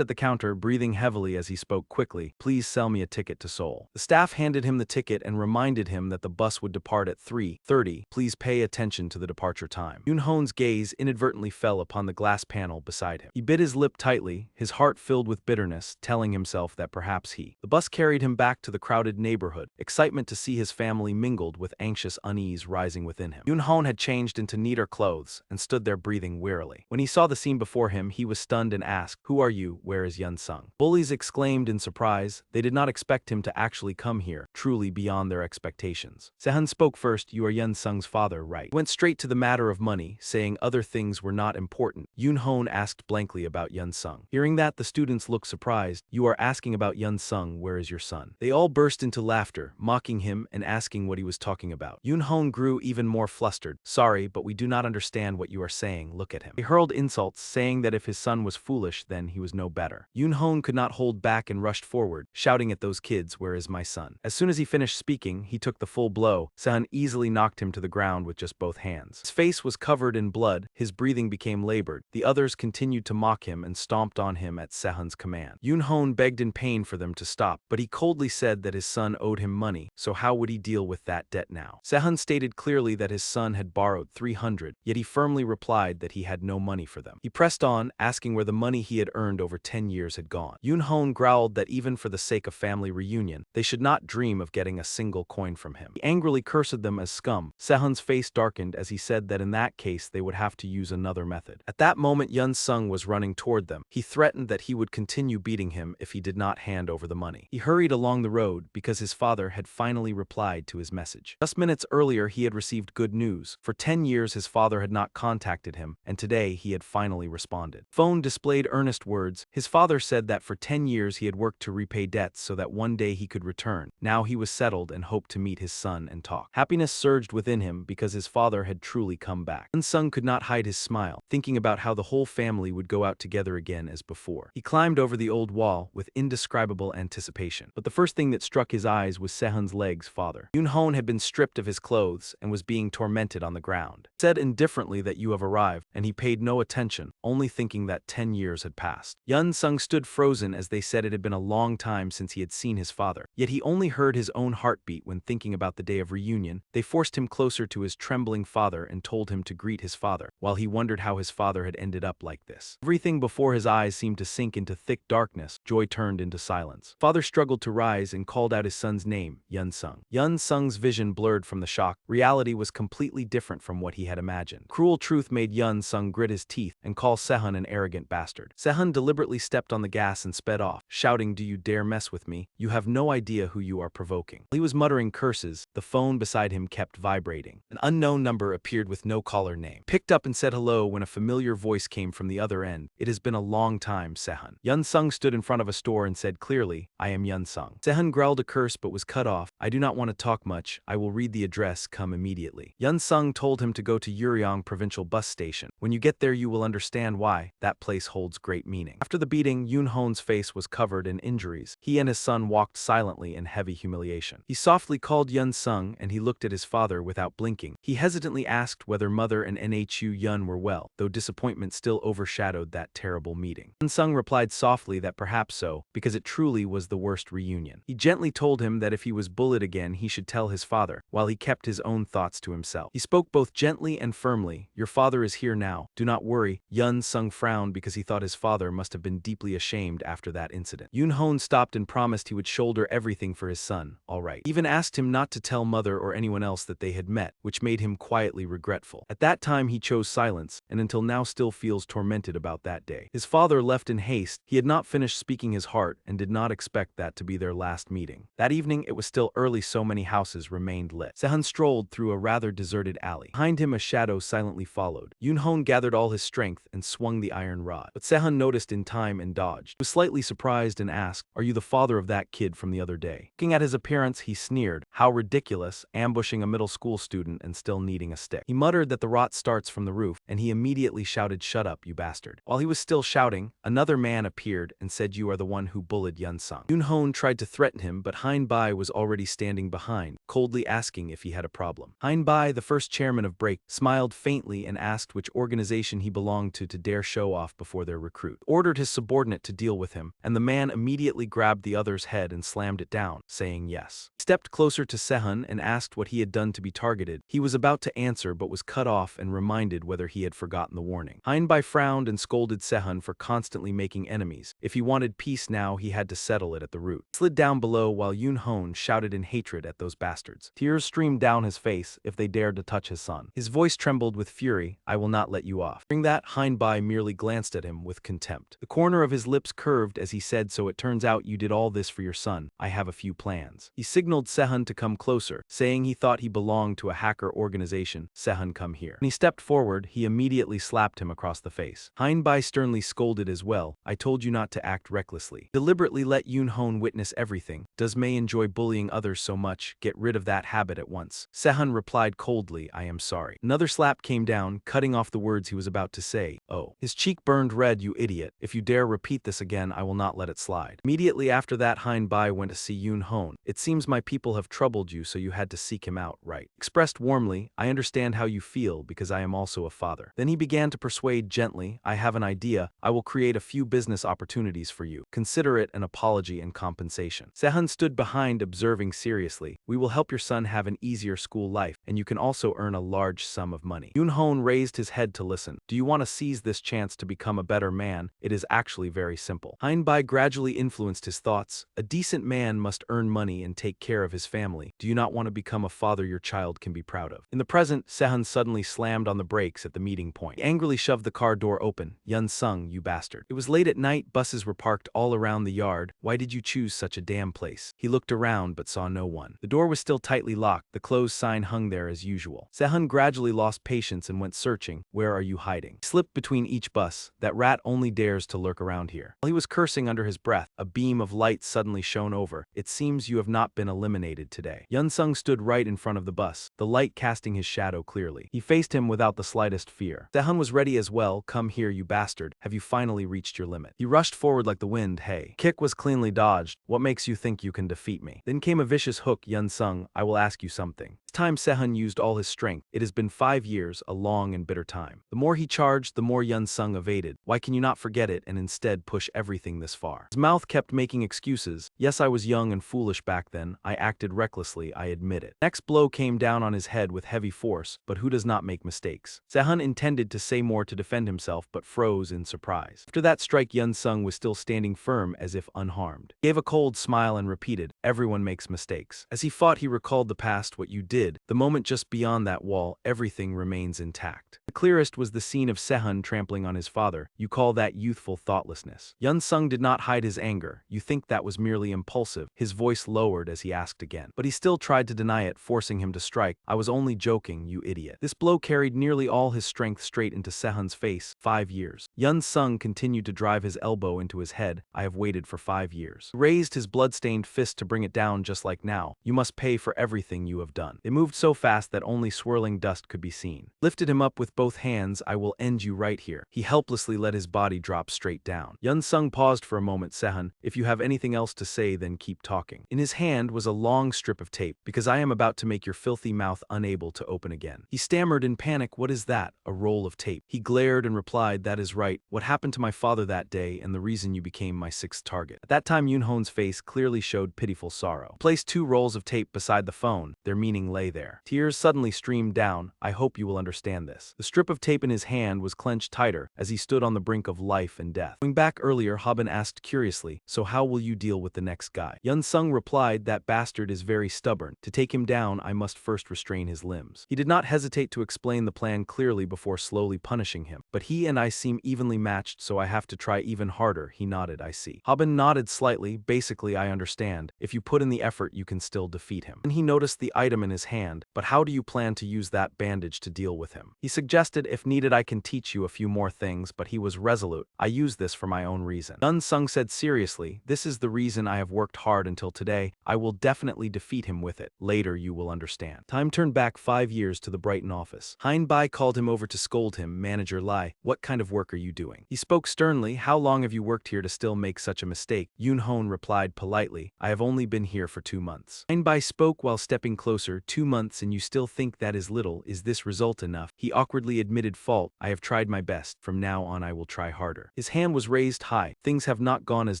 at the counter, breathing heavily as he spoke quickly, please sell me a ticket to Seoul. The staff handed him the ticket and reminded him that the bus would depart at 3:30. Please pay attention to the departure time. Yoon Hon's gaze inadvertently fell upon the glass panel beside him. He bit his lip tightly, his heart filled with bitterness, telling himself that perhaps the bus carried him back to the crowded neighborhood. Excitement to see his family mingled with anxious unease rising within him. Yoon Hon had changed into neater clothes and stood there breathing wearily. When he saw the scene before him, he was stunned and asked, who are you? Where is Yun Sung? Bullies exclaimed in surprise. They did not expect him to actually come here, truly beyond their expectations. Sehun spoke first, you are Yun Sung's father, right? He went straight straight to the matter of money, saying other things were not important. Yoon-hoon asked blankly about Yun-sung. Hearing that, the students looked surprised. You are asking about Yun-sung, where is your son? They all burst into laughter, mocking him and asking what he was talking about. Yoon-hoon grew even more flustered. Sorry, but we do not understand what you are saying, look at him. He hurled insults, saying that if his son was foolish, then he was no better. Yoon-hoon could not hold back and rushed forward, shouting at those kids, where is my son? As soon as he finished speaking, he took the full blow. Sehun easily knocked him to the ground with just both hands. His face was covered in blood, his breathing became labored. The others continued to mock him and stomped on him at Sehun's command. Yoon-hoon begged in pain for them to stop, but he coldly said that his son owed him money, so how would he deal with that debt now? Sehun stated clearly that his son had borrowed 300, yet he firmly replied that he had no money for them. He pressed on, asking where the money he had earned over 10 years had gone. Yoon-hoon growled that even for the sake of family reunion, they should not dream of getting a single coin from him. He angrily cursed them as scum. Sehun's face darkened as he said that in that case they would have to use another method. At that moment, Yun-sung was running toward them. He threatened that he would continue beating him if he did not hand over the money. He hurried along the road because his father had finally replied to his message. Just minutes earlier, he had received good news. For 10 years, his father had not contacted him, and today he had finally responded. Phone displayed earnest words. His father said that for 10 years he had worked to repay debts so that one day he could return. Now he was settled and hoped to meet his son and talk. Happiness surged within him because his father had truly come back. Yun-sung could not hide his smile, thinking about how the whole family would go out together again as before. He climbed over the old wall with indescribable anticipation. But the first thing that struck his eyes was Sehun's leg's father. Yoon-hoon had been stripped of his clothes and was being tormented on the ground. He said indifferently that you have arrived, and he paid no attention, only thinking that 10 years had passed. Yun-sung stood frozen as they said it had been a long time since he had seen his father. Yet he only heard his own heartbeat when thinking about the day of reunion. They forced him closer to his trembling father and told him to greet his father, while he wondered how his father had ended up like this. Everything before his eyes seemed to sink into thick darkness. Joy turned into silence. Father struggled to rise and called out his son's name, Yun-sung. Yun-sung's vision blurred from the shock. Reality was completely different from what he had imagined. Cruel truth made Yun-sung grit his teeth and call Sehun an arrogant bastard. Sehun deliberately stepped on the gas and sped off, shouting, "Do you dare mess with me? You have no idea who you are provoking." While he was muttering curses, the phone beside him kept vibrating. An unknown number appeared with no caller name. Picked up and said hello when a familiar voice came from the other end. "It has been a long time, Sehun." Yun-sung stood in front of a store and said clearly, "I am Yun-sung." Sehun growled a curse but was cut off. "I do not want to talk much. I will read the address. Come immediately." Yun-sung told him to go to Yuryong Provincial Bus Station. "When you get there, you will understand why. That place holds great meaning." After the beating, Yoon-hoon's face was covered in injuries. He and his son walked silently in heavy humiliation. He softly called Yun-sung and he looked at his father without blinking. He hesitantly asked whether mother and Nhu Yun were well, though disappointment still overshadowed that terrible meeting. Yun-sung replied softly that perhaps so, because it truly was the worst reunion. He gently told him that if he was bullied again he should tell his father, while he kept his own thoughts to himself. He spoke both gently and firmly. "Your father is here now. Do not worry." Yun-sung frowned because he thought his father must have been deeply ashamed after that incident. Yoon-hoon stopped and promised he would shoulder everything for his son. All right. He even asked him not to tell mother or anyone else that they had met, which made him quietly regretful. At that time he chose silence, and until now still feels tormented about that day. His father left in haste. He had not finished speaking his heart and did not expect that to be their last meeting. That evening it was still early, so many houses remained lit. Sehun strolled through a rather deserted alley. Behind him a shadow silently followed. Yoon-hoon gathered all his strength and swung the iron rod. But Sehun noticed in time and dodged. He was slightly surprised and asked, "Are you the father of that kid from the other day?" Looking at his appearance, he sneered. How ridiculous, ambushing a middle school student and still needing a stick. He muttered that the rot starts from the roof, and he immediately shouted, "Shut up, you bastard." While he was still shouting, another man appeared and said, "You are the one who bullied Yun-sung." Yoon-hoon tried to threaten him, but Hein-bai was already standing behind, coldly asking if he had a problem. Hein-bai, the first chairman of Break, smiled faintly and asked which organization he belonged to dare show off before their recruit. Ordered his subordinate to deal with him, and the man immediately grabbed the other's head and slammed it down, saying yes. He stepped closer to Sehun and asked what he had done to be targeted. He was about to answer but was cut off and reminded whether he had forgotten the warning. Hein-bai frowned and scolded Sehun for constantly making enemies. If he wanted peace now, he had to settle it at the root. He slid down below while Yoon-hoon shouted in hatred at those bastards. Tears streamed down his face if they dared to touch his son. His voice trembled with fury. "I will not let you off." During that, Hein-bai merely glanced at him with contempt. The corner of his lips curved as he said, "So it turns out you did all this for your son. I have a few plans." He signaled signaled Sehun to come closer, saying he thought he belonged to a hacker organization. Sehun, come here. When he stepped forward, he immediately slapped him across the face. Hanbai sternly scolded as well. I told you not to act recklessly. Deliberately let Yoon-hoon witness everything. Does Mei enjoy bullying others so much? Get rid of that habit at once. Sehun replied coldly, I am sorry. Another slap came down, cutting off the words he was about to say. Oh. His cheek burned red. You idiot. If you dare repeat this again, I will not let it slide. Immediately after that, Hanbai went to see Yoon-hoon. It seems my people have troubled you, so you had to seek him out, right? Expressed warmly, I understand how you feel because I am also a father. Then he began to persuade gently, I have an idea. I will create a few business opportunities for you. Consider it an apology and compensation. Sehun stood behind, observing seriously. We will help your son have an easier school life, and you can also earn a large sum of money. Yoon-hoon raised his head to listen. Do you want to seize this chance to become a better man? It is actually very simple. Hanbai gradually influenced his thoughts. A decent man must earn money and take care of his family. Do you not want to become a father your child can be proud of? In the present, Sehun suddenly slammed on the brakes at the meeting point. He angrily shoved the car door open. Yun-sung, you bastard. It was late at night, buses were parked all around the yard. Why did you choose such a damn place? He looked around but saw no one. The door was still tightly locked. The closed sign hung there as usual. Sehun gradually lost patience and went searching. Where are you hiding? He slipped between each bus. That rat only dares to lurk around here. While he was cursing under his breath, a beam of light suddenly shone over. It seems you have not been eliminated today. Yun-sung stood right in front of the bus, the light casting his shadow clearly. He faced him without the slightest fear. Sehun was ready as well. Come here, you bastard. Have you finally reached your limit? He rushed forward like the wind. Hey. Kick was cleanly dodged. What makes you think you can defeat me? Then came a vicious hook. Yun-sung, I will ask you something. This time Sehun used all his strength. It has been 5 years, a long and bitter time. The more he charged, the more Yun-sung evaded. Why can you not forget it and instead push everything this far? His mouth kept making excuses. Yes, I was young and foolish back then. I acted recklessly, I admit it. Next blow came down on his head with heavy force, but who does not make mistakes? Sehun intended to say more to defend himself, but froze in surprise. After that strike, Yun-sung was still standing firm as if unharmed. He gave a cold smile and repeated, everyone makes mistakes. As he fought, he recalled the past, what you did. The moment just beyond that wall, everything remains intact. The clearest was the scene of Sehun trampling on his father. You call that youthful thoughtlessness. Yun-sung did not hide his anger. You think that was merely impulsive. His voice lowered as he asked again. But he still tried to deny it, forcing him to strike. I was only joking, you idiot. This blow carried nearly all his strength straight into Sehun's face. 5 years. Yun-sung continued to drive his elbow into his head. I have waited for 5 years. He raised his blood-stained fist to bring it down just like now. You must pay for everything you have done. They moved so fast that only swirling dust could be seen. Lifted him up with both hands. I will end you right here. He helplessly let his body drop straight down. Yun-sung paused for a moment. Sehun, if you have anything else to say, then keep talking. In his hand was a long strip of tape, because I am about to make your filthy mouth unable to open again. He stammered in panic. What is that? A roll of tape. He glared and replied, that is right. What happened to my father that day and the reason you became my 6th target. At that time, Yoon-hoon's face clearly showed pitiful sorrow. He placed 2 rolls of tape beside the phone. Their meaning lay there. Tears suddenly streamed down. I hope you will understand this. The strip of tape in his hand was clenched tighter as he stood on the brink of life and death. Going back earlier, Haben asked curiously, so how will you deal with the next guy? Yun-sung replied, that bastard is very stubborn. To take him down, I must first restrain his limbs. He did not hesitate to explain the plan clearly before slowly punishing him. But he and I seem evenly matched, so I have to try even harder. He nodded, I see. Haben nodded slightly. Basically, I understand. If you put in the effort, you can still defeat him. And he noticed the item in his hand. But how do you plan to use that bandage to deal with him? He suggested, if needed, I can teach you a few more things, but he was resolute. I use this for my own reason. Yun-sung said seriously, this is the reason I have worked hard until today. I will definitely defeat him with it. Later you will understand. Time turned back 5 years to the Brighton office. Hanbai called him over to scold him. Manager Lai, what kind of work are you doing? He spoke sternly. How long have you worked here to still make such a mistake? Yoon-hoon replied politely, I have only been here for 2 months. Hanbai spoke while stepping closer. 2 months and you still think that is little. Is this result enough? He awkwardly admitted fault. I have tried my best. From now on I will try harder. His hand was raised high. Things have not gone as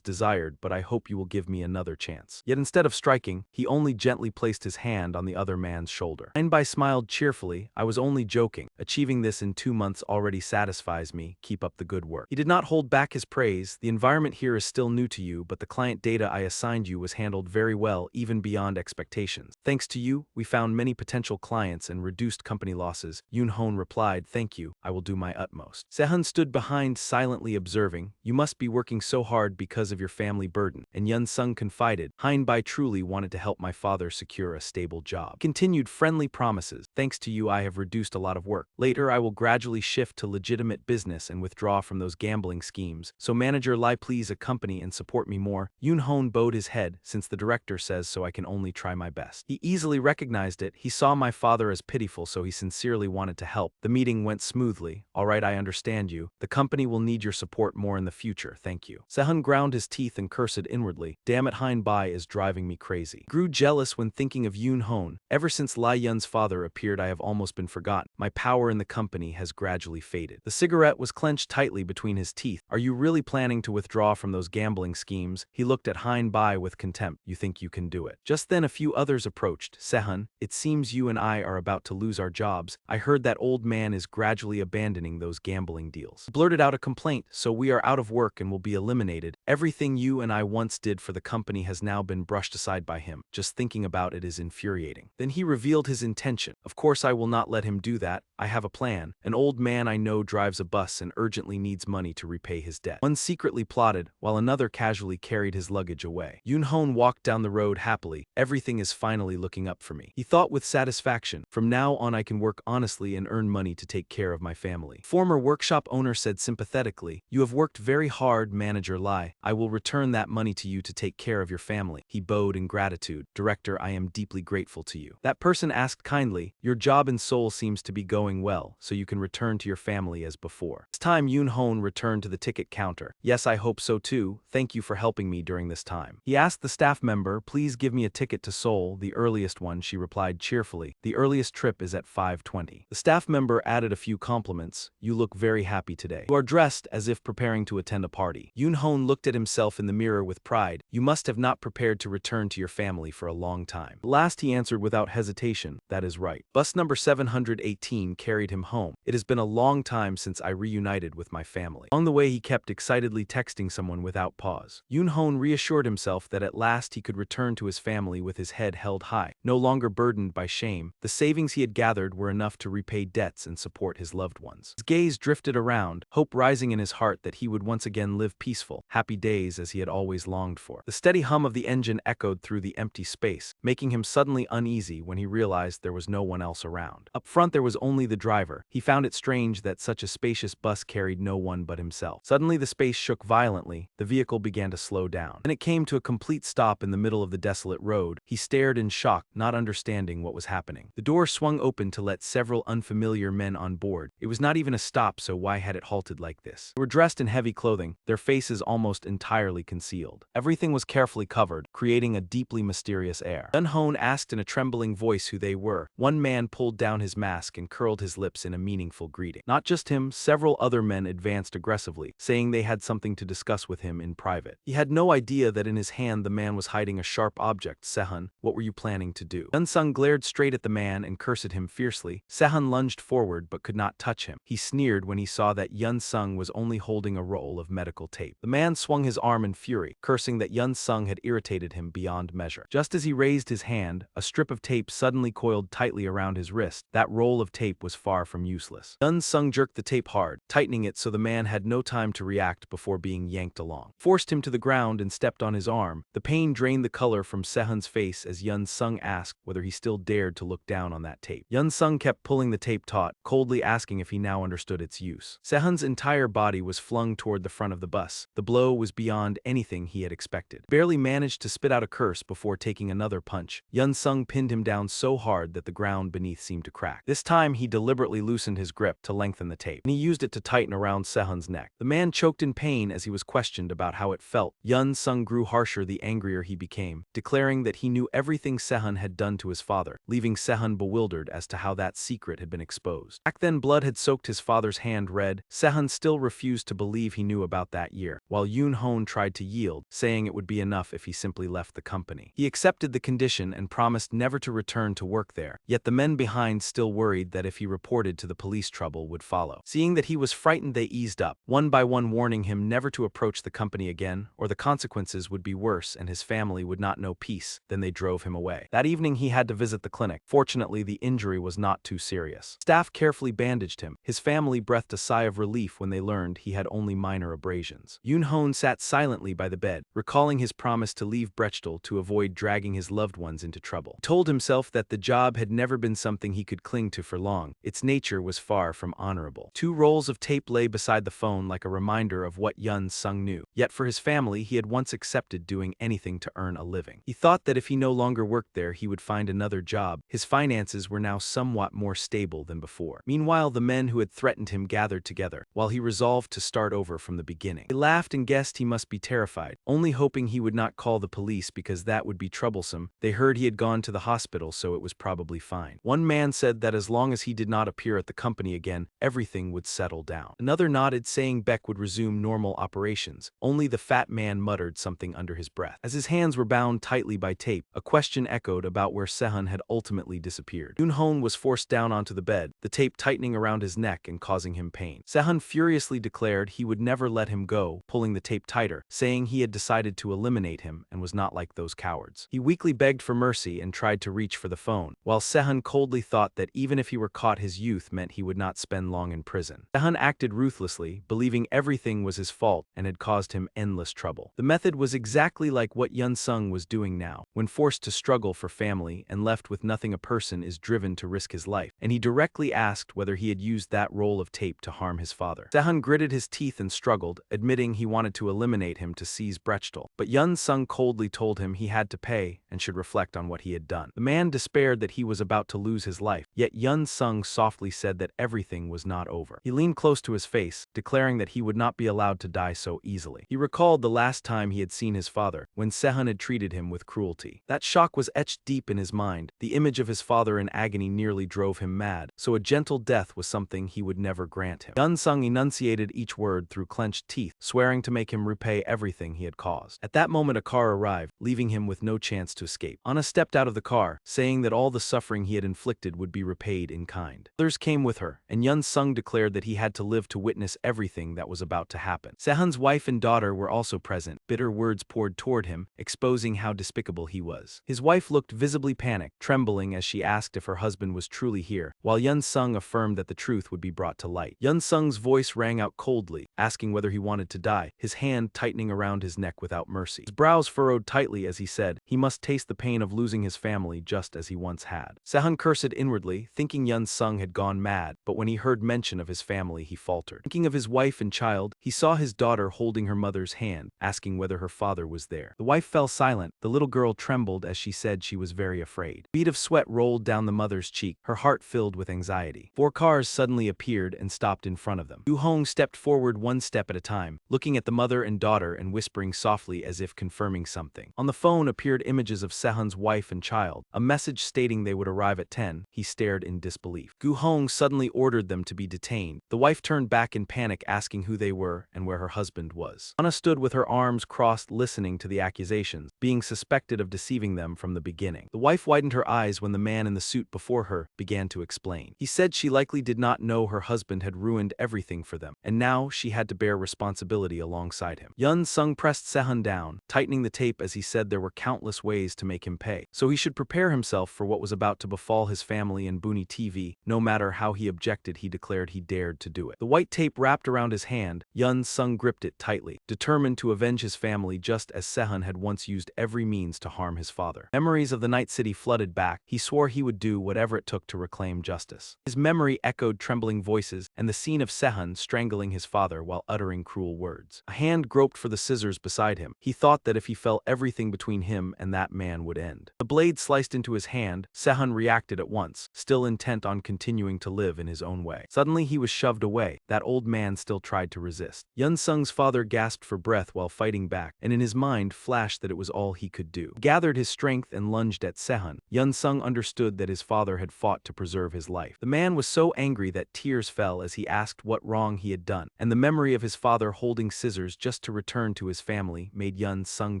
desired, but I hope you will give me another chance. Yet instead of striking, he only gently placed his hand on the other man's shoulder. Hanbai smiled cheerfully. I was only joking. Achieving this in 2 months already satisfies me. Keep up the good work. He did not hold back his praise. The environment here is still new to you, but the client data I assigned you was handled very well, even beyond expectations. Thanks to you, we found many potential clients and reduced company losses. Yoon-hoon replied, thank you, I will do my utmost. Sehun stood behind, silently observing. You must be working so hard because of your family burden. And Yun-sung confided, Hein-bai truly wanted to help my father secure a stable job. Continued friendly promises. Thanks to you, I have reduced a lot of work. Later, I will gradually shift to legitimate business and withdraw from those gambling schemes. So manager Lai, please accompany and support me more. Yoon-hoon bowed his head, since the director says so I can only try my best. He easily recognized it. He saw my father as pitiful, so he sincerely wanted to help. The meeting went smoothly. All right, I understand you. The company will need your support more in the future, thank you. Sehun ground his teeth and cursed inwardly. Damn it, Hein-bai is driving me crazy. Grew jealous when thinking of Yoon-hoon. Ever since Lai Yun's father appeared, I have almost been forgotten. My power in the company has gradually faded. The cigarette was clenched tightly between his teeth. Are you really planning to withdraw from those gambling schemes? He looked at Hein-bai with contempt. You think you can do it? Just then a few others approached. Sehun, it seems you and I are about to lose our jobs. I heard that old man is gradually abandoning those gambling deals. Blurted out a complaint, so we are out of work and will be eliminated. Everything you and I once did for the company has now been brushed aside by him. Just thinking about it is infuriating. Then he revealed his intention. Of course I will not let him do that. I have a plan. An old man I know drives a bus and urgently needs money to repay his debt. One secretly plotted, while another casually carried his luggage away. Yoon-hoon walked down the road happily. Everything is finally looking up for me. He thought with satisfaction. From now on I can work honestly and earn money to take care of my family. Former workshop owner said sympathetically, you have worked very hard, manager Lai. I will return that money to you to take care of your family. He bowed in gratitude. Director, I am deeply grateful to you. That person asked kindly, your job in Seoul seems to be going well, so you can return to your family as before. It's time Yoon-hoon returned to the ticket counter. Yes, I hope so too. Thank you for helping me during this time. He asked the staff member, please give me a ticket to Seoul, the earliest one, she replied cheerfully. The earliest trip is at 5:20. The staff member added a few compliments. You look very happy today. You are dressed as if preparing to attend a party. Yoon-hoon looked at himself in the mirror with pride. You must have not prepared to return to your family for a long time. Last he answered without hesitation, that is right. Bus number 718 carried him home. It has been a long time since I reunited with my family. On the way he kept excitedly texting someone without pause. Yoon-hoon reassured himself that at last he could return to his family with his head held high, no longer burdened by shame. The savings he had gathered were enough to repay debts and support his loved ones. His gaze drifted around, hope rising in his heart that he would once again live peaceful, happy days as he had always longed for. The steady hum of the engine echoed through the empty space, making him suddenly uneasy when he realized there was no one else around. Up front there was only the driver. He found it strange that such a spacious bus carried no one but himself. Suddenly the space shook violently. The vehicle began to slow down. Then it came to a complete stop in the middle of the desolate road. He stared in shock, not understanding what was happening. The door swung open to let several unfamiliar men on board. It was not even a stop, so why had it halted like this? They were dressed in heavy clothing, their faces almost entirely concealed. Everything was carefully covered, creating a deeply mysterious air. Yoon-hoon asked in a trembling voice who they were. One man pulled down his mask and curled his lips in a meaningful greeting. Not just him, several other men advanced aggressively, saying they had something to discuss with him in private. He had no idea that in his hand the man was hiding a sharp object. Sehun, what were you planning to do? Yun-sung glared straight at the man and cursed him fiercely. Sehun lunged forward but could not touch him. He sneered when he saw that Yun-sung was only holding a roll of medical tape. The man swung his arm in fury, cursing that Yun-sung had irritated him beyond measure. Just as he raised his hand, a strip of tape suddenly coiled tightly around his wrist. That roll of tape was far from useless. Yun-sung jerked the tape hard, tightening it so the man had no time to react before being yanked along. Forced him to the ground and stepped on his arm. The pain drained the color from Sehun's face as Yun-sung asked whether he still dared to look down on that tape. Yun-sung kept pulling the tape taut, coldly asking if he now understood its use. Sehun's entire body was flung toward the front of the bus. The blow was beyond anything he had expected. Barely managed to spit out a curse before taking another punch. Yun-sung pinned him down so hard that the ground beneath seemed to crack. This time he deliberately loosened his grip to lengthen the tape, and he used it to tighten around Sehun's neck. The man choked in pain as he was questioned about how it felt. Yun-sung grew harsher the angrier he became, declaring that he knew everything Sehun had done to his father, leaving Sehun bewildered as to how that secret had been exposed. Back then blood had soaked his father's hand red. Sehun still refused to believe he knew about that year, while Yoon-hoon tried to yield, saying it would be enough if he simply left the company. He accepted the conditions condition and promised never to return to work there. Yet the men behind still worried that if he reported to the police, trouble would follow. Seeing that he was frightened, they eased up, one by one warning him never to approach the company again, or the consequences would be worse and his family would not know peace. Then they drove him away. That evening he had to visit the clinic. Fortunately, the injury was not too serious. Staff carefully bandaged him. His family breathed a sigh of relief when they learned he had only minor abrasions. Yoon-hoon sat silently by the bed, recalling his promise to leave Brechtel to avoid dragging his loved ones into trouble. He told himself that the job had never been something he could cling to for long. Its nature was far from honorable. 2 rolls of tape lay beside the phone like a reminder of what Yun-sung knew. Yet for his family, he had once accepted doing anything to earn a living. He thought that if he no longer worked there, he would find another job. His finances were now somewhat more stable than before. Meanwhile, the men who had threatened him gathered together, while he resolved to start over from the beginning. They laughed and guessed he must be terrified, only hoping he would not call the police because that would be troublesome. They heard he had gone to the hospital, so it was probably fine. One man said that as long as he did not appear at the company again, everything would settle down. Another nodded, saying Beck would resume normal operations. Only the fat man muttered something under his breath. As his hands were bound tightly by tape, a question echoed about where Sehun had ultimately disappeared. Yoon-hoon was forced down onto the bed, the tape tightening around his neck and causing him pain. Sehun furiously declared he would never let him go, pulling the tape tighter, saying he had decided to eliminate him and was not like those cowards. He weakly begged for mercy and tried to reach for the phone, while Sehun coldly thought that even if he were caught, his youth meant he would not spend long in prison. Sehun acted ruthlessly, believing everything was his fault and had caused him endless trouble. The method was exactly like what Yun-sung was doing now. When forced to struggle for family and left with nothing, a person is driven to risk his life, and he directly asked whether he had used that roll of tape to harm his father. Sehun gritted his teeth and struggled, admitting he wanted to eliminate him to seize Brechtel, but Yun-sung coldly told him he had to pay and should reflect on what he had done. The man despaired that he was about to lose his life, yet Yun-sung softly said that everything was not over. He leaned close to his face, declaring that he would not be allowed to die so easily. He recalled the last time he had seen his father, when Sehun had treated him with cruelty. That shock was etched deep in his mind. The image of his father in agony nearly drove him mad, so a gentle death was something he would never grant him. Yun-sung enunciated each word through clenched teeth, swearing to make him repay everything he had caused. At that moment, a car arrived, leaving him with no chance to escape. Anna stepped out of the car, saying that all the suffering he had inflicted would be repaid in kind. Others came with her, and Yun-sung declared that he had to live to witness everything that was about to happen. Sehun's wife and daughter were also present. Bitter words poured toward him, exposing how despicable he was. His wife looked visibly panicked, trembling as she asked if her husband was truly here, while Yun-sung affirmed that the truth would be brought to light. Yun-sung's voice rang out coldly, asking whether he wanted to die, his hand tightening around his neck without mercy. His brows furrowed tightly as he said he must taste the pain of losing his family just as he once had. Sehun cursed inwardly, thinking Yun-sung had gone mad, but when he heard mention of his family, he faltered. Thinking of his wife and child, he saw his daughter holding her mother's hand, asking whether her father was there. The wife fell silent. The little girl trembled as she said she was very afraid. A bead of sweat rolled down the mother's cheek, her heart filled with anxiety. 4 cars suddenly appeared and stopped in front of them. Yoo-hong stepped forward one step at a time, looking at the mother and daughter and whispering softly as if confirming something. On the phone appeared images of Sehun's wife and child, a message stating they would arrive at 10. He stared in disbelief. Gu-hong suddenly ordered them to be detained. The wife turned back in panic, asking who they were and where her husband was. Anna stood with her arms crossed, listening to the accusations, being suspected of deceiving them from the beginning. The wife widened her eyes when the man in the suit before her began to explain. He said she likely did not know her husband had ruined everything for them, and now she had to bear responsibility alongside him. Yun-sung pressed Sehun down, tightening the tape as he said there were countless ways to make him pay, so he should prepare himself for what was about to befall his family and Booney TV. No matter how he objected, he declared he dared to do it. The white tape wrapped around his hand, Yun-sung gripped it tightly, determined to avenge his family just as Sehun had once used every means to harm his father. Memories of the night city flooded back. He swore he would do whatever it took to reclaim justice. His memory echoed trembling voices and the scene of Sehun strangling his father while uttering cruel words. A hand groped for the scissors beside him. He thought that if he fell, everything between him and that man would end. The blade sliced into his hand. Sehun reacted at once, still intent on continuing to live in his own way. Suddenly he was shoved away. That old man still tried to resist. Yun-sung's father gasped for breath while fighting back, and in his mind flashed that it was all he could do. He gathered his strength and lunged at Sehun. Yun-sung understood that his father had fought to preserve his life. The man was so angry that tears fell as he asked what wrong he had done, and the memory of his father holding scissors just to return to his family made Yun-sung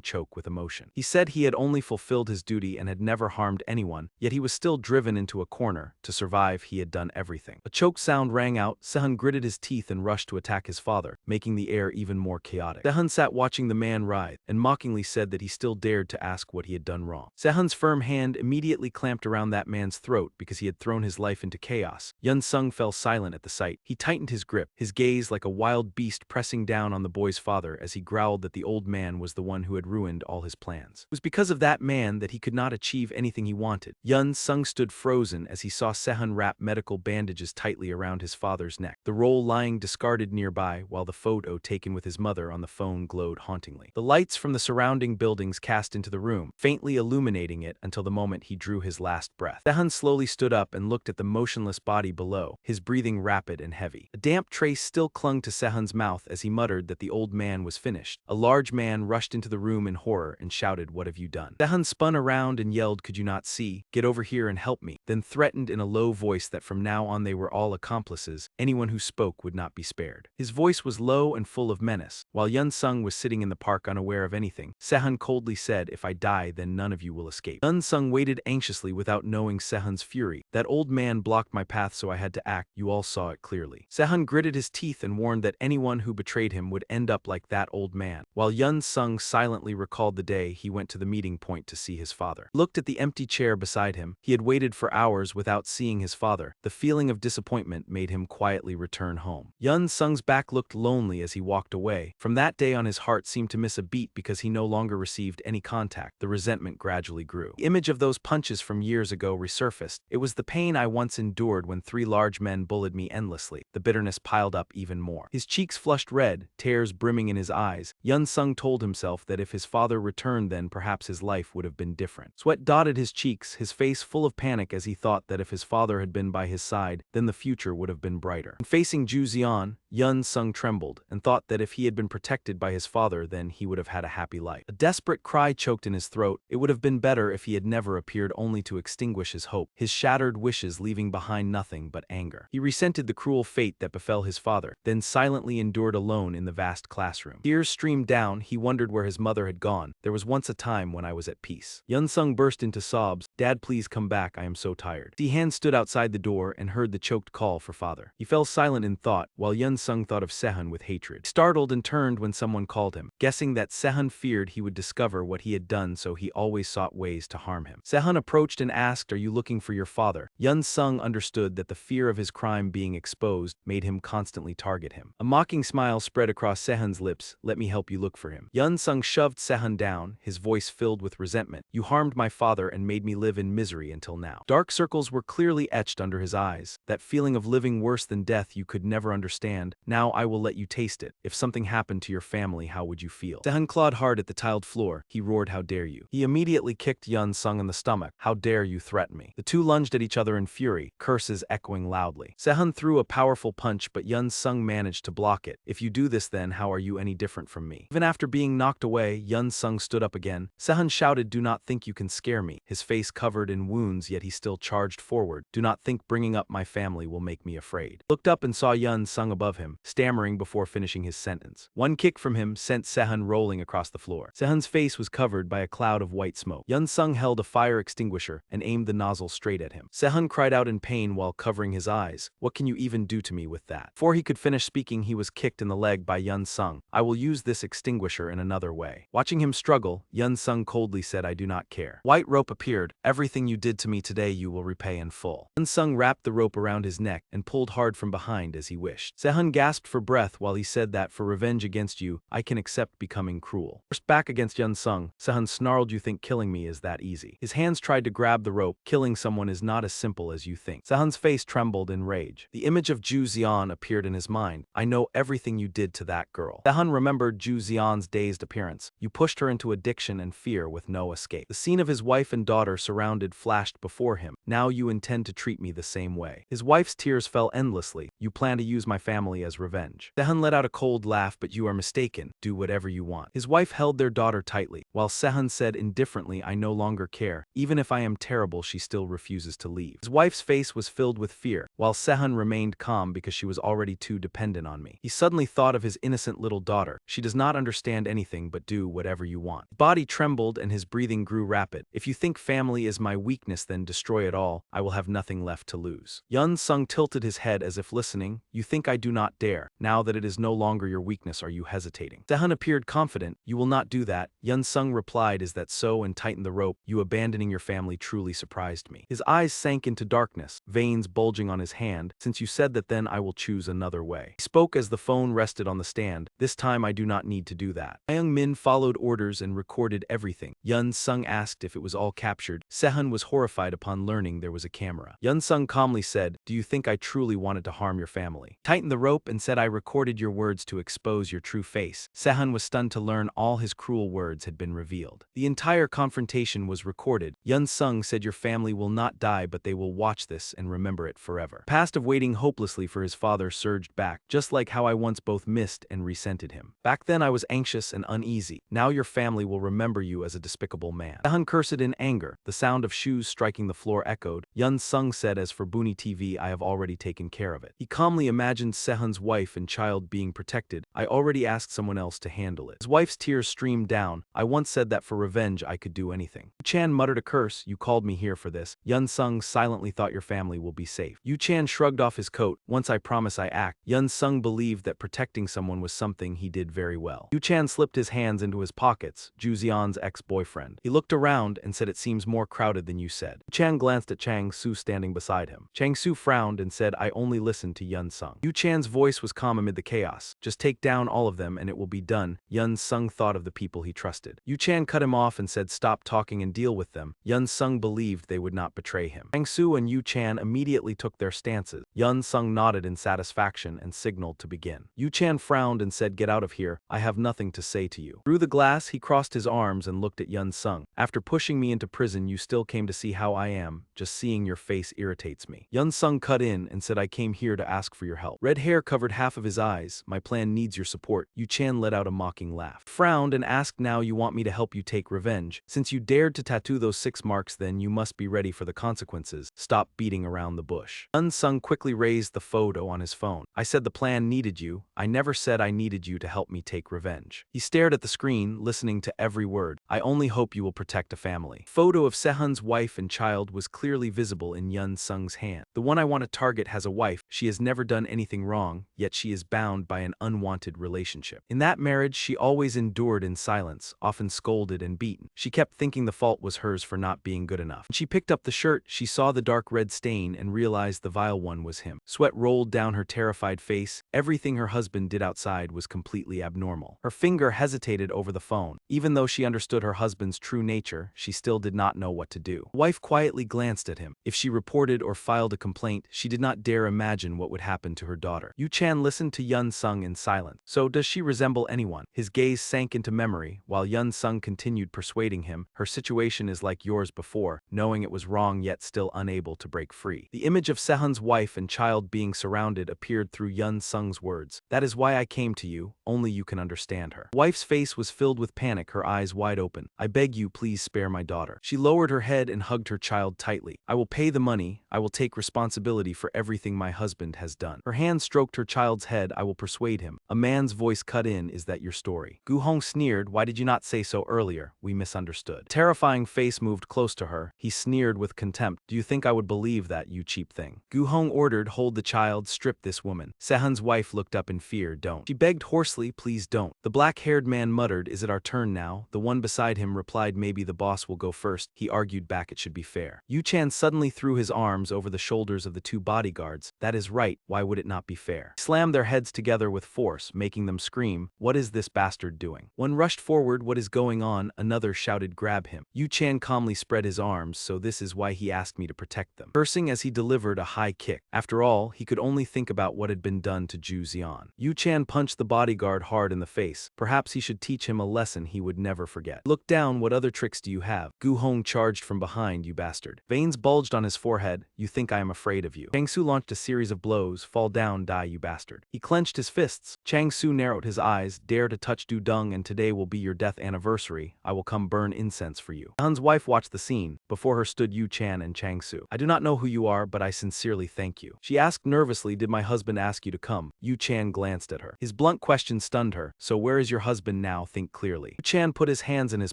choke with emotion. He said he had only fulfilled his duty and had never harmed anyone, yet he was still driven into a corner. To survive, he had done everything. A choked sound rang out. Sehun gritted his teeth and rushed to attack his father, making the air even more chaotic. Sehun sat watching the man writhe, and mockingly said that he still dared to ask what he had done wrong. Sehun's firm hand immediately clamped around that man's throat because he had thrown his life into chaos. Yun Sung fell silent at the sight. He tightened his grip, his gaze like a wild beast pressing down on the boy's father as he growled that the old man was the one who had ruined all his plans. It was because of that man that he could not achieve anything he wanted. Yun Sung stood frozen as he saw Sehun wrap medical bandages tightly around his father's neck, the roll lying discarded nearby while the photo taken with his mother on the phone glowed hauntingly. The lights from the surrounding buildings cast into the room, faintly illuminating it until the moment he drew his last breath. Sehun slowly stood up and looked at the motionless body below, his breathing rapid and heavy. A damp trace still clung to Sehun's mouth as he muttered that the old man was finished. A large man rushed into the room in horror and shouted, "What have you done?" Sehun spun around and yelled, "Could you not see? Get over here and help me," then threatened in a low voice that from now on they were all accomplices. Anyone who spoke would not be spared. His voice was low and full of menace. While Yun Sung was sitting in the park unaware of anything, Sehun coldly said, "If I die, then none of you will escape." Yun Sung waited anxiously without knowing Sehun's fury. "That old man blocked my path, so I had to act. You all saw it clearly." Sehun gritted his teeth and warned that anyone who betrayed him would end up like that old man. While Yun Sung silently recalled the day he went to the meeting point to see his father. He looked at the empty chair beside him. He had waited for hours without seeing his father. The feeling of disappointment made him quietly return home. Yun Sung's back looked lonely as he walked away. From that day on, his heart seemed to miss a beat because he no longer received any contact. The resentment gradually grew. The image of those punches from years ago resurfaced. It was the pain I once endured when 3 large men bullied me endlessly. The bitterness piled up even more. His cheeks flushed red, tears brimming in his eyes. Yun Sung told himself that if his father returned, then perhaps his life would have been different. Sweat dotted his cheeks, his face full of panic as he thought that if his father had been by his side, then the future would have been brighter. And facing Ju Xian, Yun Sung trembled and thought that if he had been protected by his father, then he would have had a happy life. A desperate cry choked in his throat. It would have been better if he had never appeared, only to extinguish his hope, his shattered wishes leaving behind nothing but anger. He resented the cruel fate that befell his father, then silently endured alone in the vast classroom. Tears streamed down. He wondered where his mother had gone. There was once a time when I was at peace. Yun Sung burst into sobs. "Dad, please come back. I am so tired." Sihan stood outside the door and heard the choked call for father. He fell silent in thought, while Yun Sung thought of Sehun with hatred. He startled and turned when someone called him, guessing that Sehun feared he would discover what he had done, so he always sought ways to harm him. Sehun approached and asked, "Are you looking for your father?" Yun Sung understood that the fear of his crime being exposed made him constantly target him. A mocking smile spread across Sehun's lips. "Let me help you look for him." Yun Sung shoved Sehun down, his voice filled with resentment. "You harmed my father and made me live in misery until now." Dark circles were clearly etched under his eyes. "That feeling of living worse than death you could never understand. Now I will let you taste it. If something happened to your family, how would you feel?" Sehun clawed hard at the tiled floor. He roared, "How dare you!" He immediately kicked Yun Sung in the stomach. "How dare you threaten me?" The two lunged at each other in fury, curses echoing loudly. Sehun threw a powerful punch, but Yun Sung managed to block it. "If you do this, then how are you any different from me?" Even after being knocked away, Yun Sung stood up again. Sehun shouted, "Do not think you can scare me." His face covered in wounds, yet he still charged forward. "Do not think bringing up my family will make me afraid." Looked up and saw Yun Sung above him, stammering before finishing his sentence. One kick from him sent Sehun rolling across the floor. Sehun's face was covered by a cloud of white smoke. Yun Sung held a fire extinguisher and aimed the nozzle straight at him. Sehun cried out in pain while covering his eyes. "What can you even do to me with that?" Before he could finish speaking, he was kicked in the leg by Yun Sung. "I will use this extinguisher in another way." Watching him struggle, Yun Sung coldly said, "I do not care." White rope appeared. "Everything you did to me today you will repay in full." Yun Sung wrapped the rope around his neck and pulled hard from behind as he wished. Sehun gasped for breath while he said that for revenge against you, I can accept becoming cruel. Forced back against Yun Sung, Sehun snarled, "You think killing me is that easy?" His hands tried to grab the rope. Killing someone is not as simple as you think. Sehun's face trembled in rage. The image of Ju Xian appeared in his mind. "I know everything you did to that girl." Sehun remembered Ju Xian's dazed appearance. "You pushed her into addiction and fear with no escape." The scene of his wife and daughter surrounded flashed before him. "Now you intend to treat me the same way." His wife's tears fell endlessly. "You plan to use my family as revenge." Sehun let out a cold laugh, "But you are mistaken. Do whatever you want." His wife held their daughter tightly, while Sehun said indifferently, "I no longer care. Even if I am terrible, she still refuses to leave." His wife's face was filled with fear, while Sehun remained calm because she was already too dependent on me. He suddenly thought of his innocent little daughter. "She does not understand anything but do whatever you want. His body trembled and his breathing grew rapid. If you think family is my weakness, then destroy it all. I will have nothing left to lose. Yun Sung tilted his head as if listening. You think I do not dare. Now that it is no longer your weakness, are you hesitating? Sehun appeared confident. You will not do that. Yun Sung replied, is that so, and tightened the rope. You abandoning your family truly surprised me. His eyes sank into darkness, veins bulging on his hand. Since you said that, then I will choose another way. He spoke as the phone rested on the stand. This time I do not need to do that. Young Min followed orders and recorded everything. Yun Sung asked if it was all captured. Sehun was horrified upon learning there was a camera. Yun Sung calmly said, do you think I truly wanted to harm your family? Tightened the rope and said, I recorded your words to expose your true face. Sehun was stunned to learn all his cruel words had been revealed. The entire confrontation was recorded. Yun Sung said, your family will not die, but they will watch this and remember it forever. The past of waiting hopelessly for his father surged back, just like how I once both missed and resented him. Back then I was anxious and uneasy. Now your family will remember you as a despicable man. Sehun cursed in anger. The sound of shoes striking the floor echoed. Yun Sung said, as for Boonie TV, I have already taken care of it. He calmly imagined Sehun's wife and child being protected. I already asked someone else to handle it. His wife's tears streamed down. I once said that for revenge I could do anything. Yu Chan muttered a curse. You called me here for this. Yun Sung silently thought your family will be safe. Yu Chan shrugged off his coat. Once I promise I act. Yun Sung believed that protecting someone was something he did very well. Yu Chan slipped his hands into his pockets. Ju Xian's ex-boyfriend. He looked around and said, it seems more crowded than you said. Yu Chan glanced at Chang Su standing beside him. Chang Su frowned and said, I only listened to Yun Sung. Yu Chan's voice was calm amid the chaos. Just take down all of them and it will be done. Yun Sung thought of the people he trusted. Yu Chan cut him off and said, stop talking and deal with them. Yun Sung believed they would not betray him. Chang Su and Yu Chan immediately took their stances. Yun Sung nodded in satisfaction and signaled to begin. Yu Chan frowned and said, get out of here. I have nothing to say to you. Through the glass, he crossed his arms and looked at Yun Sung. After pushing me into prison, you still came to see how I am. Just seeing your face irritates me. Yun Sung cut in and said, I came here to ask for your help. Red hair covered half of his eyes. My plan needs your support. Yu Chan let out a mocking laugh. Frowned and asked, now you want me to help you take revenge. Since you dared to tattoo those 6 marks, then you must be ready for the consequences. Stop beating around the bush. Yun Sung quickly raised the photo on his phone. I said the plan needed you. I never said I needed you to help me take revenge. He stared at the screen, listening to every word. I only hope you will protect a family. Photo of Sehun's wife and child was clearly visible in Yun Sung's hand. The one I want to target has a wife. She has never done anything wrong, yet she is bound by an unwanted relationship. In that marriage, she always endured in silence, often scolded and beaten. She kept thinking the fault was hers for not being good enough. When she picked up the shirt, she saw the dark red stain and realized the vile one was him. Sweat rolled down her terrified face. Everything her husband did outside was completely abnormal. Her finger hesitated over the phone. Even though she understood her husband's true nature, she still did not know what to do. The wife quietly glanced at him. If she reported or filed a complaint, she did not dare imagine what would happen to her daughter. Yu Chan listened to Yun Sung in silence. So does she resemble anyone? His gaze sank into memory, while Yun Sung continued persuading him. Her situation is like yours before, knowing it was wrong yet still unable to break free. The image of Sehun's wife and child being surrounded appeared through Yun Sung's words. That is why I came to you. Only you can understand her. The wife's face was filled with panic, her eyes wide open. I beg you, please spare my daughter. She lowered her head and hugged her child tightly. I will pay the money. I will take responsibility for everything my husband has done. Her hand stroked her child's head. I will persuade him. A man's voice cut in, is that your story? Gu Hong sneered, why did you not say so earlier? We misunderstood. A terrifying face moved close to her. He sneered with contempt. Do you think I would believe that, you cheap thing? Gu Hong ordered, hold the child, strip this woman. Sehun's wife looked up in fear. Don't. She begged hoarsely, please don't. The black-haired man muttered, is it our turn now? The one beside him replied, maybe the boss will go first. He argued back, it should be fair. Yu Chan suddenly threw his arms over the shoulders of the 2 bodyguards. That is right, why would it not be fair? He slammed their heads together with force, making them scream, what is this bastard doing? One rushed forward, what is going on? Another shouted, grab him. Yu Chan calmly spread his arms, so this is why he asked me to protect them. Cursing as he delivered a high kick. After all, he could only think about what had been done to Ju Xian. Yu Chan punched the bodyguard hard in the face. Perhaps he should teach him a lesson he would never forget. Look down, what other tricks do you have? Gu Hong charged from behind, you bastard. Veins bulged on his forehead. You think I am afraid of you. Chang Su launched a series of blows. Fall down, die, you bastard. He clenched his fists. Chang Su narrowed his eyes. Dare to touch Du Dung and today will be your death anniversary. I will come burn incense for you. Hun's wife watched the scene. Before her stood Yu Chan and Chang Su. I do not know who you are, but I sincerely thank you. She asked nervously, did my husband ask you to come? Yu Chan glanced at her. His blunt question stunned her. her, so where is your husband now? Think clearly. Chan put his hands in his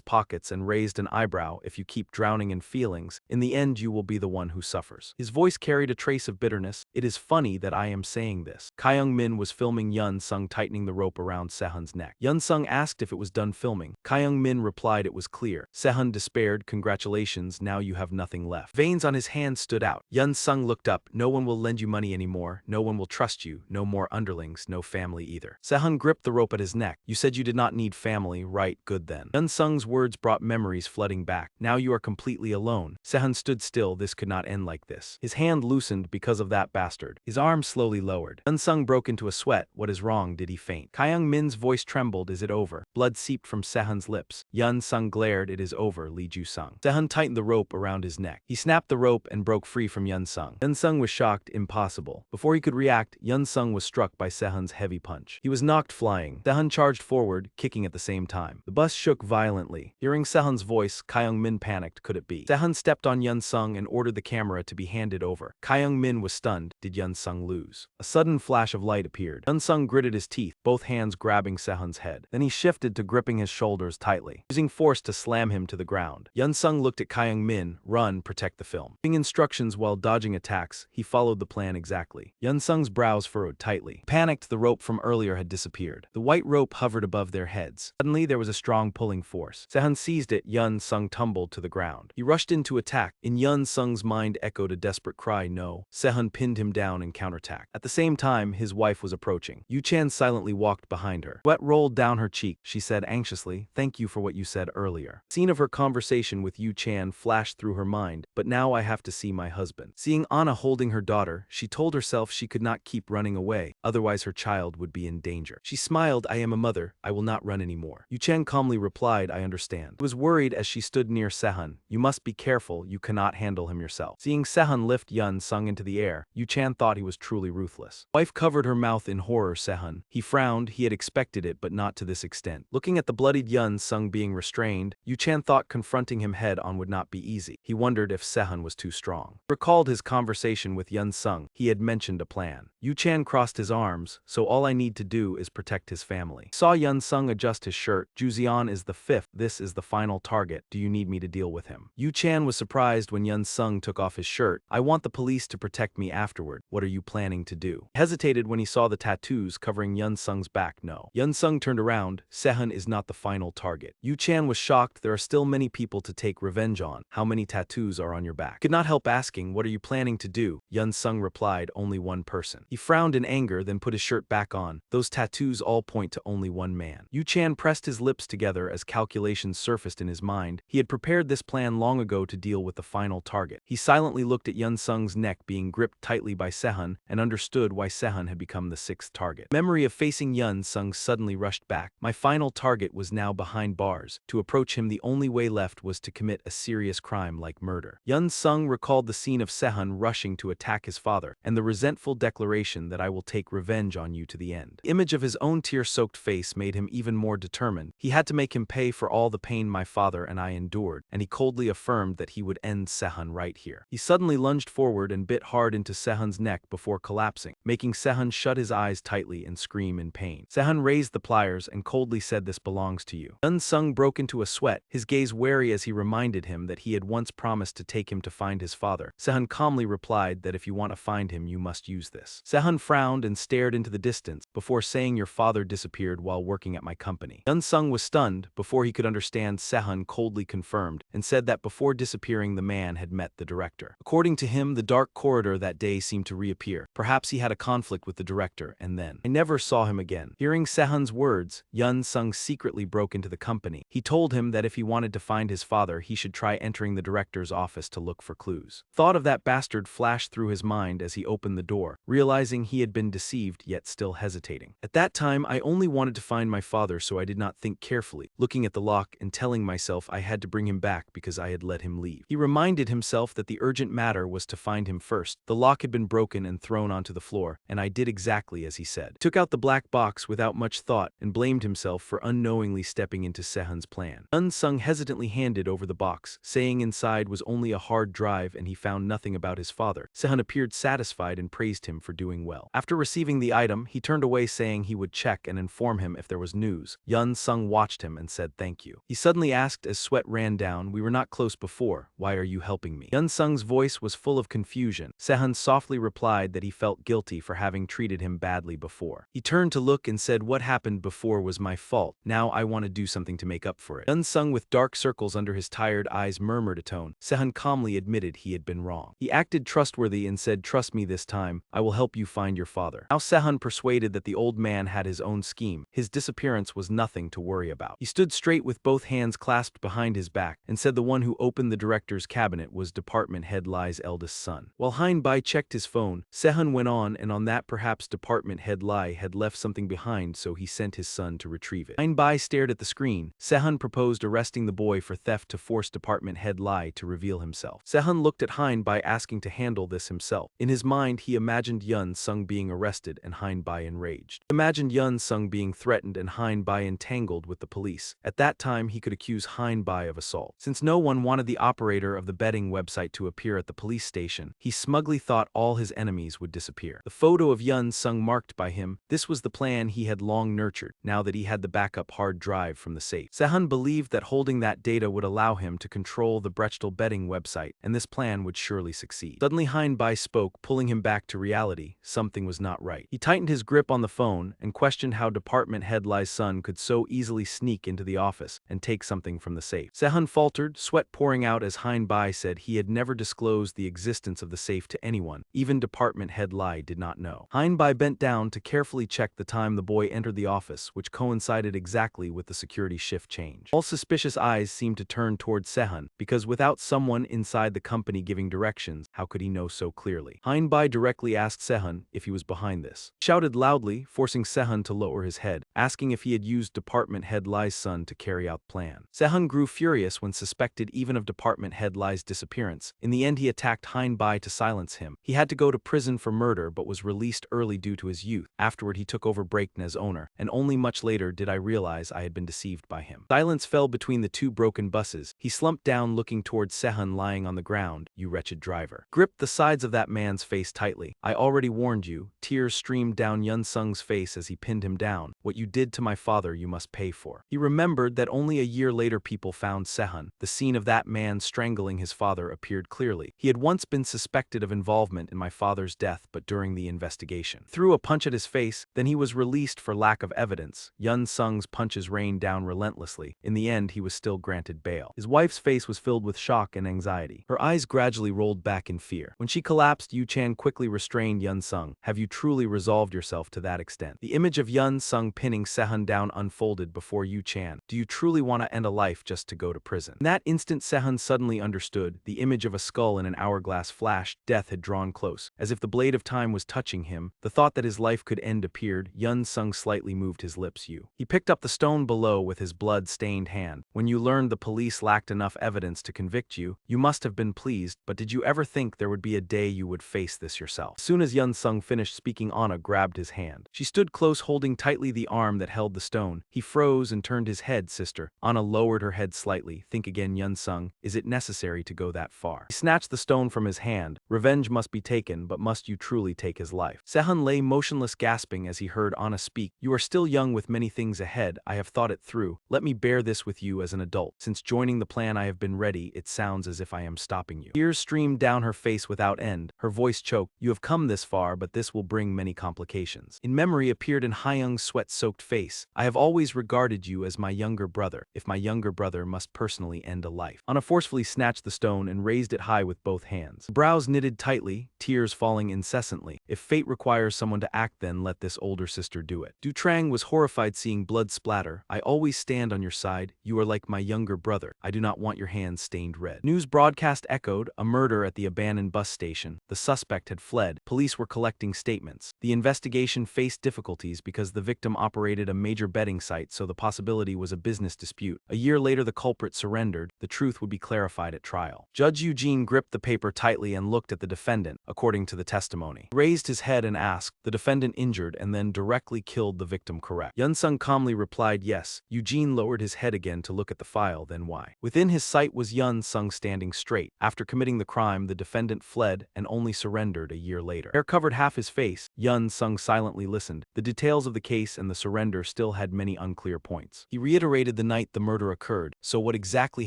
pockets and raised an eyebrow. If you keep drowning in feelings, in the end you will be the one who suffers. His voice carried a trace of bitterness. It is funny that I am saying this. Kyung-min was filming Yun-sung tightening the rope around Sehun's neck. Yun-sung asked if it was done filming. Kyung-min replied it was clear. Sehun despaired, congratulations, now you have nothing left. Veins on his hands stood out. Yun-sung looked up. No one will lend you money anymore. No one will trust you. No more underlings. No family either. Sehun gripped the rope at his neck. You said you did not need family, right? Good then. Yun-sung's words brought memories flooding back. Now you are completely alone. Sehun stood still. This could not end like this. His hand loosened because of that bastard. His arm slowly lowered. Yun-sung broke into a sweat. What is wrong? Did he faint? Kyung-min's voice trembled. Is it over? Blood seeped from Sehun's lips. Yun-sung glared. It is over, Lee Ju-sung. Sehun tightened the rope around his neck. He snapped the rope and broke free from Yun-sung. Yun-sung was shocked. Impossible. Before he could react, Yun-sung was struck by Sehun's heavy punch. He was knocked flying. Sehun charged forward, kicking at the same time. The bus shook violently. Hearing Sehun's voice, Kyung-min panicked. Could it be? Sehun stepped on Yun-sung and ordered the camera to be handed over. Kyung-min was stunned. Did Yun-sung lose? A sudden flash of light appeared. Yun-sung gritted his teeth, both hands grabbing Sehun's head. Then he shifted to gripping his shoulders tightly, using force to slam him to the ground. Yun-sung looked at Kyung-min. Run, protect the film. Giving instructions while dodging attacks, he followed the plan exactly. Yun-sung's brows furrowed tightly. Panicked, the rope from earlier had disappeared. The white rope hovered above their heads. Suddenly, there was a strong pulling force. Sehun seized it. Yun-sung tumbled to the ground. He rushed in to attack. In Yun-sung's mind echoed a desperate cry, no. Sehun pinned him down and counterattacked. At the same time, his wife was approaching. Yu-chan silently walked behind her. Sweat rolled down her cheek. She said anxiously, thank you for what you said earlier. Scene of her conversation with Yu-chan flashed through her mind, but now I have to see my husband. Seeing Anna holding her daughter, she told herself she could not keep running away, otherwise her child would be in danger. She smiled, I am a mother, I will not run anymore. Yu-chan calmly replied, I understand. She was worried as she stood near Sehun. You must be careful, you cannot handle him yourself. Seeing Sehun lift Yun-sung into the air, Yu-chan thought he was truly ruthless. Wife covered her mouth in horror. Sehun. He frowned, he had expected it but not to this extent. Looking at the bloodied Yun-sung being restrained, Yu-chan thought confronting him head-on would not be easy. He wondered if Sehun was too strong. He recalled his conversation with Yun-sung. He had mentioned a plan. Yu-chan crossed his arms, so all I need to do is protect his family. Saw Yun-sung adjust his shirt. Juzian is the fifth. This is the final target. Do you need me to deal with him? Yu-chan was surprised when Yun-sung took off his shirt. I want the police to protect me afterward. What are you planning to do? He hesitated when he saw the tattoos covering Yun-sung's back. No. Yun-sung turned around. Sehun is not the final target. Yu-chan was shocked. There are still many people to take revenge on. How many tattoos are on your back? Could not help asking, what are you planning to do? Yun-sung replied, only one person. He frowned in anger, then put his shirt back on. Those tattoos all point to only one man. Yu-chan pressed his lips together as calculations surfaced in his mind. He had prepared this plan long ago to deal with the final target. He silently looked at Yun-sung's neck being gripped tightly by Sehun and understood why Sehun had become the sixth target. Memory of facing Yun-sung suddenly rushed back. My final target was now behind bars. To approach him, the only way left was to commit a serious crime like murder. Yun-sung recalled the scene of Sehun rushing to attack his father and the resentful declaration that I will take revenge on you to the end. The image of his own tear-soaked face made him even more determined. He had to make him pay for all the pain my father and I endured, and he coldly affirmed that he would end Sehun right here. He suddenly lunged forward and bit hard into Sehun's neck before collapsing, making Sehun shut his eyes tightly and scream in pain. Sehun raised the pliers and coldly said, this belongs to you. Yun-sung broke into a sweat, his gaze wary as he reminded him that he had once promised to take him to find his father. Sehun calmly replied that if you want to find him, you must use this. Sehun frowned and stared into the distance before saying, your father disappeared while working at my company. Yun-sung was stunned. Before he could understand, Sehun coldly confirmed and said that before disappearing, the man had met the director. According to him, the dark corridor that day seemed to reappear. Perhaps he had a conflict with the director, and then I never saw him again. Hearing Sehun's words, Yun-sung secretly broke into the company. He told him that if he wanted to find his father, he should try entering the director's office to look for clues. Thought of that bastard flashed through his mind as he opened the door, realizing he had been deceived yet still hesitating. At that time, I only wanted to find my father, so I did not think carefully, looking at the lock and telling myself I had to bring him back because I had let him leave. He reminded himself that the urgent matter was to find him first. The lock had been broken and thrown onto the floor. floor, and I did exactly as he said. Took out the black box without much thought and blamed himself for unknowingly stepping into Sehun's plan. Unsung hesitantly handed over the box, saying inside was only a hard drive and he found nothing about his father. Sehun appeared satisfied and praised him for doing well. After receiving the item, he turned away saying he would check and inform him if there was news. Sung watched him and said thank you. He suddenly asked as sweat ran down, "We were not close before, why are you helping me?" Sung's voice was full of confusion. Sehun softly replied that he felt guilty for having treated him badly before. He turned to look and said, "What happened before was my fault, now I want to do something to make up for it." Sung, with dark circles under his tired eyes, murmured a tone. Sehun calmly admitted he had been wrong. He acted trustworthy and said, "Trust me this time, I will help you find your father." Now Sehun persuaded that the old man had his own scheme. His disappearance was nothing to worry about. He stood straight with both hands clasped behind his back and said the one who opened the director's cabinet was Department Head Lai's eldest son. While Bai checked his phone, Sehun went on that perhaps Department Head Lai had left something behind, so he sent his son to retrieve it. Bai stared at the screen. Sehun proposed arresting the boy for theft to force Department Head Lai to reveal himself. Sehun looked at Bai asking to handle this himself. In his mind, he imagined Sung being arrested and Bai enraged. He imagined Sung being threatened and Bai entangled with the police. At that time, he could accuse Bai of assault. Since no one wanted the operator of the betting website to appear at the police station, he smugly thought all his enemies would disappear. The photo of Sung marked by him, this was the plan he had long nurtured, now that he had the backup hard drive from the safe. Sehun believed that holding that data would allow him to control the Brechtel betting website, and this plan would surely succeed. Suddenly Bai spoke, pulling him back to reality. Something was not right. He tightened his grip on the phone and questioned how Department Head Lai's son could so easily sneak into the office and take something from the safe. Sehun faltered, sweat pouring out as Bai said he had never disclosed the existence of the safe to anyone. Even Department Head Lai did not know. Bai bent down to carefully check the time the boy entered the office, which coincided exactly with the security shift change. All suspicious eyes seemed to turn towards Sehun, because without someone inside the company giving directions, how could he know so clearly? Bai directly asked Sehun if he was behind this. He shouted loudly, forcing Sehun to lower his head, asking if he had used Department Head Lai's son to carry out the plan. Sehun grew furious when suspected even of Department Head Lai's disappearance. In the end, he attacked Bai to silence him. He had to go to prison for murder but was released early due to his youth. Afterward, he took over Breakton as owner, and only much later did I realize I had been deceived by him. Silence fell between the two broken buses. He slumped down looking towards Sehun lying on the ground. "You wretched driver." Gripped the sides of that man's face tightly. "I already warned you." Tears streamed down Sung's face as he pinned him down. "What you did to my father you must pay for." He remembered that only a year later people found Sehun. The scene of that man strangling his father appeared clearly. He had once been suspected of involvement in my father's death, but during the investigation, threw a punch at his face, then he was released for lack of evidence. Sung's punches rained down relentlessly. In the end, he was still granted bail. His wife's face was filled with shock and anxiety. Her eyes gradually rolled back in fear. When she collapsed, Yu Chan quickly restrained Sung. "Have you truly resolved yourself to that extent?" The image of Sung pinning Sehun down unfolded before Yu Chan. "Do you truly want to end a life just to go to prison?" In that instant, Sehun suddenly understood. The image of a skull in an hourglass flashed. Death had drawn close, as if the blade of time was touching him. The thought that his life could end appeared. Sung slightly moved his lips. He picked up the stone below with his blood-stained hand. "When you learned the police lacked enough evidence to convict you, you must have been pleased, but did you ever think there would be a day you would face this yourself?" As soon as Sung finished speaking, Anna grabbed his hand. She stood close, holding tightly the arm that held the stone. He froze and turned his head. "Sister." Anna lowered her head slightly. "Think again, Sung. Is it necessary to go that far?" He snatched the stone from his hand. "Revenge must be taken, but must you truly take his life?" Sehun lay motionless, gasping as he heard Anna speak. "You are still young with many things ahead. I have thought it through. Let me bear this with you as an adult. Since joining the plan I have been ready. It sounds as if I am stopping you." Tears streamed down her face without end. Her voice choked. "You have come this far, but this will bring many complications." In memory appeared in Hyung's sweat-soaked face. "I have always regarded you as my younger brother. If my younger brother must personally end a life." Anna forcefully snatched the stone and raised it high with both hands. The brows knitted tightly, tears falling incessantly. "If fate requires someone to act, then let this older sister do it." Du Trang was horrified seeing blood splatter. "I always stand on your side. You are like my younger brother. I do not want your hands stained red." News broadcast echoed. A murder at the abandoned bus station. The suspect had fled. Police were collecting statements. The investigation faced difficulties because the victim operated a major betting site, so the possibility was a business dispute. A year later, the culprit surrendered. The truth would be clarified at trial. Judge Eugene gripped the paper tightly and looked at the defendant. According to the testimony, raised raised his head and asked, the defendant injured and then directly killed the victim correct? Yun Sung calmly replied yes. Eugene lowered his head again to look at the file, then why? Within his sight was Yun Sung standing straight. After committing the crime, the defendant fled and only surrendered a year later. Hair covered half his face. Yun Sung silently listened. The details of the case and the surrender still had many unclear points. He reiterated the night the murder occurred. So what exactly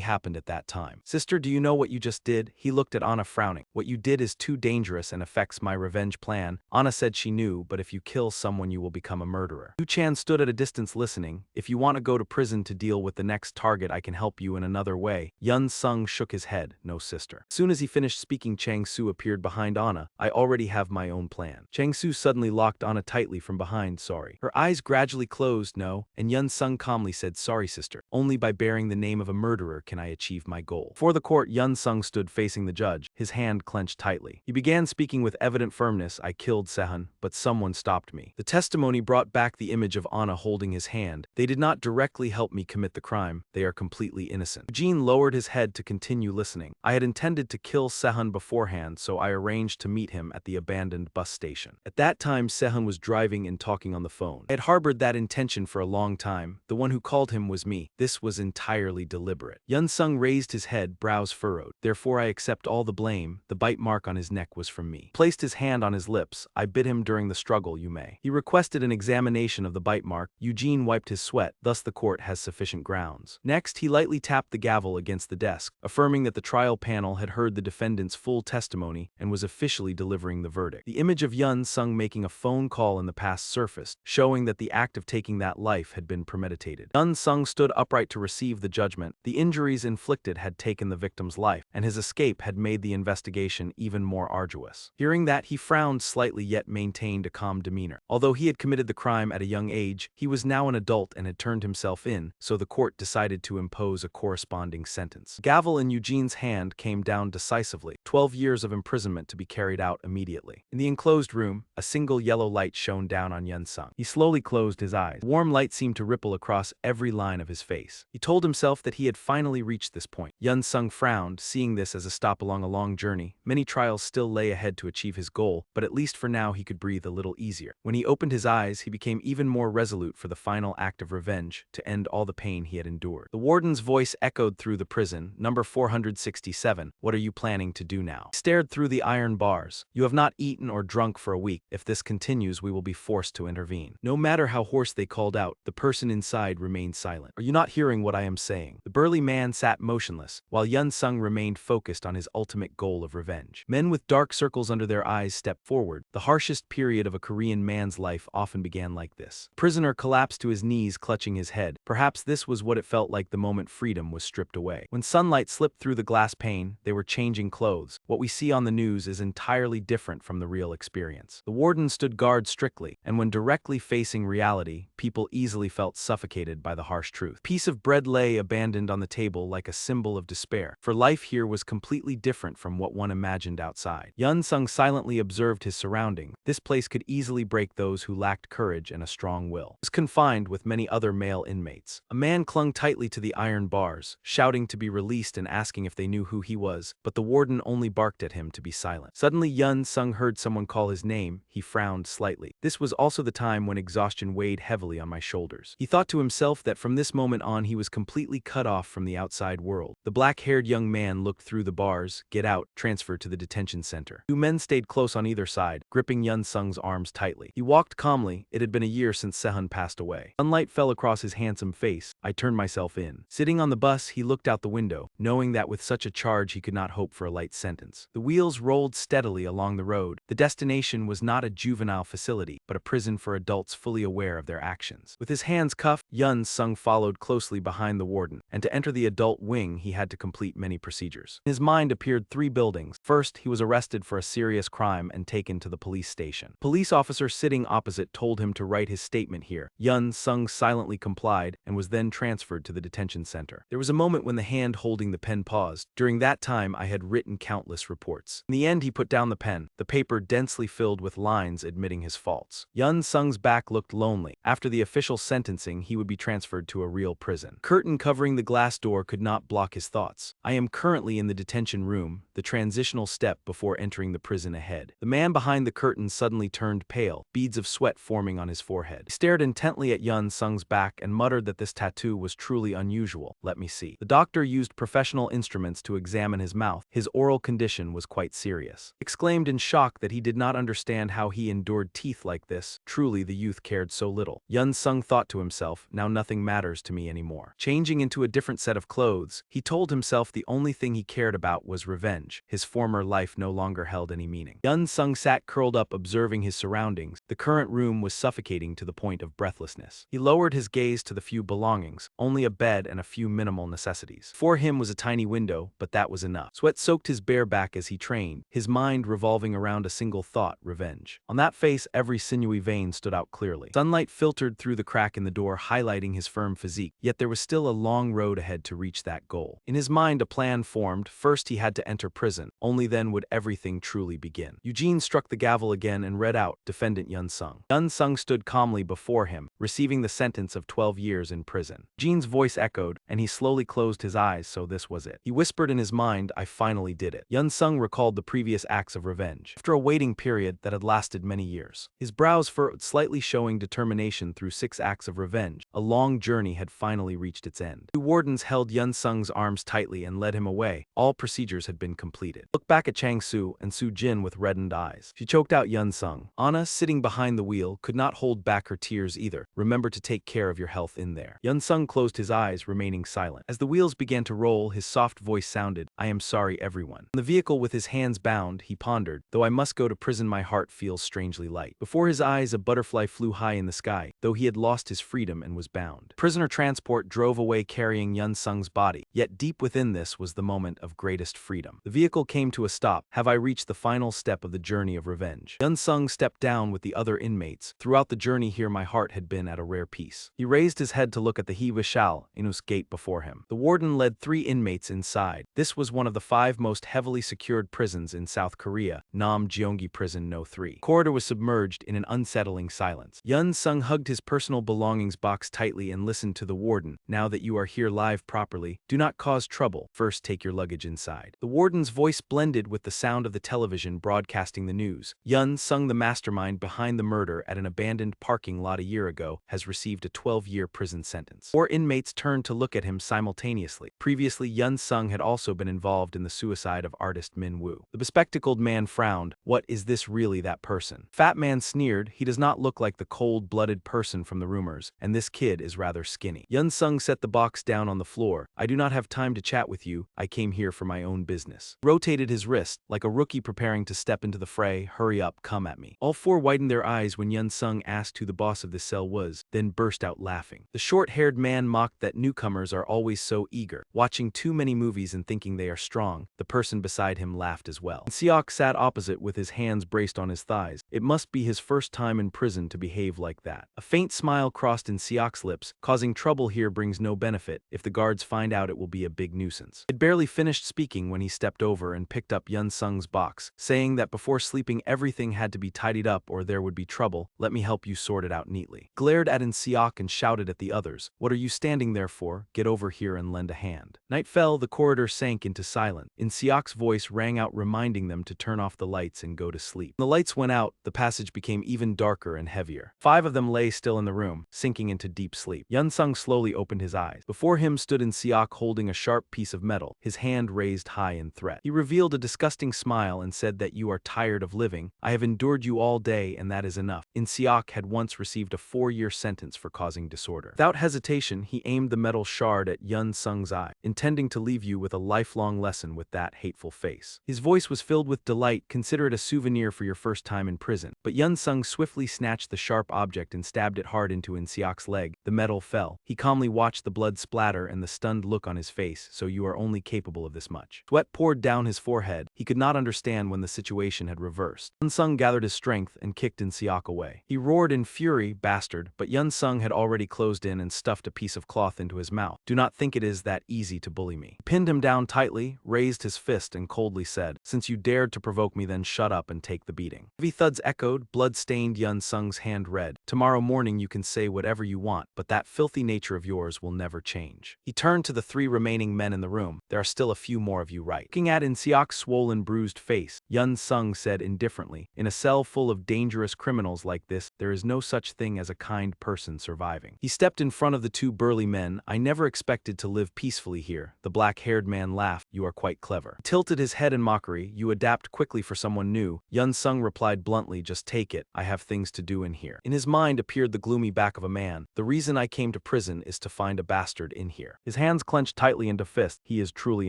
happened at that time? Sister, do you know what you just did? He looked at Anna frowning. What you did is too dangerous and affects my revenge plan. Anna said she knew, but if you kill someone you will become a murderer. Yu Chan stood at a distance listening. If you want to go to prison to deal with the next target, I can help you in another way. Yun Sung shook his head. No, sister. As soon as he finished speaking, Chang Su appeared behind Anna. I already have my own plan. Chang Su suddenly locked Anna tightly from behind. Sorry. Her eyes gradually closed. No. And Yun Sung calmly said, sorry, sister. Only by bearing the name of a murderer can I achieve my goal. Before the court, Yun Sung stood facing the judge, his hand clenched tightly. He began speaking with evident firmness. I killed Sehun, but someone stopped me. The testimony brought back the image of Anna holding his hand. They did not directly help me commit the crime. They are completely innocent. Eugene lowered his head to continue listening. I had intended to kill Sehun beforehand, so I arranged to meet him at the abandoned bus station. At that time, Sehun was driving and talking on the phone. I had harbored that intention for a long time. The one who called him was me. This was entirely deliberate. Yun Sung raised his head, brows furrowed. Therefore I accept all the blame. The bite mark on his neck was from me. He placed his hand on his lips. I bit him during the struggle, you may. He requested an examination of the bite mark. Eugene wiped his sweat, thus the court has sufficient grounds. Next, he lightly tapped the gavel against the desk, affirming that the trial panel had heard the defendant's full testimony and was officially delivering the verdict. The image of Yun Sung making a phone call in the past surfaced, showing that the act of taking that life had been premeditated. Yun Sung stood upright to receive the judgment. The injuries inflicted had taken the victim's life, and his escape had made the investigation even more arduous. Hearing that, he frowned slightly yet maintained a calm demeanor. Although he had committed the crime at a young age, he was now an adult and had turned himself in, so the court decided to impose a corresponding sentence. The gavel in Eugene's hand came down decisively. 12 years of imprisonment to be carried out immediately. In the enclosed room, a single yellow light shone down on Yun Sung. He slowly closed his eyes. The warm light seemed to ripple across every line of his face. He told himself that he had finally reached this point. Yun Sung frowned, seeing this as a stop along a long journey. Many trials still lay ahead to achieve his goal, but at least for now he could breathe a little easier. When he opened his eyes, he became even more resolute for the final act of revenge, to end all the pain he had endured. The warden's voice echoed through the prison. Number 467, what are you planning to do now? He stared through the iron bars. You have not eaten or drunk for a week. If this continues, we will be forced to intervene. No matter how hoarse they called out, the person inside remained silent. Are you not hearing what I am saying? The burly man sat motionless, while Yun Sung remained focused on his ultimate goal of revenge. Men with dark circles under their eyes stepped forward. The harshest period of a Korean man's life often began like this. The prisoner collapsed to his knees, clutching his head. Perhaps this was what it felt like the moment freedom was stripped away. When sunlight slipped through the glass pane, they were changing clothes. What we see on the news is entirely different from the real experience. The warden stood guard strictly, and when directly facing reality, people easily felt suffocated by the harsh truth. A piece of bread lay abandoned on the table like a symbol of despair, for life here was completely different from what one imagined outside. Yun Sung silently observed his surroundings. This place could easily break those who lacked courage and a strong will. It was confined with many other male inmates. A man clung tightly to the iron bars, shouting to be released and asking if they knew who he was, but the warden only barked at him to be silent. Suddenly Yun Sung heard someone call his name. He frowned slightly. This was also the time when exhaustion weighed heavily on my shoulders. He thought to himself that from this moment on he was completely cut off from the outside world. The black-haired young man looked through the bars. Get out. Transferred to the detention center. Two men stayed close on either side, gripping Yun Sung's arms tightly. He walked calmly. It had been a year since Sehun passed away. Sunlight fell across his handsome face. I turned myself in. Sitting on the bus, he looked out the window, knowing that with such a charge he could not hope for a light sentence. The wheels rolled steadily along the road. The destination was not a juvenile facility, but a prison for adults fully aware of their actions. With his hands cuffed, Yun Sung followed closely behind the warden, and to enter the adult wing he had to complete many procedures. In his mind appeared three buildings. First, he was arrested for a serious crime and taken to the police station. Police officer sitting opposite told him to write his statement here. Yun Sung silently complied and was then then transferred to the detention center. There was a moment when the hand holding the pen paused. During that time, I had written countless reports. In the end, he put down the pen, the paper densely filled with lines admitting his faults. Yun Sung's back looked lonely. After the official sentencing, he would be transferred to a real prison. Curtain covering the glass door could not block his thoughts. I am currently in the detention room, the transitional step before entering the prison ahead. The man behind the curtain suddenly turned pale, beads of sweat forming on his forehead. He stared intently at Yun Sung's back and muttered that this tattoo was truly unusual. Let me see. The doctor used professional instruments to examine his mouth. His oral condition was quite serious. Exclaimed in shock that he did not understand how he endured teeth like this. Truly, the youth cared so little. Yun Sung thought to himself, now nothing matters to me anymore. Changing into a different set of clothes, he told himself the only thing he cared about was revenge. His former life no longer held any meaning. Yun Sung sat curled up observing his surroundings. The current room was suffocating to the point of breathlessness. He lowered his gaze to the few belongings, only a bed and a few minimal necessities. For him was a tiny window, but that was enough. Sweat soaked his bare back as he trained, his mind revolving around a single thought, revenge. On that face, every sinewy vein stood out clearly. Sunlight filtered through the crack in the door, highlighting his firm physique, yet there was still a long road ahead to reach that goal. In his mind, a plan formed. First, he had to enter prison. Only then would everything truly begin. Eugene struck the gavel again and read out, Defendant Yun Sung. Yun Sung stood calmly before him, receiving the sentence of 12 years in prison. Eugene's voice echoed, and he slowly closed his eyes, so this was it. He whispered in his mind, I finally did it. Yun Sung recalled the previous acts of revenge. After a waiting period that had lasted many years, his brows furrowed, slightly showing determination through 6 acts of revenge. A long journey had finally reached its end. 2 wardens held Yun Sung's arms tightly and led him away. All procedures had been completed. Looked back at Chang Su and Su Jin with reddened eyes. She choked out Yun Sung. Anna, sitting behind the wheel, could not hold back her tears either. Remember to take care of your health in there. Yun Sung closed his eyes, remaining silent. As the wheels began to roll, his soft voice sounded, I am sorry, everyone. In the vehicle with his hands bound, he pondered, though I must go to prison, my heart feels strangely light. Before his eyes, a butterfly flew high in the sky, though he had lost his freedom and was bound. Prisoner transport drove away carrying Yun Sung's body, yet deep within this was the moment of greatest freedom. The vehicle came to a stop. Have I reached the final step of the journey of revenge? Yun Sung stepped down with the other inmates. Throughout the journey here, my heart had been at a rare peace. He raised his head to look at the Hwishal Inus gate before him. The warden led 3 inmates inside. This was one of the 5 most heavily secured prisons in South Korea, Nam Gyeonggi Prison No. 3. The corridor was submerged in an unsettling silence. Yun Sung hugged his personal belongings box tightly and listened to the warden. Now that you are here live properly, do not cause trouble. First, take your luggage inside. The warden's voice blended with the sound of the television broadcasting the news. Yun Sung, the mastermind behind the murder at an abandoned parking lot a year ago, has received a 12-year prison sentence. 4 inmates turned to look at him simultaneously. Previously, Yun Sung had also been involved in the suicide of artist Min Woo. The bespectacled man frowned. What, is this really that person? Fat man sneered. He does not look like the cold-blooded person from the rumors, and this kid is rather skinny. Yun Sung set the box down on the floor. I do not have time to chat with you. I came here for my own business. Rotated his wrist, like a rookie preparing to step into the fray. Hurry up, come at me. All 4 widened their eyes when Yun Sung asked who the boss of this cell was, then burst out laughing. The short-haired man mocked that newcomers are always so eager, watching too many movies and thinking they are strong. The person beside him laughed as well. Seok sat opposite with his hands braced on his thighs. It must be his first time in prison to behave like that. A faint smile crossed in Seok's lips. Causing trouble here brings no benefit. If the guards find out, it will be a big nuisance. He had barely finished speaking when he stepped over and picked up Yun Sung's box, saying that before sleeping everything had to be tidied up or there would be trouble. Let me help you sort it out neatly. Glared at Seok and shouted at the others. What are you standing there for? Get over here and lend a hand. Night fell, the corridor sank into silence. Seok's voice rang out reminding them to turn off the lights and go to sleep. When the lights went out, the passage became even darker and heavier. 5 of them lay still in the room, sinking into deep sleep. Yun Sung slowly opened his eyes. Before him stood Seok holding a sharp piece of metal, his hand raised high in threat. He revealed a disgusting smile and said that you are tired of living. I have endured you all day and that is enough. Seok had once received a 4-year sentence for causing disorder. Without hesitation, he aimed the metal shard at Yun Sung's eye, intending to leave you with a lifelong lesson with that hateful face. His voice was filled with delight. Consider it a souvenir for your first time in prison. But Yun Sung swiftly snatched the sharp object and stabbed it hard into Seok's leg. The metal fell. He calmly watched the blood splatter and the stunned look on his face. So you are only capable of this much. Sweat poured down his forehead. He could not understand when the situation had reversed. Yun Sung gathered his strength and kicked Seok away. away. He roared in fury, "Bastard," but Yun Sung had already closed in and stuffed a piece of cloth into his mouth. "Do not think it is that easy to bully me." He pinned him down tightly, raised his fist, and coldly said, "Since you dared to provoke me, then shut up and take the beating." Heavy thuds echoed, blood-stained Yun Sung's hand red. "Tomorrow morning you can say whatever you want, but that filthy nature of yours will never change." He turned to the 3 remaining men in the room. "There are still a few more of you, right?" Looking at Inseok's swollen, bruised face, Yun Sung said indifferently, "In a cell full of dangerous criminals like this, there is no such thing as a kind person surviving." He stepped in front of the 2 burly men. "I never expected to live peacefully here." The black-haired man laughed. "You are quite clever." He tilted his head in mockery. "You adapt quickly for someone new." Yun Sung replied bluntly, "Just take it. I have things to do in here." In his mind appeared the gloomy back of a man. "The reason I came to prison is to find a bastard in here." His hands clenched tightly into fists. He is truly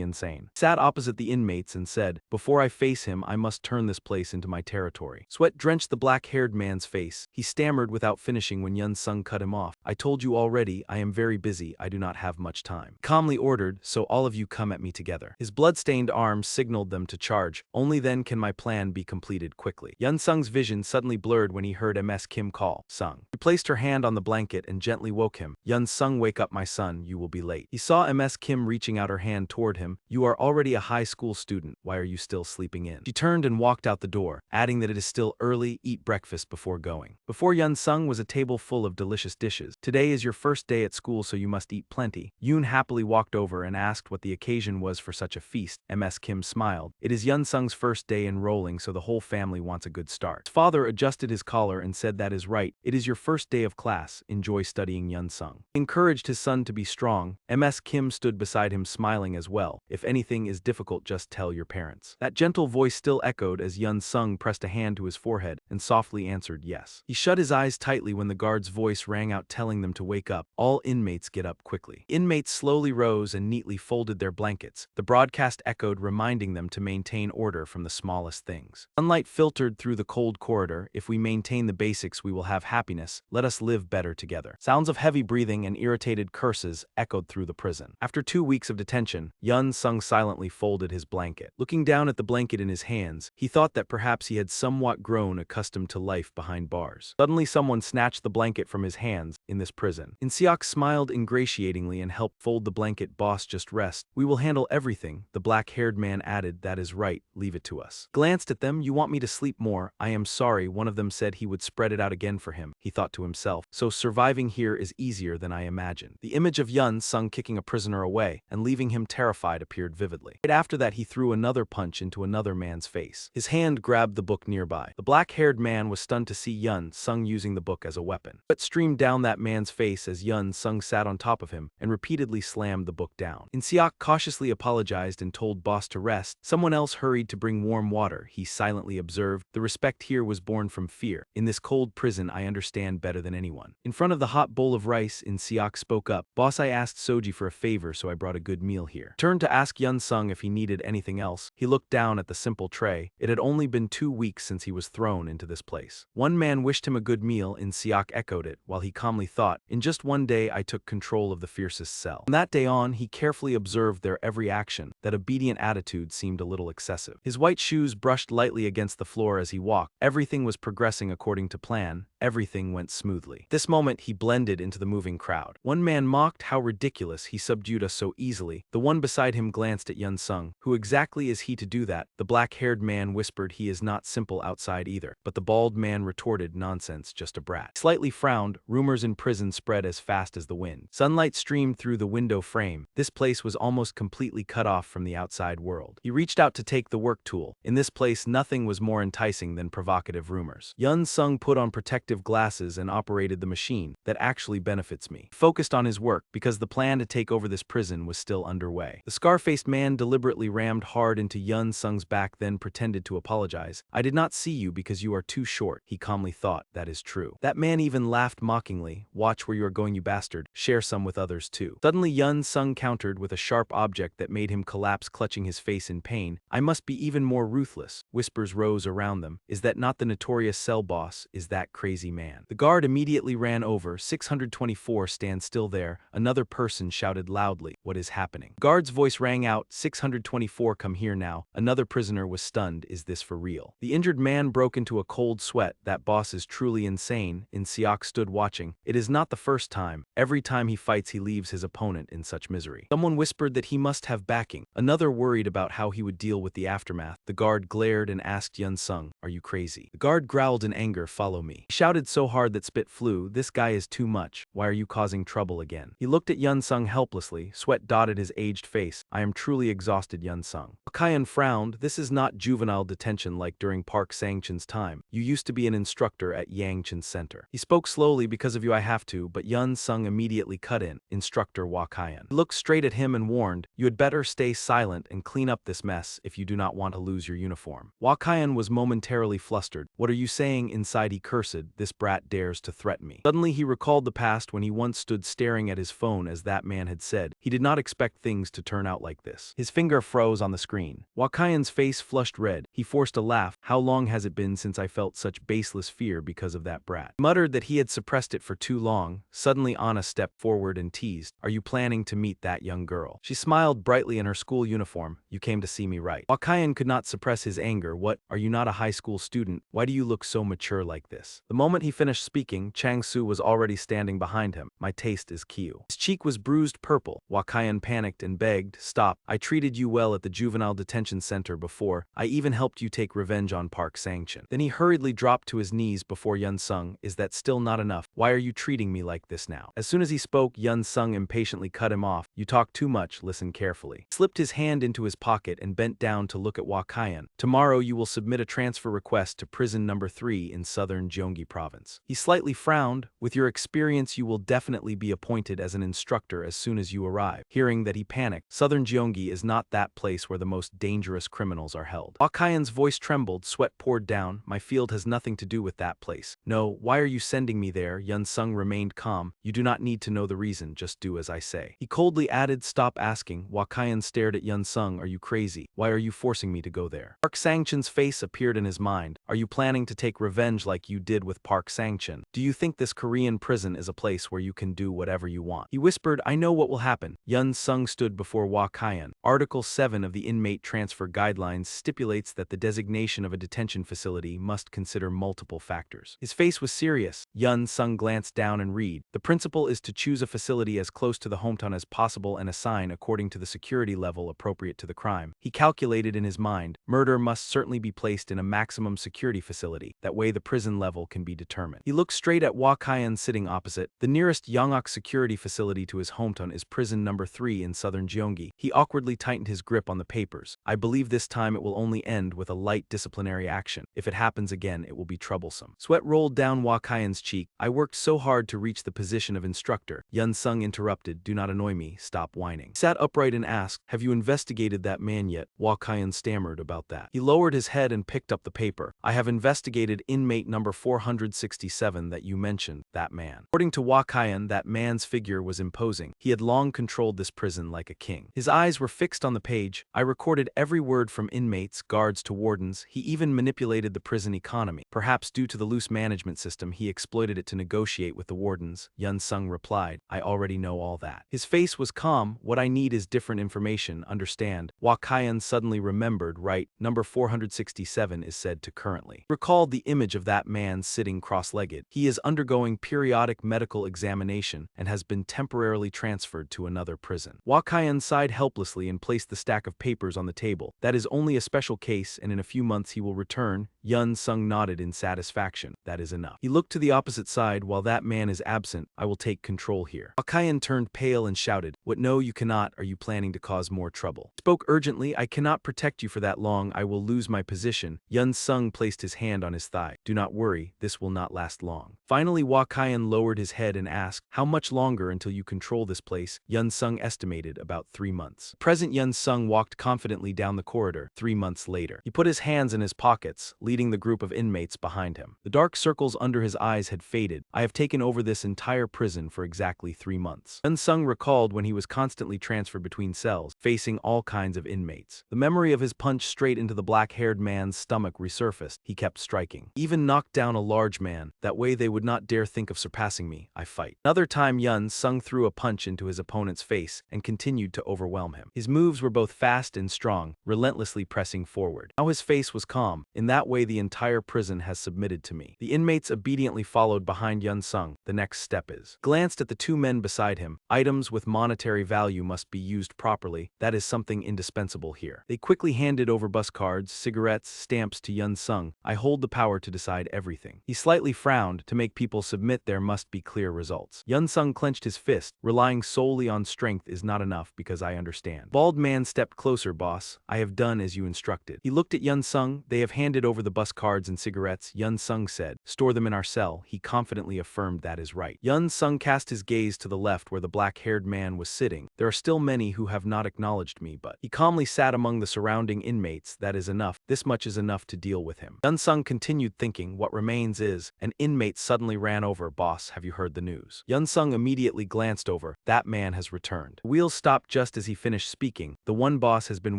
insane. He sat opposite the inmates and said, "Before I face him, I must turn this place into my territory." Sweat drenched the black-haired man's face. He stammered without finishing when Yun Sung cut him off. "I told you already, I am very busy. I do not have much time." He calmly ordered, "So all of you come at me together." His blood-stained arms signaled them to charge. "Only then can my plan be completed quickly." Yun Sung's vision suddenly blurred when he heard Ms. Kim call, "Sung." She placed her hand on the blanket and gently woke him. "Yun Sung, wake up my son, you will be late." He saw Ms. Kim reaching out her hand toward him. "You are already a high school student. Why are you still sleeping in?" She turned and walked out the door, adding that it is still early, eat breakfast before going. Before Yun Sung was a table full of delicious dishes. "Today is your first day at school, so you must eat plenty." Yoon happily walked over and asked what the occasion was for such a feast. Ms. Kim smiled. "It is Yun Sung's first day enrolling, so the whole family wants a good start." His father adjusted his collar and said, "That is right. It is your first day of class. Enjoy studying, Yun Sung." He encouraged his son to be strong. Ms. Kim stood beside him smiling as well. "If anything is difficult, just tell your parents." That gentle voice still echoed as Yun Sung pressed a hand to his forehead and softly answered yes. He shut his eyes tightly when the guard's voice rang out telling them to wake up. "All inmates get up quickly." Inmates slowly rose and neatly folded their blankets. The broadcast echoed, reminding them to maintain order from the smallest things. Sunlight filtered through the cold corridor. "If we maintain the basics, we will have happiness. Let us live better together." Sounds of heavy breathing and irritated curses echoed through the prison. After 2 weeks of detention, Yun Sung silently folded his blanket. Looking down at the blanket in his hands, he thought that perhaps he had somewhat grown accustomed to life behind bars. Suddenly someone snatched the blanket from his hands in this prison. Inseok smiled ingratiatingly and helped fold the blanket. "Boss, just rest. We will handle everything." The black-haired man added, "That is right, leave it to us." Glanced at them. "You want me to sleep more? I am sorry." One of them said he would spread it out again for him. He thought to himself, "So surviving here is easier than I imagined." The image of Yun Sung kicking a prisoner away and leaving him terrified appeared vividly. Right after that, he threw another punch into another man's face. His hand grabbed the book nearby. The black-haired man was stunned to see Yun Sung using the book as a weapon. Sweat streamed down that man's face as Yun Sung sat on top of him and repeatedly slammed the book down. Inseok cautiously apologized and told boss to rest. Someone else hurried to bring warm water. He silently observed, "The respect here was born from fear. In this cold prison, I understand better than anyone." In front of the hot bowl of rice, Inseok spoke up, "Boss, I asked Soji for a favor, so I brought a good meal here." Turned to ask Yun Sung if he needed anything else. He looked down at the simple tray. It had only been 2 weeks since he was thrown into this place. One man wished him a good meal. Inseok echoed it, while he calmly thought, "In just one day I took control of the fiercest cell." From that day on, he carefully observed their every action. That obedient attitude seemed a little excessive. His white shoes brushed lightly against the floor as he walked. Everything was progressing according to plan. Everything went smoothly. At this moment, he blended into the moving crowd. One man mocked, "How ridiculous, he subdued us so easily." The one beside him glanced at Yun Sung. "Who exactly is he to do that?" The black-haired man whispered, "He is not simple outside either." But the bald man retorted, "Nonsense, just a brat." He slightly frowned. Rumors in prison spread as fast as the wind. Sunlight streamed through the window frame. This place was almost completely cut off from the outside world. He reached out to take the work tool. In this place, nothing was more enticing than provocative rumors. Yun Sung put on protective glasses and operated the machine. "That actually benefits me." He focused on his work because the plan to take over this prison was still underway. The scar-faced man deliberately rammed hard into Yun Sung's back, then pretended to apologize. "I did not see you because you are too short," he calmly thought. "That is true." That man even laughed mockingly. "Watch where you are going, you bastard. Share some with others too." Suddenly Yun Sung countered with a sharp object that made him collapse, clutching his face in pain. "I must be even more ruthless." Whispers rose around them. "Is that not the notorious cell boss? Is that crazy crazy man. The guard immediately ran over. 624 stand still there. Another person shouted loudly, what is happening? The guard's voice rang out, 624 come here now. Another prisoner was stunned, is this for real? The injured man broke into a cold sweat. That boss is truly insane. Siak stood watching. It is not the first time. Every time he fights he leaves his opponent in such misery. Someone whispered that he must have backing. Another worried about how he would deal with the aftermath. The guard glared and asked Yun Sung, are you crazy? The guard growled in anger, follow me. He shouted so hard that spit flew, this guy is too much. Why are you causing trouble again? He looked at Yun Sung helplessly. Sweat dotted his aged face. I am truly exhausted, Yun Sung. Wakayan frowned. This is not juvenile detention like during Park Sang-chen's time. You used to be an instructor at Yangchen's center. He spoke slowly, because of you I have to, but Yun Sung immediately cut in. Instructor Wakayan. He looked straight at him and warned, you had better stay silent and clean up this mess if you do not want to lose your uniform. Wakayan was momentarily flustered. What are you saying? Inside he cursed, this brat dares to threaten me. Suddenly he recalled the past when he once stood staring at his phone as that man had said. He did not expect things to turn out like this. His finger froze on the screen. Wakayan's face flushed red. He forced a laugh. How long has it been since I felt such baseless fear because of that brat? He muttered that he had suppressed it for too long. Suddenly Anna stepped forward and teased, are you planning to meet that young girl? She smiled brightly in her school uniform. You came to see me, right? Wakayan could not suppress his anger. What, are you not a high school student? Why do you look so mature like this? The moment he finished speaking, Chang Su was already standing behind him. My taste is Kyu. His cheek was bruised purple. Wakayan panicked and begged, stop. I treated you well at the juvenile detention center before. I even helped you take revenge on Park Sang-chen. Then he hurriedly dropped to his knees before Yun Sung. Is that still not enough? Why are you treating me like this now? As soon as he spoke, Yun Sung impatiently cut him off. You talk too much, listen carefully. He slipped his hand into his pocket and bent down to look at Wakayan. Tomorrow you will submit a transfer request to prison number 3 in southern Gyeonggi province. He slightly frowned. With your experience you will definitely be appointed as an instructor as soon as you arrive. Hearing that, he panicked. Southern Gyeonggi is not that place where the most dangerous criminals are held. Wakayan's voice trembled, sweat poured down. My field has nothing to do with that place. No, why are you sending me there? Yun Sung remained calm. You do not need to know the reason, just do as I say. He coldly added, stop asking. Wakayan stared at Yun Sung. Are you crazy? Why are you forcing me to go there? Park Sang-chen's face appeared in his mind. Are you planning to take revenge like you did with Park Sang-chen? Do you think this Korean prison is a place where you can do whatever you want? He whispered, I know what will happen. Yun Sung stood before Wakayan. Article 7 of the Inmate Transfer Guidelines stipulates that the designation of a detention facility must consider multiple factors. His face was serious. Yun Sung glanced down and read, the principle is to choose a facility as close to the hometown as possible and assign according to the security level appropriate to the crime. He calculated in his mind, murder must certainly be placed in a maximum security facility. That way the prison level can be determined. He looked straight at Wakayan sitting opposite. The nearest Yongok security facility to his hometown is prison number 3 in southern Gyeonggi. He awkwardly tightened his grip on the papers. I believe this time it will only end with a light disciplinary action. If it happens again, it will be troublesome. Sweat rolled down Wakayan's cheek. I worked so hard to reach the position of instructor. Yun Sung interrupted, do not annoy me, stop whining. He sat upright and asked, have you investigated that man yet? Wakayan stammered about that. He lowered his head and picked up the paper. I have investigated inmate number 467 that you mentioned, that man. According to Wakayan, that man's figure was imposing. He had long controlled this prison like a king. His eyes were fixed on the page. I recorded every word from inmates, guards to wardens. He even manipulated the prison economy. Perhaps due to the loose management system, he exploited it to negotiate with the wardens. Yun Sung replied, I already know all that. His face was calm. What I need is different information, understand? Wakayan suddenly remembered, right, number 467 is said to currently. Recalled the image of that man sitting cross-legged. He is undergoing periodic medical examination and has been temporarily transferred to another prison. Wakayan sighed helplessly and placed the stack of papers on the table. That is only a special case and in a few months he will return. Yun Sung nodded in satisfaction. That is enough. He looked to the opposite side. While that man is absent, I will take control here. Wakayan turned pale and shouted, what, no you cannot, are you planning to cause more trouble? He spoke urgently, I cannot protect you for that long, I will lose my position. Yun Sung placed his hand on his thigh. Do not worry, this will not last long. Finally Wakayan lowered his head and asked, how much longer until you control this place? Yun Sung estimated about 3 months. Present Yun Sung walked confidently down the corridor. 3 months later. He put his hands in his pockets, leading the group of inmates behind him. The dark circles under his eyes had faded. I have taken over this entire prison for exactly 3 months. Yun Sung recalled when he he was constantly transferred between cells, facing all kinds of inmates. The memory of his punch straight into the black-haired man's stomach resurfaced. He kept striking. Even knocked down a large man. That way they would not dare think of surpassing me. I fight. Another time Yun Sung threw a punch into his opponent's face and continued to overwhelm him. His moves were both fast and strong, relentlessly pressing forward. Now his face was calm. In that way the entire prison has submitted to me. The inmates obediently followed behind Yun Sung. The next step is. Glanced at the two men beside him. Items with monetary value must be used properly. That is something indispensable here. They quickly handed over bus cards, cigarettes, stamps to Yun Sung. I hold the power to decide everything. He slightly frowned. To make people submit there must be clear results. Yun Sung clenched his fist. Relying solely on strength is not enough because I understand. Bald man stepped closer, boss. I have done as you instructed. He looked at Yun Sung. They have handed over the bus cards and cigarettes, Yun Sung said. Store them in our cell. He confidently affirmed that is right. Yun Sung cast his gaze to the left where the black-haired man was sitting. There are still many who have not acknowledged me, but he calmly sat among the surrounding inmates. That is enough. This much is enough to deal with him. Yun Sung continued thinking. What remains is. An inmate suddenly ran over. Boss, have you heard the news? Yun Sung immediately glanced over. That man has returned. The wheels stopped just as he finished speaking. The one boss has been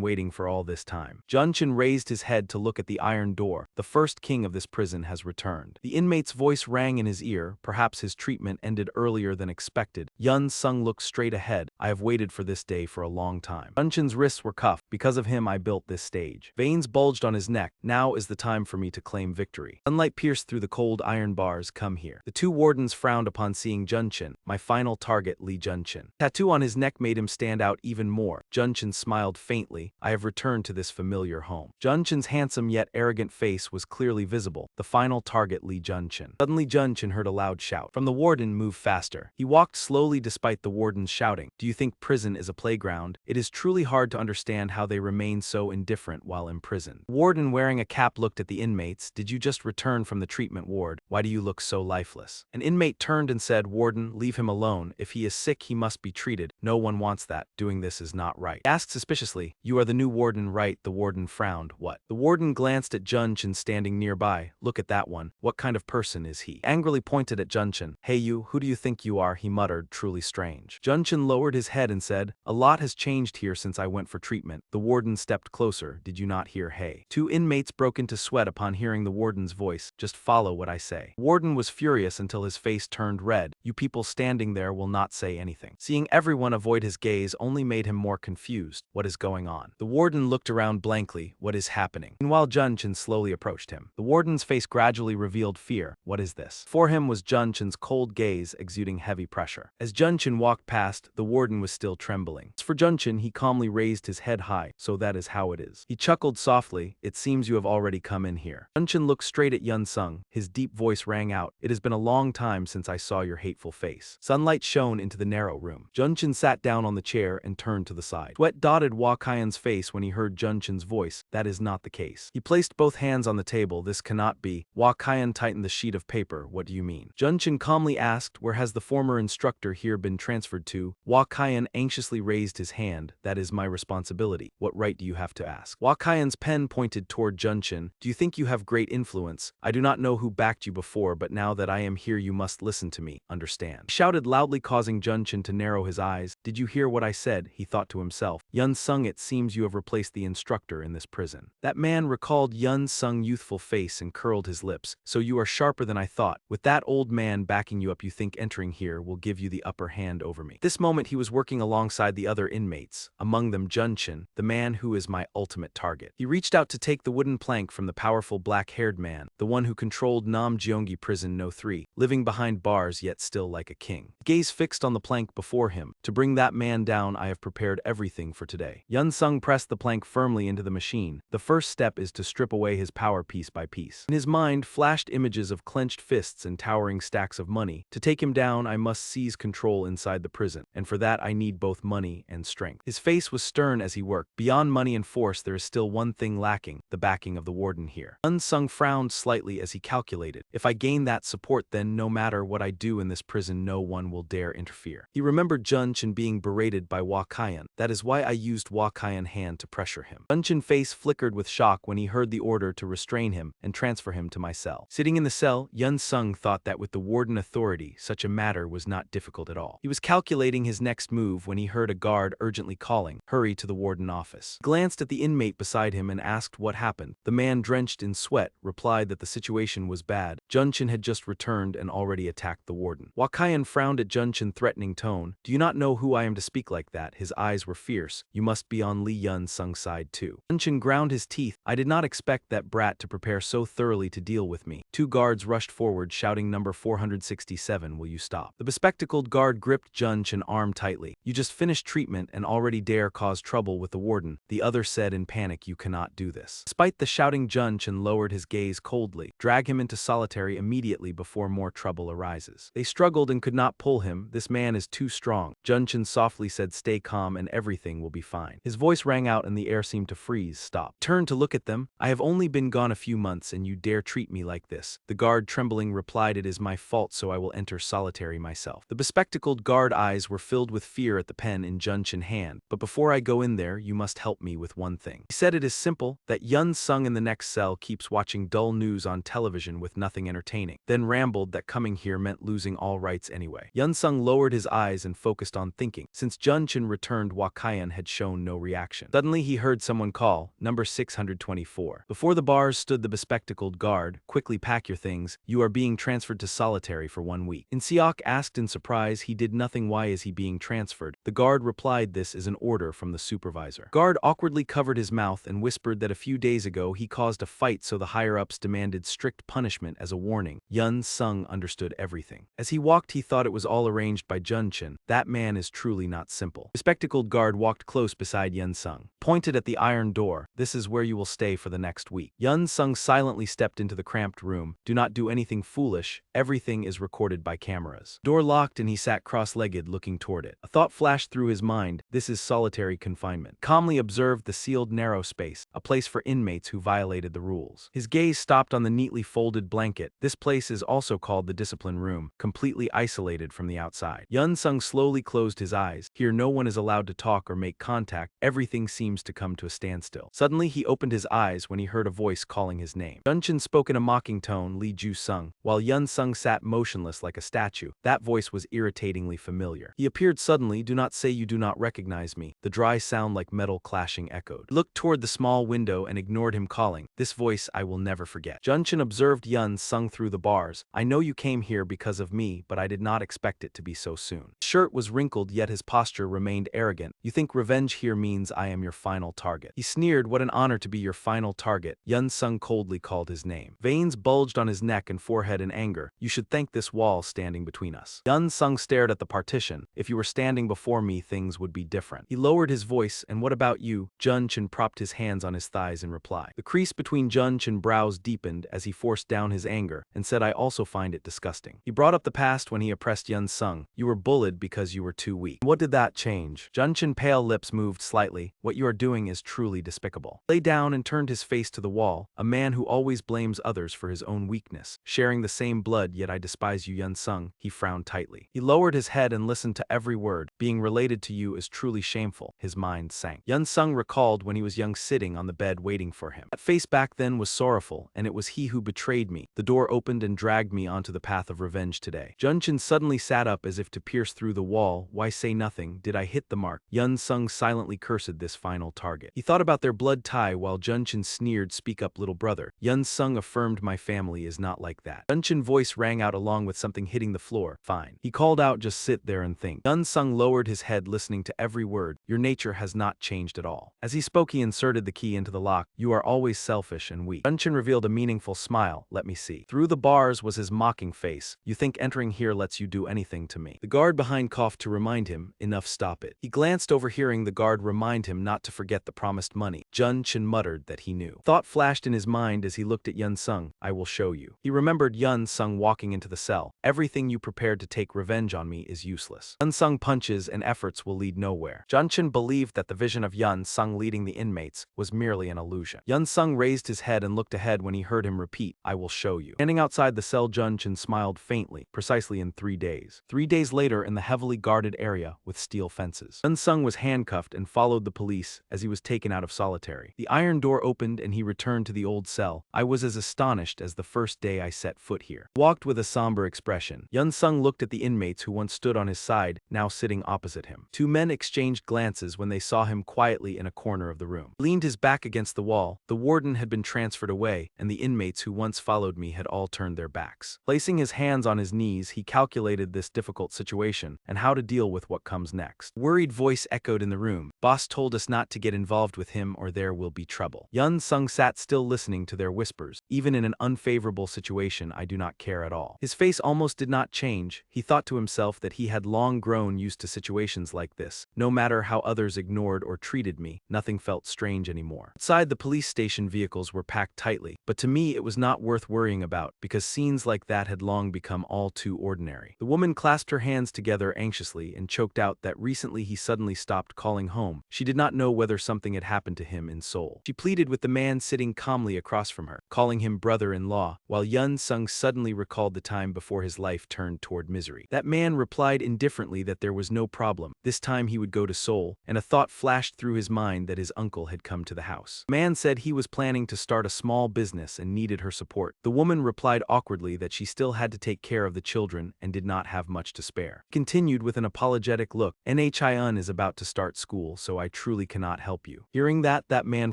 waiting for all this time. Junchin raised his head to look at the iron door. The first king of this prison has returned. The inmate's voice rang in his ear. Perhaps his treatment ended earlier than expected. Yun Sung looked straight ahead. I have waited for this day for a long time. Junchin's wrists were cuffed. Because of him I built this stage. Veins bulged on his neck. Now is the time for me to claim victory. Sunlight pierced through the cold iron bars. Come here. The two wardens frowned upon seeing Junchin. My final target, Lee Junchin. Tattoo on his neck made him stand out even more. Junchin smiled faintly. I have returned to this familiar home. Junchin's handsome yet arrogant face was clearly visible. The final target, Lee Junchin. Suddenly Junchin heard a loud shout. From the warden, move faster. He walked slowly despite the warden's shouting. Do you think prison is a playground? It is truly hard to understand how they remain so indifferent while imprisoned. The warden wearing a cap looked at the inmates. Did you just return from the treatment ward? Why do you look so lifeless? An inmate turned and said, Warden, leave him alone. If he is sick, he must be treated. No one wants that. Doing this is not right. He asked suspiciously, you are the new warden, right? The warden frowned. What? The warden glanced at Junchin standing nearby. Look at that one. What kind of person is he? Angrily pointed at Junchin. Hey you, who do you think you are? He muttered, truly strange. Junchin lowered his head and said, a lot has changed here since I went for treatment. The warden stepped closer. Did you not hear hey? Two inmates broke into sweat upon hearing the warden's voice. Just follow what I say. The warden was furious until his face turned red. You people standing there will not say anything. Seeing everyone avoid his gaze only made him more confused. What is going on? The warden looked around blankly. What is happening? Meanwhile, Junchin slowly approached him. The warden's face gradually revealed fear. What is this? For him was Junchin's cold gaze exuding heavy pressure. As Junchin walked past, the warden was still trembling. As for Junchin, he calmly raised his head high. So that is how it is. He chuckled softly. It seems you have already come in here. Junchin looked straight at Yun Sung. His deep voice rang out. It has been a long time since I saw your hateful face. Sunlight shone into the narrow room. Junchin sat down on the chair and turned to the side. Sweat dotted Wah Kaien's face when he heard Junchin's voice. That is not the case. He placed both hands on the table. This cannot be. Wah Kaien tightened the sheet of paper. What do you mean? Junchin calmly asked, where has the former instructor here been transferred to? Wah Kaien anxiously raised his hand. That is my responsibility. What right do you have to ask? Wah Kaien's pen pointed toward Junchin. Do you think you have great influence? I do not know who backed you before, but now that I am here you must listen to me. Understand? He shouted loudly, causing Junchin to narrow his eyes. Did you hear what I said? He thought to himself. Yun Sung, it seems you have replaced the instructor in this prison. That man recalled Yun Sung's youthful face and curled his lips. So you are sharper than I thought. With that old man backing you up, you think entering here will give you the upper hand over me. At this moment he was working alongside the other inmates, among them Junchin, the man who is my ultimate target. He reached out to take the wooden plank from the powerful black-haired man, the one who controlled Namjeongi Prison No. 3, living behind bars yet still like a king. Gaze fixed on the plank before him. To bring that man down, I have prepared everything for today. Yun Sung pressed the plank firmly into the machine. The first step is to strip away his power piece by piece. In his mind flashed images of clenched fists and towering stacks of money. To take him down, I must seize control inside the prison, and for that I need both money and strength. His face was stern as he worked. Beyond money and force, there is still one thing lacking, the backing of the warden here. Yun Sung frowned slightly as he calculated. If I gain that support, then no matter what I do in this prison, no one will dare interfere. He remembered Junchin being berated by Wah Kaien. That is why I used Wah Kaien's hand to pressure him. Junchin's face flickered with shock when he heard the order to restrain him and transfer him to my cell. Sitting in the cell, Yun Sung thought that with the warden authority, such a matter was not difficult at all. He was calculating his next move when he heard a guard urgently calling, "Hurry to the warden office." He glanced at the inmate beside him and asked what happened. The man, drenched in sweat, replied that the situation was bad. Junchin had just returned and already attacked the warden. Wakayan frowned at Junchin's threatening tone. "Do you not know who I am to speak like that?" His eyes were fierce. "You must be on Li Yun Sung's side too." Junchin ground his teeth. "I did not expect that brat to prepare so thoroughly to deal with me." Two guards rushed forward, shouting, "Number 467, will you stop?" The bespectacled guard gripped Junchin's arm tightly. "You just finished treatment and already dare cause trouble with the warden," the other said in panic. "You cannot do this." Despite the shouting, Junchin lowered his gaze coldly. "Drag him into solitary immediately before more trouble arises." They struggled and could not pull him. "This man is too strong." Junchin softly said, "Stay calm and everything will be fine." His voice rang out and the air seemed to freeze. "Stop." Turned to look at them. "I have only been gone a few months and you dare treat me like this." The guard, trembling, replied, "It is my fault, so I will enter solitary myself." The bespectacled guard eyes were filled with fear at the pen in Junchin's hand. "But before I go in there, you must help me with one thing." He said, "It is simple, that Yun Sung in the next cell keeps watching dull news on television with nothing entertaining." Then rambled that coming here meant losing all rights anyway. Yun Sung lowered his eyes and focused on thinking. Since Junchin returned, Wakayan had shown no reaction. Suddenly he heard someone call, "Number 624. Before the bars stood the bespectacled guard. "Quickly pack your things. You are being transferred to solitary for 1 week." Inseok asked in surprise. "He did nothing. Why is he being transferred?" The guard replied, "This is an order from the supervisor." Guard awkwardly covered his mouth and whispered that a few days ago he caused a fight, so the higher-ups demanded strict punishment as a warning. Yun Sung understood everything. As he walked, he thought it was all arranged by Junchin. That man is truly not simple. The spectacled guard walked close beside Yun Sung, pointed at the iron door. "This is where you will stay for the next week." Yun Sung silently stepped into the cramped room. "Do not do anything foolish. Everything is recorded by cameras." Door locked and he sat cross-legged looking toward it. A thought flashed through his mind. This is solitary confinement. Calmly observed the sealed narrow space, a place for inmates who violated the rules. His gaze stopped on the neatly folded blanket. This place is also called the discipline room, completely isolated from the outside. Yun Sung slowly closed his eyes. Here no one is allowed to talk or make contact. Everything seems to come to a standstill. Suddenly he opened his eyes when he heard a voice calling his name. Junchin spoke in a mocking tone, "Li Ju Sung," while Yun Sung sat motionless like a statue. That voice was irritatingly familiar. He appeared suddenly. "Do not say you do not recognize me." The dry sound like metal clashing echoed. He looked toward the small window and ignored him calling. This voice I will never forget. Junchin observed Yun Sung through the bars. "I know you came here because of me, but I did not expect it to be so soon." His shirt was wrinkled, yet his posture remained arrogant. "You think revenge here means I am your final target?" He sneered. "What an honor to be your final target." Yun Sung coldly called his name. Veins bulged on his neck and forehead in anger. "You should thank this wall standing between us." Yun Sung stared at the partition. "If you were standing before me, things would be different." He lowered his voice. "And what about you?" Junchin propped his hands on his thighs in reply. The crease between Junchin's brows deepened as he forced down his anger and said, "I also find it disgusting." He brought up the past when he oppressed Yun Sung. "You were bullied because you were too weak. What did that change?" Junchin's pale lips moved slightly. "What you are doing is truly despicable." Lay down and turned his face to the wall. "A man who always blames others for his own weakness. Sharing the same blood, yet I despise you, Yun Sung." He frowned tightly. He lowered his head and listened to every word. "Being related to you is truly shameful." His mind sank. Yun Sung recalled when he was young, sitting on the bed waiting for him. That face back then was sorrowful, and it was he who betrayed me. The door opened and dragged me onto the path of revenge today. Junchin suddenly sat up as if to pierce through the wall. "Why say nothing? Did I hit the mark?" Yun Sung silently cursed this final target. He thought about their blood tie while Junchin sneered, "Speak up, little brother." Yun Sung affirmed, "My family is not like that." Junchin's voice rang out along with something hitting the floor. "Fine." He called out, "Just sit there and think." Yun Sung lowered his head, listening to every word. "Your nature has not changed at all." As he spoke, he inserted the key into the lock. "You are always selfish and weak." Junchin revealed a meaningful smile. "Let me see." Through the bars was his mocking face. "You think entering here lets you do anything to me?" The guard behind coughed to remind him, "Enough, stop it." He glanced over, hearing the guard remind him not to forget the promised money. Junchin muttered that he knew. Thought flashed in his mind as he looked at Yun Sung. "I will show you." He remembered Yun Sung walking into the cell. "Everything you prepared to take revenge on me is useless. Yun Sung punches and efforts will lead nowhere." Junchin believed that the vision of Yun Sung leading the inmates was merely an illusion. Yun Sung raised his head and looked ahead when he heard him repeat, "I will show you." Standing outside the cell, Junchin smiled faintly. Precisely in 3 days. 3 days later, in the heavily guarded area with steel fences, Yun Sung was handcuffed and followed the police as he was taken out of solitary. solitary. The iron door opened and he returned to the old cell. I was as astonished as the first day I set foot here. Walked with a somber expression. Yun Sung looked at the inmates who once stood on his side, now sitting opposite him. Two men exchanged glances when they saw him quietly in a corner of the room. He leaned his back against the wall. The warden had been transferred away, and the inmates who once followed me had all turned their backs. Placing his hands on his knees, he calculated this difficult situation and how to deal with what comes next. A worried voice echoed in the room. Boss told us not to get involved with him or there will be trouble. Yun Sung sat still listening to their whispers. Even in an unfavorable situation, I do not care at all. His face almost did not change. He thought to himself that he had long grown used to situations like this. No matter how others ignored or treated me, nothing felt strange anymore. Outside, the police station vehicles were packed tightly, but to me it was not worth worrying about because scenes like that had long become all too ordinary. The woman clasped her hands together anxiously and choked out that recently he suddenly stopped calling home. She did not know whether something had happened to him in Seoul. She pleaded with the man sitting calmly across from her, calling him brother-in-law, while Yun Sung suddenly recalled the time before his life turned toward misery. That man replied indifferently that there was no problem. This time he would go to Seoul, and a thought flashed through his mind that his uncle had come to the house. The man said he was planning to start a small business and needed her support. The woman replied awkwardly that she still had to take care of the children and did not have much to spare. He continued with an apologetic look. NHIUN is about to start school, so I truly cannot help you. Hearing that man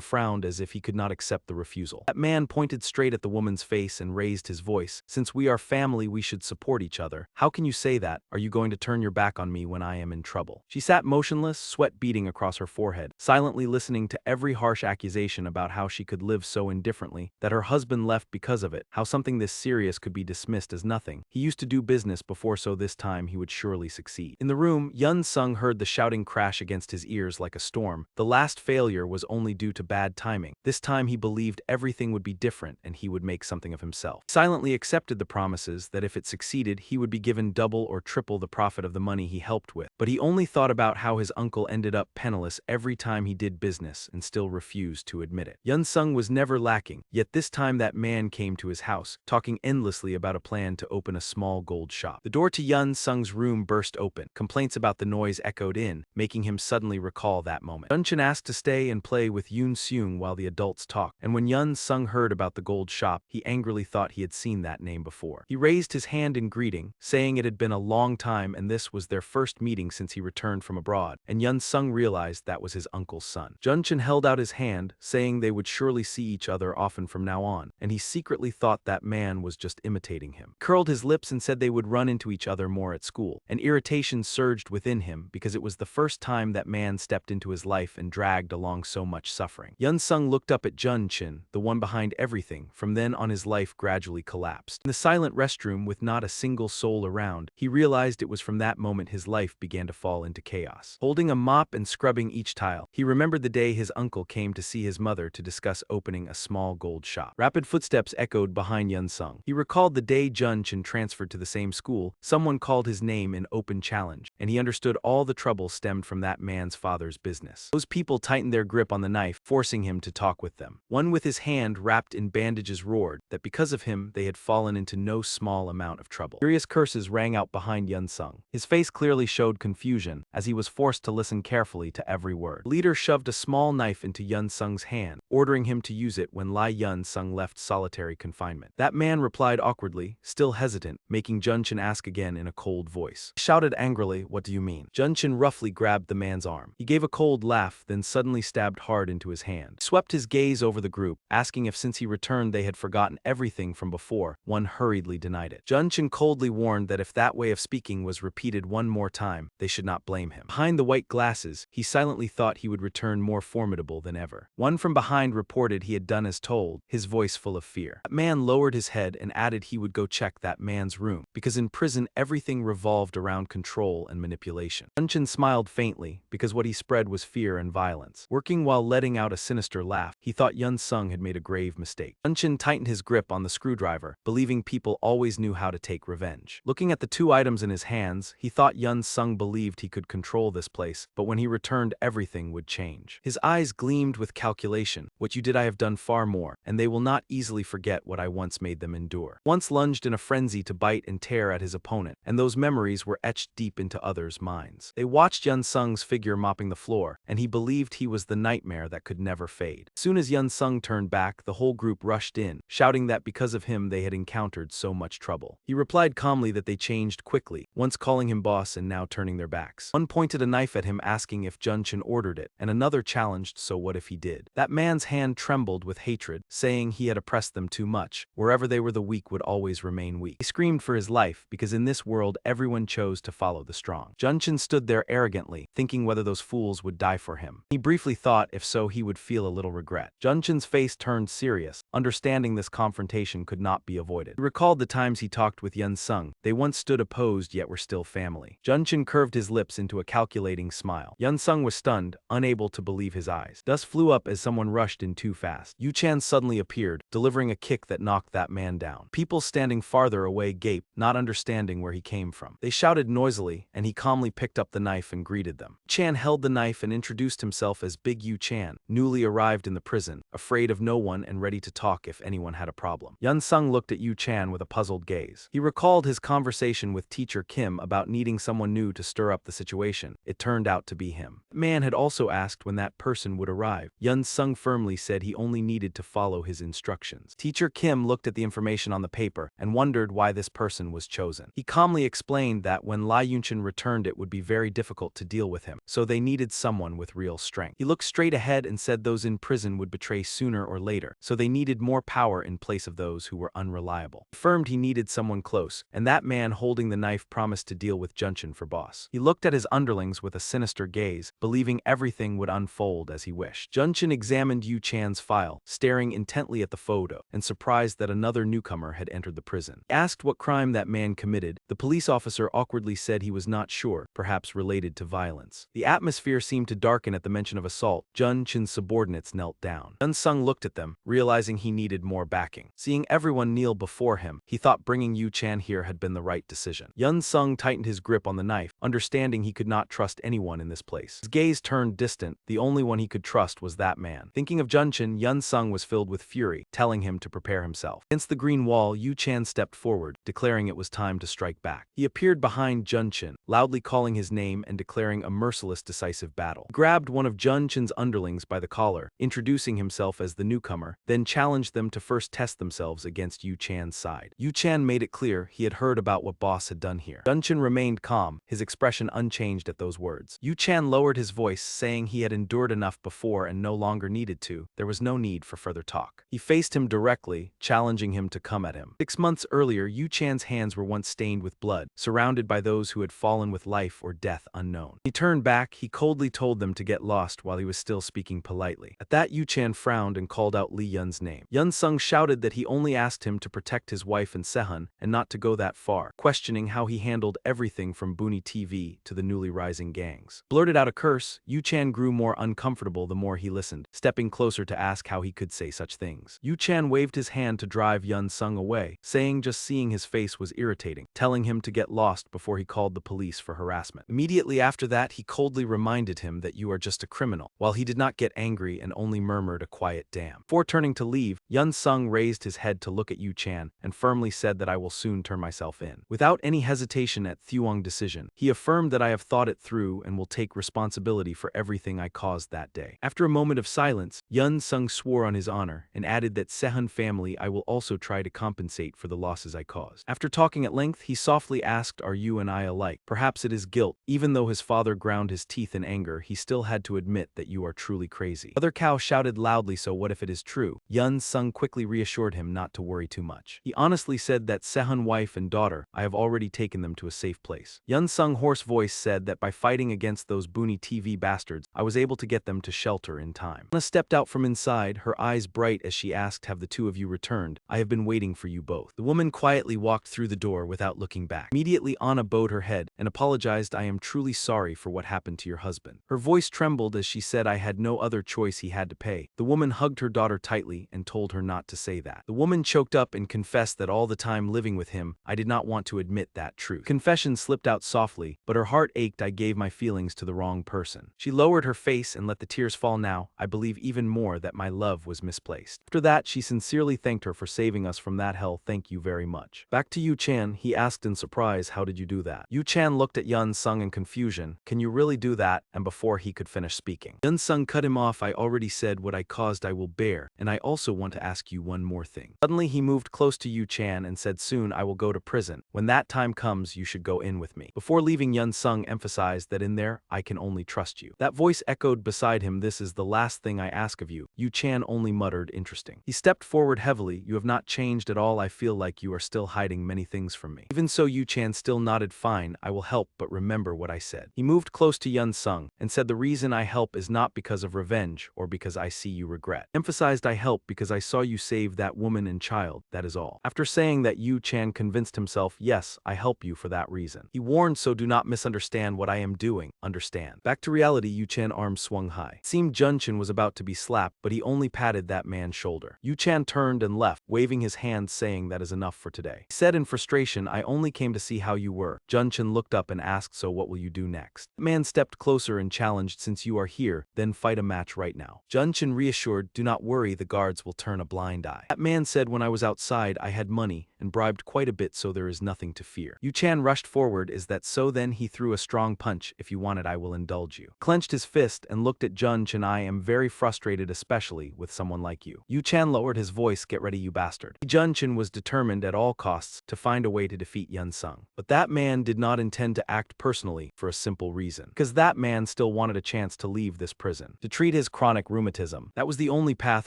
frowned as if he could not accept the refusal. That man pointed straight at the woman's face and raised his voice. Since we are family, we should support each other. How can you say that? Are you going to turn your back on me when I am in trouble? She sat motionless, sweat beading across her forehead, silently listening to every harsh accusation about how she could live so indifferently, that her husband left because of it, how something this serious could be dismissed as nothing. He used to do business before, so this time he would surely succeed. In the room, Yun Sung heard the shouting crash against his ears like a storm. The last failure was only due to bad timing. This time he believed everything would be different and he would make something of himself. He silently accepted the promises that if it succeeded, he would be given double or triple the profit of the money he helped with. But he only thought about how his uncle ended up penniless every time he did business and still refused to admit it. Yun Sung was never lacking, yet this time that man came to his house, talking endlessly about a plan to open a small gold shop. The door to Yun Sung's room burst open. Complaints about the noise echoed in, making him suddenly recall that moment. Junchin asked to stay and play with Yoon Seung while the adults talked, and when Yun Sung heard about the gold shop, he angrily thought he had seen that name before. He raised his hand in greeting, saying it had been a long time and this was their first meeting since he returned from abroad, and Yun Sung realized that was his uncle's son. Junchin held out his hand, saying they would surely see each other often from now on, and he secretly thought that man was just imitating him. He curled his lips and said they would run into each other more at school. An irritation surged within him because it was the first time that man stepped into his life and dragged along so much suffering. Yun Sung looked up at Junchin, the one behind everything. From then on his life gradually collapsed. In the silent restroom with not a single soul around, he realized it was from that moment his life began to fall into chaos. Holding a mop and scrubbing each tile, he remembered the day his uncle came to see his mother to discuss opening a small gold shop. Rapid footsteps echoed behind Yun Sung. He recalled the day Junchin transferred to the same school. Someone called his name in open challenge, and he understood all the trouble stemmed from that man's father's business. Those people tightened their grip on the knife, forcing him to talk with them. One with his hand wrapped in bandages roared that because of him they had fallen into no small amount of trouble. Furious curses rang out behind Yun Sung. His face clearly showed confusion as he was forced to listen carefully to every word. The leader shoved a small knife into Yun Sung's hand, ordering him to use it when Lai Yun Sung left solitary confinement. That man replied awkwardly, still hesitant, making Junchin ask again in a cold voice. He shouted angrily, "What do you mean?" Junchin roughly grabbed the man's arm. He gave a cold laugh, then suddenly stabbed hard into his hand. He swept his gaze over the group, asking if since he returned they had forgotten everything from before. One hurriedly denied it. Junchin coldly warned that if that way of speaking was repeated one more time, they should not blame him. Behind the white glasses, he silently thought he would return more formidable than ever. One from behind reported he had done as told, his voice full of fear. That man lowered his head and added he would go check that man's room, because in prison everything revolved around control and manipulation. Junchin smiled faintly, because what he spread was fear and violence. Working while letting out a sinister laugh, he thought Yun Sung had made a grave mistake. Junchin tightened his grip on the screwdriver, believing people always knew how to take revenge. Looking at the two items in his hands, he thought Yun Sung believed he could control this place, but when he returned everything would change. His eyes gleamed with calculation. What you did I have done far more, and they will not easily forget what I once made them endure. Once lunged in a frenzy to bite and tear at his opponent, and those memories were etched deep into others' minds. They watched Yun Sung's figure mopping the floor, and he believed he was the nightmare nightmare that could never fade. As soon as Yun Sung turned back, the whole group rushed in, shouting that because of him they had encountered so much trouble. He replied calmly that they changed quickly, once calling him boss and now turning their backs. One pointed a knife at him asking if Junchin ordered it, and another challenged so what if he did. That man's hand trembled with hatred, saying he had oppressed them too much. Wherever they were, the weak would always remain weak. He screamed for his life, because in this world everyone chose to follow the strong. Junchin stood there arrogantly, thinking whether those fools would die for him. He briefly thought if so he would feel a little regret. Junchin's face turned serious, understanding this confrontation could not be avoided. He recalled the times he talked with Yun Sung. They once stood opposed yet were still family. Junchin curved his lips into a calculating smile. Yun Sung was stunned, unable to believe his eyes. Dust flew up as someone rushed in too fast. Yu Chan suddenly appeared, delivering a kick that knocked that man down. People standing farther away gaped, not understanding where he came from. They shouted noisily, and he calmly picked up the knife and greeted them. Chan held the knife and introduced himself as Big Yu Chan, newly arrived in the prison, afraid of no one and ready to talk if anyone had a problem. Yun Sung looked at Yu Chan with a puzzled gaze. He recalled his conversation with teacher Kim about needing someone new to stir up the situation. It turned out to be him. The man had also asked when that person would arrive. Yun Sung firmly said he only needed to follow his instructions. Teacher Kim looked at the information on the paper and wondered why this person was chosen. He calmly explained that when Lai Yunchin returned it would be very difficult to deal with him, so they needed someone with real strength. He looked straight ahead and said those in prison would betray sooner or later, so they needed more power in place of those who were unreliable. He affirmed he needed someone close, and that man holding the knife promised to deal with Junchin for boss. He looked at his underlings with a sinister gaze, believing everything would unfold as he wished. Junchin examined Yu Chan's file, staring intently at the photo, and surprised that another newcomer had entered the prison. He asked what crime that man committed. The police officer awkwardly said he was not sure, perhaps related to violence. The atmosphere seemed to darken at the mention of assault. Junchin's subordinates knelt down. Yun Sung looked at them, realizing he needed more backing. Seeing everyone kneel before him, he thought bringing Yu Chan here had been the right decision. Yun Sung tightened his grip on the knife, understanding he could not trust anyone in this place. His gaze turned distant. The only one he could trust was that man. Thinking of Junchin, Yun Sung was filled with fury, telling him to prepare himself. Against the green wall, Yu Chan stepped forward, declaring it was time to strike back. He appeared behind Junchin, loudly calling his name and declaring a merciless, decisive battle. He grabbed one of Junchin's underlings by the collar, introducing himself as the newcomer, then challenged them to first test themselves against Yu Chan's side. Yu Chan made it clear he had heard about what boss had done here. Junchin remained calm, his expression unchanged at those words. Yu Chan lowered his voice, saying he had endured enough before and no longer needed to. There was no need for further talk. He faced him directly, challenging him to come at him. 6 months earlier, Yu Chan's hands were once stained with blood, surrounded by those who had fallen with life or death unknown. When he turned back, he coldly told them to get lost while he was still speaking politely. At that, Yu Chan frowned and called out Li Yun's name. Yun Sung shouted that he only asked him to protect his wife and Sehun and not to go that far, questioning how he handled everything from Boonie TV to the newly rising gangs. Blurted out a curse, Yu Chan grew more uncomfortable the more he listened, stepping closer to ask how he could say such things. Yu Chan waved his hand to drive Yun Sung away, saying just seeing his face was irritating, telling him to get lost before he called the police for harassment. Immediately after that, he coldly reminded him that you are just a criminal, while he did not get angry and only murmured a quiet damn. Before turning to leave, Yun Sung raised his head to look at Yu Chan and firmly said that I will soon turn myself in. Without any hesitation at Thuong decision, he affirmed that I have thought it through and will take responsibility for everything I caused that day. After a moment of silence, Yun Sung swore on his honor and added that Sehun family I will also try to compensate for the losses I caused. After talking at length, he softly asked, are you and I alike? Perhaps it is guilt. Even though his father ground his teeth in anger, he still had to admit that you are truly crazy. Other cow shouted loudly, so what if it is true? Yun Sung quickly reassured him not to worry too much. He honestly said that Sehun wife and daughter, I have already taken them to a safe place. Yun Sung hoarse voice said that by fighting against those Boonie TV bastards, I was able to get them to shelter in time. Anna stepped out from inside, her eyes bright as she asked, have the two of you returned? I have been waiting for you both. The woman quietly walked through the door without looking back. Immediately Anna bowed her head and apologized, I am truly sorry for what happened to your husband. Her voice trembled as she said I had no other choice, he had to pay. The woman hugged her daughter tightly and told her not to say that. The woman choked up and confessed that all the time living with him, I did not want to admit that truth. Confession slipped out softly, but her heart ached, I gave my feelings to the wrong person. She lowered her face and let the tears fall. Now, I believe even more that my love was misplaced. After that, she sincerely thanked her for saving us from that hell. Thank you very much. Back to Yu Chan, he asked in surprise, how did you do that? Yu Chan looked at Yun Sung in confusion. Can you really do that? And before he could finish speaking, Yun Sung cut him off. I already said what I caused I will bear, and I also want to ask you one more thing. Suddenly he moved close to Yu Chan and said, soon I will go to prison. When that time comes, you should go in with me. Before leaving, Yun Sung emphasized that in there, I can only trust you. That voice echoed beside him, this is the last thing I ask of you. Yu Chan only muttered, interesting. He stepped forward heavily, you have not changed at all. I feel like you are still hiding many things from me. Even so, Yu Chan still nodded, fine, I will help, but remember what I said. He moved close to Yun Sung and said, the reason I help is not because of revenge or because I see you regret. Emphasized, I help because I saw you save that woman and child, that is all. After saying that, Yu Chan convinced himself, yes, I help you for that reason. He warned, so do not misunderstand what I am doing, understand. Back to reality, Yu Chan's arm swung high. It seemed Junchan was about to be slapped, but he only patted that man's shoulder. Yu Chan turned and left, waving his hand saying that is enough for today. He said in frustration, I only came to see how you were. Junchan looked up and asked, so what will you do next? The man stepped closer and challenged, since you are here, then fight a match right now. Junchan reassured, do not worry, the guards will turn a blind eye. That man said, when I was outside I had money and bribed quite a bit, so there is nothing to fear. Yu Chan rushed forward, is that so? Then he threw a strong punch, if you want it I will indulge you. Clenched his fist and looked at Junchan, I am very frustrated, especially with someone like you. Yu Chan lowered his voice, get ready you bastard. Junchan was determined at all costs to find a way to defeat Yun Sung. But that man did not intend to act personally for a simple reason. Because that man still wanted a chance to leave this prison, to treat his chronic rheumatism. That was the only path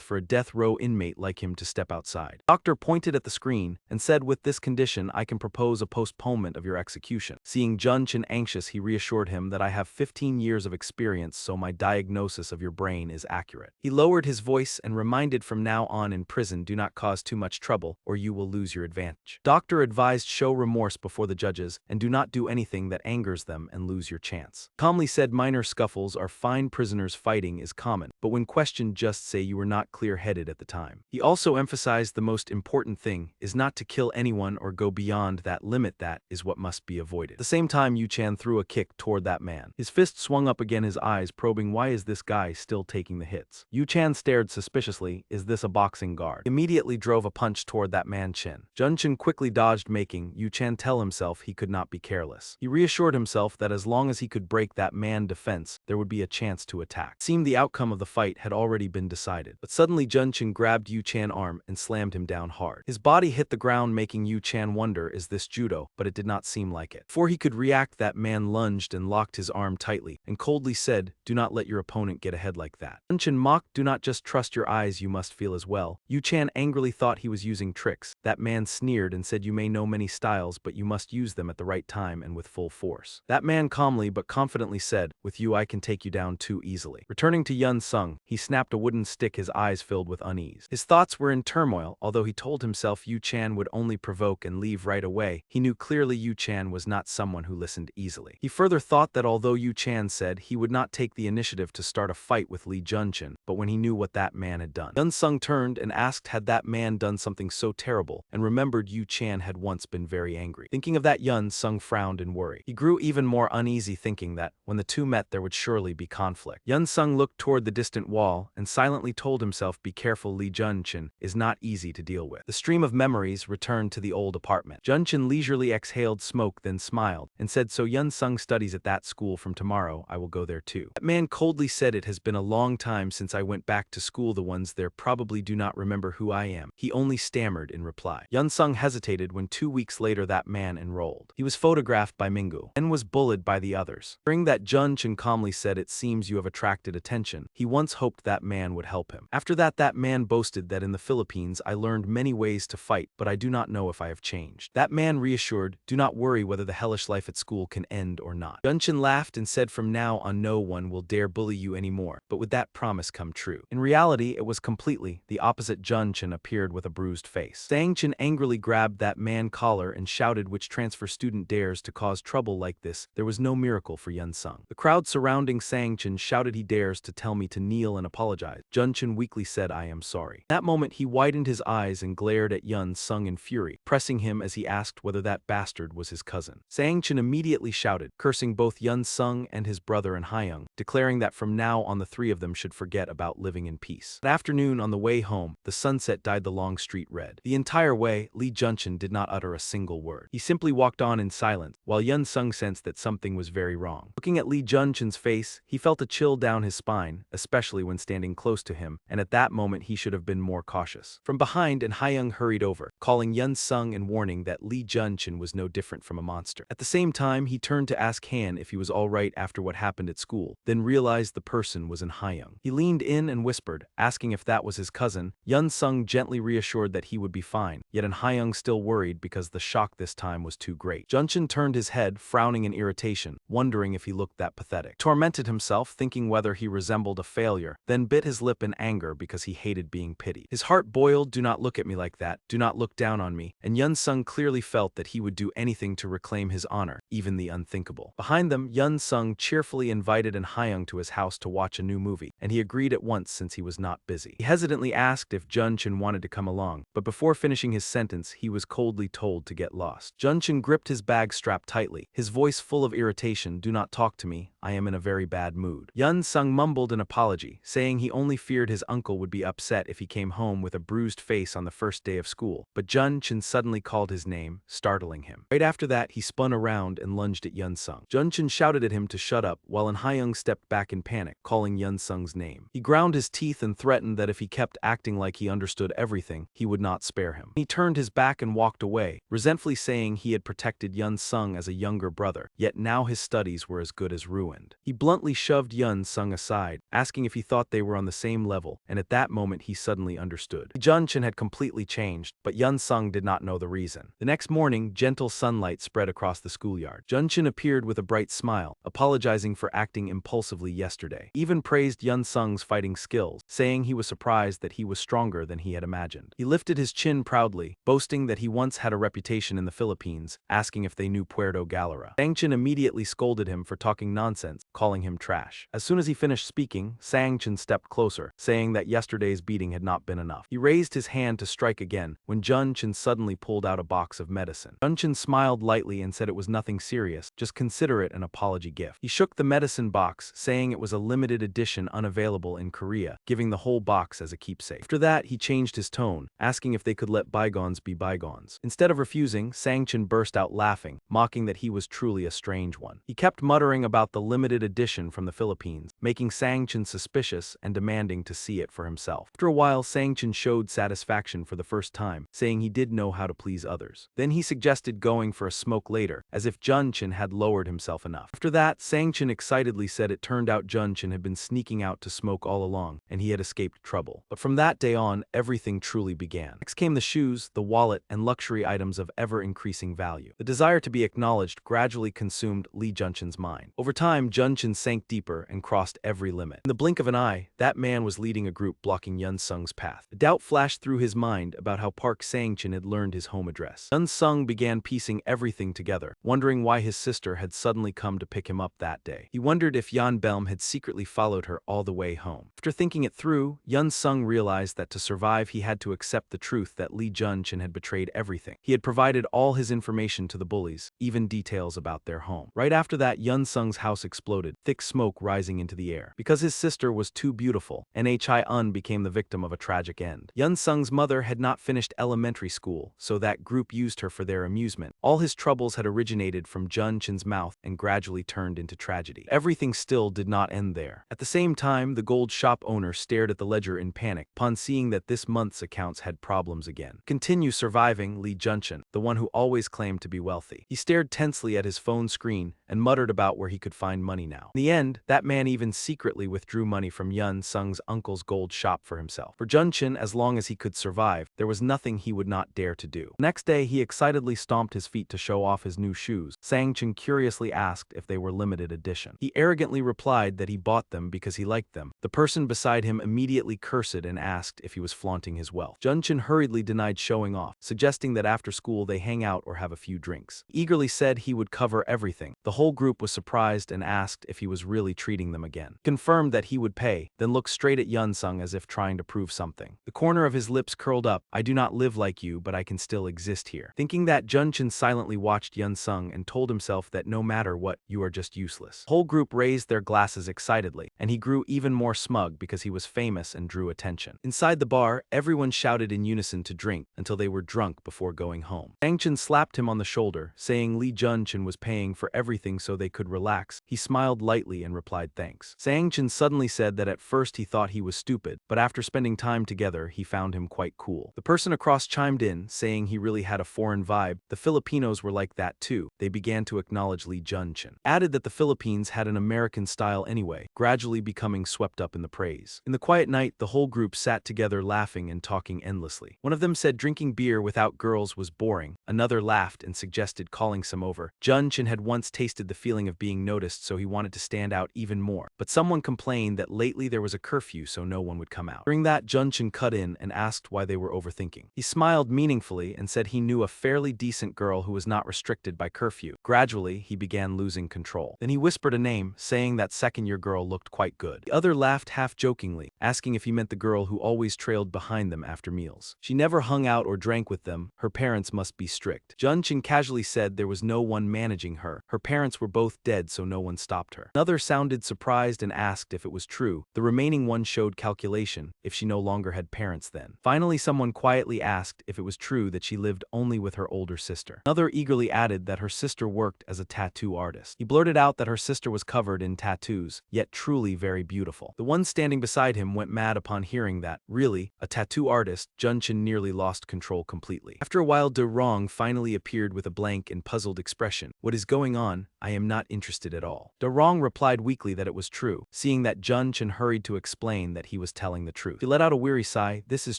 for a death row inmate like him to step outside. Doctor pointed at the screen and said, with this condition I can propose a postponement of your execution. Seeing Junchan anxious, he reassured him that I have 15 years of experience, so my diagnosis of your brain is accurate. He lowered his voice and reminded, from now on in prison do not cause too much trouble or you will lose your advantage. Doctor advised, show remorse before the judges and do not do anything that angers them and lose your chance. Calmly said, minor scuffles are fine, prisoners fighting is common, but when questioned just say you were not clear-headed at the time. He also emphasized the most important thing is not to kill anyone or go beyond that limit, that is what must be avoided. At the same time, Yu Chan threw a kick toward that man. His fist swung up again, his eyes probing, why is this guy still taking the hits? Yu Chan stared suspiciously, is this a boxing guard? He immediately drove a punch toward that man's chin. Junchan quickly dodged, making Yu Chan tell himself he could not be careless. He reassured himself that as long as he could break that man's defense, there would be a chance to attack. It seemed the outcome of the fight had already been decided. But suddenly Junchan grabbed Yu Chan's arm and slammed him down hard. His body hit the ground, making Yu Chan wonder, is this judo? But it did not seem like it. Before he could react, that man lunged and locked his arm tightly, and coldly said, do not let your opponent get ahead like that. Junchan mocked, do not just trust your eyes, you must feel as well. Yu Chan angrily thought he was using tricks. That man sneered and said, you may know many styles, but you must use them at the right time and with full force. That man calmly but confidently said, with you I can take you down too easily. Returning to Yun Sung, he snapped a wooden stick, his eyes filled with unease. His thoughts were in turmoil. Although he told himself Yu Chan would only provoke and leave right away, he knew clearly Yu Chan was not someone who listened easily. He further thought that although Yu Chan said he would not take the initiative to start a fight with Lee Junchan, but when he knew what that man had done. Yun Sung turned and asked, had that man done something so terrible, and remembered Yu Chan had once been very angry. Thinking of that, Yun Sung frowned in worry. He grew even more uneasy, thinking that when the two met there would surely be conflict. Yun Sung looked toward the distant wall and silently told himself, be careful, Lee Junchan is not easy to deal with. The stream of memories returned to the old apartment. Junchan leisurely exhaled smoke, then smiled and said, so Yun Sung studies at that school. From tomorrow I will go there too. That man coldly said, it has been a long time since I went back to school. The ones there probably do not remember who I am. He only stammered in reply. Yun Sung hesitated when 2 weeks later that man enrolled. He was photographed by Mingu and was bullied by the others. During that, Junchan calmly said, it seems you have attracted attention. He once hoped that man would help him. After that, that man boasted that in the Philippines I learned many ways to fight, but I do not know if I have changed. That man reassured, do not worry whether the hellish life at school can end or not. Junchan laughed and said, from now on no one will dare bully you anymore. But would that promise come true? In reality, it was completely the opposite. Junchan appeared with a bruised face. Sangchan angrily grabbed that man's collar and shouted, which transfer student dares to cause trouble like this? There was no miracle for Yun Sung. The crowd surrounding Sangchan shouted, he dares to tell me to kneel and apologize. Junchan weakly said, I am sorry. That moment he widened his eyes and glared at Yun Sung in fury, pressing him as he asked whether that bastard was his cousin. Sangchan immediately shouted, cursing both Yun Sung and his brother and Hyung, declaring that from now on the three of them should forget about living in peace. That afternoon, on the way home, the sunset dyed the long street red. The entire way, Lee Junchan did not utter a single word. He simply walked on in silence, while Yun Sung sensed that something was very wrong. Looking at Lee Junchan's face, face, he felt a chill down his spine, especially when standing close to him, and at that moment he should have been more cautious. From behind, and Hayoung hurried over, calling Yun Sung and warning that Lee Junchin was no different from a monster. At the same time, he turned to ask Han if he was alright after what happened at school, then realized the person was in Hayoung. He leaned in and whispered, asking if that was his cousin. Yun Sung gently reassured that he would be fine, yet Hayoung still worried because the shock this time was too great. Junchin turned his head, frowning in irritation, wondering if he looked that pathetic. Tormented himself, thinking whether he resembled a failure, then bit his lip in anger because he hated being pitied. His heart boiled. Do not look at me like that, do not look down on me, and Yun Sung clearly felt that he would do anything to reclaim his honor, even the unthinkable. Behind them, Yun Sung cheerfully invited Hayoung to his house to watch a new movie, and he agreed at once since he was not busy. He hesitantly asked if Junchin wanted to come along, but before finishing his sentence, he was coldly told to get lost. Junchin gripped his bag strap tightly, his voice full of irritation. Do not talk to me, I am in a very bad mood. Yun Sung mumbled an apology, saying he only feared his uncle would be upset if he came home with a bruised face on the first day of school, but Junchin suddenly called his name, startling him. Right after that, he spun around and lunged at Yun Sung. Junchin shouted at him to shut up, while Hayoung stepped back in panic, calling Yun Sung's name. He ground his teeth and threatened that if he kept acting like he understood everything, he would not spare him. He turned his back and walked away, resentfully saying he had protected Yun Sung as a younger brother, yet now his studies were as good as ruined. He bluntly shoved Yun Sung aside, asking if he thought they were on the same level, and at that moment he suddenly understood. Junchin had completely changed, but Yun Sung did not know the reason. The next morning, gentle sunlight spread across the schoolyard. Junchin appeared with a bright smile, apologizing for acting impulsively yesterday. He even praised Yun Sung's fighting skills, saying he was surprised that he was stronger than he had imagined. He lifted his chin proudly, boasting that he once had a reputation in the Philippines, asking if they knew Puerto Galera. Sangchin immediately scolded him for talking nonsense, calling him trash. As soon as he finished speaking, Sangchin stepped closer, saying that yesterday's beating had not been enough. He raised his hand to strike again, when Junchin suddenly pulled out a box of medicine. Junchin smiled lightly and said it was nothing serious, just consider it an apology gift. He shook the medicine box, saying it was a limited edition unavailable in Korea, giving the whole box as a keepsake. After that, he changed his tone, asking if they could let bygones be bygones. Instead of refusing, Sangchin burst out laughing, mocking that he was truly a strange one. He kept muttering about the limited edition from the Philippines, making Sangchin suspicious and demanding to see it for himself. After a while, Sangchin showed satisfaction for the first time, saying he did know how to please others. Then he suggested going for a smoke later, as if Junchin had lowered himself enough. After that, Sangchin excitedly said it turned out Junchin had been sneaking out to smoke all along, and he had escaped trouble. But from that day on, everything truly began. Next came the shoes, the wallet, and luxury items of ever-increasing value. The desire to be acknowledged gradually consumed Lee Junchin's mind. Over time, Junchin sank deeper and crossed every limit. In the blink of an eye, that man was leading a group blocking Yun Sung's path. A doubt flashed through his mind about how Park Sangchin had learned his home address. Yun Sung began piecing everything together, wondering why his sister had suddenly come to pick him up that day. He wondered if Yan Belm had secretly followed her all the way home. After thinking it through, Yun Sung realized that to survive he had to accept the truth that Lee Junchin had betrayed everything. He had provided all his information to the bullies, even details about their home. Right after that, Yun Sung's house exploded, thick smoke rising into the air. Because his sister was too beautiful, Nhai-un became the victim of a tragic end. Yun Sung's mother had not finished elementary school, so that group used her for their amusement. All his troubles had originated from Junchin's mouth and gradually turned into tragedy. Everything still did not end there. At the same time, the gold shop owner stared at the ledger in panic, upon seeing that this month's accounts had problems again. Continue surviving, Lee Junchin, the one who always claimed to be wealthy. He stared tensely at his phone screen and muttered about where he could find money now. In the end, that man even secretly withdrew money from Yun Sung's uncle's gold shop for himself. For Junchin, as long as he could survive, there was nothing he would not dare to do. Next day, he excitedly stomped his feet to show off his new shoes. Sangchin curiously asked if they were limited edition. He arrogantly replied that he bought them because he liked them. The person beside him immediately cursed and asked if he was flaunting his wealth. Junchin hurriedly denied showing off, suggesting that after school they hang out or have a few drinks. He eagerly said he would cover everything. The whole group was surprised and asked if he was really treating them again. Confirmed that he would pay, then looked straight at Yun Sung as if trying to prove something. The corner of his lips curled up. I do not live like you, but I can still exist here. Thinking that, Junchin silently watched Yun Sung and told himself that no matter what, you are just useless. The whole group raised their glasses excitedly, and he grew even more smug because he was famous and drew attention. Inside the bar, everyone shouted in unison to drink until they were drunk before going home. Sangchin slapped him on the shoulder, saying Lee Junchin was paying for everything everything so they could relax, he smiled lightly and replied thanks. Sang-chin suddenly said that at first he thought he was stupid, but after spending time together he found him quite cool. The person across chimed in, saying he really had a foreign vibe. The Filipinos were like that too. They began to acknowledge Lee Jun-chin. Added that the Philippines had an American style anyway, gradually becoming swept up in the praise. In the quiet night, the whole group sat together laughing and talking endlessly. One of them said drinking beer without girls was boring. Another laughed and suggested calling some over. Jun-chin had once tasted the feeling of being noticed, so he wanted to stand out even more. But someone complained that lately there was a curfew so no one would come out. During that, Jun-chin cut in and asked why they were overthinking. He smiled meaningfully and said he knew a fairly decent girl who was not restricted by curfew. Gradually, he began losing control. Then he whispered a name, saying that second-year girl looked quite good. The other laughed half-jokingly, asking if he meant the girl who always trailed behind them after meals. She never hung out or drank with them. Her parents must be strict. Jun-chin casually said there was no one managing her. Her parents were both dead, so no one stopped her. Another sounded surprised and asked if it was true. The remaining one showed calculation, if she no longer had parents then. Finally, someone quietly asked if it was true that she lived only with her older sister. Another eagerly added that her sister worked as a tattoo artist. He blurted out that her sister was covered in tattoos, yet truly very beautiful. The one standing beside him went mad upon hearing that. Really, a tattoo artist? Jun-chin nearly lost control completely. After a while, De Rong finally appeared with a blank and puzzled expression. What is going on? I am not interested at all. De Rong replied weakly that it was true, seeing that Jun-chin hurried to explain that he was telling the truth. She let out a weary sigh. This is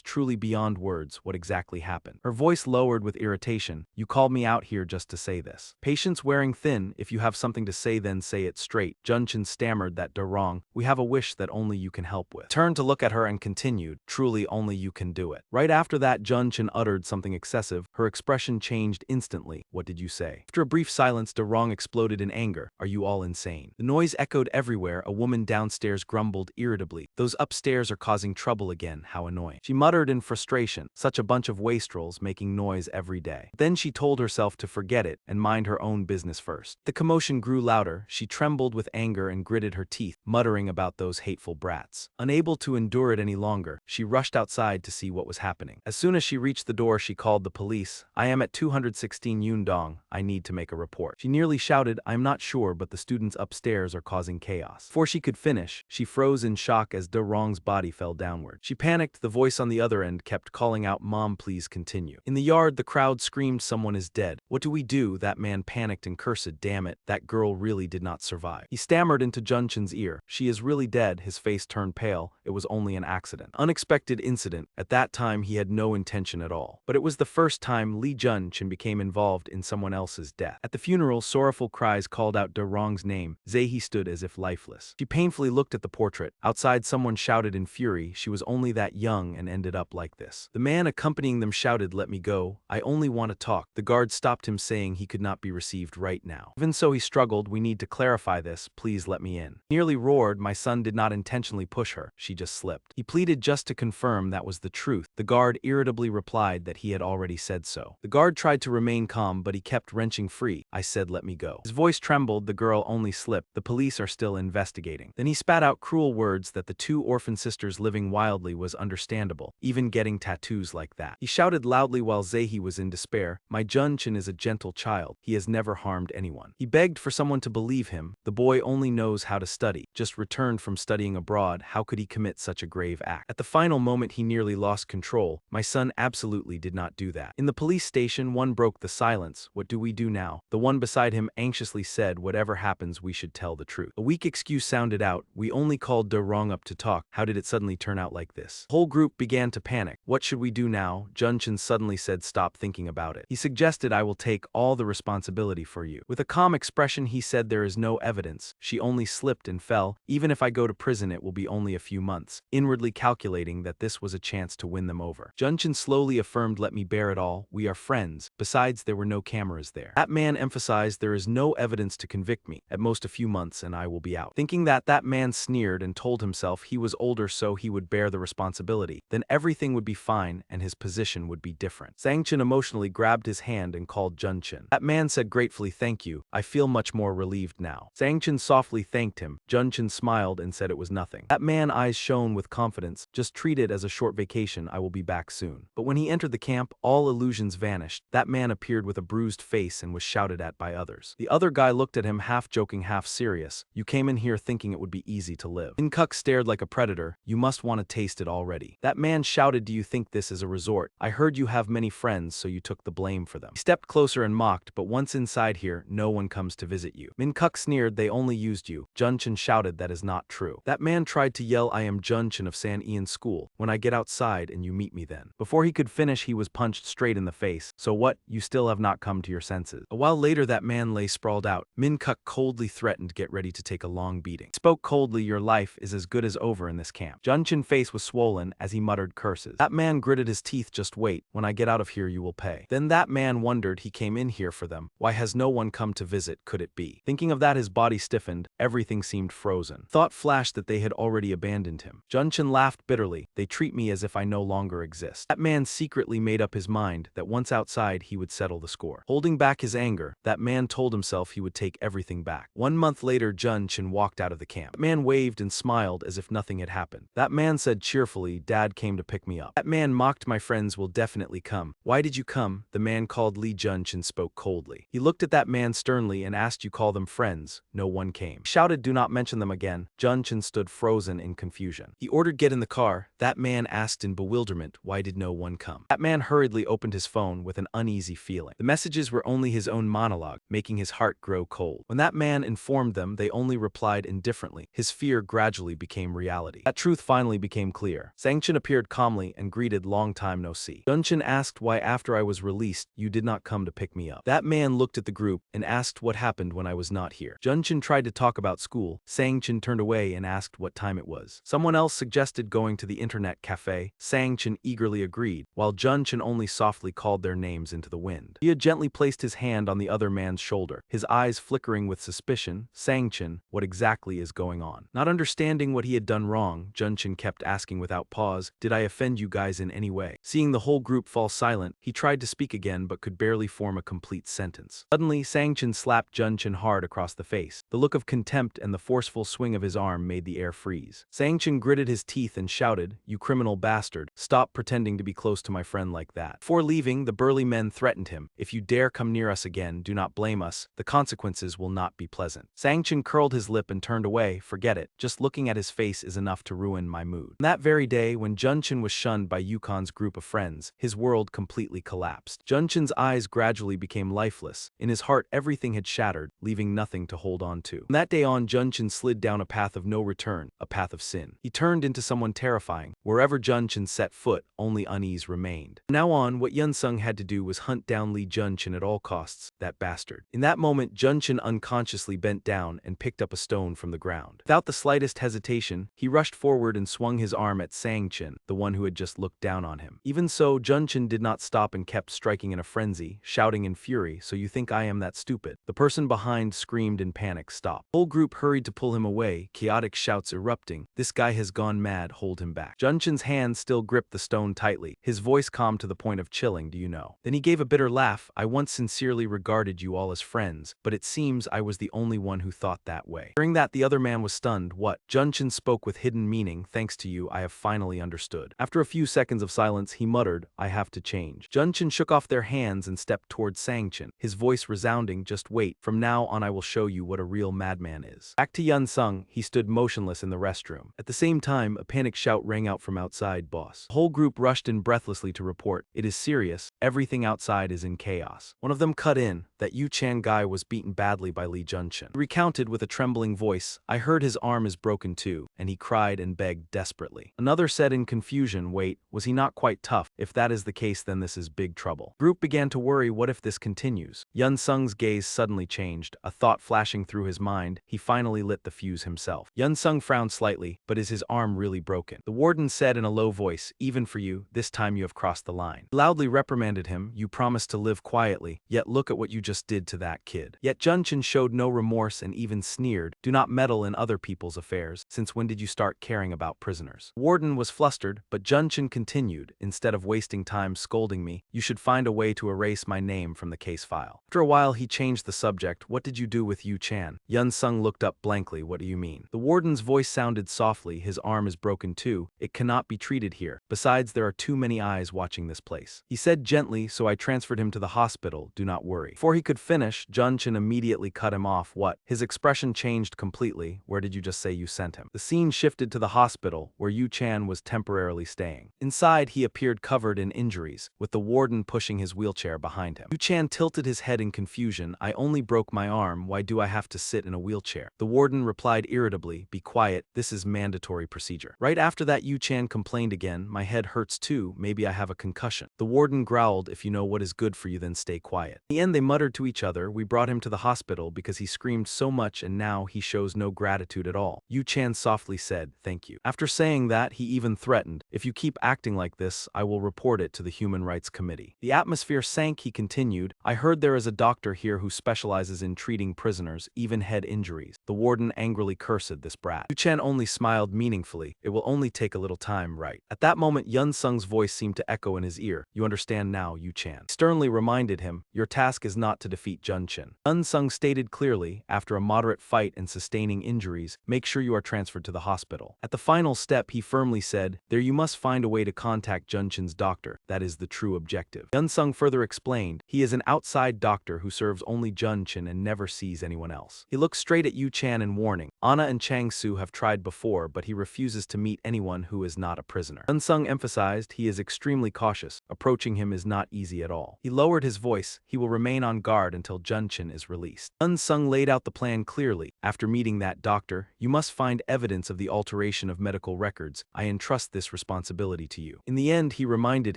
truly beyond words. What exactly happened? Her voice lowered with irritation. You called me out here just to say this. Patience wearing thin. If you have something to say, then say it straight. Jun-chin stammered that De Rong, we have a wish that only you can help with. Turned to look at her and continued, truly only you can do it. Right after that, Jun-chin uttered something excessive. Her expression changed instantly. What did you say? After a brief silence, De Rong exploded in anger. Are you all insane? The noise echoed everywhere. A woman downstairs grumbled irritably. Those upstairs are causing trouble again. How annoying. She muttered in frustration. Such a bunch of wastrels making noise every day. Then she told herself to forget it and mind her own business first. The commotion grew louder. She trembled with anger and gritted her teeth, muttering about those hateful brats. Unable to endure it any longer, she rushed outside to see what was happening. As soon as she reached the door, she called the police. I am at 216 Yundong. I need to make a report. She nearly shouted, I'm not sure, but the students upstairs are causing chaos. Before she could finish, she froze in shock as De Rong's body fell downward. She panicked. The voice on the other end kept calling out, Mom, please continue. In the yard, the crowd screamed, someone is dead. What do we do? That man panicked and cursed, damn it, that girl really did not survive. He stammered into Jun-chin's ear. She is really dead. His face turned pale. It was only an accident. Unexpected incident. At that time, he had no intention at all. But it was the first time Lee Jun-chin became involved in someone else's death. At the funeral, sorrowful cries called out De Rong's name. Zae stood as if lifeless. She painfully looked at the portrait. Outside, someone shouted in fury, she was only that young and ended up like this. The man accompanying them shouted, let me go. I only want to talk. The guard stopped him, saying he could not be received right now. Even so, he struggled. We need to clarify this. Please let me in. Nearly roared, my son did not intentionally push her. She just slipped. He pleaded just to confirm that was the truth. The guard irritably replied that he had already said so. The guard tried to remain calm, but he kept wrenching free. I said let me go. His voice trembled. The girl only slipped. The police are still investigating. Then he spat out cruel words that the two orphan sisters living wildly was understandable, even getting tattoos like that. He shouted loudly while Zae was in despair, my Jun-chin is a gentle child. He has never harmed anyone. He begged for someone to believe him. The boy only knows how to study. Just returned from studying abroad. How could he commit such a grave act? At the final moment, he nearly lost control. My son absolutely did not do that. In the police station, one broke the silence. What do we do now? The one beside him anxiously said, whatever happens, we should tell the truth. A weak excuse sounded out. We only called De Rong up to talk. How did it suddenly turn out like this? The whole group began to panic. What should we do now? Jun-chin suddenly said, stop thinking about it. He suggested, I will take all the responsibility for you. With a calm expression, he said, there is no evidence. She only slipped and fell. Even if I go to prison, it will be only a few months. Inwardly calculating that this was a chance to win them over. Jun-chin slowly affirmed, let me bear it all. We are friends. Besides, there were no cameras there. That man emphasized, there is no evidence to convict me. At most a few months and I will be out. Thinking that man sneered and told himself he was older so he would bear the responsibility. Then everything would be fine and his position would be different. Sang-chin emotionally grabbed his hand and called Jun-chin. That man said gratefully, thank you. I feel much more relieved now. Sang-chin softly thanked him. Jun-chin smiled and said it was nothing. That man's eyes shone with confidence. Just treat it as a short vacation. I will be back soon. But when he entered the camp, all illusions vanished. That man appeared with a bruised face and was shouted at by others. The other other guy looked at him half joking half serious. You came in here thinking it would be easy to live. Minkuk stared like a predator. You must want to taste it already. That man shouted, do you think this is a resort? I heard you have many friends, so you took the blame for them. He stepped closer and mocked, but once inside here, no one comes to visit you. Minkuk sneered, they only used you. Junchin shouted, that is not true. That man tried to yell, I am Junchin of San Ian School. When I get outside and you meet me then. Before he could finish, he was punched straight in the face. So what? You still have not come to your senses. A while later, that man lay sprawled out. Minkuk coldly threatened, get ready to take a long beating. Spoke coldly, your life is as good as over in this camp. Junchin's face was swollen as he muttered curses. That man gritted his teeth, just wait. When I get out of here, you will pay. Then that man wondered, he came in here for them. Why has no one come to visit, could it be? Thinking of that, his body stiffened. Everything seemed frozen. Thought flashed that they had already abandoned him. Junchin laughed bitterly. They treat me as if I no longer exist. That man secretly made up his mind that once outside he would settle the score. Holding back his anger, that man told himself he would take everything back. 1 month later, Junchin walked out of the camp. That man waved and smiled as if nothing had happened. That man said cheerfully, Dad came to pick me up. That man mocked, my friends will definitely come. Why did you come? The man called Lee. Junchin spoke coldly. He looked at that man sternly and asked, you call them friends? No one came. He shouted, do not mention them again. Junchin stood frozen in confusion. He ordered, get in the car. That man asked in bewilderment, why did no one come? That man hurriedly opened his phone with an uneasy feeling. The messages were only his own monologue, making his heart grow cold. When that man informed them, they only replied indifferently. His fear gradually became reality. That truth finally became clear. Sangchin appeared calmly and greeted, long time no see. Junchin asked why after I was released, you did not come to pick me up. That man looked at the group and asked what happened when I was not here. Junchin tried to talk about school. Sangchin turned away and asked what time it was. Someone else suggested going to the internet cafe. Sangchin eagerly agreed, while Junchin only softly called their names into the wind. He had gently placed his hand on the other man's shoulder, his eyes flickering with suspicion. Sangchin, what exactly is going on? Not understanding what he had done wrong, Junchin kept asking without pause, did I offend you guys in any way? Seeing the whole group fall silent, he tried to speak again but could barely form a complete sentence. Suddenly, Sangchin slapped Junchin hard across the face. The look of contempt and the forceful swing of his arm made the air freeze. Sangchin gritted his teeth and shouted, you criminal bastard, stop pretending to be close to my friend like that. Before leaving, the burly men threatened him, if you dare come near us again, do not blame us, the consequences will not be pleasant. Sangchin curled his lip and turned away, forget it, just looking at his face is enough to ruin my mood. On that very day, when Junchin was shunned by Yukon's group of friends, his world completely collapsed. Junchin's eyes gradually became lifeless. In his heart, everything had shattered, leaving nothing to hold on to. From that day on, Junchin slid down a path of no return, a path of sin. He turned into someone terrifying. Wherever Junchin set foot, only unease remained. From now on, what Yunsung had to do was hunt down Lee Junchin at all costs, that bastard. In that moment, Junchin unconsciously bent down and picked up a stone from the ground. Without the slightest hesitation, he rushed forward and swung his arm at Sangchin, the one who had just looked down on him. Even so, Junchin did not stop and kept striking in a frenzy, shouting in fury, so you think I am that stupid? The person behind screamed in panic, stop. The whole group hurried to pull him away, chaotic shouts erupting, this guy has gone mad, hold him back. Junchin's hand still gripped the stone tightly, his voice calm to the point of chilling, do you know? Then he gave a bitter laugh, I once sincerely regarded you all as friends, but it seems I was the only one who thought that way. Hearing that, the other man was stunned. What? Junchin spoke with hidden meaning, thanks to you, I have finally understood. After a few seconds of silence, he muttered, I have to change. Junchin shook off their hands and stepped towards Sangchin, his voice resounding, just wait, from now on I will show you what a real madman is. Back to Yunsung, he stood motionless in the restroom. At the same time, a panic shout rang out from outside, boss. The whole group rushed in breathlessly to report, it is serious, everything outside is in chaos. One of them cut in, that Yu Chan guy was beaten badly by Lee Junchin. He recounted with a trembling voice, I heard his arm is broken too, and he cried and begged desperately. Another said in confusion, wait, was he not quite tough? If that is the case, then this is big trouble. Group began to worry, what if this continues? Yun Sung's gaze suddenly changed, a thought flashing through his mind. He finally lit the fuse himself. Yun Sung frowned slightly, but is his arm really broken? The warden said in a low voice, even for you, this time you have crossed the line. He loudly reprimanded him, you promised to live quietly, yet look at what you just did to that kid. Yet Junchin showed no remorse and even sneered, do not meddle in other people's affairs, since when did you start caring about prisoners? The warden was flustered, but Junchin continued, instead of wasting time scolding me, you should find a way to erase my name from the case file. After a while he changed the subject, what did you do with Yu Chan? Yun Sung looked up blankly, what do you mean? The warden's voice sounded softly, his arm is broken too, it cannot be treated here, besides there are too many eyes watching this place. He said gently, so I transferred him to the hospital, do not worry. Before he could finish, Junchin immediately cut him off. What? His expression changed completely. Where did you just say you sent him? The scene shifted to the hospital, where Yu Chan was temporarily staying. Inside, he appeared covered in injuries, with the warden pushing his wheelchair behind him. Yu Chan tilted his head in confusion. I only broke my arm. Why do I have to sit in a wheelchair? The warden replied irritably, be quiet, this is mandatory procedure. Right after that, Yu Chan complained again, my head hurts too, maybe I have a concussion. The warden growled, if you know what is good for you then stay quiet. In the end they muttered to each other, we brought him to the hospital because he screamed so much and now he shows no gratitude at all. Yu Chan softly said, thank you. After saying that, he even threatened, if you keep acting like this, I will report it to the Human Rights Committee. The atmosphere sank. He continued, I heard there is a doctor here who specializes in treating prisoners, even head injuries. The warden angrily cursed this brat. Yu Chan only smiled meaningfully, it will only take a little time, right? At that moment Yun Sung's voice seemed to echo in his ear, you understand now, Yu Chan. He sternly reminded him, your task is not to defeat Junchin. Yun Sung stated clearly, after a moderate fight and sustaining injuries, make sure you are transferred to the hospital. At the final step he firmly said, there you must find a way to contact Junchin's doctor, that is the true objective. Yun Sung further explained, he is an outside doctor who serves only Junchin and never sees anyone else. He looked straight at Yu Chan in warning, Anna and Chang Su have tried before but he refuses to meet anyone who is not a prisoner. Yun Sung emphasized, he is extremely cautious, approaching him is not easy at all. He lowered his voice, he will remain on guard until Junchin is released. Yun Sung laid out the plan clearly, after meeting that doctor, you must find evidence of the alteration of medical records, I entrust this responsibility to you. In the end he reminded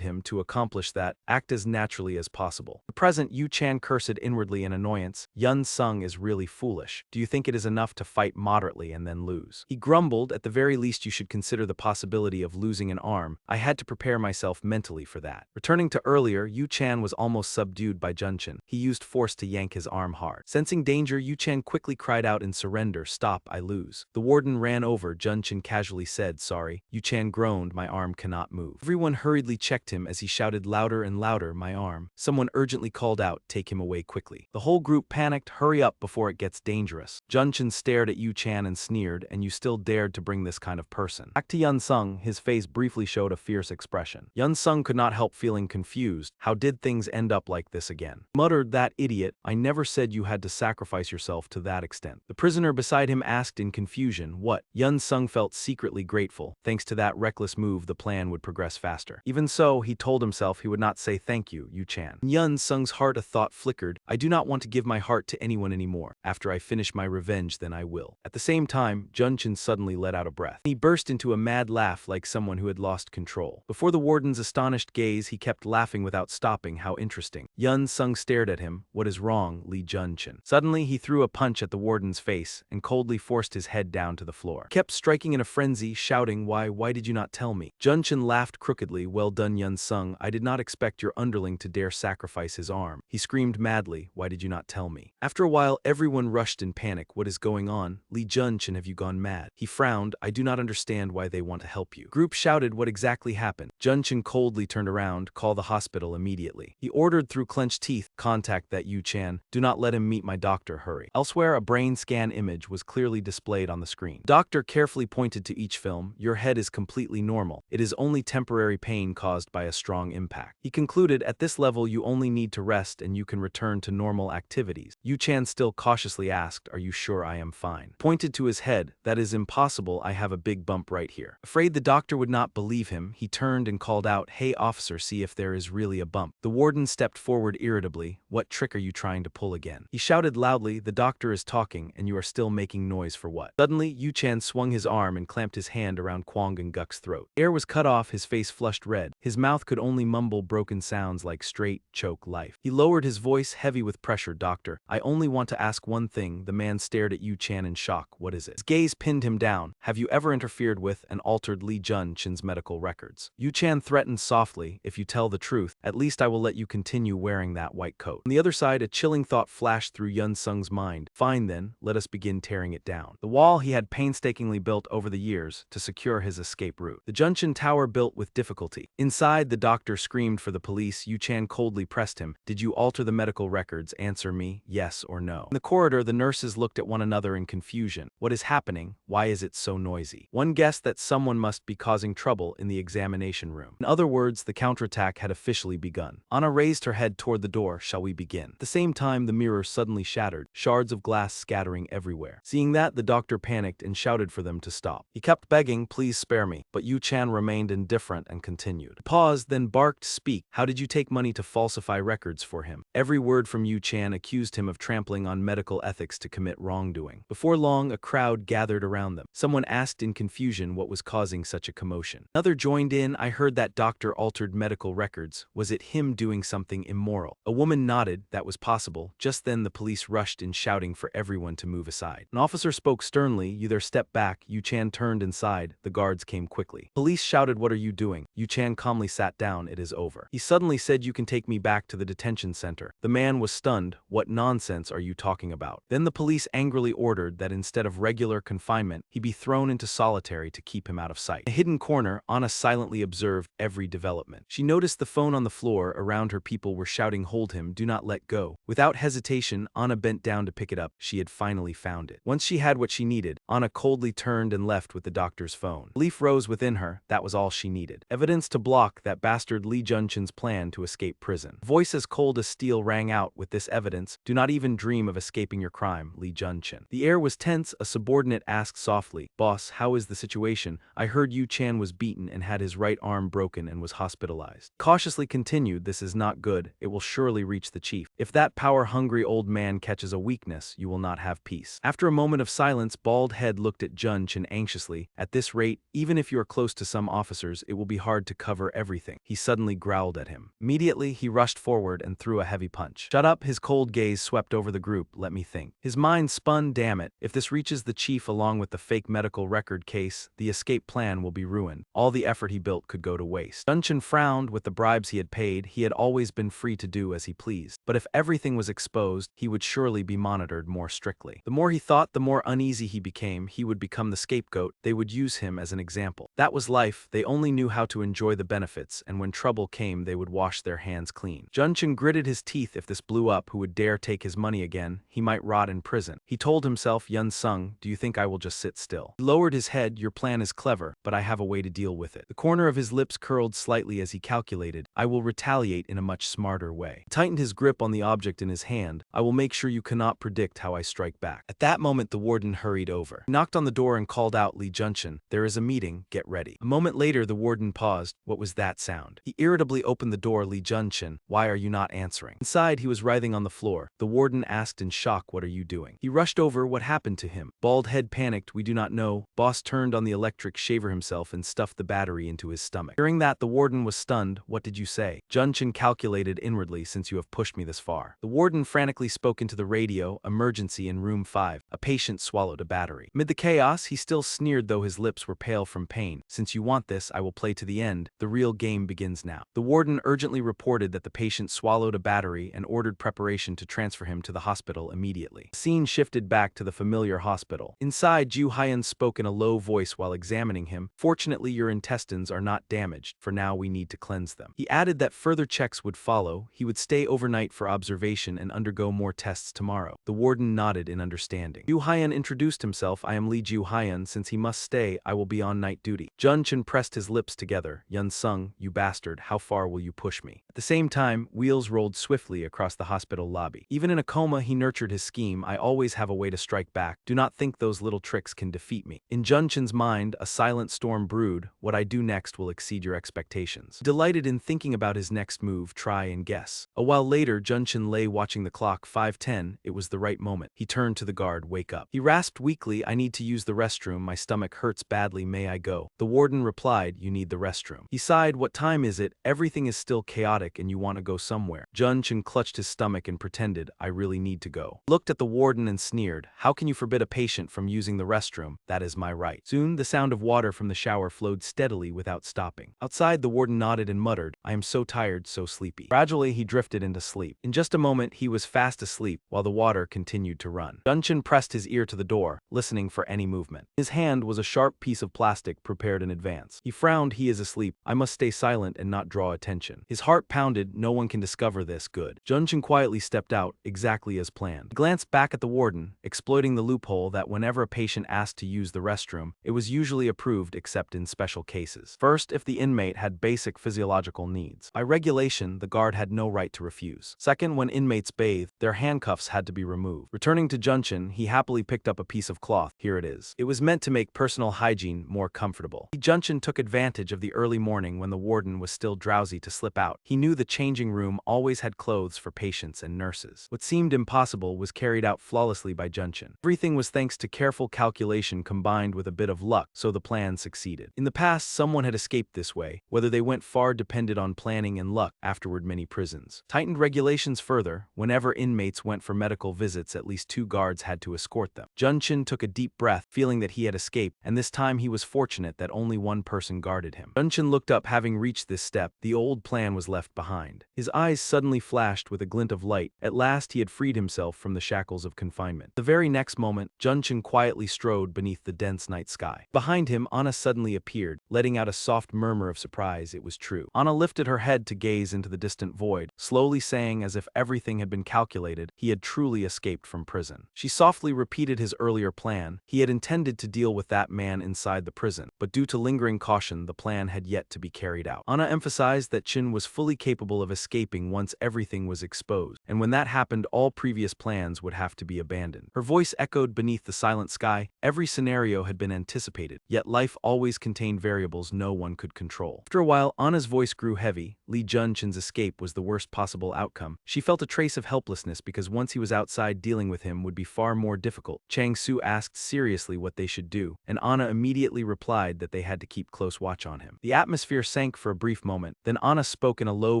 him to accomplish that, act as naturally as possible. At present Yu Chan cursed inwardly in annoyance, Yun Sung is really foolish. Do you think it is enough to fight moderately and then lose? He grumbled, at the very least you should consider the possibility of losing an arm, I had to prepare myself mentally for that. Returning to earlier, Yu Chan was almost subdued by Junchin. He used force to yank his arm hard. Sensing danger, Yu Chan quickly cried out in surrender, stop, I lose. The warden ran over, Junchin casually said, sorry. Yu Chan groaned, my arm cannot move. Everyone hurriedly checked him as he shouted louder and louder, my arm. Someone urgently called out, take him away quickly. The whole group panicked, hurry up before it gets dangerous. Junchin stared at Yu Chan and sneered, and you still dared to bring this kind of person. Back to Yun Sung, his face briefly showed a fierce expression. Yun Sung could not help feeling confused. How did things end up like this again? Muttered, that idiot, I never said you had to sacrifice yourself to that extent. The prisoner beside him asked in confusion, what? Yun Sung felt secretly grateful. Thanks to that reckless move the plan would progress faster. Even so, he told himself he would not say thank you, Yu Chan. In Yun Sung's heart a thought flickered, I do not want to give my heart to anyone anymore. After I finish my revenge then I will. At the same time, Junchin suddenly let out a breath. He burst into a mad laugh like someone who had lost control. Before the warden's astonished gaze he kept laughing without stopping, how interesting. Yun Sung stared at him, what is wrong, Li Junchin? Suddenly he threw a punch at the warden's face and coldly forced his head down to the floor. He kept striking in a frenzy, shouting, why did you not tell me? Junchin laughed crookedly, well done Yun Sung, I did not expect your underling to dare sacrifice his arm. He screamed madly, why did you not tell me? After a while everyone rushed in panic, what is going on? Li Junchin, have you gone mad? He frowned, I do not understand why they want to help you. Group shouted what exactly happened. Junchin coldly turned around, call the hospital immediately. He ordered through clenched teeth, contact that Yu Chan, do not let him meet my doctor, hurry. Elsewhere a brain scan image was clearly displayed on the screen. The doctor carefully pointed to each film, your head is completely normal. It is only temporary pain caused by a strong impact. He concluded, at this level you only need to rest and you can return to normal activities. Yu Chan still cautiously asked, are you sure I am fine? Pointed to his head, that is impossible, I have a big bump right here. Afraid the doctor would not believe him, he turned and called out, hey officer, see if there is really a bump. The warden stepped forward irritably, what trick are you trying to pull again? He shouted loudly, the doctor is talking and you are still making noise for what? Suddenly, Yu Chan swung his arm and clamped his hand around Kwang and Guk's throat. Air was cut off, his face flushed red, his mouth could only mumble broken sounds like straight, choke life. He lowered his voice, heavy with pressure, doctor, I only want to ask one thing. The man stared at Yu Chan in shock, what is it? His gaze pinned him down, have you ever interfered with and altered Li Junchin's medical records? Yu Chan threatened softly, if you tell the truth, at least I will let you continue wearing that white coat. On the other side, a chilling thought flashed through Yun Sung's mind, fine then, let us begin tearing it down. The wall he had painstakingly built over the years to secure his escape route. The Junchin tower built with difficulty. Inside, the doctor screamed for the police. Yu Chan coldly pressed him, did you alter the medical records? Answer me, yes or no. In the corridor, the nurses looked at one another in confusion. What is happening? Why is it so noisy? One guessed that someone must be causing trouble in the examination detention room. In other words, the counterattack had officially begun. Anna raised her head toward the door. Shall we begin? At the same time, the mirror suddenly shattered, shards of glass scattering everywhere. Seeing that, the doctor panicked and shouted for them to stop. He kept begging, please spare me, but Yu Chan remained indifferent and continued. He paused, then barked, speak. How did you take money to falsify records for him? Every word from Yu Chan accused him of trampling on medical ethics to commit wrongdoing. Before long, a crowd gathered around them. Someone asked in confusion what was causing such a commotion. Another joined in. I heard that doctor altered medical records. Was it him doing something immoral? A woman nodded. That was possible. Just then the police rushed in, shouting for everyone to move aside. An officer spoke sternly. You there, step back. Yu Chan turned inside. The guards came quickly. Police shouted, what are you doing? Yu Chan calmly sat down. It is over. He suddenly said, you can take me back to the detention center. The man was stunned. What nonsense are you talking about? Then the police angrily ordered that instead of regular confinement, he be thrown into solitary to keep him out of sight. In a hidden corner, Anna silently observed every development. She noticed the phone on the floor. Around her, people were shouting, hold him, do not let go. Without hesitation, Anna bent down to pick it up. She had finally found it. Once she had what she needed, Anna coldly turned and left with the doctor's phone. Relief rose within her. That was all she needed. Evidence to block that bastard Lee Junchen's plan to escape prison. A voice as cold as steel rang out. With this evidence, do not even dream of escaping your crime, Lee Junchen. The air was tense. A subordinate asked softly, boss, how is the situation? I heard Yu Chan was beaten and had his right arm broken and was hospitalized. Cautiously continued, this is not good. It will surely reach the chief. If that power-hungry old man catches a weakness, you will not have peace. After a moment of silence, Bald Head looked at Junchin anxiously. At this rate, even if you are close to some officers, it will be hard to cover everything. He suddenly growled at him. Immediately, he rushed forward and threw a heavy punch. Shut up. His cold gaze swept over the group. Let me think. His mind spun. Damn it. If this reaches the chief along with the fake medical record case, the escape plan will be ruined. All the effort he built could go to waste. Junchin frowned. With the bribes he had paid, he had always been free to do as he pleased. But if everything was exposed, he would surely be monitored more strictly. The more he thought, the more uneasy he became. He would become the scapegoat. They would use him as an example. That was life. They only knew how to enjoy the benefits, and when trouble came, they would wash their hands clean. Junchin gritted his teeth. If this blew up, who would dare take his money again? He might rot in prison. He told himself, Yun Sung, do you think I will just sit still? He lowered his head. Your plan is clever, but I have a way to deal with it. The corner of his lips curled slightly as he calculated, I will retaliate in a much smarter way. He tightened his grip on the object in his hand. I will make sure you cannot predict how I strike back. At that moment, the warden hurried over. He knocked on the door and called out, Lee Junchin, there is a meeting, get ready. A moment later, the warden paused. What was that sound? He irritably opened the door. Lee Junchin, why are you not answering? Inside, he was writhing on the floor. The warden asked in shock, what are you doing? He rushed over. What happened to him? Bald Head panicked. We do not know. Boss turned on the electric shaver himself and stuffed the battery into his stomach. Hearing that, the warden was stunned. What did you say? Junchin calculated inwardly, since you have pushed me this far. The warden frantically spoke into the radio. Emergency in room 5. A patient swallowed a battery. Amid the chaos, he still sneered, though his lips were pale from pain. Since you want this, I will play to the end. The real game begins now. The warden urgently reported that the patient swallowed a battery and ordered preparation to transfer him to the hospital immediately. The scene shifted back to the familiar hospital. Inside, Ju Hyan spoke in a low voice while examining him. Fortunately, your intestines are not damaged. For now, we need to cleanse them. He added that further checks would follow. He would stay overnight for observation and undergo more tests tomorrow. The warden nodded in understanding. Ju Hyan introduced himself. I am Lee Ju Hyan. Since he must stay, I will be on night duty. Junchin pressed his lips together. Yun Sung, you bastard, how far will you push me? At the same time, wheels rolled swiftly across the hospital lobby. Even in a coma, he nurtured his scheme. I always have a way to strike back. Do not think those little tricks can defeat me. In Junchin's mind, a silent storm brewed. What I do next will exceed your expectations. Delighted in thinking about his next move, try and guess. A while later, Junchin lay watching the clock. 5:10. It was the right moment. He turned to the guard. Wake up. He rasped weakly. I need to use the restroom. My stomach hurts badly. May I go? The warden replied, you need the restroom. He sighed. What time is it? Everything is still chaotic and you want to go somewhere. Junchin clutched his stomach and pretended, I really need to go. Looked at the warden and sneered. How can you forbid a patient from using the restroom? That is my right. Soon, the sound of water from the shower flowed steadily without stopping. Outside, the warden nodded and muttered, I I am so tired, so sleepy. Gradually, he drifted into sleep. In just a moment, he was fast asleep, while the water continued to run. Junchin pressed his ear to the door, listening for any movement. In his hand was a sharp piece of plastic prepared in advance. He frowned. He is asleep. I must stay silent and not draw attention. His heart pounded. No one can discover this. Good. Junchin quietly stepped out, exactly as planned. He glanced back at the warden, exploiting the loophole that whenever a patient asked to use the restroom, it was usually approved except in special cases. First, if the inmate had basic physiological needs. By regulation, the guard had no right to refuse. Second, when inmates bathed, their handcuffs had to be removed. Returning to Junchin, he happily picked up a piece of cloth. Here it is. It was meant to make personal hygiene more comfortable. Junchin took advantage of the early morning when the warden was still drowsy to slip out. He knew the changing room always had clothes for patients and nurses. What seemed impossible was carried out flawlessly by Junchin. Everything was thanks to careful calculation combined with a bit of luck, so the plan succeeded. In the past, someone had escaped this way. Whether they went far depended on planning and luck. Afterward, many prisons tightened regulations further. Whenever inmates went for medical visits, at least 2 guards had to escort them. Junchin took a deep breath, feeling that he had escaped, and this time he was fortunate that only one person guarded him. Junchin looked up. Having reached this step, the old plan was left behind. His eyes suddenly flashed with a glint of light. At last he had freed himself from the shackles of confinement. The very next moment, Junchin quietly strode beneath the dense night sky. Behind him, Anna suddenly appeared, letting out a soft murmur of surprise. It was true. Anna lifted her head to gaze into the distant void, slowly saying as if everything had been calculated, he had truly escaped from prison. She softly repeated his earlier plan. He had intended to deal with that man inside the prison, but due to lingering caution, the plan had yet to be carried out. Anna emphasized that Chin was fully capable of escaping once everything was exposed, and when that happened, all previous plans would have to be abandoned. Her voice echoed beneath the silent sky. Every scenario had been anticipated, yet life always contained variables no one could control. After a while, Anna's voice grew heavy. Li Junchin's escape was the worst possible outcome. She felt a trace of helplessness because once he was outside, dealing with him would be far more difficult. Chang Su asked seriously what they should do, and Anna immediately replied that they had to keep close watch on him. The atmosphere sank for a brief moment, then Anna spoke in a low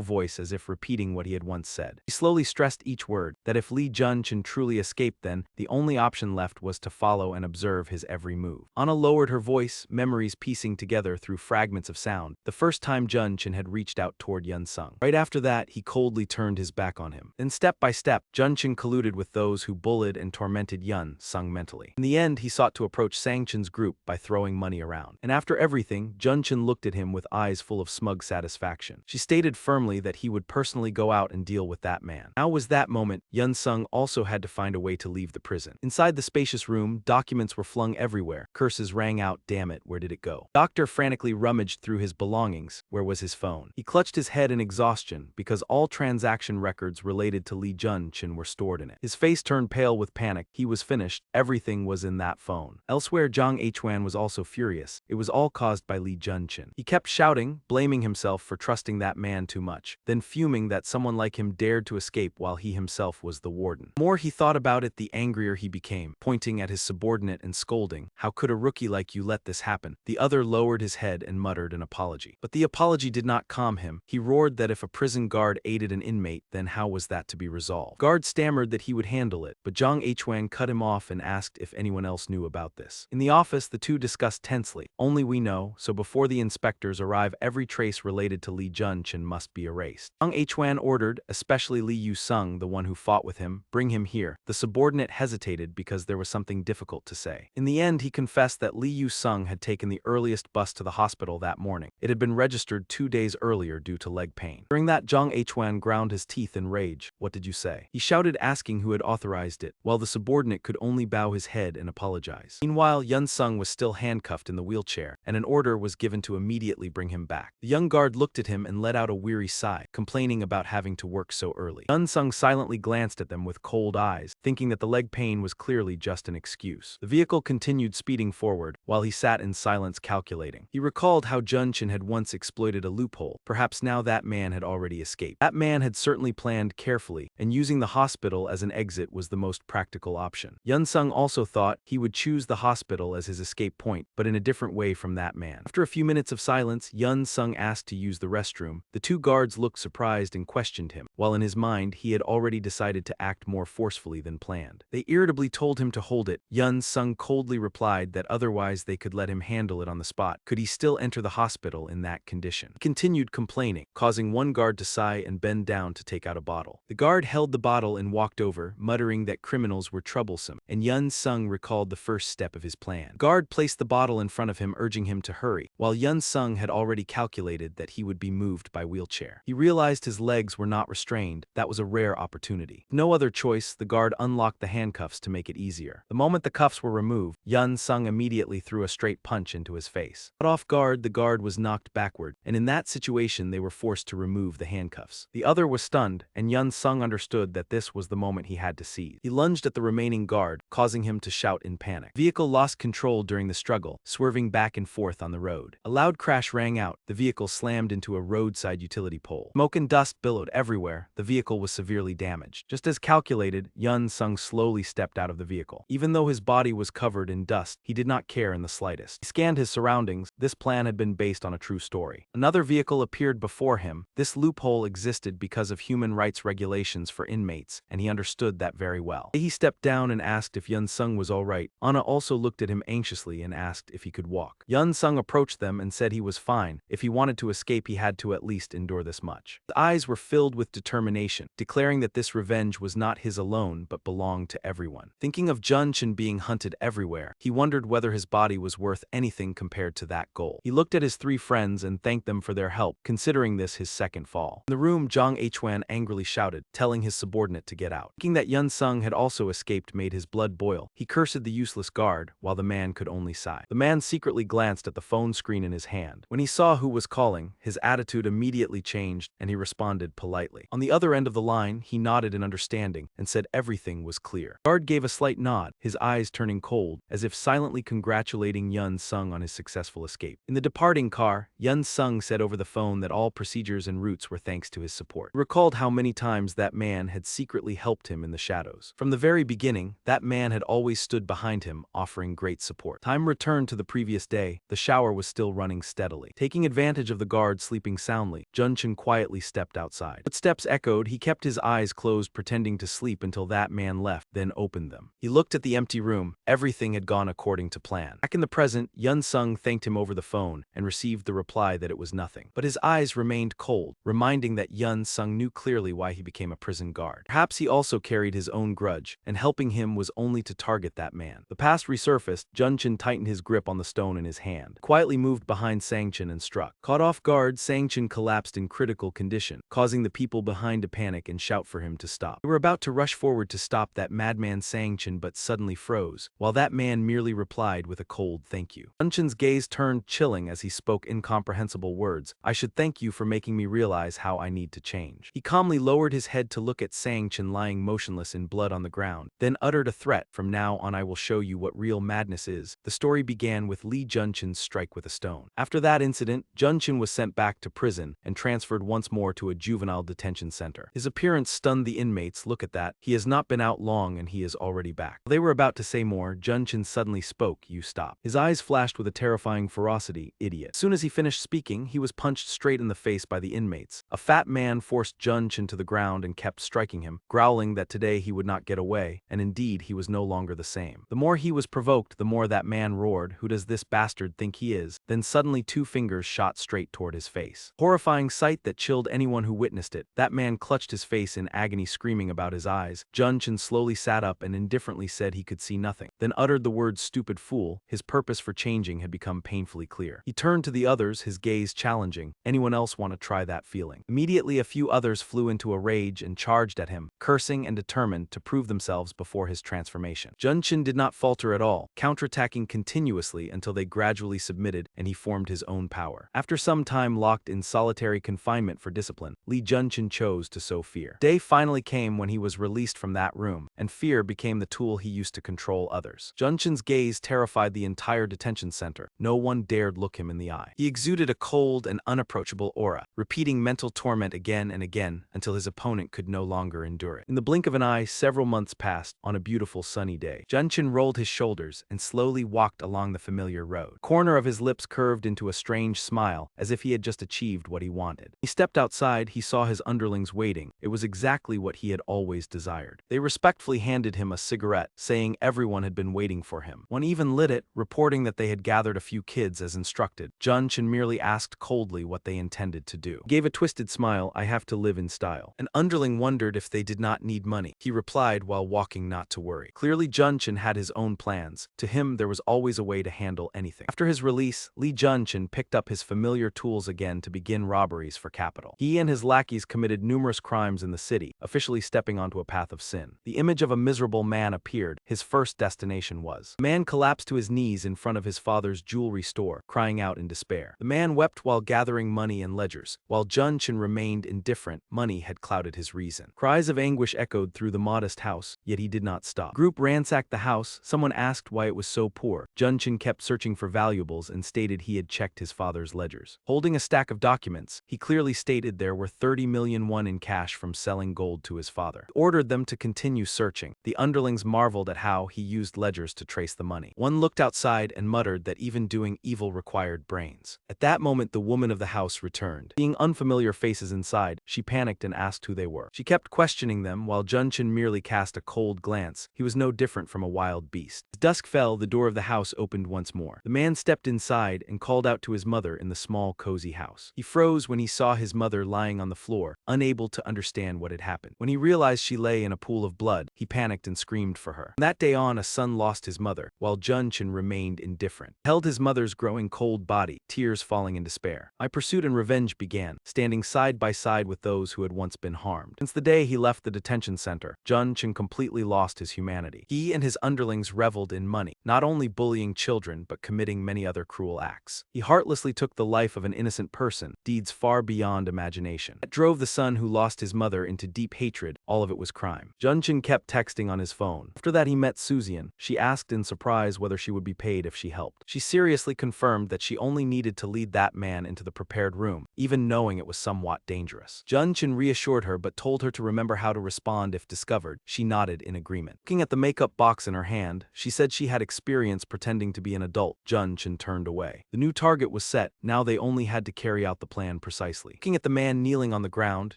voice as if repeating what he had once said. He slowly stressed each word, that if Li Junchin truly escaped, then the only option left was to follow and observe his every move. Anna lowered her voice, memories piecing together through fragments of sound, the first time Junchin had reached out toward Yun Sung. Right after that, he coldly turned his back on him. Then step by step, Junchin colluded with those who bullied and tormented Yun Sung mentally. In the end, he sought to approach Sangchen's group by throwing money around. And after everything, Junchin looked at him with eyes full of smug satisfaction. She stated firmly that he would personally go out and deal with that man. Now was that moment. Yun Sung also had to find a way to leave the prison. Inside the spacious room, documents were flung everywhere. Curses rang out. Damn it, where did it go? Doctor frantically rummaged through his belongings. Where was his phone? He clutched his head in exhaustion because all transaction records related to Li Junchin were stored in it. His face turned pale with panic. He was finished. Everything was in that phone. Elsewhere, Zhang Huan was also furious. It was all caused by Li Junchin. He kept shouting, blaming himself for trusting that man too much, then fuming that someone like him dared to escape while he himself was the warden. The more he thought about it, the angrier he became, pointing at his subordinate and scolding, "How could a rookie like you let this happen?" The other lowered his head and muttered an apology. But the apology did not calm him. He roared that if a prison guard aided an inmate, then how was that to be resolved? Guard stammered that he would handle it, but Zhang Huan cut him off and asked if anyone else knew about this. In the office, the two discussed tensely. Only we know, so before the inspectors arrive, every trace related to Li Junchin must be erased. Zhang Huan ordered, especially Li Yusung, the one who fought with him, bring him here. The subordinate hesitated because there was something difficult to say. In the end, he confessed that Li Yusung had taken the earliest bus to the hospital that morning. It had been registered 2 days earlier due to leg pain. During that, Zhang Huan ground his teeth in rage. What did you say? He shouted, asking who had authorized it, while the subordinate could only bow his head and apologize. Meanwhile, Yun Sung was still handcuffed in the wheelchair, and an order was given to immediately bring him back. The young guard looked at him and let out a weary sigh, complaining about having to work so early. Yun Sung silently glanced at them with cold eyes, thinking that the leg pain was clearly just an excuse. The vehicle continued speeding forward, while he sat in silence calculating. He recalled how Junchin had once exploited a loophole. Perhaps now that man had already escaped. That man had certainly planned carefully carefully, and using the hospital as an exit was the most practical option. Yun Sung also thought he would choose the hospital as his escape point, but in a different way from that man. After a few minutes of silence, Yun Sung asked to use the restroom. The two guards looked surprised and questioned him, while in his mind he had already decided to act more forcefully than planned. They irritably told him to hold it. Yun Sung coldly replied that otherwise they could let him handle it on the spot. Could he still enter the hospital in that condition? He continued complaining, causing one guard to sigh and bend down to take out a bottle. The guard held the bottle and walked over, muttering that criminals were troublesome, and Yun Sung recalled the first step of his plan. The guard placed the bottle in front of him, urging him to hurry, while Yun Sung had already calculated that he would be moved by wheelchair. He realized his legs were not restrained. That was a rare opportunity. With no other choice, the guard unlocked the handcuffs to make it easier. The moment the cuffs were removed, Yun Sung immediately threw a straight punch into his face. Caught off guard, the guard was knocked backward, and in that situation they were forced to remove the handcuffs. The other was stunned, and Yun Sung understood that this was the moment he had to seize. He lunged at the remaining guard, causing him to shout in panic. The vehicle lost control during the struggle, swerving back and forth on the road. A loud crash rang out. The vehicle slammed into a roadside utility pole. Smoke and dust billowed everywhere. The vehicle was severely damaged. Just as calculated, Yun Sung slowly stepped out of the vehicle. Even though his body was covered in dust, he did not care in the slightest. He scanned his surroundings. This plan had been based on a true story. Another vehicle appeared before him. This loophole existed because of human rights regulations for inmates, and he understood that very well. He stepped down and asked if Yun Sung was all right. Anna also looked at him anxiously and asked if he could walk. Yun Sung approached them and said he was fine. If he wanted to escape, he had to at least endure this much. His eyes were filled with determination, declaring that this revenge was not his alone but belonged to everyone. Thinking of Junshin being hunted everywhere, he wondered whether his body was worth anything compared to that goal. He looked at his three friends and thanked them for their help, considering this his second fall. In the room, Zhang Hwan angrily shouted, telling his subordinate to get out. Thinking that Yun Sung had also escaped made his blood boil. He cursed the useless guard, while the man could only sigh. The man secretly glanced at the phone screen in his hand. When he saw who was calling, his attitude immediately changed, and he responded politely. On the other end of the line, he nodded in understanding and said everything was clear. The guard gave a slight nod, his eyes turning cold, as if silently congratulating Yun Sung on his successful escape. In the departing car, Yun Sung said over the phone that all procedures and routes were thanks to his support. He recalled how many times that man had secretly helped him in the shadows. From the very beginning, that man had always stood behind him, offering great support. Time returned to the previous day. The shower was still running steadily. Taking advantage of the guard sleeping soundly, Junshin quietly stepped outside. Footsteps echoed. He kept his eyes closed, pretending to sleep until that man left, then opened them. He looked at the empty room. Everything had gone according to plan. Back in the present, Yun Sung thanked him over the phone and received the reply that it was nothing. But his eyes remained cold, reminding that Yun Sung knew clearly why he became a prison guard. Perhaps he also carried his own grudge, and helping him was only to target that man. The past resurfaced. Junshin tightened his grip on the stone in his hand, quietly moved behind Sangchin and struck. Caught off guard, Sangchin collapsed in critical condition, causing the people behind to panic and shout for him to stop. They were about to rush forward to stop that madman Sangchin, but suddenly froze, while that man merely replied with a cold thank you. Junshin's gaze turned chilling as he spoke incomprehensible words. I should thank you for making me realize how I need to change. He calmly lowered his head to look at Sangchin lying motionless in blood on the ground, then uttered a threat. From now on I will show you what real madness is. The story began with Lee Junshin's strike with a stone. After that incident, Junshin was sent back to prison and transferred once more to a juvenile detention center. His appearance stunned the inmates. Look at that. He has not been out long and he is already back. They were about to say more. Junshin suddenly spoke. You stop. His eyes flashed with a terrifying ferocity. Idiot. As soon as he finished speaking, he was punched straight in the face by the inmates. A fat man forced Junshin to the ground and kept striking him, growling that today he would not get away, and indeed he was no longer the same. The more he was provoked, the more that man roared, who does this bastard think he is? Then suddenly two fingers shot straight toward his face. Horrifying sight that chilled anyone who witnessed it. That man clutched his face in agony, screaming about his eyes. Junshin slowly sat up and indifferently said he could see nothing, then uttered the words stupid fool. His purpose for changing had become painfully clear. He turned to the others, his gaze challenging. Anyone else want to try that feeling? Immediately a few others flew into a rage and charged at him, cursing and determined to prove themselves before his transformation. Junshin did not falter at all, counterattacking continuously until they gradually submitted and he formed his own power. After some time locked in solitary confinement for discipline, Lee Junshin chose to sow fear. Day finally came when he was released from that room, and fear became the tool he used to control others. Junshin's gaze terrified the entire detention center. No one dared look him in the eye. He exuded a cold and unapproachable aura, repeating mental torment again and again until his opponent opponent could no longer endure it. In the blink of an eye, several months passed. On a beautiful sunny day, Junchin rolled his shoulders and slowly walked along the familiar road. The corner of his lips curved into a strange smile, as if he had just achieved what he wanted. He stepped outside. He saw his underlings waiting. It was exactly what he had always desired. They respectfully handed him a cigarette, saying everyone had been waiting for him. One even lit it, reporting that they had gathered a few kids as instructed. Junchin merely asked coldly what they intended to do. He gave a twisted smile. I have to live in style. An underling wondered if they did not need money. He replied while walking not to worry. Clearly Junchin had his own plans. To him there was always a way to handle anything. After his release, Lee Junchin picked up his familiar tools again to begin robberies for capital. He and his lackeys committed numerous crimes in the city, officially stepping onto a path of sin. The image of a miserable man appeared. His first destination was. The man collapsed to his knees in front of his father's jewelry store, crying out in despair. The man wept while gathering money and ledgers. While Junchin remained indifferent, money had clouded his reason. Cries of anguish echoed through the modest house, yet he did not stop. The group ransacked the house. Someone asked why it was so poor. Junchin kept searching for valuables and stated he had checked his father's ledgers. Holding a stack of documents, he clearly stated there were 30 million won in cash from selling gold to his father. He ordered them to continue searching. The underlings marveled at how he used ledgers to trace the money. One looked outside and muttered that even doing evil required brains. At that moment the woman of the house returned. Seeing unfamiliar faces inside, she panicked and asked who they were. She kept questioning them while Junchin merely cast a cold glance. He was no different from a wild beast. As dusk fell, the door of the house opened once more. The man stepped inside and called out to his mother in the small, cozy house. He froze when he saw his mother lying on the floor, unable to understand what had happened. When he realized she lay in a pool of blood, he panicked and screamed for her. From that day on, a son lost his mother, while Junchin remained indifferent. He held his mother's growing cold body, tears falling in despair. My pursuit and revenge began, standing side by side with those who had once been harmed. Since the day he left the detention center, Junchin completely lost his humanity. He and his underlings reveled in money, not only bullying children but committing many other cruel acts. He heartlessly took the life of an innocent person, deeds far beyond imagination. That drove the son who lost his mother into deep hatred. All of it was crime. Junchin kept texting on his phone. After that he met Suzian. She asked in surprise whether she would be paid if she helped. She seriously confirmed that she only needed to lead that man into the prepared room, even knowing it was somewhat dangerous. Junchin reassured her but told her to remember how to respond if discovered. She nodded in agreement. Looking at the makeup box in her hand, she said she had experience pretending to be an adult. Junchin turned away. The new target was set. Now they only had to carry out the plan precisely. Looking at the man kneeling on the ground,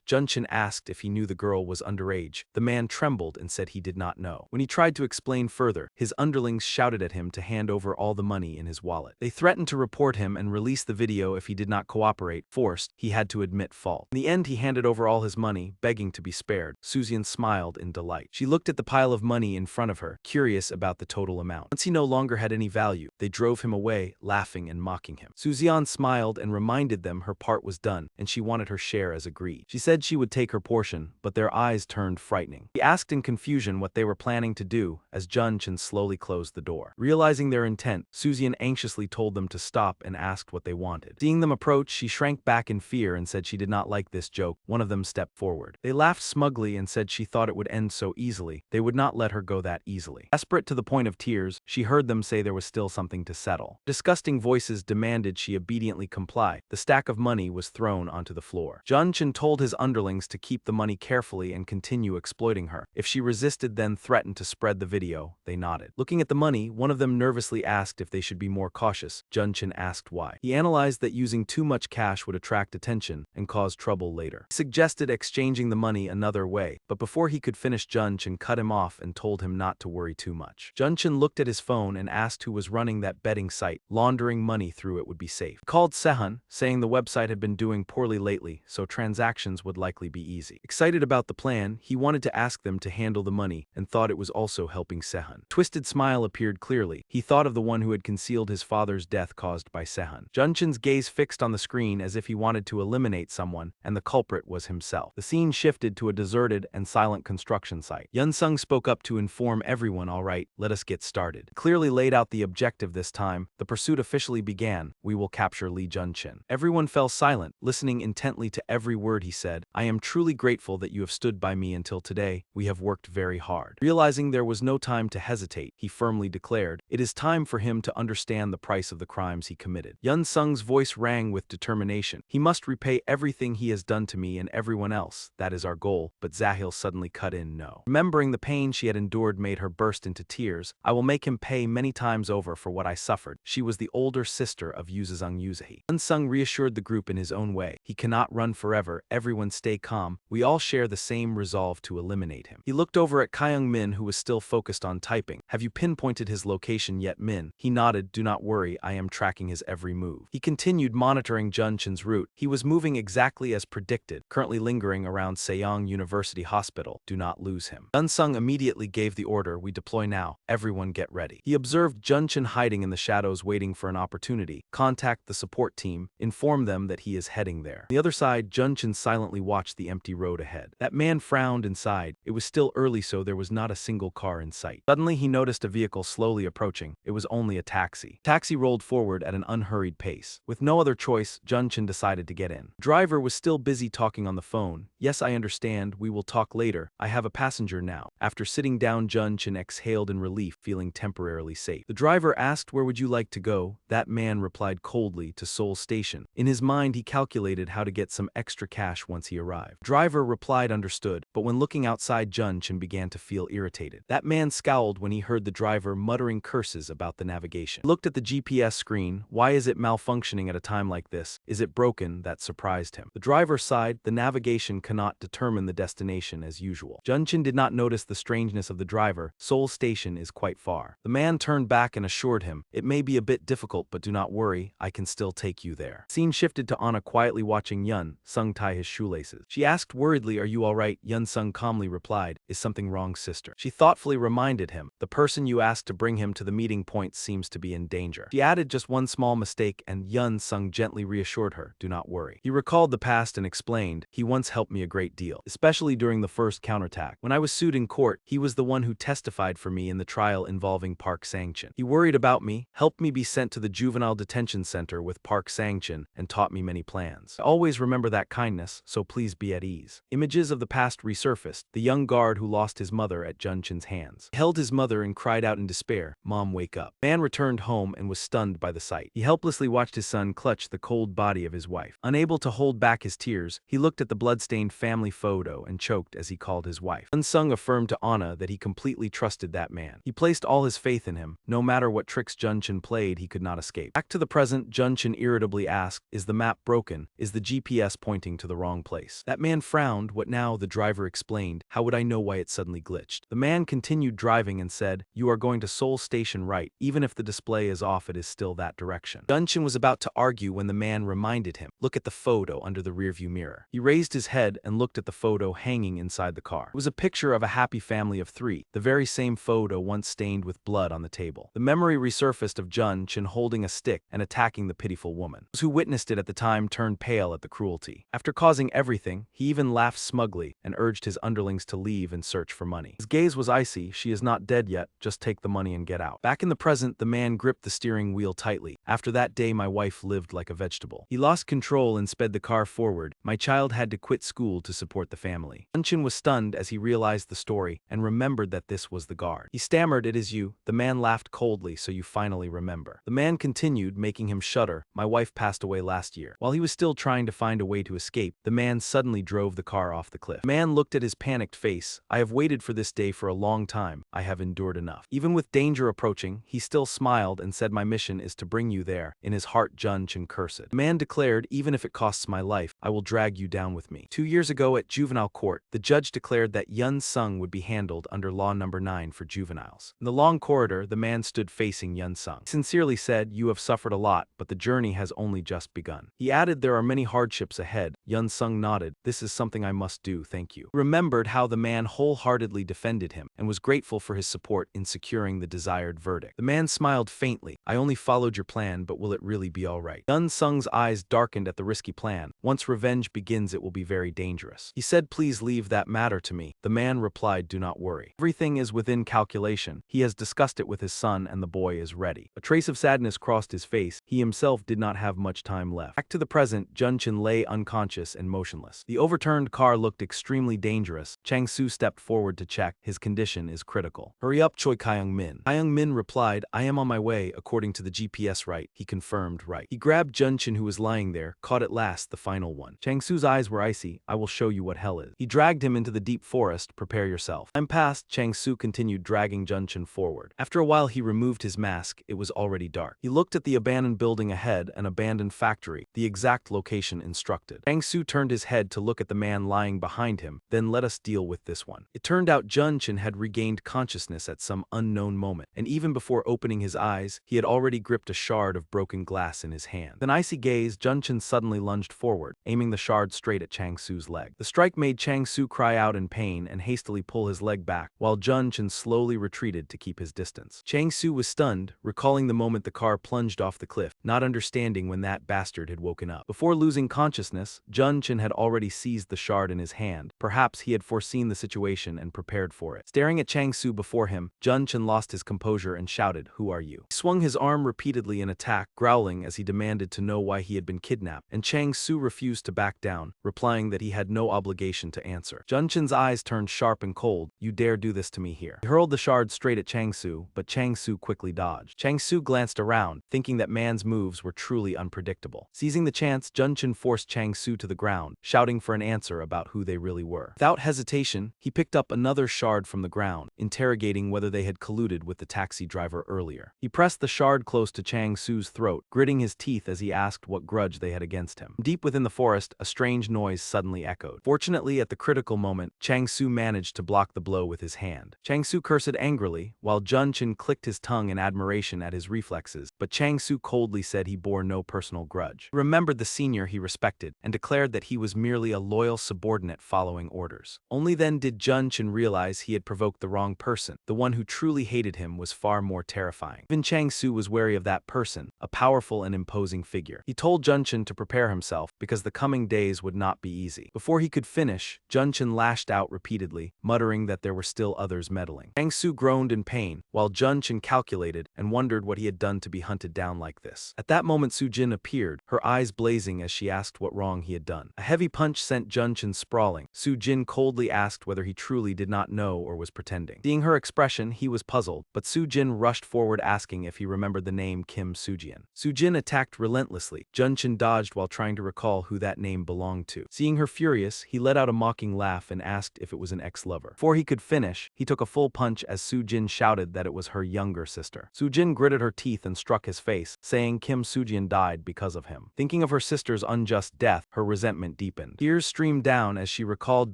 Junchin asked if he knew the girl was underage. The man trembled and said he did not know. When he tried to explain further, his underlings shouted at him to hand over all the money in his wallet. They threatened to report him and release the video if he did not cooperate. Forced, he had to admit fault. In the end, he handed over all his money, begging to be spared. Suzian smiled in delight. She looked at the pile of money in front of her, curious about the total amount. Once he no longer had any value, they drove him away, laughing and mocking him. Suzian smiled and reminded them her part was done, and she wanted her share as agreed. She said she would take her portion, but their eyes turned frightening. He asked in confusion what they were planning to do as Junchin slowly closed the door. Realizing their intent, Suzian anxiously told them to stop and asked what they wanted. Seeing them approach, she shrank back in fear and said she did not like this joke. One of them stepped forward. They laughed smugly and said she thought it would end so easily. They would not let her go that easily. Desperate to the point of tears, she heard them say there was still something to settle. Disgusting voices demanded she obediently comply. The stack of money was thrown onto the floor. Junchin told his underlings to keep the money carefully and continue exploiting her. If she resisted, then threatened to spread the video. They nodded. Looking at the money, one of them nervously asked if they should be more cautious. Junchin asked why. He analyzed that using too much cash would attract attention and cause trouble later. He suggested exchanging the money another way, but before he could finish, Junchin cut him off and told him not to worry too much. Junchin looked at his phone and asked who was running that betting site. Laundering money through it would be safe. He called Sehun, saying the website had been doing poorly lately, so transactions would likely be easy. Excited about the plan, he wanted to ask them to handle the money and thought it was also helping Sehun. Twisted smile appeared clearly. He thought of the one who had concealed his father's death caused by Sehun. Junchin's gaze fixed on the screen as if he wanted to eliminate someone, and the culprit was himself. The scene shifted to a deserted and silent construction site. Yun Sung spoke up to inform everyone, all right, let us get started. Clearly laid out the objective this time, the pursuit officially began. We will capture Lee Junchin. Everyone fell silent, listening intently to every word he said. I am truly grateful that you have stood by me until today. We have worked very hard. Realizing there was no time to hesitate, he firmly declared, it is time for him to understand the price of the crimes he committed. Yun Sung's voice rang with determination. He must repay everything he has done to me and everyone else. That is our goal. But Zahil suddenly cut in. No. Remembering the pain she had endured made her burst into tears. I will make him pay many times over for what I suffered. She was the older sister of Yuzazung Yuzahi. Yun Sung reassured the group in his own way. He cannot run forever. Everyone stay calm. We all share the same resolve to eliminate him. He looked over at Kyung Min, who was still focused on typing. Have you pinpointed his location yet, Min? He nodded. Do not worry, I am tracking his every move. He continued monitoring Junchin's route. He was moving exactly as predicted, currently lingering around Sejong University Hospital. Do not lose him. Yun Sung immediately gave the order, we deploy now. Everyone get ready. He observed Junchin hiding in the shadows waiting for an opportunity. Contact the support team. Inform them that he is heading there. On the other side, Junchin silently watched the empty road ahead. That man frowned inside. It was still early, so there was not a single car in sight. Suddenly he noticed a vehicle slowly approaching. It was only a taxi. Taxi rolled forward at an unhurried pace. With no other choice, Junchin decided to get in. The driver was still busy talking on the phone. Yes, I understand. We will talk later. I have a passenger now. After sitting down, Junchin exhaled in relief, feeling temporarily safe. The driver asked, where would you like to go? That man replied coldly, to Seoul Station. In his mind, he calculated how to get some extra cash once he arrived. Driver replied understood, but when looking outside, Junchin began to feel irritated. That man scowled when he heard the driver muttering curses about the navigation. He looked at the GPS screen. Why is it malfunctioning at a time like this? Is it broken? That surprised him. The driver sighed. The navigation cannot determine the destination as usual. Junchin did not notice the strangeness of the driver. Seoul Station is quite far. The man turned back and assured him, it may be a bit difficult, but do not worry, I can still take you there. Scene shifted to Anna quietly watching Yun Sung tie his shoelaces. She asked worriedly, are you alright? Yun Sung calmly replied, is something wrong, sister? She thoughtfully reminded him, the person you asked to bring him to the meeting point seems to be in danger. She added just one small mistake, and Yun Sung gently reassured her, do not worry. He recalled the past and explained, he once helped me a great deal, especially during the first counterattack. When I was sued in court, he was the one who testified for me in the trial involving Park Sang-chin. He worried about me, helped me be sent to the juvenile detention center with Park Sang-chin, and taught me many plans. I always remember that kindness, so please be at ease. Images of the past resurfaced, the young guard who lost his mother at Junchin's hands. He held his mother and cried out in despair, Mom, wake up. Man returned home and was stunned by the sight. He helplessly watched his son clutch the cold body of his wife. Unable to hold back his tears, he looked at the bloodstained family photo and choked as he called his wife. Yun Sung affirmed to Anna that he completely trusted that man. He placed all his faith in him. No matter what tricks Junchin played, he could not escape. Back to the present, Junchin irritably asked, is the map broken? Is the GPS pointing to the wrong place? That man frowned. What now? The driver explained. How would I know why it suddenly glitched? The man continued driving and said, you are going to Seoul Station right. Even if the display is off, it is still that direction. Junchin was about to argue when the man reminded him, look at the photo under the rearview mirror. He raised his head and looked at the photo hanging inside the car. It was a picture of a happy family of 3, the very same photo once stained with blood on the table. The memory resurfaced of Junchin holding a stick and attacking the pitiful woman. Those who witnessed it at the time turned pale at the cruelty. After causing everything, he even laughed smugly and urged his underlings to leave and search for money. His gaze was icy. She is not dead yet, just take the money and get out. Back in the present, the man gripped the steering wheel tightly. After that day, my wife lived like a vegetable. He lost control and sped the car forward. My child had to quit school to support the family. Junchin was stunned as he realized the story and remembered that this was the guard. He stammered, it is you. The man laughed coldly, so you finally remember. The man continued, making him shudder. My wife passed away last year. While he was still trying to find a way to escape, the man suddenly drove the car off the cliff. The man looked at his panicked face. I have waited for this day for a long time. I have endured enough. Even with danger approaching, he still smiled and said, my mission is to bring you there. In his heart, Junchin cursed. The man declared, even if it costs my life, I will drag you down with me. 2 years ago at juvenile court, the judge declared that Yun Sung would be handled under law number 9 for juveniles. In the long corridor, the man stood facing Yun Sung. He sincerely said, you have suffered a lot, but the journey has only just begun. He added, there are many hardships ahead. Yun Sung nodded. This is something I must do, thank you. He remembered how the man wholeheartedly defended him and was grateful for his support in securing the desired verdict. The man smiled faintly. I only followed your plan, but will it really be all right? Yun Sung's eyes darkened at the risky plan. Once revenge begins, it will be very dangerous. He said, please leave that matter to me. The man replied, replied, "Do not worry. Everything is within calculation. He has discussed it with his son and the boy is ready." A trace of sadness crossed his face. He himself did not have much time left. Back to the present, Junchin lay unconscious and motionless. The overturned car looked extremely dangerous. Chang Su stepped forward to check. His condition is critical. "Hurry up, Choi Kyung-min." Kyung-min replied, "I am on my way, according to the GPS. Right." He confirmed, "Right." He grabbed Junchin, who was lying there, caught at last the final one. Chang Su's eyes were icy. "I will show you what hell is." He dragged him into the deep forest. "Prepare yourself." Time passed. Chang Su continued dragging Junchin forward. After a while he removed his mask. It was already dark. He looked at the abandoned building ahead, an abandoned factory, the exact location instructed. Chang Su turned his head to look at the man lying behind him. "Then let us deal with this one." It turned out Junchin had regained consciousness at some unknown moment, and even before opening his eyes, he had already gripped a shard of broken glass in his hand. With an icy gaze, Junchin suddenly lunged forward, aiming the shard straight at Chang Su's leg. The strike made Chang Su cry out in pain and hastily pull his leg back, while Junchin slowly retreated to keep his distance. Chang Su was stunned, recalling the moment the car plunged off the cliff, not understanding when that bastard had woken up. Before losing consciousness, Junchin had already seized the shard in his hand. Perhaps he had foreseen the situation and prepared for it. Staring at Chang Su before him, Junchin lost his composure and shouted, "Who are you?" He swung his arm repeatedly in attack, growling as he demanded to know why he had been kidnapped, and Chang Su refused to back down, replying that he had no obligation to answer. Junchin's eyes turned sharp and cold. "You dare do this to me here?" He hurled the shard straight at Chang Su, but Chang Su quickly dodged. Chang Su glanced around, thinking that man's moves were truly unpredictable. Seizing the chance, Junchin forced Chang Su to the ground, shouting for an answer about who they really were. Without hesitation, he picked up another shard from the ground, interrogating whether they had colluded with the taxi driver earlier. He pressed the shard close to Chang Su's throat, gritting his teeth as he asked what grudge they had against him. Deep within the forest, a strange noise suddenly echoed. Fortunately, at the critical moment, Chang Su managed to block the blow with his hand. Chang Su cursed angrily, while Junchin clicked his tongue in admiration at his reflexes, but Chang Su coldly said he bore no personal grudge. He remembered the senior he respected, and declared that he was merely a loyal subordinate following orders. Only then did Junchin realize he had provoked the wrong person. The one who truly hated him was far more terrifying. Even Chang Su was wary of that person, a powerful and imposing figure. He told Junchin to prepare himself, because the coming days would not be easy. Before he could finish, Junchin lashed out repeatedly, muttering that there were still others meddling. Chang Su groaned in pain, while Junchin calculated and wondered what he had done to be hunted down like this. At that moment Sujin appeared, her eyes blazing as she asked what wrong he had done. A heavy punch sent Junchin sprawling. Sujin coldly asked whether he truly did not know or was pretending. Seeing her expression, he was puzzled, but Sujin rushed forward asking if he remembered the name Kim Sujin. Sujin attacked relentlessly. Junchin dodged while trying to recall who that name belonged to. Seeing her furious, he let out a mocking laugh and asked if it was an ex-lover. Before he could finish, he took a full punch as Sujin shouted that it was her younger sister. Sujin gritted her teeth and struck his face, saying Kim Sujin died because of him. Thinking of her sister's unjust death, her resentment deepened. Tears streamed down as she recalled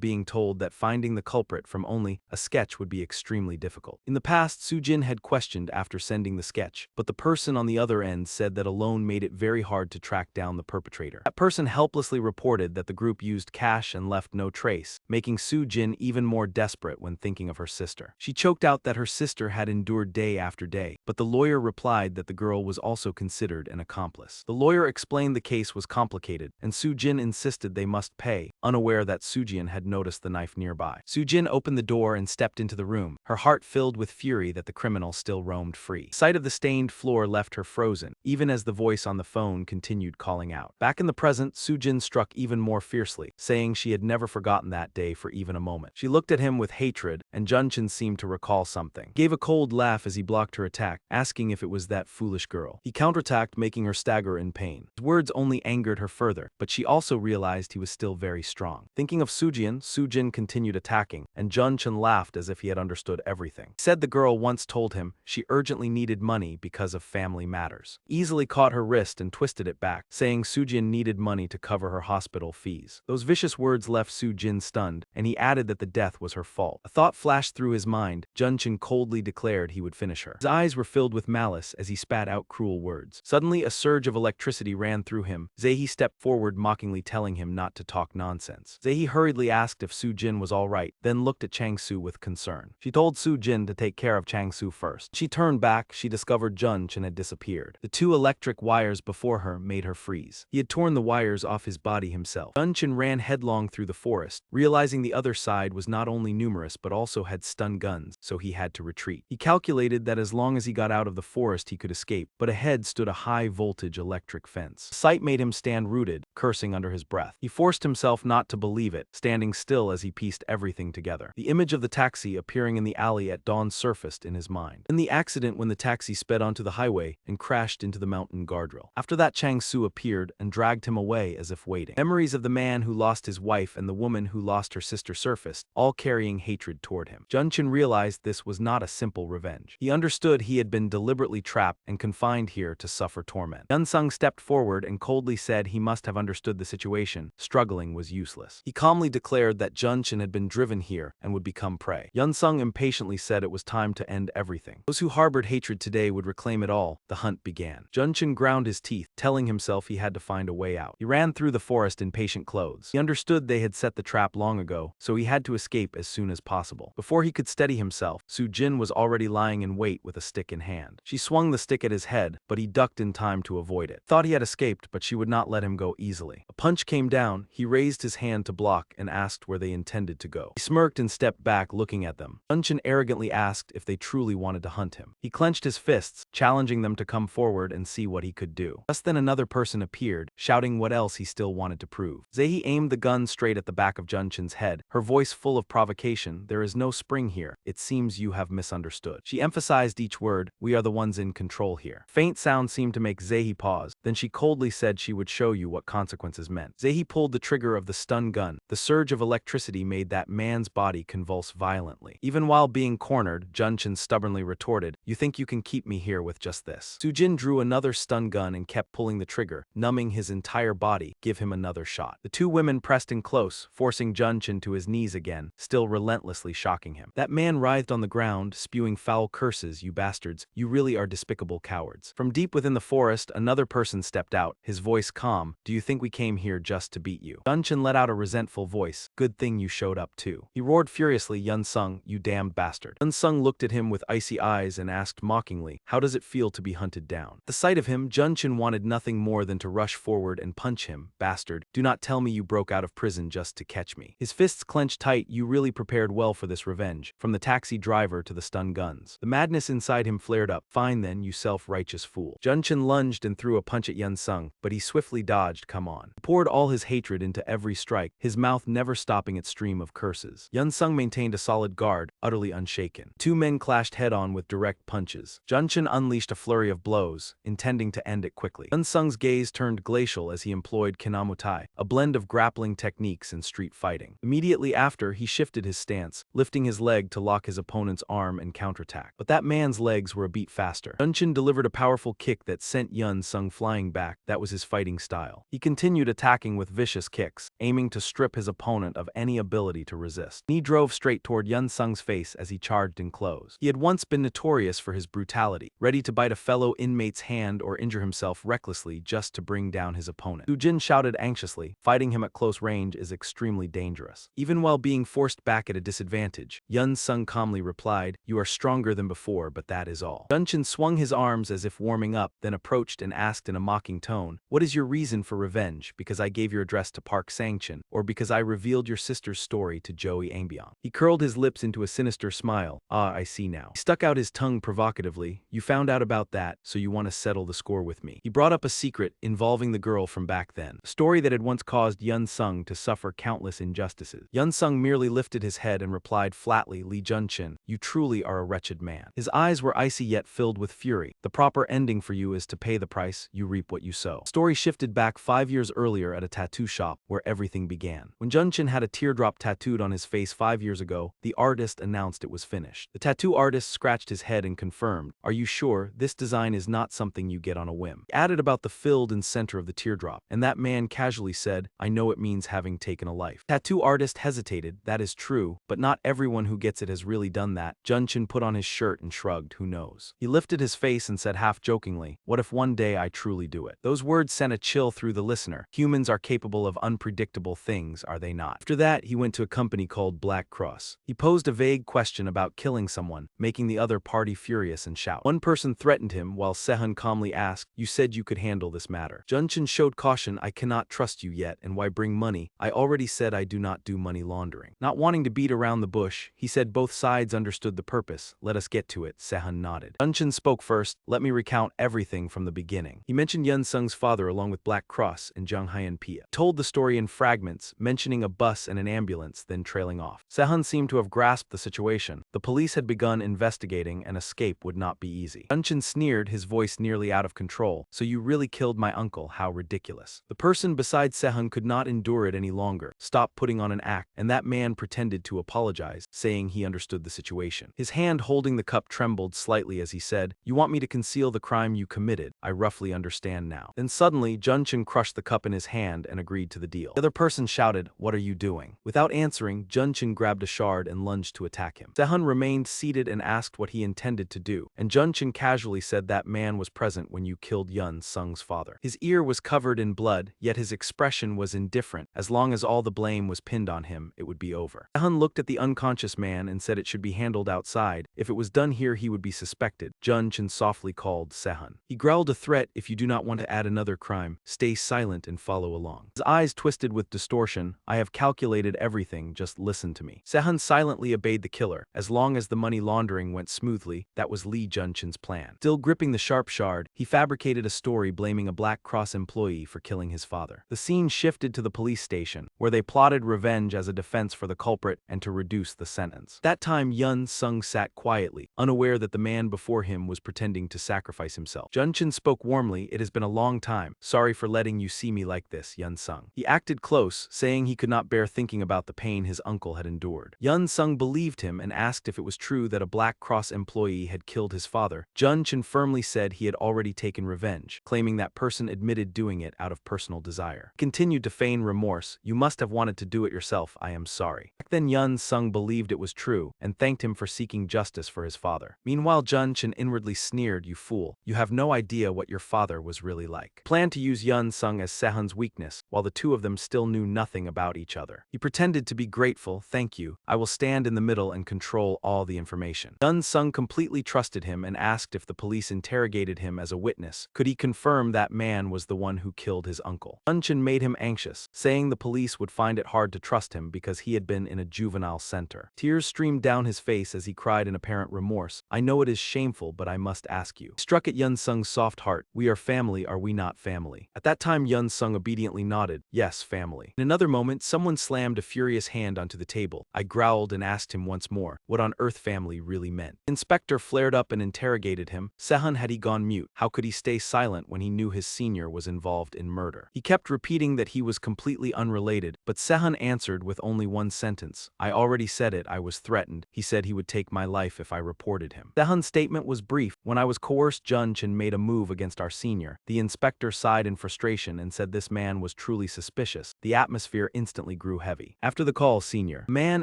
being told that finding the culprit from only a sketch would be extremely difficult. In the past, Sujin had questioned after sending the sketch, but the person on the other end said that alone made it very hard to track down the perpetrator. That person helplessly reported that the group used cash and left no trace, making Sujin even more desperate when thinking of her sister. She choked out that her sister had endured day after day, but the lawyer replied that the girl was also considered an accomplice. The lawyer explained the case was complicated, and Sujin insisted they must pay, unaware that Sujin had noticed the knife nearby. Sujin opened the door and stepped into the room, her heart filled with fury that the criminal still roamed free. The sight of the stained floor left her frozen, even as the voice on the phone continued calling out. Back in the present, Sujin struck even more fiercely, saying she had never forgotten that day for even a moment. She looked at him with hatred, and Junchin seemed to recall something. He gave a cold laugh as he blocked her attack, asking if it was that foolish girl. He counterattacked, making her stagger in pain. His words only angered her further, but she also realized he was still very strong. Thinking of Sujin continued attacking, and Junchin laughed as if he had understood everything. He said the girl once told him she urgently needed money because of family matters. Easily caught her wrist and twisted it back, saying Sujin needed money to cover her hospital fees. Those vicious words left Sujin stunned, and he added that the death was her fault. A thought flashed through his mind. Junchin coldly declared he would finish her. His eyes were filled with malice as he spat out cruel words. Suddenly, a surge of electricity ran through him. Zahi stepped forward, mockingly telling him not to talk nonsense. Zahi hurriedly asked if Su Jin was all right, then looked at Chang Su with concern. She told Su Jin to take care of Chang Su first. She turned back, she discovered Jun Chen had disappeared. The two electric wires before her made her freeze. He had torn the wires off his body himself. Jun Chen ran headlong through the forest, realizing the other side was not only numerous but also had stun guns, so he had to retreat. He calculated that as long as he got out of the forest he could escape, but ahead stood a high-voltage electric fence. The sight made him stand rooted, cursing under his breath. He forced himself not to believe it, standing still as he pieced everything together. The image of the taxi appearing in the alley at dawn surfaced in his mind. Then the accident when the taxi sped onto the highway and crashed into the mountain guardrail. After that, Chang Su appeared and dragged him away as if waiting. Memories of the man who lost his wife and the woman who lost her sister surfaced, all carrying hatred toward him. Jun Chen realized this was not a simple revenge. He understood he had been deliberately trapped and confined here to suffer torment. Yun Sung stepped forward and coldly said he must have understood the situation. Struggling was useless. He calmly declared that Jun Chen had been driven here and would become prey. Yun Sung impatiently said it was time to end everything. Those who harbored hatred today would reclaim it all. The hunt began. Jun Chen ground his teeth, telling himself he had to find a way out. He ran through the forest in patient clothes. He understood they had set the trap long ago, so he had to escape as soon as possible. Before he could steady himself, Su Jin was already lying in wait with a stick in hand. She swung the stick at his head, but he ducked in time to avoid it. Thought he had escaped, but she would not let him go easily. A punch came down, he raised his hand to block and asked where they intended to go. He smirked and stepped back, looking at them. Jun Chen arrogantly asked if they truly wanted to hunt him. He clenched his fists, challenging them to come forward and see what he could do. Just then another person appeared, shouting what else he still wanted to prove. Zahi aimed the gun straight at the back of Jun Chen's head, her voice full of provocation. "There is no spring here. It seems you have misunderstood." She emphasized each word. "We are the ones in control here." Faint sound seemed to make Zahi pause. Then she coldly said she would show you what consequences meant. Zahi pulled the trigger of the stun gun. The surge of electricity made that man's body convulse violently. Even while being cornered, Jun Chen stubbornly retorted, "You think you can keep me here with just this?" Su Jin drew another stun gun and kept pulling the trigger, numbing his entire body. "Give him another shot." The two women pressed in close, forcing Jun Chen to his knees again, still relentlessly shocking him. That man writhed on the ground, spewing foul curses. "You bastards, you really are despicable cowards." From deep within the forest, another person stepped out, his voice calm. "Do you think we came here just to beat you?" Jun Chen let out a resentful voice. "Good thing you showed up too." He roared furiously, "Yun Sung, you damned bastard." Yun Sung looked at him with icy eyes and asked mockingly, "How does it feel to be hunted down?" At the sight of him, Jun Chen wanted nothing more than to rush forward and punch him. "Bastard, do not tell me you broke out of prison just to catch me." His fists clenched tight. "You really prepared well for this revenge." From the taxi driver to the stun guns. The madness inside him flared up. "Fine then, you self-righteous fool." Jun Chen lunged and threw a punch at Yun Sung, but he swiftly dodged. "Come on." He poured all his hatred into every strike, his mouth never stopping its stream of curses. Yun Sung maintained a solid guard, utterly unshaken. Two men clashed head-on with direct punches. Jun Chen unleashed a flurry of blows, intending to end it quickly. Yun Sung's gaze turned glacial as he employed Kinamutai, a blend of grappling techniques and street fighting. Immediately after, he shifted his stance, lifting his leg to lock his opponent's arm and counterattack. But that man's legs were a beat faster. Jun Chen delivered a powerful kick that sent Yun Sung flying back. That was his fighting style. He continued attacking with vicious kicks, aiming to strip his opponent of any ability to resist. He drove straight toward Yun Sung's face as he charged in close. He had once been notorious for his brutality, ready to bite a fellow inmate's hand or injure himself recklessly just to bring down his opponent. Su Jin shouted anxiously, "Fighting him at close range is extremely dangerous." Even while being forced back at a disadvantage, Yun Sung calmly replied, "You are stronger than before, but that is all." Jun Chen swung his arms as if warming up, then approached and asked in a mocking tone, "What is your reason for revenge? Because I gave your address to Park Sang-chen, or because I revealed your sister's story to Joey Ambion?" He curled his lips into a sinister smile. "Ah, I see now." He stuck out his tongue provocatively. "You found out about that, so you want to settle the score with me." He brought up a secret involving the girl from back then, a story that had once caused Yun Sung to suffer countless injustices. Yun Sung merely lifted his head and replied flatly, "Li Jun Chen, you truly are a wretched man." His eyes were icy yet filled with fury. "The proper ending for you is to pay the price. You reap what you sow." The story shifted back 5 years earlier at a tattoo shop where everything everything began. When Junchin had a teardrop tattooed on his face 5 years ago, the artist announced it was finished. The tattoo artist scratched his head and confirmed, "Are you sure this design is not something you get on a whim?" He added about the filled and center of the teardrop, and that man casually said, "I know it means having taken a life." Tattoo artist hesitated, "That is true, but not everyone who gets it has really done that." Junchin put on his shirt and shrugged, "Who knows?" He lifted his face and said half-jokingly, "What if one day I truly do it?" Those words sent a chill through the listener. Humans are capable of unpredictable things, are they not? After that, he went to a company called Black Cross. He posed a vague question about killing someone, making the other party furious and shout. One person threatened him while Sehun calmly asked, "You said you could handle this matter." Junchin showed caution, "I cannot trust you yet, and why bring money? I already said I do not do money laundering." Not wanting to beat around the bush, he said both sides understood the purpose. "Let us get to it," Sehun nodded. Junchin spoke first, "Let me recount everything from the beginning." He mentioned Yun Sung's father along with Black Cross and Jung Hyan Pia. Told the story in fragments, mentioning a bus and an ambulance, then trailing off. Sehun seemed to have grasped the situation. The police had begun investigating and escape would not be easy. Junchin sneered, his voice nearly out of control. "So you really killed my uncle, how ridiculous." The person beside Sehun could not endure it any longer. "Stop putting on an act," and that man pretended to apologize, saying he understood the situation. His hand holding the cup trembled slightly as he said, "You want me to conceal the crime you committed. I roughly understand now." Then suddenly, Junchin crushed the cup in his hand and agreed to the deal. The other person shouted, "What are you doing?" Without answering, Junchin grabbed a shard and lunged to attack him. Sehun remained seated and asked what he intended to do, and Junchin casually said that man was present when you killed Yun Sung's father. His ear was covered in blood, yet his expression was indifferent. As long as all the blame was pinned on him, it would be over. Sehun looked at the unconscious man and said it should be handled outside. If it was done here, he would be suspected. Junchin softly called Sehun. He growled a threat, "If you do not want to add another crime, stay silent and follow along." His eyes twisted with distortion. "I have calculated everything, just listen to me." Sehun silently obeyed the killer. As long as the money laundering went smoothly, that was Lee Junchin's plan. Still gripping the sharp shard, he fabricated a story blaming a Black Cross employee for killing his father. The scene shifted to the police station, where they plotted revenge as a defense for the culprit and to reduce the sentence. That time Yun Sung sat quietly, unaware that the man before him was pretending to sacrifice himself. Junchin spoke warmly, "It has been a long time. Sorry for letting you see me like this, Yun Sung." He acted close, saying he could not bear thinking about the pain his uncle had endured. Yun Sung believed him and asked if it was true that a Black Cross employee had killed his father. Junchin firmly said he had already taken revenge, claiming that person admitted doing it out of personal desire. He continued to feign remorse, "You must have wanted to do it yourself, I am sorry." Back then Yun Sung believed it was true, and thanked him for seeking justice for his father. Meanwhile Junchin inwardly sneered, "You fool, you have no idea what your father was really like." He planned to use Yun Sung as Sehun's weakness, while the two of them still knew nothing about each other. He pretended to be grateful, "Thank you, I will stand in the middle and control all the information." Yun Sung completely trusted him and asked if the police interrogated him as a witness, could he confirm that man was the one who killed his uncle. Junchin made him anxious, saying the police would find it hard to trust him because he had been in a juvenile center. Tears streamed down his face as he cried in apparent remorse, "I know it is shameful, but I must ask you." He struck at Yun Sung's soft heart, "We are family, are we not family?" At that time Yun Sung obediently nodded, "Yes, family." In another moment someone slammed a furious hand onto the table. I growled and asked him once more what on earth family really meant. The inspector flared up and interrogated him. Sehun had he gone mute? How could he stay silent when he knew his senior was involved in murder? He kept repeating that he was completely unrelated, but Sehun answered with only one sentence, "I already said it, I was threatened. He said he would take my life if I reported him." Sehun's statement was brief. "When I was coerced, Junchin made a move against our senior." The inspector sighed in frustration and said this man was truly suspicious. The atmosphere instantly grew heavy. After the call, senior man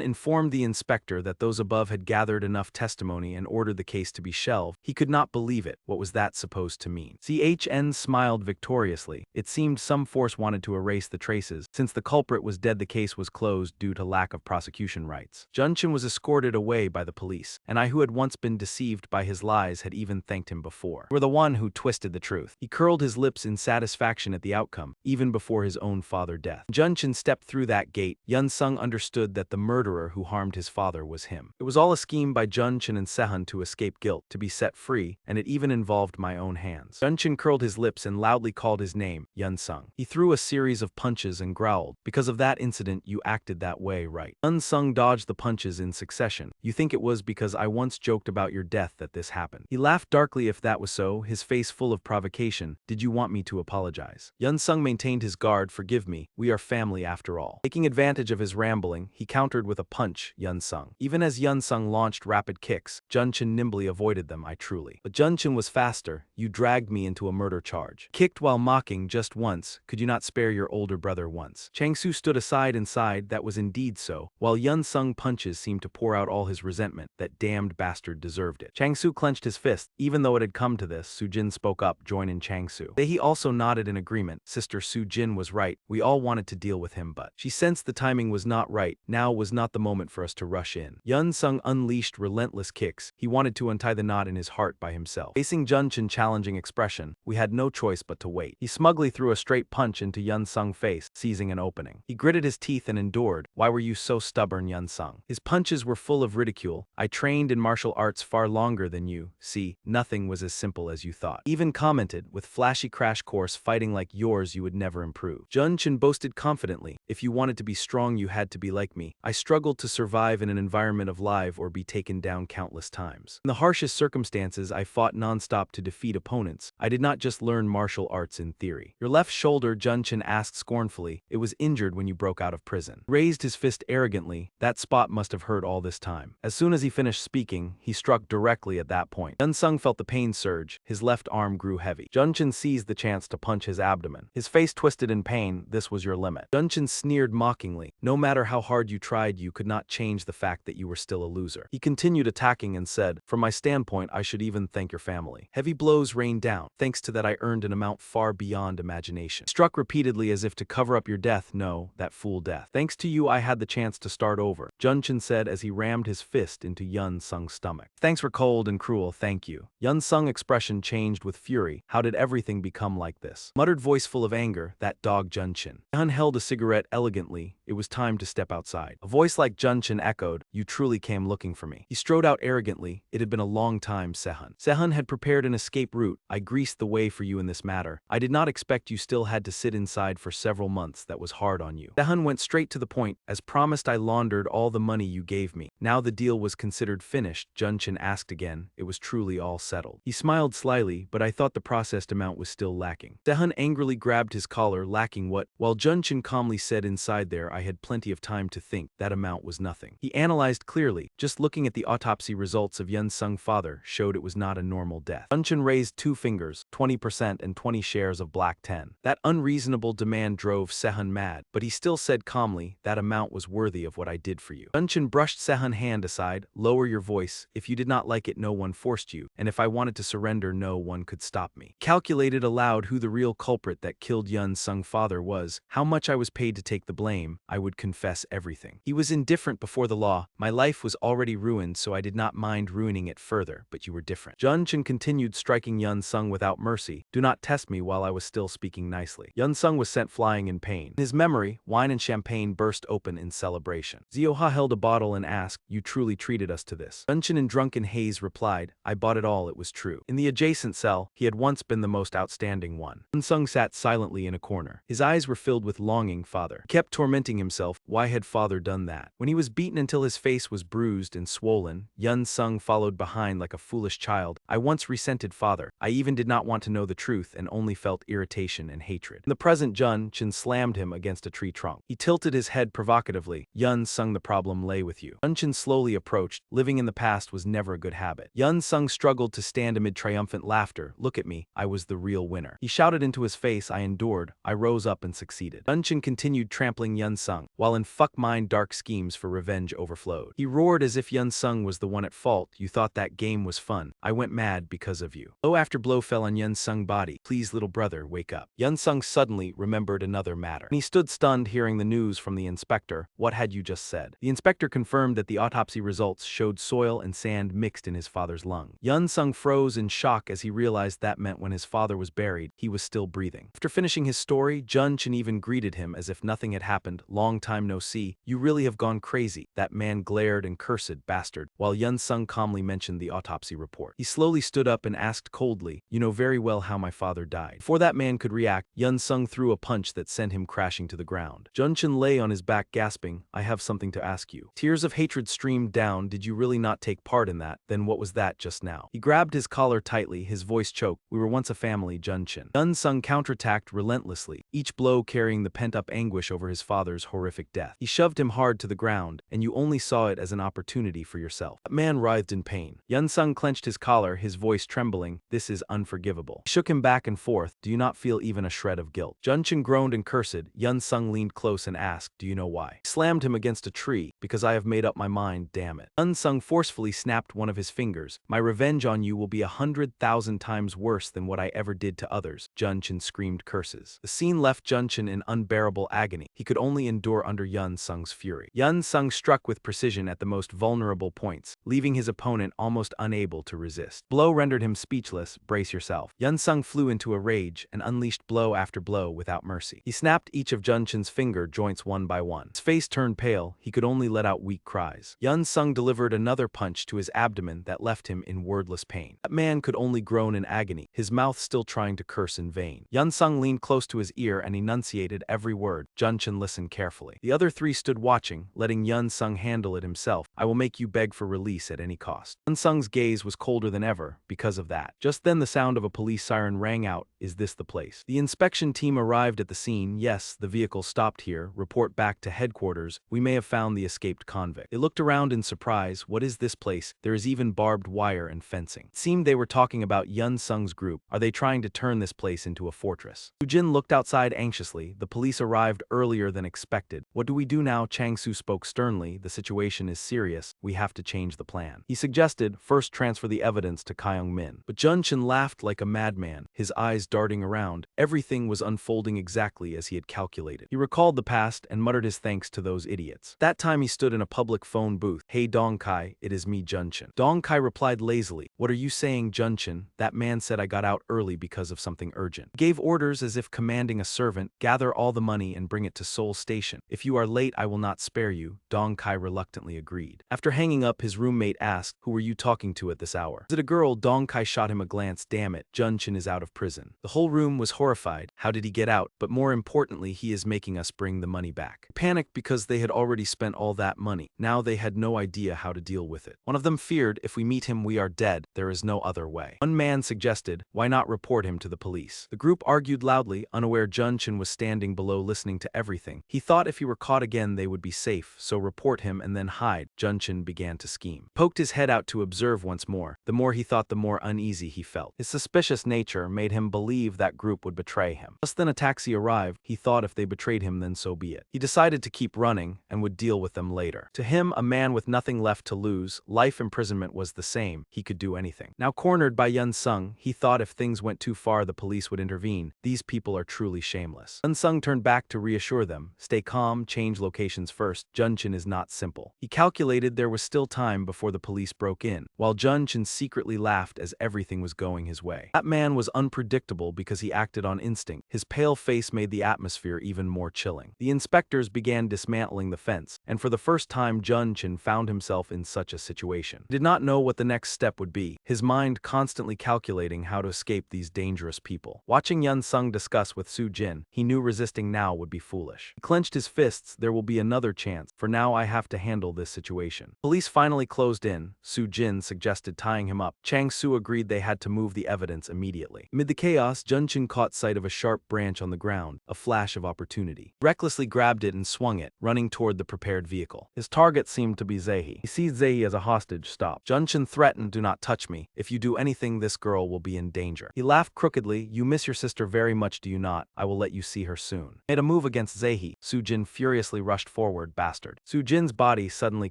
informed the inspector that those above had gathered enough testimony and ordered the case to be shelved. He could not believe it. What was that supposed to mean? CHN smiled victoriously. It seemed some force wanted to erase the traces. Since the culprit was dead, the case was closed due to lack of prosecution rights. Junchin was escorted away by the police, and I, who had once been deceived by his lies, had even thanked him before. You were the one who twisted the truth. He curled his lips in satisfaction at the outcome, even before his own father's death. Junchin stepped through that gate. Yun Sung understood that the murderer who harmed his father was him. It was all a scheme by Junchin and Sehun to escape guilt, to be set free, and it even involved my own hands. Junchin curled his lips and loudly called his name, Yun Sung. He threw a series of punches and growled, "Because of that incident, you acted that way, right?" Yun Sung dodged the punches in succession. "You think it was because I once joked about your your death that this happened. He laughed darkly if that was so, his face full of provocation. Did you want me to apologize? Yun Sung maintained his guard. Forgive me, we are family after all. Taking advantage of his rambling, he countered with a punch, Yun Sung. Even as Yun Sung launched rapid kicks, Junchin nimbly avoided them. I truly. But Junchin was faster. You dragged me into a murder charge. Kicked while mocking just once. Could you not spare your older brother once? Changsu stood aside and sighed. That was indeed so, while Yun Sung punches seemed to pour out all his resentment. That damned bastard deserved it. Changsu clenched his fist. Even though it had come to this, Sujin spoke up, join in Changsu. He also nodded in agreement. Sister Sujin was right. We all wanted to deal with him, but she sensed the timing was not right. Now was not the moment for us to rush in. Yun Sung unleashed relentless kicks. He wanted to untie the knot in his heart by himself. Facing Junchin's challenging expression, we had no choice but to wait. He smugly threw a straight punch into Yun Sung's face, seizing an opening. He gritted his teeth and endured. Why were you so stubborn, Yun Sung? His punches were full of ridicule. I trained in martial arts far longer than you. See, nothing was as simple as you thought. Even commented, with flashy crash course fighting like yours you would never improve. Junchin boasted confidently, if you wanted to be strong you had to be like me. I struggled to survive in an environment of live or be taken down countless times. In the harshest circumstances I fought non-stop to defeat opponents. I did not just learn martial arts in theory. Your left shoulder, Junchin asked scornfully, it was injured when you broke out of prison. Raised his fist arrogantly. That spot must have hurt all this time. As soon as he finished speaking, he struck directly at that point. Yun Sung felt the pain surge. His left arm grew heavy. Junchin seized the chance to punch his abdomen. His face twisted in pain. This was your limit. Junchin sneered mockingly. No matter how hard you tried, you could not change the fact that you were still a loser. He continued attacking and said, from my standpoint, I should even thank your family. Heavy blows rained down. Thanks to that I earned an amount far beyond imagination. Struck repeatedly as if to cover up your death. No, that fool death. Thanks to you I had the chance to start over, Junchin said as he rammed his fist into Yun Sung's stomach. Thanks were cold and cruel, thank you. Yun Sung's expression changed with fury. How did everything become like this? Muttered voice full of anger, that dog Junchin. Sehun held a cigarette elegantly. It was time to step outside. A voice like Junchin echoed, you truly came looking for me. He strode out arrogantly. It had been a long time, Sehun. Sehun had prepared an escape route. I greased the way for you in this matter. I did not expect you still had to sit inside for several months. That was hard on you. Sehun went straight to the point. As promised, I laundered all the money you gave me. Now the deal was considered finished, Junchin asked again. It was truly all settled. He smiled slyly, but I thought the processed amount was still lacking. Sehun angrily grabbed his collar. Lacking what? While Junchin calmly said, inside there I had plenty of time to think. That amount was nothing. He analyzed clearly. Just looking at the autopsy results of Yun Sung's father showed it was not a normal death. Junchin raised two fingers, 20% and 20 shares of Black 10. That unreasonable demand drove Sehun mad, but he still said calmly, that amount was worthy of what I did for you. Junchin brushed Sehun's hand aside. Lower your voice. If you did not like it, no one forced you, and if I wanted to surrender, no one could stop me. Calculated aloud who the real culprit that killed Yun Sung's father was, how much I was paid to take the blame. I would confess everything. He was indifferent before the law. My life was already ruined, so I did not mind ruining it further, but you were different. Junchin continued, striking Yun Sung without mercy. Do not test me while I was still speaking nicely. Yun Sung was sent flying in pain. In his memory, wine and champagne burst open in celebration. Zioha held a bottle and asked, you truly treated us to this? Junchin in drunken haze replied, I bought it all, it was true. In the adjacent cell, he had once been the most outstanding one. Yun Sung sat silently in a corner. His eyes were filled with longing. Father. He kept tormenting himself. Why had father done that? When he was beaten until his face was bruised and swollen, Yun Sung followed behind like a foolish child. I once resented father. I even did not want to know the truth and only felt irritation and hatred. In the present, Junchin slammed him against a tree trunk. He tilted his head provocatively. Yun Sung, the problem lay with you. Junchin slowly approached. Living in the past was never a good habit. Yun Sung struggled to stand amid triumphant laughter. Look at me. I was the real winner. He shouted into his face. I endured. I rose up and succeeded. Junchin continued trampling Yun Sung, while in fuck mind dark schemes for revenge overflowed. He roared as if Yun Sung was the one at fault. You thought that game was fun. I went mad because of you. Blow after blow fell on Yun Sung's body. Please, little brother, wake up. Yun Sung suddenly remembered another matter. He stood stunned hearing the news from the inspector. What had you just said? The inspector confirmed that the autopsy results showed soil and sand mixed in his father's lung. Yun Sung froze in shock as he realized that meant when his father was buried, he was still breathing. After finishing his story, Junchin even greeted him as if nothing had happened. Long time no no see, you really have gone crazy. That man glared and cursed, bastard, while Yun Sung calmly mentioned the autopsy report. He slowly stood up and asked coldly, you know very well how my father died. Before that man could react, Yun Sung threw a punch that sent him crashing to the ground. Junchen lay on his back gasping, I have something to ask you. Tears of hatred streamed down, did you really not take part in that? Then what was that just now? He grabbed his collar tightly, his voice choked, we were once a family, Junchen. Yun Sung counterattacked relentlessly, each blow carrying the pent-up anguish over his father's horrific death. He shoved him hard to the ground, and you only saw it as an opportunity for yourself. That man writhed in pain. Yun Sung clenched his collar, his voice trembling, this is unforgivable. He shook him back and forth, do you not feel even a shred of guilt? Junchen groaned and cursed. Yun Sung leaned close and asked, do you know why? He slammed him against a tree, because I have made up my mind, damn it. Yun Sung forcefully snapped one of his fingers, my revenge on you will be 100,000 times worse than what I ever did to others. Junchen screamed curses. The scene left Junchen in unbearable agony. He could only endure under Yun Sung's fury. Yun Sung struck with precision at the most vulnerable points, leaving his opponent almost unable to resist. Blow rendered him speechless, brace yourself. Yun Sung flew into a rage and unleashed blow after blow without mercy. He snapped each of Junchen's finger joints one by one. His face turned pale, he could only let out weak cries. Yun Sung delivered another punch to his abdomen that left him in wordless pain. That man could only groan in agony, his mouth still trying to curse in vain. Yun Sung leaned close to his ear and enunciated every word. Junchen listened carefully. The other three stood watching, letting Yun Sung handle it himself. I will make you beg for release at any cost. Yun Sung's gaze was colder than ever, because of that. Just then the sound of a police siren rang out, is this the place? The inspection team arrived at the scene, yes, the vehicle stopped here, report back to headquarters, we may have found the escaped convict. They looked around in surprise, what is this place? There is even barbed wire and fencing. It seemed they were talking about Yun Sung's group. Are they trying to turn this place into a fortress? Sujin looked outside anxiously, the police arrived earlier than expected. What do we do now? Chang-Su spoke sternly, the situation is serious, we have to change the plan. He suggested, first transfer the evidence to Kyung-min. But Junchen laughed like a madman, his eyes darting around. Everything was unfolding exactly as he had calculated. He recalled the past and muttered his thanks to those idiots. That time he stood in a public phone booth. Hey Dong Kai, it is me Junchen. Dong Kai replied lazily, what are you saying Junchen? That man said I got out early because of something urgent. He gave orders as if commanding a servant, gather all the money and bring it to Seoul Station. If you are late I will not spare you. Dong Kai reluctantly agreed. After hanging up his roommate asked, who were you talking to at this hour? Is it a girl? Dong Kai shot him a glance, damn it, Junchen is out of prison. The whole room was horrified, how did he get out? But more importantly he is making us bring the money back. Panicked because they had already spent all that money. Now they had no idea how to deal with it. One of them feared, if we meet him we are dead, there is no other way. One man suggested, why not report him to the police? The group argued loudly, unaware Junchen was standing below listening to everything. He thought if he were caught again they would be safe, so report him and then hide. Junchen began to scheme. Poked his head out to observe once more. The more he thought the more uneasy he felt. His suspicious nature made him believe that group would betray him. Just then a taxi arrived. He thought if they betrayed him then so be it. He decided to keep running and would deal with them later. To him, a man with nothing left to lose, life imprisonment was the same. He could do anything. Now cornered by Yun Sung, he thought if things went too far the police would intervene. These people are truly shameless. Yun Sung turned back to reassure them. Stay calm, change locations first. Junchen is not simple. He calculated there was still time before the police broke in, while Junchen secretly laughed as everything was going his way. That man was unpredictable because he acted on instinct. His pale face made the atmosphere even more chilling. The inspectors began dismantling the fence, and for the first time Junchen found himself in such a situation. He did not know what the next step would be, his mind constantly calculating how to escape these dangerous people. Watching Yun Sung discuss with Su Jin, he knew resisting now would be foolish. He clenched his fists, there will be another chance, for now I have to handle this situation. Police finally closed in. Su Jin suggested tying him up. Chang-Su agreed they had to move the evidence immediately. Amid the chaos, Junchen caught sight of a sharp branch on the ground, a flash of opportunity. He recklessly grabbed it and swung it, running toward the prepared vehicle. His target seemed to be Zehi. He seized Zehi as a hostage. Stop. Junchen threatened, do not touch me. If you do anything this girl will be in danger. He laughed crookedly, you miss your sister very much do you not? I will let you see her soon. Made a move against Zehi. Su Jin furiously rushed forward, bastard. Su Jin's body suddenly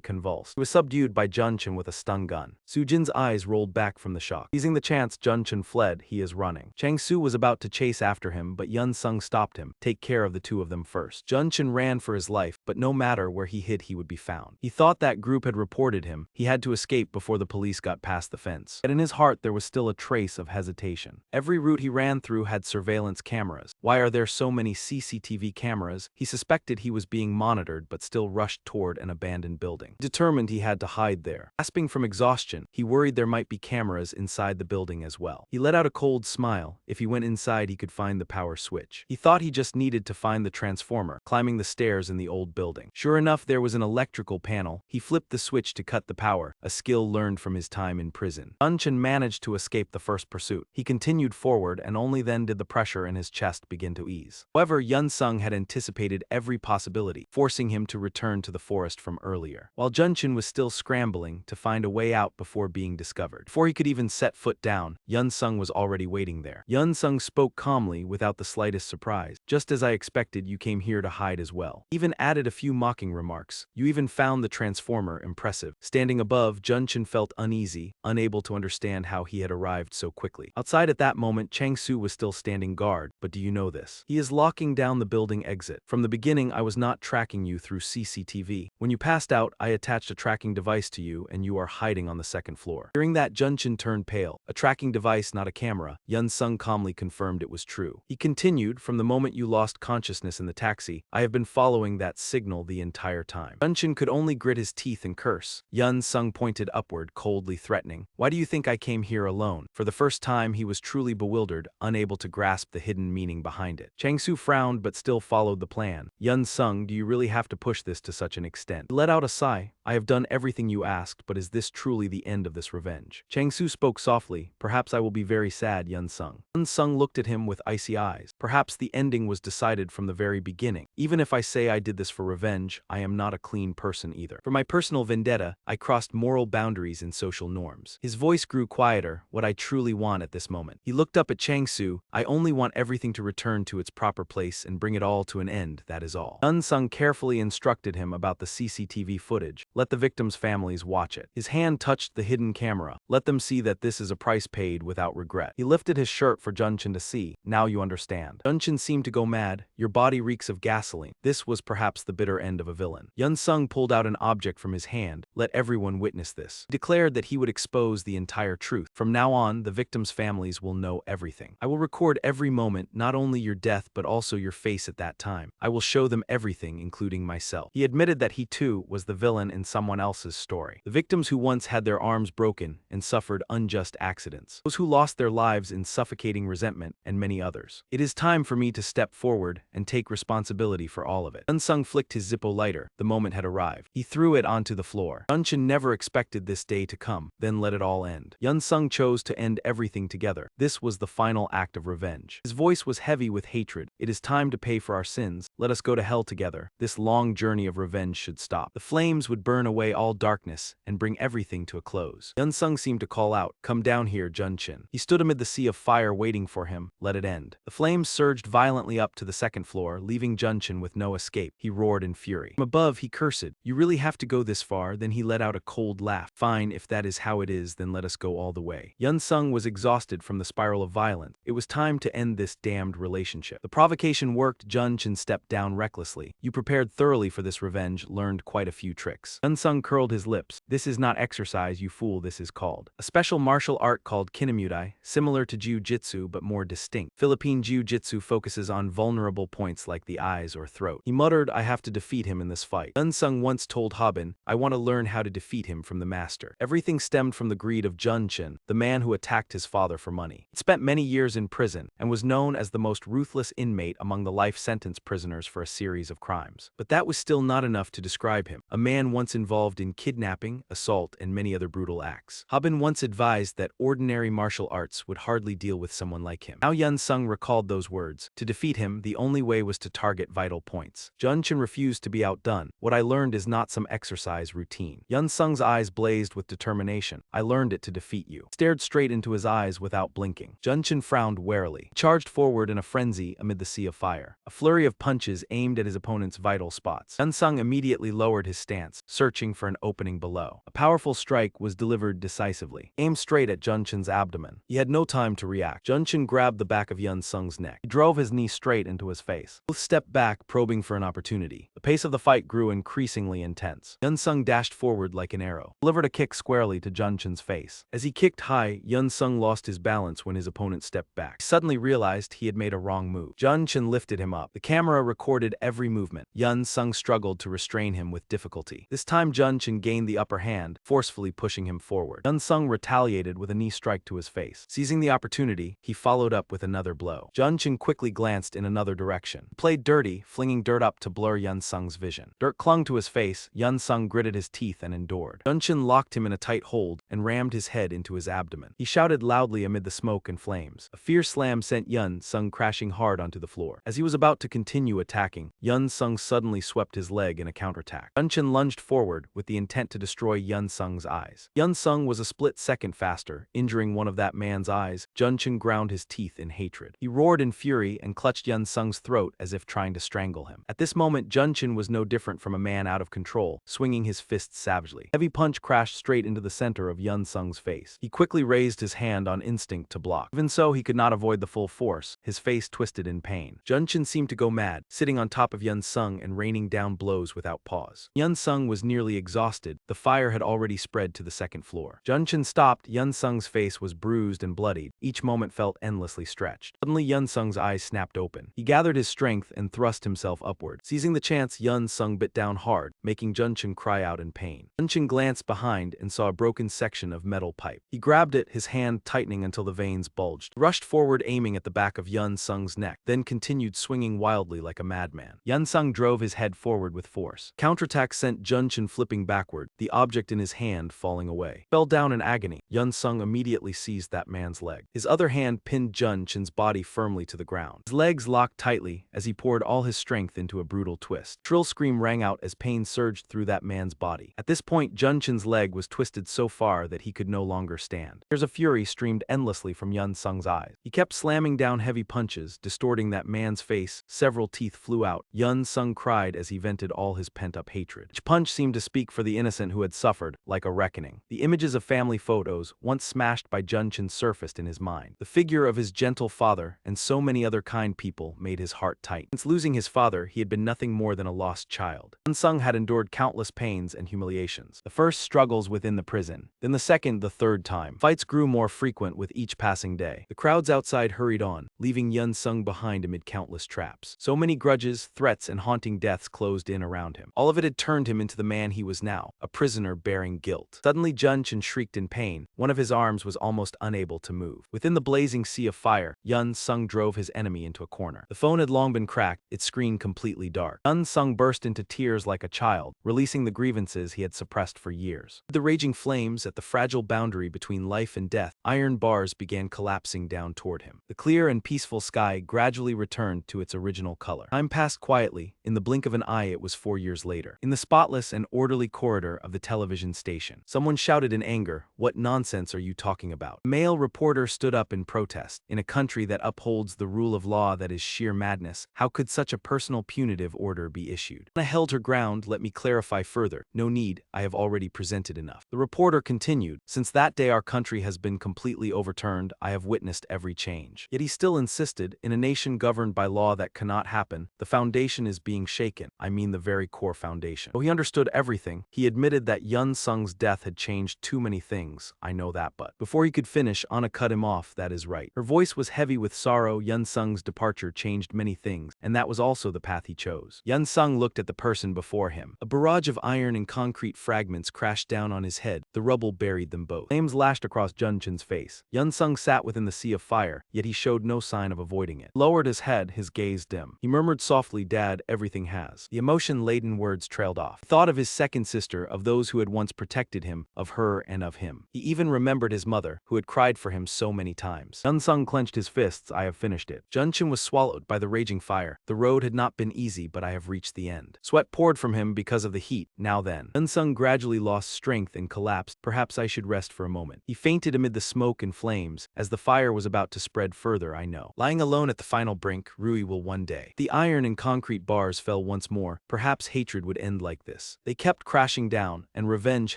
convulsed. He was subdued by Junchen with a stun gun. Su Jin's eyes rolled back from the shock. Seizing the chance, Junchen fled. He is running. Chang-Su was about to chase after him, but Yun Sung stopped him. Take care of the two of them first. Junchen ran for his life, but no matter where he hid he would be found. He thought that group had reported him. He had to escape before the police got past the fence. Yet in his heart there was still a trace of hesitation. Every route he ran through had surveillance cameras. Why are there so many CCTV cameras? He suspected he was was being monitored but still rushed toward an abandoned building. Determined he had to hide there. Gasping from exhaustion, he worried there might be cameras inside the building as well. He let out a cold smile. If he went inside, he could find the power switch. He thought he just needed to find the transformer, climbing the stairs in the old building. Sure enough, there was an electrical panel. He flipped the switch to cut the power, a skill learned from his time in prison. Junchin managed to escape the first pursuit. He continued forward, and only then did the pressure in his chest begin to ease. However, Yun-sung had anticipated every possibility, forcing him to return to the forest from earlier. While Junchin was still scrambling to find a way out before being discovered. Before he could even set foot down, Yun-sung was already waiting there. Yun-sung spoke calmly without the slightest surprise. Just as I expected, you came here to hide as well. Even added a few mocking remarks. You even found the transformer impressive. Standing above, Junchin felt uneasy, unable to understand how he had arrived so quickly. Outside at that moment, Chang-su was still standing guard. But do you know this? He is locking down the building exit. From the beginning, I was not tracking you through CCTV. When you passed out, I attached a tracking device to you, and you are hiding on the second floor. Hearing that, Junchin turned pale. A tracking device, not a camera. Yun-sung calmly confirmed it was true. He continued, from the moment you lost consciousness in the taxi, I have been following that signal the entire time. Junchin could only grit his teeth and curse. Yun-sung pointed upward, coldly threatening. Why do you think I came here alone? For the first time, he was truly bewildered, unable to grasp the hidden meaning behind it. Chang-su frowned but still followed the plan. Yun-sung, do you really have to push this to such an extent? He let out a sigh. I have done everything you asked, but is this truly the end of this revenge? Chang-su spoke softly. Perhaps I will be very sad, Yun-sung. Yun-sung looked at him with icy eyes. Perhaps the ending was decided from the very beginning. Even if I say I did this for revenge, I am not a clean person either. For my personal vendetta, I crossed moral boundaries and social norms. His voice grew quieter, what I truly want at this moment. He looked up at Chang-su. I only want everything to return to its proper place and bring it all to an end, that is all. Yun-sung carefully instructed him about the CCTV footage. Let the victims' families watch it. His hand touched the hidden camera. Let them see that this is a price paid without regret. He lifted his shirt for Junchin to see. Now you understand. Junchin seemed to go mad. Your body reeks of gasoline. This was perhaps the bitter end of a villain. Yun-sung pulled out an object from his hand. Let everyone witness this. He declared that he would expose the entire truth. From now on, the victims' families will know everything. I will record every moment, not only your death but also your face at that time. I will show them everything, including myself. He admitted that he too was the villain in someone else's story. The victims who once had their arms broken and suffered unjust accidents. Those who lost their lives in suffocating resentment, and many others. It is time for me to step forward and take responsibility for all of it. Yun-sung flicked his Zippo lighter. The moment had arrived. He threw it onto the floor. Junchin never expected this day to come, then let it all end. Yun-sung chose to end everything together. This was the final act of revenge. His voice was heavy with hatred. It is time to pay for our sins. Let us go to hell together. This long journey of revenge should stop. The flames would burn away all darkness and bring everything to a close. Yun-sung seemed to call out, come down here, Junchin. He stood amid the sea of fire waiting for him. Let it end. The flames surged violently up to the second floor, leaving Junchin with no escape. He roared in fury. From above, he cursed. You really have to go this far? Then he let out a cold laugh. Fine, if that is how it is, then let us go all the way. Yun-sung was exhausted from the spiral of violence. It was time to end this damned relationship. The provocation worked. Junchin stepped down recklessly. You prepared thoroughly for this revenge, learned quite a few tricks. Yun-sung curled his lips. This is not exercise, you fool, this is called a special martial art called kinemudai, similar to jiu-jitsu but more distinct. Philippine jiu-jitsu focuses on vulnerable points like the eyes or throat. He muttered, I have to defeat him in this fight. Yun-sung once told Habin, I want to learn how to defeat him from the master. Everything stemmed from the greed of Junchin, the man who attacked his father for money. He spent many years in prison and was known as the most ruthless inmate among the life sentence prisoners for a series of crimes. But that was still not enough to describe him. A man once involved in kidnapping, assault, and many other brutal acts. Habin once advised that ordinary martial arts would hardly deal with someone like him. Now Yun-sung recalled those words. To defeat him, the only way was to target vital points. Junchin refused to be outdone. What I learned is not some exercise routine. Yun-sung's eyes blazed with determination. I learned it to defeat you. Stared straight into his eyes without blinking. Junchin frowned warily. He charged forward in a frenzy amid the sea of fire. A flurry of punches aimed at his opponent's vital spots. Yun-sung immediately lowered his stance, searching for an opening below. A powerful strike was delivered decisively, aimed straight at Junchin's abdomen. He had no time to react. Junchin grabbed the back of Yun-sung's neck. He drove his knee straight into his face. Both stepped back, probing for an opportunity. The pace of the fight grew increasingly intense. Yun-sung dashed forward like an arrow, delivered a kick squarely to Junchin's face. As he kicked high, Yun-sung lost his balance when his opponent stepped back. He suddenly realized he had made a wrong move. Junchin lifted him up. The camera recorded every movement. Yun Sung struggled to restrain him with difficulty. This time Junchen gained the upper hand, forcefully pushing him forward. Yun Sung retaliated with a knee strike to his face. Seizing the opportunity, he followed up with another blow. Junchen quickly glanced in another direction. He played dirty, flinging dirt up to blur Yun Sung's vision. Dirt clung to his face. Yun Sung gritted his teeth and endured. Junchen locked him in a tight hold and rammed his head into his abdomen. He shouted loudly amid the smoke and flames. A fierce slam sent Yun Sung crashing hard onto the floor. As he was about to continue attacking, Yun Sung suddenly swept his leg in a counterattack. Junchen lunged forward with the intent to destroy Yun Sung's eyes. Yun Sung was a split second faster, injuring one of that man's eyes. Junchen ground his teeth in hatred. He roared in fury and clutched Yun Sung's throat as if trying to strangle him. At this moment, Junchen was no different from a man out of control, swinging his fists savagely. Heavy punch crashed straight into the center of Yun Sung's face. He quickly raised his hand on instinct to block. Even so, he could not avoid the full force, his face twisted in pain. Junchen seemed to go mad, sitting on top of Yun Sung and raining down blows without pause. Yun Sung was nearly exhausted. The fire had already spread to the second floor. Junchen stopped. Yun Sung's face was bruised and bloodied. Each moment felt endlessly stretched. Suddenly, Yun Sung's eyes snapped open. He gathered his strength and thrust himself upward. Seizing the chance, Yun Sung bit down hard, making Junchen cry out in pain. Junchen glanced behind and saw a broken section of metal pipe. He grabbed it, his hand tightening until the veins bulged. He rushed forward, aiming at the back of Yun Sung's neck, then continued swinging wildly like a madman. Yun Sung drove his head forward with force. Counterattack sent Junchen flipping backward, the object in his hand falling away. Fell down in agony. Yun Sung immediately seized that man's leg. His other hand pinned Junchen's body firmly to the ground. His legs locked tightly as he poured all his strength into a brutal twist. A shrill scream rang out as pain surged through that man's body. At this point, Junchen's leg was twisted so far that he could no longer stand. Tears of fury streamed endlessly from Yun Sung's eyes. He kept slamming down heavy punches, distorting that man's face. Several teeth flew out. Yun Sung cried as he vented all his pent-up hatred. Each punch seemed to speak for the innocent who had suffered, like a reckoning. The images of family photos, once smashed by Junchen, surfaced in his mind. The figure of his gentle father and so many other kind people made his heart tight. Since losing his father, he had been nothing more than a lost child. Yun Sung had endured countless pains and humiliations. The first struggles within the prison, then the second, the third time. Fights grew more frequent with each passing day. The crowds outside hurried on, leaving Yun Sung behind amid countless traps. So many grudges, threats, and haunting deaths closed in around him. All of it had turned him into the man he was now, a prisoner bearing guilt. Suddenly, Junchen shrieked in pain. One of his arms was almost unable to move. Within the blazing sea of fire, Yun Sung drove his enemy into a corner. The phone had long been cracked, its screen completely dark. Yun Sung burst into tears like a child, releasing the grievances he had suppressed for years. With the raging flames at the fragile boundary between life and death, iron bars began collapsing down toward him. The clear and peaceful sky gradually returned to its original color. Time passed quietly. In the blink of an eye, it was 4 years later. In the spotless and orderly corridor of the television station, someone shouted in anger, "What nonsense are you talking about?" A male reporter stood up in protest. In a country that upholds the rule of law, that is sheer madness. How could such a personal punitive order be issued? Anna held her ground. "Let me clarify further. No need, I have already presented enough." The reporter continued, "Since that day our country has been completely overturned. I have witnessed every change." Yet he still insisted, in a nation governed by law that cannot happen, the foundation is being shaken. I mean the very core foundation. Though he understood everything, he admitted that Yun Sung's death had changed too many things. "I know that, but..." Before he could finish, Anna cut him off. "That is right." Her voice was heavy with sorrow. Yun Sung's departure changed many things, and that was also the path he chose. Yun Sung looked at the person before him. A barrage of iron and concrete fragments crashed down on his head. The rubble buried them both. Flames lashed across Junchen's face. Yun Sung sat within the sea of fire, yet he showed no sign of avoiding it. He lowered his head, his gaze dim. He murmured softly, "Dad, everything has." The emotion-laden words trailed off. He thought of his second sister, of those who had once protected him, of her and of him. He even remembered his mother, who had cried for him so many times. Yun Sung clenched his fists. "I have finished it." Junchen was swallowed by the raging fire. "The road had not been easy, but I have reached the end." Sweat poured from him because of the heat. "Now then." Yun Sung gradually lost strength and collapsed. "Perhaps I should rest for a moment." He fainted amid the smoke and flames. As the fire was about to spread further, "I know. Lying alone at the final brink, Rui will one day." The iron and concrete bars fell once more. Perhaps hatred would end like this. They kept crashing down, and revenge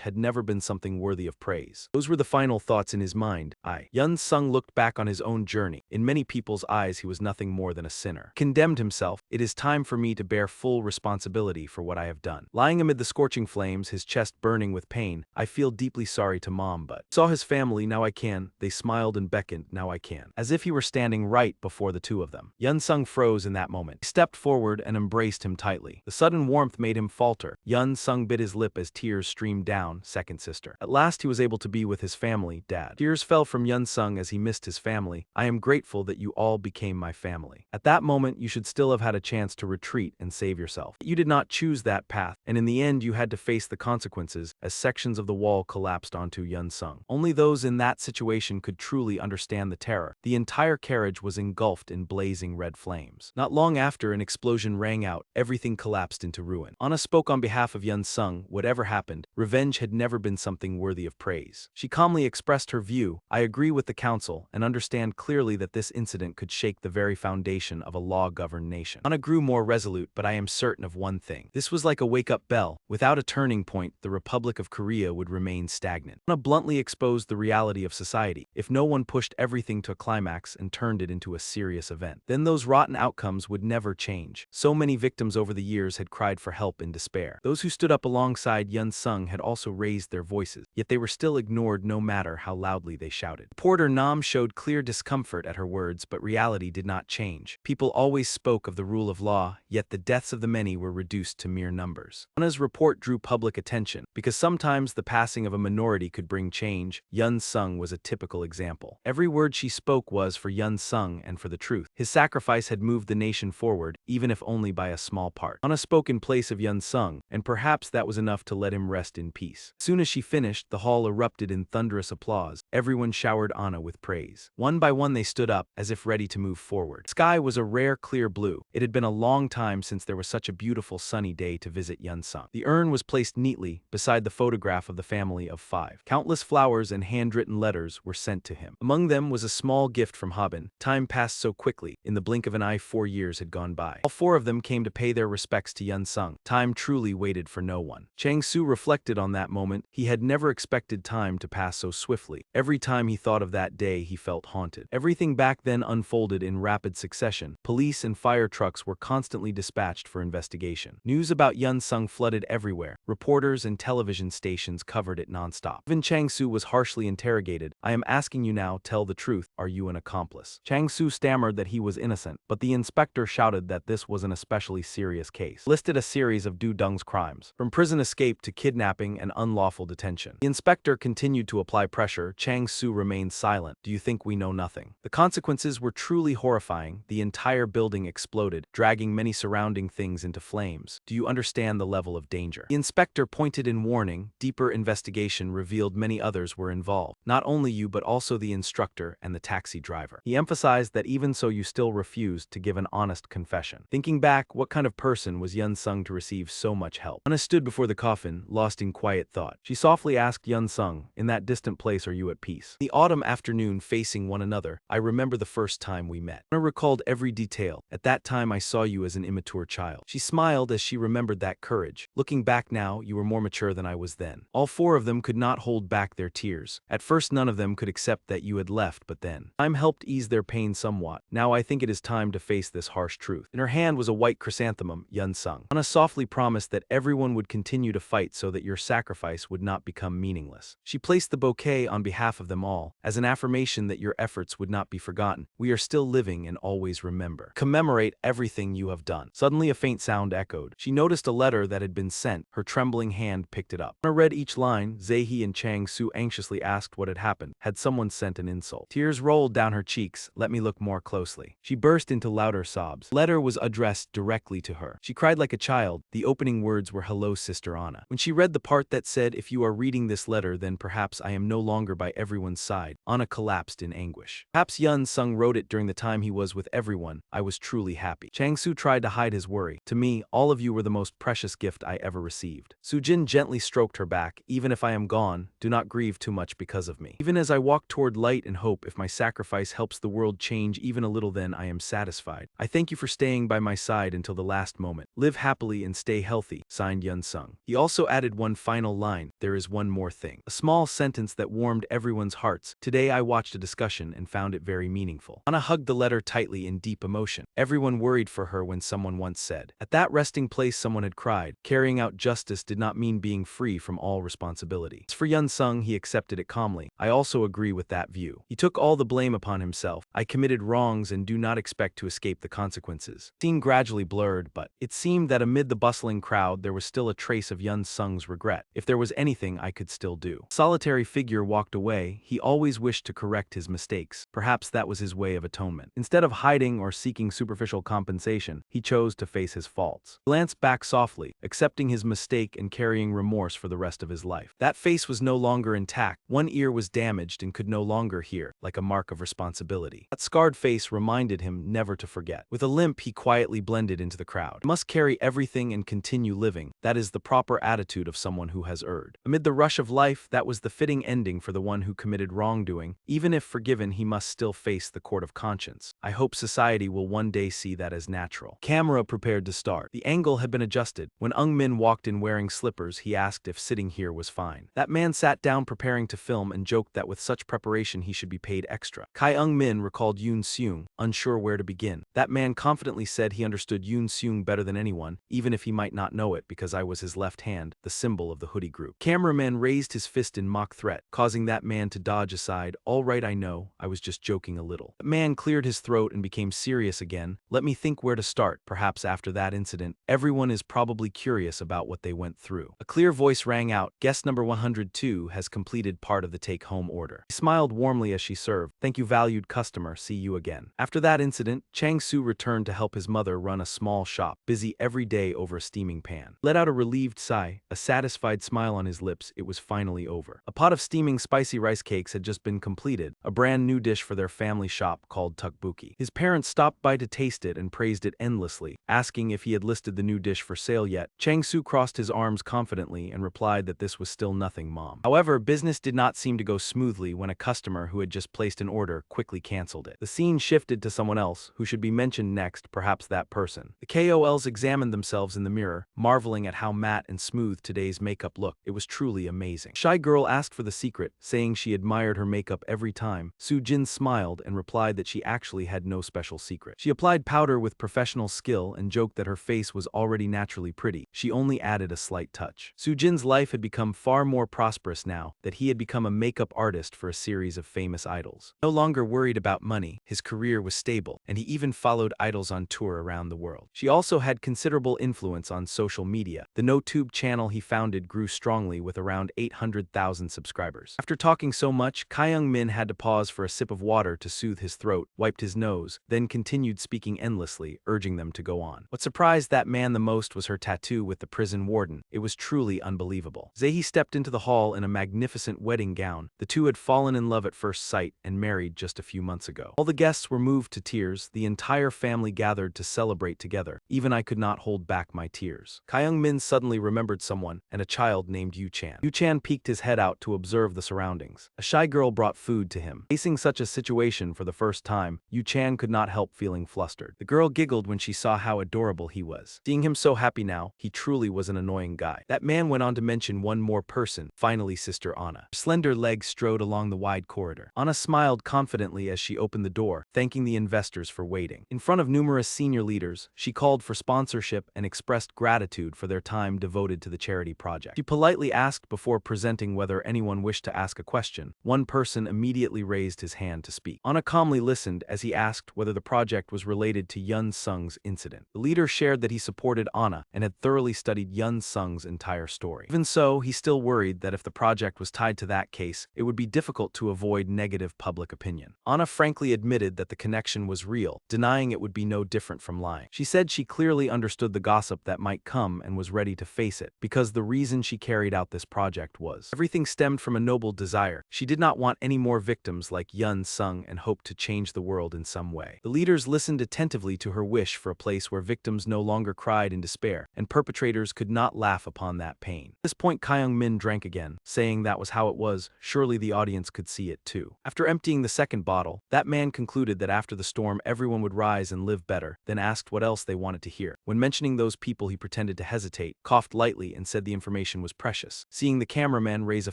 had never been something worthy of praise. Those were the final thoughts in his mind. Yun Sung looked back on his own journey. In many people's eyes, he was nothing more than a sinner. He condemned himself. "It is time for me to bear full responsibility for what I have done." Lying amid the scorching flames, his chest burning with pain, "I feel deeply sorry to Mom, but saw his family, now I can. They smiled and beckoned, now I can. As if he were standing right before the two of them. Yun Sung froze in that moment. He stepped forward and embraced him tightly. The sudden warmth made him falter. Yun Sung bit his lip as tears streamed down, second sister. At last he was able to be with his family, Dad. Tears fell from Yun Sung as he missed his family. I am grateful that you all became my family. At that moment, you should still have had a chance to retreat and save yourself. You did not choose that path, and in the end you had to face the consequences as sections of the wall collapsed onto Yun Sung. Only those in that situation could truly understand the terror. The entire carriage was engulfed in blazing red flames. Not long after, an explosion rang out, everything collapsed into ruin. Anna spoke on behalf of Yun Sung. Whatever happened, revenge had never been something worthy of praise. She calmly expressed her view. I agree with the council and understand clearly that this incident could shake the very foundation of a law-governed nation. Anna grew more resolute, but I am certain of one thing. This was like a wake-up bell. Without a turning point, the Republic of Korea would remain stagnant. Anna bluntly exposed the reality of society. If no one pushed everything to a climax and turned it into a serious event, then those rotten outcomes would never change. So many victims over the years had cried for help in despair. Those who stood up alongside Yun Sung had also raised their voices, yet they were still ignored no matter how loudly they shouted. Reporter Nam showed clear discomfort at her words, but reality did not change. People always spoke of the rule of law, yet the deaths of the many were reduced to mere numbers. Anna's report drew public attention, because sometimes the passing of a minority could bring change. Yun Sung was a typical example. Every word she spoke was for Yun Sung and for the truth. His sacrifice had moved the nation forward, even if only by a small part. Anna spoke in place of Yun Sung, and perhaps that was enough to let him rest in peace. As soon as she finished, the hall erupted in thunderous applause. Everyone showered Anna with praise. One by one they stood up, as if ready to move forward. The sky was a rare clear blue. It had been a long time since there was such a beautiful sunny day to visit Yun Sung. The urn was placed neatly beside the photograph of the family of 5. Countless flowers and handwritten letters were sent to him. Among them was a small gift from Haben. Time passed so quickly. In the blink of an eye, 4 years had gone by. All 4 of them came to pay their respects to Yun Sung. Time truly waited for no one. Chang Su reflected on that moment. He had never expected time to pass so swiftly. Every time he thought of that day, he felt haunted. Everything back then unfolded in rapid succession. Police and fire trucks were constantly dispatched for investigation. News about Yun Sung flooded everywhere. Reporters and television stations covered it nonstop. Even Chang Su was harshly interrogated. I am asking you now, tell the truth. Are you an accomplice? Chang Su stammered that he was innocent, but the inspector shouted that this was an especially serious case. Listed a series of Du Dong's crimes, from prison escape to kidnapping and unlawful detention. The inspector continued to apply pressure. Chang Su remained silent. Do you think we know nothing? The consequences were truly horrifying. The entire building exploded, dragging many surrounding things into flames. Do you understand the level of danger? The inspector pointed in warning. Deeper investigation revealed many others were involved. Not only you, but also the instructor and the taxi driver. He emphasized that even so, you still refused to give an honest confession. Thinking back, what kind of person was Yun Sung to receive so much help? Anna stood before the coffin, lost in quiet thought. She softly asked Yun Sung, in that distant place, are you at peace? The autumn afternoon, facing one another, I remember the first time we met. Anna recalled every detail. At that time, I saw you as an immature child. She smiled as she remembered that courage. Looking back now, you were more mature than I was then. All 4 of them could not hold back their tears. At first, none of them could accept that you had left, but then time helped ease their pain somewhat. Now I think it is time to face this harsh truth. In her hand was a white chrysanthemum, Yun Sung. Anna softly promised that everyone would continue to fight so that your sacrifice would not become meaningless. She placed the bouquet on behalf of them all, as an affirmation that your efforts would not be forgotten. We are still living and always remember. Commemorate everything you have done. Suddenly a faint sound echoed. She noticed a letter that had been sent. Her trembling hand picked it up. Anna read each line. Zehi and Chang Su anxiously asked what had happened. Had someone sent an insult? Tears rolled down her cheeks. Let me look more closely. She burst into louder sobs. The letter was addressed directly to her. She cried like a child. The opening words were, hello, Sister Anna. When she read the part that said, if you are reading this letter, then perhaps I am no longer by everyone's side, Anna collapsed in anguish. Perhaps Yun Sung wrote it during the time he was with everyone. I was truly happy. Chang Su tried to hide his worry. To me, all of you were the most precious gift I ever received. Sujin gently stroked her back. Even if I am gone, do not grieve too much because of me. Even as I walk toward light and hope, if my sacrifice helps the world change even a little, then I am satisfied. I thank you for staying by my side until the last moment. Live happily and stay healthy. Signed, Yun Sung. He also added one final line. There is one more thing. A small sentence that warmed everyone's hearts. Today I watched a discussion and found it very meaningful. Anna hugged the letter tightly in deep emotion. Everyone worried for her when someone once said, "At that resting place someone had cried. Carrying out justice did not mean being free from all responsibility." As for Yun Sung, he accepted it calmly. "I also agree with that view. He took all the blame upon himself. I committed wrongs and do not expect to escape the consequences." Scene gradually blurred, but it seemed that amid the bustling crowd there was still a trace of Yun Sung's regret. "If there was anything I could still do." Solitary figure walked away. He always wished to correct his mistakes. Perhaps that was his way of atonement. Instead of hiding or seeking superficial compensation, he chose to face his faults. He glanced back softly, accepting his mistake and carrying remorse for the rest of his life. That face was no longer intact. One ear was damaged and could no longer hear, like a mark of responsibility. That scarred face reminded him never to forget. With a limp, he quietly blended into the crowd. He must carry everything and continue living. That is the proper attitude of someone who has erred. Amid the rush of life, that was the fitting ending for the one who committed wrongdoing. Even if forgiven, he must still face the court of conscience. I hope society will one day see that as natural. Camera prepared to start. The angle had been adjusted. When Eung Min walked in wearing slippers, he asked if sitting here was fine. That man sat down preparing to film and joked that with such preparation he should be paid extra. Kai Eung Min recalled Yoon Seung, unsure where to begin. That man confidently said he understood Yoon Seung better than anyone, even if he might not know it because I was his left hand, the symbol of the hoodie group. Cameraman raised his fist in mock threat, causing that man to dodge aside. "All right, I know, I was just joking a little." The man cleared his throat and became serious again. "Let me think where to start. Perhaps after that incident, everyone is probably curious about what they went through." A clear voice rang out. "Guest number 102 has completed part of the take-home order." He smiled warmly as she served. "Thank you, valued customer. See you again." After that incident, Chang Su returned to help his mother run a small shop, busy every day over a steaming pan. Let out a relieved sigh, a satisfied smile on his lips. It was finally over. A pot of steaming spicy rice cakes had just been completed, a brand new dish for their family shop called tteokbokki. His parents stopped by to taste it and praised it endlessly, asking if he had listed the new dish for sale yet. Chang Su crossed his arms confidently and replied that this was still nothing, Mom. However, business did not seem to go smoothly when a customer who had just placed an order quickly canceled it. The scene shifted to someone else who should be mentioned next, perhaps that person. The KOLs examined themselves in the mirror, marveling at how matte and smooth today's makeup looked. It was truly amazing. Shy girl asked for the secret, saying she admired her makeup every time. Soo Jin smiled and replied that she actually had no special secret. She applied powder with professional skill and joked that her face was already naturally pretty. She only added a slight touch. Soo Jin's life had become far more prosperous now that he had become a makeup artist for a series of famous idols. No longer worried about money, his career was stable, and he even followed idols on tour around the world. She also had considerable influence on social media. The NoTube channel he founded grew strongly with around 800,000 subscribers. After talking so much, Kai Eung Min had to pause for a sip of water to soothe his throat, wiped his nose, then continued speaking endlessly, urging them to go on. What surprised that man the most was her tattoo with the prison warden. It was truly unbelievable. Zae stepped into the hall in a magnificent wedding gown. The two had fallen in love at first sight and married just a few months ago. All the guests were moved to tears. The entire family gathered to celebrate together. Even I could not hold back my tears. Kai Eung Min suddenly remembered someone, and a child named Yu Chan. Yu Chan peeked his head out to observe the surroundings. A shy girl brought food to him. Facing such a situation for the first time, Yu Chan could not help feeling flustered. The girl giggled when she saw how adorable he was. Seeing him so happy now, he truly was an annoying guy. That man went on to mention one more person, finally Sister Anna. Her slender legs strode along the wide corridor. Anna smiled confidently as she opened the door, thanking the investors for waiting. In front of numerous senior leaders, she called for sponsorship and expressed gratitude for their time devoted to the charity project. She politely asked before presenting whether anyone wished to ask a question. One person immediately raised his hand to speak. Anna calmly listened as he asked whether the project was related to Yun Sung's incident. The leader shared that he supported Anna and had thoroughly studied Yun Sung's entire story. Even so, he still worried that if the project was tied to that case, it would be difficult to avoid negative public opinion. Anna frankly admitted that the connection was real, denying it would be no different from lying. She said she clearly understood the gossip that might come and was ready to face it, because the reason she carried out this project was everything stemmed from a noble desire. She did not want any more victims like Yun Sung and hoped to change the world instead. in some way. The leaders listened attentively to her wish for a place where victims no longer cried in despair, and perpetrators could not laugh upon that pain. At this point, Kyung-min drank again, saying that was how it was, surely the audience could see it too. After emptying the second bottle, that man concluded that after the storm everyone would rise and live better, then asked what else they wanted to hear. When mentioning those people, he pretended to hesitate, coughed lightly, and said the information was precious. Seeing the cameraman raise a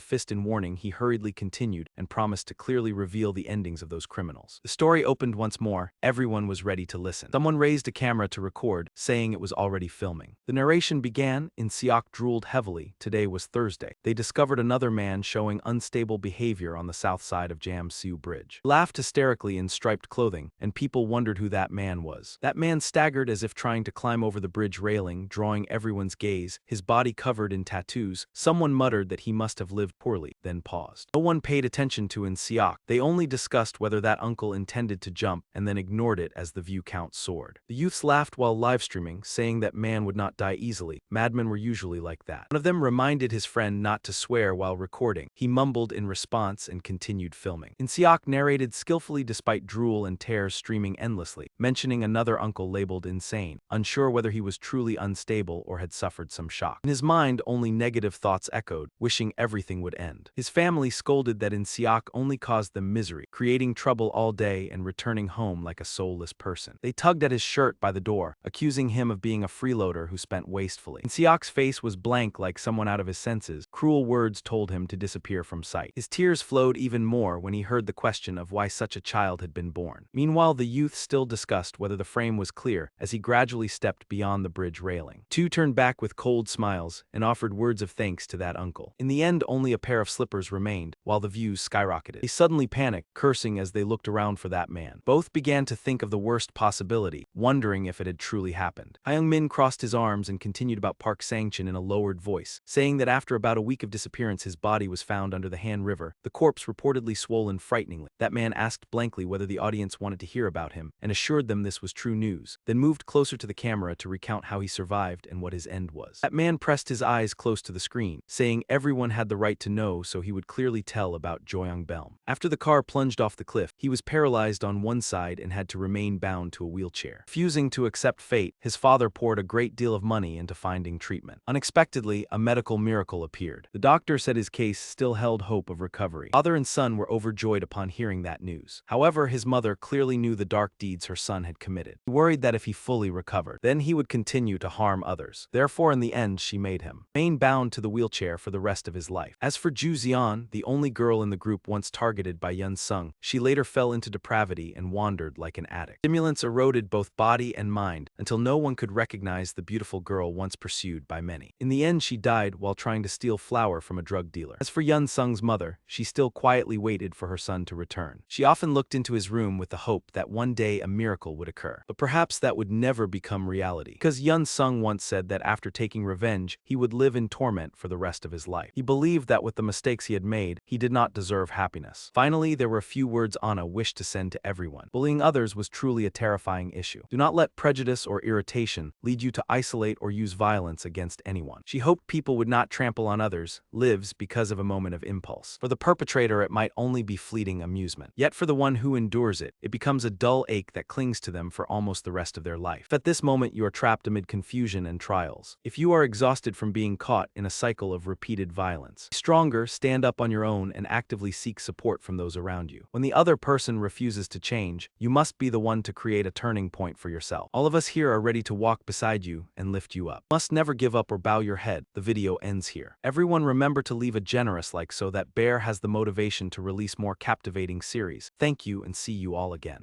fist in warning, he hurriedly continued and promised to clearly reveal the endings of those criminals. The story opened once more. Everyone was ready to listen. Someone raised a camera to record, saying it was already filming. The narration began. In Seok drooled heavily. Today was Thursday. They discovered another man showing unstable behavior on the south side of Jamsil Bridge. He laughed hysterically in striped clothing, and people wondered who that man was. That man staggered as if trying to climb over the bridge railing, drawing everyone's gaze, his body covered in tattoos. Someone muttered that he must have lived poorly, then paused. No one paid attention to In Seok. They only discussed whether that uncle intended to jump, and then ignored it as the view count soared. The youths laughed while livestreaming, saying that man would not die easily. Madmen were usually like that. One of them reminded his friend not to swear while recording. He mumbled in response and continued filming. In Seok narrated skillfully despite drool and tears streaming endlessly, mentioning another uncle labeled insane, unsure whether he was truly unstable or had suffered some shock. In his mind, only negative thoughts echoed, wishing everything would end. His family scolded that In Seok only caused them misery, creating trouble all day and returning home like a soulless person. They tugged at his shirt by the door, accusing him of being a freeloader who spent wastefully. In Seok's face was blank like someone out of his senses. Cruel words told him to disappear from sight. His tears flowed even more when he heard the question of why such a child had been born. Meanwhile, the youth still discussed whether the frame was clear as he gradually stepped beyond the bridge railing. Two turned back with cold smiles and offered words of thanks to that uncle. In the end, only a pair of slippers remained, while the views skyrocketed. They suddenly panicked, cursing as they looked around for that man. Both began to think of the worst possibility, wondering if it had truly happened. Hyung-min crossed his arms and continued about Park Sang-chin in a lowered voice, saying that after about a week of disappearance his body was found under the Han River, the corpse reportedly swollen frighteningly. That man asked blankly whether the audience wanted to hear about him, and assured them this was true news, then moved closer to the camera to recount how he survived and what his end was. That man pressed his eyes close to the screen, saying everyone had the right to know, so he would clearly tell about Joyoung-beom. After the car plunged off the cliff, he was paralyzed on one side and had to remain bound to a wheelchair. Refusing to accept fate, his father poured a great deal of money into finding treatment. Unexpectedly, a medical miracle appeared. The doctor said his case still held hope of recovery. Father and son were overjoyed upon hearing that news. However, his mother clearly knew the dark deeds her son had committed. He worried that if he fully recovered, then he would continue to harm others. Therefore, in the end, she made him remain bound to the wheelchair for the rest of his life. As for Ju Xian, the only girl in the group once targeted by Yun Sung, she later fell into depravity and wandered like an addict. Stimulants eroded both body and mind until no one could recognize the beautiful girl once pursued by many. In the end, she died while trying to steal flour from a drug dealer. As for Yun Sung's mother, she still quietly waited for her son to return. She often looked into his room with the hope that one day a miracle would occur. But perhaps that would never become reality, because Yun Sung once said that after taking revenge, he would live in torment for the rest of his life. He believed that with the mistakes he had made, he did not deserve happiness. Finally, there were a few words Anna wished to send to everyone. Bullying others was truly a terrifying issue. Do not let prejudice or irritation lead you to isolate or use violence against anyone. She hoped people would not trample on others' lives because of a moment of impulse. For the perpetrator, it might only be fleeting amusement. Yet for the one who endures it, it becomes a dull ache that clings to them for almost the rest of their life. If at this moment you are trapped amid confusion and trials, if you are exhausted from being caught in a cycle of repeated violence, be stronger, stand up on your own, and actively seek support from those around you. When the other person refuses to change, you must be the one to create a turning point for yourself. All of us here are ready to walk beside you and lift you up. Must never give up or bow your head. The video ends here. Everyone remember to leave a generous like so that Bear has the motivation to release more captivating series. Thank you and see you all again.